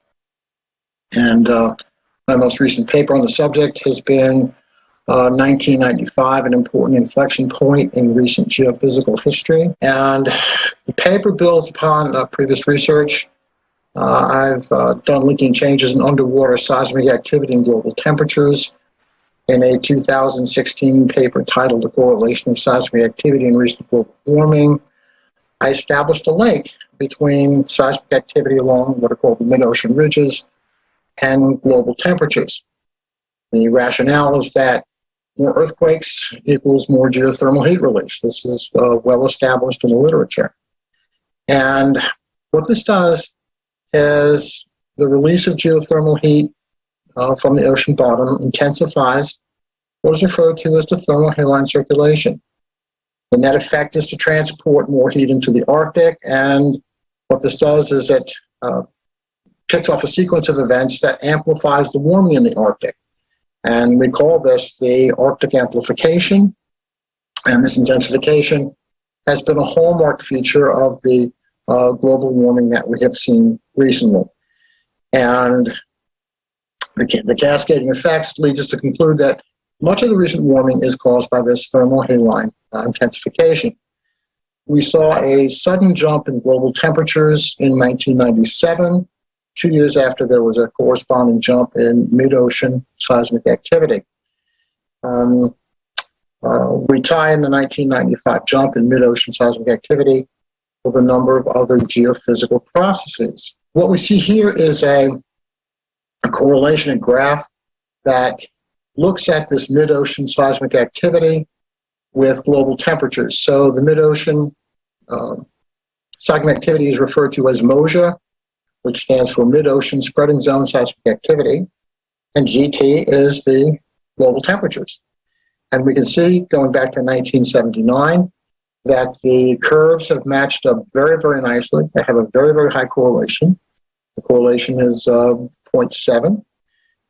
And my most recent paper on the subject has been 1995, an important inflection point in recent geophysical history. And the paper builds upon previous research. I've done linking changes in underwater seismic activity and global temperatures. In a 2016 paper titled The Correlation of Seismic Activity and Recent Global Warming, I established a link between seismic activity along what are called the mid-ocean ridges and global temperatures. The rationale is that more earthquakes equals more geothermal heat release. This is well established in the literature. And what this does is the release of geothermal heat from the ocean bottom intensifies what is referred to as the thermohaline circulation. The net effect is to transport more heat into the Arctic, and what this does is it kicks off a sequence of events that amplifies the warming in the Arctic. And we call this the Arctic amplification, and this intensification has been a hallmark feature of the global warming that we have seen recently. And the cascading effects lead us to conclude that much of the recent warming is caused by this thermohaline intensification. We saw a sudden jump in global temperatures in 1997, 2 years after there was a corresponding jump in mid-ocean seismic activity. We tie in the 1995 jump in mid-ocean seismic activity with a number of other geophysical processes. What we see here is a correlation, a graph that looks at this mid-ocean seismic activity with global temperatures. So the mid-ocean seismic activity is referred to as MOSIA, which stands for Mid-Ocean Spreading Zone Seismic Activity, and GT is the global temperatures. And we can see, going back to 1979, that the curves have matched up very, very nicely. They have a very, very high correlation. The correlation is 0.7,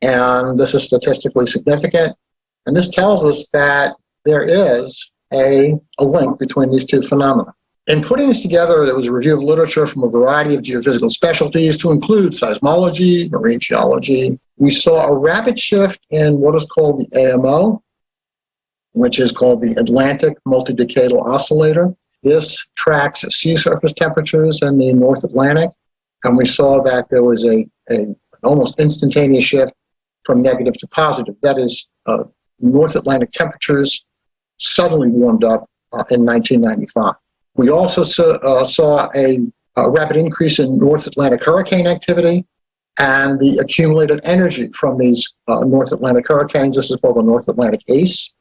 and this is statistically significant. And this tells us that there is a link between these two phenomena. In putting this together, there was a review of literature from a variety of geophysical specialties to include seismology, marine geology. We saw a rapid shift in what is called the AMO, which is called the Atlantic Multidecadal Oscillator. This tracks sea surface temperatures in the North Atlantic, and we saw that there was an almost instantaneous shift from negative to positive. That is, North Atlantic temperatures suddenly warmed up in 1995. We also saw a rapid increase in North Atlantic hurricane activity and the accumulated energy from these North Atlantic hurricanes. This is called the North Atlantic ACE.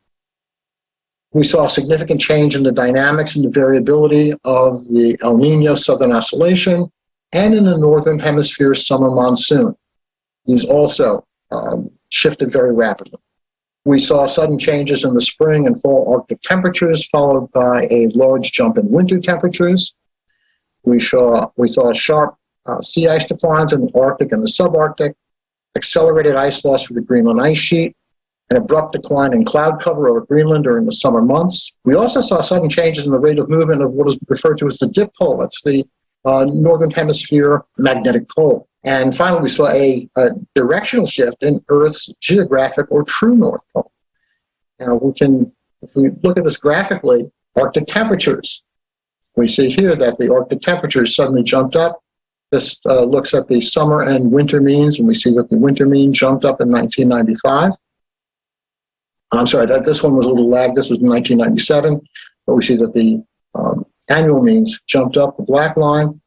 We saw a significant change in the dynamics and the variability of the El Nino Southern Oscillation and in the Northern Hemisphere summer monsoon. These also shifted very rapidly. We saw sudden changes in the spring and fall Arctic temperatures, followed by a large jump in winter temperatures. We saw sharp sea ice declines in the Arctic and the subarctic, accelerated ice loss for the Greenland ice sheet, an abrupt decline in cloud cover over Greenland during the summer months. We also saw sudden changes in the rate of movement of what is referred to as the dip pole. That's the Northern Hemisphere magnetic pole. And finally, we saw a directional shift in Earth's geographic or true North Pole. Now, if we look at this graphically, Arctic temperatures, we see here that the Arctic temperatures suddenly jumped up. This looks at the summer and winter means, and we see that the winter mean jumped up in 1995. I'm sorry, that this one was a little lagged. This was in 1997, but we see that the annual means jumped up, the black line.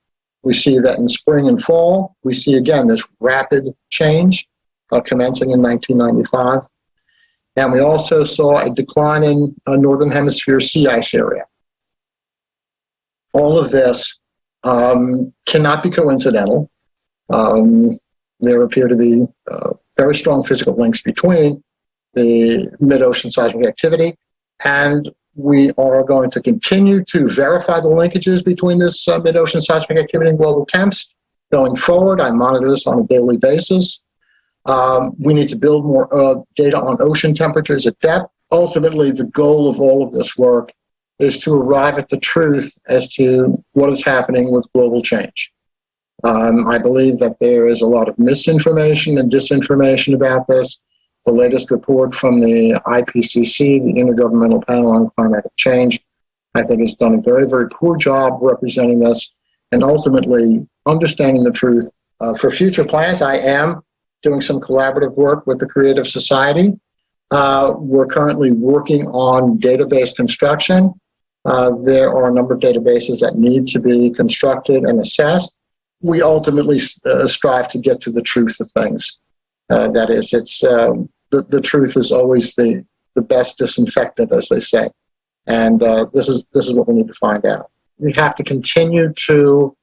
We see that in spring and fall, we see again this rapid change commencing in 1995. And we also saw a decline in Northern Hemisphere sea ice area. All of this cannot be coincidental. There appear to be very strong physical links between the mid-ocean seismic activity, and we are going to continue to verify the linkages between this mid-ocean seismic activity and global temps. Going forward, I monitor this on a daily basis. We need to build more data on ocean temperatures at depth. Ultimately, the goal of all of this work is to arrive at the truth as to what is happening with global change. I believe that there is a lot of misinformation and disinformation about this, The latest report from the IPCC, the Intergovernmental Panel on Climatic Change, I think has done a very, very poor job representing us and ultimately understanding the truth. For future plans, I am doing some collaborative work with the Creative Society. We're currently working on database construction. There are a number of databases that need to be constructed and assessed. We ultimately strive to get to the truth of things. That is, it's the truth is always the best disinfectant, as they say. And this is what we need to find out. We have to continue to,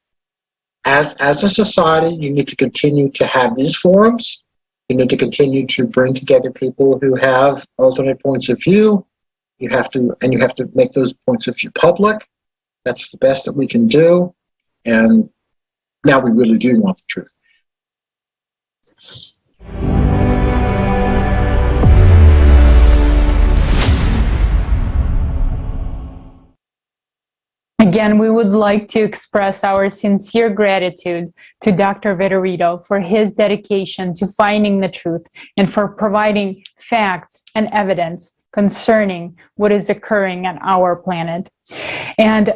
as a society, you need to continue to have these forums. You need to continue to bring together people who have alternate points of view. You have to make those points of view public. That's the best that we can do. And now we really do want the truth. Again, we would like to express our sincere gratitude to Dr. Vitorino for his dedication to finding the truth and for providing facts and evidence concerning what is occurring on our planet. And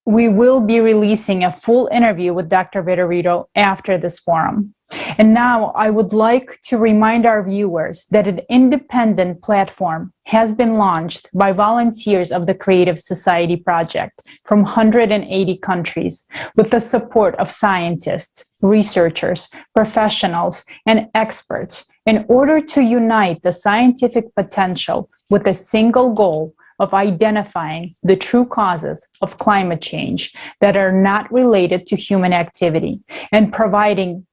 we will be releasing a full interview with Dr. Vitorino after this forum. And now I would like to remind our viewers that an independent platform has been launched by volunteers of the Creative Society Project from 180 countries with the support of scientists, researchers, professionals, and experts in order to unite the scientific potential with a single goal of identifying the true causes of climate change that are not related to human activity and providing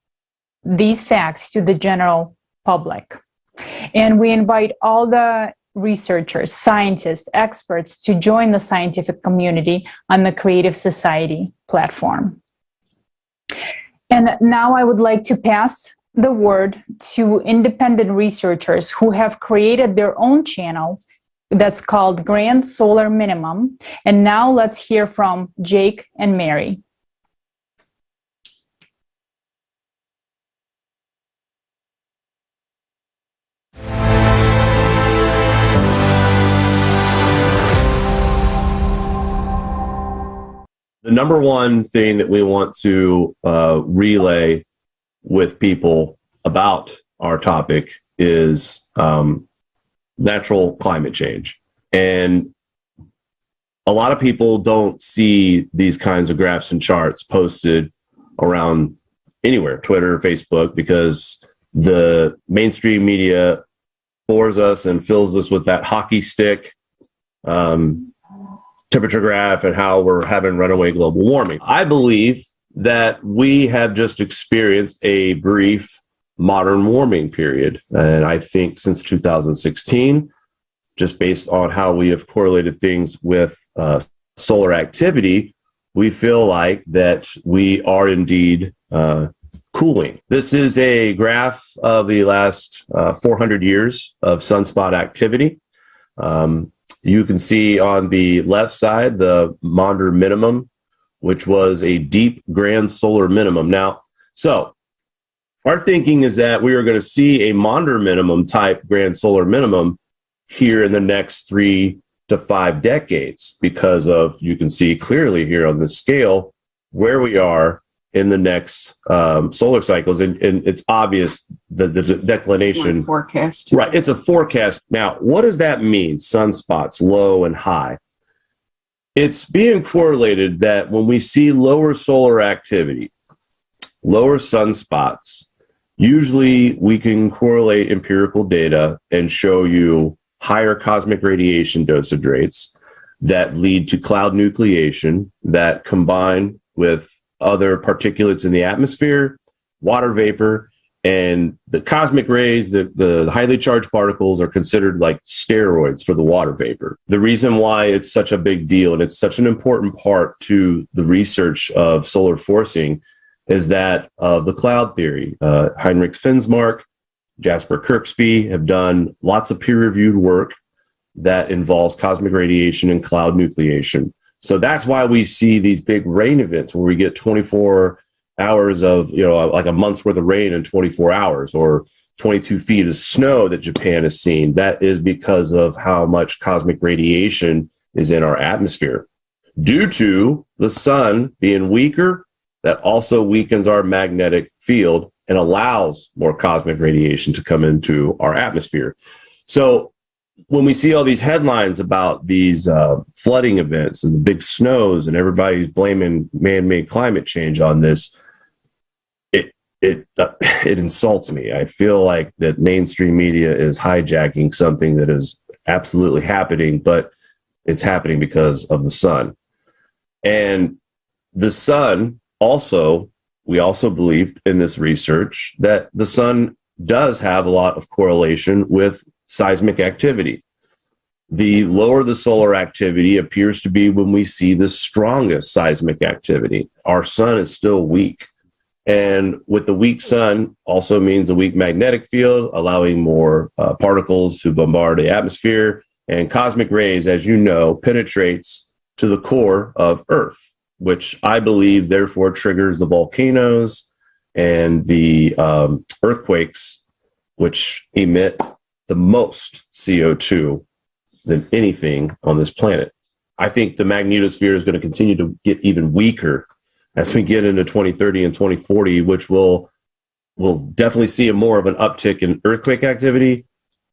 these facts to the general public. And we invite all the researchers, scientists, experts to join the scientific community on the Creative Society platform. And now I would like to pass the word to independent researchers who have created their own channel that's called Grand Solar Minimum. And now let's hear from Jake and Mary. The number one thing that we want to relay with people about our topic is natural climate change. And a lot of people don't see these kinds of graphs and charts posted around anywhere, Twitter, Facebook, because the mainstream media bores us and fills us with that hockey stick temperature graph and how we're having runaway global warming. I believe that we have just experienced a brief modern warming period. And I think since 2016, just based on how we have correlated things with solar activity, we feel like that we are indeed cooling. This is a graph of the last 400 years of sunspot activity. You can see on the left side the Maunder minimum, which was a deep grand solar minimum. Now, so our thinking is that we are going to see a Maunder minimum type grand solar minimum here in the next 3 to 5 decades because of, you can see clearly here on this scale where we are in the next solar cycles. And it's obvious that the declination forecast. Right. It's a forecast. Now, what does that mean? Sunspots, low and high. It's being correlated that when we see lower solar activity, lower sunspots, usually we can correlate empirical data and show you higher cosmic radiation dosage rates that lead to cloud nucleation that combine with other particulates in the atmosphere, water vapor, and the cosmic rays, the highly charged particles are considered like steroids for the water vapor. The reason why it's such a big deal and it's such an important part to the research of solar forcing is that of the cloud theory. Heinrich Finsmark, Jasper Kirksby have done lots of peer-reviewed work that involves cosmic radiation and cloud nucleation. So that's why we see these big rain events where we get 24 hours of, like a month's worth of rain in 24 hours, or 22 feet of snow that Japan has seen, that is because of how much cosmic radiation is in our atmosphere. Due to the sun being weaker, that also weakens our magnetic field and allows more cosmic radiation to come into our atmosphere. So when we see all these headlines about these flooding events and the big snows and everybody's blaming man-made climate change on this, it insults me. I feel like that mainstream media is hijacking something that is absolutely happening, but it's happening because of the sun. And the sun also, we also believed in this research that the sun does have a lot of correlation with seismic activity. The lower the solar activity appears to be when we see the strongest seismic activity. Our sun is still weak. And with the weak sun also means a weak magnetic field, allowing more particles to bombard the atmosphere. And cosmic rays, as you know, penetrates to the core of Earth, which I believe therefore triggers the volcanoes and the earthquakes, which emit the most CO2 than anything on this planet. I think the magnetosphere is going to continue to get even weaker as we get into 2030 and 2040, which will definitely see more of an uptick in earthquake activity,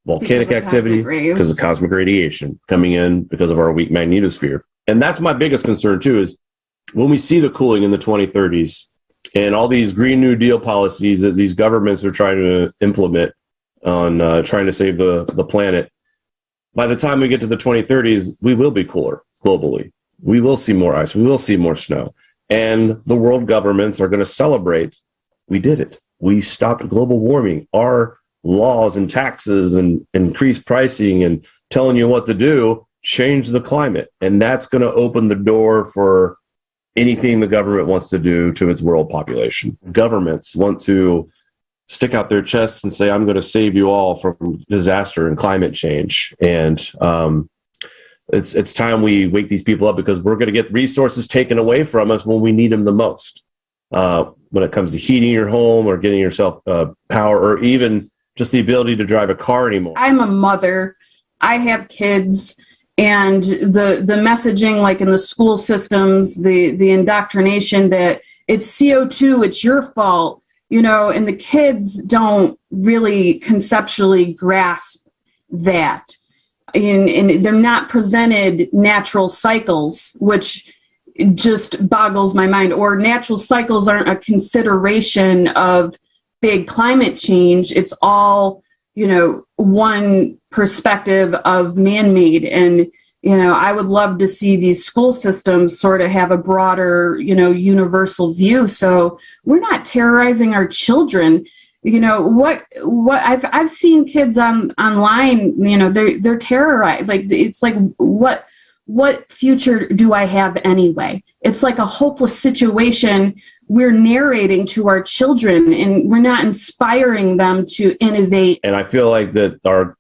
volcanic activity, because of cosmic radiation coming in because of our weak magnetosphere. And that's my biggest concern too, is when we see the cooling in the 2030s and all these Green New Deal policies that these governments are trying to implement on trying to save the planet, by the time we get to the 2030s, we will be cooler globally. We will see more ice. We will see more snow. And the world governments are going to celebrate, we did it. We stopped global warming. Our laws and taxes and increased pricing and telling you what to do changed the climate. And that's going to open the door for anything the government wants to do to its world population. Governments want to stick out their chests and say, I'm going to save you all from disaster and climate change. And it's time we wake these people up, because we're going to get resources taken away from us when we need them the most. When it comes to heating your home or getting yourself power, or even just the ability to drive a car anymore. I'm a mother. I have kids. And the messaging, like in the school systems, the indoctrination that it's CO2, it's your fault, you know, and the kids don't really conceptually grasp that. And they're not presented natural cycles, which just boggles my mind. Or natural cycles aren't a consideration of big climate change. It's all, you know, one perspective of man-made. And, you know, I would love to see these school systems sort of have a broader, you know, universal view. So we're not terrorizing our children. You know, what I've seen kids online, you know, they're terrorized. Like, it's like, what future do I have anyway? It's like a hopeless situation we're narrating to our children, and we're not inspiring them to innovate. And I feel like that our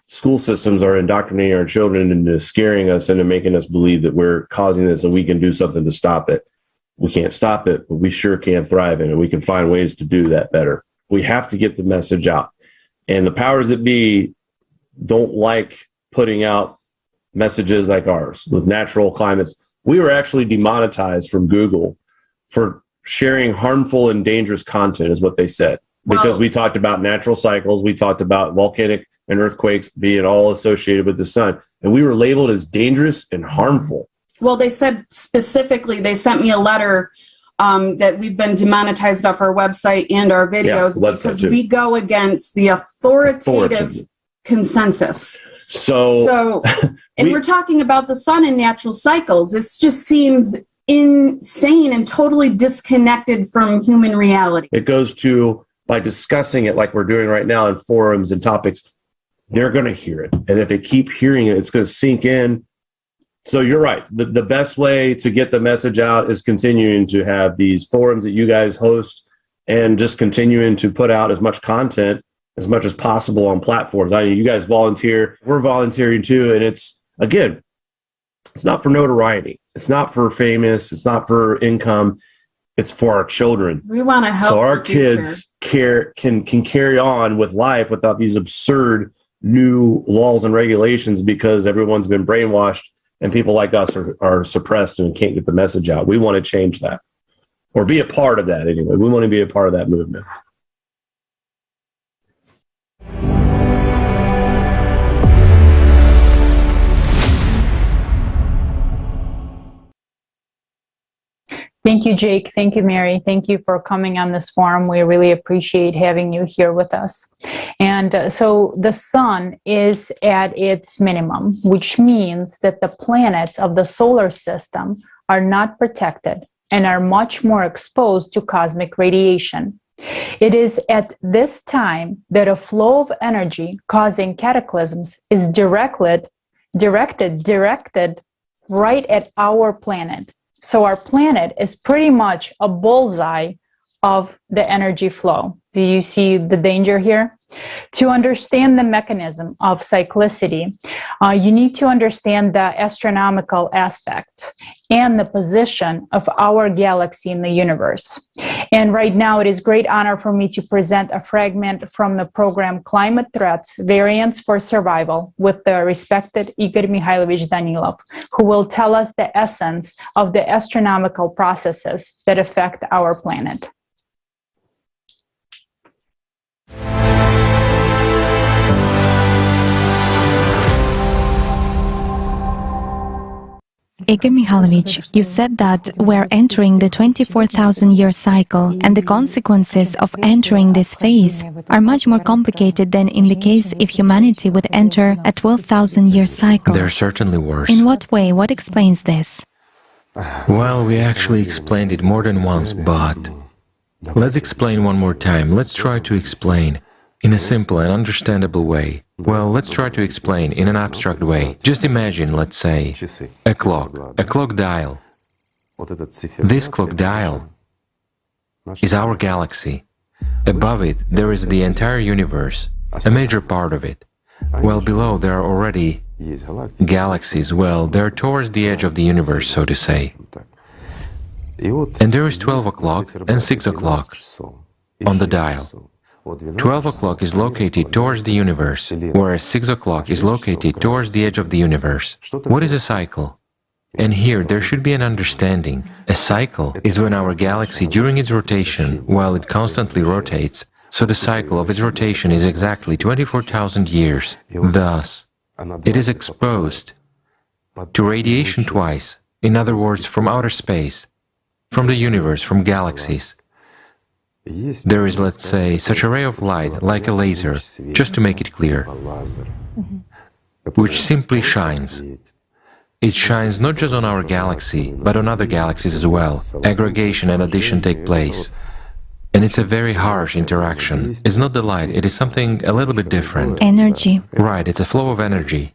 school systems are indoctrinating our children into scaring us into making us believe that we're causing this and we can do something to stop it. We can't stop it, but we sure can thrive in it. We can find ways to do that better. We have to get the message out. And the powers that be don't like putting out messages like ours with natural climates. We were actually demonetized from Google for sharing harmful and dangerous content, is what they said, because we talked about natural cycles. We talked about volcanic and earthquakes being all associated with the sun, and we were labeled as dangerous and harmful. Well, they said specifically, they sent me a letter that we've been demonetized off our website and our videos because we go against the authoritative consensus. So and we're talking about the sun and natural cycles. It just seems insane and totally disconnected from human reality. It goes to, by discussing it like we're doing right now in forums and topics, they're going to hear it. And if they keep hearing it, it's going to sink in. So you're right. The best way to get the message out is continuing to have these forums that you guys host, and just continuing to put out as much content as much as possible on platforms. I mean, you guys volunteer, we're volunteering too. And it's, again, it's not for notoriety. It's not for famous. It's not for income. it's for our children. We want to help so our the future. kids can carry on with life without these absurd new laws and regulations because everyone's been brainwashed and people like us are suppressed and can't get the message out. We want to change that, or be a part of that anyway. We want to be a part of that movement. Thank you, Jake. Thank you, Mary. Thank you for coming on this forum. We really appreciate having you here with us. And so the sun is at its minimum, which means that the planets of the solar system are not protected and are much more exposed to cosmic radiation. It is at this time that a flow of energy causing cataclysms is directed right at our planet. So our planet is pretty much a bullseye of the energy flow. Do you see the danger here? To understand the mechanism of cyclicity, you need to understand the astronomical aspects and the position of our galaxy in the universe. And right now, it is great honor for me to present a fragment from the program Climate Threats, Variants for Survival with the respected Igor Mikhailovich Danilov, who will tell us the essence of the astronomical processes that affect our planet. Igor Mikhailovich, you said that we're entering the 24,000-year cycle, and the consequences of entering this phase are much more complicated than in the case if humanity would enter a 12,000-year cycle. They're certainly worse. In what way? What explains this? Well, we actually explained it more than once, but let's explain one more time. Let's try to explain in a simple and understandable way. Well, let's try to explain in an abstract way. Just imagine, let's say, a clock dial. This clock dial is our galaxy. Above it, there is the entire universe, a major part of it. Well, below, there are already galaxies. Well, they're towards the edge of the universe, so to say. And there is 12 o'clock and 6 o'clock on the dial. 12 o'clock is located towards the universe, whereas 6 o'clock is located towards the edge of the universe. What is a cycle? And here there should be an understanding. A cycle is when our galaxy, during its rotation, while it constantly rotates, so the cycle of its rotation is exactly 24,000 years. Thus, it is exposed to radiation twice, in other words, from outer space, from the universe, from galaxies. There is, let's say, such a ray of light, like a laser, just to make it clear, which simply shines. It shines not just on our galaxy, but on other galaxies as well. Aggregation and addition take place. And it's a very harsh interaction. It's not the light, it is something a little bit different. Energy. Right, it's a flow of energy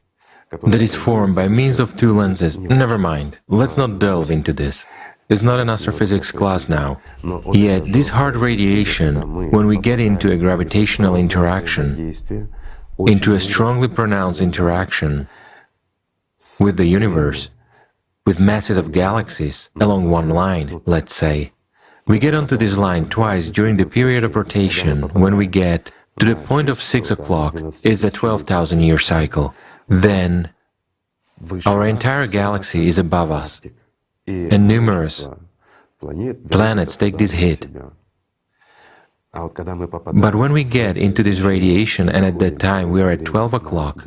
that is formed by means of two lenses. Never mind, let's not delve into this. It's not an astrophysics class now. Yet, this hard radiation, when we get into a gravitational interaction, into a strongly pronounced interaction with the universe, with masses of galaxies along one line, let's say, we get onto this line twice during the period of rotation. When we get to the point of 6 o'clock, it's a 12,000-year cycle. Then, our entire galaxy is above us. And numerous planets take this hit. But when we get into this radiation, and at that time we are at 12 o'clock,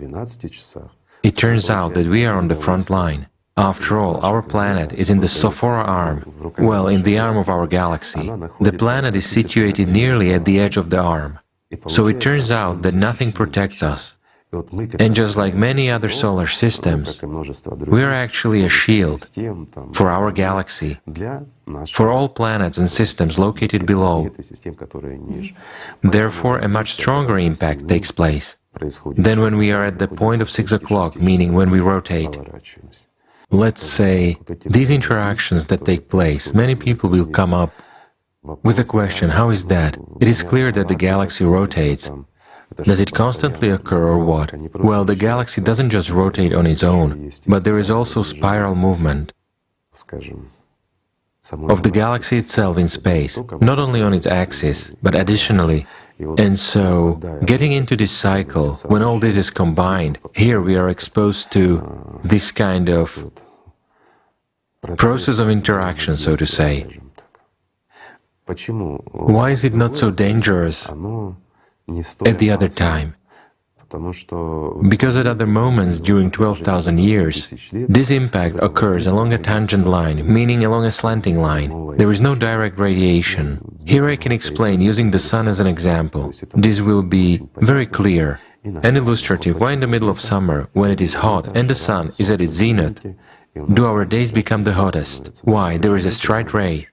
it turns out that we are on the front line. After all, our planet is in the Sophora arm, well, in the arm of our galaxy. The planet is situated nearly at the edge of the arm. So it turns out that nothing protects us. And just like many other solar systems, we are actually a shield for our galaxy, for all planets and systems located below. Therefore, a much stronger impact takes place than when we are at the point of 6 o'clock, meaning when we rotate. Let's say, these interactions that take place, many people will come up with the question, how is that? It is clear that the galaxy rotates. Does it constantly occur or what? Well, the galaxy doesn't just rotate on its own, but there is also spiral movement. of the galaxy itself in space, not only on its axis, but additionally. And so, getting into this cycle, when all this is combined, here we are exposed to this kind of process of interaction, so to say. Why is it not so dangerous at the other time? Because at other moments during 12,000 years, this impact occurs along a tangent line, meaning along a slanting line. There is no direct radiation. Here I can explain using the sun as an example. This will be very clear and illustrative. Why in the middle of summer, when it is hot and the sun is at its zenith, do our days become the hottest? Why? There is a straight ray.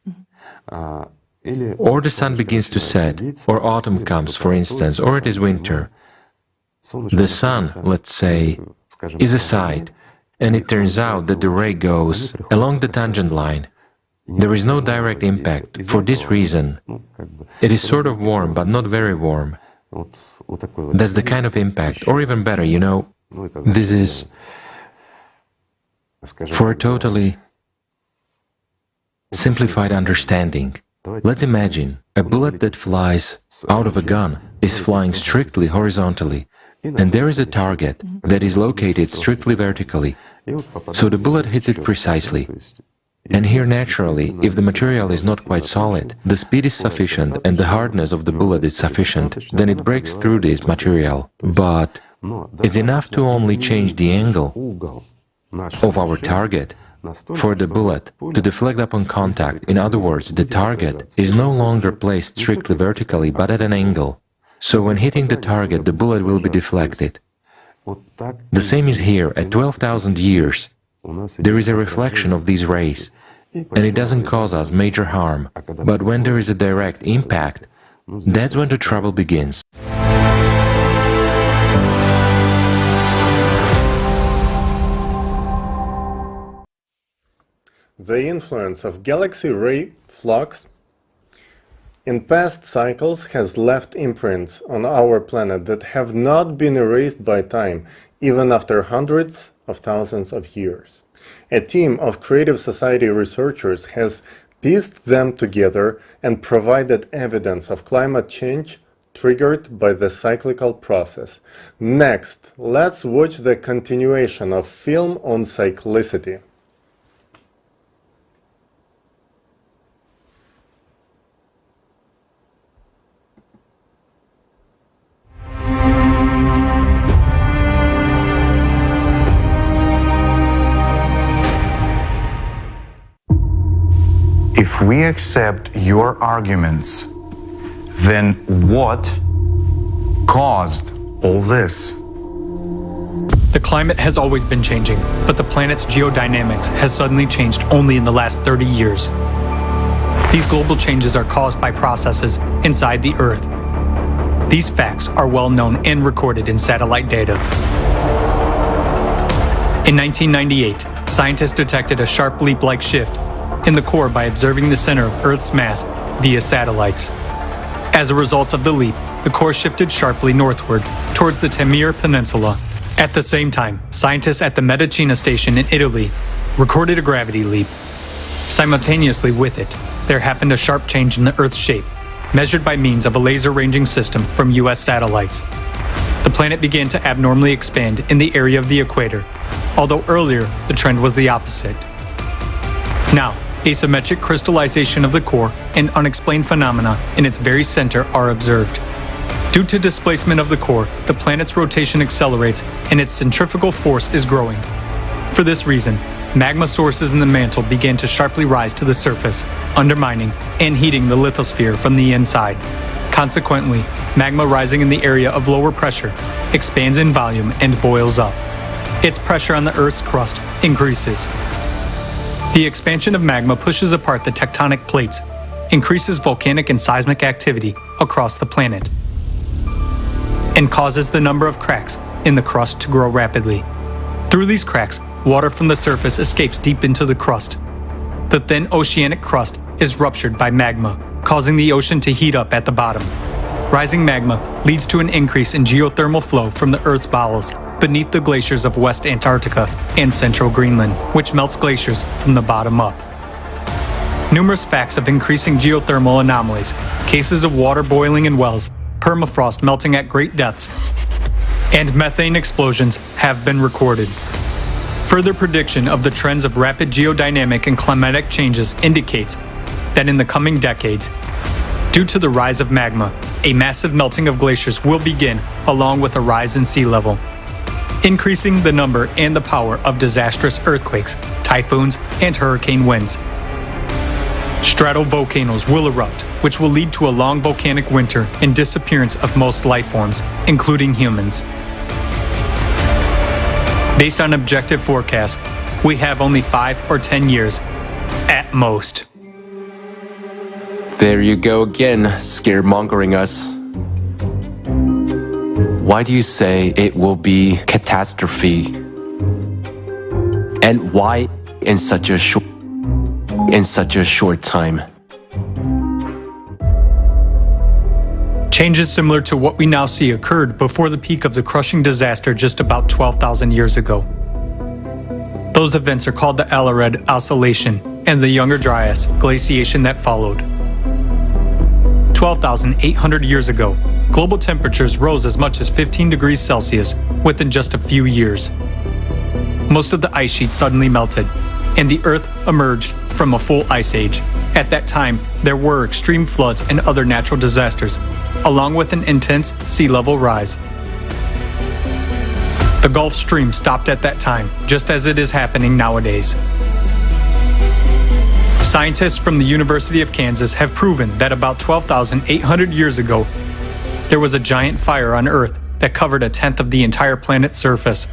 Or the sun begins to set, or autumn comes, for instance, or it is winter. The sun, let's say, is aside, and it turns out that the ray goes along the tangent line. There is no direct impact. For this reason, it is sort of warm, but not very warm. That's the kind of impact. Or even better, you know, this is for a totally simplified understanding. Let's imagine a bullet that flies out of a gun is flying strictly horizontally, and there is a target that is located strictly vertically, so the bullet hits it precisely. And here naturally, if the material is not quite solid, the speed is sufficient and the hardness of the bullet is sufficient, then it breaks through this material. But it's enough to only change the angle of our target for the bullet to deflect upon contact. In other words, the target is no longer placed strictly vertically, but at an angle. So when hitting the target, the bullet will be deflected. The same is here. At 12,000 years, there is a reflection of these rays, and it doesn't cause us major harm. But when there is a direct impact, that's when the trouble begins. The influence of galaxy ray flux in past cycles has left imprints on our planet that have not been erased by time, even after hundreds of thousands of years. A team of Creative Society researchers has pieced them together and provided evidence of climate change triggered by the cyclical process. Next, let's watch the continuation of film on cyclicity. If we accept your arguments, then what caused all this? The climate has always been changing, but the planet's geodynamics has suddenly changed only in the last 30 years. These global changes are caused by processes inside the Earth. These facts are well known and recorded in satellite data. In 1998, scientists detected a sharp leap-like shift in the core by observing the center of Earth's mass via satellites. As a result of the leap, the core shifted sharply northward towards the Taimyr Peninsula. At the same time, scientists at the Medicina station in Italy recorded a gravity leap. Simultaneously with it, there happened a sharp change in the Earth's shape, measured by means of a laser ranging system from US satellites. The planet began to abnormally expand in the area of the equator, although earlier the trend was the opposite. Now, asymmetric crystallization of the core and unexplained phenomena in its very center are observed. Due to displacement of the core, the planet's rotation accelerates and its centrifugal force is growing. For this reason, magma sources in the mantle began to sharply rise to the surface, undermining and heating the lithosphere from the inside. Consequently, magma rising in the area of lower pressure expands in volume and boils up. Its pressure on the Earth's crust increases. The expansion of magma pushes apart the tectonic plates, increases volcanic and seismic activity across the planet, and causes the number of cracks in the crust to grow rapidly. Through these cracks, water from the surface escapes deep into the crust. The thin oceanic crust is ruptured by magma, causing the ocean to heat up at the bottom. Rising magma leads to an increase in geothermal flow from the Earth's bowels beneath the glaciers of West Antarctica and central Greenland, which melts glaciers from the bottom up. Numerous facts of increasing geothermal anomalies, cases of water boiling in wells, permafrost melting at great depths, and methane explosions have been recorded. Further prediction of the trends of rapid geodynamic and climatic changes indicates that in the coming decades, due to the rise of magma, a massive melting of glaciers will begin along with a rise in sea level, increasing the number and the power of disastrous earthquakes, typhoons, and hurricane winds. Stratovolcanoes will erupt, which will lead to a long volcanic winter and disappearance of most life forms, including humans. Based on objective forecasts, we have only 5 or 10 years at most. There you go again, scaremongering us. Why do you say it will be catastrophe? And why in such a short time? Changes similar to what we now see occurred before the peak of the crushing disaster just about 12,000 years ago. Those events are called the Ellard Oscillation and the Younger Dryas glaciation that followed. 12,800 years ago, global temperatures rose as much as 15 degrees Celsius within just a few years. Most of the ice sheet suddenly melted, and the Earth emerged from a full ice age. At that time, there were extreme floods and other natural disasters, along with an intense sea level rise. The Gulf Stream stopped at that time, just as it is happening nowadays. Scientists from the University of Kansas have proven that about 12,800 years ago, there was a giant fire on Earth that covered 1/10 of the entire planet's surface.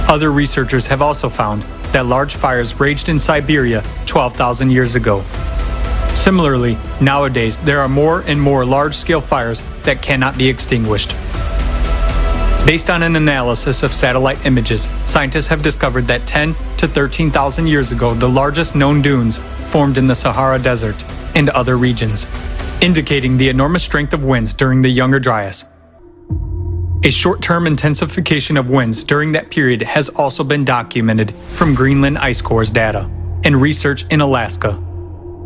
Other researchers have also found that large fires raged in Siberia 12,000 years ago. Similarly, nowadays there are more and more large-scale fires that cannot be extinguished. Based on an analysis of satellite images, scientists have discovered that 10 to 13,000 years ago, the largest known dunes formed in the Sahara Desert and other regions, indicating the enormous strength of winds during the Younger Dryas. A short-term intensification of winds during that period has also been documented from Greenland ice cores data and research in Alaska.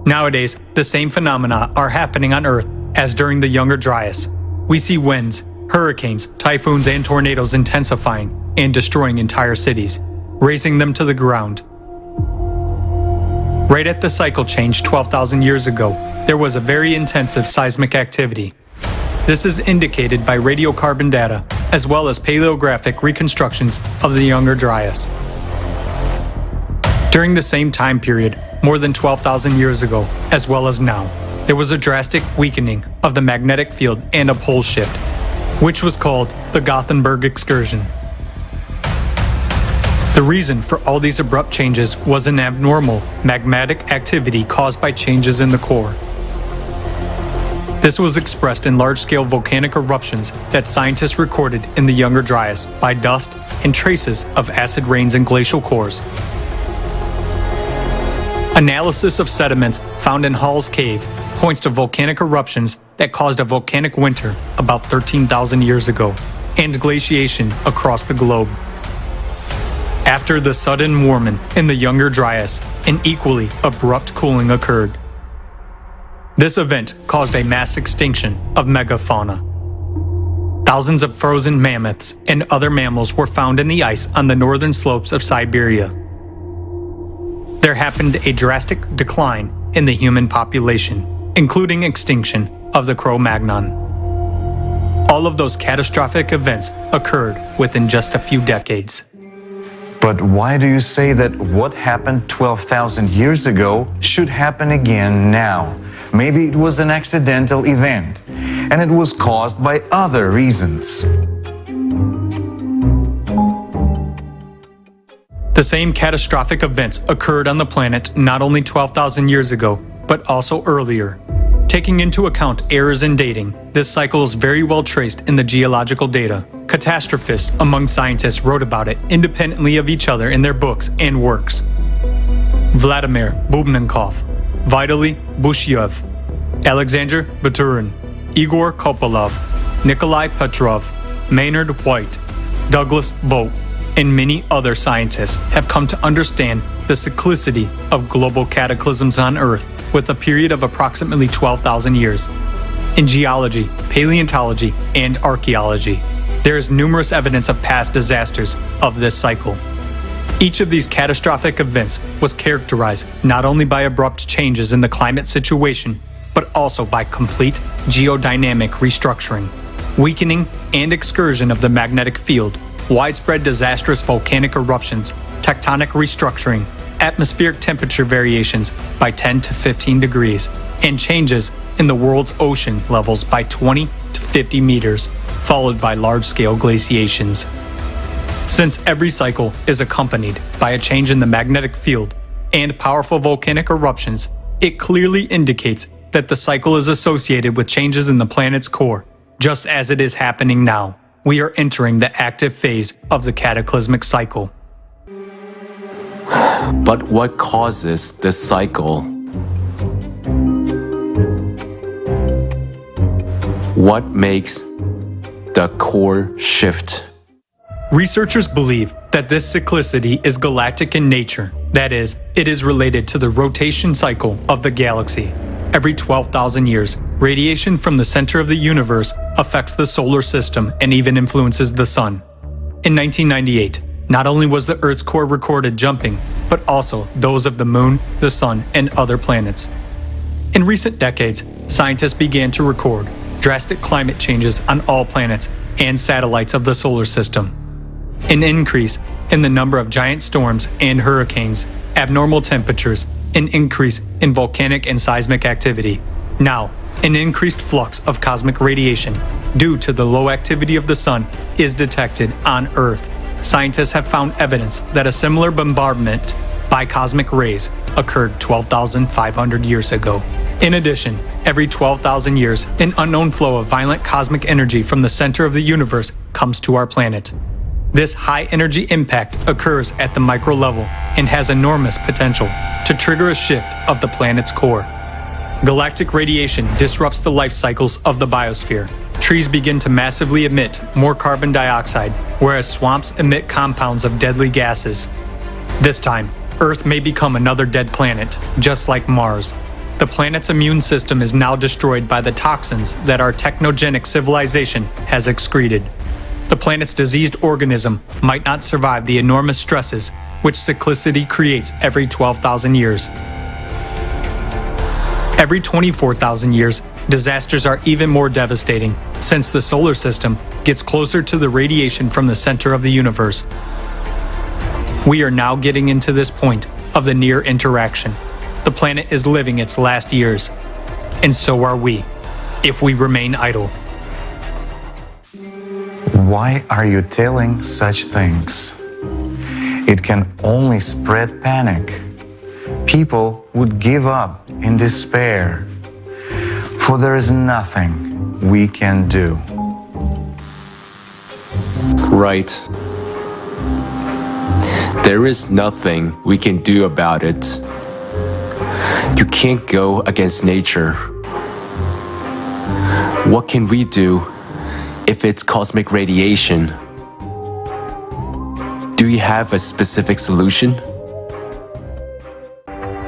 Nowadays, the same phenomena are happening on Earth as during the Younger Dryas. We see winds, hurricanes, typhoons, and tornadoes intensifying and destroying entire cities, razing them to the ground. Right at the cycle change 12,000 years ago, there was a very intensive seismic activity. This is indicated by radiocarbon data, as well as paleographic reconstructions of the Younger Dryas. During the same time period, more than 12,000 years ago, as well as now, there was a drastic weakening of the magnetic field and a pole shift, which was called the Gothenburg excursion. The reason for all these abrupt changes was an abnormal magmatic activity caused by changes in the core. This was expressed in large-scale volcanic eruptions that scientists recorded in the Younger Dryas by dust and traces of acid rains in glacial cores. Analysis of sediments found in Hall's Cave points to volcanic eruptions that caused a volcanic winter about 13,000 years ago and glaciation across the globe. After the sudden warming in the Younger Dryas, an equally abrupt cooling occurred. This event caused a mass extinction of megafauna. Thousands of frozen mammoths and other mammals were found in the ice on the northern slopes of Siberia. There happened a drastic decline in the human population, including extinction of the Cro-Magnon. All of those catastrophic events occurred within just a few decades. But why do you say that what happened 12,000 years ago should happen again now? Maybe it was an accidental event, and it was caused by other reasons. The same catastrophic events occurred on the planet not only 12,000 years ago, but also earlier. Taking into account errors in dating, this cycle is very well traced in the geological data. Catastrophists among scientists wrote about it independently of each other in their books and works. Vladimir Bubnenkov, Vitaly Bushyev, Alexander Baturin, Igor Kopolov, Nikolai Petrov, Maynard White, Douglas Vogt, and many other scientists have come to understand the cyclicity of global cataclysms on Earth with a period of approximately 12,000 years. In geology, paleontology, and archaeology, there is numerous evidence of past disasters of this cycle. Each of these catastrophic events was characterized not only by abrupt changes in the climate situation, but also by complete geodynamic restructuring, weakening and excursion of the magnetic field, widespread disastrous volcanic eruptions, tectonic restructuring, atmospheric temperature variations by 10 to 15 degrees, and changes in the world's ocean levels by 20 to 50 meters, followed by large-scale glaciations. Since every cycle is accompanied by a change in the magnetic field and powerful volcanic eruptions, it clearly indicates that the cycle is associated with changes in the planet's core, just as it is happening now. We are entering the active phase of the cataclysmic cycle. But what causes this cycle? What makes the core shift? Researchers believe that this cyclicity is galactic in nature. That is, it is related to the rotation cycle of the galaxy. Every 12,000 years, radiation from the center of the universe affects the solar system and even influences the sun. In 1998, not only was the Earth's core recorded jumping, but also those of the moon, the sun, and other planets. In recent decades, scientists began to record drastic climate changes on all planets and satellites of the solar system. An increase in the number of giant storms and hurricanes, abnormal temperatures, an increase in volcanic and seismic activity. Now, an increased flux of cosmic radiation due to the low activity of the sun is detected on Earth. Scientists have found evidence that a similar bombardment by cosmic rays occurred 12,500 years ago. In addition, every 12,000 years, an unknown flow of violent cosmic energy from the center of the universe comes to our planet. This high-energy impact occurs at the micro level and has enormous potential to trigger a shift of the planet's core. Galactic radiation disrupts the life cycles of the biosphere. Trees begin to massively emit more carbon dioxide, whereas swamps emit compounds of deadly gases. This time, Earth may become another dead planet, just like Mars. The planet's immune system is now destroyed by the toxins that our technogenic civilization has excreted. The planet's diseased organism might not survive the enormous stresses which cyclicity creates every 12,000 years. Every 24,000 years, disasters are even more devastating, since the solar system gets closer to the radiation from the center of the universe. We are now getting into this point of the near interaction. The planet is living its last years, and so are we, if we remain idle. Why are you telling such things? It can only spread panic. People would give up in despair, for there is nothing we can do. Right. There is nothing we can do about it. You can't go against nature. What can we do if it's cosmic radiation? Do you have a specific solution?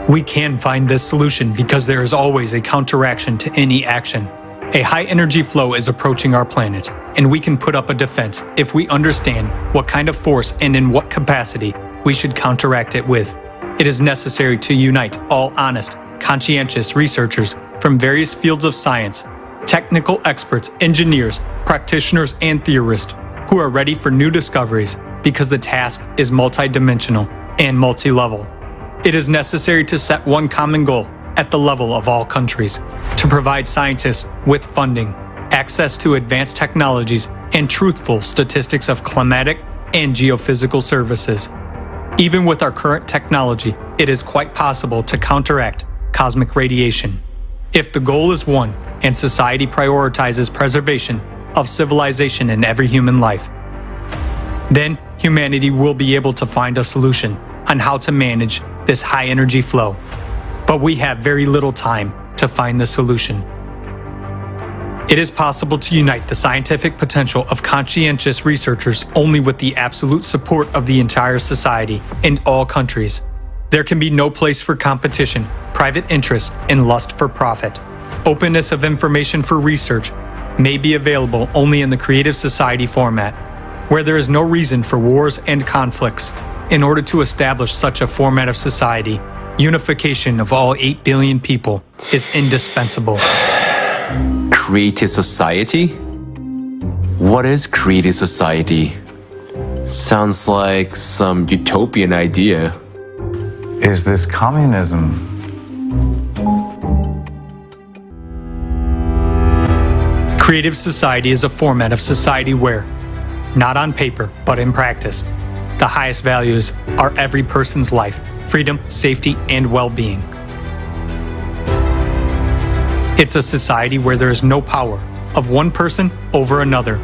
We can find this solution because there is always a counteraction to any action. A high-energy flow is approaching our planet, and we can put up a defense if we understand what kind of force and in what capacity we should counteract it with. It is necessary to unite all honest, conscientious researchers from various fields of science, technical experts, engineers, practitioners, and theorists who are ready for new discoveries because the task is multidimensional and multi-level. It is necessary to set one common goal at the level of all countries, to provide scientists with funding, access to advanced technologies, and truthful statistics of climatic and geophysical services. Even with our current technology, it is quite possible to counteract cosmic radiation. If the goal is one and society prioritizes preservation of civilization in every human life, then humanity will be able to find a solution on how to manage this high energy flow. But we have very little time to find the solution. It is possible to unite the scientific potential of conscientious researchers only with the absolute support of the entire society and all countries. There can be no place for competition, private interest, and lust for profit. Openness of information for research may be available only in the creative society format, where there is no reason for wars and conflicts. In order to establish such a format of society, unification of all 8 billion people is indispensable. Creative society? What is creative society? Sounds like some utopian idea. Is this communism? Creative society is a format of society where, not on paper, but in practice, the highest values are every person's life, freedom, safety, and well-being. It's a society where there is no power of one person over another,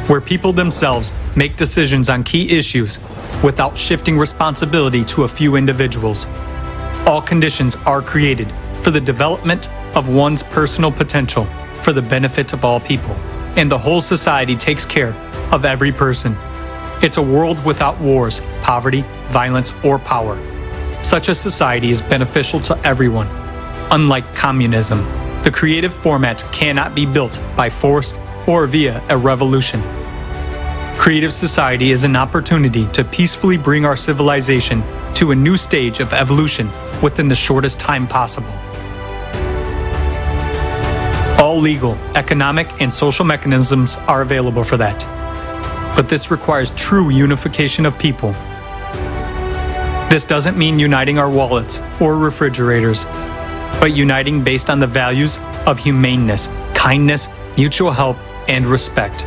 where people themselves make decisions on key issues without shifting responsibility to a few individuals. All conditions are created for the development of one's personal potential for the benefit of all people, and the whole society takes care of every person. It's a world without wars, poverty, violence, or power. Such a society is beneficial to everyone. Unlike communism, the creative format cannot be built by force or via a revolution. Creative society is an opportunity to peacefully bring our civilization to a new stage of evolution within the shortest time possible. All legal, economic, and social mechanisms are available for that. But this requires true unification of people. This doesn't mean uniting our wallets or refrigerators, but uniting based on the values of humaneness, kindness, mutual help, and respect.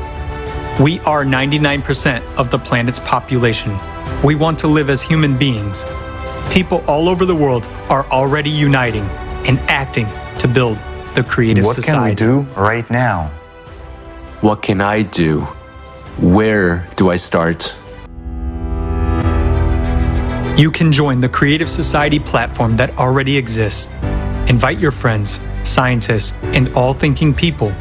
We are 99% of the planet's population. We want to live as human beings. People all over the world are already uniting and acting to build the creative society. What can we do right now? What can I do? Where do I start? You can join the Creative Society platform that already exists. Invite your friends, scientists, and all thinking people.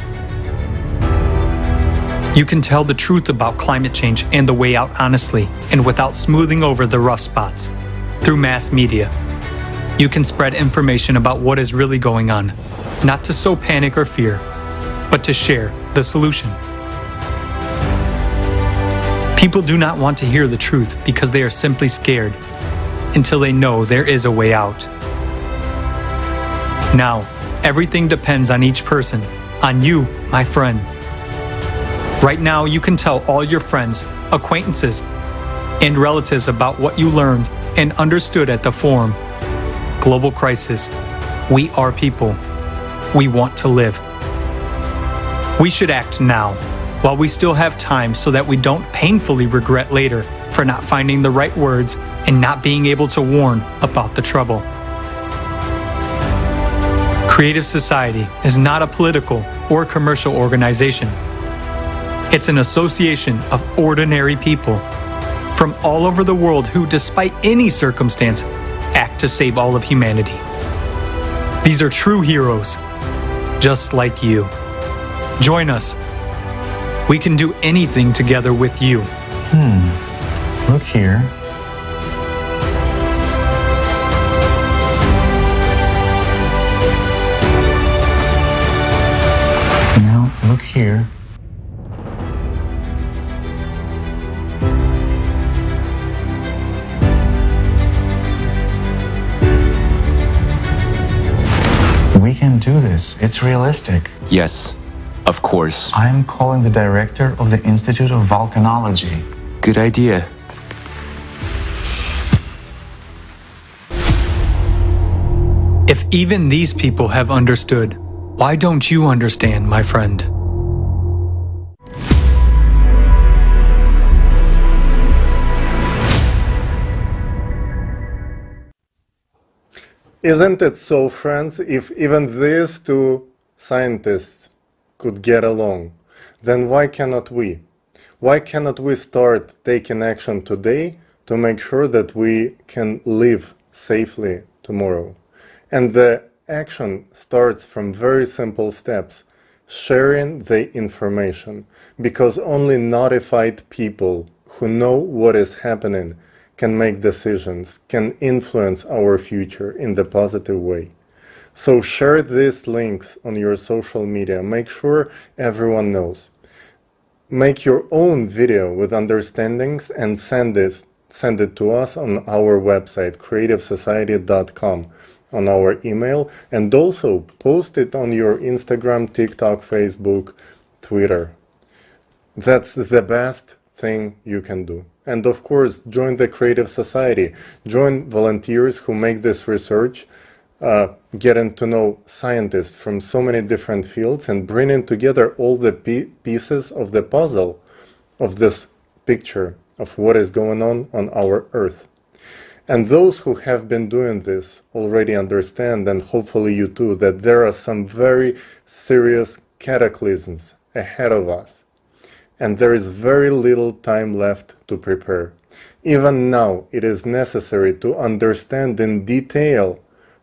You can tell the truth about climate change and the way out honestly and without smoothing over the rough spots. Through mass media, you can spread information about what is really going on, not to sow panic or fear, but to share the solution. People do not want to hear the truth because they are simply scared until they know there is a way out. Now, everything depends on each person, on you, my friend. Right now, you can tell all your friends, acquaintances, and relatives about what you learned and understood at the forum. Global crisis. We are people. We want to live. We should act now, while we still have time, so that we don't painfully regret later for not finding the right words and not being able to warn about the trouble. Creative Society is not a political or commercial organization. It's an association of ordinary people from all over the world who, despite any circumstance, act to save all of humanity. These are true heroes, just like you. Join us. We can do anything together with you. Look here. Now, look here. We can do this. It's realistic. Yes, of course. I'm calling the director of the Institute of Volcanology. Good idea. If even these people have understood, why don't you understand, my friend? Isn't it so, friends, if even these two scientists could get along, then why cannot we? Why cannot we start taking action today to make sure that we can live safely tomorrow? And the action starts from very simple steps, sharing the information, because only notified people who know what is happening can make decisions, can influence our future in the positive way. So share these links on your social media. Make sure everyone knows. Make your own video with understandings and send it to us on our website, creativesociety.com, on our email, and also post it on your Instagram, TikTok, Facebook, Twitter. That's the best thing you can do. And of course, join the Creative Society. Join volunteers who make this research, getting to know scientists from so many different fields and bringing together all the pieces of the puzzle of this picture of what is going on our Earth. And those who have been doing this already understand, and hopefully you too, that there are some very serious cataclysms ahead of us. And there is very little time left to prepare. Even now, it is necessary to understand in detail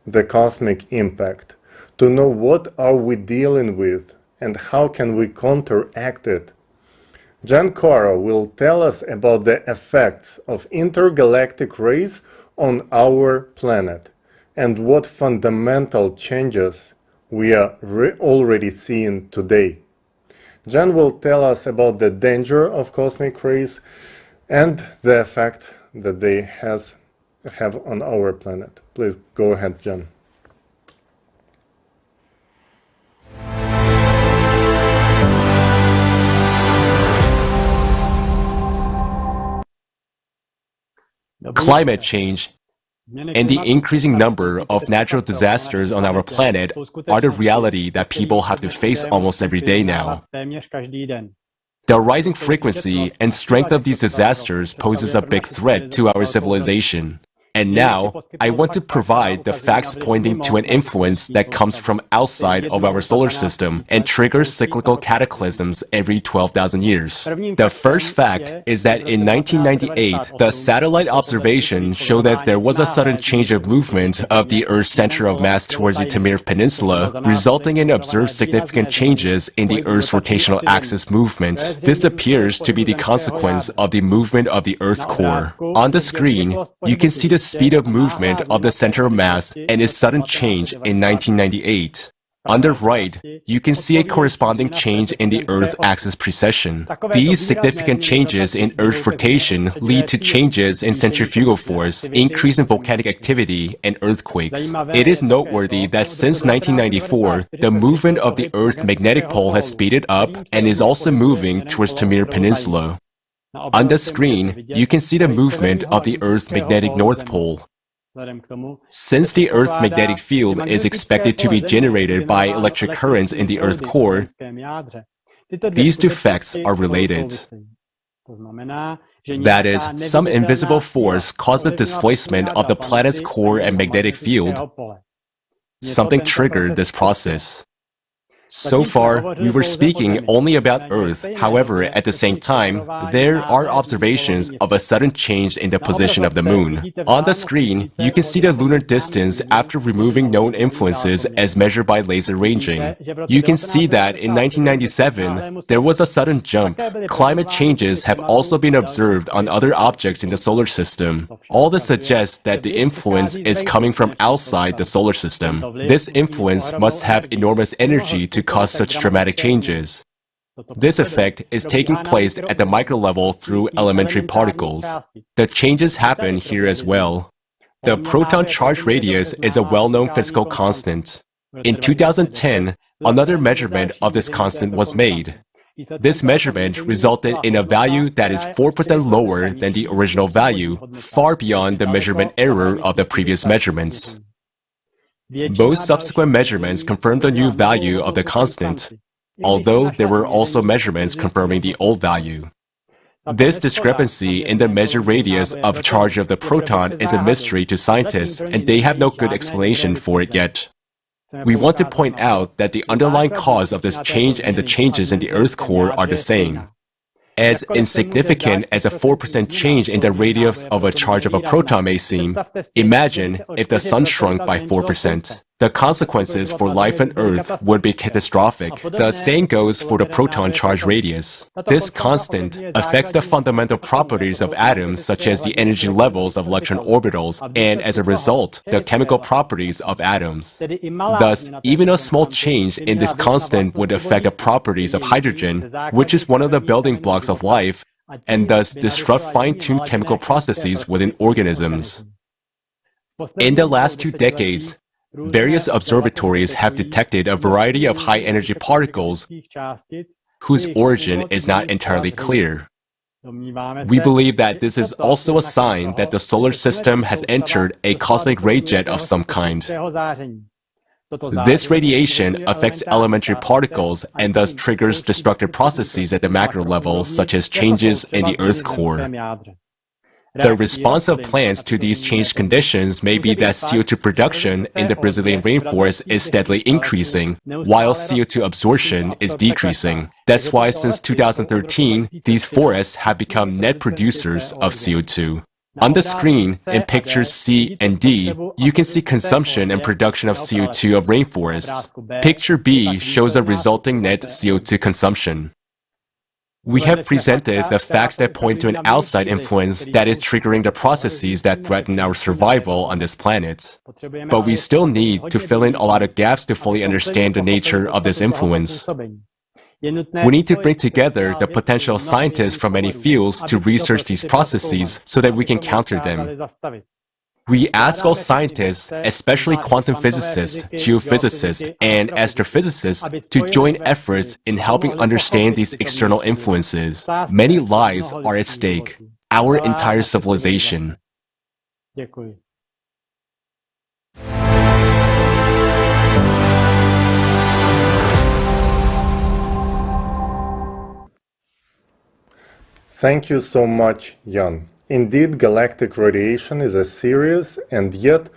the cosmic impact, to know what are we dealing with and how can we counteract it. Giancarlo will tell us about the effects of intergalactic rays on our planet and what fundamental changes we are already seeing today. Jan will tell us about the danger of cosmic rays and the effect that they have on our planet. Please go ahead, Jan. Climate change and the increasing number of natural disasters on our planet are the reality that people have to face almost every day now. The rising frequency and strength of these disasters poses a big threat to our civilization. And now, I want to provide the facts pointing to an influence that comes from outside of our solar system and triggers cyclical cataclysms every 12,000 years. The first fact is that in 1998, the satellite observation showed that there was a sudden change of movement of the Earth's center of mass towards the Taimyr Peninsula, resulting in observed significant changes in the Earth's rotational axis movement. This appears to be the consequence of the movement of the Earth's core. On the screen, you can see the speed of movement of the center of mass and its sudden change in 1998. On the right, you can see a corresponding change in the Earth axis precession. These significant changes in Earth's rotation lead to changes in centrifugal force, increase in volcanic activity, and earthquakes. It is noteworthy that since 1994, the movement of the Earth's magnetic pole has speeded up and is also moving towards Taimyr Peninsula. On the screen, you can see the movement of the Earth's magnetic North Pole. Since the Earth's magnetic field is expected to be generated by electric currents in the Earth's core, these two facts are related. That is, some invisible force caused the displacement of the planet's core and magnetic field. Something triggered this process. So far, we were speaking only about Earth. However, at the same time, there are observations of a sudden change in the position of the Moon. On the screen, you can see the lunar distance after removing known influences as measured by laser ranging. You can see that in 1997, there was a sudden jump. Climate changes have also been observed on other objects in the solar system. All this suggests that the influence is coming from outside the solar system. This influence must have enormous energy to cause such dramatic changes. This effect is taking place at the micro level through elementary particles. The changes happen here as well. The proton charge radius is a well-known physical constant. In 2010, another measurement of this constant was made. This measurement resulted in a value that is 4% lower than the original value, far beyond the measurement error of the previous measurements. Both subsequent measurements confirmed the new value of the constant, although there were also measurements confirming the old value. This discrepancy in the measured radius of charge of the proton is a mystery to scientists, and they have no good explanation for it yet. We want to point out that the underlying cause of this change and the changes in the Earth's core are the same. As insignificant as a 4% change in the radius of a charge of a proton may seem, imagine if the Sun shrunk by 4%. the consequences for life on Earth would be catastrophic. The same goes for the proton charge radius. This constant affects the fundamental properties of atoms, such as the energy levels of electron orbitals, and as a result, the chemical properties of atoms. Thus, even a small change in this constant would affect the properties of hydrogen, which is one of the building blocks of life, and thus disrupt fine-tuned chemical processes within organisms. In the last 2 decades, various observatories have detected a variety of high-energy particles whose origin is not entirely clear. We believe that this is also a sign that the solar system has entered a cosmic ray jet of some kind. This radiation affects elementary particles and thus triggers destructive processes at the macro level, such as changes in the Earth core. The response of plants to these changed conditions may be that CO2 production in the Brazilian rainforest is steadily increasing, while CO2 absorption is decreasing. That's why since 2013, these forests have become net producers of CO2. On the screen, in pictures C and D, you can see consumption and production of CO2 of rainforests. Picture B shows a resulting net CO2 consumption. We have presented the facts that point to an outside influence that is triggering the processes that threaten our survival on this planet. But we still need to fill in a lot of gaps to fully understand the nature of this influence. We need to bring together the potential scientists from many fields to research these processes so that we can counter them. We ask all scientists, especially quantum physicists, geophysicists, and astrophysicists, to join efforts in helping understand these external influences. Many lives are at stake, our entire civilization. Thank you so much, Jan. Indeed, galactic radiation is a serious and yet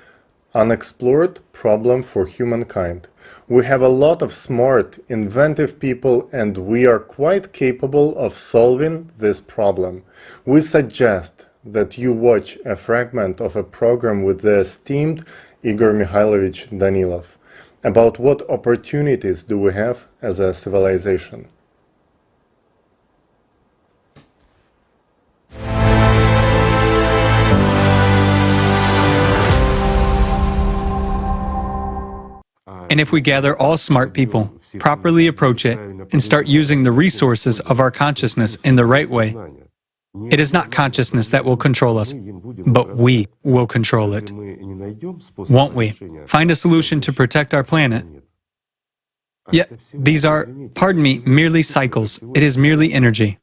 unexplored problem for humankind. We have a lot of smart, inventive people, and we are quite capable of solving this problem. We suggest that you watch a fragment of a program with the esteemed Igor Mikhailovich Danilov about what opportunities do we have as a civilization. And if we gather all smart people, properly approach it, and start using the resources of our consciousness in the right way, it is not consciousness that will control us, but we will control it. Won't we? Find a solution to protect our planet. Yet, these are, pardon me, merely cycles. It is merely energy.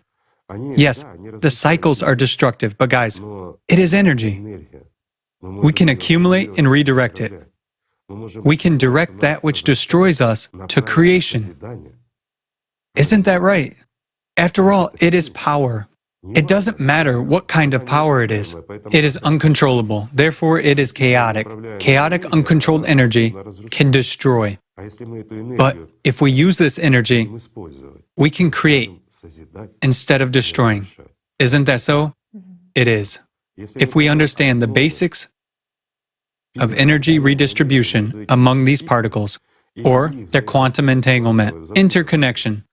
Yes, the cycles are destructive, but guys, it is energy. We can accumulate and redirect it. We can direct that which destroys us to creation. Isn't that right? After all, it is power. It doesn't matter what kind of power it is. It is uncontrollable. Therefore, it is chaotic. Chaotic, uncontrolled energy can destroy. But if we use this energy, we can create instead of destroying. Isn't that so? It is. If we understand the basics of energy redistribution among these particles, or their quantum entanglement, interconnection,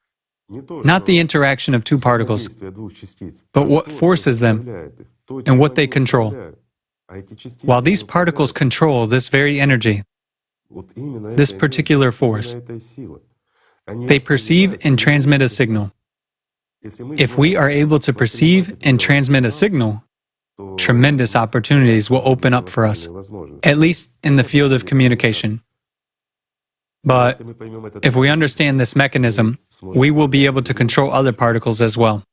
not the interaction of two particles, but what forces them and what they control. While these particles control this very energy, this particular force, they perceive and transmit a signal. If we are able to perceive and transmit a signal, tremendous opportunities will open up for us, at least in the field of communication. But if we understand this mechanism, we will be able to control other particles as well.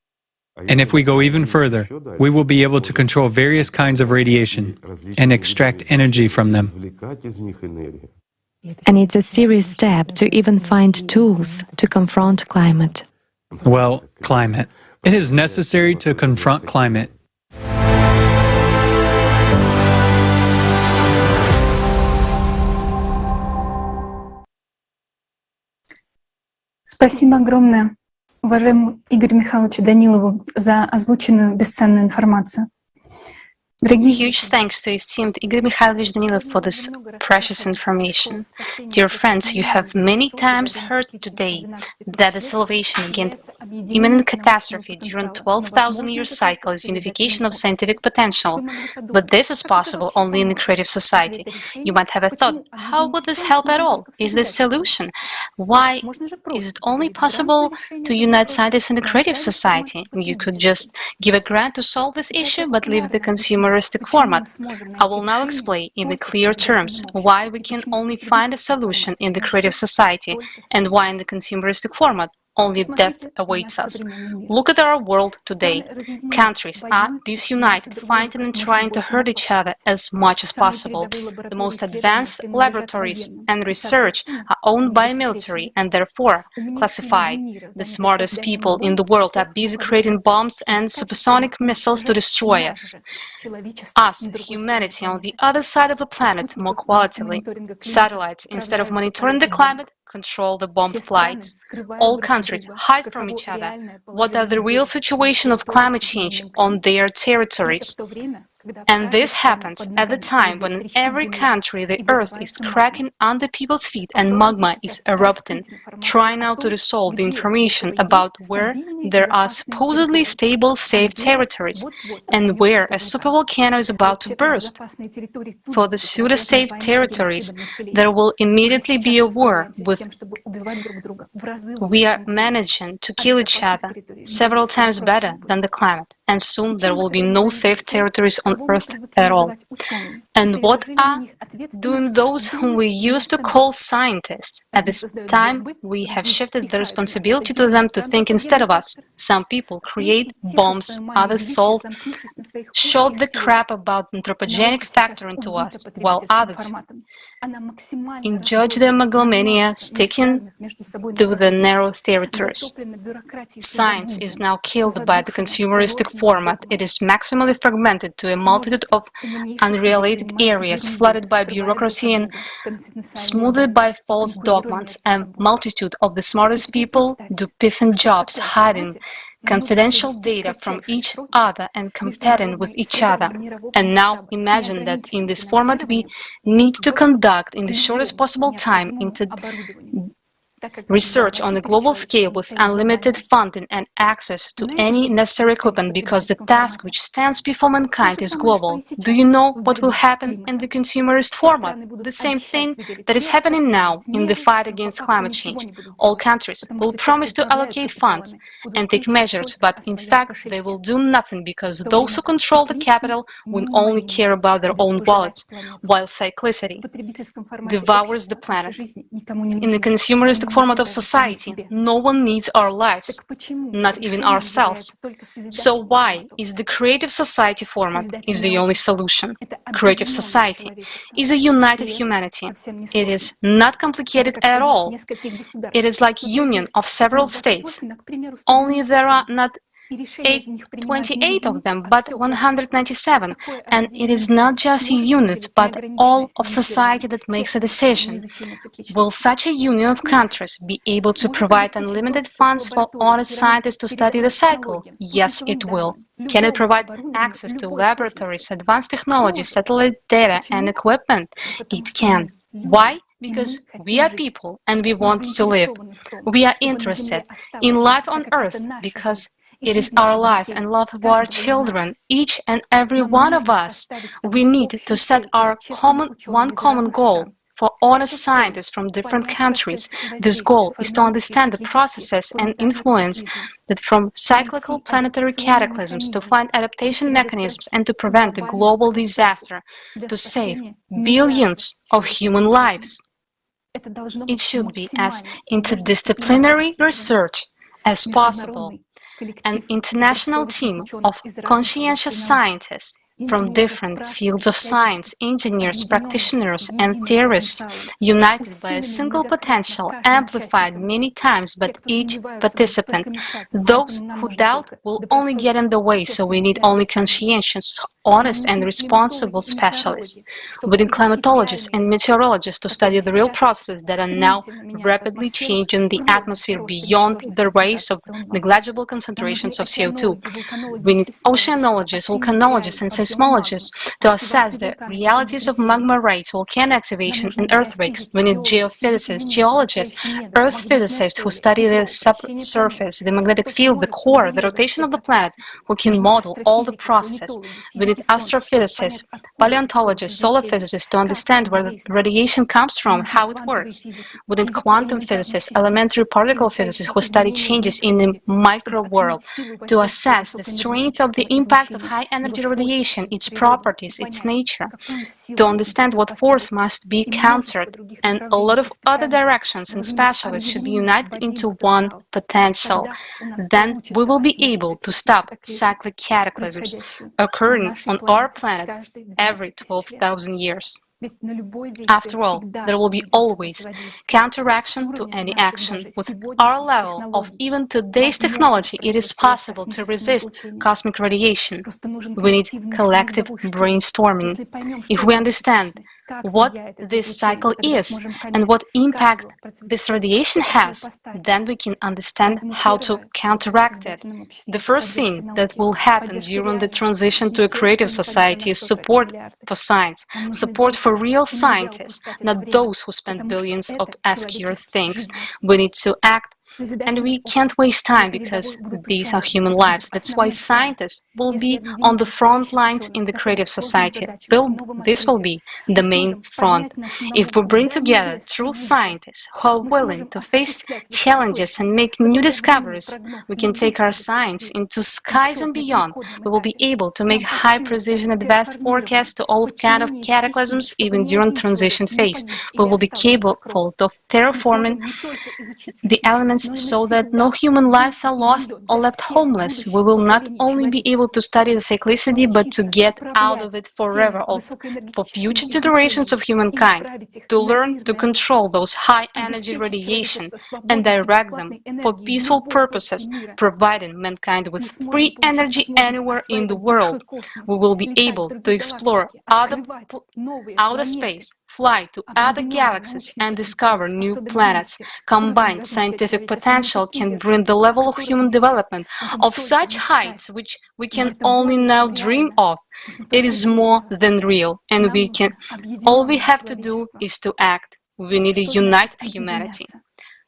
And if we go even further, we will be able to control various kinds of radiation and extract energy from them. And it's a serious step to even find tools to confront climate. Well, climate. It is necessary to confront climate. Спасибо огромное, уважаемому Игорю Михайловичу Данилову, за озвученную бесценную информацию. Huge thanks to esteemed Igor Mikhailovich Danilov for this precious information. Dear friends, you have many times heard today that the salvation against imminent catastrophe during 12,000-year cycle is unification of scientific potential. But this is possible only in a creative society. You might have a thought, how would this help at all? Is this solution? Why is it only possible to unite scientists in a creative society? You could just give a grant to solve this issue, but leave the consumeristic format. I will now explain in the clear terms why we can only find a solution in the creative society and why in the consumeristic format only death awaits us. Look at our world today. Countries are disunited, fighting and trying to hurt each other as much as possible. The most advanced laboratories and research are owned by military and therefore classified. The smartest people in the world are busy creating bombs and supersonic missiles to destroy us. Us, humanity, on the other side of the planet, more qualitatively. Satellites, instead of monitoring the climate, control the bomb flights. All countries hide from each other. What are the real situation of climate change on their territories? And this happens at the time when in every country the earth is cracking under people's feet and magma is erupting, trying now to resolve the information about where there are supposedly stable, safe territories and where a supervolcano is about to burst. For the pseudo-safe territories, there will immediately be a war with we are managing to kill each other several times better than the climate, and soon there will be no safe territories on Earth at all. And what are doing those whom we used to call scientists? At this time, we have shifted the responsibility to them to think instead of us. Some people create bombs, others solve, shot the crap about anthropogenic factor into us, while others judge their megalomania, sticking to the narrow territories. Science is now killed by the consumeristic format. It is maximally fragmented to a multitude of unrelated areas, flooded by bureaucracy and smoothed by false dogmas. A multitude of the smartest people do piffing jobs, hiding confidential data from each other and competing with each other. And now imagine that in this format we need to conduct in the shortest possible time research on a global scale with unlimited funding and access to any necessary equipment, because the task which stands before mankind is global. Do you know what will happen in the consumerist format? The same thing that is happening now in the fight against climate change. All countries will promise to allocate funds and take measures, but in fact they will do nothing, because those who control the capital will only care about their own wallets, while cyclicity devours the planet. In the consumerist format of society, no one needs our lives, not even ourselves. So why is the creative society format is the only solution? Creative society is a united humanity. It is not complicated at all. It is like union of several states, only there are not 28 of them, but 197, and it is not just a unit, but all of society that makes a decision. Will such a union of countries be able to provide unlimited funds for honest scientists to study the cycle? Yes, it will. Can it provide access to laboratories, advanced technology, satellite data, and equipment? It can. Why? Because we are people and we want to live. We are interested in life on Earth because it is our life and love of our children, each and every one of us. We need to set our one common goal for honest scientists from different countries. This goal is to understand the processes and influence that from cyclical planetary cataclysms, to find adaptation mechanisms and to prevent the global disaster, to save billions of human lives. It should be as interdisciplinary research as possible. An international team of conscientious scientists from different fields of science, engineers, practitioners, and theorists, united by a single potential, amplified many times by each participant. Those who doubt will only get in the way, so we need only conscientious honest and responsible specialists. We need climatologists and meteorologists to study the real processes that are now rapidly changing the atmosphere beyond the rays of negligible concentrations of CO2. We need oceanologists, volcanologists, and seismologists to assess the realities of magma rates, volcano activation, and earthquakes. We need geophysicists, geologists, earth physicists who study the subsurface, the magnetic field, the core, the rotation of the planet, who can model all the processes. We need astrophysicists, paleontologists, solar physicists to understand where the radiation comes from, how it works. We need quantum physicists, elementary particle physicists who study changes in the micro world to assess the strength of the impact of high energy radiation, its properties, its nature, to understand what force must be countered, and a lot of other directions and specialists should be united into one potential. Then we will be able to stop cyclic cataclysms occurring on our planet every 12,000 years. After all, there will be always counteraction to any action. With our level of even today's technology, it is possible to resist cosmic radiation. We need collective brainstorming. If we understand what this cycle is and what impact this radiation has, then we can understand how to counteract it. The first thing that will happen during the transition to a creative society is support for science, support for real scientists, not those who spend billions on obscure things. We need to act, and we can't waste time because these are human lives. That's why scientists will be on the front lines in the creative society. This will be the main front. If we bring together true scientists who are willing to face challenges and make new discoveries, we can take our science into skies and beyond. We will be able to make high-precision advanced forecasts to all kinds of cataclysms even during transition phase. We will be capable of terraforming the elements so that no human lives are lost or left homeless. We will not only be able to study the cyclicity, but to get out of it forever, for future generations of humankind, to learn to control those high-energy radiation and direct them for peaceful purposes, providing mankind with free energy anywhere in the world. We will be able to explore outer space, fly to other galaxies, and discover new planets. Combined scientific potential can bring the level of human development of such heights which we can only now dream of. It is more than real, and all we have to do is to act. We need a united humanity.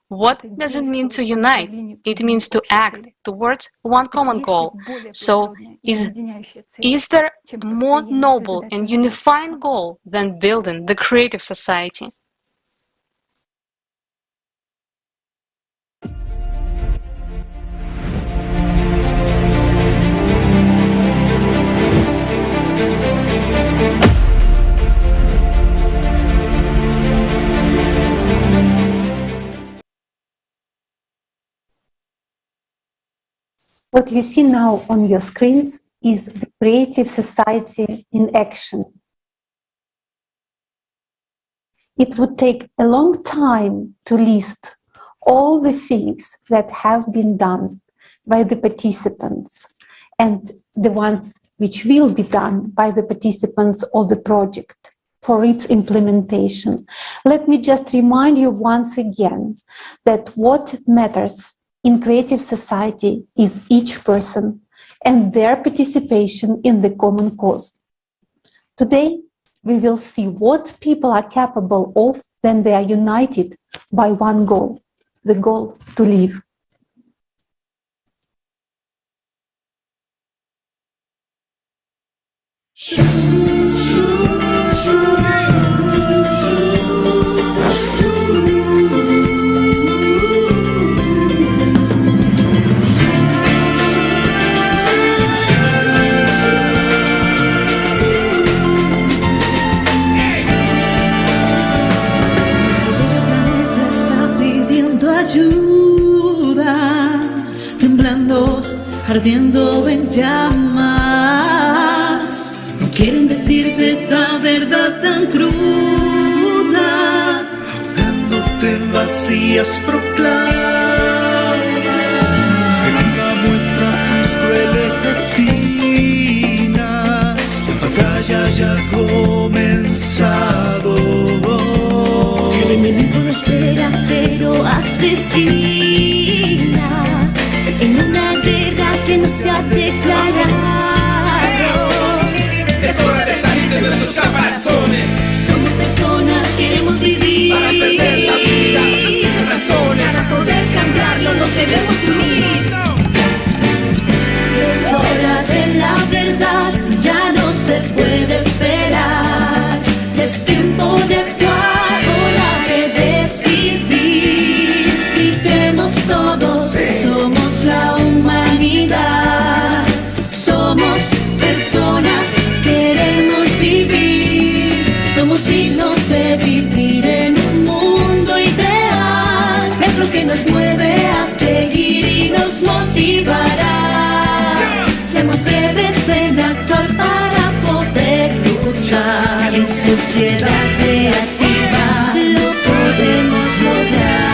What does it mean to unite? It means to act towards one common goal. So, is there a more noble and unifying goal than building the creative society? What you see now on your screens is the creative society in action. It would take a long time to list all the things that have been done by the participants and the ones which will be done by the participants of the project for its implementation. Let me just remind you once again that what matters in creative society is each person and their participation in the common cause. Today, we will see what people are capable of when they are united by one goal, the goal to live. Ardiendo en llamas, no quieren decirte esta verdad tan cruda, ahogándote en vacías proclamas, que nunca muestra sus crueles espinas, sociedad creativa lo podemos lograr.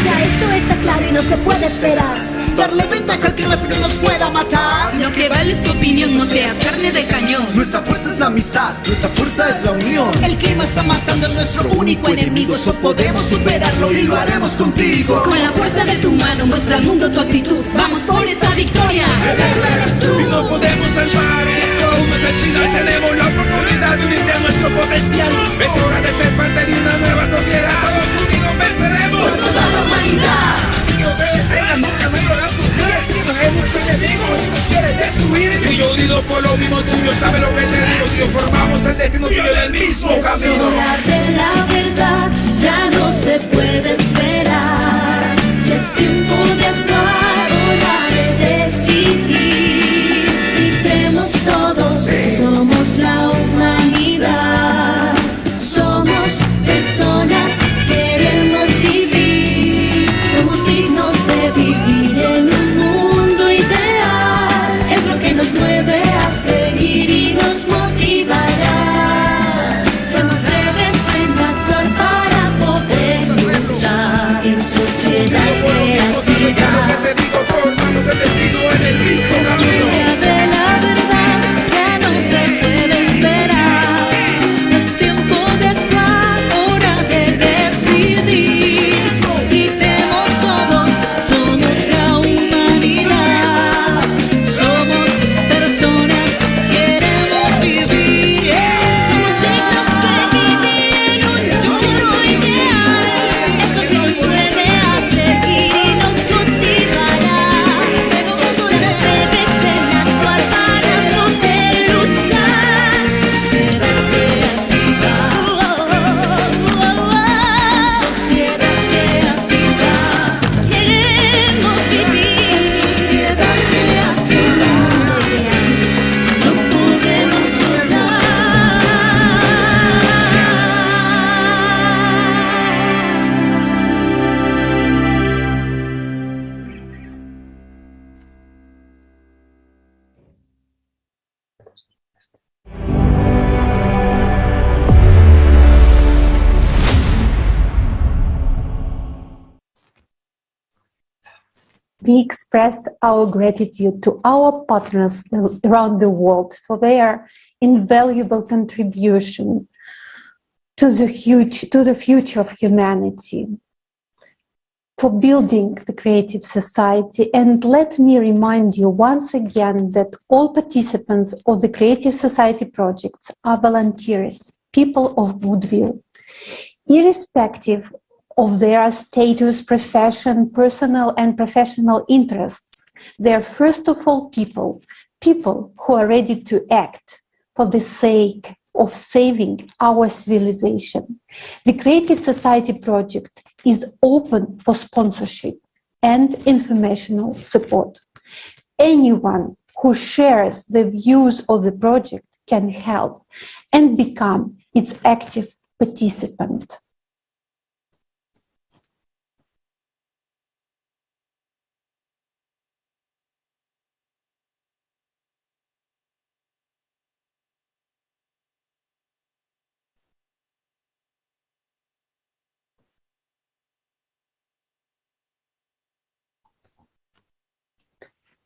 Ya esto está claro y no se puede esperar. Darle ventaja al que nos pueda matar. Lo que vale es tu opinión, no seas carne de cañón. Nuestra fuerza es la amistad, nuestra fuerza es la unión. El clima está matando a nuestro único enemigo. Eso podemos superarlo y lo haremos contigo. Con la fuerza de tu mano, muestra al mundo tu actitud. Vamos por esa victoria. El héroe eres tú. Y no podemos salvar esto. No es el final, tenemos la oportunidad de unir nuestro potencial. Es hora de ser parte de una nueva sociedad. Todos unidos venceremos por toda la humanidad. Si no te detengas, nunca me llorarás tus días. Si no es nuestro enemigo, si nos quiere destruir. Y yo unido por lo mismo tuyo, sabe lo que te digo. Tío, formamos el destino tuyo del mismo camino. Es hora de la verdad, ya no se puede esperar. Es tiempo de actuar, hora de decidir. Gritemos todos, somos la humanidad. Somos personas, queremos vivir. Somos dignos de vivir en un mundo ideal. Es lo que nos mueve a seguir y nos motivará. Somos breves en actuar para poder luchar en sociedad creativa. Sociedad de la verdad, ya no se puede esperar. Es tiempo de actuar, hora de decidir. Gritemos todos, somos la humanidad. Somos personas, queremos vivir. Somos dignos de vivir en un mundo ideal. Es lo que nos mueve a seguir y nos motivará. Ser breves en actuar para poder luchar. Sociedad creativa. Sociedad creativa. Queremos vivir en sociedad creativa. Lo podemos lograr. We express our gratitude to our partners around the world for their invaluable contribution to the future of humanity, for building the creative society. And let me remind you once again that all participants of the Creative Society projects are volunteers, people of goodwill, irrespective of their status, profession, personal and professional interests. They are first of all people who are ready to act for the sake of saving our civilization. The Creative Society project is open for sponsorship and informational support. Anyone who shares the views of the project can help and become its active participant.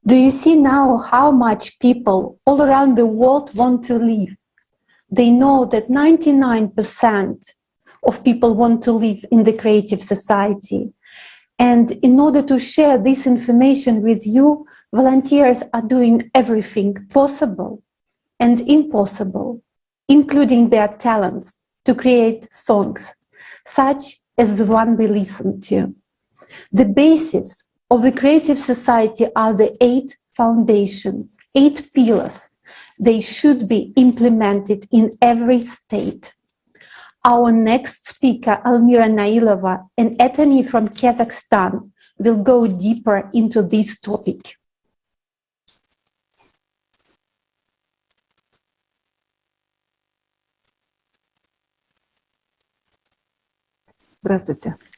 Do you see now how much people all around the world want to live? They know that 99% of people want to live in the creative society. And in order to share this information with you, volunteers are doing everything possible and impossible, including their talents, to create songs, such as the one we listened to. The basis of the Creative Society are the 8 foundations, 8 pillars. They should be implemented in every state. Our next speaker, Almira Nailova, an attorney from Kazakhstan, will go deeper into this topic.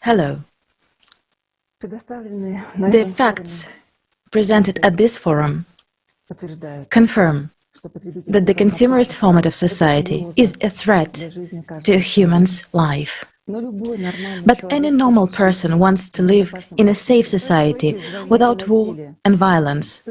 Hello. The facts presented at this forum confirm that the consumerist format of society is a threat to a human's life. But any normal person wants to live in a safe society without war and violence,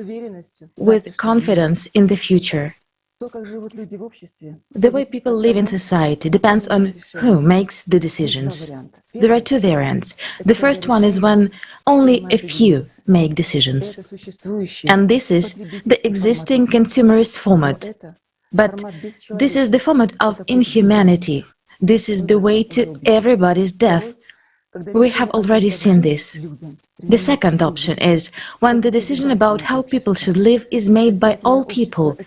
with confidence in the future. The way people live in society depends on who makes the decisions. There are two variants. The first one is when only a few make decisions. And this is the existing consumerist format. But this is the format of inhumanity. This is the way to everybody's death. We have already seen this. The second option is when the decision about how people should live is made by all people.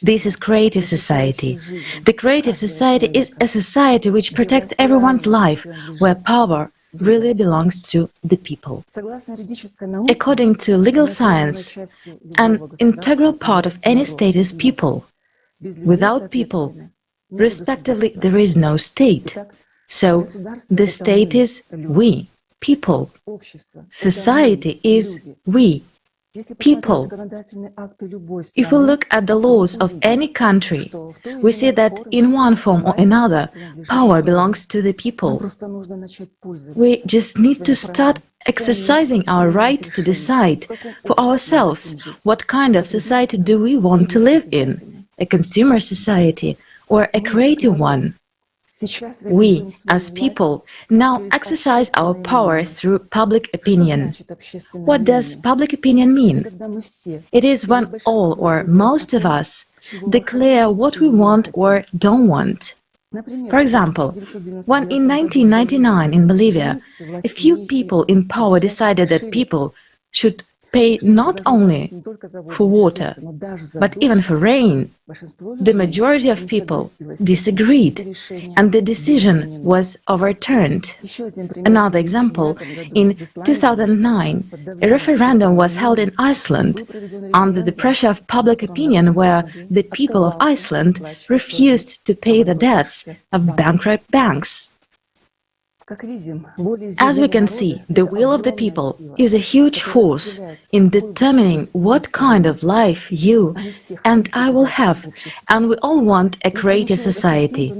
This is creative society. The creative society is a society which protects everyone's life, where power really belongs to the people. According to legal science, an integral part of any state is people. Without people, respectively, there is no state. So, the state is we, people. Society is we, people. If we look at the laws of any country, we see that in one form or another, power belongs to the people. We just need to start exercising our right to decide for ourselves what kind of society do we want to live in, a consumer society or a creative one. We, as people, now exercise our power through public opinion. What does public opinion mean? It is when all or most of us declare what we want or don't want. For example, when in 1999 in Bolivia, a few people in power decided that people should pay not only for water, but even for rain, the majority of people disagreed, and the decision was overturned. Another example, in 2009, a referendum was held in Iceland under the pressure of public opinion, where the people of Iceland refused to pay the debts of bankrupt banks. As we can see, the will of the people is a huge force in determining what kind of life you and I will have, and we all want a creative society.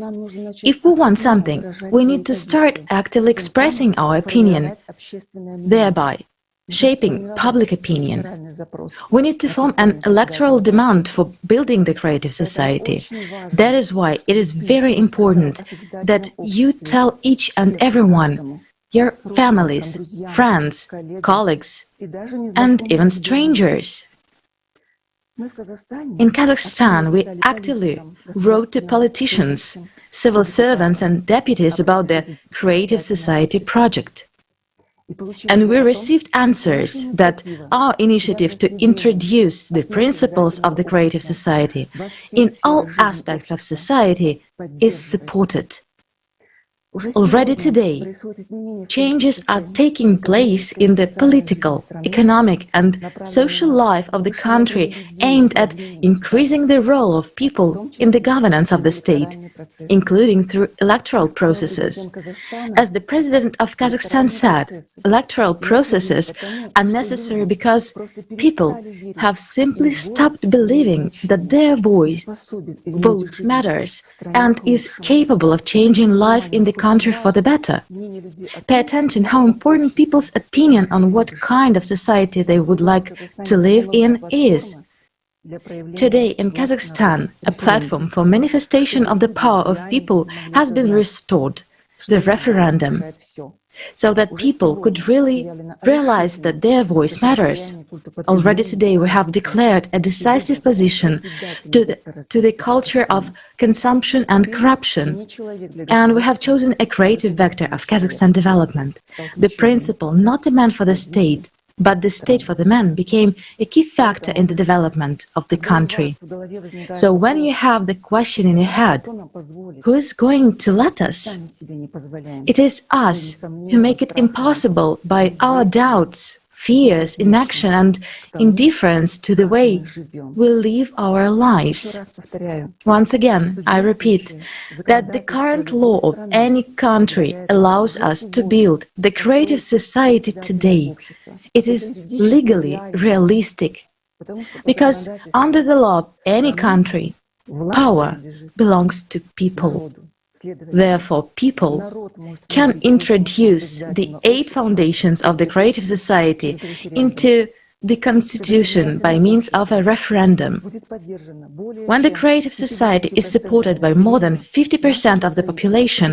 If we want something, we need to start actively expressing our opinion, thereby shaping public opinion. We need to form an electoral demand for building the creative society. That is why it is very important that you tell each and everyone, your families, friends, colleagues, and even strangers. In Kazakhstan, we actively wrote to politicians, civil servants, and deputies about the Creative Society project. And we received answers that our initiative to introduce the principles of the creative society in all aspects of society is supported. Already today, changes are taking place in the political, economic and social life of the country aimed at increasing the role of people in the governance of the state, including through electoral processes. As the President of Kazakhstan said, electoral processes are necessary because people have simply stopped believing that their vote matters and is capable of changing life in the country for the better. Pay attention how important people's opinion on what kind of society they would like to live in is. Today in Kazakhstan, a platform for manifestation of the power of people has been restored, the referendum, so that people could really realize that their voice matters. Already today we have declared a decisive position to the culture of consumption and corruption, and we have chosen a creative vector of Kazakhstan development. The principle, not a man for the state, but the state for the man, became a key factor in the development of the country. So when you have the question in your head, who is going to let us? It is us who make it impossible by our doubts, fears, inaction, and indifference to the way we live our lives. Once again, I repeat that the current law of any country allows us to build the creative society today. It is legally realistic, because under the law of any country, power belongs to people. Therefore, people can introduce the 8 foundations of the creative society into the constitution by means of a referendum. When the creative society is supported by more than 50% of the population,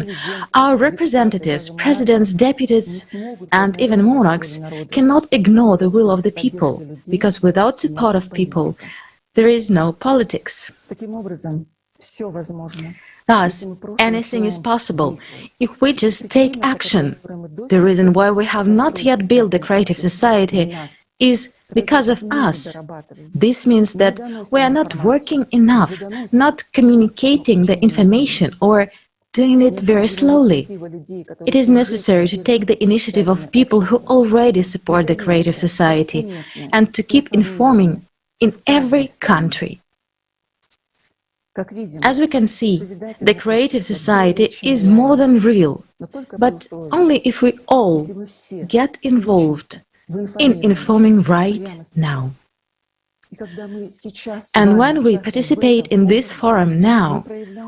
our representatives, presidents, deputies, and even monarchs cannot ignore the will of the people, because without support of people, there is no politics. Thus, anything is possible if we just take action. The reason why we have not yet built the creative society is because of us. This means that we are not working enough, not communicating the information, or doing it very slowly. It is necessary to take the initiative of people who already support the creative society and to keep informing in every country. As we can see, the creative society is more than real, but only if we all get involved in informing right now. And when we participate in this forum now,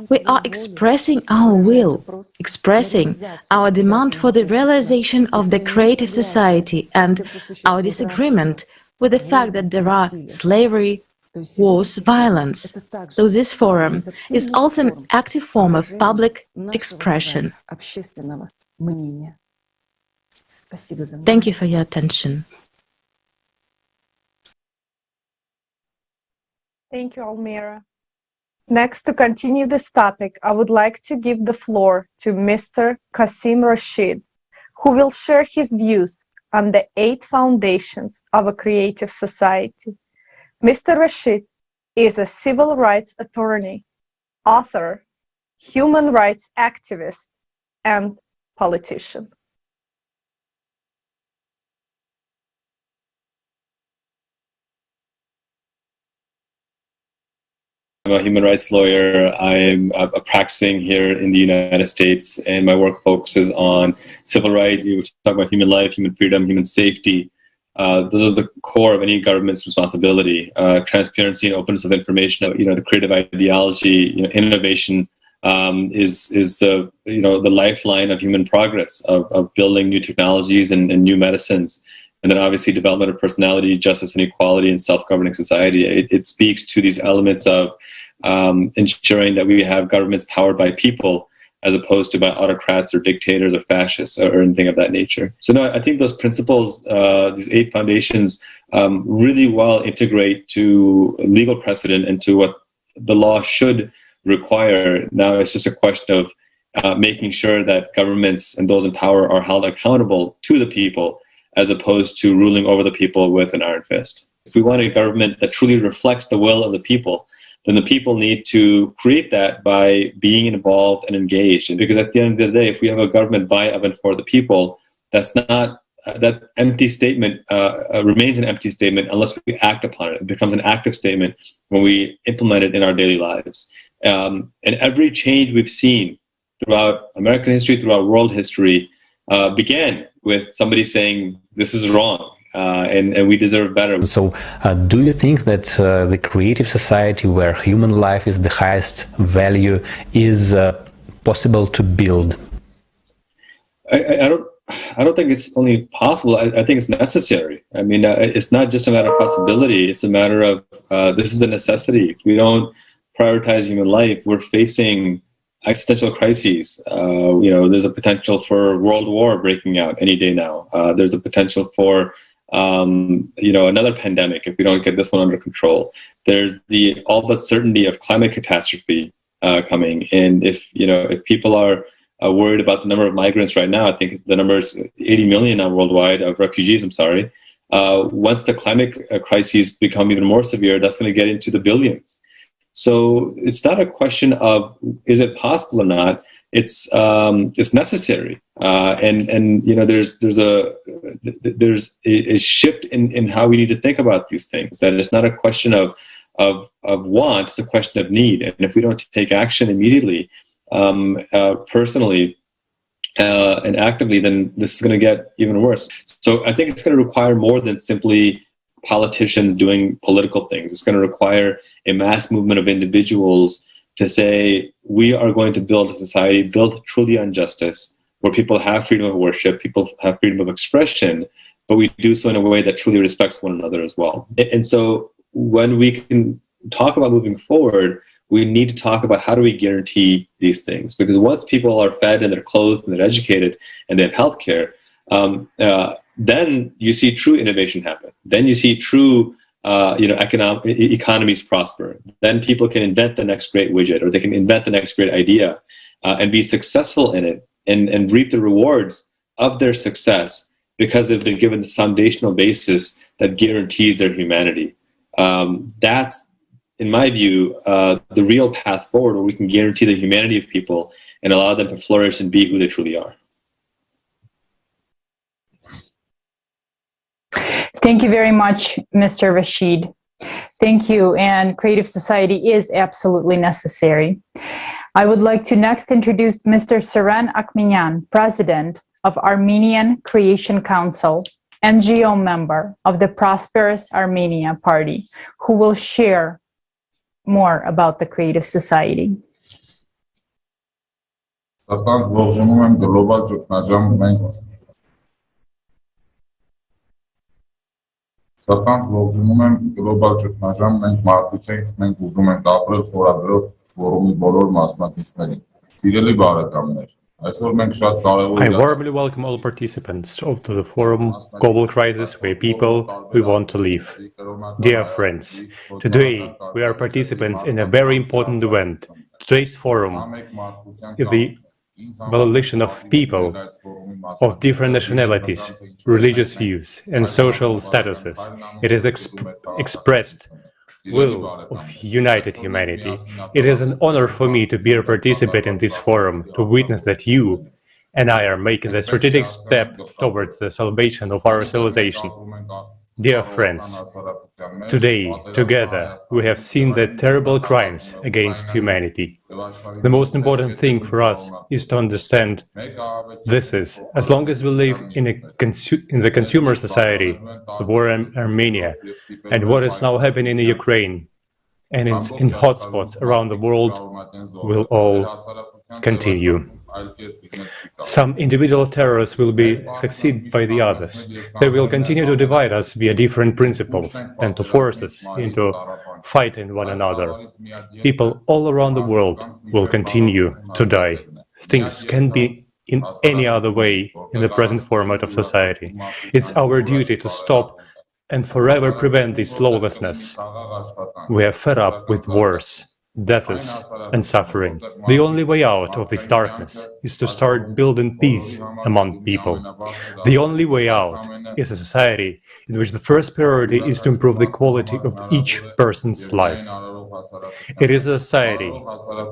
we are expressing our will, expressing our demand for the realization of the creative society and our disagreement with the fact that there are slavery, wars, violence. So this forum is also an active form of public expression. Thank you for your attention. Thank you, Almira. Next, to continue this topic, I would like to give the floor to Mr. Qasim Rashid, who will share his views on the 8 foundations of a creative society. Mr. Rashid is a civil rights attorney, author, human rights activist, and politician. I'm a human rights lawyer. I'm practicing here in the United States, and my work focuses on civil rights. We talk about human life, human freedom, human safety. Those are the core of any government's responsibility. Transparency and openness of information. The creative ideology, innovation is the the lifeline of human progress, of building new technologies and new medicines. And then obviously development of personality, justice and equality, and self-governing society. It speaks to these elements of ensuring that we have governments powered by people, as opposed to by autocrats or dictators or fascists or anything of that nature. So no, I think those principles, these 8 foundations, really well integrate to legal precedent and to what the law should require. Now it's just a question of making sure that governments and those in power are held accountable to the people, as opposed to ruling over the people with an iron fist. If we want a government that truly reflects the will of the people, then the people need to create that by being involved and engaged. And because at the end of the day, if we have a government by, of, and for the people, that's not, that empty statement remains an empty statement unless we act upon it. It becomes an active statement when we implement it in our daily lives. And every change we've seen throughout American history, throughout world history, began with somebody saying, this is wrong. And we deserve better. So do you think that the creative society where human life is the highest value is possible to build? I don't think it's only possible. I think it's necessary. I mean, it's not just a matter of possibility. It's a matter of this is a necessity. If we don't prioritize human life, we're facing existential crises. There's a potential for world war breaking out any day now. There's a potential for another pandemic if we don't get this one under control. There's the all but certainty of climate catastrophe coming, and if people are worried about the number of migrants right now, I think the number is 80 million now worldwide of refugees. Once the climate crises become even more severe, that's going to get into the billions. So it's not a question of is it possible or not. it's necessary. And you know, there's a shift in how we need to think about these things. That it's not a question of want; it's a question of need. And if we don't take action immediately, personally, and actively, then this is going to get even worse. So I think it's going to require more than simply politicians doing political things. It's going to require a mass movement of individuals to say, we are going to build a society built truly on justice, where people have freedom of worship, people have freedom of expression, but we do so in a way that truly respects one another as well. And so when we can talk about moving forward, we need to talk about how do we guarantee these things? Because once people are fed and they're clothed and they're educated and they have healthcare, then you see true innovation happen. Then you see true economies prosper. Then people can invent the next great widget, or they can invent the next great idea and be successful in it and reap the rewards of their success because they've been given this foundational basis that guarantees their humanity. That's, in my view, the real path forward, where we can guarantee the humanity of people and allow them to flourish and be who they truly are. Thank you very much, Mr. Rashid. Thank you. And creative society is absolutely necessary. I would like to next introduce Mr. Saran Akminyan, President of Armenian Creation Council, NGO member of the Prosperous Armenia Party, who will share more about the creative society. Սրտանց ողջունում եմ գլոբալ ճգնաժամ, մենք մարդիկ ենք, մենք ուզում ենք ապրել խորագրով ֆորումի բոլոր մասնակիցներին։ Սիրելի բարեկամներ, այսօր մենք շատ կարևոր I warmly welcome all participants to the forum Global Crisis Where People We Want to Live. Dear friends, today we are participants in a very important event. Today's forum is the volition of people of different nationalities, religious views, and social statuses. It is expressed will of united humanity. It is an honor for me to be a participant in this forum, to witness that you and I are making the strategic step towards the salvation of our civilization. Dear friends, today, together, we have seen the terrible crimes against humanity. The most important thing for us is to understand this is, as long as we live in the consumer society, the war in Armenia, and what is now happening in Ukraine, and in hotspots around the world, will all continue. Some individual terrorists will be succeeded by the others. They will continue to divide us via different principles and to force us into fighting one another. People all around the world will continue to die. Things can't be in any other way in the present format of society. It's our duty to stop and forever prevent this lawlessness. We are fed up with wars, deaths, and suffering. The only way out of this darkness is to start building peace among people. The only way out is a society in which the first priority is to improve the quality of each person's life. It is a society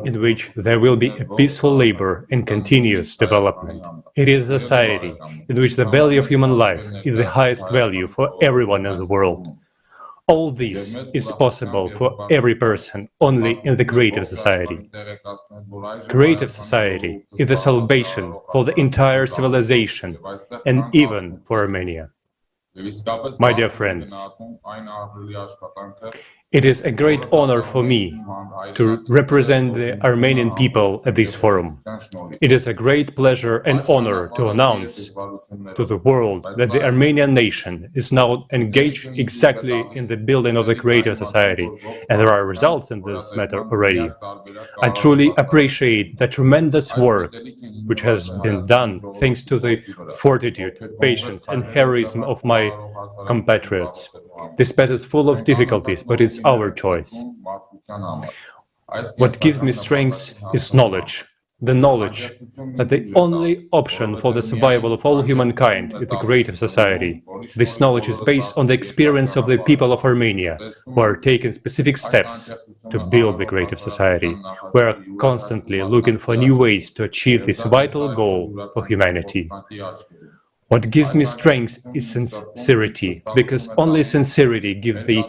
in which there will be a peaceful labor and continuous development. It is a society in which the value of human life is the highest value for everyone in the world. All this is possible for every person only in the creative society. Creative society is the salvation for the entire civilization and even for Armenia. My dear friends, it is a great honor for me to represent the Armenian people at this forum. It is a great pleasure and honor to announce to the world that the Armenian nation is now engaged exactly in the building of the creative society, and there are results in this matter already. I truly appreciate the tremendous work which has been done thanks to the fortitude, patience, and heroism of my compatriots. This path is full of difficulties, but it's our choice. What gives me strength is knowledge. the knowledge that the only option for the survival of all humankind is the creative society. This knowledge is based on the experience of the people of Armenia, who are taking specific steps to build the creative society. We are constantly looking for new ways to achieve this vital goal for humanity. What gives me strength is sincerity, because only sincerity gives the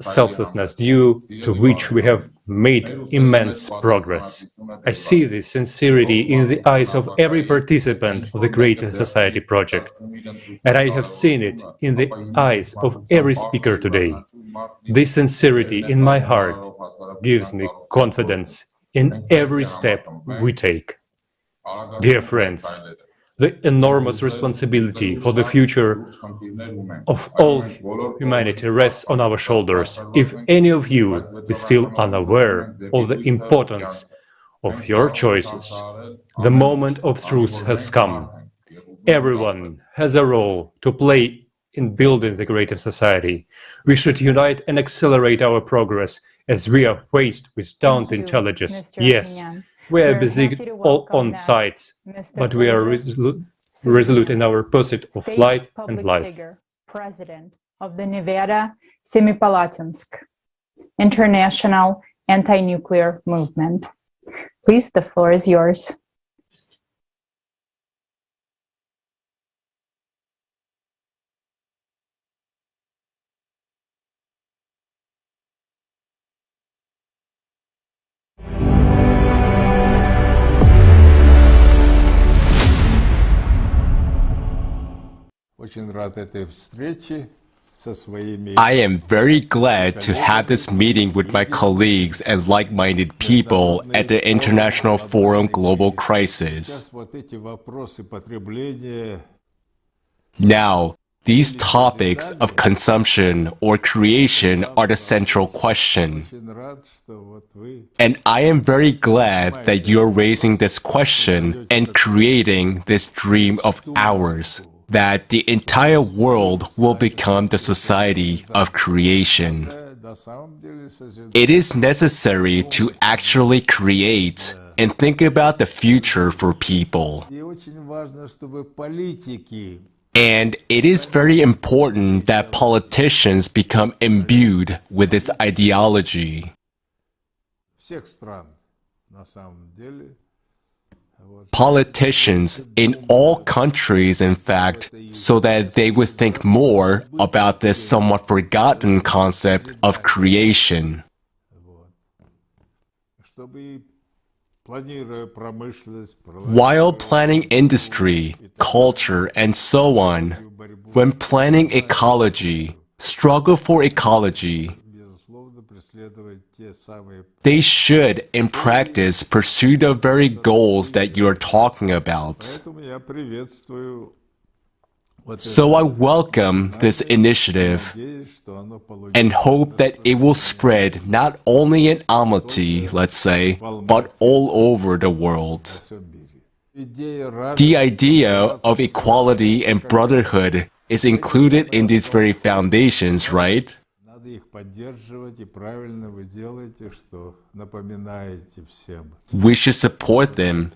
selflessness due to which we have made immense progress. I see this sincerity in the eyes of every participant of the Creative Society project, and I have seen it in the eyes of every speaker today. This sincerity in my heart gives me confidence in every step we take. Dear friends, the enormous responsibility for the future of all humanity rests on our shoulders. If any of you is still unaware of the importance of your choices, the moment of truth has come. Everyone has a role to play in building the creative society. We should unite and accelerate our progress as we are faced with daunting challenges. Yes, we are busy all on sides, but we are resolute in our pursuit of light and life. President of the Nevada Semipalatinsk International Anti-Nuclear Movement. Please, the floor is yours. I am very glad to have this meeting with my colleagues and like-minded people at the International Forum Global Crisis. Now, these topics of consumption or creation are the central question. And I am very glad that you're raising this question and creating this dream of ours, that the entire world will become the society of creation. It is necessary to actually create and think about the future for people. And it is very important that politicians become imbued with this ideology. Politicians in all countries, in fact, so that they would think more about this somewhat forgotten concept of creation. While planning industry, culture, and so on, when planning ecology, struggle for ecology, they should, in practice, pursue the very goals that you are talking about. So I welcome this initiative and hope that it will spread not only in Almaty, let's say, but all over the world. The idea of equality and brotherhood is included in these very foundations, right? We should support them.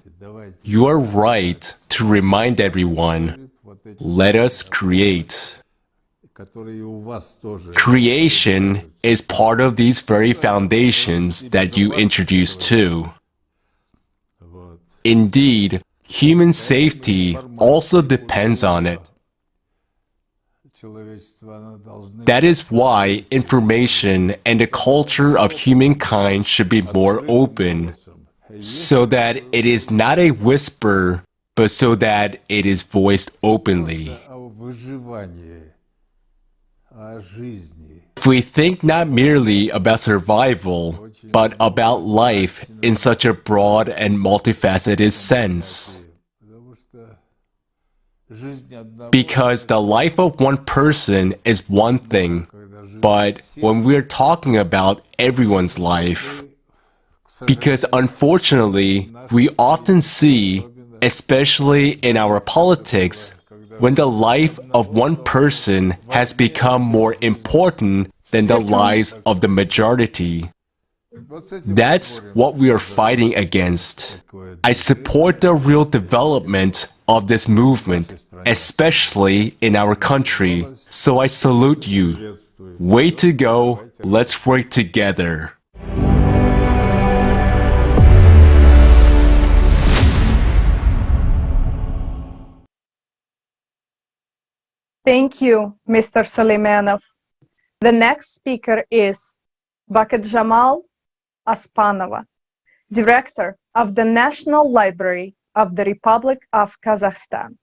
You are right to remind everyone. Let us create. Creation is part of these very foundations that you introduced too. Indeed, human safety also depends on it. That is why information and the culture of humankind should be more open, so that it is not a whisper, but so that it is voiced openly. If we think not merely about survival, but about life in such a broad and multifaceted sense. Because the life of one person is one thing, but when we're talking about everyone's life, because unfortunately, we often see, especially in our politics, when the life of one person has become more important than the lives of the majority. That's what we are fighting against. I support the real development of this movement, especially in our country, so I salute you. Way to go, let's work together. Thank you, Mr. Suleimanov. The next speaker is Baket Jamal Aspanova, Director of the National Library of the Republic of Kazakhstan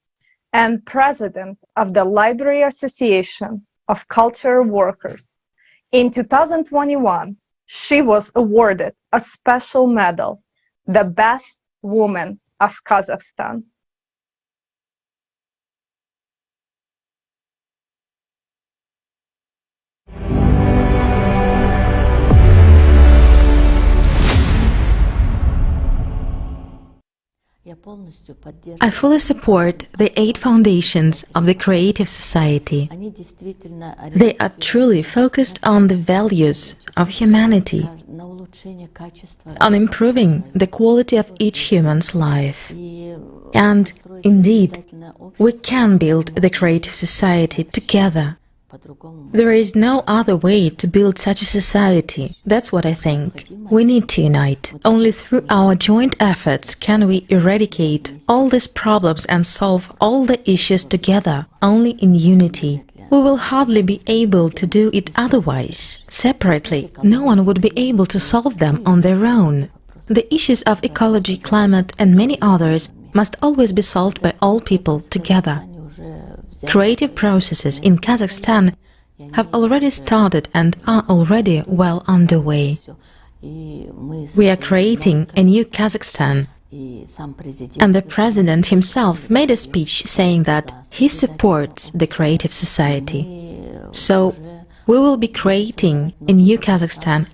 and President of the Library Association of Cultural Workers. In 2021, she was awarded a special medal, the Best Woman of Kazakhstan. I fully support the 8 foundations of the Creative Society. They are truly focused on the values of humanity, on improving the quality of each human's life. And indeed, we can build the Creative Society together. There is no other way to build such a society. That's what I think. We need to unite. Only through our joint efforts can we eradicate all these problems and solve all the issues together, only in unity. We will hardly be able to do it otherwise. Separately, no one would be able to solve them on their own. The issues of ecology, climate, and many others must always be solved by all people together. Creative processes in Kazakhstan have already started and are already well underway. We are creating a new Kazakhstan, and the president himself made a speech saying that he supports the Creative Society. So we will be creating a new Kazakhstan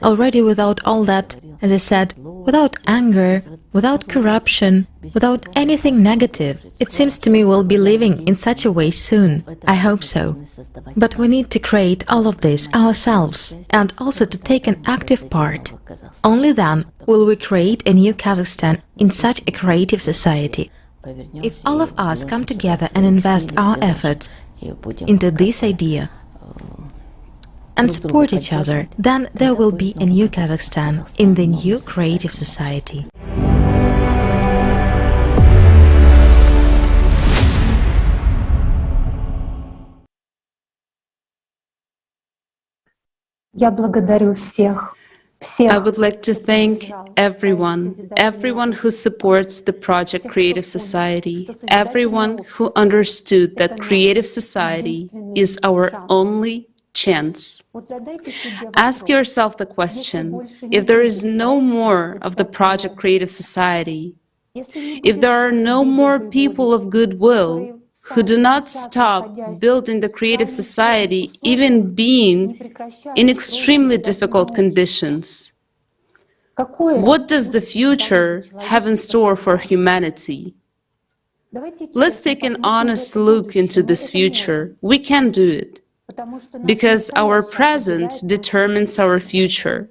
already without all that, as I said, without anger, without corruption, without anything negative. It seems to me we'll be living in such a way soon. I hope so. But we need to create all of this ourselves and also to take an active part. Only then will we create a new Kazakhstan in such a creative society. If all of us come together and invest our efforts into this idea, and support each other, then there will be a new Kazakhstan in the new creative society. Я благодарю всех. I would like to thank everyone who supports the project Creative Society, everyone who understood that Creative Society is our only chance. Ask yourself the question, if there is no more of the project Creative Society, if there are no more people of goodwill who do not stop building the Creative Society, even being in extremely difficult conditions, what does the future have in store for humanity? Let's take an honest look into this future. We can do it, because our present determines our future.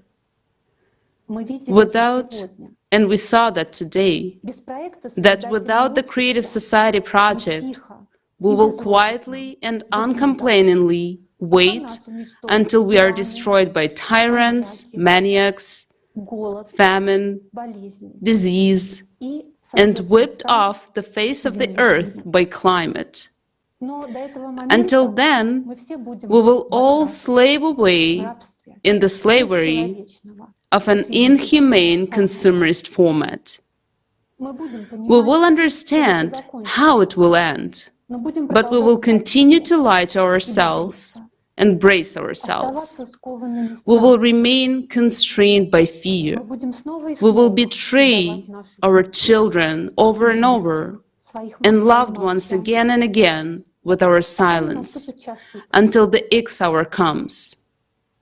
And we saw that today, that without the Creative Society project, we will quietly and uncomplainingly wait until we are destroyed by tyrants, maniacs, famine, disease, and whipped off the face of the earth by climate. Until then, we will all slave away in the slavery of an inhumane consumerist format. We will understand how it will end, but we will continue to lie to ourselves and brace ourselves. We will remain constrained by fear. We will betray our children over and over and loved ones again and again with our silence until the X hour comes.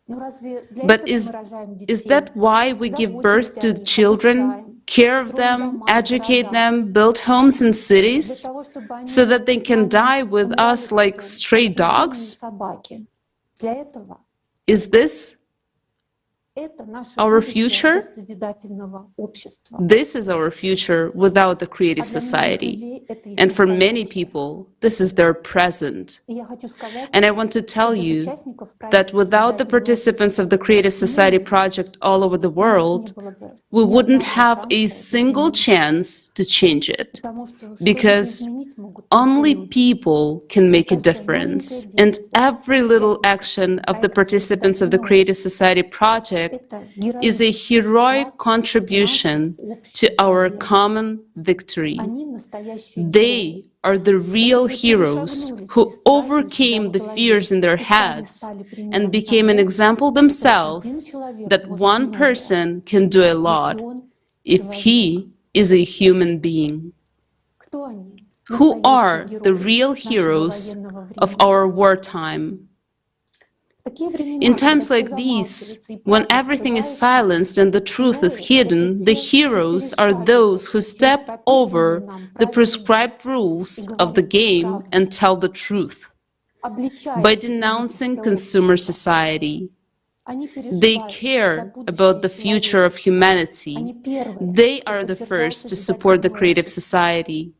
But is that why we give birth to children, care of them, educate them, build homes in cities, so that they can die with us like stray dogs? Is this Our future? This is our future without the creative society. And for many people, this is their present. And I want to tell you that without the participants of the Creative Society project all over the world, we wouldn't have a single chance to change it. Because only people can make a difference. And every little action of the participants of the Creative Society project is a heroic contribution to our common victory. They are the real heroes who overcame the fears in their heads and became an example themselves that one person can do a lot if he is a human being. Who are the real heroes of our wartime? In times like these, when everything is silenced and the truth is hidden, the heroes are those who step over the prescribed rules of the game and tell the truth. By denouncing consumer society, they care about the future of humanity. They are the first to support the Creative Society.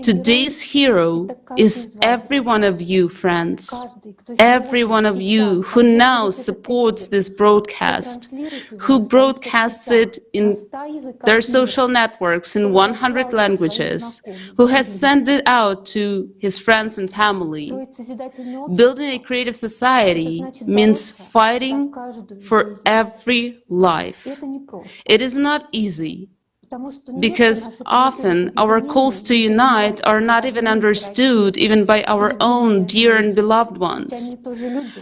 Today's hero is every one of you, friends. Every one of you who now supports this broadcast, who broadcasts it in their social networks in 100 languages, who has sent it out to his friends and family. Building a creative society means fighting for every life. It is not easy, because often our calls to unite are not even understood even by our own dear and beloved ones.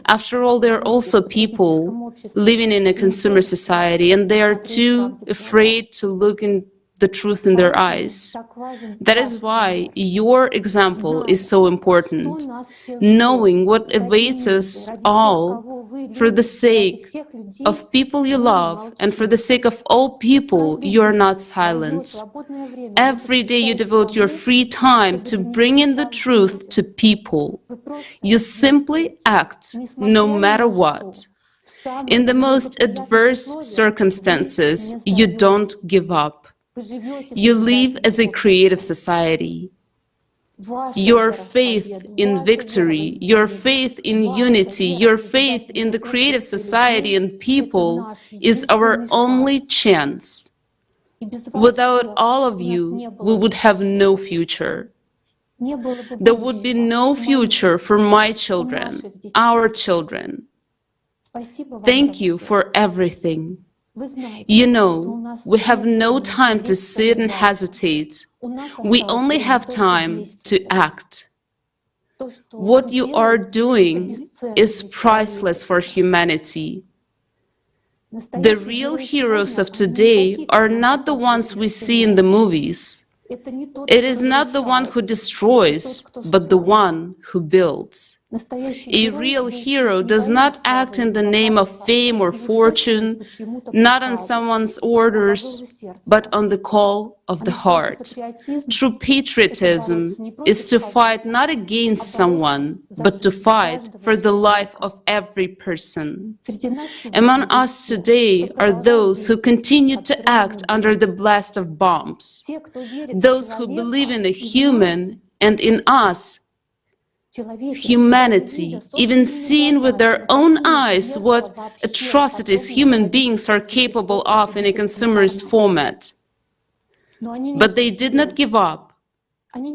After all, they are also people living in a consumer society, and they are too afraid to look in the truth in their eyes. That is why your example is so important. Knowing what awaits us all for the sake of people you love and for the sake of all people, you are not silent. Every day you devote your free time to bring in the truth to people. You simply act no matter what. In the most adverse circumstances, you don't give up. You live as a creative society. Your faith in victory, your faith in unity, your faith in the creative society and people is our only chance. Without all of you, we would have no future. There would be no future for my children, our children. Thank you for everything. You know, we have no time to sit and hesitate. We only have time to act. What you are doing is priceless for humanity. The real heroes of today are not the ones we see in the movies. It is not the one who destroys, but the one who builds. A real hero does not act in the name of fame or fortune, not on someone's orders, but on the call of the heart. True patriotism is to fight not against someone, but to fight for the life of every person. Among us today are those who continue to act under the blast of bombs, those who believe in the human and in us, humanity, even seeing with their own eyes what atrocities human beings are capable of in a consumerist format. But they did not give up.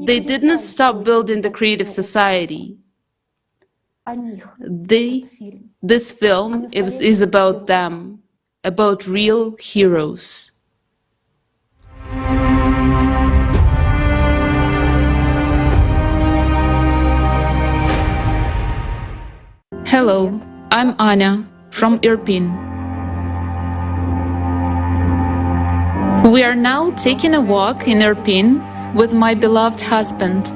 They did not stop building the creative society. This film is about them, about real heroes. Hello, I'm Anya from Irpin. We are now taking a walk in Irpin with my beloved husband.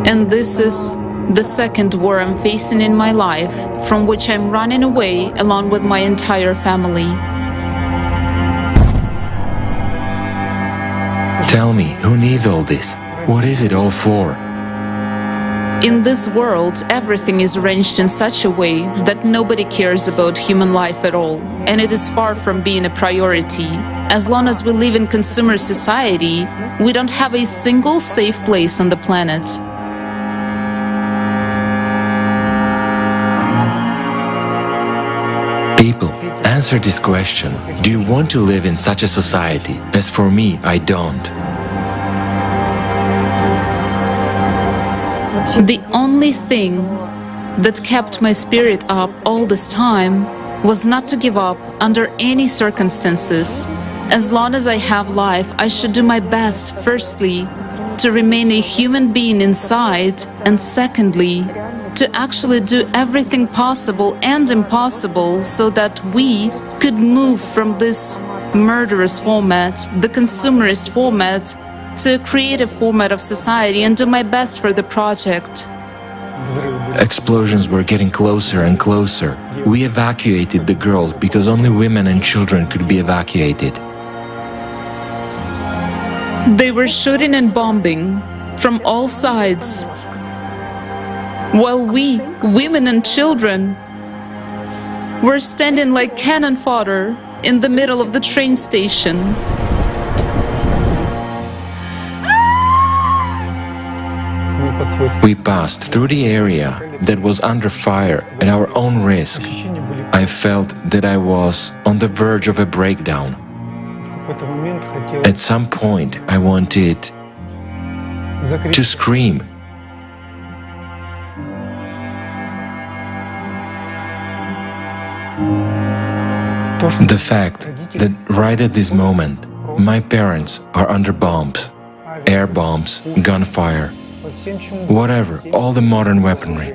And this is the second war I'm facing in my life, from which I'm running away along with my entire family. Tell me, who needs all this? What is it all for? In this world, everything is arranged in such a way that nobody cares about human life at all, and it is far from being a priority. As long as we live in consumer society, we don't have a single safe place on the planet. People, answer this question. Do you want to live in such a society? As for me, I don't. The only thing that kept my spirit up all this time was not to give up under any circumstances. As long as I have life, I should do my best, firstly, to remain a human being inside, and secondly, to actually do everything possible and impossible so that we could move from this murderous format, the consumerist format, to a creative format of society, and do my best for the project. Explosions were getting closer and closer. We evacuated the girls because only women and children could be evacuated. They were shooting and bombing from all sides, while we, women and children, were standing like cannon fodder in the middle of the train station. We passed through the area that was under fire at our own risk. I felt that I was on the verge of a breakdown. At some point, I wanted to scream. The fact that right at this moment, my parents are under bombs, air bombs, gunfire, whatever, all the modern weaponry.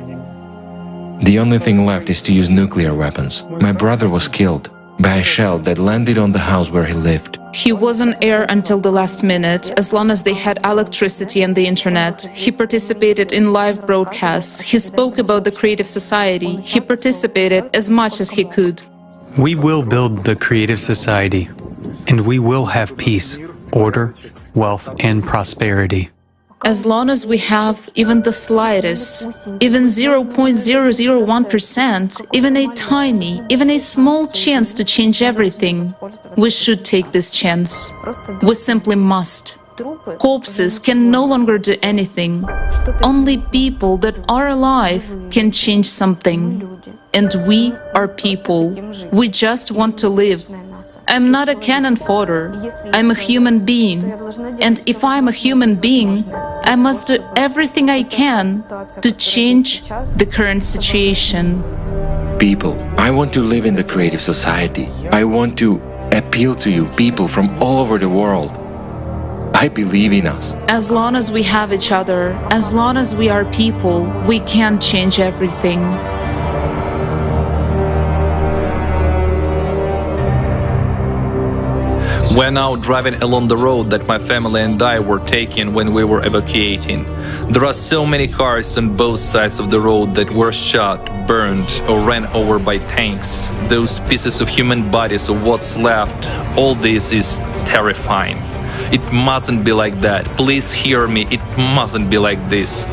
The only thing left is to use nuclear weapons. My brother was killed by a shell that landed on the house where he lived. He was on air until the last minute, as long as they had electricity and the internet. He participated in live broadcasts. He spoke about the creative society. He participated as much as he could. We will build the creative society, and we will have peace, order, wealth, and prosperity. As long as we have even the slightest, even 0.001%, even a tiny, even a small chance to change everything, we should take this chance. We simply must. Corpses can no longer do anything. Only people that are alive can change something. And we are people. We just want to live. I'm not a cannon fodder. I'm a human being. And if I'm a human being, I must do everything I can to change the current situation. People, I want to live in the creative society. I want to appeal to you, people from all over the world. I believe in us. As long as we have each other, as long as we are people, we can change everything. We're now driving along the road that my family and I were taking when we were evacuating. There are so many cars on both sides of the road that were shot, burned, or ran over by tanks. Those pieces of human bodies or what's left, all this is terrifying. It mustn't be like that. Please hear me, it mustn't be like this.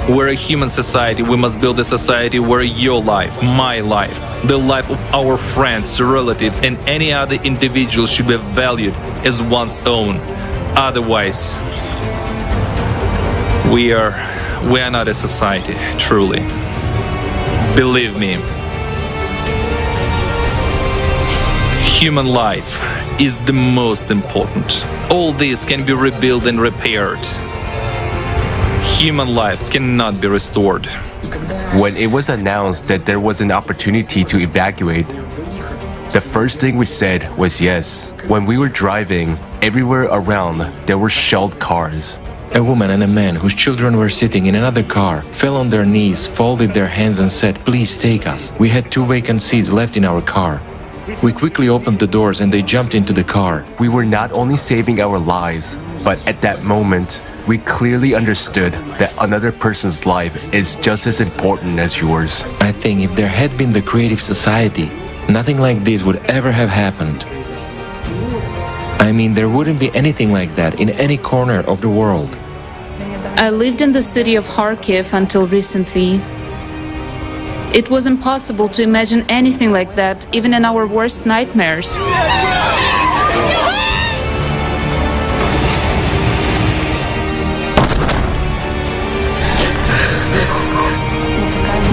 We're a human society. We must build a society where your life, my life, the life of our friends, relatives, and any other individual should be valued as one's own. Otherwise, we are not a society, truly. Believe me, human life is the most important. All this can be rebuilt and repaired. Human life cannot be restored. When it was announced that there was an opportunity to evacuate, the first thing we said was yes. When we were driving, everywhere around there were shelled cars. A woman and a man whose children were sitting in another car fell on their knees, folded their hands and said, "Please take us." We had 2 vacant seats left in our car. We quickly opened the doors and they jumped into the car. We were not only saving our lives, but at that moment, we clearly understood that another person's life is just as important as yours. I think if there had been the Creative Society, nothing like this would ever have happened. I mean, there wouldn't be anything like that in any corner of the world. I lived in the city of Kharkiv until recently. It was impossible to imagine anything like that, even in our worst nightmares.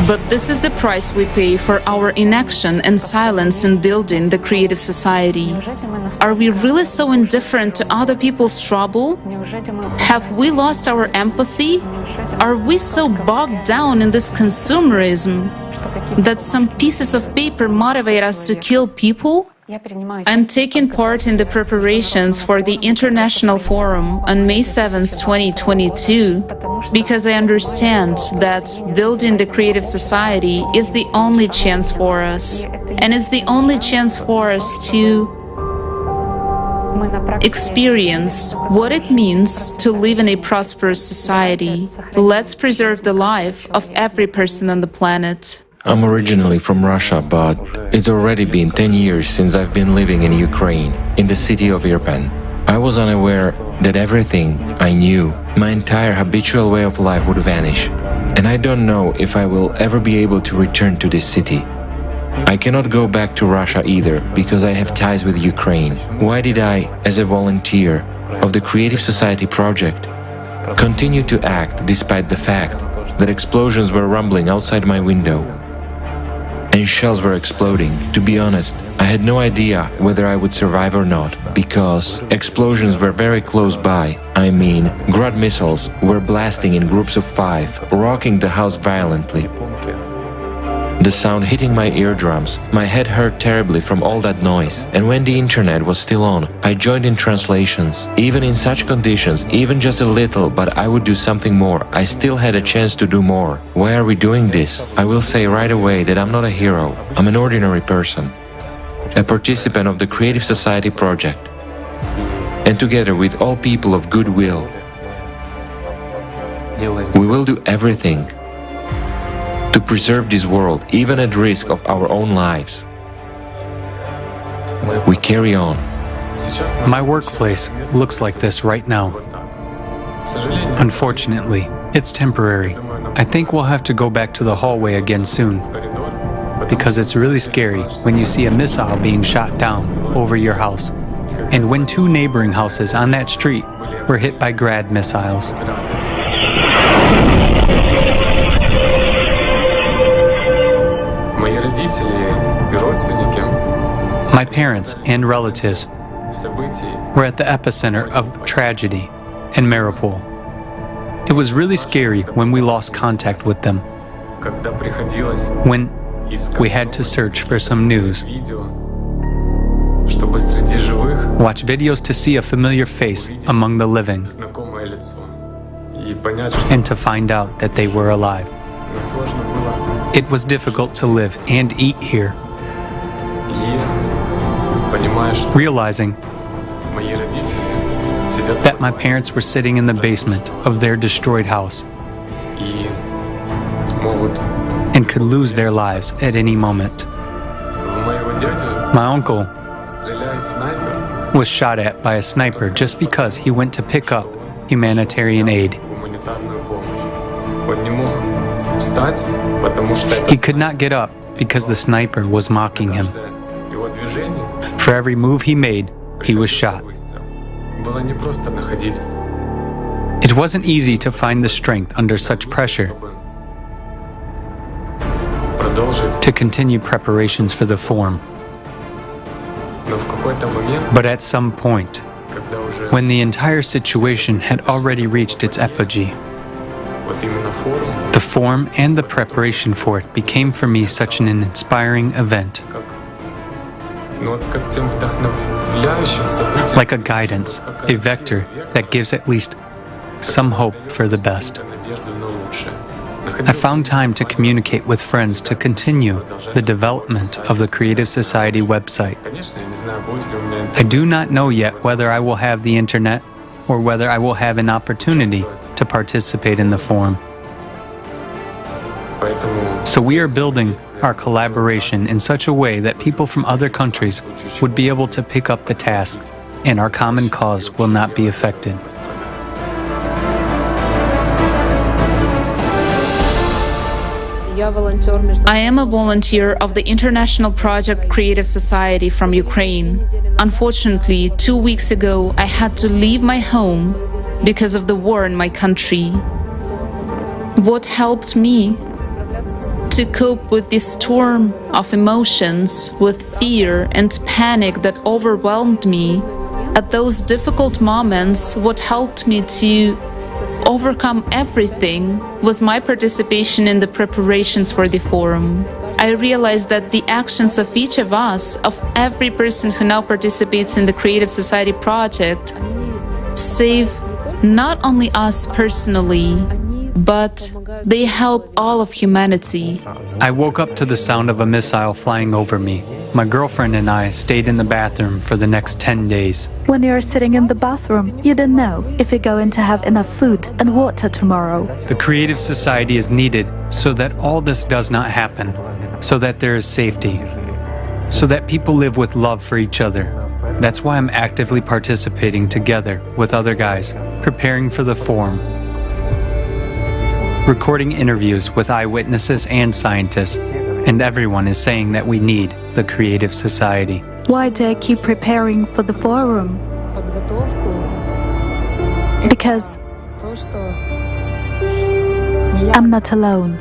But this is the price we pay for our inaction and silence in building the creative society. Are we really so indifferent to other people's trouble? Have we lost our empathy? Are we so bogged down in this consumerism that some pieces of paper motivate us to kill people? I'm taking part in the preparations for the International Forum on May 7th, 2022, because I understand that building the creative society is the only chance for us, and it's the only chance for us to experience what it means to live in a prosperous society. Let's preserve the life of every person on the planet. I'm originally from Russia, but it's already been 10 years since I've been living in Ukraine, in the city of Irpin. I was unaware that everything I knew, my entire habitual way of life would vanish. And I don't know if I will ever be able to return to this city. I cannot go back to Russia either, because I have ties with Ukraine. Why did I, as a volunteer of the Creative Society project, continue to act despite the fact that explosions were rumbling outside my window and shells were exploding? To be honest, I had no idea whether I would survive or not, because explosions were very close by. I mean, Grad missiles were blasting in groups of 5, rocking the house violently. The sound hitting my eardrums, my head hurt terribly from all that noise, and when the internet was still on, I joined in translations. Even in such conditions, even just a little, but I would do something more. I still had a chance to do more. Why are we doing this? I will say right away that I'm not a hero. I'm an ordinary person, a participant of the Creative Society project. And together with all people of goodwill, we will do everything to preserve this world, even at risk of our own lives. We carry on. My workplace looks like this right now. Unfortunately, it's temporary. I think we'll have to go back to the hallway again soon, because it's really scary when you see a missile being shot down over your house, and when 2 neighboring houses on that street were hit by Grad missiles. My parents and relatives were at the epicenter of tragedy in Mariupol. It was really scary when we lost contact with them, when we had to search for some news, watch videos to see a familiar face among the living, and to find out that they were alive. It was difficult to live and eat here, realizing that my parents were sitting in the basement of their destroyed house and could lose their lives at any moment. My uncle was shot at by a sniper just because he went to pick up humanitarian aid. He could not get up because the sniper was mocking him. For every move he made, he was shot. It wasn't easy to find the strength under such pressure to continue preparations for the forum. But at some point, when the entire situation had already reached its apogee, the forum and the preparation for it became for me such an inspiring event. Like a guidance, a vector that gives at least some hope for the best. I found time to communicate with friends to continue the development of the Creative Society website. I do not know yet whether I will have the internet or whether I will have an opportunity to participate in the forum. So we are building our collaboration in such a way that people from other countries would be able to pick up the task and our common cause will not be affected. I am a volunteer of the international project Creative Society from Ukraine. Unfortunately, 2 weeks ago, I had to leave my home because of the war in my country. What helped me to cope with this storm of emotions, with fear and panic that overwhelmed me, at those difficult moments, what helped me to overcome everything was my participation in the preparations for the forum. I realized that the actions of each of us, of every person who now participates in the Creative Society project, save not only us personally, but they help all of humanity. I woke up to the sound of a missile flying over me. My girlfriend and I stayed in the bathroom for the next 10 days. When you're sitting in the bathroom, you don't know if you're going to have enough food and water tomorrow. The Creative Society is needed so that all this does not happen, so that there is safety, so that people live with love for each other. That's why I'm actively participating together with other guys, preparing for the forum, recording interviews with eyewitnesses and scientists, and everyone is saying that we need the Creative Society. Why do I keep preparing for the forum? Because I'm not alone.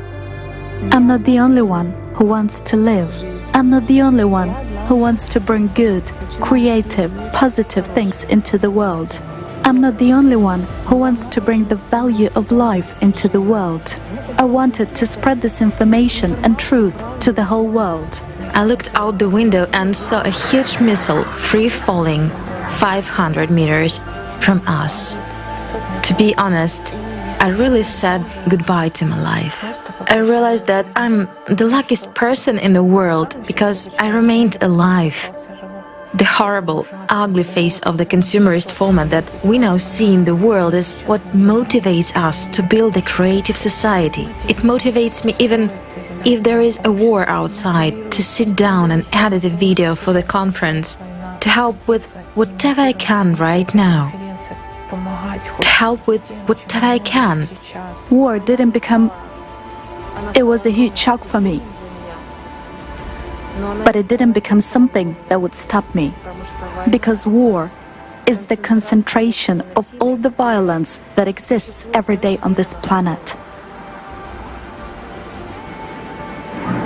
I'm not the only one who wants to live. I'm not the only one who wants to bring good, creative, positive things into the world. I'm not the only one who wants to bring the value of life into the world. I wanted to spread this information and truth to the whole world. I looked out the window and saw a huge missile free-falling 500 meters from us. To be honest, I really said goodbye to my life. I realized that I'm the luckiest person in the world because I remained alive. The horrible, ugly face of the consumerist format that we now see in the world is what motivates us to build a creative society. It motivates me even if there is a war outside to sit down and edit a video for the conference, to help with whatever I can right now. To help with whatever I can. War didn't become... It was a huge shock for me. But it didn't become something that would stop me. Because war is the concentration of all the violence that exists every day on this planet.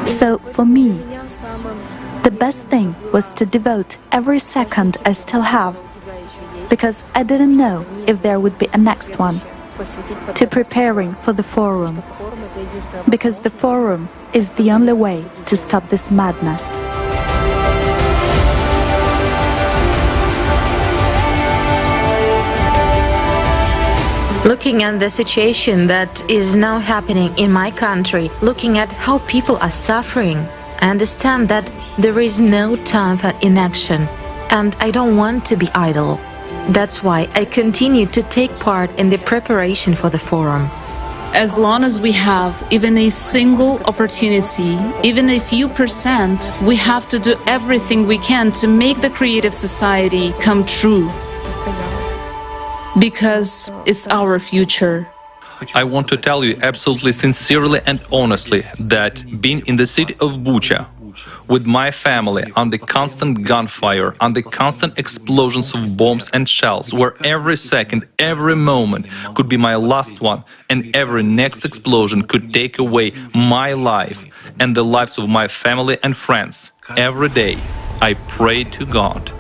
So for me, the best thing was to devote every second I still have, because I didn't know if there would be a next one, to preparing for the forum. Because the forum is the only way to stop this madness. Looking at the situation that is now happening in my country, looking at how people are suffering, I understand that there is no time for inaction, and I don't want to be idle. That's why I continue to take part in the preparation for the forum. As long as we have even a single opportunity, even a few percent, we have to do everything we can to make the Creative Society come true. Because it's our future. I want to tell you absolutely sincerely and honestly that being in the city of Bucha, with my family, under constant gunfire, under constant explosions of bombs and shells, where every second, every moment could be my last one, and every next explosion could take away my life and the lives of my family and friends. Every day, I pray to God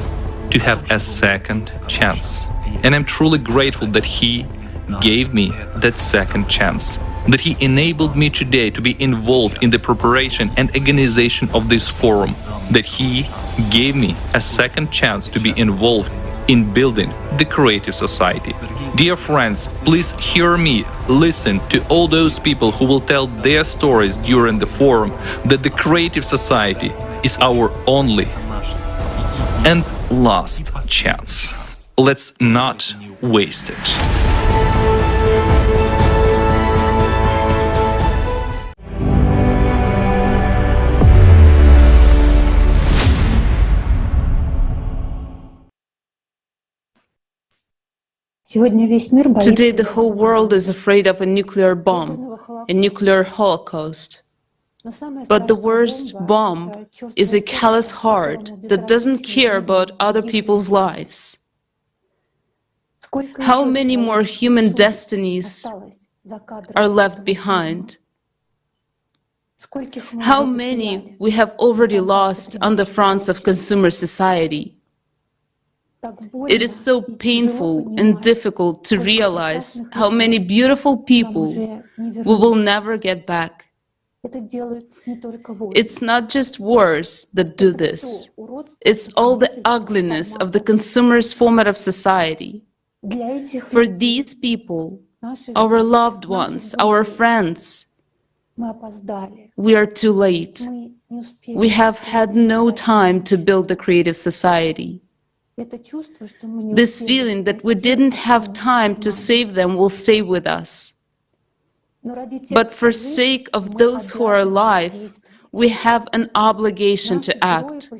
to have a second chance. And I'm truly grateful that He gave me that second chance, that He enabled me today to be involved in the preparation and organization of this forum, that He gave me a second chance to be involved in building the Creative Society. Dear friends, please hear me listen to all those people who will tell their stories during the forum that the creative society is our only and last chance. Let's not waste it. Today, the whole world is afraid of a nuclear bomb, a nuclear holocaust. But the worst bomb is a callous heart that doesn't care about other people's lives. How many more human destinies are left behind? How many we have already lost on the fronts of consumer society? It is so painful and difficult to realize how many beautiful people we will never get back. It's not just wars that do this. It's all the ugliness of the consumerist format of society. For these people, our loved ones, our friends, we are too late. We have had no time to build the creative society. This feeling that we didn't have time to save them will stay with us. But for sake of those who are alive, we have an obligation to act.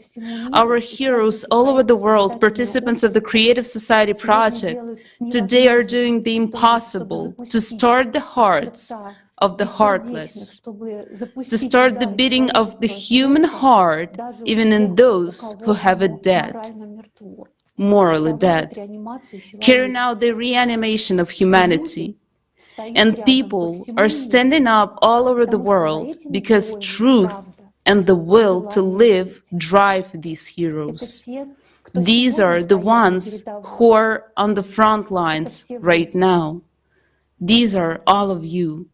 Our heroes all over the world, participants of the Creative Society project, today are doing the impossible to start the hearts of the heartless, to start the beating of the human heart, even in those who have it dead, morally dead, carrying out the reanimation of humanity. And people are standing up all over the world because truth and the will to live drive these heroes. These are the ones who are on the front lines right now. These are all of you.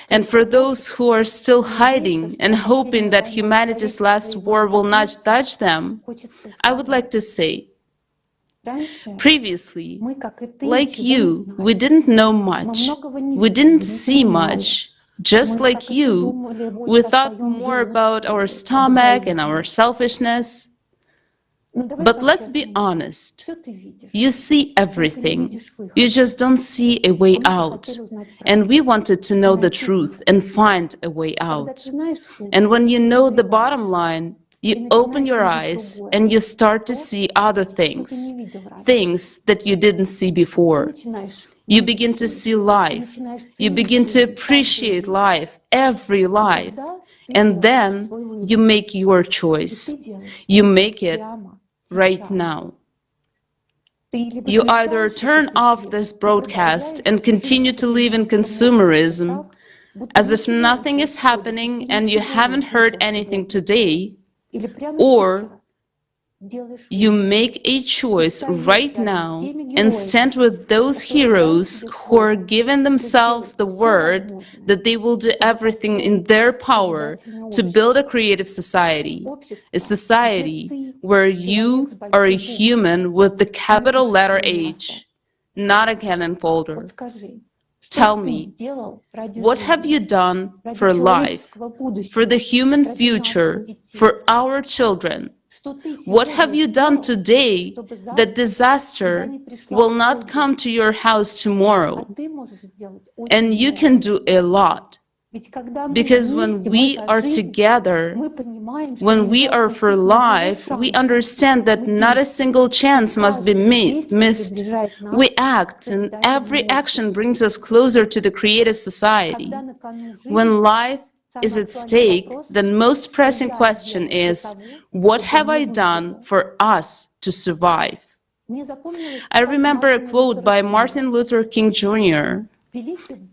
And for those who are still hiding and hoping that humanity's last war will not touch them, I would like to say, previously, like you, we didn't know much, we didn't see much. Just like you, we thought more about our stomach and our selfishness. But let's be honest, you see everything, you just don't see a way out. And we wanted to know the truth and find a way out. And when you know the bottom line, you open your eyes and you start to see other things, things that you didn't see before. You begin to see life, you begin to appreciate life, every life, and then you make your choice. You make it right now. You either turn off this broadcast and continue to live in consumerism, as if nothing is happening and you haven't heard anything today, or you make a choice right now and stand with those heroes who are giving themselves the word that they will do everything in their power to build a creative society, a society where you are a human with the capital letter H, not a cannon folder. Tell me, what have you done for life, for the human future, for our children? What have you done today that disaster will not come to your house tomorrow? And you can do a lot. Because when we are together, when we are for life, we understand that not a single chance must be missed. We act, and every action brings us closer to the creative society. When life is at stake, the most pressing question is, what have I done for us to survive? I remember a quote by Martin Luther King Jr.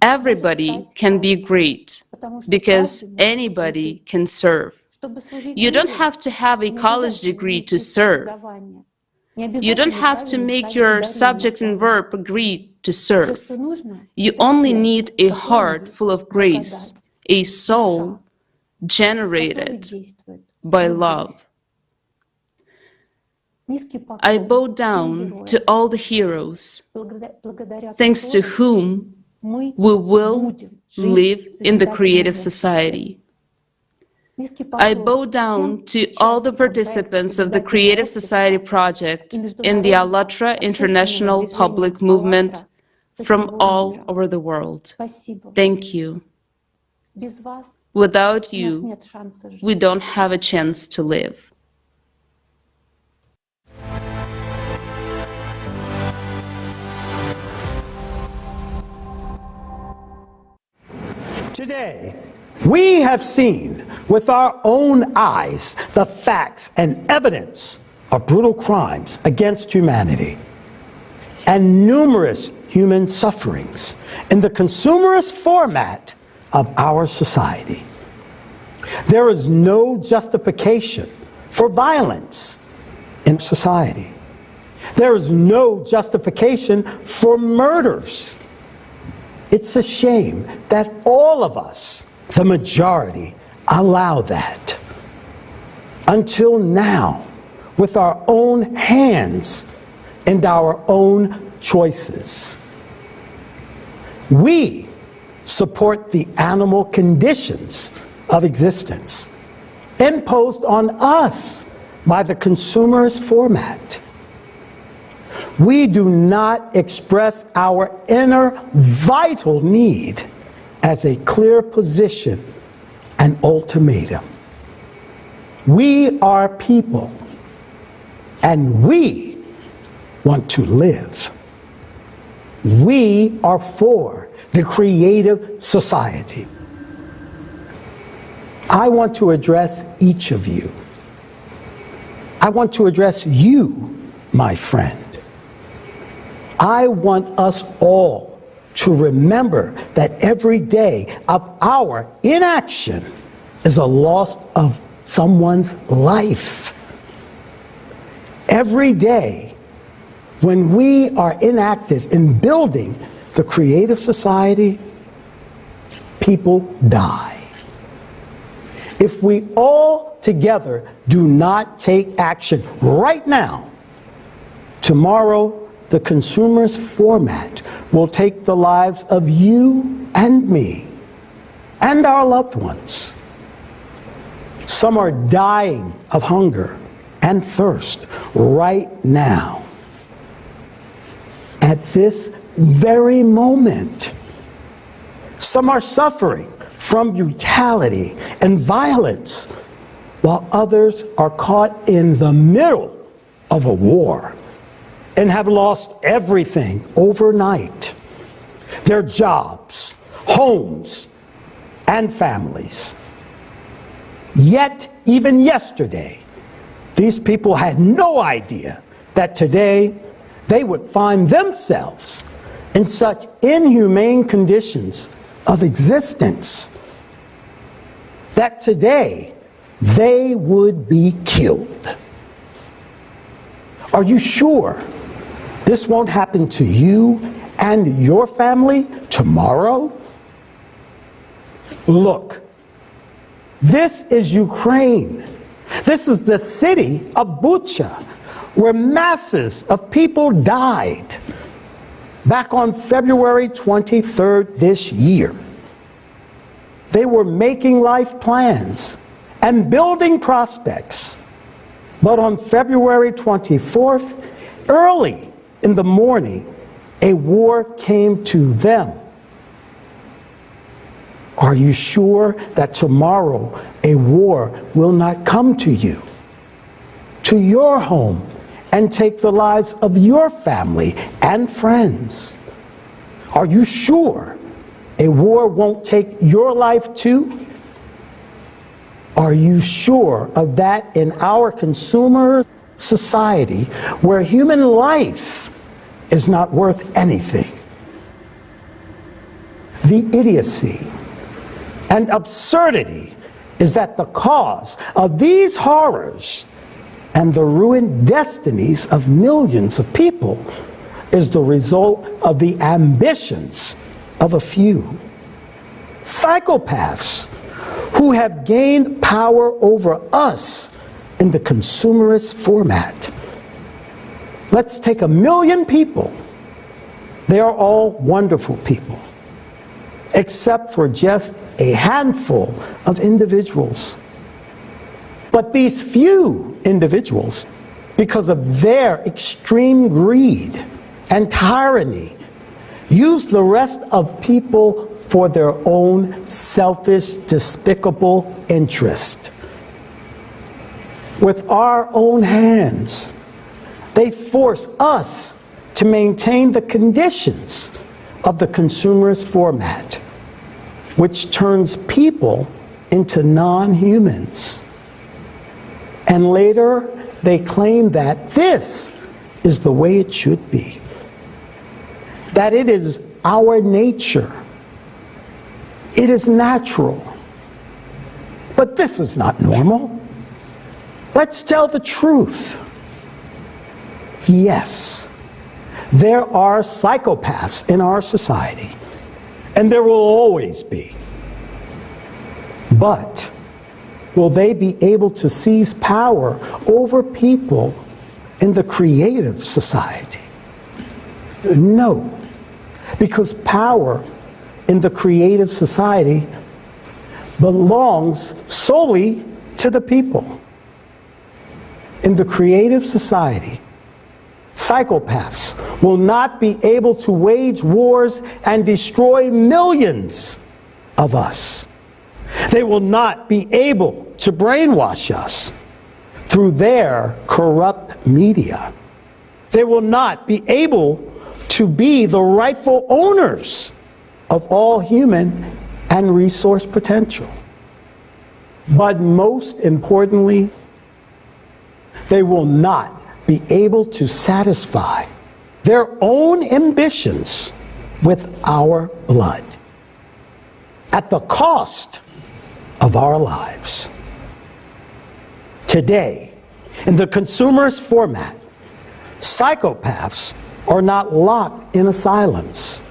Everybody can be great because anybody can serve. You don't have to have a college degree to serve. You don't have to make your subject and verb agree to serve. You only need a heart full of grace, a soul generated by love. I bow down to all the heroes, thanks to whom we will live in the creative society. I bow down to all the participants of the Creative Society project in the *ALLATRA International Public Movement from all over the world. Thank you. Without you, we don't have a chance to live. Today, we have seen with our own eyes the facts and evidence of brutal crimes against humanity and numerous human sufferings in the consumerist format of our society. There is no justification for violence in society. There is no justification for murders. It's a shame that all of us, the majority, allow that. Until now, with our own hands and our own choices. We support the animal conditions of existence imposed on us by the consumerist format. We do not express our inner vital need as a clear position and ultimatum. We are people, and we want to live. We are for the creative society. I want to address each of you. I want to address you, my friend. I want us all to remember that every day of our inaction is a loss of someone's life. Every day when we are inactive in building the creative society, people die. If we all together do not take action right now, tomorrow the consumerist format will take the lives of you and me and our loved ones. Some are dying of hunger and thirst right now. At this very moment, some are suffering from brutality and violence, while others are caught in the middle of a war and have lost everything overnight: their jobs, homes, and families. Yet, even yesterday, these people had no idea that today they would find themselves in such inhumane conditions of existence that today they would be killed. Are you sure this won't happen to you and your family tomorrow? Look, this is Ukraine. This is the city of Bucha, where masses of people died back on February 23rd this year. They were making life plans and building prospects. But on February 24th, early in the morning, a war came to them. Are you sure that tomorrow a war will not come to you, to your home, and take the lives of your family and friends? Are you sure a war won't take your life too? Are you sure of that in our consumer society where human life is not worth anything? The idiocy and absurdity is that the cause of these horrors and the ruined destinies of millions of people is the result of the ambitions of a few psychopaths who have gained power over us in the consumerist format. Let's take 1 million people. They are all wonderful people, except for just a handful of individuals. But these few individuals, because of their extreme greed and tyranny, use the rest of people for their own selfish, despicable interest. With our own hands, they force us to maintain the conditions of the consumerist format, which turns people into non-humans. And later, they claim that this is the way it should be, that it is our nature, it is natural. But this is not normal. Let's tell the truth. Yes, there are psychopaths in our society, and there will always be. But will they be able to seize power over people in the creative society? No, because power in the creative society belongs solely to the people. In the creative society, psychopaths will not be able to wage wars and destroy millions of us. They will not be able to brainwash us through their corrupt media. They will not be able to be the rightful owners of all human and resource potential. But most importantly, they will not be able to satisfy their own ambitions with our blood at the cost of our lives. Today, in the consumerist format, psychopaths are not locked in asylums.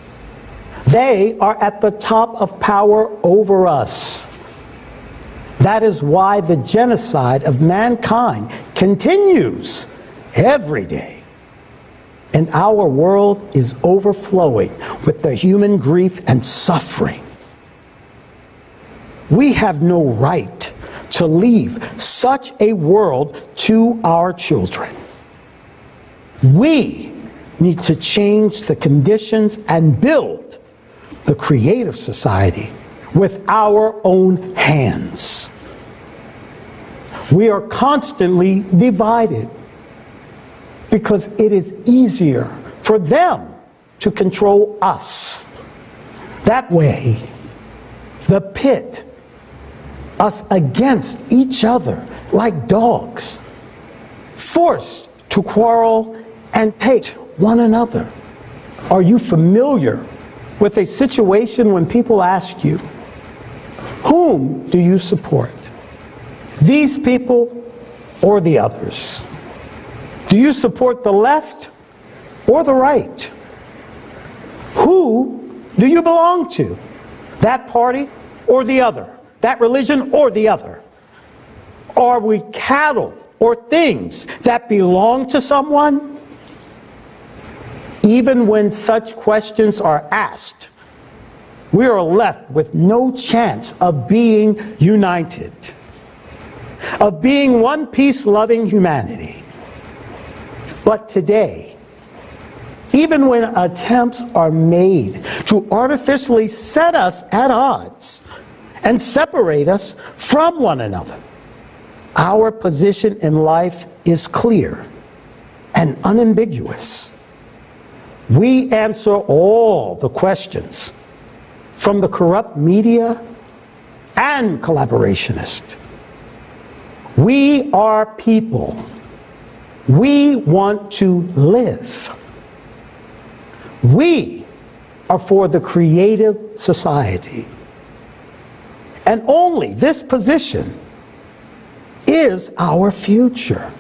They are at the top of power over us. That is why the genocide of mankind continues every day. And our world is overflowing with the human grief and suffering. We have no right to leave such a world to our children. We need to change the conditions and build the creative society with our own hands. We are constantly divided because it is easier for them to control us. That way, the pit us against each other like dogs, forced to quarrel and hate one another. Are you familiar with a situation when people ask you, whom do you support? These people or the others? Do you support the left or the right? Who do you belong to? That party or the other? That religion or the other? Are we cattle or things that belong to someone? Even when such questions are asked, we are left with no chance of being united, of being one peace-loving humanity. But today, even when attempts are made to artificially set us at odds and separate us from one another, our position in life is clear and unambiguous. We answer all the questions from the corrupt media and collaborationists. We are people. We want to live. We are for the creative society. And only this position is our future.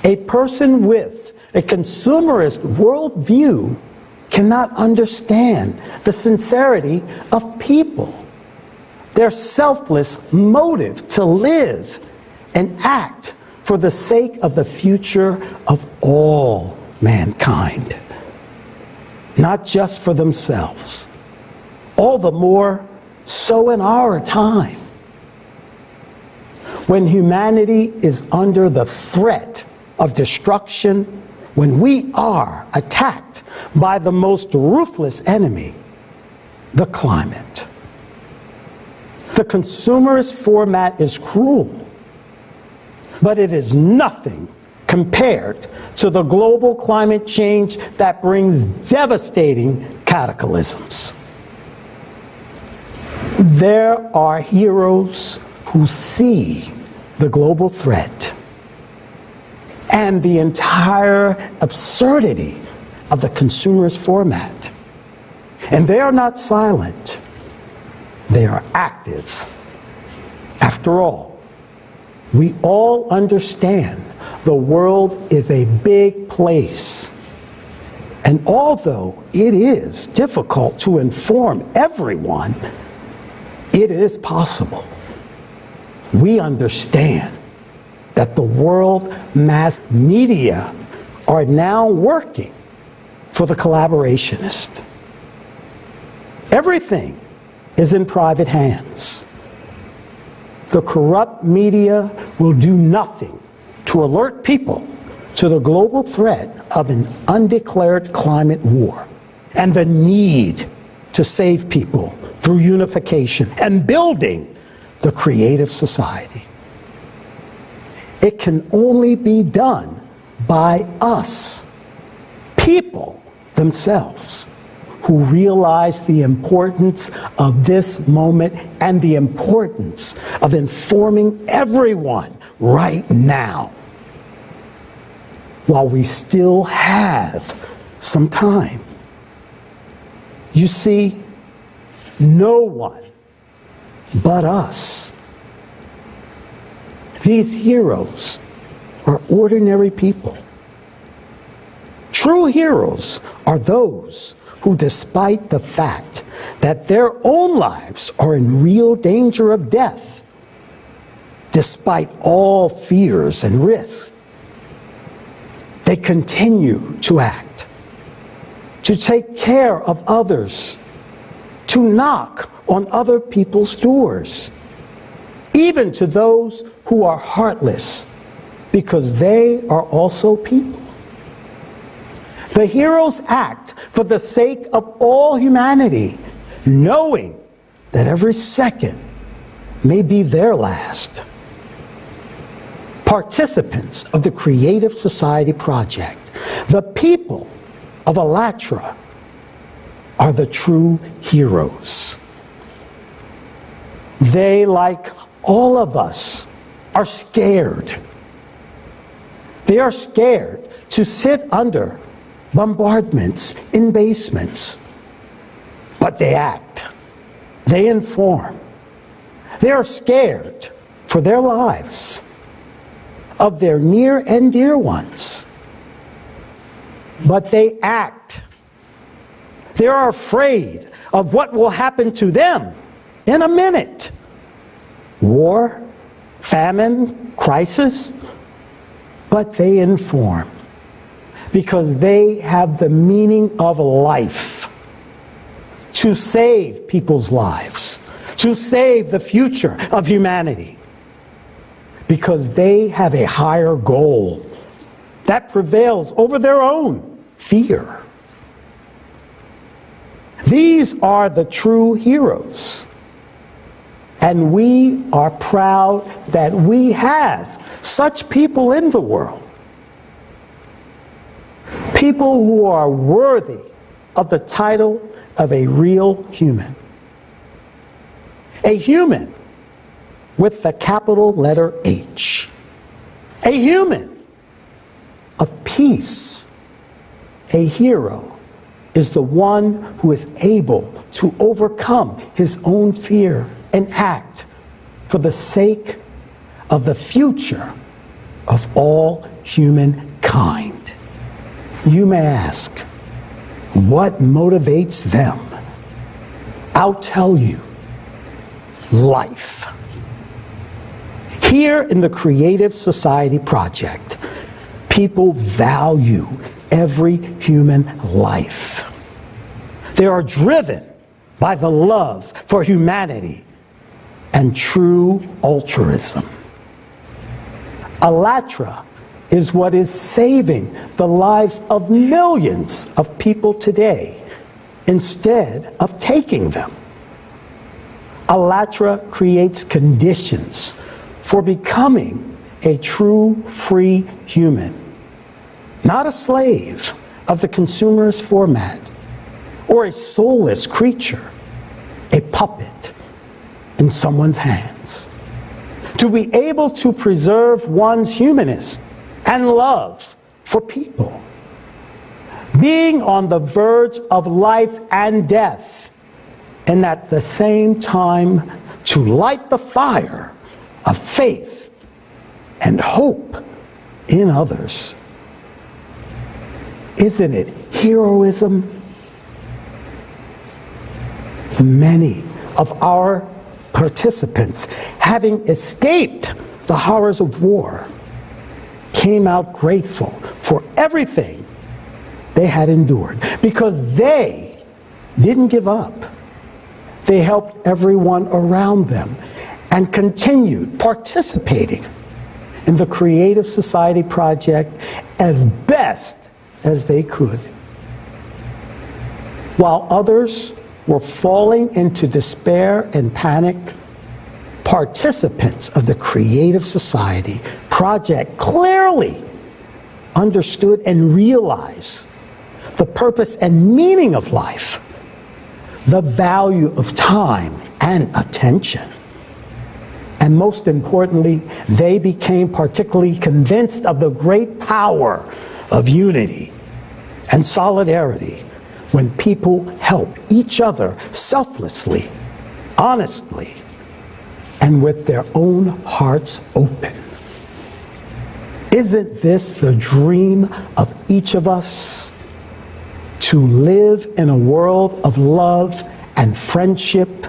A person with a consumerist worldview cannot understand the sincerity of people, their selfless motive to live and act for the sake of the future of all mankind, not just for themselves. All the more so in our time, when humanity is under the threat of destruction, when we are attacked by the most ruthless enemy, the climate. The consumerist format is cruel, but it is nothing compared to the global climate change that brings devastating cataclysms. There are heroes who see the global threat and the entire absurdity of the consumerist format. And they are not silent. They are active. After all, we all understand the world is a big place. And although it is difficult to inform everyone, it is possible. We understand that the world mass media are now working for the collaborationist. Everything is in private hands. The corrupt media will do nothing to alert people to the global threat of an undeclared climate war and the need to save people through unification and building the creative society. It can only be done by us, people themselves, who realize the importance of this moment and the importance of informing everyone right now, while we still have some time. You see, no one but us. These heroes are ordinary people. True heroes are those who, despite the fact that their own lives are in real danger of death, despite all fears and risks, they continue to act, to take care of others, to knock on other people's doors, even to those who are heartless, because they are also people. The heroes act for the sake of all humanity, knowing that every second may be their last. Participants of the Creative Society Project, the people of Alatra, are the true heroes. They, like all of us, are scared. They are scared to sit under bombardments in basements. But they act. They inform. They are scared for their lives, of their near and dear ones. But they act. They are afraid of what will happen to them in a minute. War, famine, crisis. But they inform, because they have the meaning of life, to save people's lives, to save the future of humanity, because they have a higher goal that prevails over their own fear. These are the true heroes, and we are proud that we have such people in the world. People who are worthy of the title of a real human. A human with the capital letter H. A human of peace. A hero is the one who is able to overcome his own fear and act for the sake of the future of all humankind. You may ask, what motivates them? I'll tell you, life. Here in the Creative Society Project, people value every human life. They are driven by the love for humanity and true altruism. Allatra is what is saving the lives of millions of people today instead of taking them. Allatra creates conditions for becoming a true free human, not a slave of the consumerist format or a soulless creature, a puppet in someone's hands. To be able to preserve one's humanness and love for people. Being on the verge of life and death, and at the same time to light the fire of faith and hope in others. Isn't it heroism? Many of our participants, having escaped the horrors of war, came out grateful for everything they had endured because they didn't give up. They helped everyone around them and continued participating in the Creative Society Project as best as they could. While others were falling into despair and panic, participants of the Creative Society Project clearly understood and realized the purpose and meaning of life, the value of time and attention. And most importantly, they became particularly convinced of the great power of unity and solidarity when people help each other selflessly, honestly, and with their own hearts open. Isn't this the dream of each of us? To live in a world of love and friendship?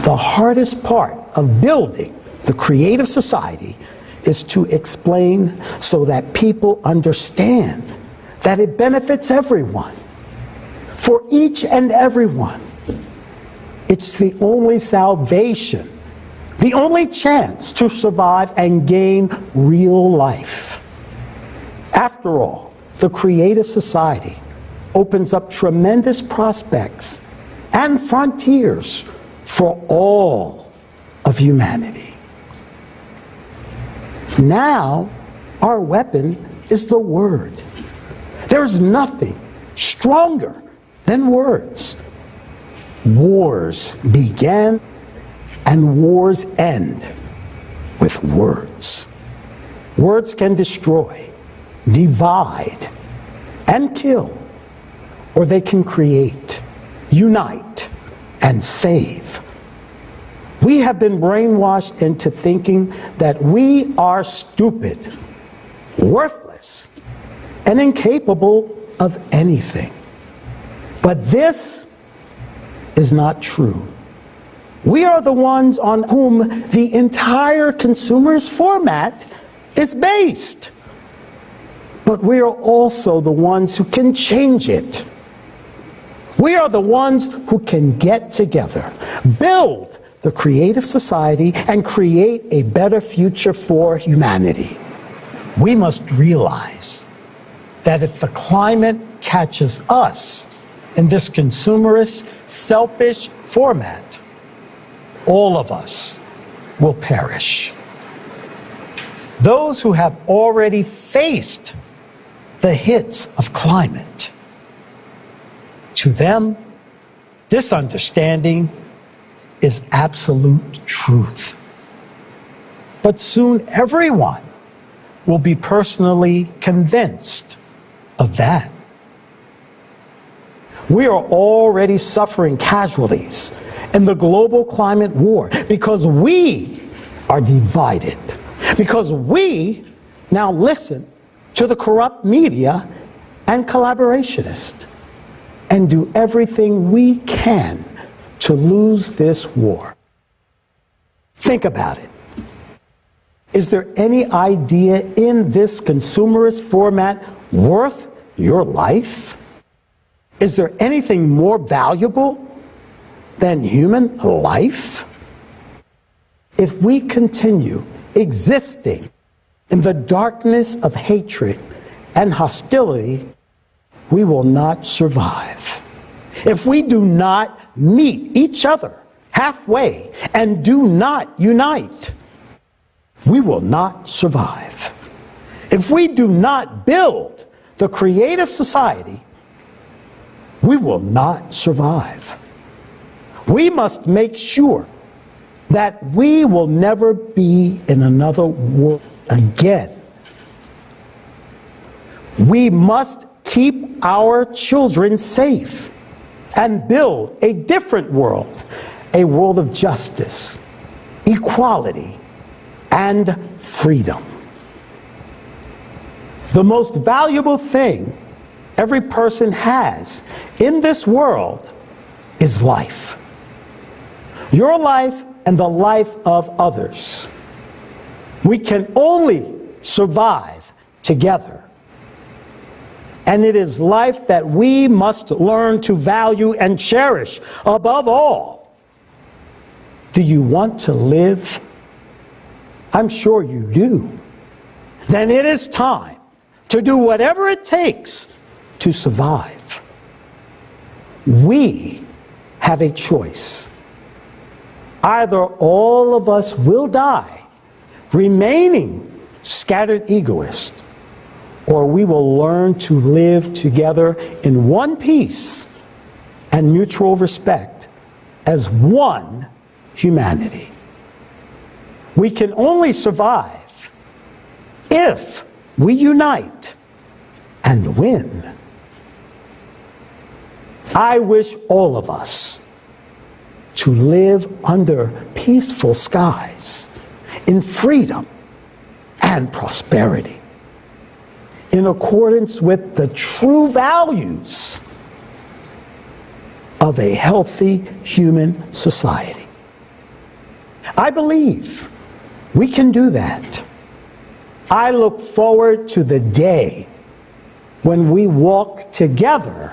The hardest part of building the Creative Society is to explain so that people understand that it benefits everyone, for each and everyone. It's the only salvation, the only chance to survive and gain real life. After all, the Creative Society opens up tremendous prospects and frontiers for all of humanity. Now, our weapon is the word. There's nothing stronger than words. Wars begin and wars end with words. Words can destroy, divide, and kill, or they can create, unite, and save. We have been brainwashed into thinking that we are stupid, worthless, and incapable of anything. But this is not true. We are the ones on whom the entire consumerist format is based. But we are also the ones who can change it. We are the ones who can get together, build the Creative Society, and create a better future for humanity. We must realize that if the climate catches us in this consumerist, selfish format, all of us will perish. Those who have already faced the hits of climate, to them, this understanding is absolute truth. But soon everyone will be personally convinced of that. We are already suffering casualties in the global climate war because we are divided, because we now listen to the corrupt media and collaborationists and do everything we can to lose this war. Think about it. Is there any idea in this consumerist format worth your life? Is there anything more valuable than human life? If we continue existing in the darkness of hatred and hostility, we will not survive. If we do not meet each other halfway and do not unite, we will not survive. If we do not build the creative society, we will not survive. We must make sure that we will never be in another world again. We must keep our children safe and build a different world, a world of justice, equality, and freedom. The most valuable thing every person has in this world is life. Your life and the life of others. We can only survive together. And it is life that we must learn to value and cherish above all. Do you want to live? I'm sure you do. Then it is time to do whatever it takes to survive. We have a choice. Either all of us will die, remaining scattered egoists, or we will learn to live together in one peace and mutual respect as one humanity. We can only survive if we unite and win. I wish all of us to live under peaceful skies, in freedom and prosperity, in accordance with the true values of a healthy human society. I believe we can do that. I look forward to the day when we walk together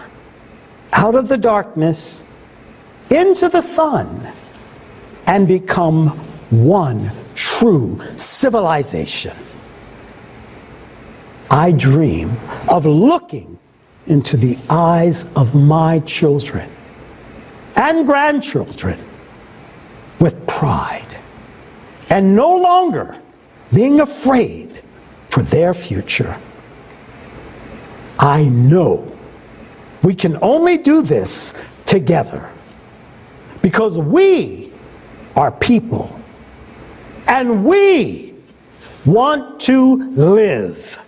out of the darkness into the sun and become one true civilization. I dream of looking into the eyes of my children and grandchildren with pride and no longer being afraid for their future. I know we can only do this together because we are people and we want to live.